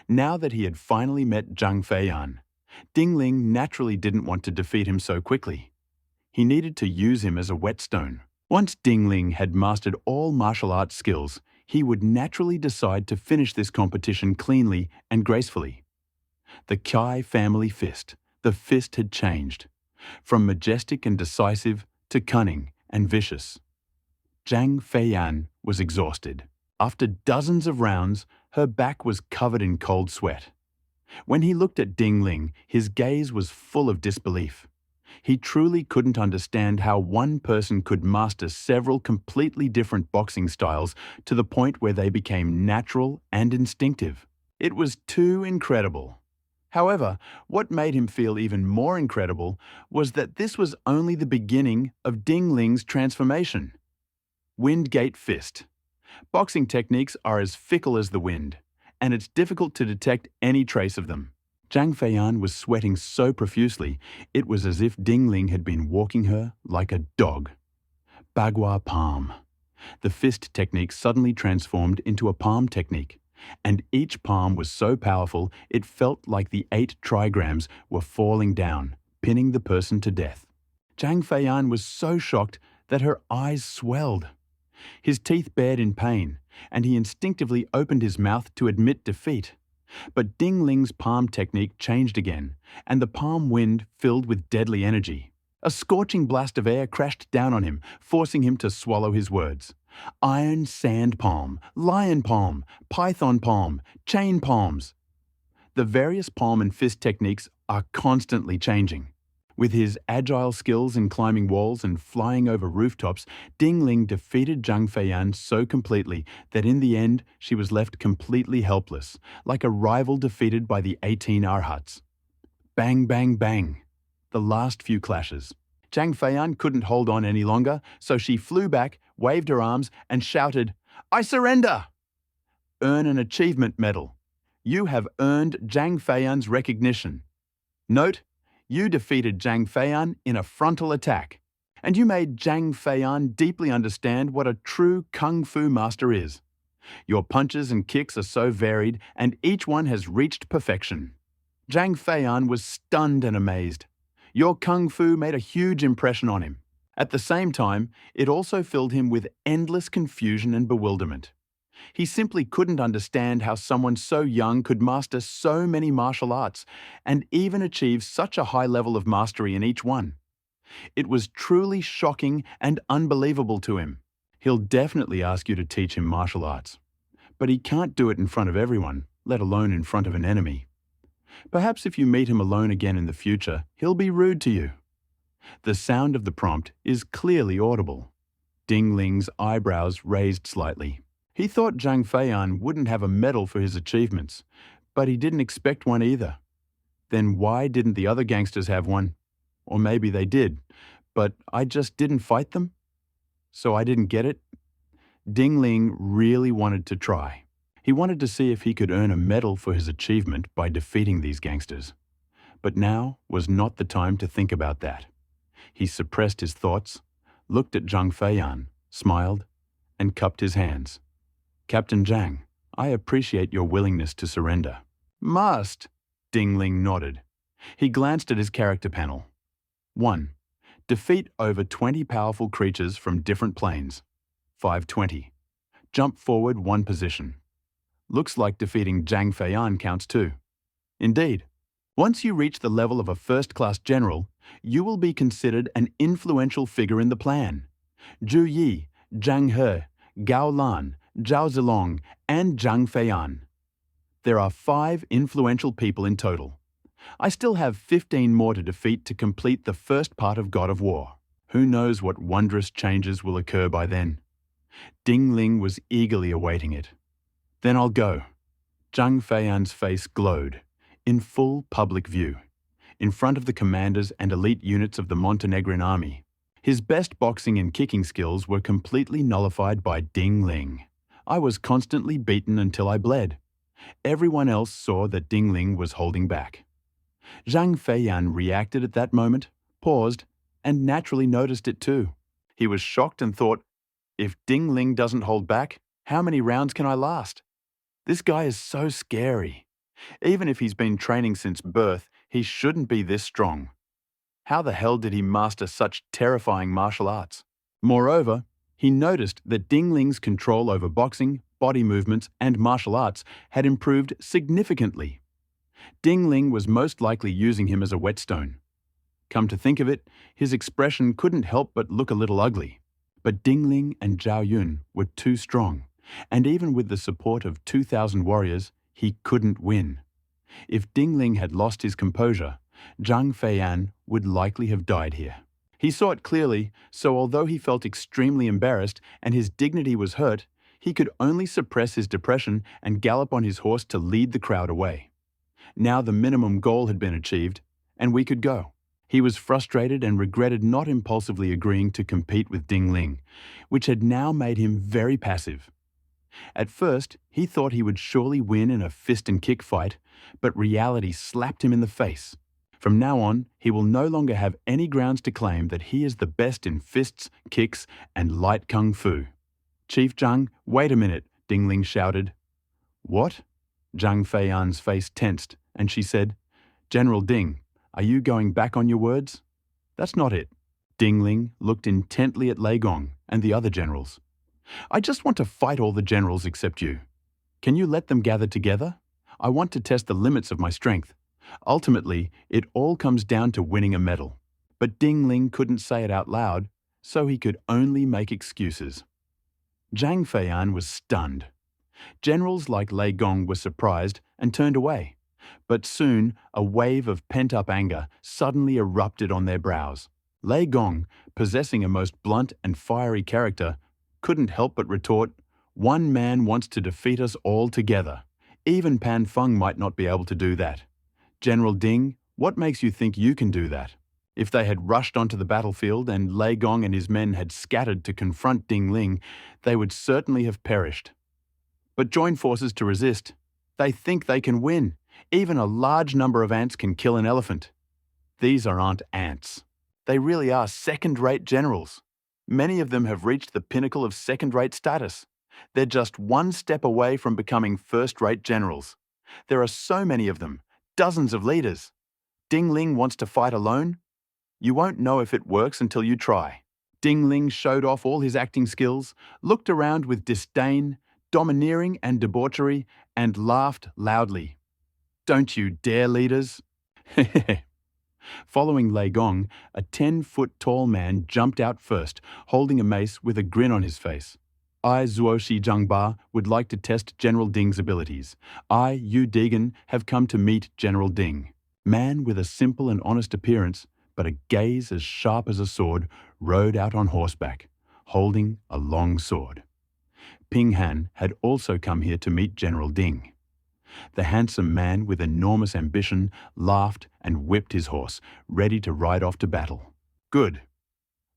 Now that he had finally met Zhang Feiyan, Ding Ling naturally didn't want to defeat him so quickly. He needed to use him as a whetstone. Once Ding Ling had mastered all martial arts skills, he would naturally decide to finish this competition cleanly and gracefully. The Kai family fist, the fist had changed, from majestic and decisive to cunning and vicious. Zhang Feiyan was exhausted. After dozens of rounds, her back was covered in cold sweat. When he looked at Ding Ling, his gaze was full of disbelief. He truly couldn't understand how one person could master several completely different boxing styles to the point where they became natural and instinctive. It was too incredible. However, what made him feel even more incredible was that this was only the beginning of Ding Ling's transformation. Windgate Fist. Boxing techniques are as fickle as the wind, and it's difficult to detect any trace of them. Zhang Feiyan was sweating so profusely, it was as if Ding Ling had been walking her like a dog. Bagua palm. The fist technique suddenly transformed into a palm technique, and each palm was so powerful it felt like the 8 trigrams were falling down, pinning the person to death. Zhang Feiyan was so shocked that her eyes swelled. His teeth bared in pain, and he instinctively opened his mouth to admit defeat. But Ding Ling's palm technique changed again, and the palm wind filled with deadly energy. A scorching blast of air crashed down on him, forcing him to swallow his words. Iron sand palm, lion palm, python palm, chain palms. The various palm and fist techniques are constantly changing. With his agile skills in climbing walls and flying over rooftops, Ding Ling defeated Zhang Feiyan so completely that in the end she was left completely helpless, like a rival defeated by the 18 Arhats. Bang, bang, bang. The last few clashes. Zhang Feiyan couldn't hold on any longer, so she flew back, waved her arms, and shouted, "I surrender!" Earn an achievement medal. You have earned Zhang Feiyan's recognition. Note, you defeated Zhang Feiyan in a frontal attack, and you made Zhang Feiyan deeply understand what a true kung fu master is. Your punches and kicks are so varied, and each one has reached perfection. Zhang Feiyan was stunned and amazed. Your kung fu made a huge impression on him. At the same time, it also filled him with endless confusion and bewilderment. He simply couldn't understand how someone so young could master so many martial arts and even achieve such a high level of mastery in each one. It was truly shocking and unbelievable to him. He'll definitely ask you to teach him martial arts, but he can't do it in front of everyone, let alone in front of an enemy. Perhaps if you meet him alone again in the future, he'll be rude to you. The sound of the prompt is clearly audible. Ding Ling's eyebrows raised slightly. He thought Zhang Feiyan wouldn't have a medal for his achievements, but he didn't expect one either. Then why didn't the other gangsters have one? Or maybe they did, but I just didn't fight them? So I didn't get it? Ding Ling really wanted to try. He wanted to see if he could earn a medal for his achievement by defeating these gangsters. But now was not the time to think about that. He suppressed his thoughts, looked at Zhang Feiyan, smiled, and cupped his hands. Captain Zhang, I appreciate your willingness to surrender. Must, Ding Ling nodded. He glanced at his character panel. 1. Defeat over 20 powerful creatures from different planes. 520. Jump forward 1 position. Looks like defeating Zhang Feiyan counts too. Indeed. Once you reach the level of a first-class general, you will be considered an influential figure in the plan. Zhu Yi, Zhang He, Gao Lan, Zhao Zilong, and Zhang Feiyan. There are 5 influential people in total. I still have 15 more to defeat to complete the first part of God of War. Who knows what wondrous changes will occur by then? Ding Ling was eagerly awaiting it. Then I'll go. Zhang Feiyan's face glowed, in full public view, in front of the commanders and elite units of the Montenegrin army. His best boxing and kicking skills were completely nullified by Ding Ling. I was constantly beaten until I bled. Everyone else saw that Ding Ling was holding back. Zhang Feiyan reacted at that moment, paused, and naturally noticed it too. He was shocked and thought, if Ding Ling doesn't hold back, how many rounds can I last? This guy is so scary. Even if he's been training since birth, he shouldn't be this strong. How the hell did he master such terrifying martial arts? Moreover, he noticed that Ding Ling's control over boxing, body movements, and martial arts had improved significantly. Ding Ling was most likely using him as a whetstone. Come to think of it, his expression couldn't help but look a little ugly. But Ding Ling and Zhao Yun were too strong, and even with the support of 2,000 warriors, he couldn't win. If Ding Ling had lost his composure, Zhang Feiyan would likely have died here. He saw it clearly, so although he felt extremely embarrassed and his dignity was hurt, he could only suppress his depression and gallop on his horse to lead the crowd away. Now the minimum goal had been achieved, and we could go. He was frustrated and regretted not impulsively agreeing to compete with Ding Ling, which had now made him very passive. At first, he thought he would surely win in a fist and kick fight, but reality slapped him in the face. From now on, he will no longer have any grounds to claim that he is the best in fists, kicks, and light kung fu. Chief Zhang, wait a minute, Ding Ling shouted. What? Zhang Feiyan's face tensed, and she said, General Ding, are you going back on your words? That's not it. Ding Ling looked intently at Lei Gong and the other generals. I just want to fight all the generals except you. Can you let them gather together? I want to test the limits of my strength. Ultimately, it all comes down to winning a medal. But Ding Ling couldn't say it out loud, so he could only make excuses. Zhang Feiyan was stunned. Generals like Lei Gong were surprised and turned away. But soon, a wave of pent-up anger suddenly erupted on their brows. Lei Gong, possessing a most blunt and fiery character, couldn't help but retort, one man wants to defeat us all together. Even Pan Feng might not be able to do that. General Ding, what makes you think you can do that? If they had rushed onto the battlefield and Lei Gong and his men had scattered to confront Ding Ling, they would certainly have perished. But join forces to resist. They think they can win. Even a large number of ants can kill an elephant. These aren't ants. They really are second-rate generals. Many of them have reached the pinnacle of second-rate status. They're just one step away from becoming first-rate generals. There are so many of them, dozens of leaders. Ding Ling wants to fight alone? You won't know if it works until you try. Ding Ling showed off all his acting skills, looked around with disdain, domineering and debauchery, and laughed loudly. Don't you dare, leaders! Following Lei Gong, a 10-foot-tall man jumped out first, holding a mace with a grin on his face. I, Zuoshi Zhangba, would like to test General Ding's abilities. I, Yu Degan, have come to meet General Ding. Man with a simple and honest appearance, but a gaze as sharp as a sword, rode out on horseback, holding a long sword. Ping Han had also come here to meet General Ding. The handsome man with enormous ambition laughed and whipped his horse, ready to ride off to battle. Good.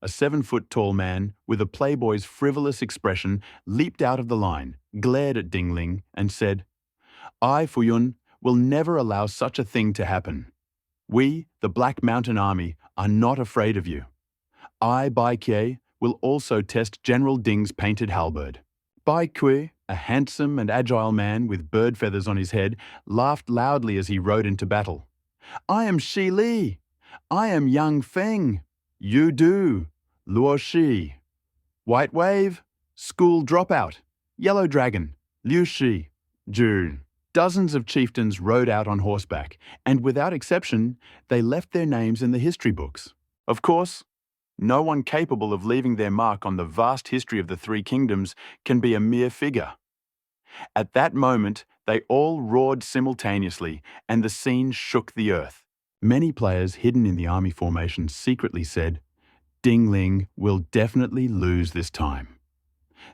A 7-foot-tall man with a playboy's frivolous expression leaped out of the line, glared at Ding Ling, and said, "I, Fuyun, will never allow such a thing to happen. We, the Black Mountain Army, are not afraid of you. I, Bai Kie, will also test General Ding's painted halberd." Bai Kie, a handsome and agile man with bird feathers on his head, laughed loudly as he rode into battle. "I am Shi Li. I am Yang Feng. You do. Luo Shi. White Wave. School Dropout. Yellow Dragon. Liu Shi. June." Dozens of chieftains rode out on horseback, and without exception, they left their names in the history books. Of course, no one capable of leaving their mark on the vast history of the Three Kingdoms can be a mere figure. At that moment, they all roared simultaneously, and the scene shook the earth. Many players hidden in the army formation secretly said, "Ding Ling will definitely lose this time."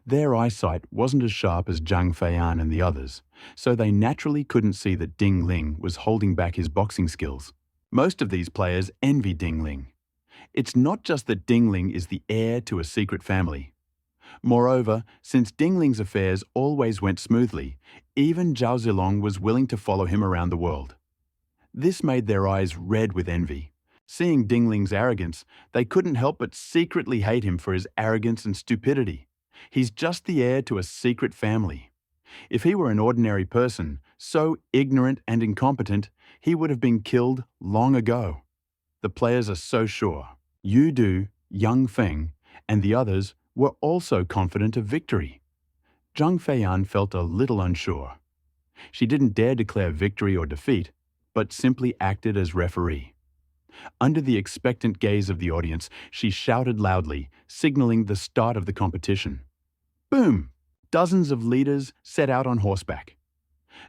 Their eyesight wasn't as sharp as Zhang Feiyan and the others, so they naturally couldn't see that Ding Ling was holding back his boxing skills. Most of these players envy Ding Ling. It's not just that Ding Ling is the heir to a secret family. Moreover, since Ding Ling's affairs always went smoothly, even Zhao Zilong was willing to follow him around the world. This made their eyes red with envy. Seeing Ding Ling's arrogance, they couldn't help but secretly hate him for his arrogance and stupidity. He's just the heir to a secret family. If he were an ordinary person, so ignorant and incompetent, he would have been killed long ago. The players are so sure. Yu Du, Yang Feng, and the others were also confident of victory. Zhang Feiyan felt a little unsure. She didn't dare declare victory or defeat, but simply acted as referee. Under the expectant gaze of the audience, she shouted loudly, signaling the start of the competition. Boom! Dozens of leaders set out on horseback.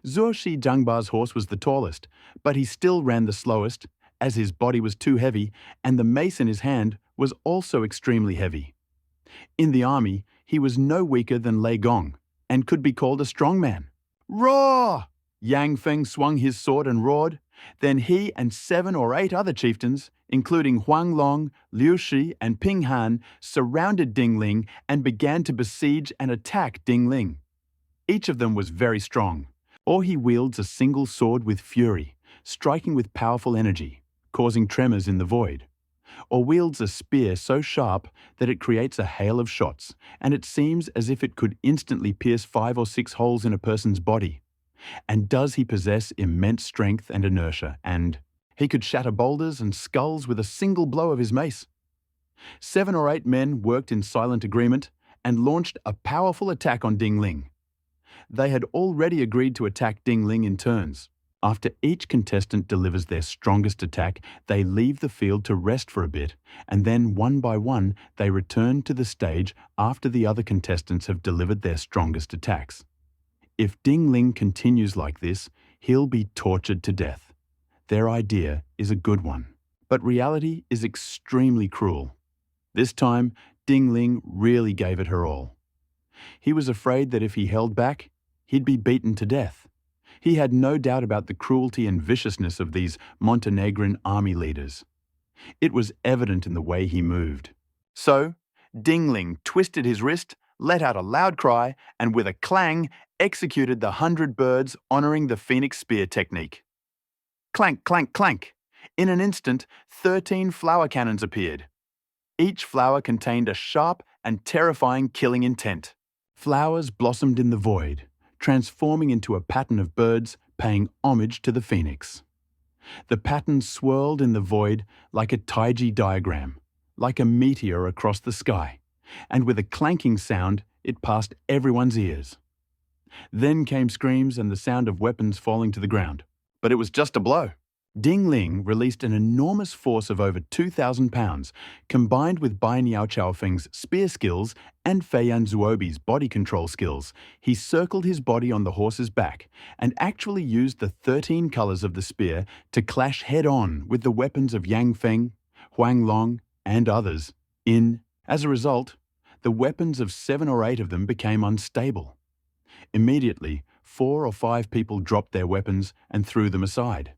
Zuo Shi Zhangba's horse was the tallest, but he still ran the slowest, as his body was too heavy, and the mace in his hand was also extremely heavy. In the army, he was no weaker than Lei Gong, and could be called a strong man. Roar! Yang Feng swung his sword and roared. Then he and 7 or 8 other chieftains, including Huang Long, Liu Shi, and Ping Han, surrounded Ding Ling and began to besiege and attack Ding Ling. Each of them was very strong, or he wields a single sword with fury, striking with powerful energy, causing tremors in the void, or wields a spear so sharp that it creates a hail of shots, and it seems as if it could instantly pierce 5 or 6 holes in a person's body. And does he possess immense strength and inertia, and he could shatter boulders and skulls with a single blow of his mace. 7 or 8 men worked in silent agreement and launched a powerful attack on Ding Ling. They had already agreed to attack Ding Ling in turns. After each contestant delivers their strongest attack, they leave the field to rest for a bit, and then one by one they return to the stage after the other contestants have delivered their strongest attacks. If Ding Ling continues like this, he'll be tortured to death. Their idea is a good one, but reality is extremely cruel. This time, Ding Ling really gave it her all. He was afraid that if he held back, he'd be beaten to death. He had no doubt about the cruelty and viciousness of these Montenegrin army leaders. It was evident in the way he moved. So, Ding Ling twisted his wrist, let out a loud cry, and with a clang, executed the 100 birds honoring the phoenix spear technique. Clank, clank, clank. In an instant, 13 flower cannons appeared. Each flower contained a sharp and terrifying killing intent. Flowers blossomed in the void, transforming into a pattern of birds paying homage to the phoenix. The pattern swirled in the void like a Taiji diagram, like a meteor across the sky, and with a clanking sound, it passed everyone's ears. Then came screams and the sound of weapons falling to the ground. But it was just a blow. Ding Ling released an enormous force of over 2,000 pounds, combined with Bai Niao Chaofeng's spear skills and Feiyan Zuobi's body control skills. He circled his body on the horse's back and actually used the 13 colors of the spear to clash head-on with the weapons of Yang Feng, Huang Long, and others, in. As a result, the weapons of 7 or 8 of them became unstable. Immediately, 4 or 5 people dropped their weapons and threw them aside.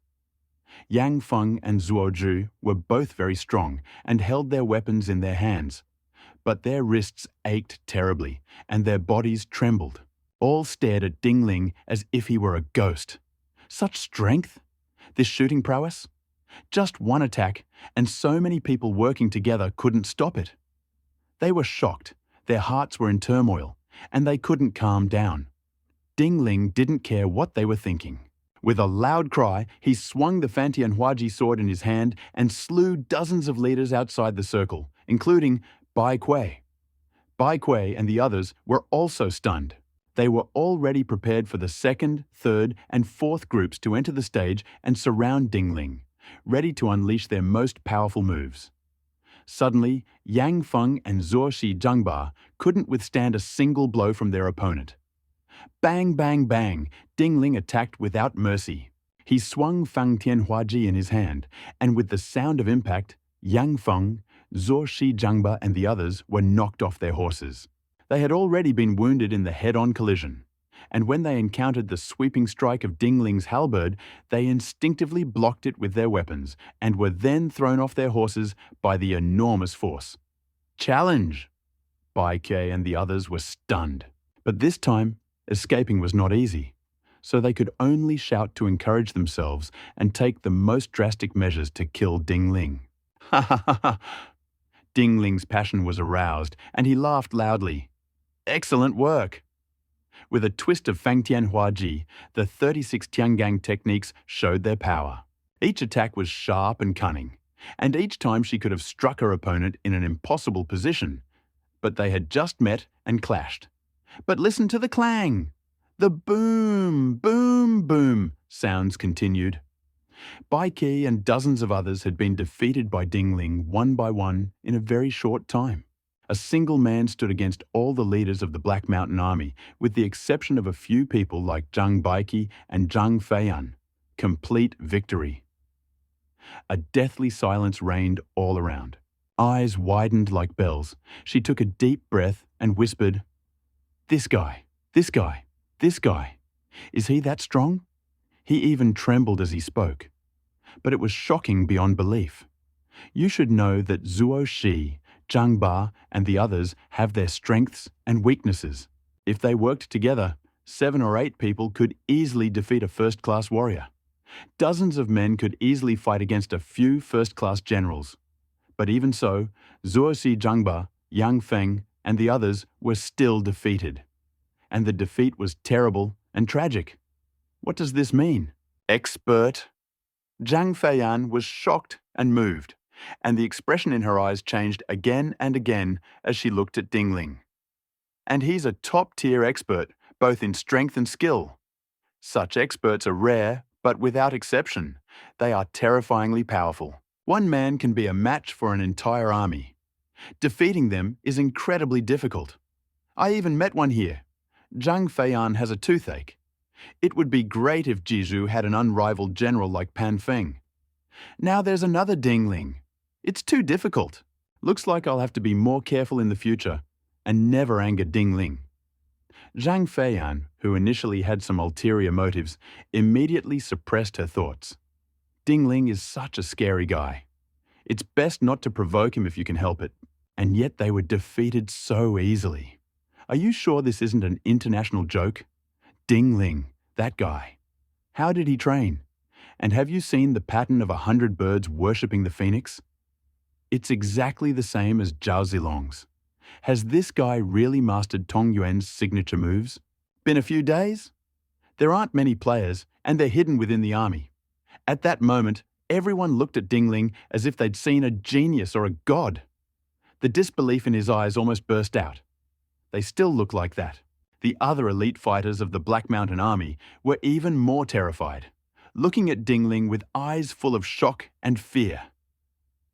Yang Feng and Zuo Zhu were both very strong and held their weapons in their hands, but their wrists ached terribly and their bodies trembled. All stared at Ding Ling as if he were a ghost. Such strength? This shooting prowess? Just one attack, and so many people working together couldn't stop it. They were shocked, their hearts were in turmoil, and they couldn't calm down. Ding Ling didn't care what they were thinking. With a loud cry, he swung the Fantianhuaji sword in his hand and slew dozens of leaders outside the circle, including Bai Kui. Bai Kui and the others were also stunned. They were already prepared for the 2nd, 3rd, and 4th groups to enter the stage and surround Ding Ling, ready to unleash their most powerful moves. Suddenly, Yang Feng and Zuo Shi Zhangba couldn't withstand a single blow from their opponent. Bang, bang, bang, Ding Ling attacked without mercy. He swung Fang Tianhuaji in his hand, and with the sound of impact, Yang Feng, Zuo Shi Zhangba and the others were knocked off their horses. They had already been wounded in the head-on collision, and when they encountered the sweeping strike of Ding Ling's halberd, they instinctively blocked it with their weapons and were then thrown off their horses by the enormous force. Challenge! Bai Kui and the others were stunned. But this time, escaping was not easy, so they could only shout to encourage themselves and take the most drastic measures to kill Ding Ling. Ha ha ha ha! Ding Ling's passion was aroused, and he laughed loudly. Excellent work! With a twist of Fang Tianhuaji, the 36 Tiangang techniques showed their power. Each attack was sharp and cunning, and each time she could have struck her opponent in an impossible position. But they had just met and clashed. But listen to the clang! The boom, boom, boom sounds continued. Bai Kui and dozens of others had been defeated by Ding Ling one by one in a very short time. A single man stood against all the leaders of the Black Mountain Army, with the exception of a few people like Zhang Baiqi and Zhang Feiyan. Complete victory. A deathly silence reigned all around. Eyes widened like bells. She took a deep breath and whispered, "This guy, this guy, this guy. Is he that strong?" He even trembled as he spoke. But it was shocking beyond belief. You should know that Zuo Shi, Zhang Ba, and the others have their strengths and weaknesses. If they worked together, 7 or 8 people could easily defeat a first-class warrior. Dozens of men could easily fight against a few first-class generals. But even so, Zuo Shi Zhangba, Yang Feng, and the others were still defeated. And the defeat was terrible and tragic. What does this mean? Expert? Zhang Feiyan was shocked and moved, and the expression in her eyes changed again and again as she looked at Ding Ling. And he's a top-tier expert, both in strength and skill. Such experts are rare, but without exception, they are terrifyingly powerful. One man can be a match for an entire army. Defeating them is incredibly difficult. I even met one here. Zhang Feiyan has a toothache. It would be great if Jizhu had an unrivaled general like Pan Feng. Now there's another Ding Ling. It's too difficult. Looks like I'll have to be more careful in the future and never anger Ding Ling. Zhang Feiyan, who initially had some ulterior motives, immediately suppressed her thoughts. Ding Ling is such a scary guy. It's best not to provoke him if you can help it. And yet they were defeated so easily. Are you sure this isn't an international joke? Ding Ling, that guy. How did he train? And have you seen the pattern of 100 birds worshipping the phoenix? It's exactly the same as Zhao Zilong's. Has this guy really mastered Tong Yuan's signature moves? Been a few days? There aren't many players, and they're hidden within the army. At that moment, everyone looked at Ding Ling as if they'd seen a genius or a god. The disbelief in his eyes almost burst out. They still look like that. The other elite fighters of the Black Mountain Army were even more terrified, looking at Ding Ling with eyes full of shock and fear.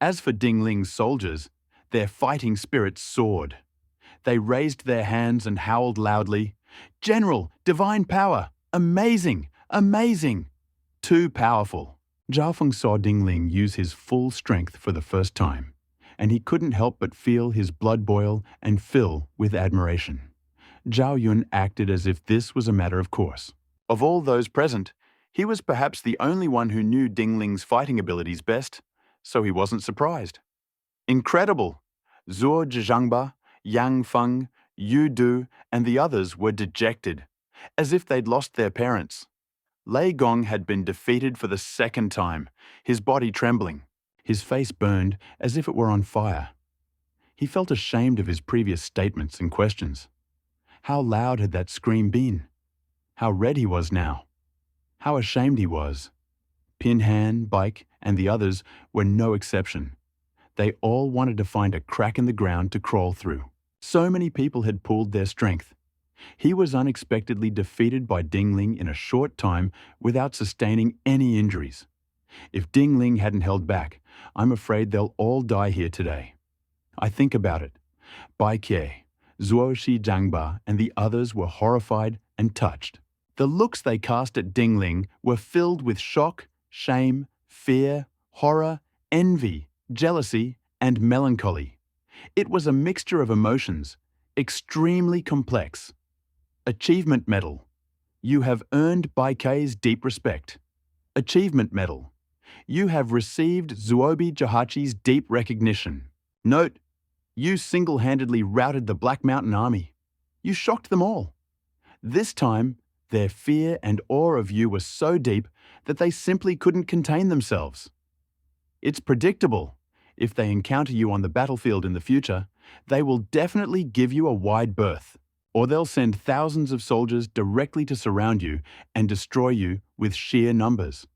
As for Ding Ling's soldiers, their fighting spirits soared. They raised their hands and howled loudly, "General, divine power! Amazing! Amazing! Too powerful!" Zhao Feng saw Ding Ling use his full strength for the first time, and he couldn't help but feel his blood boil and fill with admiration. Zhao Yun acted as if this was a matter of course. Of all those present, he was perhaps the only one who knew Ding Ling's fighting abilities best, so he wasn't surprised. Incredible! Zuo Zhangba, Yang Feng, Yu Du, and the others were dejected, as if they'd lost their parents. Lei Gong had been defeated for the second time, his body trembling. His face burned as if it were on fire. He felt ashamed of his previous statements and questions. How loud had that scream been? How red he was now. How ashamed he was. Pinhan, Bike, and the others were no exception. They all wanted to find a crack in the ground to crawl through. So many people had pooled their strength. He was unexpectedly defeated by Ding Ling in a short time without sustaining any injuries. If Ding Ling hadn't held back, I'm afraid they'll all die here today. I think about it. Bai Kie, Zuo Zhangba, and the others were horrified and touched. The looks they cast at Ding Ling were filled with shock, shame, fear, horror, envy, jealousy, and melancholy. It was a mixture of emotions, extremely complex. Achievement Medal. You have earned Bai Kei's deep respect. Achievement Medal. You have received Zuobi Jahachi's deep recognition. Note, you single-handedly routed the Black Mountain Army. You shocked them all. This time, their fear and awe of you were so deep that they simply couldn't contain themselves. It's predictable. If they encounter you on the battlefield in the future, they will definitely give you a wide berth, or they'll send thousands of soldiers directly to surround you and destroy you with sheer numbers.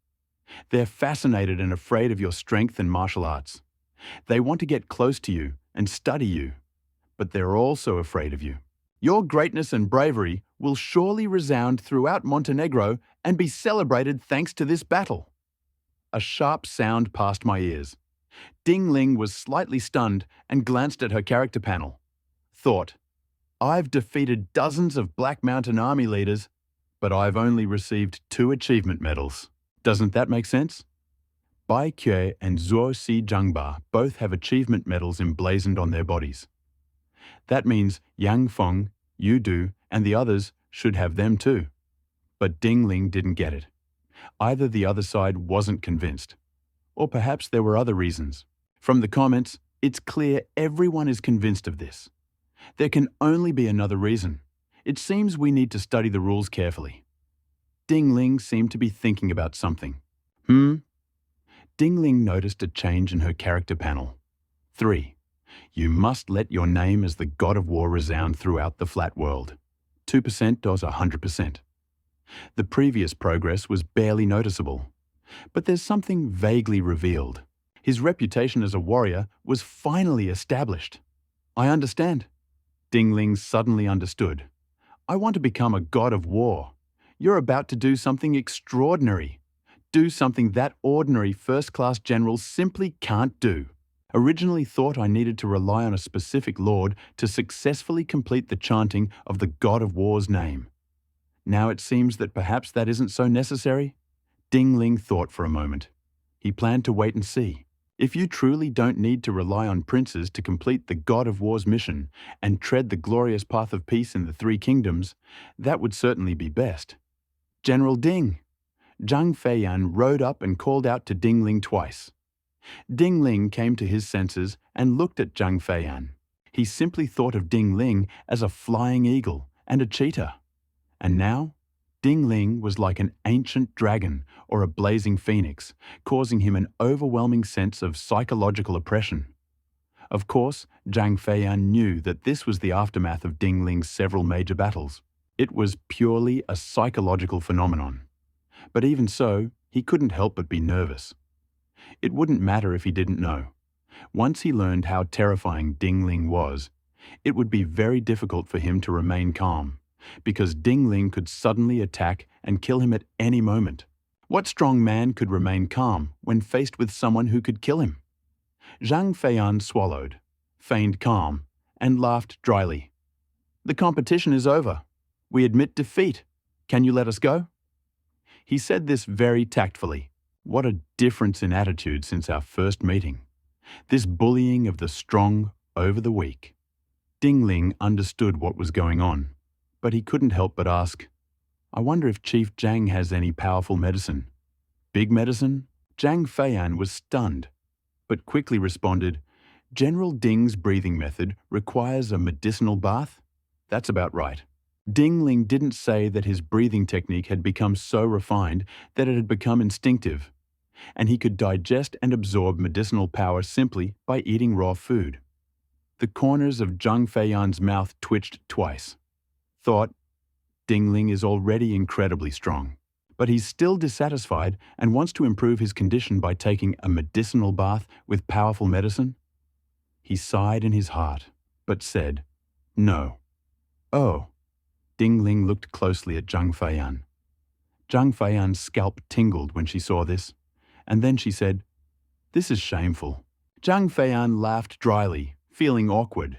They're fascinated and afraid of your strength and martial arts. They want to get close to you and study you, but they're also afraid of you. Your greatness and bravery will surely resound throughout Montenegro and be celebrated thanks to this battle. A sharp sound passed my ears. Ding Ling was slightly stunned and glanced at her character panel. Thought, I've defeated dozens of Black Mountain Army leaders, but I've only received 2 achievement medals. Doesn't that make sense? Bai Kie and Zuo Zhangba both have achievement medals emblazoned on their bodies. That means Yang Feng, Yu Du, and the others should have them too. But Ding Ling didn't get it. Either the other side wasn't convinced, or perhaps there were other reasons. From the comments, it's clear everyone is convinced of this. There can only be another reason. It seems we need to study the rules carefully. Ding Ling seemed to be thinking about something. Ding Ling noticed a change in her character panel. 3. You must let your name as the God of War resound throughout the flat world. 2% does 100%. The previous progress was barely noticeable. But there's something vaguely revealed. His reputation as a warrior was finally established. I understand. Ding Ling suddenly understood. I want to become a God of War. You're about to do something extraordinary. Do something that ordinary first-class generals simply can't do. Originally thought I needed to rely on a specific lord to successfully complete the chanting of the God of War's name. Now it seems that perhaps that isn't so necessary. Ding Ling thought for a moment. He planned to wait and see. If you truly don't need to rely on princes to complete the God of War's mission and tread the glorious path of peace in the 3 kingdoms, that would certainly be best. General Ding! Zhang Feiyan rode up and called out to Ding Ling twice. Ding Ling came to his senses and looked at Zhang Feiyan. He simply thought of Ding Ling as a flying eagle and a cheetah. And now, Ding Ling was like an ancient dragon or a blazing phoenix, causing him an overwhelming sense of psychological oppression. Of course, Zhang Feiyan knew that this was the aftermath of Ding Ling's several major battles. It was purely a psychological phenomenon. But even so, he couldn't help but be nervous. It wouldn't matter if he didn't know. Once he learned how terrifying Ding Ling was, it would be very difficult for him to remain calm, because Ding Ling could suddenly attack and kill him at any moment. What strong man could remain calm when faced with someone who could kill him? Zhang Feiyan swallowed, feigned calm, and laughed dryly. The competition is over. We admit defeat. Can you let us go? He said this very tactfully. What a difference in attitude since our first meeting. This bullying of the strong over the weak. Ding Ling understood what was going on, but he couldn't help but ask, I wonder if Chief Zhang has any powerful medicine. Big medicine? Zhang Feiyan was stunned, but quickly responded, General Ding's breathing method requires a medicinal bath? That's about right. Ding Ling didn't say that his breathing technique had become so refined that it had become instinctive, and he could digest and absorb medicinal power simply by eating raw food. The corners of Zhang Feiyan's mouth twitched twice. Thought, Ding Ling is already incredibly strong, but he's still dissatisfied and wants to improve his condition by taking a medicinal bath with powerful medicine? He sighed in his heart, but said, No. Oh. Ding Ling looked closely at Zhang Feiyan. Zhang Feiyan's scalp tingled when she saw this, and then she said, This is shameful. Zhang Feiyan laughed dryly, feeling awkward.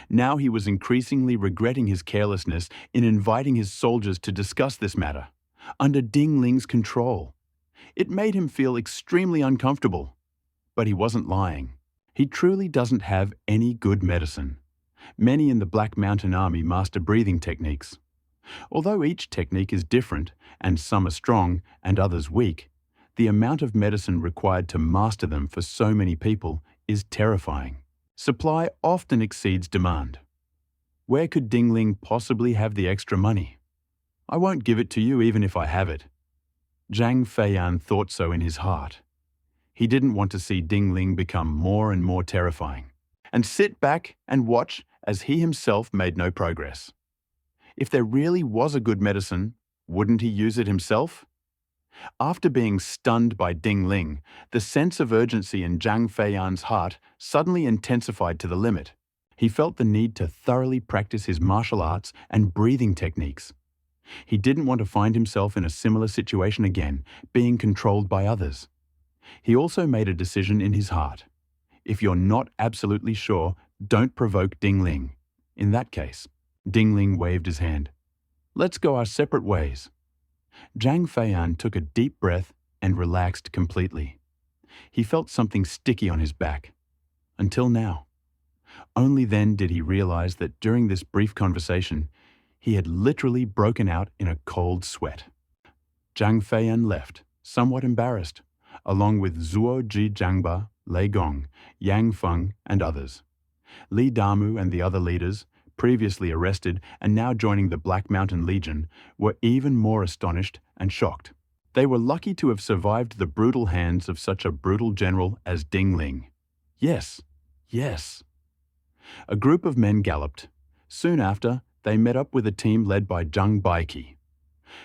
Now he was increasingly regretting his carelessness in inviting his soldiers to discuss this matter, under Ding Ling's control. It made him feel extremely uncomfortable. But he wasn't lying. He truly doesn't have any good medicine. Many in the Black Mountain Army master breathing techniques. Although each technique is different, and some are strong and others weak, the amount of medicine required to master them for so many people is terrifying. Supply often exceeds demand. Where could Ding Ling possibly have the extra money? I won't give it to you even if I have it. Zhang Feiyan thought so in his heart. He didn't want to see Ding Ling become more and more terrifying, and sit back and watch as he himself made no progress. If there really was a good medicine, wouldn't he use it himself? After being stunned by Ding Ling, the sense of urgency in Zhang Feiyan's heart suddenly intensified to the limit. He felt the need to thoroughly practice his martial arts and breathing techniques. He didn't want to find himself in a similar situation again, being controlled by others. He also made a decision in his heart. If you're not absolutely sure, don't provoke Ding Ling. In that case, Ding Ling waved his hand. Let's go our separate ways. Zhang Feiyan took a deep breath and relaxed completely. He felt something sticky on his back. Until now. Only then did he realize that during this brief conversation, he had literally broken out in a cold sweat. Zhang Feiyan left, somewhat embarrassed, along with Zuo Ji Zhangba, Lei Gong, Yang Feng, and others. Li Damu and the other leaders, previously arrested and now joining the Black Mountain Legion, were even more astonished and shocked. They were lucky to have survived the brutal hands of such a brutal general as Ding Ling. Yes, yes. A group of men galloped. Soon after, they met up with a team led by Zhang Baiqi.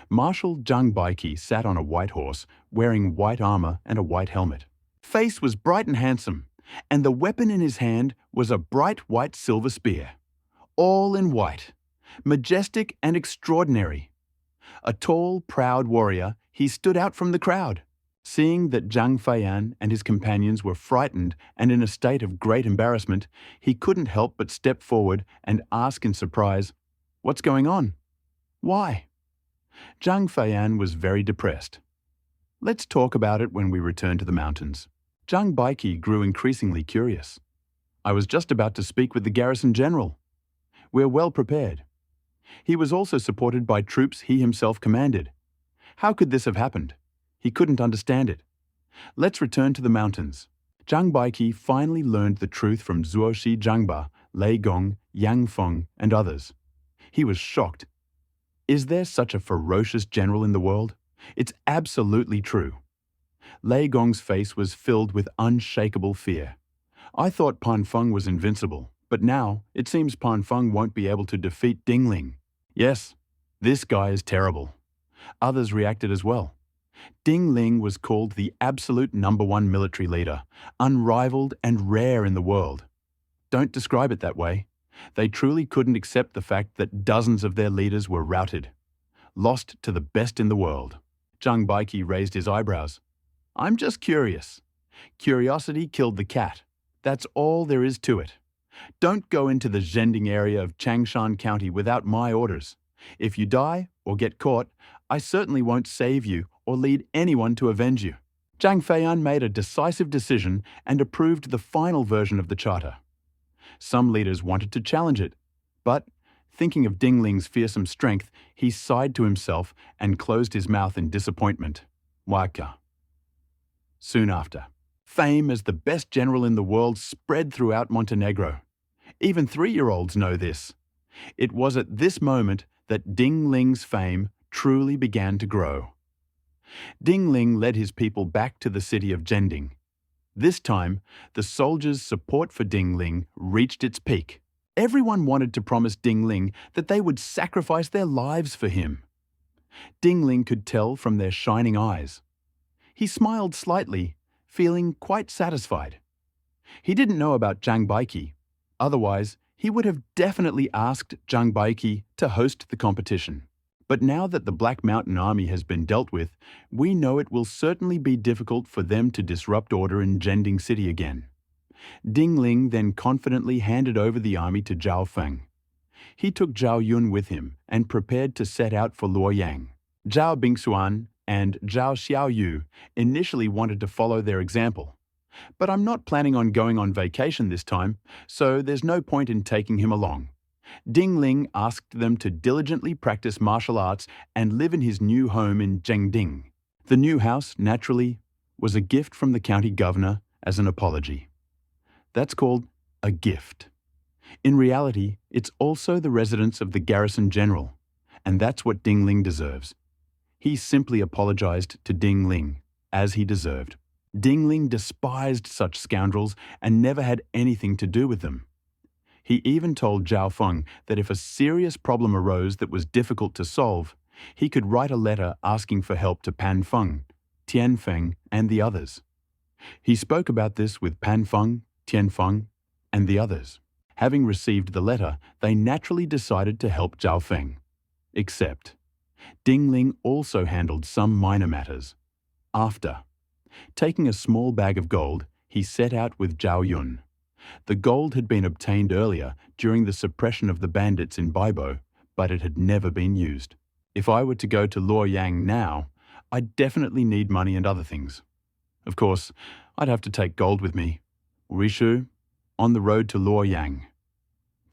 Marshal Zhang Baiqi sat on a white horse, wearing white armor and a white helmet. Face was bright and handsome, and the weapon in his hand was a bright white silver spear. All in white, majestic and extraordinary. A tall, proud warrior, he stood out from the crowd. Seeing that Zhang Feiyan and his companions were frightened and in a state of great embarrassment, he couldn't help but step forward and ask in surprise, What's going on? Why? Zhang Feiyan was very depressed. Let's talk about it when we return to the mountains. Zhang Baiqi grew increasingly curious. I was just about to speak with the garrison general. We're well prepared. He was also supported by troops he himself commanded. How could this have happened? He couldn't understand it. Let's return to the mountains. Zhang Baiqi finally learned the truth from Zuoshi Zhangba, Lei Gong, Yang Feng, and others. He was shocked. Is there such a ferocious general in the world? It's absolutely true. Lei Gong's face was filled with unshakable fear. I thought Pan Feng was invincible, but now it seems Pan Feng won't be able to defeat Ding Ling. Yes, this guy is terrible. Others reacted as well. Ding Ling was called the absolute #1 military leader, unrivaled and rare in the world. Don't describe it that way. They truly couldn't accept the fact that dozens of their leaders were routed, lost to the best in the world. Zhang Baiqi raised his eyebrows. I'm just curious. Curiosity killed the cat. That's all there is to it. Don't go into the Zhending area of Changshan County without my orders. If you die or get caught, I certainly won't save you or lead anyone to avenge you. Zhang Feiyan made a decisive decision and approved the final version of the charter. Some leaders wanted to challenge it, but, thinking of Ding Ling's fearsome strength, he sighed to himself and closed his mouth in disappointment. Waka. Soon after, fame as the best general in the world spread throughout Montenegro. Even 3-year-olds know this. It was at this moment that Ding Ling's fame truly began to grow. Ding Ling led his people back to the city of Jending. This time, the soldiers' support for Ding Ling reached its peak. Everyone wanted to promise Ding Ling that they would sacrifice their lives for him. Ding Ling could tell from their shining eyes. He smiled slightly, feeling quite satisfied. He didn't know about Zhang Baiki. Otherwise, he would have definitely asked Zhang Baiki to host the competition. But now that the Black Mountain Army has been dealt with, we know it will certainly be difficult for them to disrupt order in Jending City again. Ding Ling then confidently handed over the army to Zhao Feng. He took Zhao Yun with him and prepared to set out for Luoyang. Zhao Bingxuan and Zhao Xiaoyu initially wanted to follow their example. But I'm not planning on going on vacation this time, so there's no point in taking him along. Ding Ling asked them to diligently practice martial arts and live in his new home in Zhengding. The new house, naturally, was a gift from the county governor as an apology. That's called a gift. In reality, it's also the residence of the garrison general, and that's what Ding Ling deserves. He simply apologized to Ding Ling, as he deserved. Ding Ling despised such scoundrels and never had anything to do with them. He even told Zhao Feng that if a serious problem arose that was difficult to solve, he could write a letter asking for help to Pan Feng, Tian Feng, and the others. He spoke about this with Pan Feng, Tian Feng, and the others. Having received the letter, they naturally decided to help Zhao Feng. Except, Ding Ling also handled some minor matters. After taking a small bag of gold, he set out with Zhao Yun. The gold had been obtained earlier during the suppression of the bandits in Baibo, but it had never been used. If I were to go to Luoyang now, I'd definitely need money and other things. Of course, I'd have to take gold with me. Rishu, on the road to Luoyang.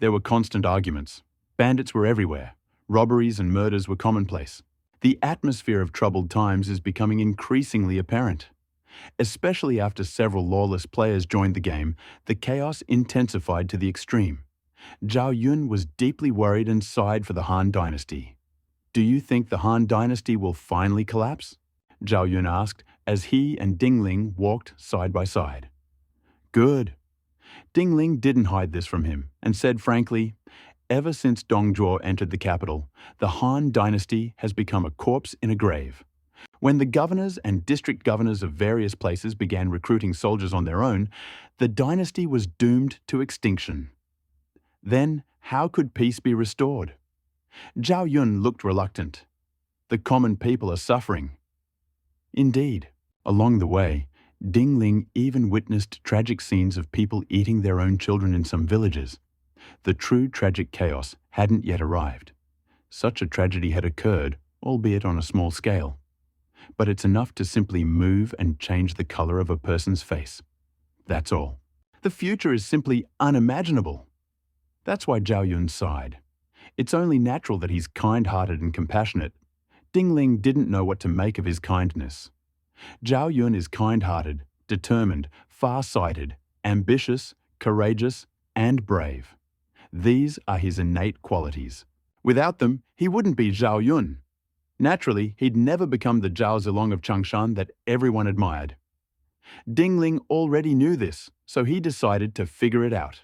There were constant arguments. Bandits were everywhere. Robberies and murders were commonplace. The atmosphere of troubled times is becoming increasingly apparent. Especially after several lawless players joined the game, the chaos intensified to the extreme. Zhao Yun was deeply worried and sighed for the Han dynasty. "Do you think the Han dynasty will finally collapse?" Zhao Yun asked as he and Ding Ling walked side by side. "Good." Ding Ling didn't hide this from him and said frankly, "Ever since Dongzhuo entered the capital, the Han dynasty has become a corpse in a grave. When the governors and district governors of various places began recruiting soldiers on their own, the dynasty was doomed to extinction. Then, how could peace be restored?" Zhao Yun looked reluctant. "The common people are suffering." Indeed. Along the way, Ding Ling even witnessed tragic scenes of people eating their own children in some villages. The true tragic chaos hadn't yet arrived. Such a tragedy had occurred, albeit on a small scale. But it's enough to simply move and change the color of a person's face. That's all. The future is simply unimaginable. That's why Zhao Yun sighed. It's only natural that he's kind-hearted and compassionate. Ding Ling didn't know what to make of his kindness. Zhao Yun is kind-hearted, determined, far-sighted, ambitious, courageous, and brave. These are his innate qualities. Without them, he wouldn't be Zhao Yun. Naturally, he'd never become the Zhao Zilong of Changshan that everyone admired. Ding Ling already knew this, so he decided to figure it out.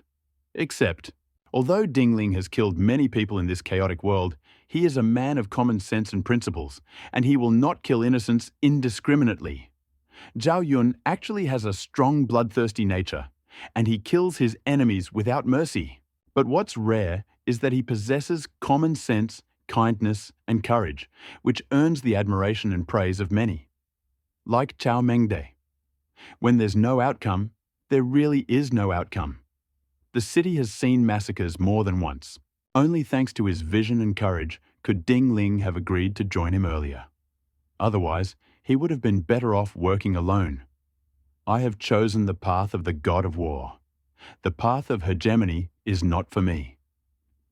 Except, although Ding Ling has killed many people in this chaotic world, he is a man of common sense and principles, and he will not kill innocents indiscriminately. Zhao Yun actually has a strong bloodthirsty nature, and he kills his enemies without mercy. But what's rare is that he possesses common sense, kindness, and courage, which earns the admiration and praise of many. Like Chao Mengde. When there's no outcome, there really is no outcome. The city has seen massacres more than once. Only thanks to his vision and courage could Ding Ling have agreed to join him earlier. Otherwise, he would have been better off working alone. I have chosen the path of the god of war. The path of hegemony is not for me.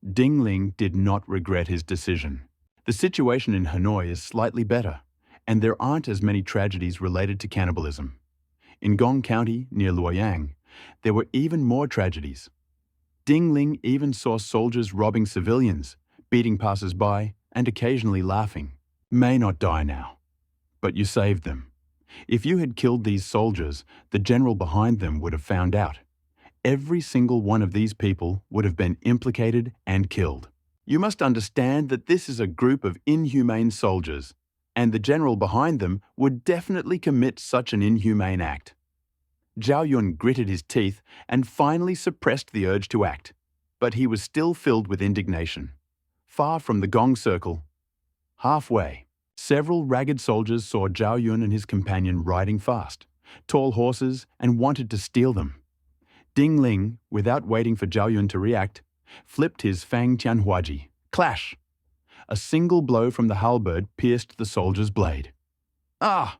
Ding Ling did not regret his decision. The situation in Hanoi is slightly better, and there aren't as many tragedies related to cannibalism. In Gong County, near Luoyang, there were even more tragedies. Ding Ling even saw soldiers robbing civilians, beating passers-by, and occasionally laughing. May not die now, but you saved them. If you had killed these soldiers, the general behind them would have found out. Every single one of these people would have been implicated and killed. You must understand that this is a group of inhumane soldiers, and the general behind them would definitely commit such an inhumane act. Zhao Yun gritted his teeth and finally suppressed the urge to act, but he was still filled with indignation. Far from the gong circle, halfway, several ragged soldiers saw Zhao Yun and his companion riding fast, tall horses, and wanted to steal them. Ding Ling, without waiting for Zhao Yun to react, flipped his Fang Tianhuaji. Clash! A single blow from the halberd pierced the soldier's blade. Ah!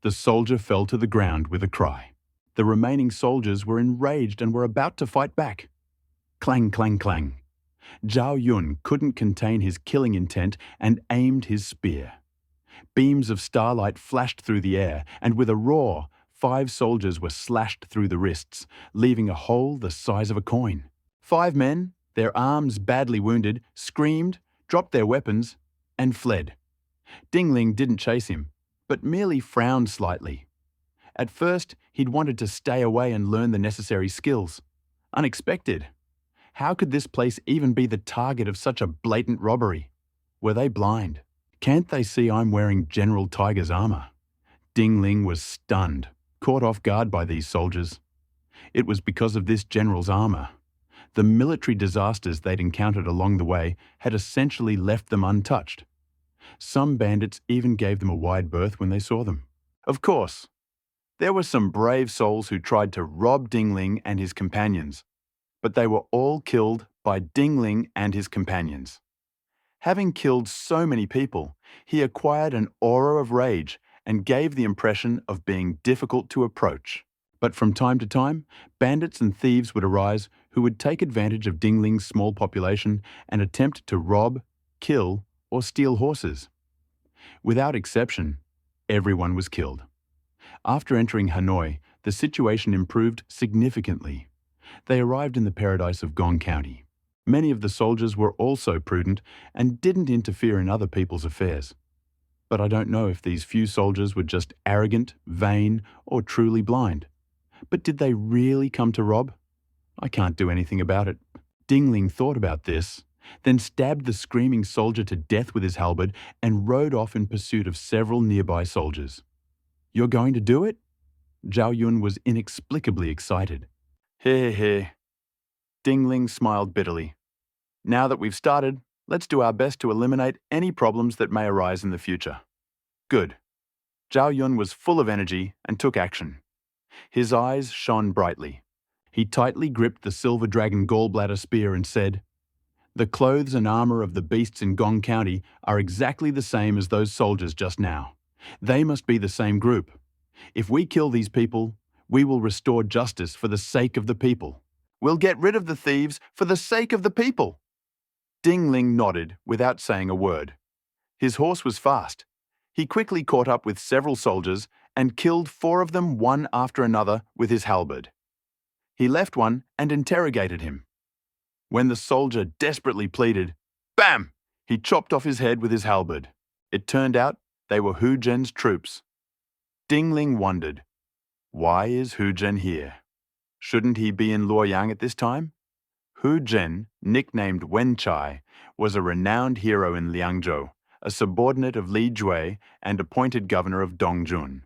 The soldier fell to the ground with a cry. The remaining soldiers were enraged and were about to fight back. Clang, clang, clang. Zhao Yun couldn't contain his killing intent and aimed his spear. Beams of starlight flashed through the air, and with a roar, 5 soldiers were slashed through the wrists, leaving a hole the size of a coin. 5 men, their arms badly wounded, screamed, dropped their weapons, and fled. Ding Ling didn't chase him, but merely frowned slightly. At first, he'd wanted to stay away and learn the necessary skills. Unexpected. How could this place even be the target of such a blatant robbery? Were they blind? Can't they see I'm wearing General Tiger's armor? Ding Ling was stunned, caught off guard by these soldiers. It was because of this general's armor. The military disasters they'd encountered along the way had essentially left them untouched. Some bandits even gave them a wide berth when they saw them. Of course, there were some brave souls who tried to rob Ding Ling and his companions, but they were all killed by Ding Ling and his companions. Having killed so many people, he acquired an aura of rage and gave the impression of being difficult to approach. But from time to time, bandits and thieves would arise who would take advantage of Ding Ling's small population and attempt to rob, kill, or steal horses. Without exception, everyone was killed. After entering Hanoi, the situation improved significantly. They arrived in the paradise of Gong County. Many of the soldiers were also prudent and didn't interfere in other people's affairs. But I don't know if these few soldiers were just arrogant, vain, or truly blind. But did they really come to rob? I can't do anything about it. Ding Ling thought about this, then stabbed the screaming soldier to death with his halberd and rode off in pursuit of several nearby soldiers. You're going to do it? Zhao Yun was inexplicably excited. He. Ding Ling smiled bitterly. Now that we've started, let's do our best to eliminate any problems that may arise in the future. Good. Zhao Yun was full of energy and took action. His eyes shone brightly. He tightly gripped the silver dragon gallbladder spear and said, "The clothes and armor of the beasts in Gong County are exactly the same as those soldiers just now. They must be the same group. If we kill these people, we will restore justice for the sake of the people. We'll get rid of the thieves for the sake of the people." Ding Ling nodded without saying a word. His horse was fast. He quickly caught up with several soldiers and killed 4 of them one after another with his halberd. He left one and interrogated him. When the soldier desperately pleaded, bam! He chopped off his head with his halberd. It turned out they were Hu Zhen's troops. Ding Ling wondered, why is Hu Zhen here? Shouldn't he be in Luoyang at this time? Hu Zhen, nicknamed Wen Chai, was a renowned hero in Liangzhou, a subordinate of Li Jue and appointed governor of Dongjun.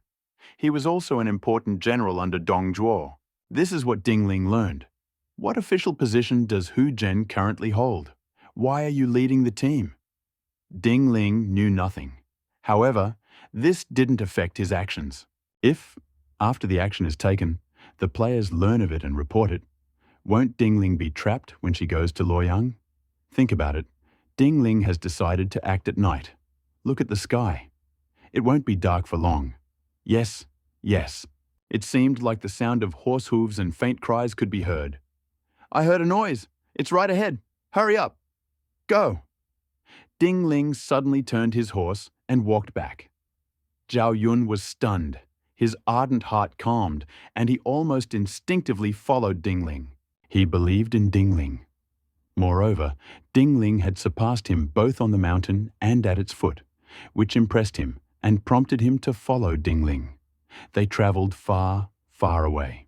He was also an important general under Dong Zhuo. This is what Ding Ling learned. What official position does Hu Zhen currently hold? Why are you leading the team? Ding Ling knew nothing. However, this didn't affect his actions. If, after the action is taken, the players learn of it and report it, won't Ding Ling be trapped when she goes to Luoyang? Think about it. Ding Ling has decided to act at night. Look at the sky. It won't be dark for long. Yes, yes. It seemed like the sound of horse hooves and faint cries could be heard. I heard a noise. It's right ahead. Hurry up. Go. Ding Ling suddenly turned his horse and walked back. Zhao Yun was stunned. His ardent heart calmed, and he almost instinctively followed Ding Ling. He believed in Ding Ling. Moreover, Ding Ling had surpassed him both on the mountain and at its foot, which impressed him and prompted him to follow Ding Ling. They travelled far, far away.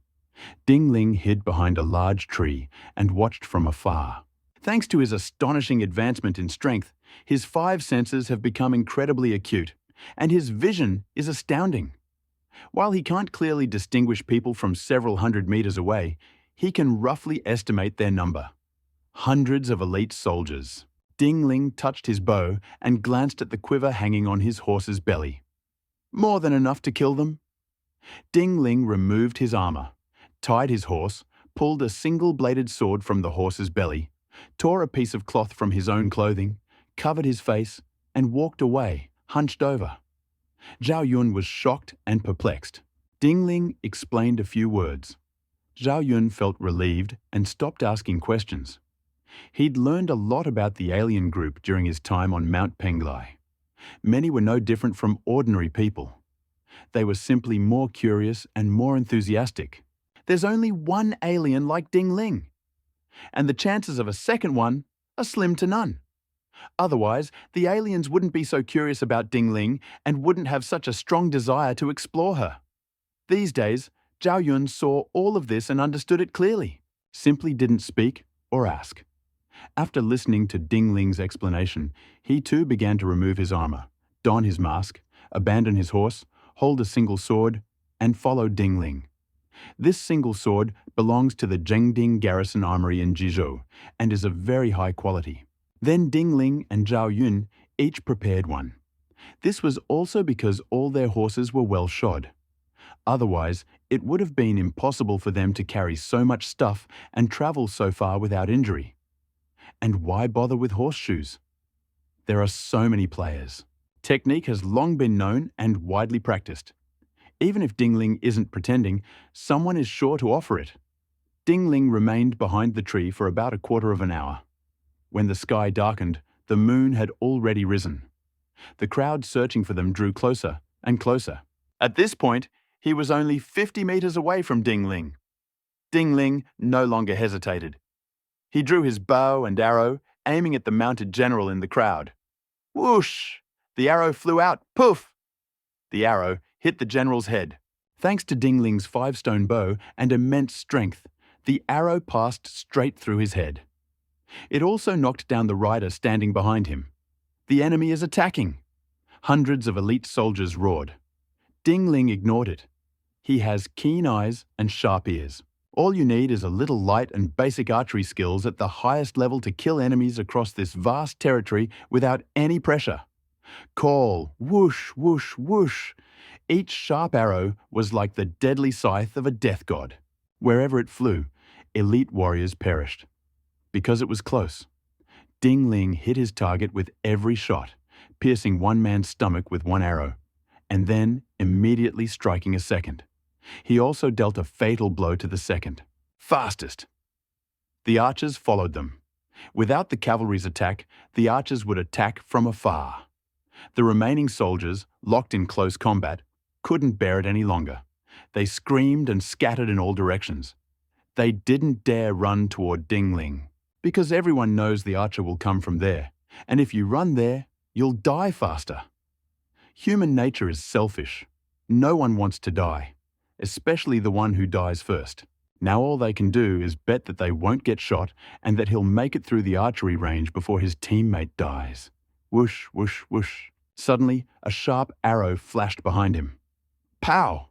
Ding Ling hid behind a large tree and watched from afar. Thanks to his astonishing advancement in strength, his 5 senses have become incredibly acute, and his vision is astounding. While he can't clearly distinguish people from several hundred meters away, he can roughly estimate their number. Hundreds of elite soldiers. Ding Ling touched his bow and glanced at the quiver hanging on his horse's belly. More than enough to kill them? Ding Ling removed his armor, tied his horse, pulled a single-bladed sword from the horse's belly, tore a piece of cloth from his own clothing, covered his face, and walked away, hunched over. Zhao Yun was shocked and perplexed. Ding Ling explained a few words. Zhao Yun felt relieved and stopped asking questions. He'd learned a lot about the alien group during his time on Mount Penglai. Many were no different from ordinary people. They were simply more curious and more enthusiastic. There's only one alien like Ding Ling, and the chances of a second one are slim to none. Otherwise, the aliens wouldn't be so curious about Ding Ling and wouldn't have such a strong desire to explore her. These days, Zhao Yun saw all of this and understood it clearly, simply didn't speak or ask. After listening to Ding Ling's explanation, he too began to remove his armor, don his mask, abandon his horse, hold a single sword, and follow Ding Ling. This single sword belongs to the Zhengding Garrison Armory in Jizhou and is of very high quality. Then Ding Ling and Zhao Yun each prepared one. This was also because all their horses were well shod. Otherwise, it would have been impossible for them to carry so much stuff and travel so far without injury. And why bother with horseshoes? There are so many players. Technique has long been known and widely practiced. Even if Ding Ling isn't pretending, someone is sure to offer it. Ding Ling remained behind the tree for about a quarter of an hour. When the sky darkened, the moon had already risen. The crowd searching for them drew closer and closer. At this point, he was only 50 meters away from Ding Ling. Ding Ling no longer hesitated. He drew his bow and arrow, aiming at the mounted general in the crowd. Whoosh! The arrow flew out. Poof! The arrow hit the general's head. Thanks to Ding Ling's 5-stone bow and immense strength, the arrow passed straight through his head. It also knocked down the rider standing behind him. The enemy is attacking. Hundreds of elite soldiers roared. Ding Ling ignored it. He has keen eyes and sharp ears. All you need is a little light and basic archery skills at the highest level to kill enemies across this vast territory without any pressure. Call, whoosh, whoosh, whoosh. Each sharp arrow was like the deadly scythe of a death god. Wherever it flew, elite warriors perished. Because it was close. Ding Ling hit his target with every shot, piercing one man's stomach with one arrow, and then immediately striking a second. He also dealt a fatal blow to the second. Fastest. The archers followed them. Without the cavalry's attack, the archers would attack from afar. The remaining soldiers, locked in close combat, couldn't bear it any longer. They screamed and scattered in all directions. They didn't dare run toward Ding Ling, because everyone knows the archer will come from there, and if you run there, you'll die faster. Human nature is selfish. No one wants to die, especially the one who dies first. Now all they can do is bet that they won't get shot and that he'll make it through the archery range before his teammate dies. Whoosh, whoosh, whoosh. Suddenly, a sharp arrow flashed behind him. Pow!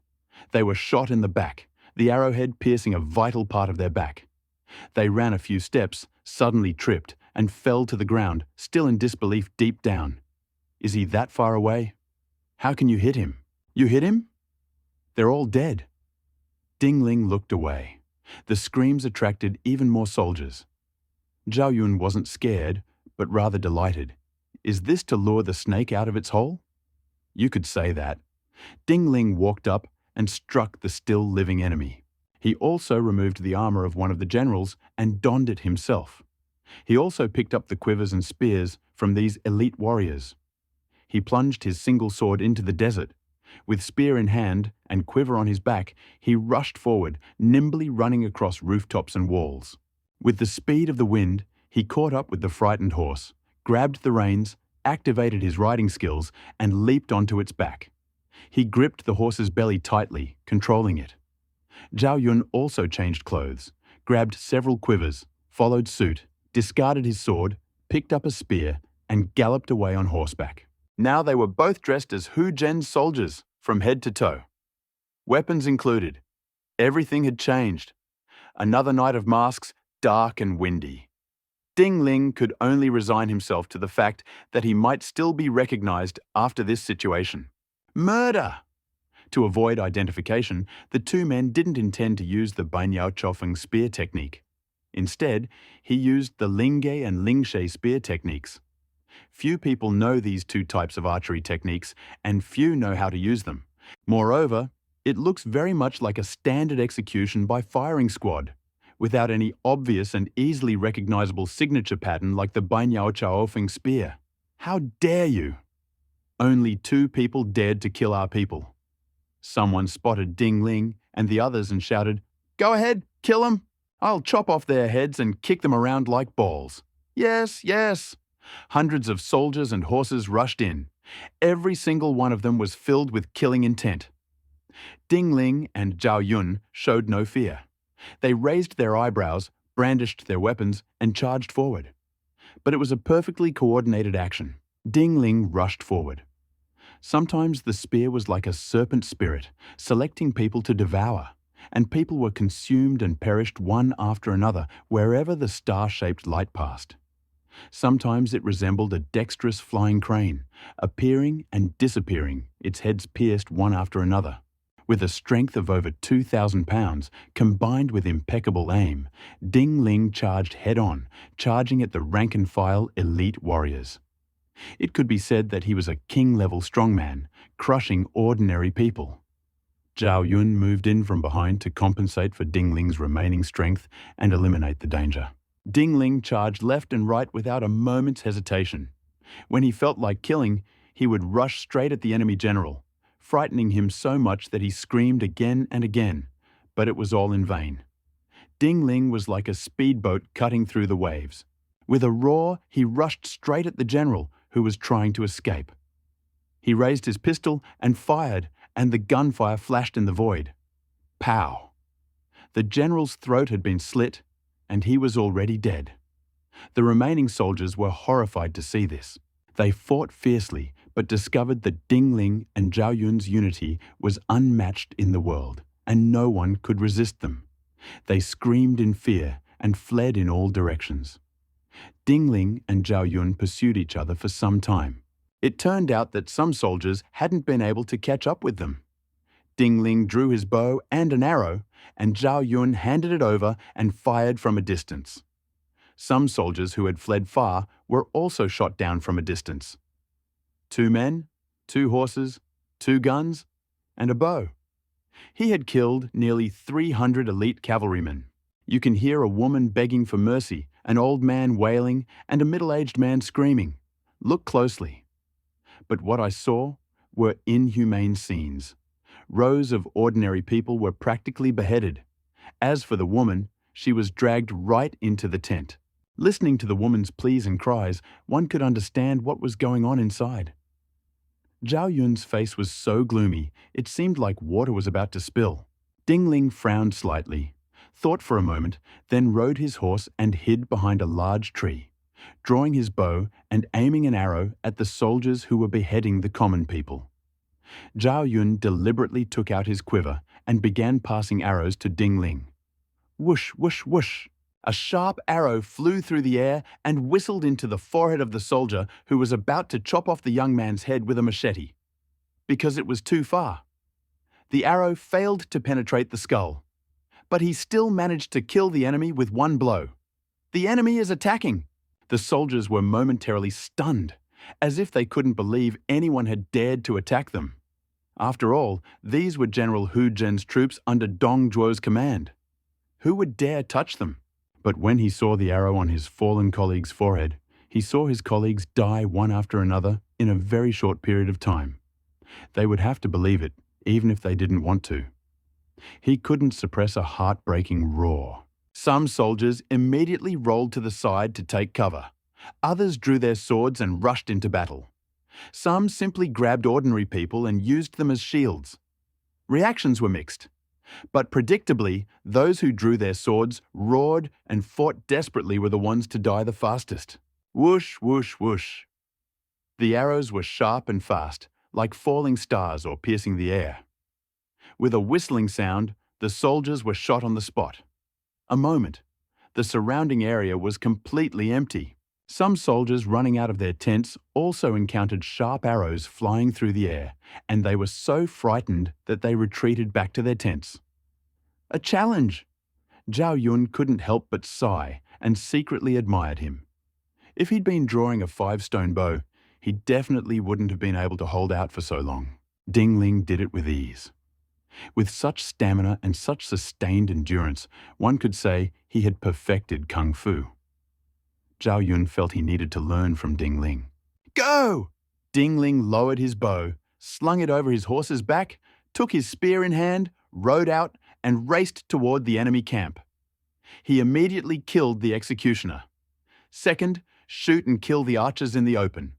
They were shot in the back, the arrowhead piercing a vital part of their back. They ran a few steps, suddenly tripped, and fell to the ground, still in disbelief deep down. Is he that far away? How can you hit him? You hit him? They're all dead. Ding Ling looked away. The screams attracted even more soldiers. Zhao Yun wasn't scared, but rather delighted. Is this to lure the snake out of its hole? You could say that. Ding Ling walked up and struck the still living enemy. He also removed the armor of one of the generals and donned it himself. He also picked up the quivers and spears from these elite warriors. He plunged his single sword into the desert. With spear in hand and quiver on his back, he rushed forward, nimbly running across rooftops and walls. With the speed of the wind, he caught up with the frightened horse, grabbed the reins, activated his riding skills, and leaped onto its back. He gripped the horse's belly tightly, controlling it. Zhao Yun also changed clothes, grabbed several quivers, followed suit, discarded his sword, picked up a spear, and galloped away on horseback. Now they were both dressed as Hu Zhen's soldiers, from head to toe. Weapons included. Everything had changed. Another night of masks, dark and windy. Ding Ling could only resign himself to the fact that he might still be recognized after this situation. Murder! To avoid identification, the two men didn't intend to use the Banyao Chofeng spear technique. Instead, he used the Lingge and Lingshe spear techniques. Few people know these two types of archery techniques, and few know how to use them. Moreover, it looks very much like a standard execution by firing squad, without any obvious and easily recognizable signature pattern like the Banyao Chaofeng spear. How dare you? Only 2 people dared to kill our people. Someone spotted Ding Ling and the others and shouted, "Go ahead, kill them! I'll chop off their heads and kick them around like balls." Yes, yes. Hundreds of soldiers and horses rushed in. Every single one of them was filled with killing intent. Ding Ling and Zhao Yun showed no fear. They raised their eyebrows, brandished their weapons, and charged forward. But it was a perfectly coordinated action. Ding Ling rushed forward. Sometimes the spear was like a serpent spirit, selecting people to devour, and people were consumed and perished one after another wherever the star-shaped light passed. Sometimes it resembled a dexterous flying crane, appearing and disappearing, its heads pierced one after another. With a strength of over 2,000 pounds, combined with impeccable aim, Ding Ling charged head-on, charging at the rank-and-file elite warriors. It could be said that he was a king-level strongman, crushing ordinary people. Zhao Yun moved in from behind to compensate for Ding Ling's remaining strength and eliminate the danger. Ding Ling charged left and right without a moment's hesitation. When he felt like killing, he would rush straight at the enemy general, frightening him so much that he screamed again and again, but it was all in vain. Ding Ling was like a speedboat cutting through the waves. With a roar, he rushed straight at the general, who was trying to escape. He raised his pistol and fired, and the gunfire flashed in the void. Pow! The general's throat had been slit, and he was already dead. The remaining soldiers were horrified to see this. They fought fiercely, but discovered that Ding Ling and Zhao Yun's unity was unmatched in the world, and no one could resist them. They screamed in fear and fled in all directions. Ding Ling and Zhao Yun pursued each other for some time. It turned out that some soldiers hadn't been able to catch up with them. Ding Ling drew his bow and an arrow, and Zhao Yun handed it over and fired from a distance. Some soldiers who had fled far were also shot down from a distance. 2 men, 2 horses, 2 guns, and a bow. He had killed nearly 300 elite cavalrymen. You can hear a woman begging for mercy, an old man wailing, and a middle-aged man screaming. Look closely. But what I saw were inhumane scenes. Rows of ordinary people were practically beheaded. As for the woman, she was dragged right into the tent. Listening to the woman's pleas and cries, one could understand what was going on inside. Zhao Yun's face was so gloomy, it seemed like water was about to spill. Ding Ling frowned slightly, thought for a moment, then rode his horse and hid behind a large tree, drawing his bow and aiming an arrow at the soldiers who were beheading the common people. Zhao Yun deliberately took out his quiver and began passing arrows to Ding Ling. Whoosh, whoosh, whoosh. A sharp arrow flew through the air and whistled into the forehead of the soldier who was about to chop off the young man's head with a machete. Because it was too far. The arrow failed to penetrate the skull, but he still managed to kill the enemy with one blow. The enemy is attacking! The soldiers were momentarily stunned. as if they couldn't believe anyone had dared to attack them. After all, these were General Hu Zhen's troops under Dong Zhuo's command. Who would dare touch them? But when he saw the arrow on his fallen colleague's forehead, he saw his colleagues die one after another in a very short period of time. They would have to believe it, even if they didn't want to. He couldn't suppress a heartbreaking roar. Some soldiers immediately rolled to the side to take cover. Others drew their swords and rushed into battle. Some simply grabbed ordinary people and used them as shields. Reactions were mixed. But predictably, those who drew their swords, roared, and fought desperately were the ones to die the fastest. Whoosh, whoosh, whoosh. The arrows were sharp and fast, like falling stars or piercing the air. With a whistling sound, the soldiers were shot on the spot. A moment. The surrounding area was completely empty. Some soldiers running out of their tents also encountered sharp arrows flying through the air, and they were so frightened that they retreated back to their tents. A challenge! Zhao Yun couldn't help but sigh and secretly admired him. If he'd been drawing a 5-stone bow, he definitely wouldn't have been able to hold out for so long. Ding Ling did it with ease. With such stamina and such sustained endurance, one could say he had perfected Kung Fu. Zhao Yun felt he needed to learn from Ding Ling. Go! Ding Ling lowered his bow, slung it over his horse's back, took his spear in hand, rode out, and raced toward the enemy camp. He immediately killed the executioner. Second, shoot and kill the archers in the open.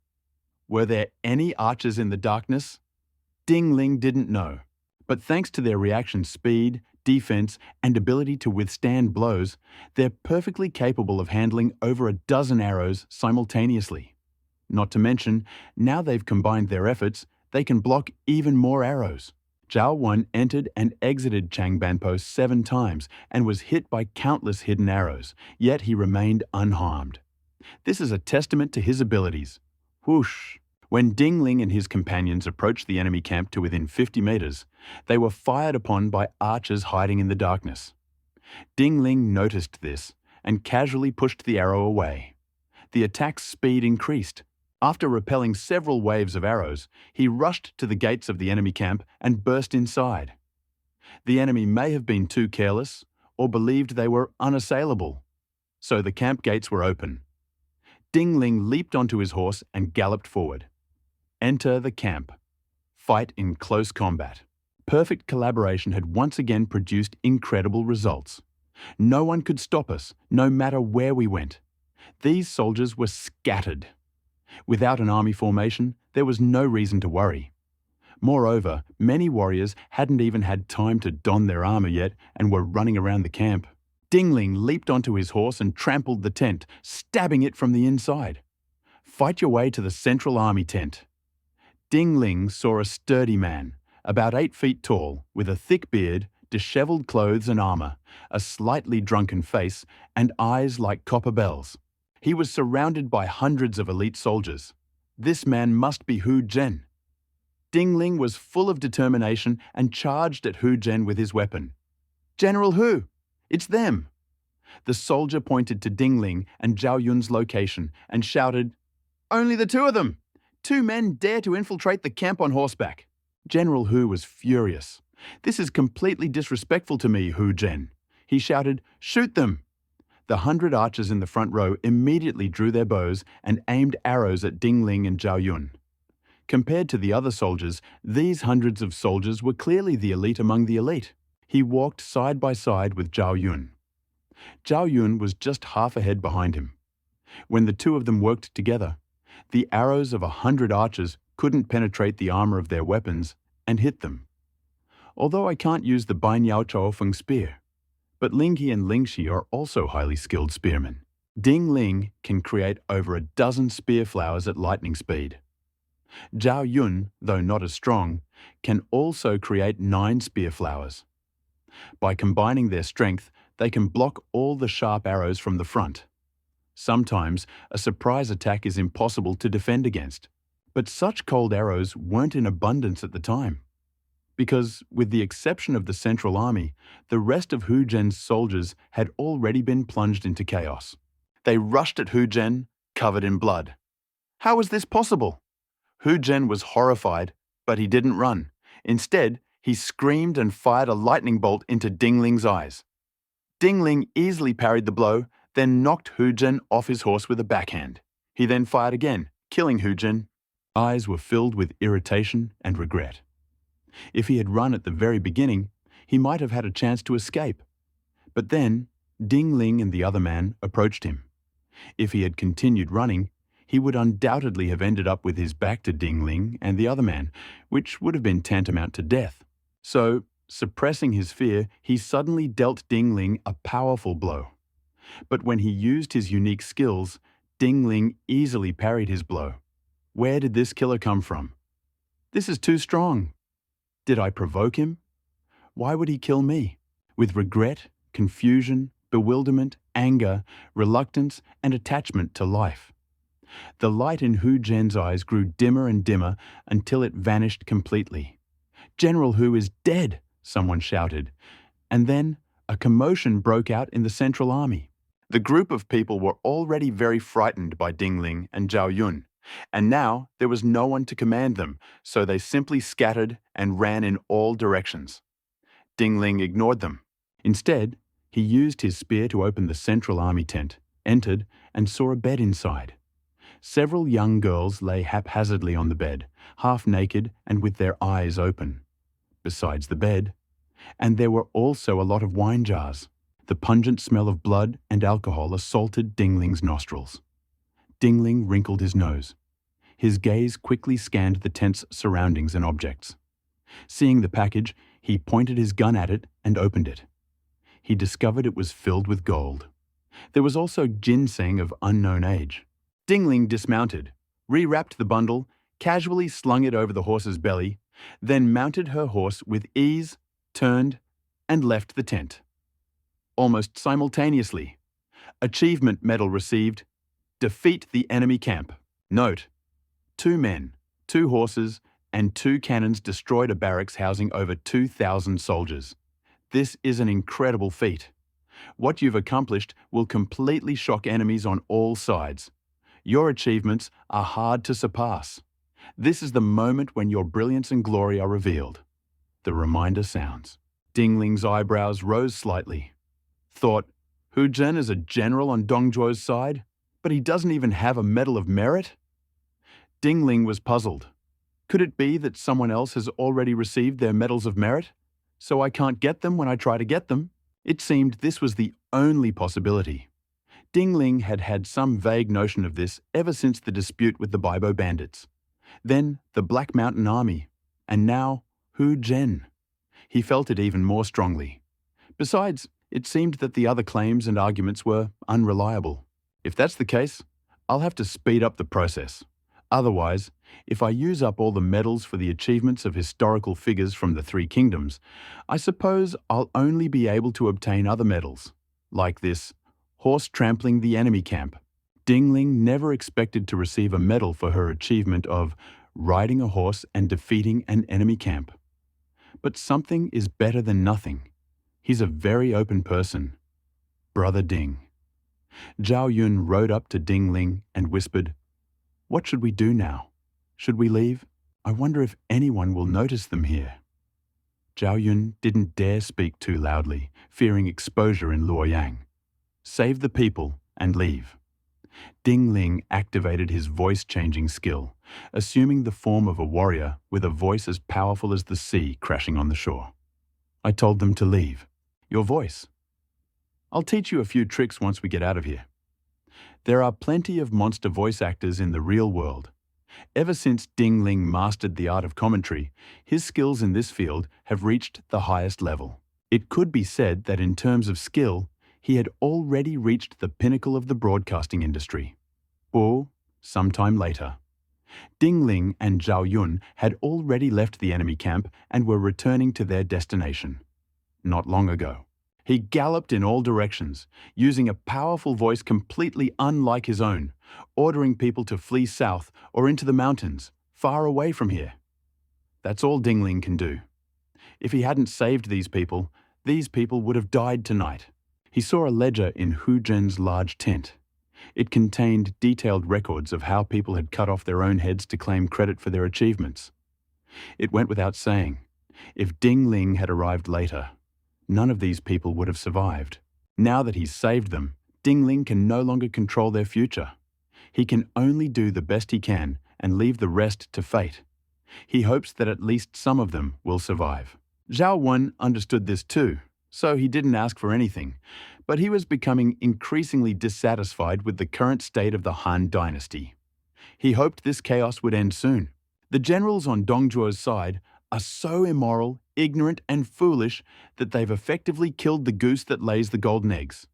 Were there any archers in the darkness? Ding Ling didn't know. But thanks to their reaction speed, defense, and ability to withstand blows, they're perfectly capable of handling over a dozen arrows simultaneously. Not to mention, now they've combined their efforts, they can block even more arrows. Zhao Wan entered and exited Changbanpo 7 times and was hit by countless hidden arrows, yet he remained unharmed. This is a testament to his abilities. Whoosh! When Ding Ling and his companions approached the enemy camp to within 50 meters, they were fired upon by archers hiding in the darkness. Ding Ling noticed this and casually pushed the arrow away. The attack's speed increased. After repelling several waves of arrows, he rushed to the gates of the enemy camp and burst inside. The enemy may have been too careless or believed they were unassailable, so the camp gates were open. Ding Ling leaped onto his horse and galloped forward. Enter the camp. Fight in close combat. Perfect collaboration had once again produced incredible results. No one could stop us, no matter where we went. These soldiers were scattered. Without an army formation, there was no reason to worry. Moreover, many warriors hadn't even had time to don their armor yet and were running around the camp. Ding Ling leaped onto his horse and trampled the tent, stabbing it from the inside. Fight your way to the central army tent. Ding Ling saw a sturdy man, about 8 feet tall, with a thick beard, disheveled clothes and armor, a slightly drunken face, and eyes like copper bells. He was surrounded by hundreds of elite soldiers. This man must be Hu Zhen. Ding Ling was full of determination and charged at Hu Zhen with his weapon. General Hu, it's them. The soldier pointed to Ding Ling and Zhao Yun's location and shouted, Only the 2 of them! 2 men dare to infiltrate the camp on horseback. General Hu was furious. This is completely disrespectful to me, Hu Zhen. He shouted, Shoot them! The 100 archers in the front row immediately drew their bows and aimed arrows at Ding Ling and Zhao Yun. Compared to the other soldiers, these hundreds of soldiers were clearly the elite among the elite. He walked side by side with Zhao Yun. Zhao Yun was just half a head behind him. When the 2 of them worked together, the arrows of 100 archers couldn't penetrate the armor of their weapons and hit them. Although I can't use the Bai Niao Chaofeng spear, but Ling He and Ling Shi are also highly skilled spearmen. Ding Ling can create over a dozen spear flowers at lightning speed. Zhao Yun, though not as strong, can also create 9 spear flowers. By combining their strength, they can block all the sharp arrows from the front. Sometimes, a surprise attack is impossible to defend against. But such cold arrows weren't in abundance at the time. Because, with the exception of the Central Army, the rest of Hu Zhen's soldiers had already been plunged into chaos. They rushed at Hu Zhen, covered in blood. How was this possible? Hu Zhen was horrified, but he didn't run. Instead, he screamed and fired a lightning bolt into Ding Ling's eyes. Ding Ling easily parried the blow, then knocked Hu Zhen off his horse with a backhand. He then fired again, killing Hu Zhen. Eyes were filled with irritation and regret. If he had run at the very beginning, he might have had a chance to escape. But then, Ding Ling and the other man approached him. If he had continued running, he would undoubtedly have ended up with his back to Ding Ling and the other man, which would have been tantamount to death. So, suppressing his fear, he suddenly dealt Ding Ling a powerful blow. But when he used his unique skills, Ding Ling easily parried his blow. Where did this killer come from? This is too strong. Did I provoke him? Why would he kill me? With regret, confusion, bewilderment, anger, reluctance, and attachment to life. The light in Hu Zhen's eyes grew dimmer and dimmer until it vanished completely. "General Hu is dead," someone shouted. And then a commotion broke out in the Central Army. The group of people were already very frightened by Ding Ling and Zhao Yun, and now there was no one to command them, so they simply scattered and ran in all directions. Ding Ling ignored them. Instead, he used his spear to open the Central Army tent, entered, and saw a bed inside. Several young girls lay haphazardly on the bed, half naked and with their eyes open. Besides the bed, and there were also a lot of wine jars. The pungent smell of blood and alcohol assaulted Ding Ling's nostrils. Ding Ling wrinkled his nose. His gaze quickly scanned the tent's surroundings and objects. Seeing the package, he pointed his gun at it and opened it. He discovered it was filled with gold. There was also ginseng of unknown age. Ding Ling dismounted, rewrapped the bundle, casually slung it over the horse's belly, then mounted her horse with ease, turned, and left the tent. Almost simultaneously, achievement medal received, defeat the enemy camp. Note, 2 men, 2 horses, and 2 cannons destroyed a barracks housing over 2,000 soldiers. This is an incredible feat. What you've accomplished will completely shock enemies on all sides. Your achievements are hard to surpass. This is the moment when your brilliance and glory are revealed. The reminder sounds. Ding Ling's eyebrows rose slightly. Thought, Hu Zhen is a general on Dong Zhuo's side, but he doesn't even have a Medal of Merit? Ding Ling was puzzled. Could it be that someone else has already received their Medals of Merit, so I can't get them when I try to get them? It seemed this was the only possibility. Ding Ling had had some vague notion of this ever since the dispute with the Baibo bandits. Then the Black Mountain Army, and now Hu Zhen. He felt it even more strongly. Besides, it seemed that the other claims and arguments were unreliable. If that's the case, I'll have to speed up the process. Otherwise, if I use up all the medals for the achievements of historical figures from the 3 kingdoms, I suppose I'll only be able to obtain other medals, like this, horse trampling the enemy camp. Ding Ling never expected to receive a medal for her achievement of riding a horse and defeating an enemy camp. But something is better than nothing. He's a very open person. Brother Ding. Zhao Yun rode up to Ding Ling and whispered, "What should we do now? Should we leave? I wonder if anyone will notice them here." Zhao Yun didn't dare speak too loudly, fearing exposure in Luoyang. Save the people and leave. Ding Ling activated his voice-changing skill, assuming the form of a warrior with a voice as powerful as the sea crashing on the shore. I told them to leave. Your voice. I'll teach you a few tricks once we get out of here. There are plenty of monster voice actors in the real world. Ever since Ding Ling mastered the art of commentary, his skills in this field have reached the highest level. It could be said that in terms of skill, he had already reached the pinnacle of the broadcasting industry. Or, sometime later. Ding Ling and Zhao Yun had already left the enemy camp and were returning to their destination. Not long ago. He galloped in all directions, using a powerful voice completely unlike his own, ordering people to flee south or into the mountains, far away from here. That's all Ding Ling can do. If he hadn't saved these people would have died tonight. He saw a ledger in Hu Zhen's large tent. It contained detailed records of how people had cut off their own heads to claim credit for their achievements. It went without saying, if Ding Ling had arrived later, none of these people would have survived. Now that he's saved them, Ding Ling can no longer control their future. He can only do the best he can and leave the rest to fate. He hopes that at least some of them will survive. Zhao Wen understood this too, so he didn't ask for anything, but he was becoming increasingly dissatisfied with the current state of the Han dynasty. He hoped this chaos would end soon. The generals on Dongzhuo's side are so immoral, ignorant, and foolish that they've effectively killed the goose that lays the golden eggs.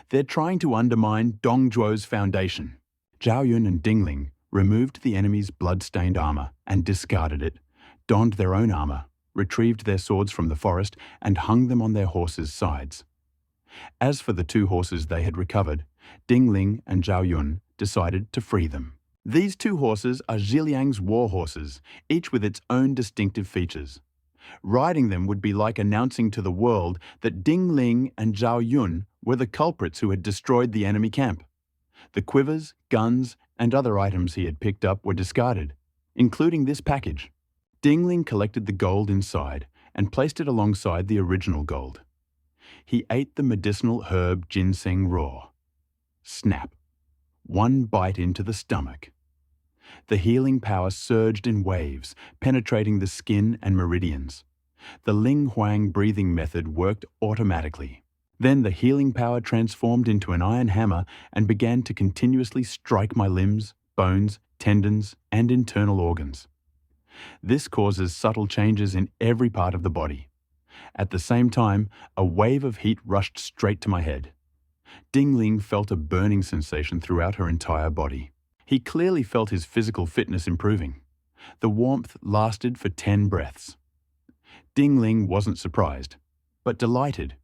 They're trying to undermine Dongzhuo's foundation. Zhao Yun and Ding Ling removed the enemy's blood-stained armor and discarded it, donned their own armor, retrieved their swords from the forest, and hung them on their horses' sides. As for the two horses they had recovered, Ding Ling and Zhao Yun decided to free them. These two horses are Zhiliang's war horses, each with its own distinctive features. Riding them would be like announcing to the world that Ding Ling and Zhao Yun were the culprits who had destroyed the enemy camp. The quivers, guns, and other items he had picked up were discarded, including this package. Ding Ling collected the gold inside and placed it alongside the original gold. He ate the medicinal herb ginseng raw. Snap. One bite into the stomach. The healing power surged in waves, penetrating the skin and meridians. The Ling Huang breathing method worked automatically. Then the healing power transformed into an iron hammer and began to continuously strike my limbs, bones, tendons, and internal organs. This causes subtle changes in every part of the body. At the same time, a wave of heat rushed straight to my head. Ding Ling felt a burning sensation throughout her entire body. He clearly felt his physical fitness improving. The warmth lasted for 10 breaths. Ding Ling wasn't surprised, but delighted.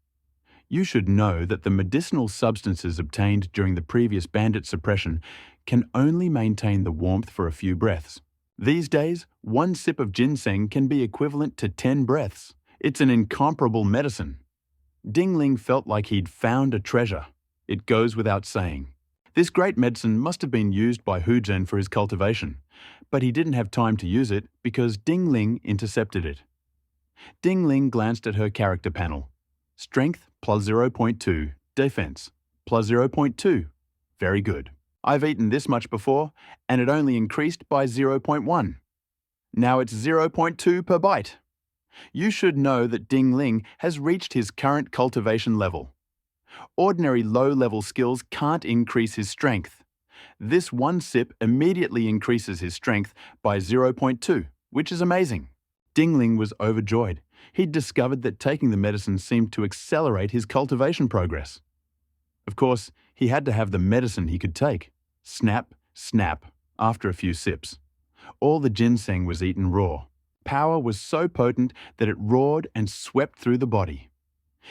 You should know that the medicinal substances obtained during the previous bandit suppression can only maintain the warmth for a few breaths. These days, one sip of ginseng can be equivalent to 10 breaths. It's an incomparable medicine. Ding Ling felt like he'd found a treasure. It goes without saying. This great medicine must have been used by Hu Zhen for his cultivation, but he didn't have time to use it because Ding Ling intercepted it. Ding Ling glanced at her character panel. Strength plus 0.2, defense plus 0.2. Very good. I've eaten this much before, and it only increased by 0.1. Now it's 0.2 per bite. You should know that Ding Ling has reached his current cultivation level. Ordinary low-level skills can't increase his strength. This one sip immediately increases his strength by 0.2, which is amazing. Ding Ling was overjoyed. He'd discovered that taking the medicine seemed to accelerate his cultivation progress. Of course, he had to have the medicine he could take. Snap, snap, after a few sips. All the ginseng was eaten raw. Power was so potent that it roared and swept through the body.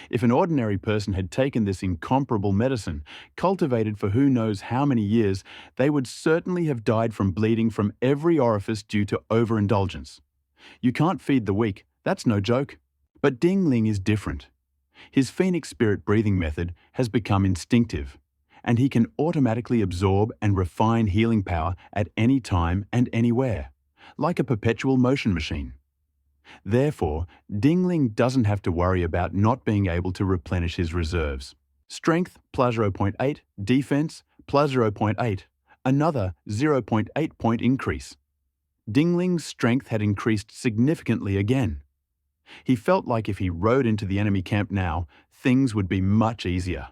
If an ordinary person had taken this incomparable medicine, cultivated for who knows how many years, they would certainly have died from bleeding from every orifice due to overindulgence. You can't feed the weak, that's no joke. But Ding Ling is different. His Phoenix Spirit breathing method has become instinctive, and he can automatically absorb and refine healing power at any time and anywhere, like a perpetual motion machine. Therefore, Ding Ling doesn't have to worry about not being able to replenish his reserves. Strength plus 0.8, defense plus 0.8, another 0.8 point increase. Ding Ling's strength had increased significantly again. He felt like if he rode into the enemy camp now, things would be much easier.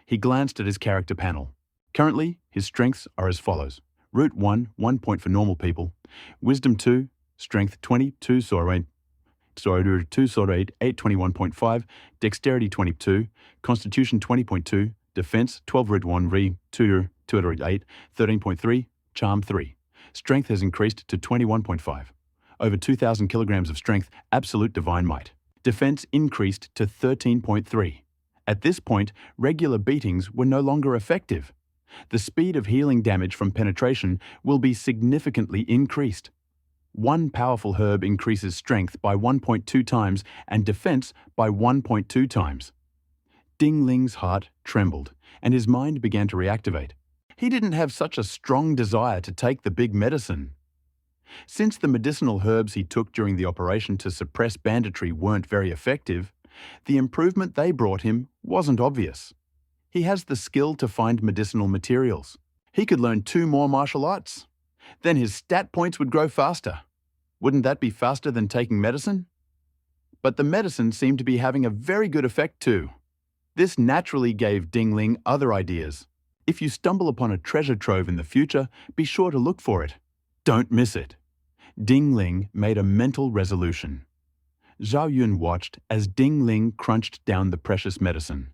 He glanced at his character panel. Currently, his strengths are as follows. Root 1, 1 point for normal people. Wisdom 2, Strength 20, 2 sword 8, 821.5, Dexterity 22, Constitution 20.2, Defense 12 root 1 re 2 root 8, 13.3, Charm 3. Strength has increased to 21.5. Over 2,000 kilograms of strength, absolute divine might. Defense increased to 13.3. At this point, regular beatings were no longer effective. The speed of healing damage from penetration will be significantly increased. One powerful herb increases strength by 1.2 times and defense by 1.2 times. Ding Ling's heart trembled, and his mind began to reactivate. He didn't have such a strong desire to take the big medicine. Since the medicinal herbs he took during the operation to suppress banditry weren't very effective, the improvement they brought him wasn't obvious. He has the skill to find medicinal materials. He could learn 2 more martial arts. Then his stat points would grow faster. Wouldn't that be faster than taking medicine? But the medicine seemed to be having a very good effect too. This naturally gave Ding Ling other ideas. If you stumble upon a treasure trove in the future, be sure to look for it. Don't miss it. Ding Ling made a mental resolution. Zhao Yun watched as Ding Ling crunched down the precious medicine.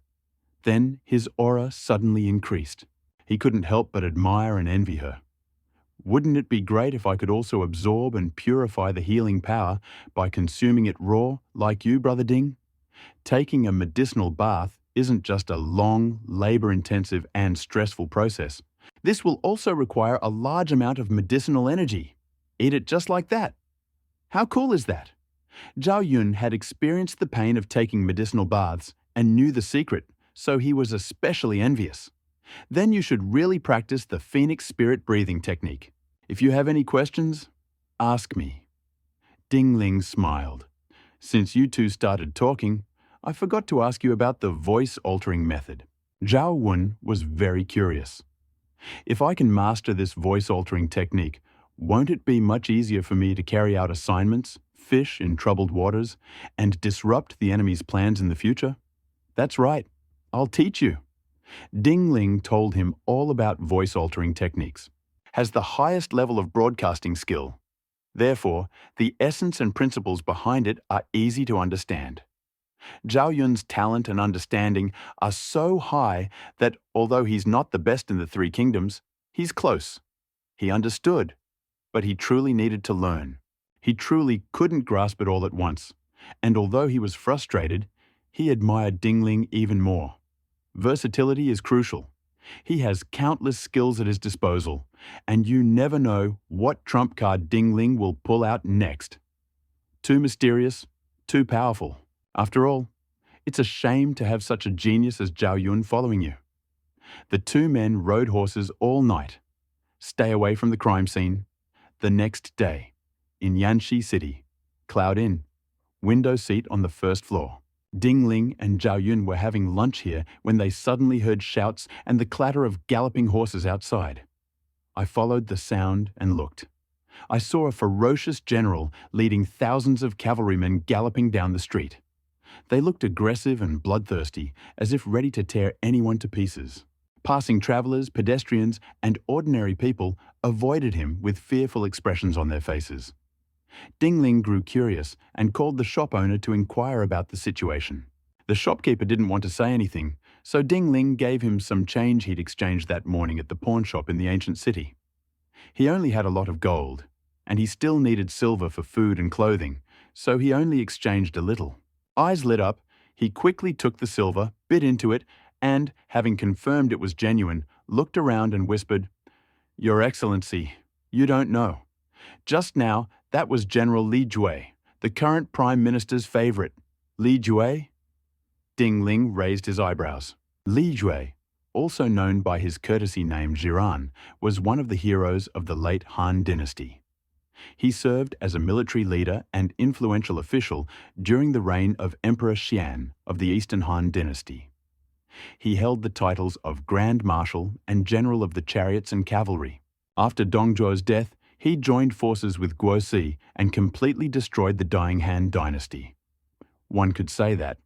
Then his aura suddenly increased. He couldn't help but admire and envy her. Wouldn't it be great if I could also absorb and purify the healing power by consuming it raw, like you, Brother Ding? Taking a medicinal bath isn't just a long, labor-intensive and stressful process. This will also require a large amount of medicinal energy. Eat it just like that. How cool is that? Zhao Yun had experienced the pain of taking medicinal baths and knew the secret, so he was especially envious. Then you should really practice the Phoenix Spirit breathing technique. If you have any questions, ask me. Ding Ling smiled. Since you two started talking, I forgot to ask you about the voice-altering method. Zhao Yun was very curious. If I can master this voice-altering technique, won't it be much easier for me to carry out assignments, fish in troubled waters, and disrupt the enemy's plans in the future? That's right. I'll teach you. Ding Ling told him all about voice-altering techniques. Has the highest level of broadcasting skill. Therefore, the essence and principles behind it are easy to understand. Zhao Yun's talent and understanding are so high that although he's not the best in the 3 kingdoms, he's close. He understood, but he truly needed to learn. He truly couldn't grasp it all at once, and although he was frustrated, he admired Ding Ling even more. Versatility is crucial. He has countless skills at his disposal, and you never know what trump card Ding Ling will pull out next. Too mysterious, too powerful. After all, it's a shame to have such a genius as Zhao Yun following you. The 2 men rode horses all night. Stay away from the crime scene. The next day, in Yanxi City, Cloud Inn, window seat on the 1st floor. Ding Ling and Zhao Yun were having lunch here when they suddenly heard shouts and the clatter of galloping horses outside. I followed the sound and looked. I saw a ferocious general leading thousands of cavalrymen galloping down the street. They looked aggressive and bloodthirsty, as if ready to tear anyone to pieces. Passing travelers, pedestrians, and ordinary people avoided him with fearful expressions on their faces. Ding Ling grew curious and called the shop owner to inquire about the situation. The shopkeeper didn't want to say anything, so Ding Ling gave him some change he'd exchanged that morning at the pawn shop in the ancient city. He only had a lot of gold, and he still needed silver for food and clothing, so he only exchanged a little. Eyes lit up, he quickly took the silver, bit into it, and, having confirmed it was genuine, looked around and whispered, "Your Excellency, you don't know. Just now, that was General Li Jue, the current Prime Minister's favorite. Li Jue?" Ding Ling raised his eyebrows. Li Jue, also known by his courtesy name Jiran, was one of the heroes of the late Han dynasty. He served as a military leader and influential official during the reign of Emperor Xian of the Eastern Han dynasty. He held the titles of Grand Marshal and General of the Chariots and Cavalry. After Dongzhuo's death, he joined forces with Guosi and completely destroyed the dying Han dynasty. One could say that,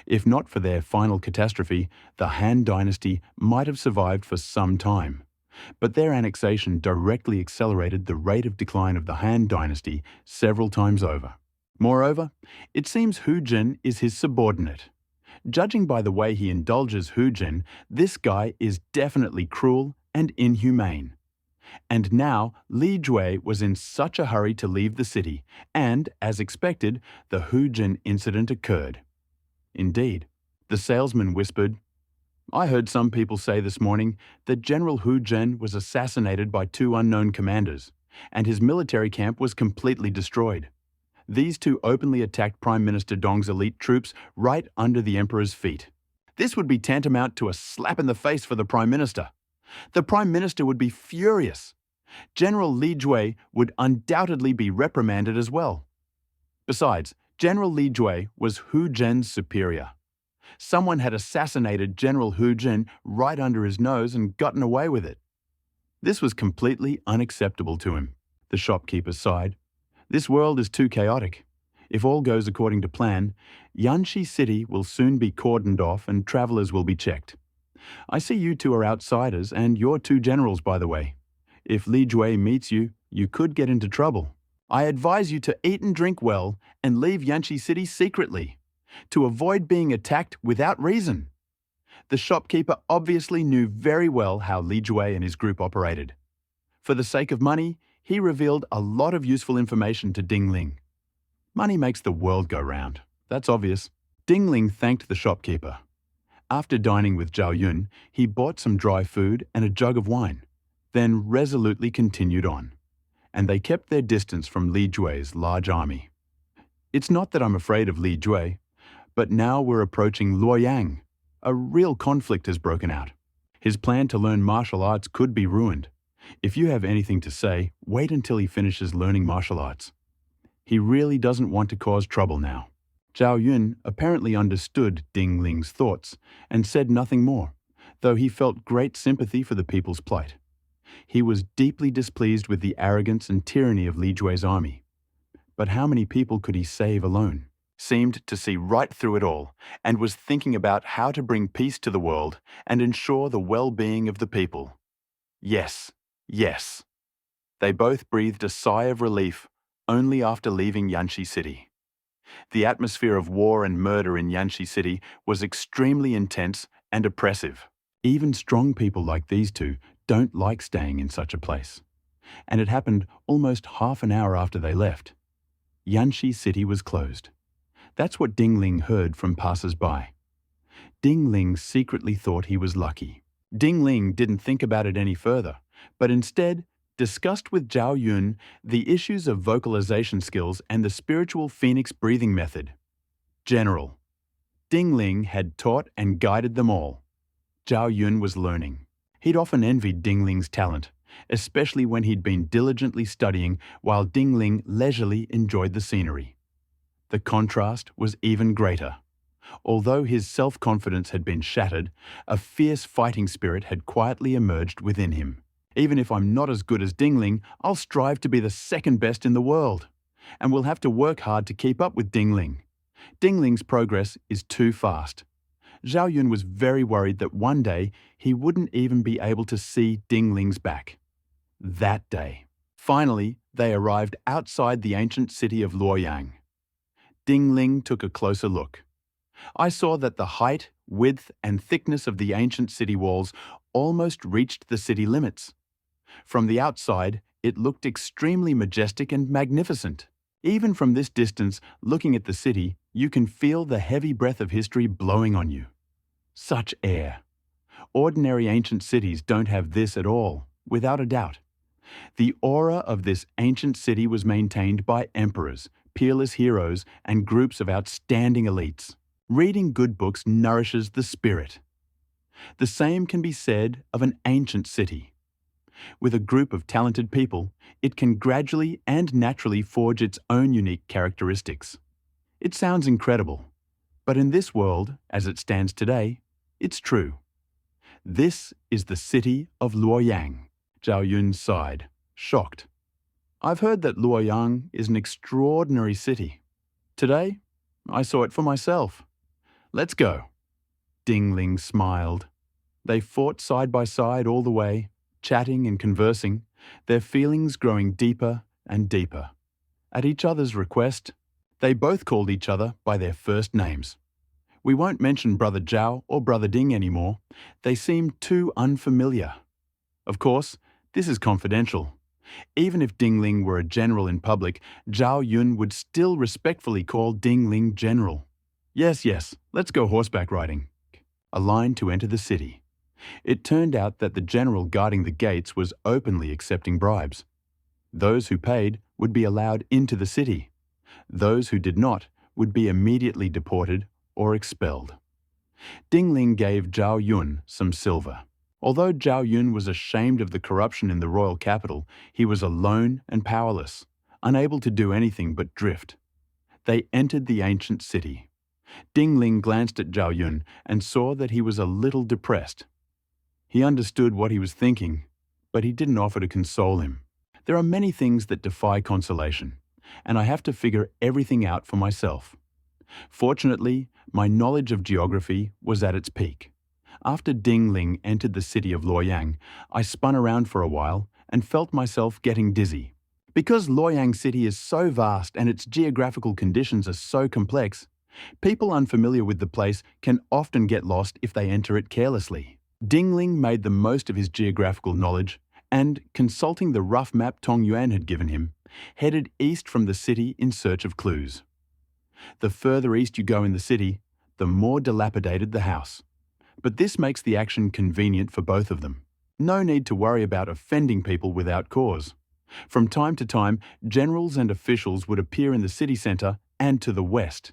if not for their final catastrophe, the Han dynasty might have survived for some time. But their annexation directly accelerated the rate of decline of the Han dynasty several times over. Moreover, it seems Hu Jin is his subordinate. Judging by the way he indulges Hu Jin, this guy is definitely cruel and inhumane. And now, Li Jue was in such a hurry to leave the city, and, as expected, the Hu Jin incident occurred. Indeed, the salesman whispered, "I heard some people say this morning that General Hu Jin was assassinated by 2 unknown commanders, and his military camp was completely destroyed. These 2 openly attacked Prime Minister Dong's elite troops right under the Emperor's feet. This would be tantamount to a slap in the face for the Prime Minister. The Prime Minister would be furious. General Li Jue would undoubtedly be reprimanded as well. Besides, General Li Jue was Hu Zhen's superior. Someone had assassinated General Hu Jin right under his nose and gotten away with it. This was completely unacceptable to him. The shopkeeper sighed. This world is too chaotic. If all goes according to plan, Yanxi City will soon be cordoned off and travelers will be checked. I see you two are outsiders and you're two generals, by the way. If Li Jue meets you, you could get into trouble. I advise you to eat and drink well and leave Yanxi City secretly, to avoid being attacked without reason. The shopkeeper obviously knew very well how Li Jue and his group operated. For the sake of money, he revealed a lot of useful information to Ding Ling. Money makes the world go round. That's obvious. Ding Ling thanked the shopkeeper. After dining with Zhao Yun, he bought some dry food and a jug of wine, then resolutely continued on. And they kept their distance from Li Jue's large army. It's not that I'm afraid of Li Jue, but now we're approaching Luoyang. A real conflict has broken out. His plan to learn martial arts could be ruined. If you have anything to say, wait until he finishes learning martial arts. He really doesn't want to cause trouble now. Zhao Yun apparently understood Ding Ling's thoughts and said nothing more, though he felt great sympathy for the people's plight. He was deeply displeased with the arrogance and tyranny of Li Jue's army. But how many people could he save alone? Seemed to see right through it all and was thinking about how to bring peace to the world and ensure the well-being of the people. Yes, yes. They both breathed a sigh of relief only after leaving Yanxi City. The atmosphere of war and murder in Yanxi City was extremely intense and oppressive. Even strong people like these two don't like staying in such a place. And it happened almost half an hour after they left. Yanxi City was closed. That's what Ding Ling heard from passers-by. Ding Ling secretly thought he was lucky. Ding Ling didn't think about it any further, but instead discussed with Zhao Yun the issues of vocalization skills and the spiritual phoenix breathing method. General. Ding Ling had taught and guided them all. Zhao Yun was learning. He'd often envied Ding Ling's talent, especially when he'd been diligently studying while Ding Ling leisurely enjoyed the scenery. The contrast was even greater. Although his self-confidence had been shattered, a fierce fighting spirit had quietly emerged within him. Even if I'm not as good as Ding Ling, I'll strive to be the second best in the world. And we'll have to work hard to keep up with Ding Ling. Ding Ling's progress is too fast. Zhao Yun was very worried that one day he wouldn't even be able to see Ding Ling's back. That day. Finally, they arrived outside the ancient city of Luoyang. Ding Ling took a closer look. I saw that the height, width, and thickness of the ancient city walls almost reached the city limits. From the outside, it looked extremely majestic and magnificent. Even from this distance, looking at the city, you can feel the heavy breath of history blowing on you. Such air. Ordinary ancient cities don't have this at all, without a doubt. The aura of this ancient city was maintained by emperors, peerless heroes, and groups of outstanding elites. Reading good books nourishes the spirit. The same can be said of an ancient city. With a group of talented people, it can gradually and naturally forge its own unique characteristics. It sounds incredible, but in this world, as it stands today, it's true. This is the city of Luoyang. Zhao Yun sighed, shocked. I've heard that Luoyang is an extraordinary city. Today, I saw it for myself. Let's go. Ding Ling smiled. They fought side by side all the way, chatting and conversing, their feelings growing deeper and deeper. At each other's request, they both called each other by their first names. We won't mention Brother Zhao or Brother Ding anymore. They seem too unfamiliar. Of course, this is confidential. Even if Ding Ling were a general in public, Zhao Yun would still respectfully call Ding Ling general. Yes, let's go horseback riding. A line to enter the city. It turned out that the general guarding the gates was openly accepting bribes. Those who paid would be allowed into the city. Those who did not would be immediately deported or expelled. Ding Ling gave Zhao Yun some silver. Although Zhao Yun was ashamed of the corruption in the royal capital, he was alone and powerless, unable to do anything but drift. They entered the ancient city. Ding Ling glanced at Zhao Yun and saw that he was a little depressed. He understood what he was thinking, but he didn't offer to console him. There are many things that defy consolation, and I have to figure everything out for myself. Fortunately, my knowledge of geography was at its peak. After Ding Ling entered the city of Luoyang, I spun around for a while and felt myself getting dizzy. Because Luoyang City is so vast and its geographical conditions are so complex, people unfamiliar with the place can often get lost if they enter it carelessly. Ding Ling made the most of his geographical knowledge and, consulting the rough map Tong Yuan had given him, headed east from the city in search of clues. The further east you go in the city, the more dilapidated the house. But this makes the action convenient for both of them. No need to worry about offending people without cause. From time to time, generals and officials would appear in the city centre and to the west.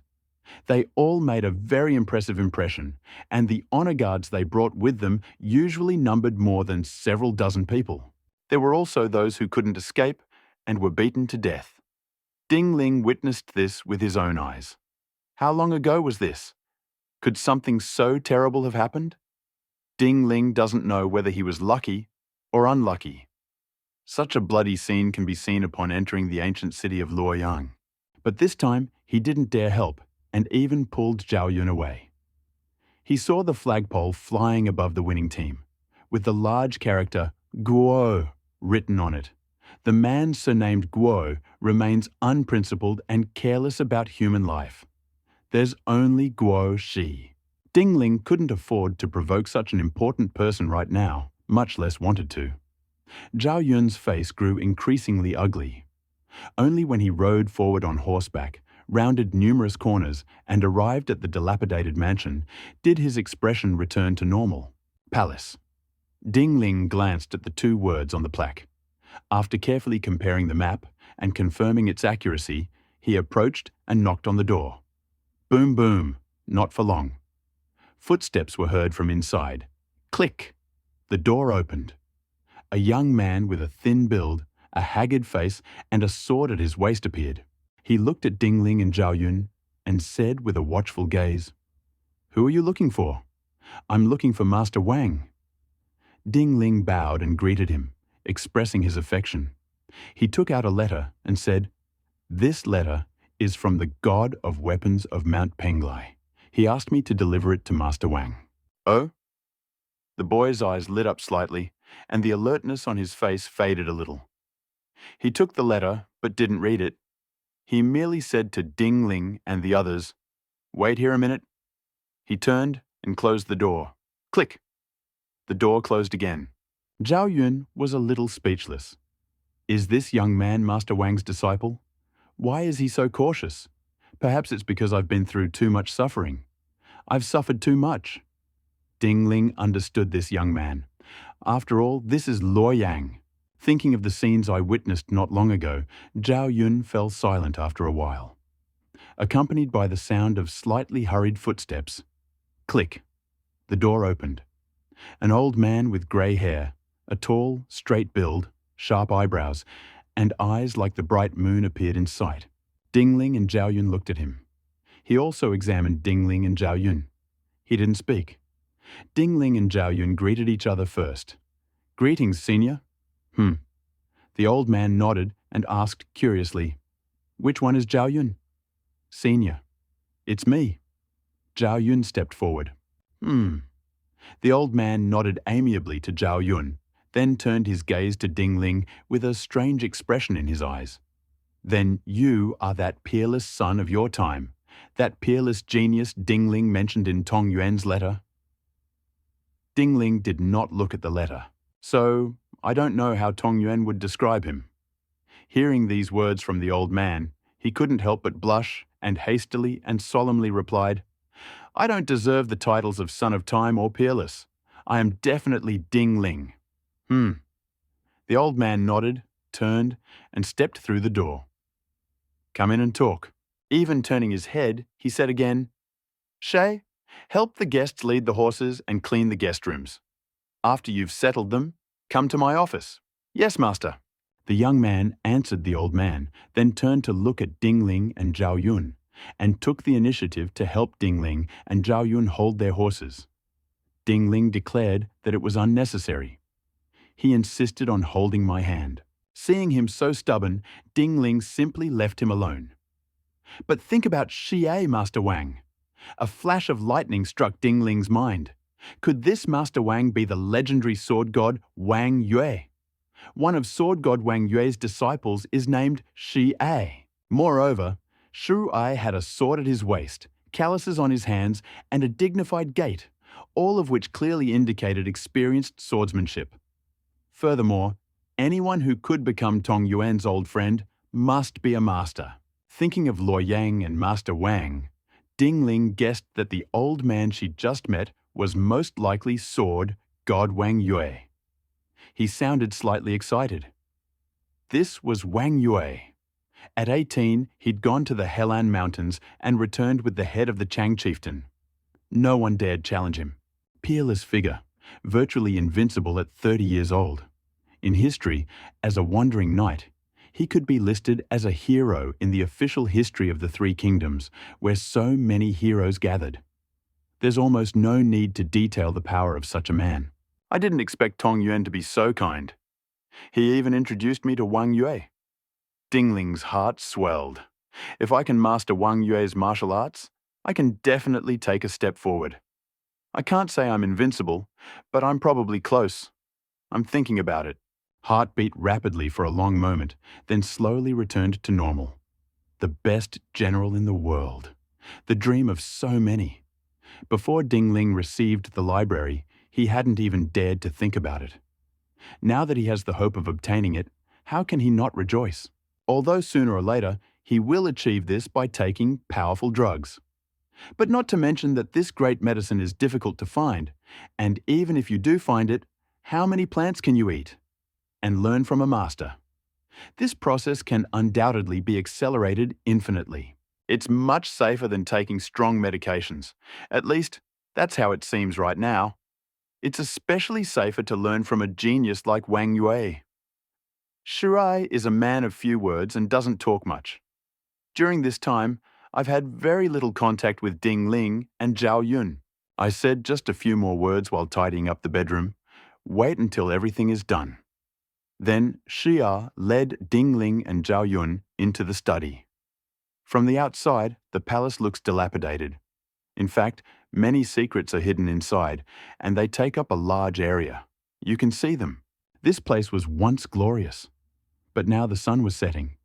They all made a very impressive impression, and the honour guards they brought with them usually numbered more than several dozen people. There were also those who couldn't escape and were beaten to death. Ding Ling witnessed this with his own eyes. How long ago was this? Could something so terrible have happened? Ding Ling doesn't know whether he was lucky or unlucky. Such a bloody scene can be seen upon entering the ancient city of Luoyang. But this time, he didn't dare help and even pulled Zhao Yun away. He saw the flagpole flying above the winning team, with the large character Guo written on it. The man surnamed Guo remains unprincipled and careless about human life. There's only Guo Shi. Ding Ling couldn't afford to provoke such an important person right now, much less wanted to. Zhao Yun's face grew increasingly ugly. Only when he rode forward on horseback, rounded numerous corners, and arrived at the dilapidated mansion, did his expression return to normal. Palace. Ding Ling glanced at the two words on the plaque. After carefully comparing the map and confirming its accuracy, he approached and knocked on the door. Boom, boom, not for long. Footsteps were heard from inside. Click! The door opened. A young man with a thin build, a haggard face, and a sword at his waist appeared. He looked at Ding Ling and Zhao Yun and said with a watchful gaze, "Who are you looking for?" "I'm looking for Master Wang." Ding Ling bowed and greeted him, expressing his affection. He took out a letter and said, "This letter is from the God of Weapons of Mount Penglai. He asked me to deliver it to Master Wang." "Oh?" The boy's eyes lit up slightly, and the alertness on his face faded a little. He took the letter, but didn't read it. He merely said to Ding Ling and the others, "Wait here a minute." He turned and closed the door. Click! The door closed again. Zhao Yun was a little speechless. Is this young man Master Wang's disciple? Why is he so cautious? Perhaps it's because I've been through too much suffering. I've suffered too much. Ding Ling understood this young man. After all, this is Luoyang. Thinking of the scenes I witnessed not long ago, Zhao Yun fell silent after a while. Accompanied by the sound of slightly hurried footsteps. Click. The door opened. An old man with grey hair, a tall, straight build, sharp eyebrows, and eyes like the bright moon appeared in sight. Ding Ling and Zhao Yun looked at him. He also examined Ding Ling and Zhao Yun. He didn't speak. Ding Ling and Zhao Yun greeted each other first. "Greetings, senior." The old man nodded and asked curiously, "Which one is Zhao Yun?" "Senior." "It's me." Zhao Yun stepped forward. The old man nodded amiably to Zhao Yun, then turned his gaze to Ding Ling with a strange expression in his eyes. "Then you are that peerless son of your time, that peerless genius Ding Ling mentioned in Tong Yuan's letter?" Ding Ling did not look at the letter, so I don't know how Tong Yuan would describe him. Hearing these words from the old man, he couldn't help but blush and hastily and solemnly replied, "I don't deserve the titles of Son of Time or Peerless. I am definitely Ding Ling." The old man nodded, turned, and stepped through the door. "Come in and talk." Even turning his head, he said again, "Shay, help the guests lead the horses and clean the guest rooms." After you've settled them, come to my office." "Yes, master." The young man answered the old man, then turned to look at Ding Ling and Zhao Yun, and took the initiative to help Ding Ling and Zhao Yun hold their horses. Ding Ling declared that it was unnecessary. He insisted on holding my hand. Seeing him so stubborn, Ding Ling simply left him alone. "But think about Xie, Master Wang." A flash of lightning struck Ding Ling's mind. Could this Master Wang be the legendary sword god Wang Yue? One of sword god Wang Yue's disciples is named Xie. Moreover, Shu Ai had a sword at his waist, calluses on his hands, and a dignified gait, all of which clearly indicated experienced swordsmanship. Furthermore, anyone who could become Tong Yuan's old friend must be a master. Thinking of Luo Yang and Master Wang, Ding Ling guessed that the old man she'd just met was most likely sword god Wang Yue. He sounded slightly excited. This was Wang Yue. At 18, he'd gone to the Helan Mountains and returned with the head of the Chang chieftain. No one dared challenge him. Peerless figure, virtually invincible at 30 years old. In history, as a wandering knight, he could be listed as a hero in the official history of the Three Kingdoms, where so many heroes gathered. There's almost no need to detail the power of such a man. I didn't expect Tong Yuan to be so kind. He even introduced me to Wang Yue. Ding Ling's heart swelled. If I can master Wang Yue's martial arts, I can definitely take a step forward. I can't say I'm invincible, but I'm probably close. I'm thinking about it. Heart beat rapidly for a long moment, then slowly returned to normal. The best general in the world. The dream of so many. Before Ding Ling received the library, he hadn't even dared to think about it. Now that he has the hope of obtaining it, how can he not rejoice? Although sooner or later, he will achieve this by taking powerful drugs. But not to mention that this great medicine is difficult to find, and even if you do find it, how many plants can you eat? And learn from a master. This process can undoubtedly be accelerated infinitely. It's much safer than taking strong medications. At least, that's how it seems right now. It's especially safer to learn from a genius like Wang Yue. Shirai is a man of few words and doesn't talk much. During this time, I've had very little contact with Ding Ling and Zhao Yun. I said just a few more words while tidying up the bedroom. Wait until everything is done. Then Xia led Ding Ling and Zhao Yun into the study. From the outside, the palace looks dilapidated. In fact, many secrets are hidden inside, and they take up a large area. You can see them. This place was once glorious. But now the sun was setting.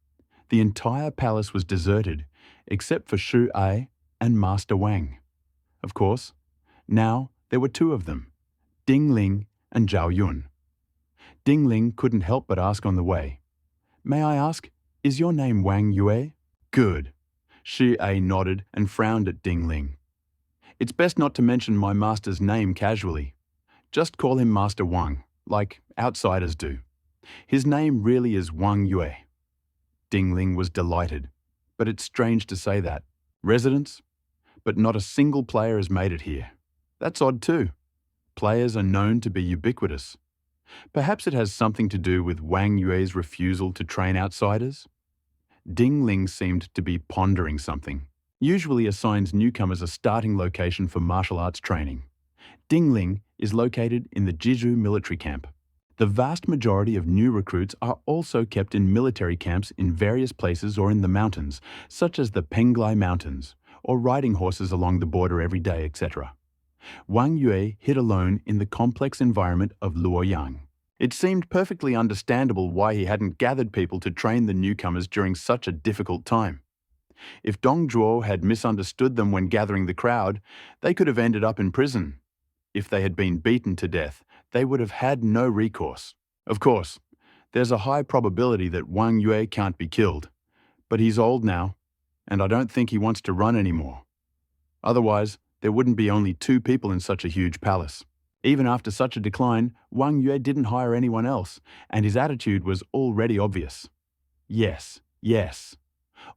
The entire palace was deserted, except for Shu Ai and Master Wang. Of course, now there were two of them, Ding Ling and Zhao Yun. Ding Ling couldn't help but ask on the way, "May I ask, is your name Wang Yue?" "Good." Shi Ai nodded and frowned at Ding Ling. "It's best not to mention my master's name casually. Just call him Master Wang, like outsiders do. His name really is Wang Yue." Ding Ling was delighted, but it's strange to say that. Residents? But not a single player has made it here. That's odd too. Players are known to be ubiquitous. Perhaps it has something to do with Wang Yue's refusal to train outsiders? Ding Ling seemed to be pondering something. Usually assigns newcomers a starting location for martial arts training. Ding Ling is located in the Jeju military camp. The vast majority of new recruits are also kept in military camps in various places or in the mountains, such as the Penglai Mountains, or riding horses along the border every day, etc. Wang Yue hid alone in the complex environment of Luoyang. It seemed perfectly understandable why he hadn't gathered people to train the newcomers during such a difficult time. If Dong Zhuo had misunderstood them when gathering the crowd, they could have ended up in prison. If they had been beaten to death, they would have had no recourse. Of course, there's a high probability that Wang Yue can't be killed, but he's old now, and I don't think he wants to run anymore. Otherwise, there wouldn't be only two people in such a huge palace. Even after such a decline, Wang Yue didn't hire anyone else, and his attitude was already obvious. Yes, yes.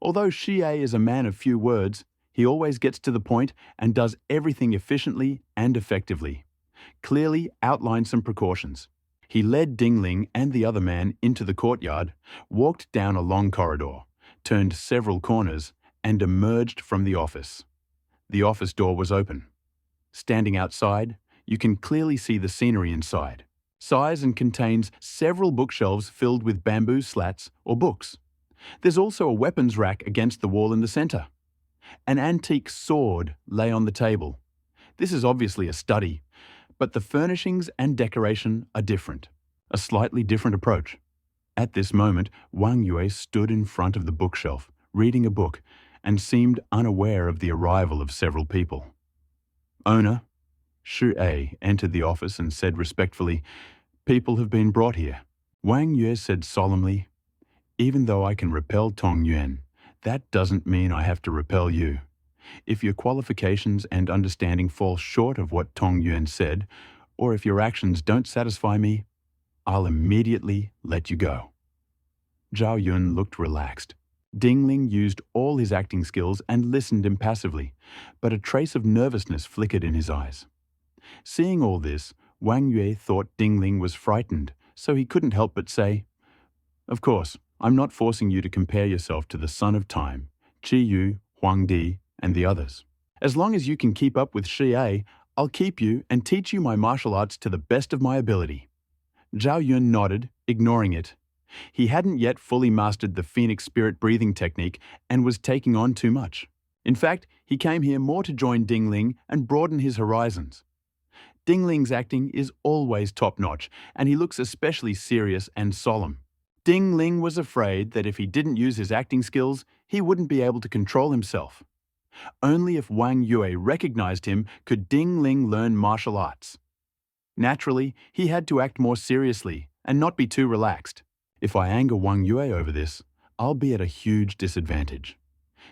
Although Xie is a man of few words, he always gets to the point and does everything efficiently and effectively. clearly outlined some precautions. He led Ding Ling and the other man into the courtyard, walked down a long corridor, turned several corners, and emerged from the office. The office door was open. Standing outside, you can clearly see the scenery inside. Size and contains several bookshelves filled with bamboo slats or books. There's also a weapons rack against the wall in the center. An antique sword lay on the table. This is obviously a study, but the furnishings and decoration are different. A slightly different approach. At this moment, Wang Yue stood in front of the bookshelf, reading a book, and seemed unaware of the arrival of several people. Owner, Shu A entered the office and said respectfully, "People have been brought here." Wang Yue said solemnly, "Even though I can repel Tong Yuan, that doesn't mean I have to repel you. If your qualifications and understanding fall short of what Tong Yuan said, or if your actions don't satisfy me, I'll immediately let you go." Zhao Yun looked relaxed. Ding Ling used all his acting skills and listened impassively, but a trace of nervousness flickered in his eyes. Seeing all this, Wang Yue thought Ding Ling was frightened, so he couldn't help but say, "Of course, I'm not forcing you to compare yourself to the Son of Time, Qi Yu, Huang Di, and the others. As long as you can keep up with Shi A, I'll keep you and teach you my martial arts to the best of my ability." Zhao Yun nodded, ignoring it. He hadn't yet fully mastered the Phoenix Spirit breathing technique and was taking on too much. In fact, he came here more to join Ding Ling and broaden his horizons. Ding Ling's acting is always top-notch, and he looks especially serious and solemn. Ding Ling was afraid that if he didn't use his acting skills, he wouldn't be able to control himself. Only if Wang Yue recognized him could Ding Ling learn martial arts. Naturally, he had to act more seriously and not be too relaxed. If I anger Wang Yue over this, I'll be at a huge disadvantage.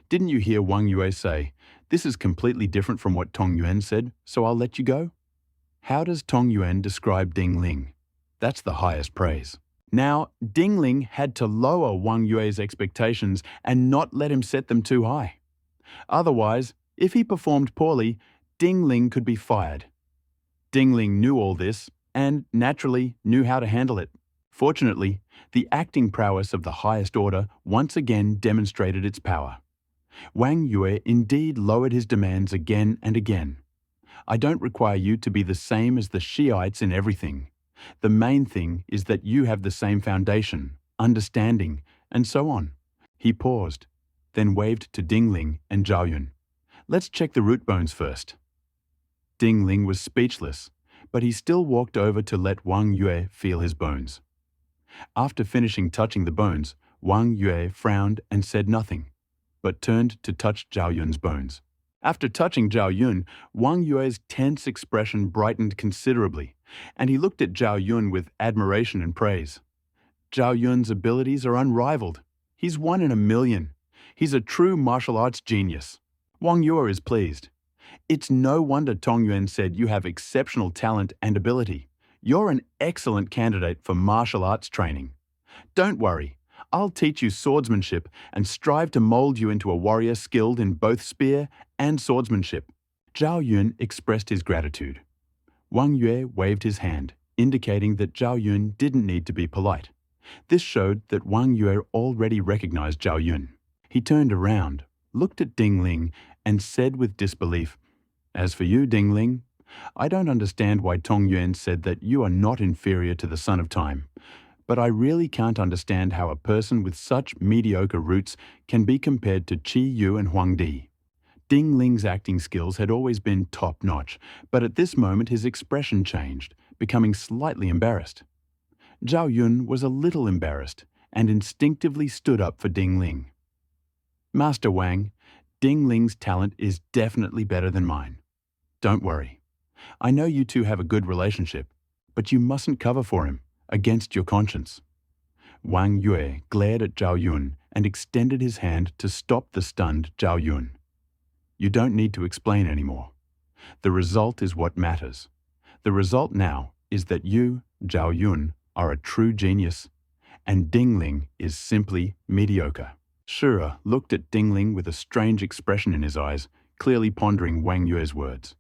Didn't you hear Wang Yue say, "This is completely different from what Tong Yuan said, so I'll let you go"? How does Tong Yuan describe Ding Ling? That's the highest praise. Now, Ding Ling had to lower Wang Yue's expectations and not let him set them too high. Otherwise, if he performed poorly, Ding Ling could be fired. Ding Ling knew all this and, naturally, knew how to handle it. Fortunately, the acting prowess of the highest order once again demonstrated its power. Wang Yue indeed lowered his demands again and again. "I don't require you to be the same as the Shiites in everything. The main thing is that you have the same foundation, understanding, and so on." He paused, then waved to Ding Ling and Zhao Yun. "Let's check the root bones first." Ding Ling was speechless, but he still walked over to let Wang Yue feel his bones. After finishing touching the bones, Wang Yue frowned and said nothing, but turned to touch Zhao Yun's bones. After touching Zhao Yun, Wang Yue's tense expression brightened considerably, and he looked at Zhao Yun with admiration and praise. Zhao Yun's abilities are unrivaled. He's one in a million. He's a true martial arts genius. Wang Yue is pleased. It's no wonder Tong Yuan said you have exceptional talent and ability. You're an excellent candidate for martial arts training. Don't worry, I'll teach you swordsmanship and strive to mold you into a warrior skilled in both spear and swordsmanship. Zhao Yun expressed his gratitude. Wang Yue waved his hand, indicating that Zhao Yun didn't need to be polite. This showed that Wang Yue already recognized Zhao Yun. He turned around, looked at Ding Ling, and said with disbelief, "As for you, Ding Ling, I don't understand why Tong Yuan said that you are not inferior to the Son of Time, but I really can't understand how a person with such mediocre roots can be compared to Qi Yu and Huang Di." Ding Ling's acting skills had always been top-notch, but at this moment his expression changed, becoming slightly embarrassed. Zhao Yun was a little embarrassed and instinctively stood up for Ding Ling. "Master Wang, Ding Ling's talent is definitely better than mine. Don't worry. I know you two have a good relationship, but you mustn't cover for him, against your conscience." Wang Yue glared at Zhao Yun and extended his hand to stop the stunned Zhao Yun. "You don't need to explain anymore. The result is what matters. The result now is that you, Zhao Yun, are a true genius, and Ding Ling is simply mediocre." Shura looked at Ding Ling with a strange expression in his eyes, clearly pondering Wang Yue's words.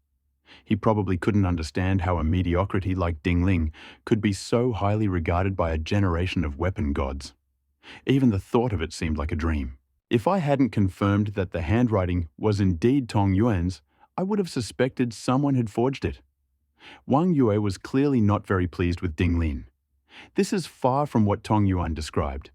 He probably couldn't understand how a mediocrity like Ding Ling could be so highly regarded by a generation of weapon gods. Even the thought of it seemed like a dream. If I hadn't confirmed that the handwriting was indeed Tong Yuan's, I would have suspected someone had forged it. Wang Yue was clearly not very pleased with Ding Lin. This is far from what Tong Yuan described.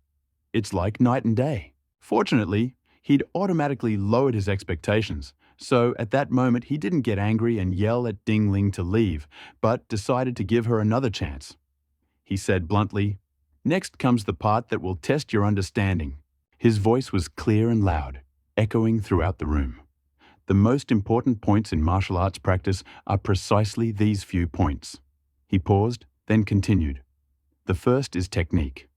It's like night and day. Fortunately, he'd automatically lowered his expectations, so at that moment he didn't get angry and yell at Ding Ling to leave, but decided to give her another chance. He said bluntly, "Next comes the part that will test your understanding." His voice was clear and loud, echoing throughout the room. The most important points in martial arts practice are precisely these few points. He paused, then continued. The first is technique.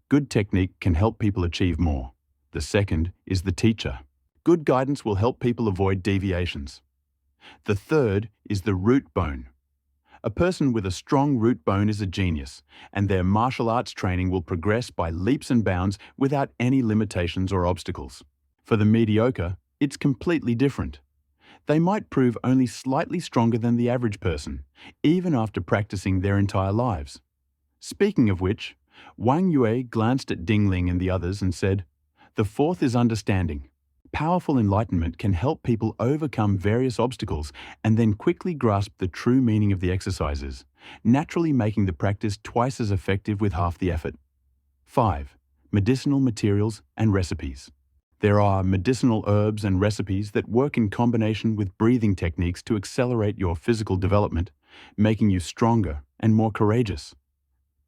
Good technique can help people achieve more. The second is the teacher. Good guidance will help people avoid deviations. The third is the root bone. A person with a strong root bone is a genius, and their martial arts training will progress by leaps and bounds without any limitations or obstacles. For the mediocre, it's completely different. They might prove only slightly stronger than the average person, even after practicing their entire lives. Speaking of which, Wang Yue glanced at Ding Ling and the others and said, "The fourth is understanding. Powerful enlightenment can help people overcome various obstacles and then quickly grasp the true meaning of the exercises, naturally making the practice twice as effective with half the effort." 5. Medicinal materials and recipes. There are medicinal herbs and recipes that work in combination with breathing techniques to accelerate your physical development, making you stronger and more courageous.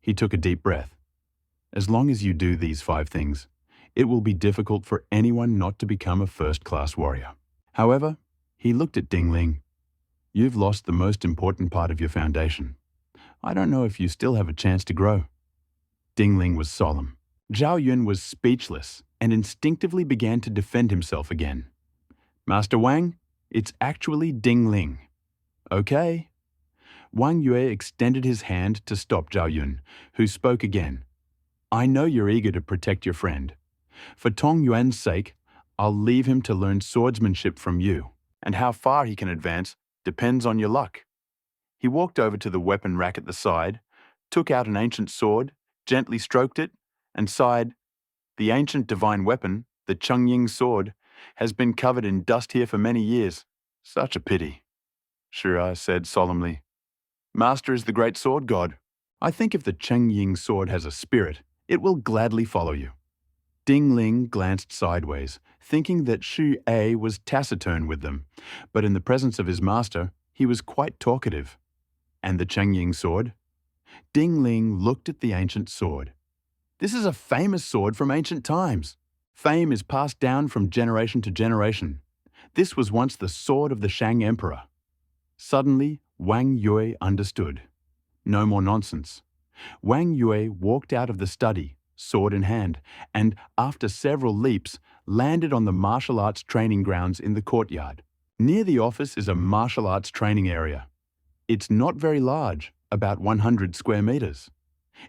He took a deep breath. As long as you do these 5 things, it will be difficult for anyone not to become a first-class warrior. However, he looked at Ding Ling. "You've lost the most important part of your foundation. I don't know if you still have a chance to grow." Ding Ling was solemn. Zhao Yun was speechless and instinctively began to defend himself again. "Master Wang, it's actually Ding Ling." "Okay." Wang Yue extended his hand to stop Zhao Yun, who spoke again. "I know you're eager to protect your friend. For Tong Yuan's sake, I'll leave him to learn swordsmanship from you, and how far he can advance depends on your luck." He walked over to the weapon rack at the side, took out an ancient sword, gently stroked it, and sighed. "The ancient divine weapon, the Chengying sword, has been covered in dust here for many years. Such a pity." Shira said solemnly, "Master is the great sword god. I think if the Chengying sword has a spirit, it will gladly follow you." Ding Ling glanced sideways, thinking that Xu A was taciturn with them, but in the presence of his master, he was quite talkative. "And the Chengying sword?" Ding Ling looked at the ancient sword. "This is a famous sword from ancient times. Fame is passed down from generation to generation. This was once the sword of the Shang Emperor." Suddenly, Wang Yue understood. No more nonsense. Wang Yue walked out of the study, sword in hand, and, after several leaps, landed on the martial arts training grounds in the courtyard. Near the office is a martial arts training area. It's not very large, about 100 square meters.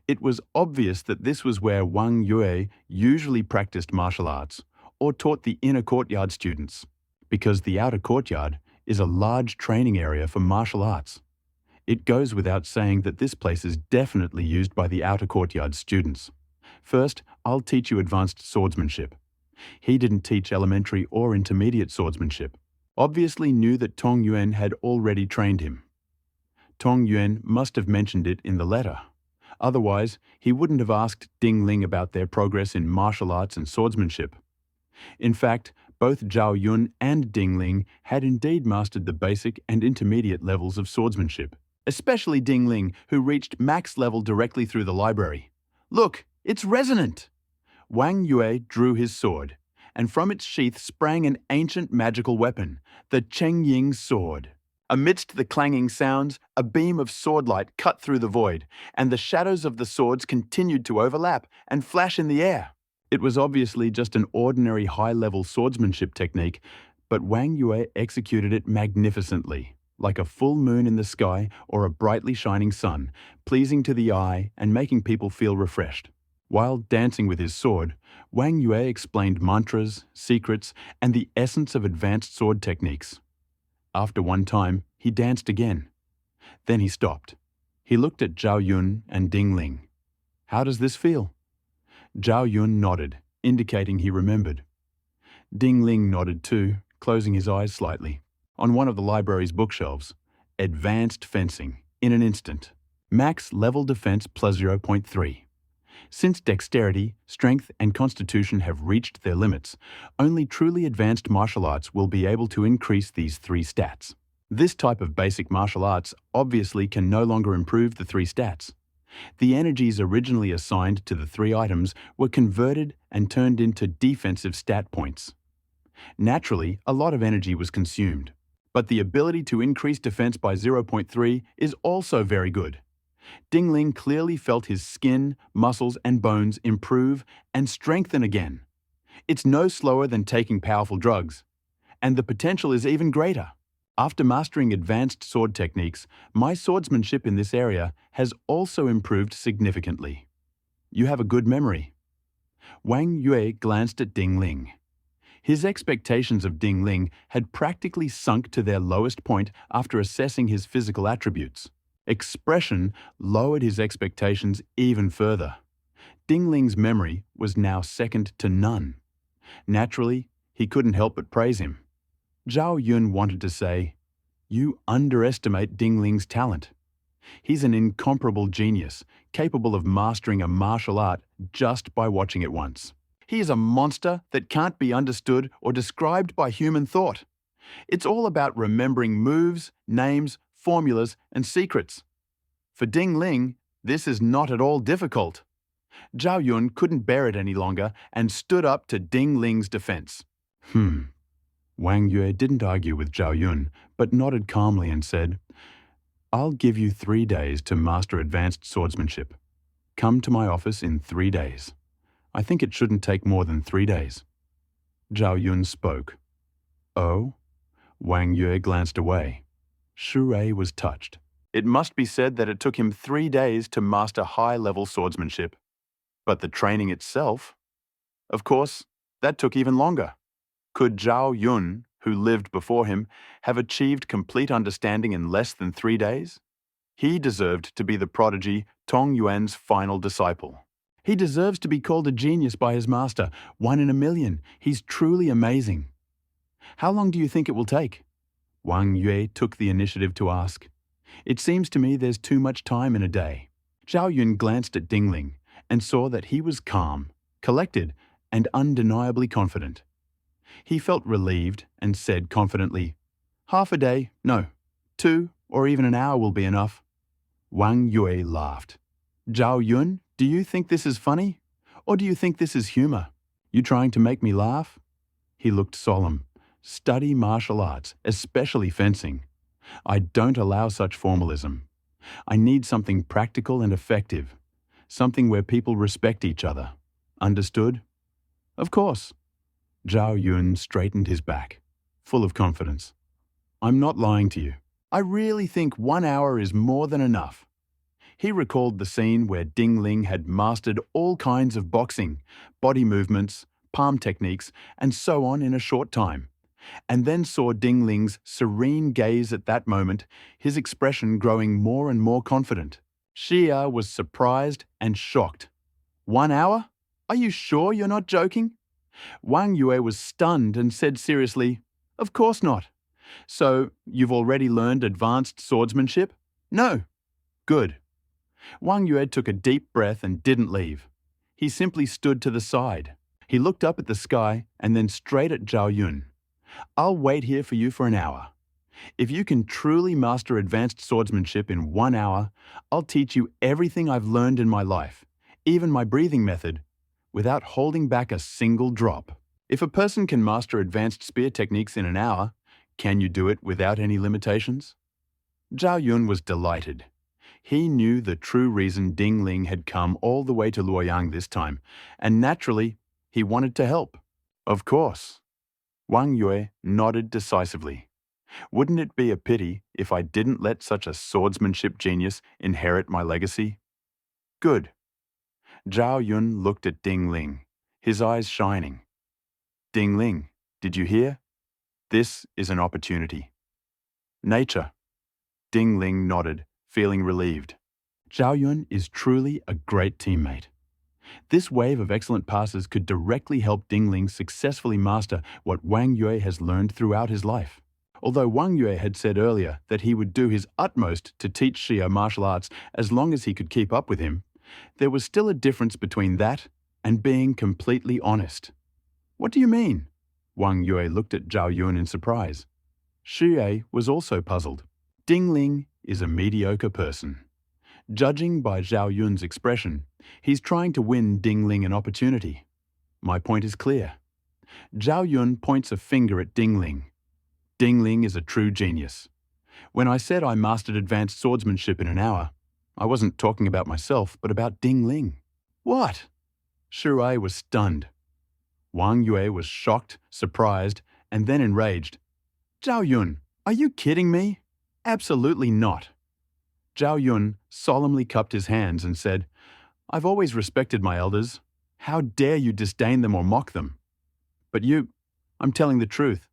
It was obvious that this was where Wang Yue usually practiced martial arts, or taught the inner courtyard students, because the outer courtyard is a large training area for martial arts. It goes without saying that this place is definitely used by the outer courtyard students. First, I'll teach you advanced swordsmanship. He didn't teach elementary or intermediate swordsmanship. Obviously knew that Tong Yuan had already trained him. Tong Yuan must have mentioned it in the letter. Otherwise, he wouldn't have asked Ding Ling about their progress in martial arts and swordsmanship. In fact, both Zhao Yun and Ding Ling had indeed mastered the basic and intermediate levels of swordsmanship, especially Ding Ling, who reached max level directly through the library. "Look, it's resonant!" Wang Yue drew his sword, and from its sheath sprang an ancient magical weapon, the Chengying sword. Amidst the clanging sounds, a beam of swordlight cut through the void, and the shadows of the swords continued to overlap and flash in the air. It was obviously just an ordinary high-level swordsmanship technique, but Wang Yue executed it magnificently, like a full moon in the sky or a brightly shining sun, pleasing to the eye and making people feel refreshed. While dancing with his sword, Wang Yue explained mantras, secrets, and the essence of advanced sword techniques. After one time, He danced again. Then he stopped. He looked at Zhao Yun and Ding Ling. "How does this feel?" Zhao Yun nodded, indicating he remembered. Ding Ling nodded too, closing his eyes slightly. On one of the library's bookshelves, Advanced Fencing, in an instant. Max level defense plus 0.3. Since dexterity, strength, and constitution have reached their limits, only truly advanced martial arts will be able to increase these three stats. This type of basic martial arts obviously can no longer improve the three stats. The energies originally assigned to the three items were converted and turned into defensive stat points. Naturally, a lot of energy was consumed, but the ability to increase defense by 0.3 is also very good. Ding Ling clearly felt his skin, muscles, and bones improve and strengthen again. It's no slower than taking powerful drugs, and the potential is even greater. After mastering advanced sword techniques, my swordsmanship in this area has also improved significantly. You have a good memory. Wang Yue glanced at Ding Ling. His expectations of Ding Ling had practically sunk to their lowest point after assessing his physical attributes. Expression lowered his expectations even further. Ding Ling's memory was now second to none. Naturally, he couldn't help but praise him. Zhao Yun wanted to say, "You underestimate Ding Ling's talent. He's an incomparable genius, capable of mastering a martial art just by watching it once. He is a monster that can't be understood or described by human thought. It's all about remembering moves, names, formulas, and secrets. For Ding Ling, this is not at all difficult." Zhao Yun couldn't bear it any longer and stood up to Ding Ling's defense. Wang Yue didn't argue with Zhao Yun, but nodded calmly and said, "I'll give you 3 days to master advanced swordsmanship. Come to my office in 3 days. I think it shouldn't take more than 3 days." Zhao Yun spoke. "Oh?" Wang Yue glanced away. Shu Rei was touched. It must be said that it took him 3 days to master high-level swordsmanship. But the training itself? Of course, that took even longer. Could Zhao Yun, who lived before him, have achieved complete understanding in less than 3 days? He deserved to be the prodigy Tong Yuan's final disciple. He deserves to be called a genius by his master, 1 in a million. He's truly amazing. How long do you think it will take? Wang Yue took the initiative to ask. It seems to me there's too much time in a day. Zhao Yun glanced at Ding Ling and saw that he was calm, collected, and undeniably confident. He felt relieved and said confidently, "Half a day, no. 2 or even an hour will be enough." Wang Yue laughed. "Zhao Yun, do you think this is funny? Or do you think this is humor? You trying to make me laugh?" He looked solemn. "Study martial arts, especially fencing. I don't allow such formalism. I need something practical and effective. Something where people respect each other. Understood?" "Of course." Zhao Yun straightened his back, full of confidence. "I'm not lying to you. I really think 1 hour is more than enough." He recalled the scene where Ding Ling had mastered all kinds of boxing, body movements, palm techniques, and so on in a short time, and then saw Ding Ling's serene gaze at that moment, his expression growing more and more confident. Xia was surprised and shocked. 1 hour? Are you sure you're not joking? Wang Yue was stunned and said seriously, "Of course not. So, you've already learned advanced swordsmanship?" "No." "Good." Wang Yue took a deep breath and didn't leave. He simply stood to the side. He looked up at the sky and then straight at Zhao Yun. "I'll wait here for you for an hour. If you can truly master advanced swordsmanship in 1 hour, I'll teach you everything I've learned in my life, even my breathing method, without holding back a single drop. If a person can master advanced spear techniques in an hour, can you do it without any limitations?" Zhao Yun was delighted. He knew the true reason Ding Ling had come all the way to Luoyang this time, and naturally, he wanted to help. "Of course." Wang Yue nodded decisively. "Wouldn't it be a pity if I didn't let such a swordsmanship genius inherit my legacy?" "Good." Zhao Yun looked at Ding Ling, his eyes shining. "Ding Ling, did you hear? This is an opportunity." "Nature," Ding Ling nodded, feeling relieved. Zhao Yun is truly a great teammate. This wave of excellent passes could directly help Ding Ling successfully master what Wang Yue has learned throughout his life. Although Wang Yue had said earlier that he would do his utmost to teach Xia martial arts as long as he could keep up with him, there was still a difference between that and being completely honest. What do you mean? Wang Yue looked at Zhao Yun in surprise. Xue was also puzzled. Ding Ling is a mediocre person. Judging by Zhao Yun's expression, he's trying to win Ding Ling an opportunity. My point is clear. Zhao Yun points a finger at Ding Ling. Ding Ling is a true genius. When I said I mastered advanced swordsmanship in an hour, I wasn't talking about myself, but about Ding Ling. What? Shuai was stunned. Wang Yue was shocked, surprised, and then enraged. Zhao Yun, are you kidding me? Absolutely not. Zhao Yun solemnly cupped his hands and said, I've always respected my elders. How dare you disdain them or mock them? But I'm telling the truth.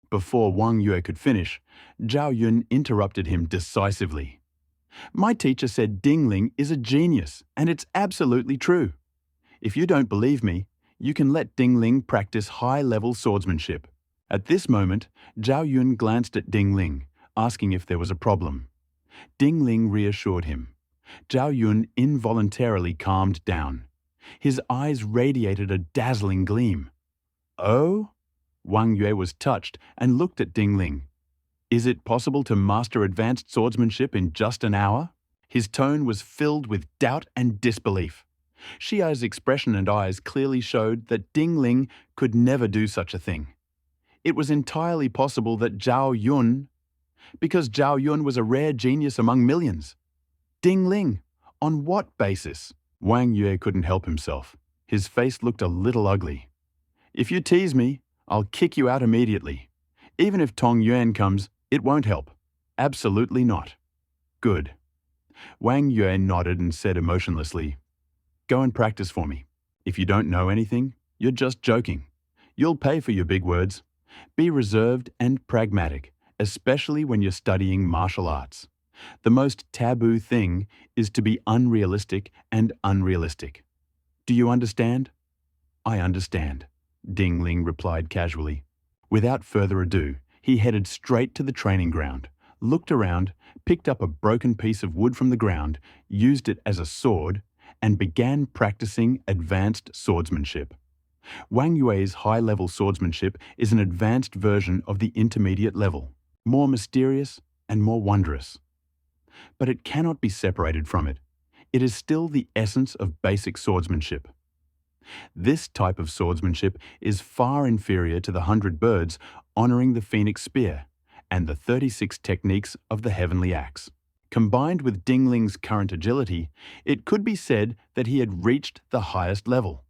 Before Wang Yue could finish, Zhao Yun interrupted him decisively. My teacher said Ding Ling is a genius, and it's absolutely true. If you don't believe me, you can let Ding Ling practice high-level swordsmanship. At this moment, Zhao Yun glanced at Ding Ling, asking if there was a problem. Ding Ling reassured him. Zhao Yun involuntarily calmed down. His eyes radiated a dazzling gleam. Oh? Wang Yue was touched and looked at Ding Ling. Is it possible to master advanced swordsmanship in just an hour? His tone was filled with doubt and disbelief. Xia's expression and eyes clearly showed that Ding Ling could never do such a thing. It was entirely possible that Zhao Yun, because Zhao Yun was a rare genius among millions. Ding Ling, on what basis? Wang Yue couldn't help himself. His face looked a little ugly. If you tease me, I'll kick you out immediately. Even if Tong Yuan comes, it won't help. Absolutely not. Good. Wang Yue nodded and said emotionlessly, Go and practice for me. If you don't know anything, you're just joking. You'll pay for your big words. Be reserved and pragmatic, especially when you're studying martial arts. The most taboo thing is to be unrealistic and unrealistic. Do you understand? I understand, Ding Ling replied casually. Without further ado, he headed straight to the training ground, looked around, picked up a broken piece of wood from the ground, used it as a sword, and began practicing advanced swordsmanship. Wang Yue's high-level swordsmanship is an advanced version of the intermediate level, more mysterious and more wondrous. But it cannot be separated from it. It is still the essence of basic swordsmanship. This type of swordsmanship is far inferior to the 100 birds honoring the phoenix spear and the 36 techniques of the heavenly axe. Combined with Ding Ling's current agility, it could be said that he had reached the highest level.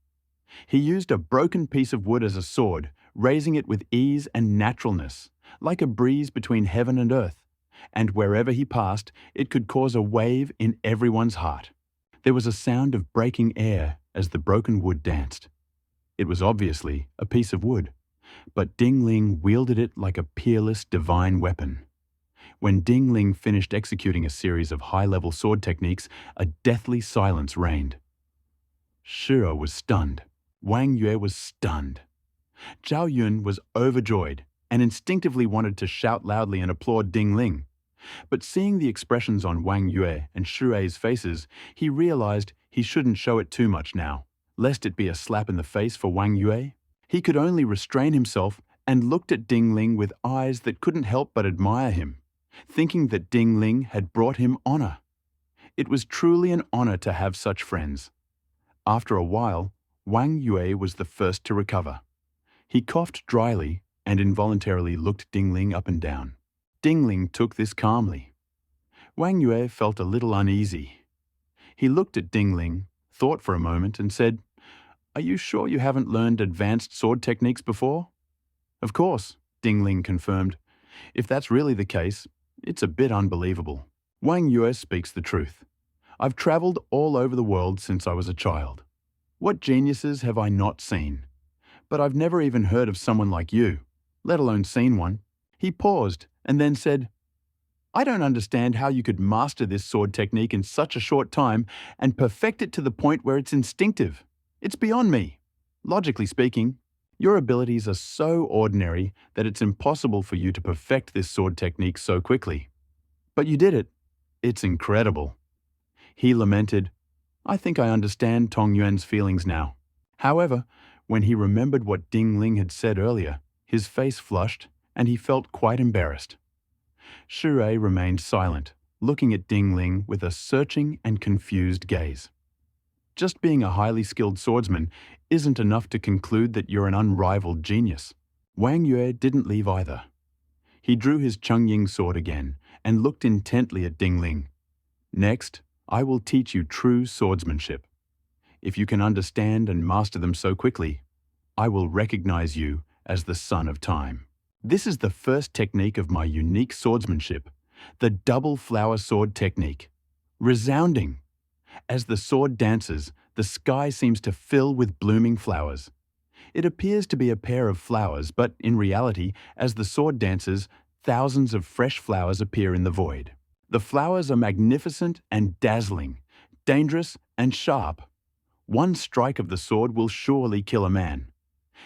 He used a broken piece of wood as a sword, raising it with ease and naturalness, like a breeze between heaven and earth, and wherever he passed, it could cause a wave in everyone's heart. There was a sound of breaking air as the broken wood danced. It was obviously a piece of wood, but Ding Ling wielded it like a peerless divine weapon. When Ding Ling finished executing a series of high-level sword techniques, a deathly silence reigned. Shiro was stunned. Wang Yue was stunned. Zhao Yun was overjoyed and instinctively wanted to shout loudly and applaud Ding Ling. But seeing the expressions on Wang Yue and Shuai's faces, he realized he shouldn't show it too much now, lest it be a slap in the face for Wang Yue. He could only restrain himself and looked at Ding Ling with eyes that couldn't help but admire him, thinking that Ding Ling had brought him honor. It was truly an honor to have such friends. After a while, Wang Yue was the first to recover. He coughed dryly and involuntarily looked Ding Ling up and down. Ding Ling took this calmly. Wang Yue felt a little uneasy. He looked at Ding Ling, thought for a moment, and said, Are you sure you haven't learned advanced sword techniques before? Of course, Ding Ling confirmed. If that's really the case, it's a bit unbelievable. Wang Yue speaks the truth. I've traveled all over the world since I was a child. What geniuses have I not seen? But I've never even heard of someone like you, let alone seen one. He paused and then said, I don't understand how you could master this sword technique in such a short time and perfect it to the point where it's instinctive. It's beyond me. Logically speaking, your abilities are so ordinary that it's impossible for you to perfect this sword technique so quickly. But you did it. It's incredible. He lamented, I think I understand Tong Yuan's feelings now. However, when he remembered what Ding Ling had said earlier, his face flushed and he felt quite embarrassed. Shu Ei remained silent, looking at Ding Ling with a searching and confused gaze. Just being a highly skilled swordsman isn't enough to conclude that you're an unrivaled genius. Wang Yue didn't leave either. He drew his Chungying sword again and looked intently at Ding Ling. Next, I will teach you true swordsmanship. If you can understand and master them so quickly, I will recognize you as the son of time. This is the first technique of my unique swordsmanship, the double flower sword technique. Resounding. As the sword dances, the sky seems to fill with blooming flowers. It appears to be a pair of flowers, but in reality, as the sword dances, thousands of fresh flowers appear in the void. The flowers are magnificent and dazzling, dangerous and sharp. One strike of the sword will surely kill a man.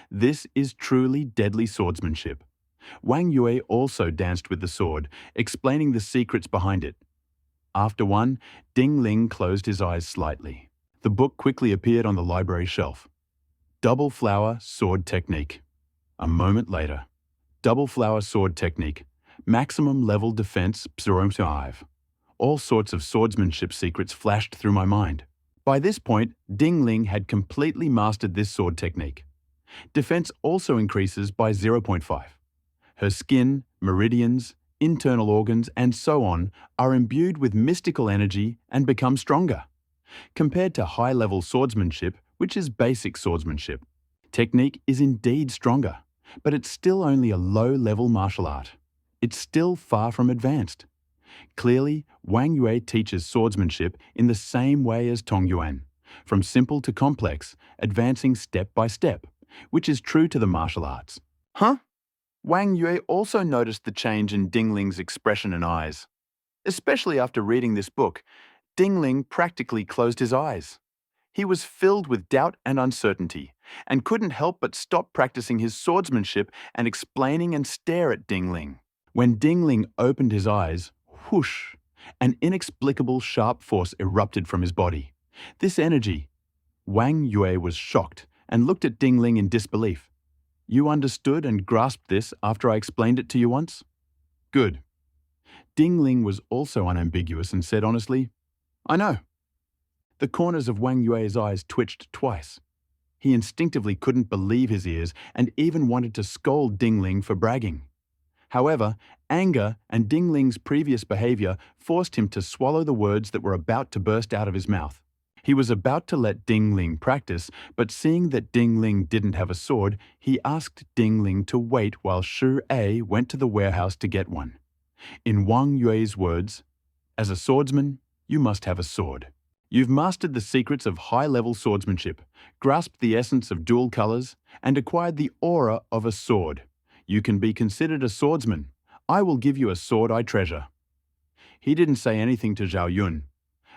This is truly deadly swordsmanship. Wang Yue also danced with the sword, explaining the secrets behind it. After one, Ding Ling closed his eyes slightly. The book quickly appeared on the library shelf. Double flower sword technique. A moment later. Double flower sword technique. Maximum level defense 05. All sorts of swordsmanship secrets flashed through my mind. By this point, Ding Ling had completely mastered this sword technique. Defense also increases by 0.5. Her skin, meridians, internal organs, and so on are imbued with mystical energy and become stronger. Compared to high-level swordsmanship, which is basic swordsmanship, technique is indeed stronger, but it's still only a low-level martial art. It's still far from advanced. Clearly, Wang Yue teaches swordsmanship in the same way as Tong Yuan, from simple to complex, advancing step by step, which is true to the martial arts. Huh? Wang Yue also noticed the change in Ding Ling's expression and eyes. Especially after reading this book, Ding Ling practically closed his eyes. He was filled with doubt and uncertainty, and couldn't help but stop practicing his swordsmanship and explaining and stare at Ding Ling. When Ding Ling opened his eyes, whoosh, an inexplicable sharp force erupted from his body. This energy. Wang Yue was shocked and looked at Ding Ling in disbelief. You understood and grasped this after I explained it to you once? Good. Ding Ling was also unambiguous and said honestly, I know. The corners of Wang Yue's eyes twitched twice. He instinctively couldn't believe his ears and even wanted to scold Ding Ling for bragging. However, anger and Ding Ling's previous behavior forced him to swallow the words that were about to burst out of his mouth. He was about to let Ding Ling practice, but seeing that Ding Ling didn't have a sword, he asked Ding Ling to wait while Shu Ei went to the warehouse to get one. In Wang Yue's words, as a swordsman, you must have a sword. You've mastered the secrets of high-level swordsmanship, grasped the essence of dual colors, and acquired the aura of a sword. You can be considered a swordsman. I will give you a sword I treasure. He didn't say anything to Zhao Yun.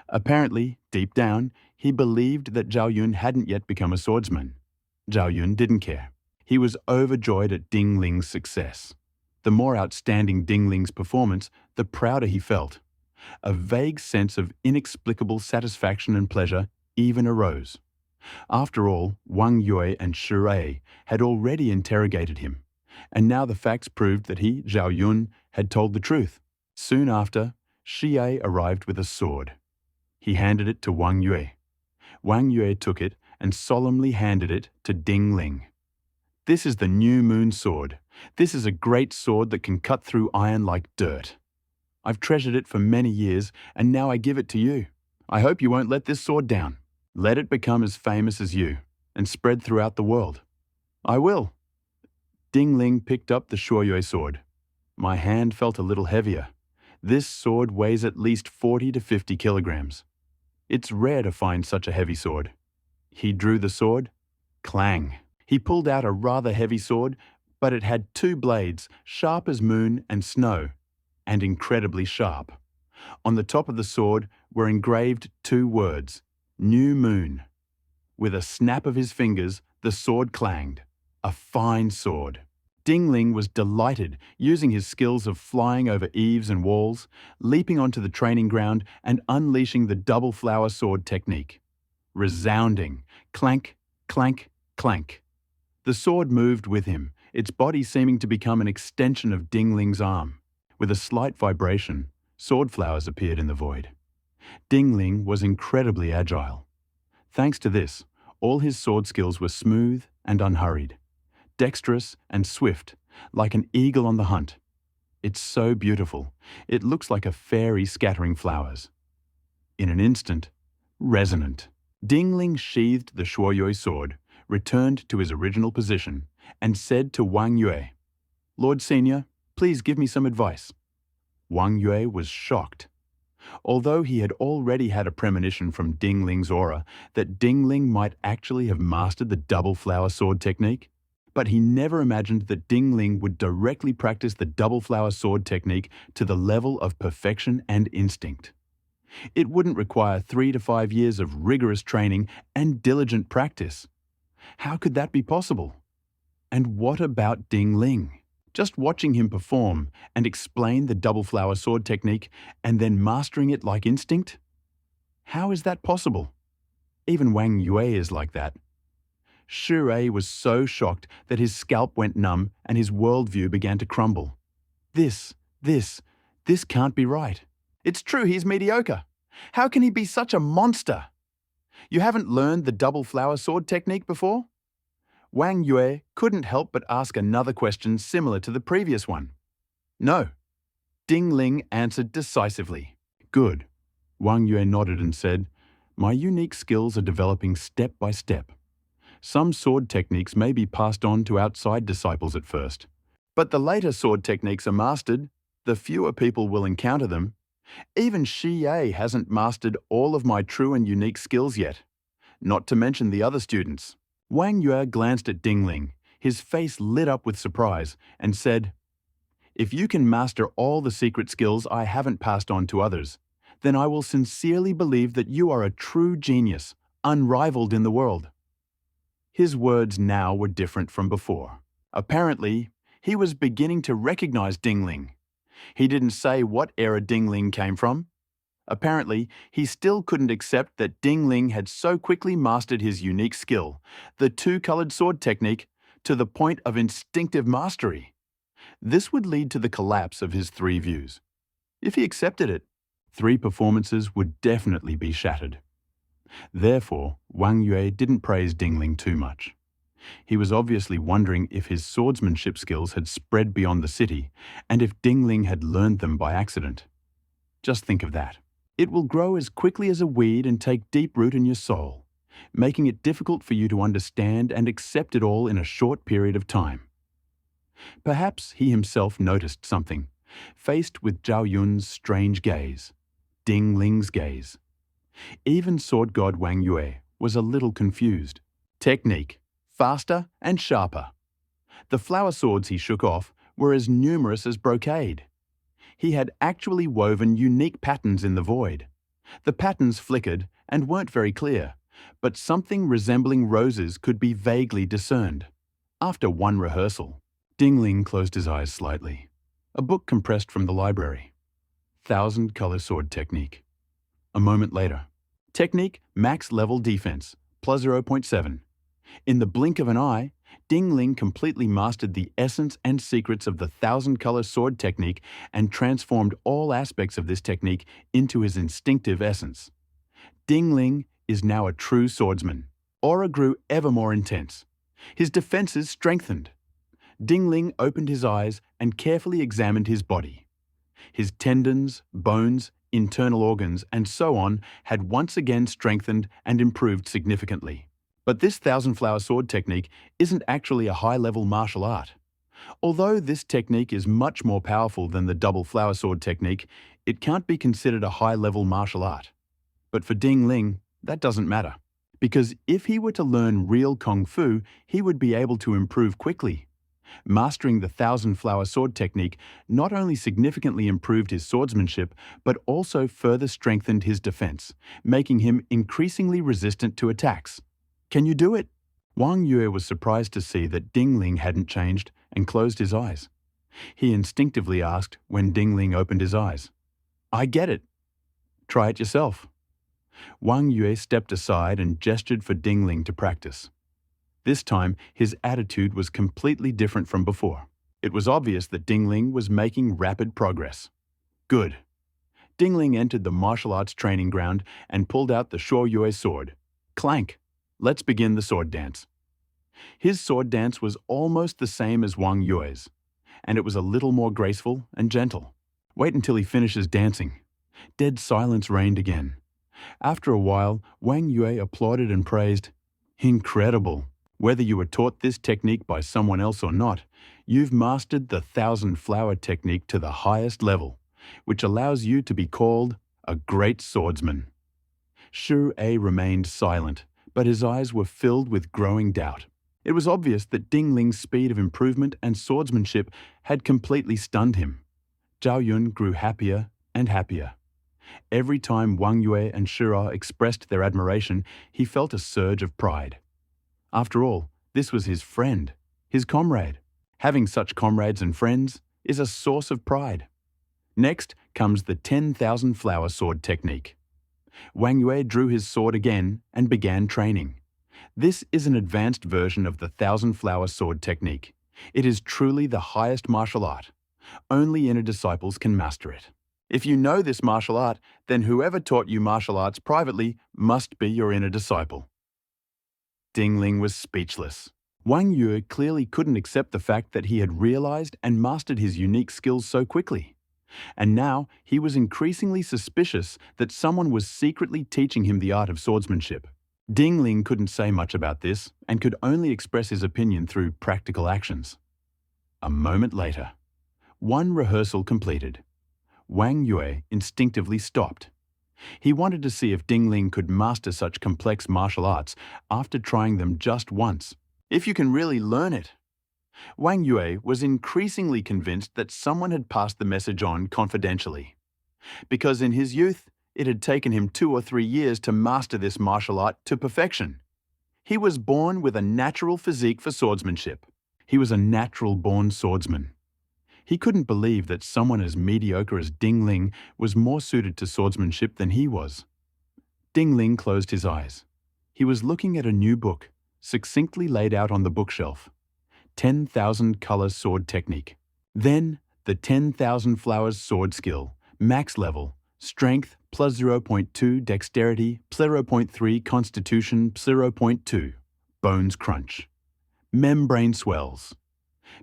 Apparently, deep down, he believed that Zhao Yun hadn't yet become a swordsman. Zhao Yun didn't care. He was overjoyed at Ding Ling's success. The more outstanding Ding Ling's performance, the prouder he felt. A vague sense of inexplicable satisfaction and pleasure even arose. After all, Wang Yue and Shu Ei had already interrogated him, and now the facts proved that he, Zhao Yun, had told the truth. Soon after, Shi Ei arrived with a sword. He handed it to Wang Yue. Wang Yue took it and solemnly handed it to Ding Ling. This is the new moon sword. This is a great sword that can cut through iron like dirt. I've treasured it for many years, and now I give it to you. I hope you won't let this sword down. Let it become as famous as you, and spread throughout the world. I will. Ding Ling picked up the Shuoyue sword. My hand felt a little heavier. This sword weighs at least 40 to 50 kilograms. It's rare to find such a heavy sword. He drew the sword. Clang. He pulled out a rather heavy sword, but it had two blades, sharp as moon and snow. and incredibly sharp. On the top of the sword were engraved two words, New Moon. With a snap of his fingers, the sword clanged. A fine sword. Ding Ling was delighted, using his skills of flying over eaves and walls, leaping onto the training ground and unleashing the double flower sword technique. Resounding, clank, clank, clank. The sword moved with him, its body seeming to become an extension of Ding Ling's arm. With a slight vibration, sword flowers appeared in the void. Ding Ling was incredibly agile. Thanks to this, all his sword skills were smooth and unhurried, dexterous and swift, like an eagle on the hunt. It's so beautiful, it looks like a fairy scattering flowers. In an instant, resonant. Ding Ling sheathed the Shuoyue sword, returned to his original position, and said to Wang Yue, "Lord Senior, please give me some advice." Wang Yue was shocked. Although he had already had a premonition from Ding Ling's aura that Ding Ling might actually have mastered the double flower sword technique, but he never imagined that Ding Ling would directly practice the double flower sword technique to the level of perfection and instinct. It wouldn't require 3 to 5 years of rigorous training and diligent practice. How could that be possible? And what about Ding Ling? Just watching him perform and explain the double flower sword technique and then mastering it like instinct? How is that possible? Even Wang Yue is like that. Shu was so shocked that his scalp went numb and his worldview began to crumble. This can't be right. It's true he's mediocre. How can he be such a monster? You haven't learned the double flower sword technique before? Wang Yue couldn't help but ask another question similar to the previous one. No. Ding Ling answered decisively. Good. Wang Yue nodded and said, "My unique skills are developing step by step. Some sword techniques may be passed on to outside disciples at first, but the later sword techniques are mastered, the fewer people will encounter them. Even Shi Ye hasn't mastered all of my true and unique skills yet, not to mention the other students." Wang Yue glanced at Ding Ling, his face lit up with surprise, and said, "If you can master all the secret skills I haven't passed on to others, then I will sincerely believe that you are a true genius, unrivaled in the world." His words now were different from before. Apparently, he was beginning to recognize Ding Ling. He didn't say what era Ding Ling came from. Apparently, he still couldn't accept that Ding Ling had so quickly mastered his unique skill, the two-colored sword technique, to the point of instinctive mastery. This would lead to the collapse of his 3 views. If he accepted it, 3 performances would definitely be shattered. Therefore, Wang Yue didn't praise Ding Ling too much. He was obviously wondering if his swordsmanship skills had spread beyond the city and if Ding Ling had learned them by accident. Just think of that. It will grow as quickly as a weed and take deep root in your soul, making it difficult for you to understand and accept it all in a short period of time. Perhaps he himself noticed something, faced with Zhao Yun's strange gaze, Ding Ling's gaze. Even sword god Wang Yue was a little confused. Technique, faster and sharper. The flower swords he shook off were as numerous as brocade. He had actually woven unique patterns in the void. The patterns flickered and weren't very clear, but something resembling roses could be vaguely discerned. After one rehearsal, Ding Ling closed his eyes slightly. A book compressed from the library. 1,000-color sword technique. A moment later. Technique, max level defense, plus 0.7. In the blink of an eye, Ding Ling completely mastered the essence and secrets of the 1,000-color sword technique and transformed all aspects of this technique into his instinctive essence. Ding Ling is now a true swordsman. Aura grew ever more intense. His defenses strengthened. Ding Ling opened his eyes and carefully examined his body. His tendons, bones, internal organs, and so on had once again strengthened and improved significantly. But this 1,000-flower sword technique isn't actually a high-level martial art. Although this technique is much more powerful than the double flower sword technique, it can't be considered a high-level martial art. But for Ding Ling, that doesn't matter. Because if he were to learn real Kung Fu, he would be able to improve quickly. Mastering the thousand-flower sword technique not only significantly improved his swordsmanship, but also further strengthened his defense, making him increasingly resistant to attacks. Can you do it? Wang Yue was surprised to see that Ding Ling hadn't changed and closed his eyes. He instinctively asked when Ding Ling opened his eyes, "I get it. Try it yourself." Wang Yue stepped aside and gestured for Ding Ling to practice. This time, his attitude was completely different from before. It was obvious that Ding Ling was making rapid progress. Good. Ding Ling entered the martial arts training ground and pulled out the Shuo Yue sword. Clank! Let's begin the sword dance. His sword dance was almost the same as Wang Yue's, and it was a little more graceful and gentle. Wait until he finishes dancing. Dead silence reigned again. After a while, Wang Yue applauded and praised, "Incredible! Whether you were taught this technique by someone else or not, you've mastered the thousand-flower technique to the highest level, which allows you to be called a great swordsman." Shu A remained silent, but his eyes were filled with growing doubt. It was obvious that Ding Ling's speed of improvement and swordsmanship had completely stunned him. Zhao Yun grew happier and happier. Every time Wang Yue and Shira expressed their admiration, he felt a surge of pride. After all, this was his friend, his comrade. Having such comrades and friends is a source of pride. Next comes the 10,000-flower sword technique. Wang Yue drew his sword again and began training. This is an advanced version of the thousand-flower sword technique. It is truly the highest martial art. Only inner disciples can master it. If you know this martial art, then whoever taught you martial arts privately must be your inner disciple. Ding Ling was speechless. Wang Yue clearly couldn't accept the fact that he had realized and mastered his unique skills so quickly. And now he was increasingly suspicious that someone was secretly teaching him the art of swordsmanship. Ding Ling couldn't say much about this and could only express his opinion through practical actions. A moment later, one rehearsal completed. Wang Yue instinctively stopped. He wanted to see if Ding Ling could master such complex martial arts after trying them just once. If you can really learn it. Wang Yue was increasingly convinced that someone had passed the message on confidentially. Because in his youth, it had taken him 2 or 3 years to master this martial art to perfection. He was born with a natural physique for swordsmanship. He was a natural-born swordsman. He couldn't believe that someone as mediocre as Ding Ling was more suited to swordsmanship than he was. Ding Ling closed his eyes. He was looking at a new book, succinctly laid out on the bookshelf. 10,000 Color Sword Technique. Then, the 10,000 Flowers Sword Skill, max level, strength plus 0.2, dexterity plus 0.3, constitution plus 0.2, bones crunch. Membrane swells.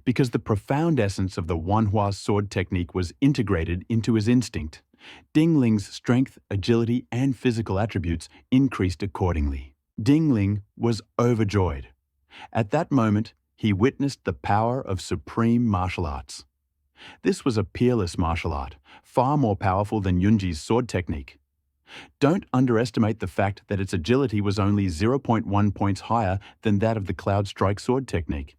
Because the profound essence of the manhwa sword technique was integrated into his instinct, Ding Ling's strength, agility, and physical attributes increased accordingly. Ding Ling was overjoyed. At that moment, he witnessed the power of supreme martial arts. This was a peerless martial art, far more powerful than Yunji's sword technique. Don't underestimate the fact that its agility was only 0.1 points higher than that of the Cloud Strike sword technique.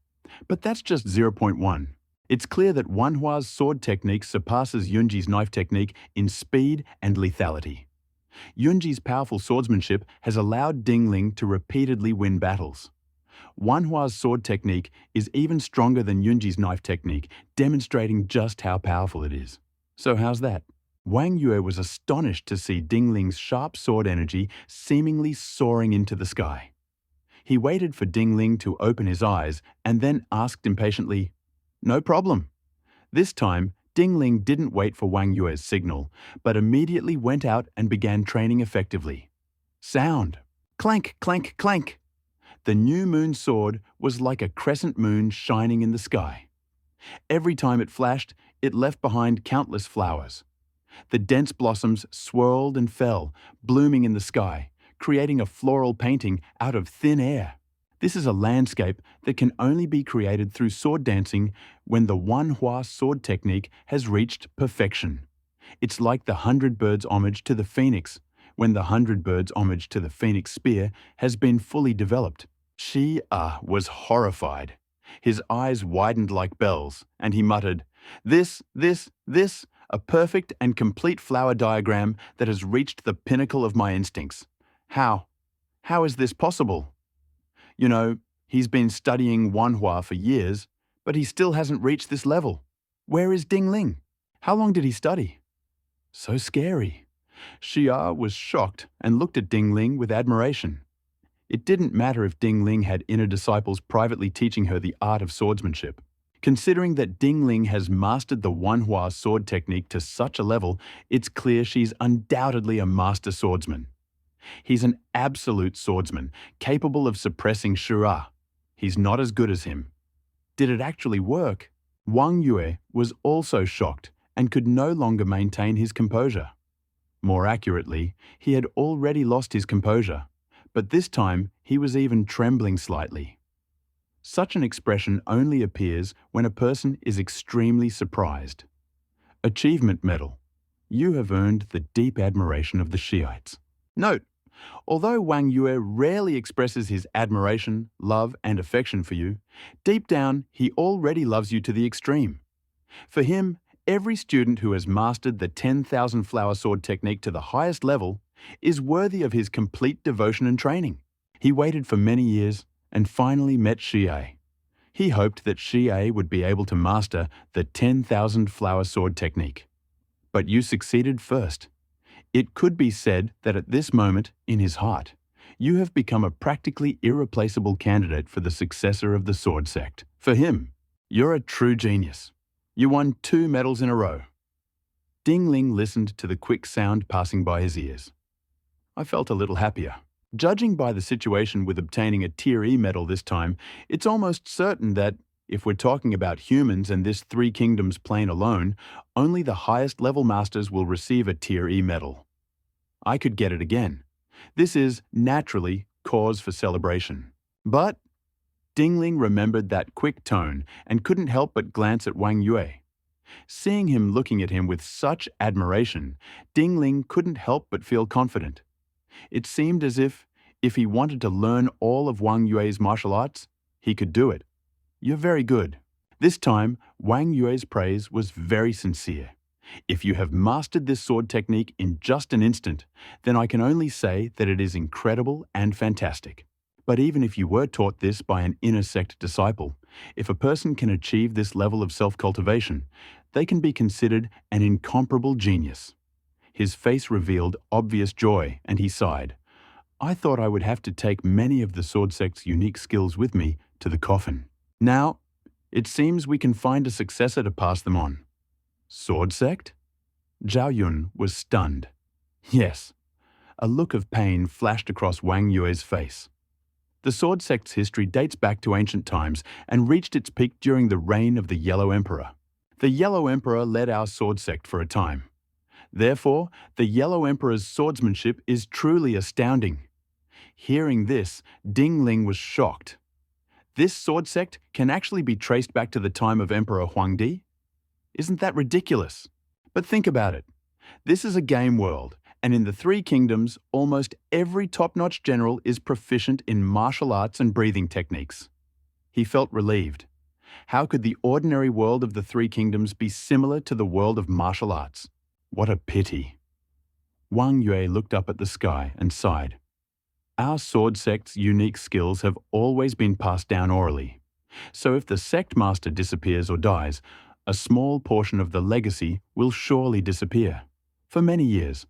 But that's just 0.1. It's clear that Wanhua's sword technique surpasses Yunji's knife technique in speed and lethality. Yunji's powerful swordsmanship has allowed Ding Ling to repeatedly win battles. Wanhua's sword technique is even stronger than Yunji's knife technique, demonstrating just how powerful it is. So how's that? Wang Yue was astonished to see Ding Ling's sharp sword energy seemingly soaring into the sky. He waited for Ding Ling to open his eyes and then asked impatiently, "No problem." This time, Ding Ling didn't wait for Wang Yue's signal, but immediately went out and began training effectively. Sound. Clank, clank, clank. The new moon sword was like a crescent moon shining in the sky. Every time it flashed, it left behind countless flowers. The dense blossoms swirled and fell, blooming in the sky, creating a floral painting out of thin air. This is a landscape that can only be created through sword dancing when the Wanhua sword technique has reached perfection. It's like the 100 birds homage to the phoenix, when the 100 birds homage to the phoenix spear has been fully developed. Shi was horrified. His eyes widened like bells, and he muttered, this, a perfect and complete flower diagram that has reached the pinnacle of my instincts. How? How is this possible? You know, he's been studying manhwa for years, but he still hasn't reached this level. Where is Ding Ling? How long did he study? So scary. Xia was shocked and looked at Ding Ling with admiration. It didn't matter if Ding Ling had inner disciples privately teaching her the art of swordsmanship. Considering that Ding Ling has mastered the manhwa sword technique to such a level, it's clear she's undoubtedly a master swordsman. He's an absolute swordsman, capable of suppressing Shura. He's not as good as him. Did it actually work? Wang Yue was also shocked and could no longer maintain his composure. More accurately, he had already lost his composure, but this time he was even trembling slightly. Such an expression only appears when a person is extremely surprised. Achievement Medal. You have earned the deep admiration of the Shiites. Note, although Wang Yue rarely expresses his admiration, love, and affection for you, deep down he already loves you to the extreme. For him, every student who has mastered the 10,000 flower sword technique to the highest level is worthy of his complete devotion and training. He waited for many years and finally met Xie. He hoped that Xie would be able to master the 10,000 flower sword technique. But you succeeded first. It could be said that at this moment, in his heart, you have become a practically irreplaceable candidate for the successor of the sword sect. For him, you're a true genius. You won 2 medals in a row. Ding Ling listened to the quick sound passing by his ears. I felt a little happier. Judging by the situation with obtaining a Tier E medal this time, it's almost certain that, if we're talking about humans and this 3 Kingdoms plane alone, only the highest level masters will receive a Tier E medal. I could get it again. This is, naturally, cause for celebration. But Ding Ling remembered that quick tone and couldn't help but glance at Wang Yue. Seeing him looking at him with such admiration, Ding Ling couldn't help but feel confident. It seemed as if he wanted to learn all of Wang Yue's martial arts, he could do it. You're very good. This time, Wang Yue's praise was very sincere. If you have mastered this sword technique in just an instant, then I can only say that it is incredible and fantastic. But even if you were taught this by an inner sect disciple, if a person can achieve this level of self-cultivation, they can be considered an incomparable genius. His face revealed obvious joy, and he sighed. I thought I would have to take many of the sword sect's unique skills with me to the coffin. Now, it seems we can find a successor to pass them on. Sword sect? Zhao Yun was stunned. Yes. A look of pain flashed across Wang Yue's face. The sword sect's history dates back to ancient times and reached its peak during the reign of the Yellow Emperor. The Yellow Emperor led our sword sect for a time. Therefore, the Yellow Emperor's swordsmanship is truly astounding. Hearing this, Ding Ling was shocked. This sword sect can actually be traced back to the time of Emperor Huangdi? Isn't that ridiculous? But think about it. This is a game world, and in the 3 Kingdoms, almost every top-notch general is proficient in martial arts and breathing techniques. He felt relieved. How could the ordinary world of the 3 Kingdoms be similar to the world of martial arts? What a pity. Wang Yue looked up at the sky and sighed. Our sword sect's unique skills have always been passed down orally. So if the sect master disappears or dies, a small portion of the legacy will surely disappear. For many years.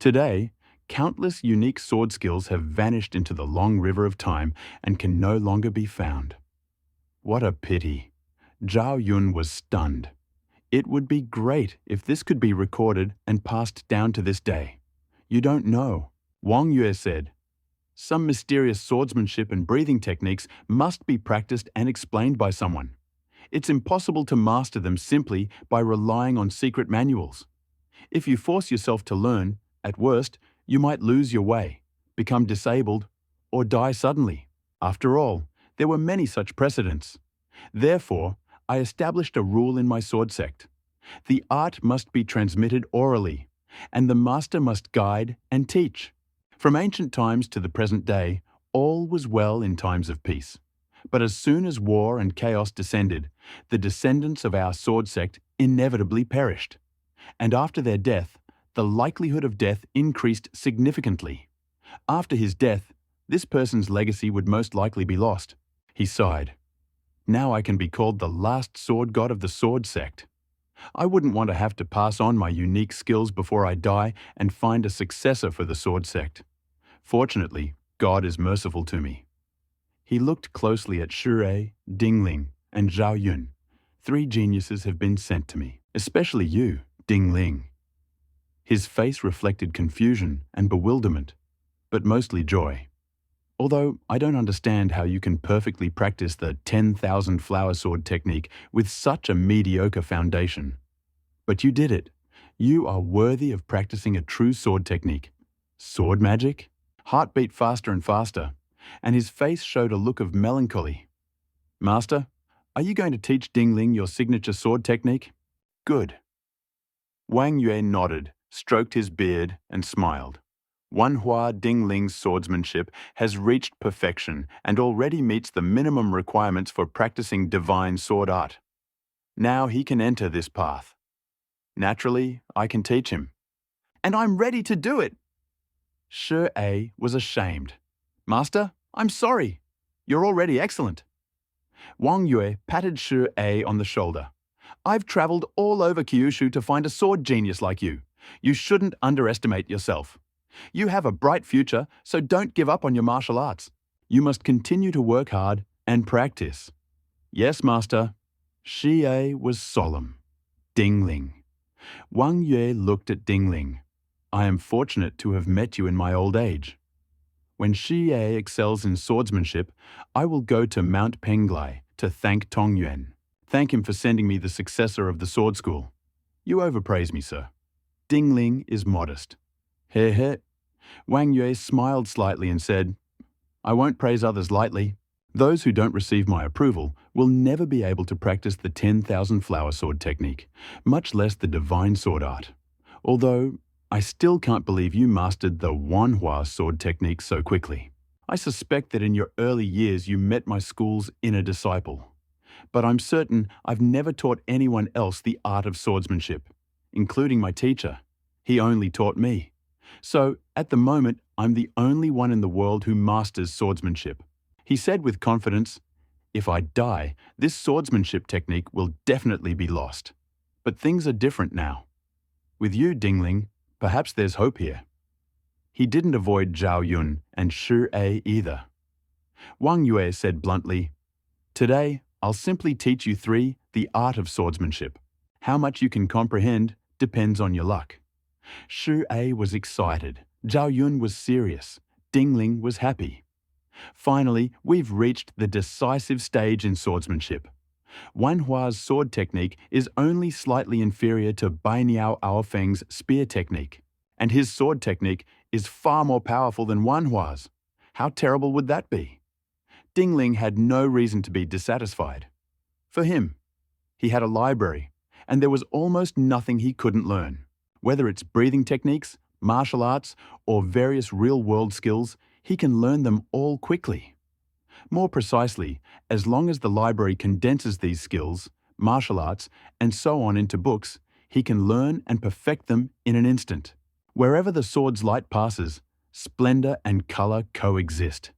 Today, countless unique sword skills have vanished into the long river of time and can no longer be found. What a pity. Zhao Yun was stunned. It would be great if this could be recorded and passed down to this day. You don't know. Wang Yue said, some mysterious swordsmanship and breathing techniques must be practiced and explained by someone. It's impossible to master them simply by relying on secret manuals. If you force yourself to learn, at worst, you might lose your way, become disabled, or die suddenly. After all, there were many such precedents. Therefore, I established a rule in my sword sect. The art must be transmitted orally, and the master must guide and teach. From ancient times to the present day, all was well in times of peace. But as soon as war and chaos descended, the descendants of our sword sect inevitably perished. And after their death, the likelihood of death increased significantly. After his death, this person's legacy would most likely be lost. He sighed. Now I can be called the last sword god of the sword sect. I wouldn't want to have to pass on my unique skills before I die and find a successor for the sword sect. Fortunately, God is merciful to me. He looked closely at Shui, Dingling, and Zhao Yun. 3 geniuses have been sent to me, especially you, Dingling. His face reflected confusion and bewilderment, but mostly joy. Although I don't understand how you can perfectly practice the 10,000 flower sword technique with such a mediocre foundation. But you did it. You are worthy of practicing a true sword technique. Sword magic? Heart beat faster and faster, and his face showed a look of melancholy. Master, are you going to teach Dingling your signature sword technique? Good. Wang Yue nodded, stroked his beard, and smiled. Manhwa Dingling's swordsmanship has reached perfection and already meets the minimum requirements for practicing divine sword art. Now he can enter this path. Naturally, I can teach him. And I'm ready to do it! Shui was ashamed. Master, I'm sorry. You're already excellent. Wang Yue patted Shui on the shoulder. I've traveled all over Kyushu to find a sword genius like you. You shouldn't underestimate yourself. You have a bright future, so don't give up on your martial arts. You must continue to work hard and practice. Yes, Master. Shui was solemn. Dingling. Wang Yue looked at Dingling. I am fortunate to have met you in my old age. When Shui excels in swordsmanship, I will go to Mount Penglai to thank Tongyuan. Thank him for sending me the successor of the sword school. You overpraise me, sir. Dingling is modest. He he. Wang Yue smiled slightly and said, I won't praise others lightly. Those who don't receive my approval will never be able to practice the 10,000 flower sword technique, much less the divine sword art. Although, I still can't believe you mastered the Wanhua sword technique so quickly. I suspect that in your early years you met my school's inner disciple. But I'm certain I've never taught anyone else the art of swordsmanship, including my teacher. He only taught me. So, at the moment, I'm the only one in the world who masters swordsmanship. He said with confidence, if I die, this swordsmanship technique will definitely be lost. But things are different now. With you, Dingling, perhaps there's hope here. He didn't avoid Zhao Yun and Shui either. Wang Yue said bluntly, Today, I'll simply teach you 3 the art of swordsmanship. How much you can comprehend depends on your luck. Shui was excited, Zhao Yun was serious, Dingling was happy. Finally, we've reached the decisive stage in swordsmanship. Wanhua's sword technique is only slightly inferior to Bai Niao Aofeng's spear technique, and his sword technique is far more powerful than Wanhua's. How terrible would that be? Dingling had no reason to be dissatisfied. For him, he had a library, and there was almost nothing he couldn't learn. Whether it's breathing techniques, martial arts, or various real-world skills, he can learn them all quickly. More precisely, as long as the library condenses these skills, martial arts, and so on into books, he can learn and perfect them in an instant. Wherever the sword's light passes, splendor and color coexist.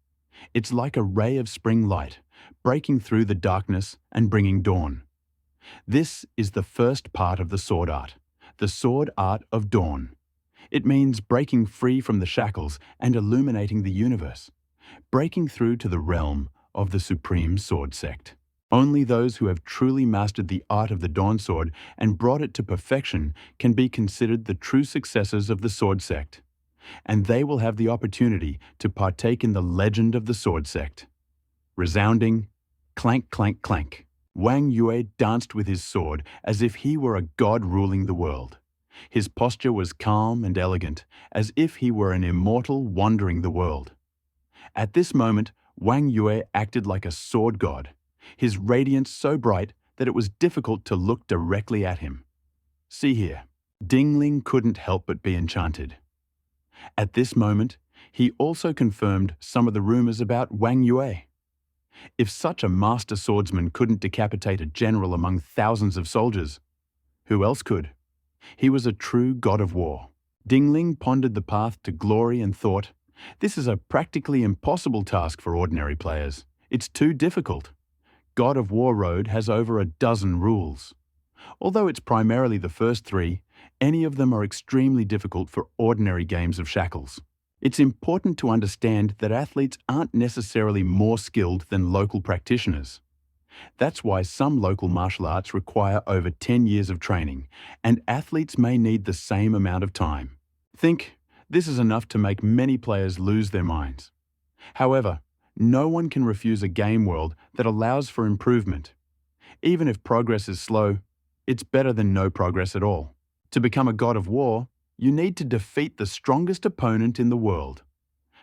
It's like a ray of spring light, breaking through the darkness and bringing dawn. This is the first part of the sword art. The sword art of dawn. It means breaking free from the shackles and illuminating the universe, breaking through to the realm of the supreme sword sect. Only those who have truly mastered the art of the dawn sword and brought it to perfection can be considered the true successors of the sword sect, and they will have the opportunity to partake in the legend of the sword sect. Resounding, clank, clank, clank. Wang Yue danced with his sword as if he were a god ruling the world. His posture was calm and elegant, as if he were an immortal wandering the world. At this moment, Wang Yue acted like a sword god, his radiance so bright that it was difficult to look directly at him. See here. Dingling couldn't help but be enchanted. At this moment, he also confirmed some of the rumors about Wang Yue. If such a master swordsman couldn't decapitate a general among thousands of soldiers, who else could? He was a true god of war. Dingling pondered the path to glory and thought, "This is a practically impossible task for ordinary players. It's too difficult. God of War Road has over a dozen rules. Although it's primarily the first three, any of them are extremely difficult for ordinary games of shackles. It's important to understand that athletes aren't necessarily more skilled than local practitioners. That's why some local martial arts require over 10 years of training, and athletes may need the same amount of time. Think, this is enough to make many players lose their minds. However, no one can refuse a game world that allows for improvement. Even if progress is slow, it's better than no progress at all. To become a god of war, you need to defeat the strongest opponent in the world.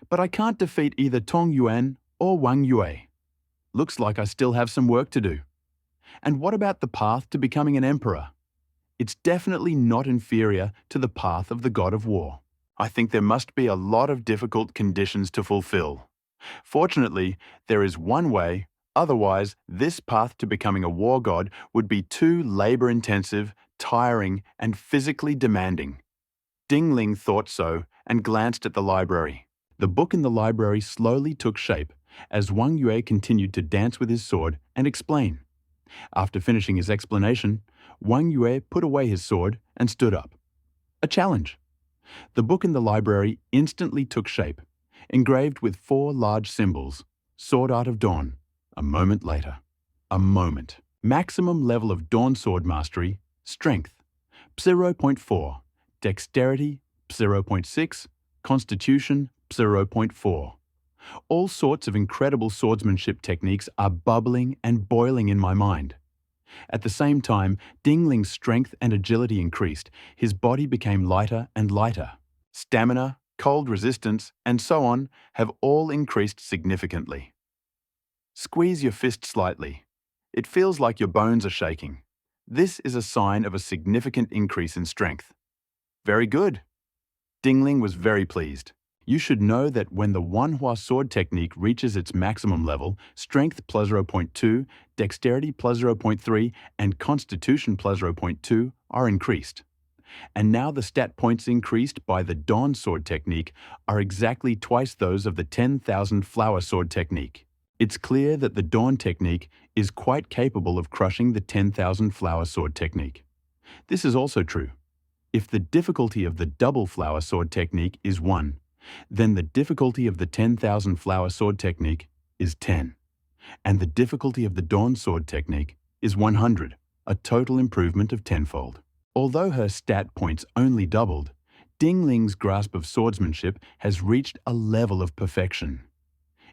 But I can't defeat either Tong Yuan or Wang Yue. Looks like I still have some work to do. And what about the path to becoming an emperor? It's definitely not inferior to the path of the god of war. I think there must be a lot of difficult conditions to fulfill. Fortunately, there is one way, otherwise this path to becoming a war god would be too labor-intensive, tiring, and physically demanding. Dingling thought so and glanced at the library. The book in the library slowly took shape as Wang Yue continued to dance with his sword and explain. After finishing his explanation, Wang Yue put away his sword and stood up. A challenge. The book in the library instantly took shape, engraved with 4 large symbols: Sword Art of Dawn, a moment later. A moment. Maximum level of Dawn Sword Mastery, Strength, 0.4, Dexterity, 0.6, Constitution, 0.4. All sorts of incredible swordsmanship techniques are bubbling and boiling in my mind. At the same time, Dingling's strength and agility increased. His body became lighter and lighter. Stamina, cold resistance, and so on have all increased significantly. Squeeze your fist slightly. It feels like your bones are shaking. This is a sign of a significant increase in strength. Very good. Dingling was very pleased. You should know that when the manhwa sword technique reaches its maximum level, strength plus 0.2, dexterity plus 0.3, and constitution plus 0.2 are increased. And now the stat points increased by the Dawn sword technique are exactly twice those of the 10,000 flower sword technique. It's clear that the Dawn technique is quite capable of crushing the 10,000 flower sword technique. This is also true. If the difficulty of the double flower sword technique is 1, then the difficulty of the 10,000 flower sword technique is 10, and the difficulty of the Dawn sword technique is 100, a total improvement of tenfold. Although her stat points only doubled, Dingling's grasp of swordsmanship has reached a level of perfection.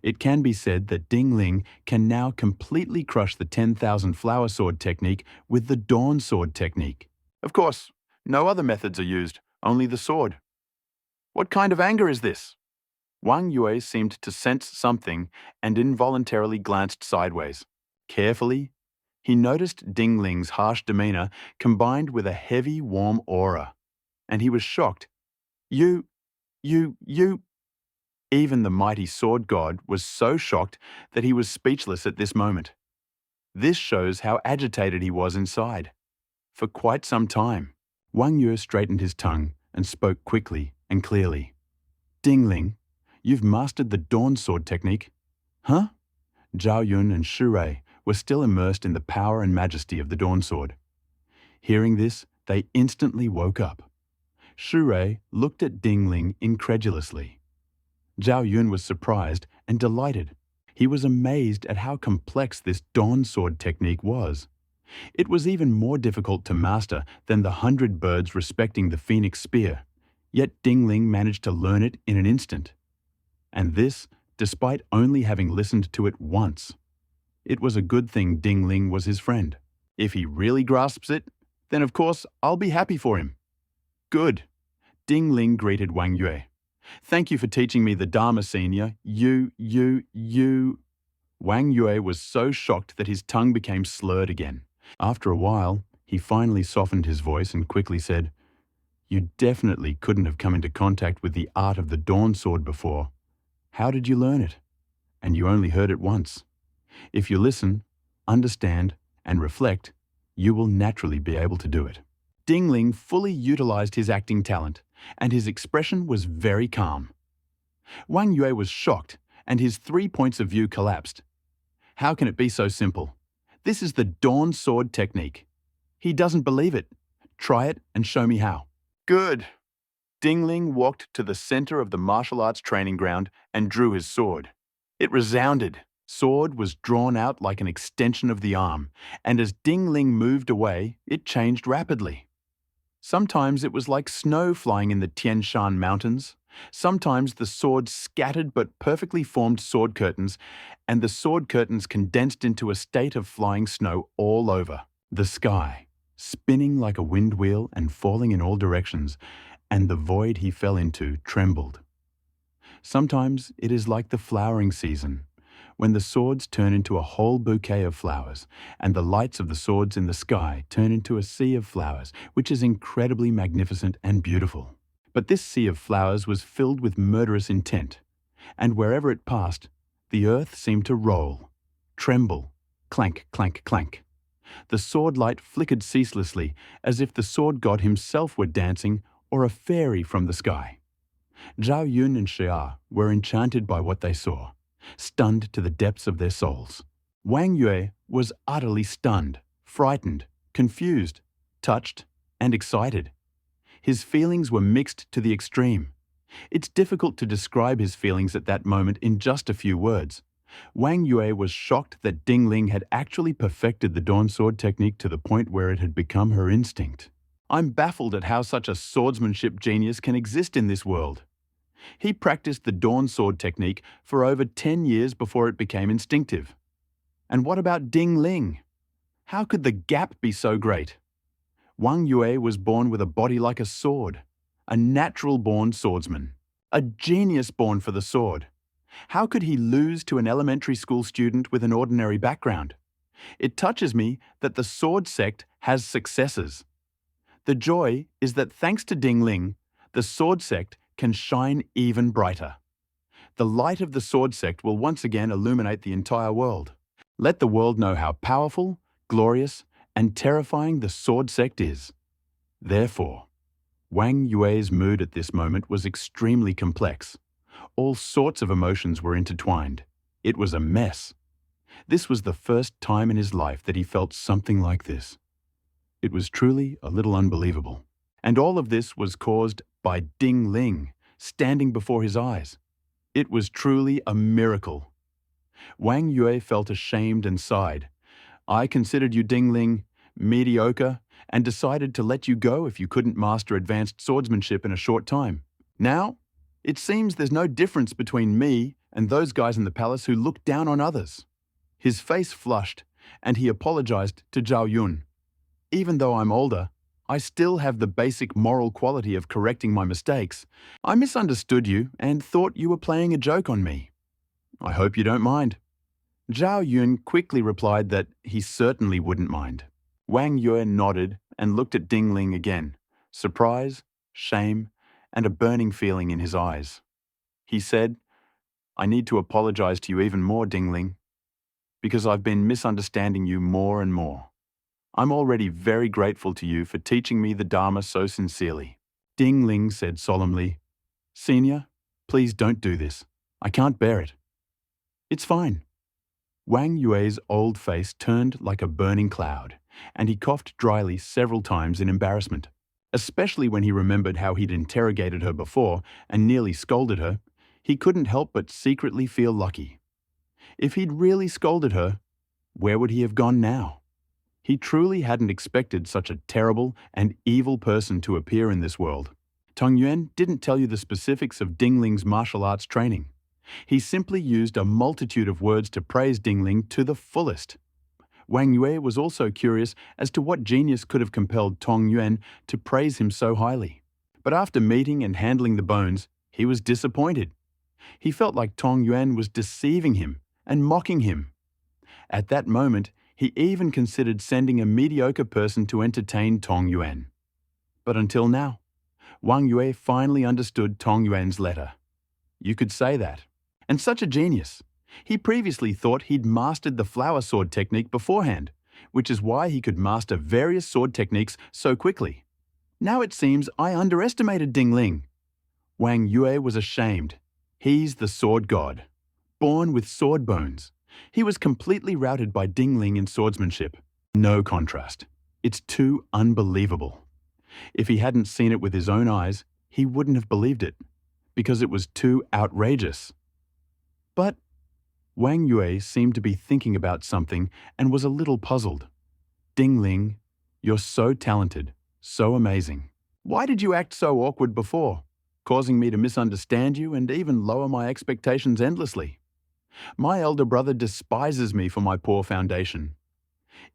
It can be said that Dingling can now completely crush the 10,000 flower sword technique with the Dawn sword technique. Of course, no other methods are used, only the sword. What kind of anger is this? Wang Yue seemed to sense something and involuntarily glanced sideways. Carefully, he noticed Dingling's harsh demeanor combined with a heavy, warm aura, and he was shocked. You. Even the mighty sword god was so shocked that he was speechless at this moment. This shows how agitated he was inside. For quite some time, Wang Yue straightened his tongue and spoke quickly and clearly. Dingling, you've mastered the Dawn sword technique. Huh? Zhao Yun and Shu Rei were still immersed in the power and majesty of the Dawn sword. Hearing this, they instantly woke up. Shu Rei looked at Dingling incredulously. Zhao Yun was surprised and delighted. He was amazed at how complex this Dawn sword technique was. It was even more difficult to master than the 100 birds respecting the phoenix spear. Yet Dingling managed to learn it in an instant. And this, despite only having listened to it once. It was a good thing Dingling was his friend. If he really grasps it, then of course I'll be happy for him. Good. Dingling greeted Wang Yue. Thank you for teaching me the Dharma, senior. You. Wang Yue was so shocked that his tongue became slurred again. After a while, he finally softened his voice and quickly said, You definitely couldn't have come into contact with the art of the Dawn sword before. How did you learn it? And you only heard it once. If you listen, understand, and reflect, you will naturally be able to do it. Ding Ling fully utilized his acting talent, and his expression was very calm. Wang Yue was shocked, and his 3 points of view collapsed. How can it be so simple? This is the Dawn Sword technique. He doesn't believe it. Try it and show me how. Good. Ding Ling walked to the center of the martial arts training ground and drew his sword. It resounded. Sword was drawn out like an extension of the arm, and as Ding Ling moved away, it changed rapidly. Sometimes it was like snow flying in the Tian Shan Mountains. Sometimes the sword scattered but perfectly formed sword curtains, and the sword curtains condensed into a state of flying snow all over. The sky, spinning like a wind wheel and falling in all directions, and the void he fell into trembled. Sometimes it is like the flowering season, when the swords turn into a whole bouquet of flowers, and the lights of the swords in the sky turn into a sea of flowers, which is incredibly magnificent and beautiful. But this sea of flowers was filled with murderous intent, and wherever it passed, the earth seemed to roll, tremble, clank, clank, clank. The sword light flickered ceaselessly, as if the sword god himself were dancing or a fairy from the sky. Zhao Yun and Xia were enchanted by what they saw, stunned to the depths of their souls. Wang Yue was utterly stunned, frightened, confused, touched, and excited. His feelings were mixed to the extreme. It's difficult to describe his feelings at that moment in just a few words. Wang Yue was shocked that Ding Ling had actually perfected the Dawn Sword technique to the point where it had become her instinct. I'm baffled at how such a swordsmanship genius can exist in this world. He practiced the Dawn Sword technique for over 10 years before it became instinctive. And what about Ding Ling? How could the gap be so great? Wang Yue was born with a body like a sword, a natural-born swordsman, a genius born for the sword. How could he lose to an elementary school student with an ordinary background? It touches me that the sword sect has successors. The joy is that thanks to Ding Ling, the sword sect can shine even brighter. The light of the sword sect will once again illuminate the entire world. Let the world know how powerful, glorious, and terrifying the sword sect is. Therefore, Wang Yue's mood at this moment was extremely complex. All sorts of emotions were intertwined. It was a mess. This was the first time in his life that he felt something like this. It was truly a little unbelievable. And all of this was caused by Ding Ling standing before his eyes. It was truly a miracle. Wang Yue felt ashamed and sighed. I considered you, Ding Ling, mediocre and decided to let you go if you couldn't master advanced swordsmanship in a short time. Now, it seems there's no difference between me and those guys in the palace who look down on others. His face flushed, and he apologized to Zhao Yun. Even though I'm older, I still have the basic moral quality of correcting my mistakes. I misunderstood you and thought you were playing a joke on me. I hope you don't mind. Zhao Yun quickly replied that he certainly wouldn't mind. Wang Yue nodded and looked at Ding Ling again, surprise, shame, and a burning feeling in his eyes. He said, I need to apologize to you even more, Ding Ling, because I've been misunderstanding you more and more. I'm already very grateful to you for teaching me the Dharma so sincerely. Ding Ling said solemnly, Senior, please don't do this. I can't bear it. It's fine. Wang Yue's old face turned like a burning cloud, and he coughed dryly several times in embarrassment. Especially when he remembered how he'd interrogated her before and nearly scolded her, he couldn't help but secretly feel lucky. If he'd really scolded her, where would he have gone now? He truly hadn't expected such a terrible and evil person to appear in this world. Tong Yuan didn't tell you the specifics of Ding Ling's martial arts training. He simply used a multitude of words to praise Ding Ling to the fullest. Wang Yue was also curious as to what genius could have compelled Tong Yuan to praise him so highly. But after meeting and handling the bones, he was disappointed. He felt like Tong Yuan was deceiving him and mocking him. At that moment, he even considered sending a mediocre person to entertain Tong Yuan. But until now, Wang Yue finally understood Tong Yuan's letter. You could say that. And such a genius. He previously thought he'd mastered the flower sword technique beforehand, which is why he could master various sword techniques so quickly. Now it seems I underestimated Ding Ling. Wang Yue was ashamed. He's the sword god, born with sword bones. He was completely routed by Ding Ling in swordsmanship. No contrast. It's too unbelievable. If he hadn't seen it with his own eyes, he wouldn't have believed it, because it was too outrageous. But Wang Yue seemed to be thinking about something and was a little puzzled. Ding Ling, you're so talented, so amazing. Why did you act so awkward before, causing me to misunderstand you and even lower my expectations endlessly? My elder brother despises me for my poor foundation.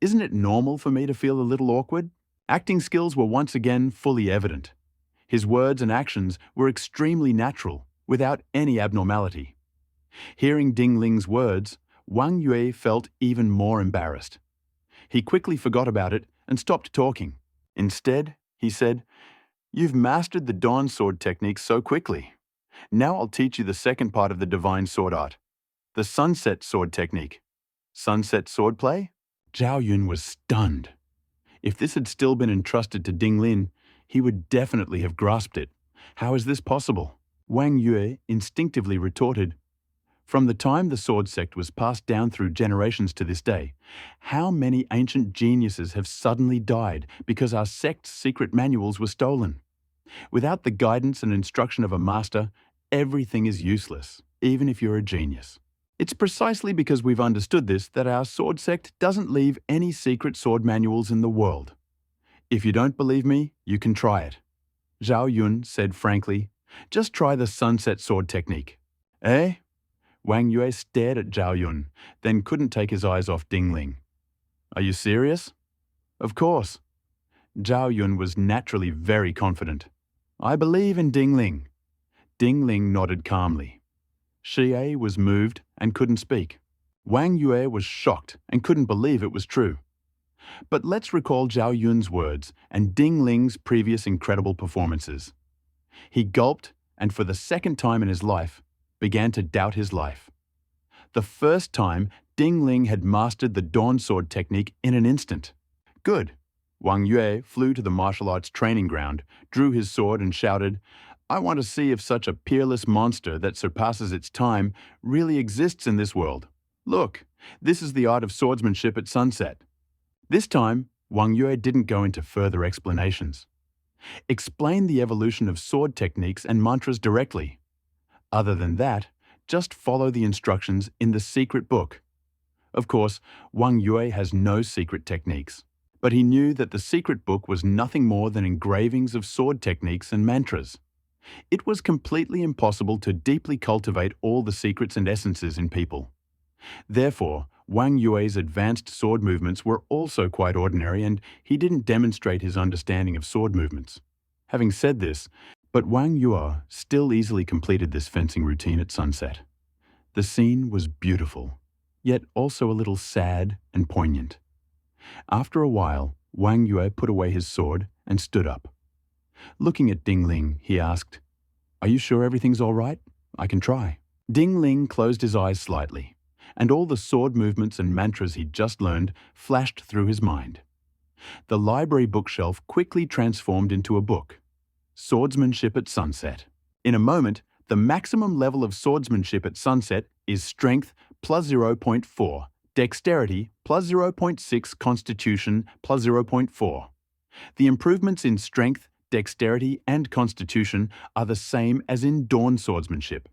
Isn't it normal for me to feel a little awkward? Acting skills were once again fully evident. His words and actions were extremely natural, without any abnormality. Hearing Ding Ling's words, Wang Yue felt even more embarrassed. He quickly forgot about it and stopped talking. Instead, he said, "You've mastered the Dawn Sword technique so quickly. Now I'll teach you the second part of the Divine Sword Art, the Sunset Sword technique." Sunset swordplay? Zhao Yun was stunned. If this had still been entrusted to Ding Lin, he would definitely have grasped it. How is this possible? Wang Yue instinctively retorted, "From the time the sword sect was passed down through generations to this day, how many ancient geniuses have suddenly died because our sect's secret manuals were stolen? Without the guidance and instruction of a master, everything is useless, even if you're a genius. It's precisely because we've understood this that our sword sect doesn't leave any secret sword manuals in the world. If you don't believe me, you can try it." Zhao Yun said frankly, "Just try the sunset sword technique." Eh? Wang Yue stared at Zhao Yun, then couldn't take his eyes off Ding Ling. "Are you serious?" "Of course." Zhao Yun was naturally very confident. "I believe in Ding Ling." Ding Ling nodded calmly. Xie was moved and couldn't speak. Wang Yue was shocked and couldn't believe it was true. But let's recall Zhao Yun's words and Ding Ling's previous incredible performances. He gulped and for the second time in his life, began to doubt his life. The first time, Ding Ling had mastered the Dawn Sword technique in an instant. Good. Wang Yue flew to the martial arts training ground, drew his sword and shouted, "I want to see if such a peerless monster that surpasses its time really exists in this world. Look, this is the art of swordsmanship at sunset." This time, Wang Yue didn't go into further explanations. Explain the evolution of sword techniques and mantras directly. Other than that, just follow the instructions in the secret book. Of course, Wang Yue has no secret techniques, but he knew that the secret book was nothing more than engravings of sword techniques and mantras. It was completely impossible to deeply cultivate all the secrets and essences in people. Therefore, Wang Yue's advanced sword movements were also quite ordinary and he didn't demonstrate his understanding of sword movements. Having said this, but Wang Yue still easily completed this fencing routine at sunset. The scene was beautiful, yet also a little sad and poignant. After a while, Wang Yue put away his sword and stood up. Looking at Ding Ling, he asked, "Are you sure everything's all right? I can try." Ding Ling closed his eyes slightly, and all the sword movements and mantras he'd just learned flashed through his mind. The library bookshelf quickly transformed into a book, Swordsmanship at Sunset. In a moment, the maximum level of swordsmanship at sunset is strength plus 0.4, dexterity plus 0.6, constitution plus 0.4. The improvements in strength, dexterity, and constitution are the same as in Dawn swordsmanship.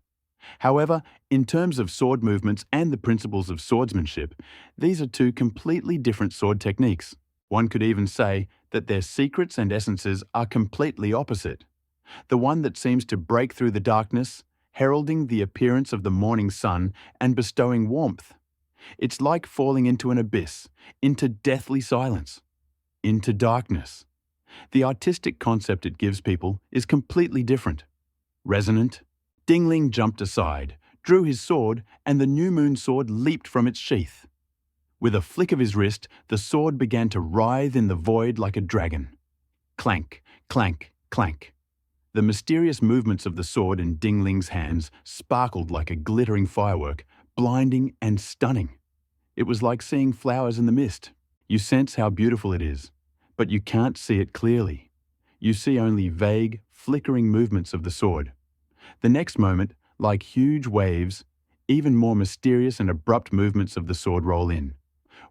However, in terms of sword movements and the principles of swordsmanship, these are two completely different sword techniques. One could even say that their secrets and essences are completely opposite. The one that seems to break through the darkness, heralding the appearance of the morning sun and bestowing warmth. It's like falling into an abyss, into deathly silence, into darkness. The artistic concept it gives people is completely different. Resonant. Ding Ling jumped aside, drew his sword, and the new moon sword leaped from its sheath. With a flick of his wrist, the sword began to writhe in the void like a dragon. Clank, clank, clank. The mysterious movements of the sword in Ding Ling's hands sparkled like a glittering firework, blinding and stunning. It was like seeing flowers in the mist. You sense how beautiful it is, but you can't see it clearly. You see only vague, flickering movements of the sword. The next moment, like huge waves, even more mysterious and abrupt movements of the sword roll in,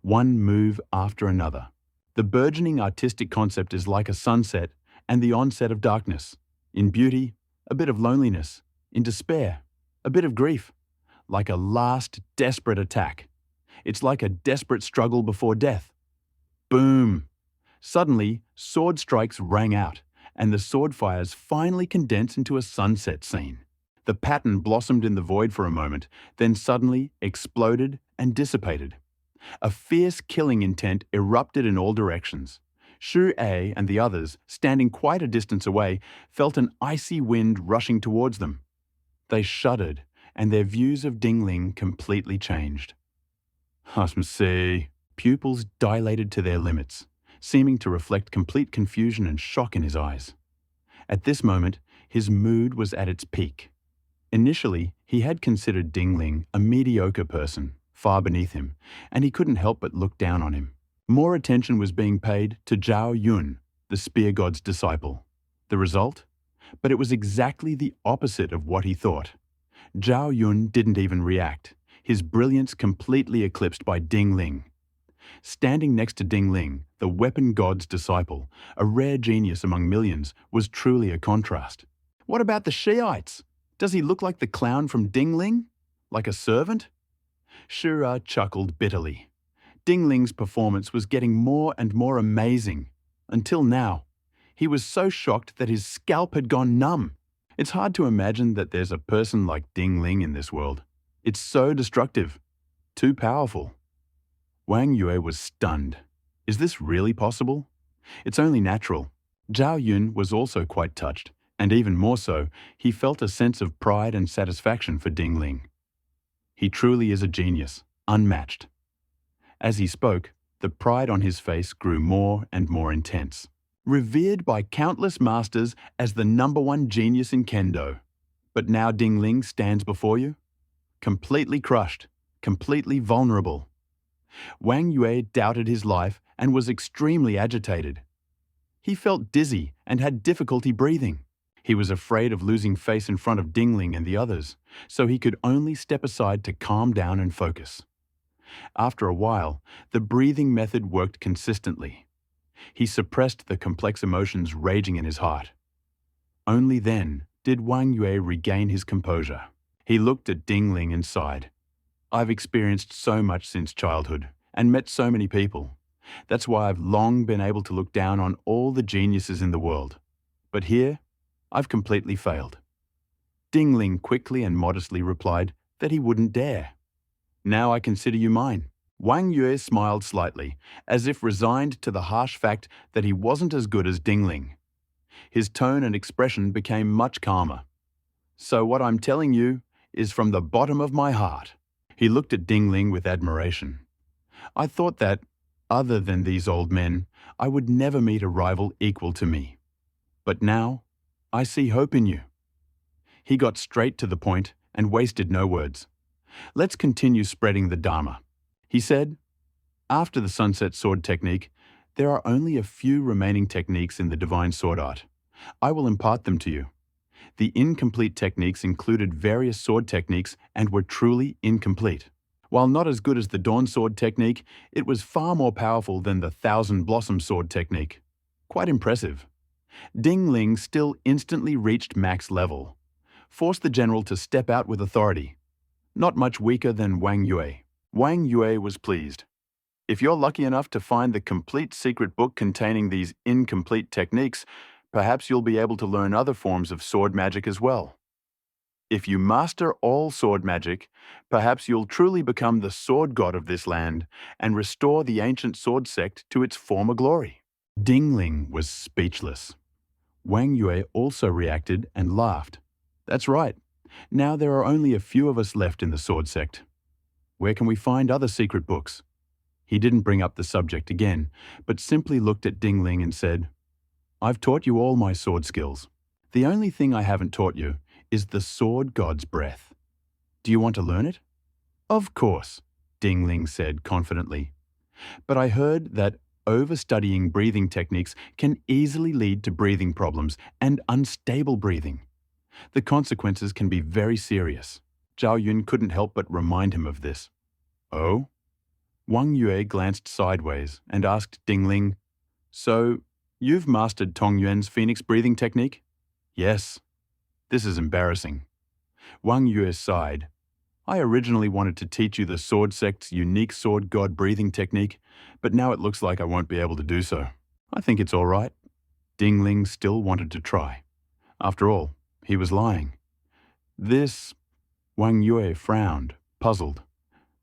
one move after another. The burgeoning artistic concept is like a sunset and the onset of darkness. In beauty, a bit of loneliness. In despair, a bit of grief. Like a last, desperate attack. It's like a desperate struggle before death. Boom! Suddenly, sword strikes rang out, and the sword fires finally condensed into a sunset scene. The pattern blossomed in the void for a moment, then suddenly exploded and dissipated. A fierce killing intent erupted in all directions. Shu A and the others, standing quite a distance away, felt an icy wind rushing towards them. They shuddered, and their views of Dingling completely changed. Hasmsi. Pupils dilated to their limits, seeming to reflect complete confusion and shock in his eyes. At this moment, his mood was at its peak. Initially, he had considered Dingling a mediocre person, far beneath him, and he couldn't help but look down on him. More attention was being paid to Zhao Yun, the spear god's disciple. The result? But it was exactly the opposite of what he thought. Zhao Yun didn't even react, his brilliance completely eclipsed by Dingling. Standing next to Dingling, the weapon god's disciple, a rare genius among millions, was truly a contrast. What about the Shiites? Does he look like the clown from Dingling? Like a servant? Shura chuckled bitterly. Dingling's performance was getting more and more amazing. Until now, he was so shocked that his scalp had gone numb. It's hard to imagine that there's a person like Dingling in this world. It's so destructive. Too powerful. Wang Yue was stunned. Is this really possible? It's only natural. Zhao Yun was also quite touched, and even more so, he felt a sense of pride and satisfaction for Dingling. He truly is a genius, unmatched. As he spoke, the pride on his face grew more and more intense. Revered by countless masters as the #1 genius in kendo. But now Dingling stands before you? Completely crushed, completely vulnerable. Wang Yue doubted his life and was extremely agitated. He felt dizzy and had difficulty breathing. He was afraid of losing face in front of Dingling and the others, so he could only step aside to calm down and focus. After a while, the breathing method worked consistently. He suppressed the complex emotions raging in his heart. Only then did Wang Yue regain his composure. He looked at Dingling and sighed. I've experienced so much since childhood and met so many people. That's why I've long been able to look down on all the geniuses in the world. But here, I've completely failed. Dingling quickly and modestly replied that he wouldn't dare. Now I consider you mine. Wang Yue smiled slightly, as if resigned to the harsh fact that he wasn't as good as Dingling. His tone and expression became much calmer. So what I'm telling you is from the bottom of my heart. He looked at Dingling with admiration. I thought that, other than these old men, I would never meet a rival equal to me. But now, I see hope in you. He got straight to the point and wasted no words. Let's continue spreading the Dharma. He said, after the sunset sword technique, there are only a few remaining techniques in the divine sword art. I will impart them to you. The incomplete techniques included various sword techniques and were truly incomplete. While not as good as the Dawn Sword technique, it was far more powerful than the Thousand Blossom Sword technique. Quite impressive. Dingling still instantly reached max level. Forced the general to step out with authority. Not much weaker than Wang Yue. Wang Yue was pleased. If you're lucky enough to find the complete secret book containing these incomplete techniques, perhaps you'll be able to learn other forms of sword magic as well. If you master all sword magic, perhaps you'll truly become the sword god of this land and restore the ancient sword sect to its former glory. Dingling was speechless. Wang Yue also reacted and laughed. That's right. Now there are only a few of us left in the sword sect. Where can we find other secret books? He didn't bring up the subject again, but simply looked at Dingling and said, I've taught you all my sword skills. The only thing I haven't taught you is the sword god's breath. Do you want to learn it? Of course, Ding Ling said confidently. But I heard that overstudying breathing techniques can easily lead to breathing problems and unstable breathing. The consequences can be very serious. Zhao Yun couldn't help but remind him of this. Oh? Wang Yue glanced sideways and asked Ding Ling, "So, you've mastered Tong Yuan's phoenix breathing technique?" "Yes." "This is embarrassing." Wang Yue sighed. "I originally wanted to teach you the sword sect's unique sword god breathing technique, but now it looks like I won't be able to do so. I think it's all right." Ding Ling still wanted to try. After all, he was lying. This... Wang Yue frowned, puzzled.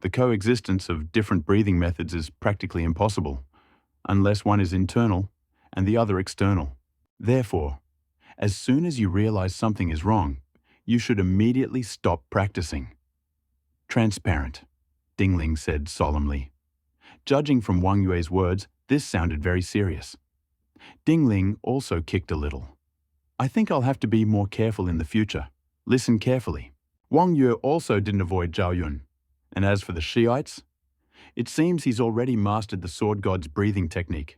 The coexistence of different breathing methods is practically impossible, unless one is internal and the other external. Therefore, as soon as you realize something is wrong, you should immediately stop practicing. "Transparent," Ding Ling said solemnly. Judging from Wang Yue's words, this sounded very serious. Ding Ling also kicked a little. "I think I'll have to be more careful in the future. Listen carefully." Wang Yue also didn't avoid Zhao Yun. And as for the Shiites, it seems he's already mastered the sword god's breathing technique.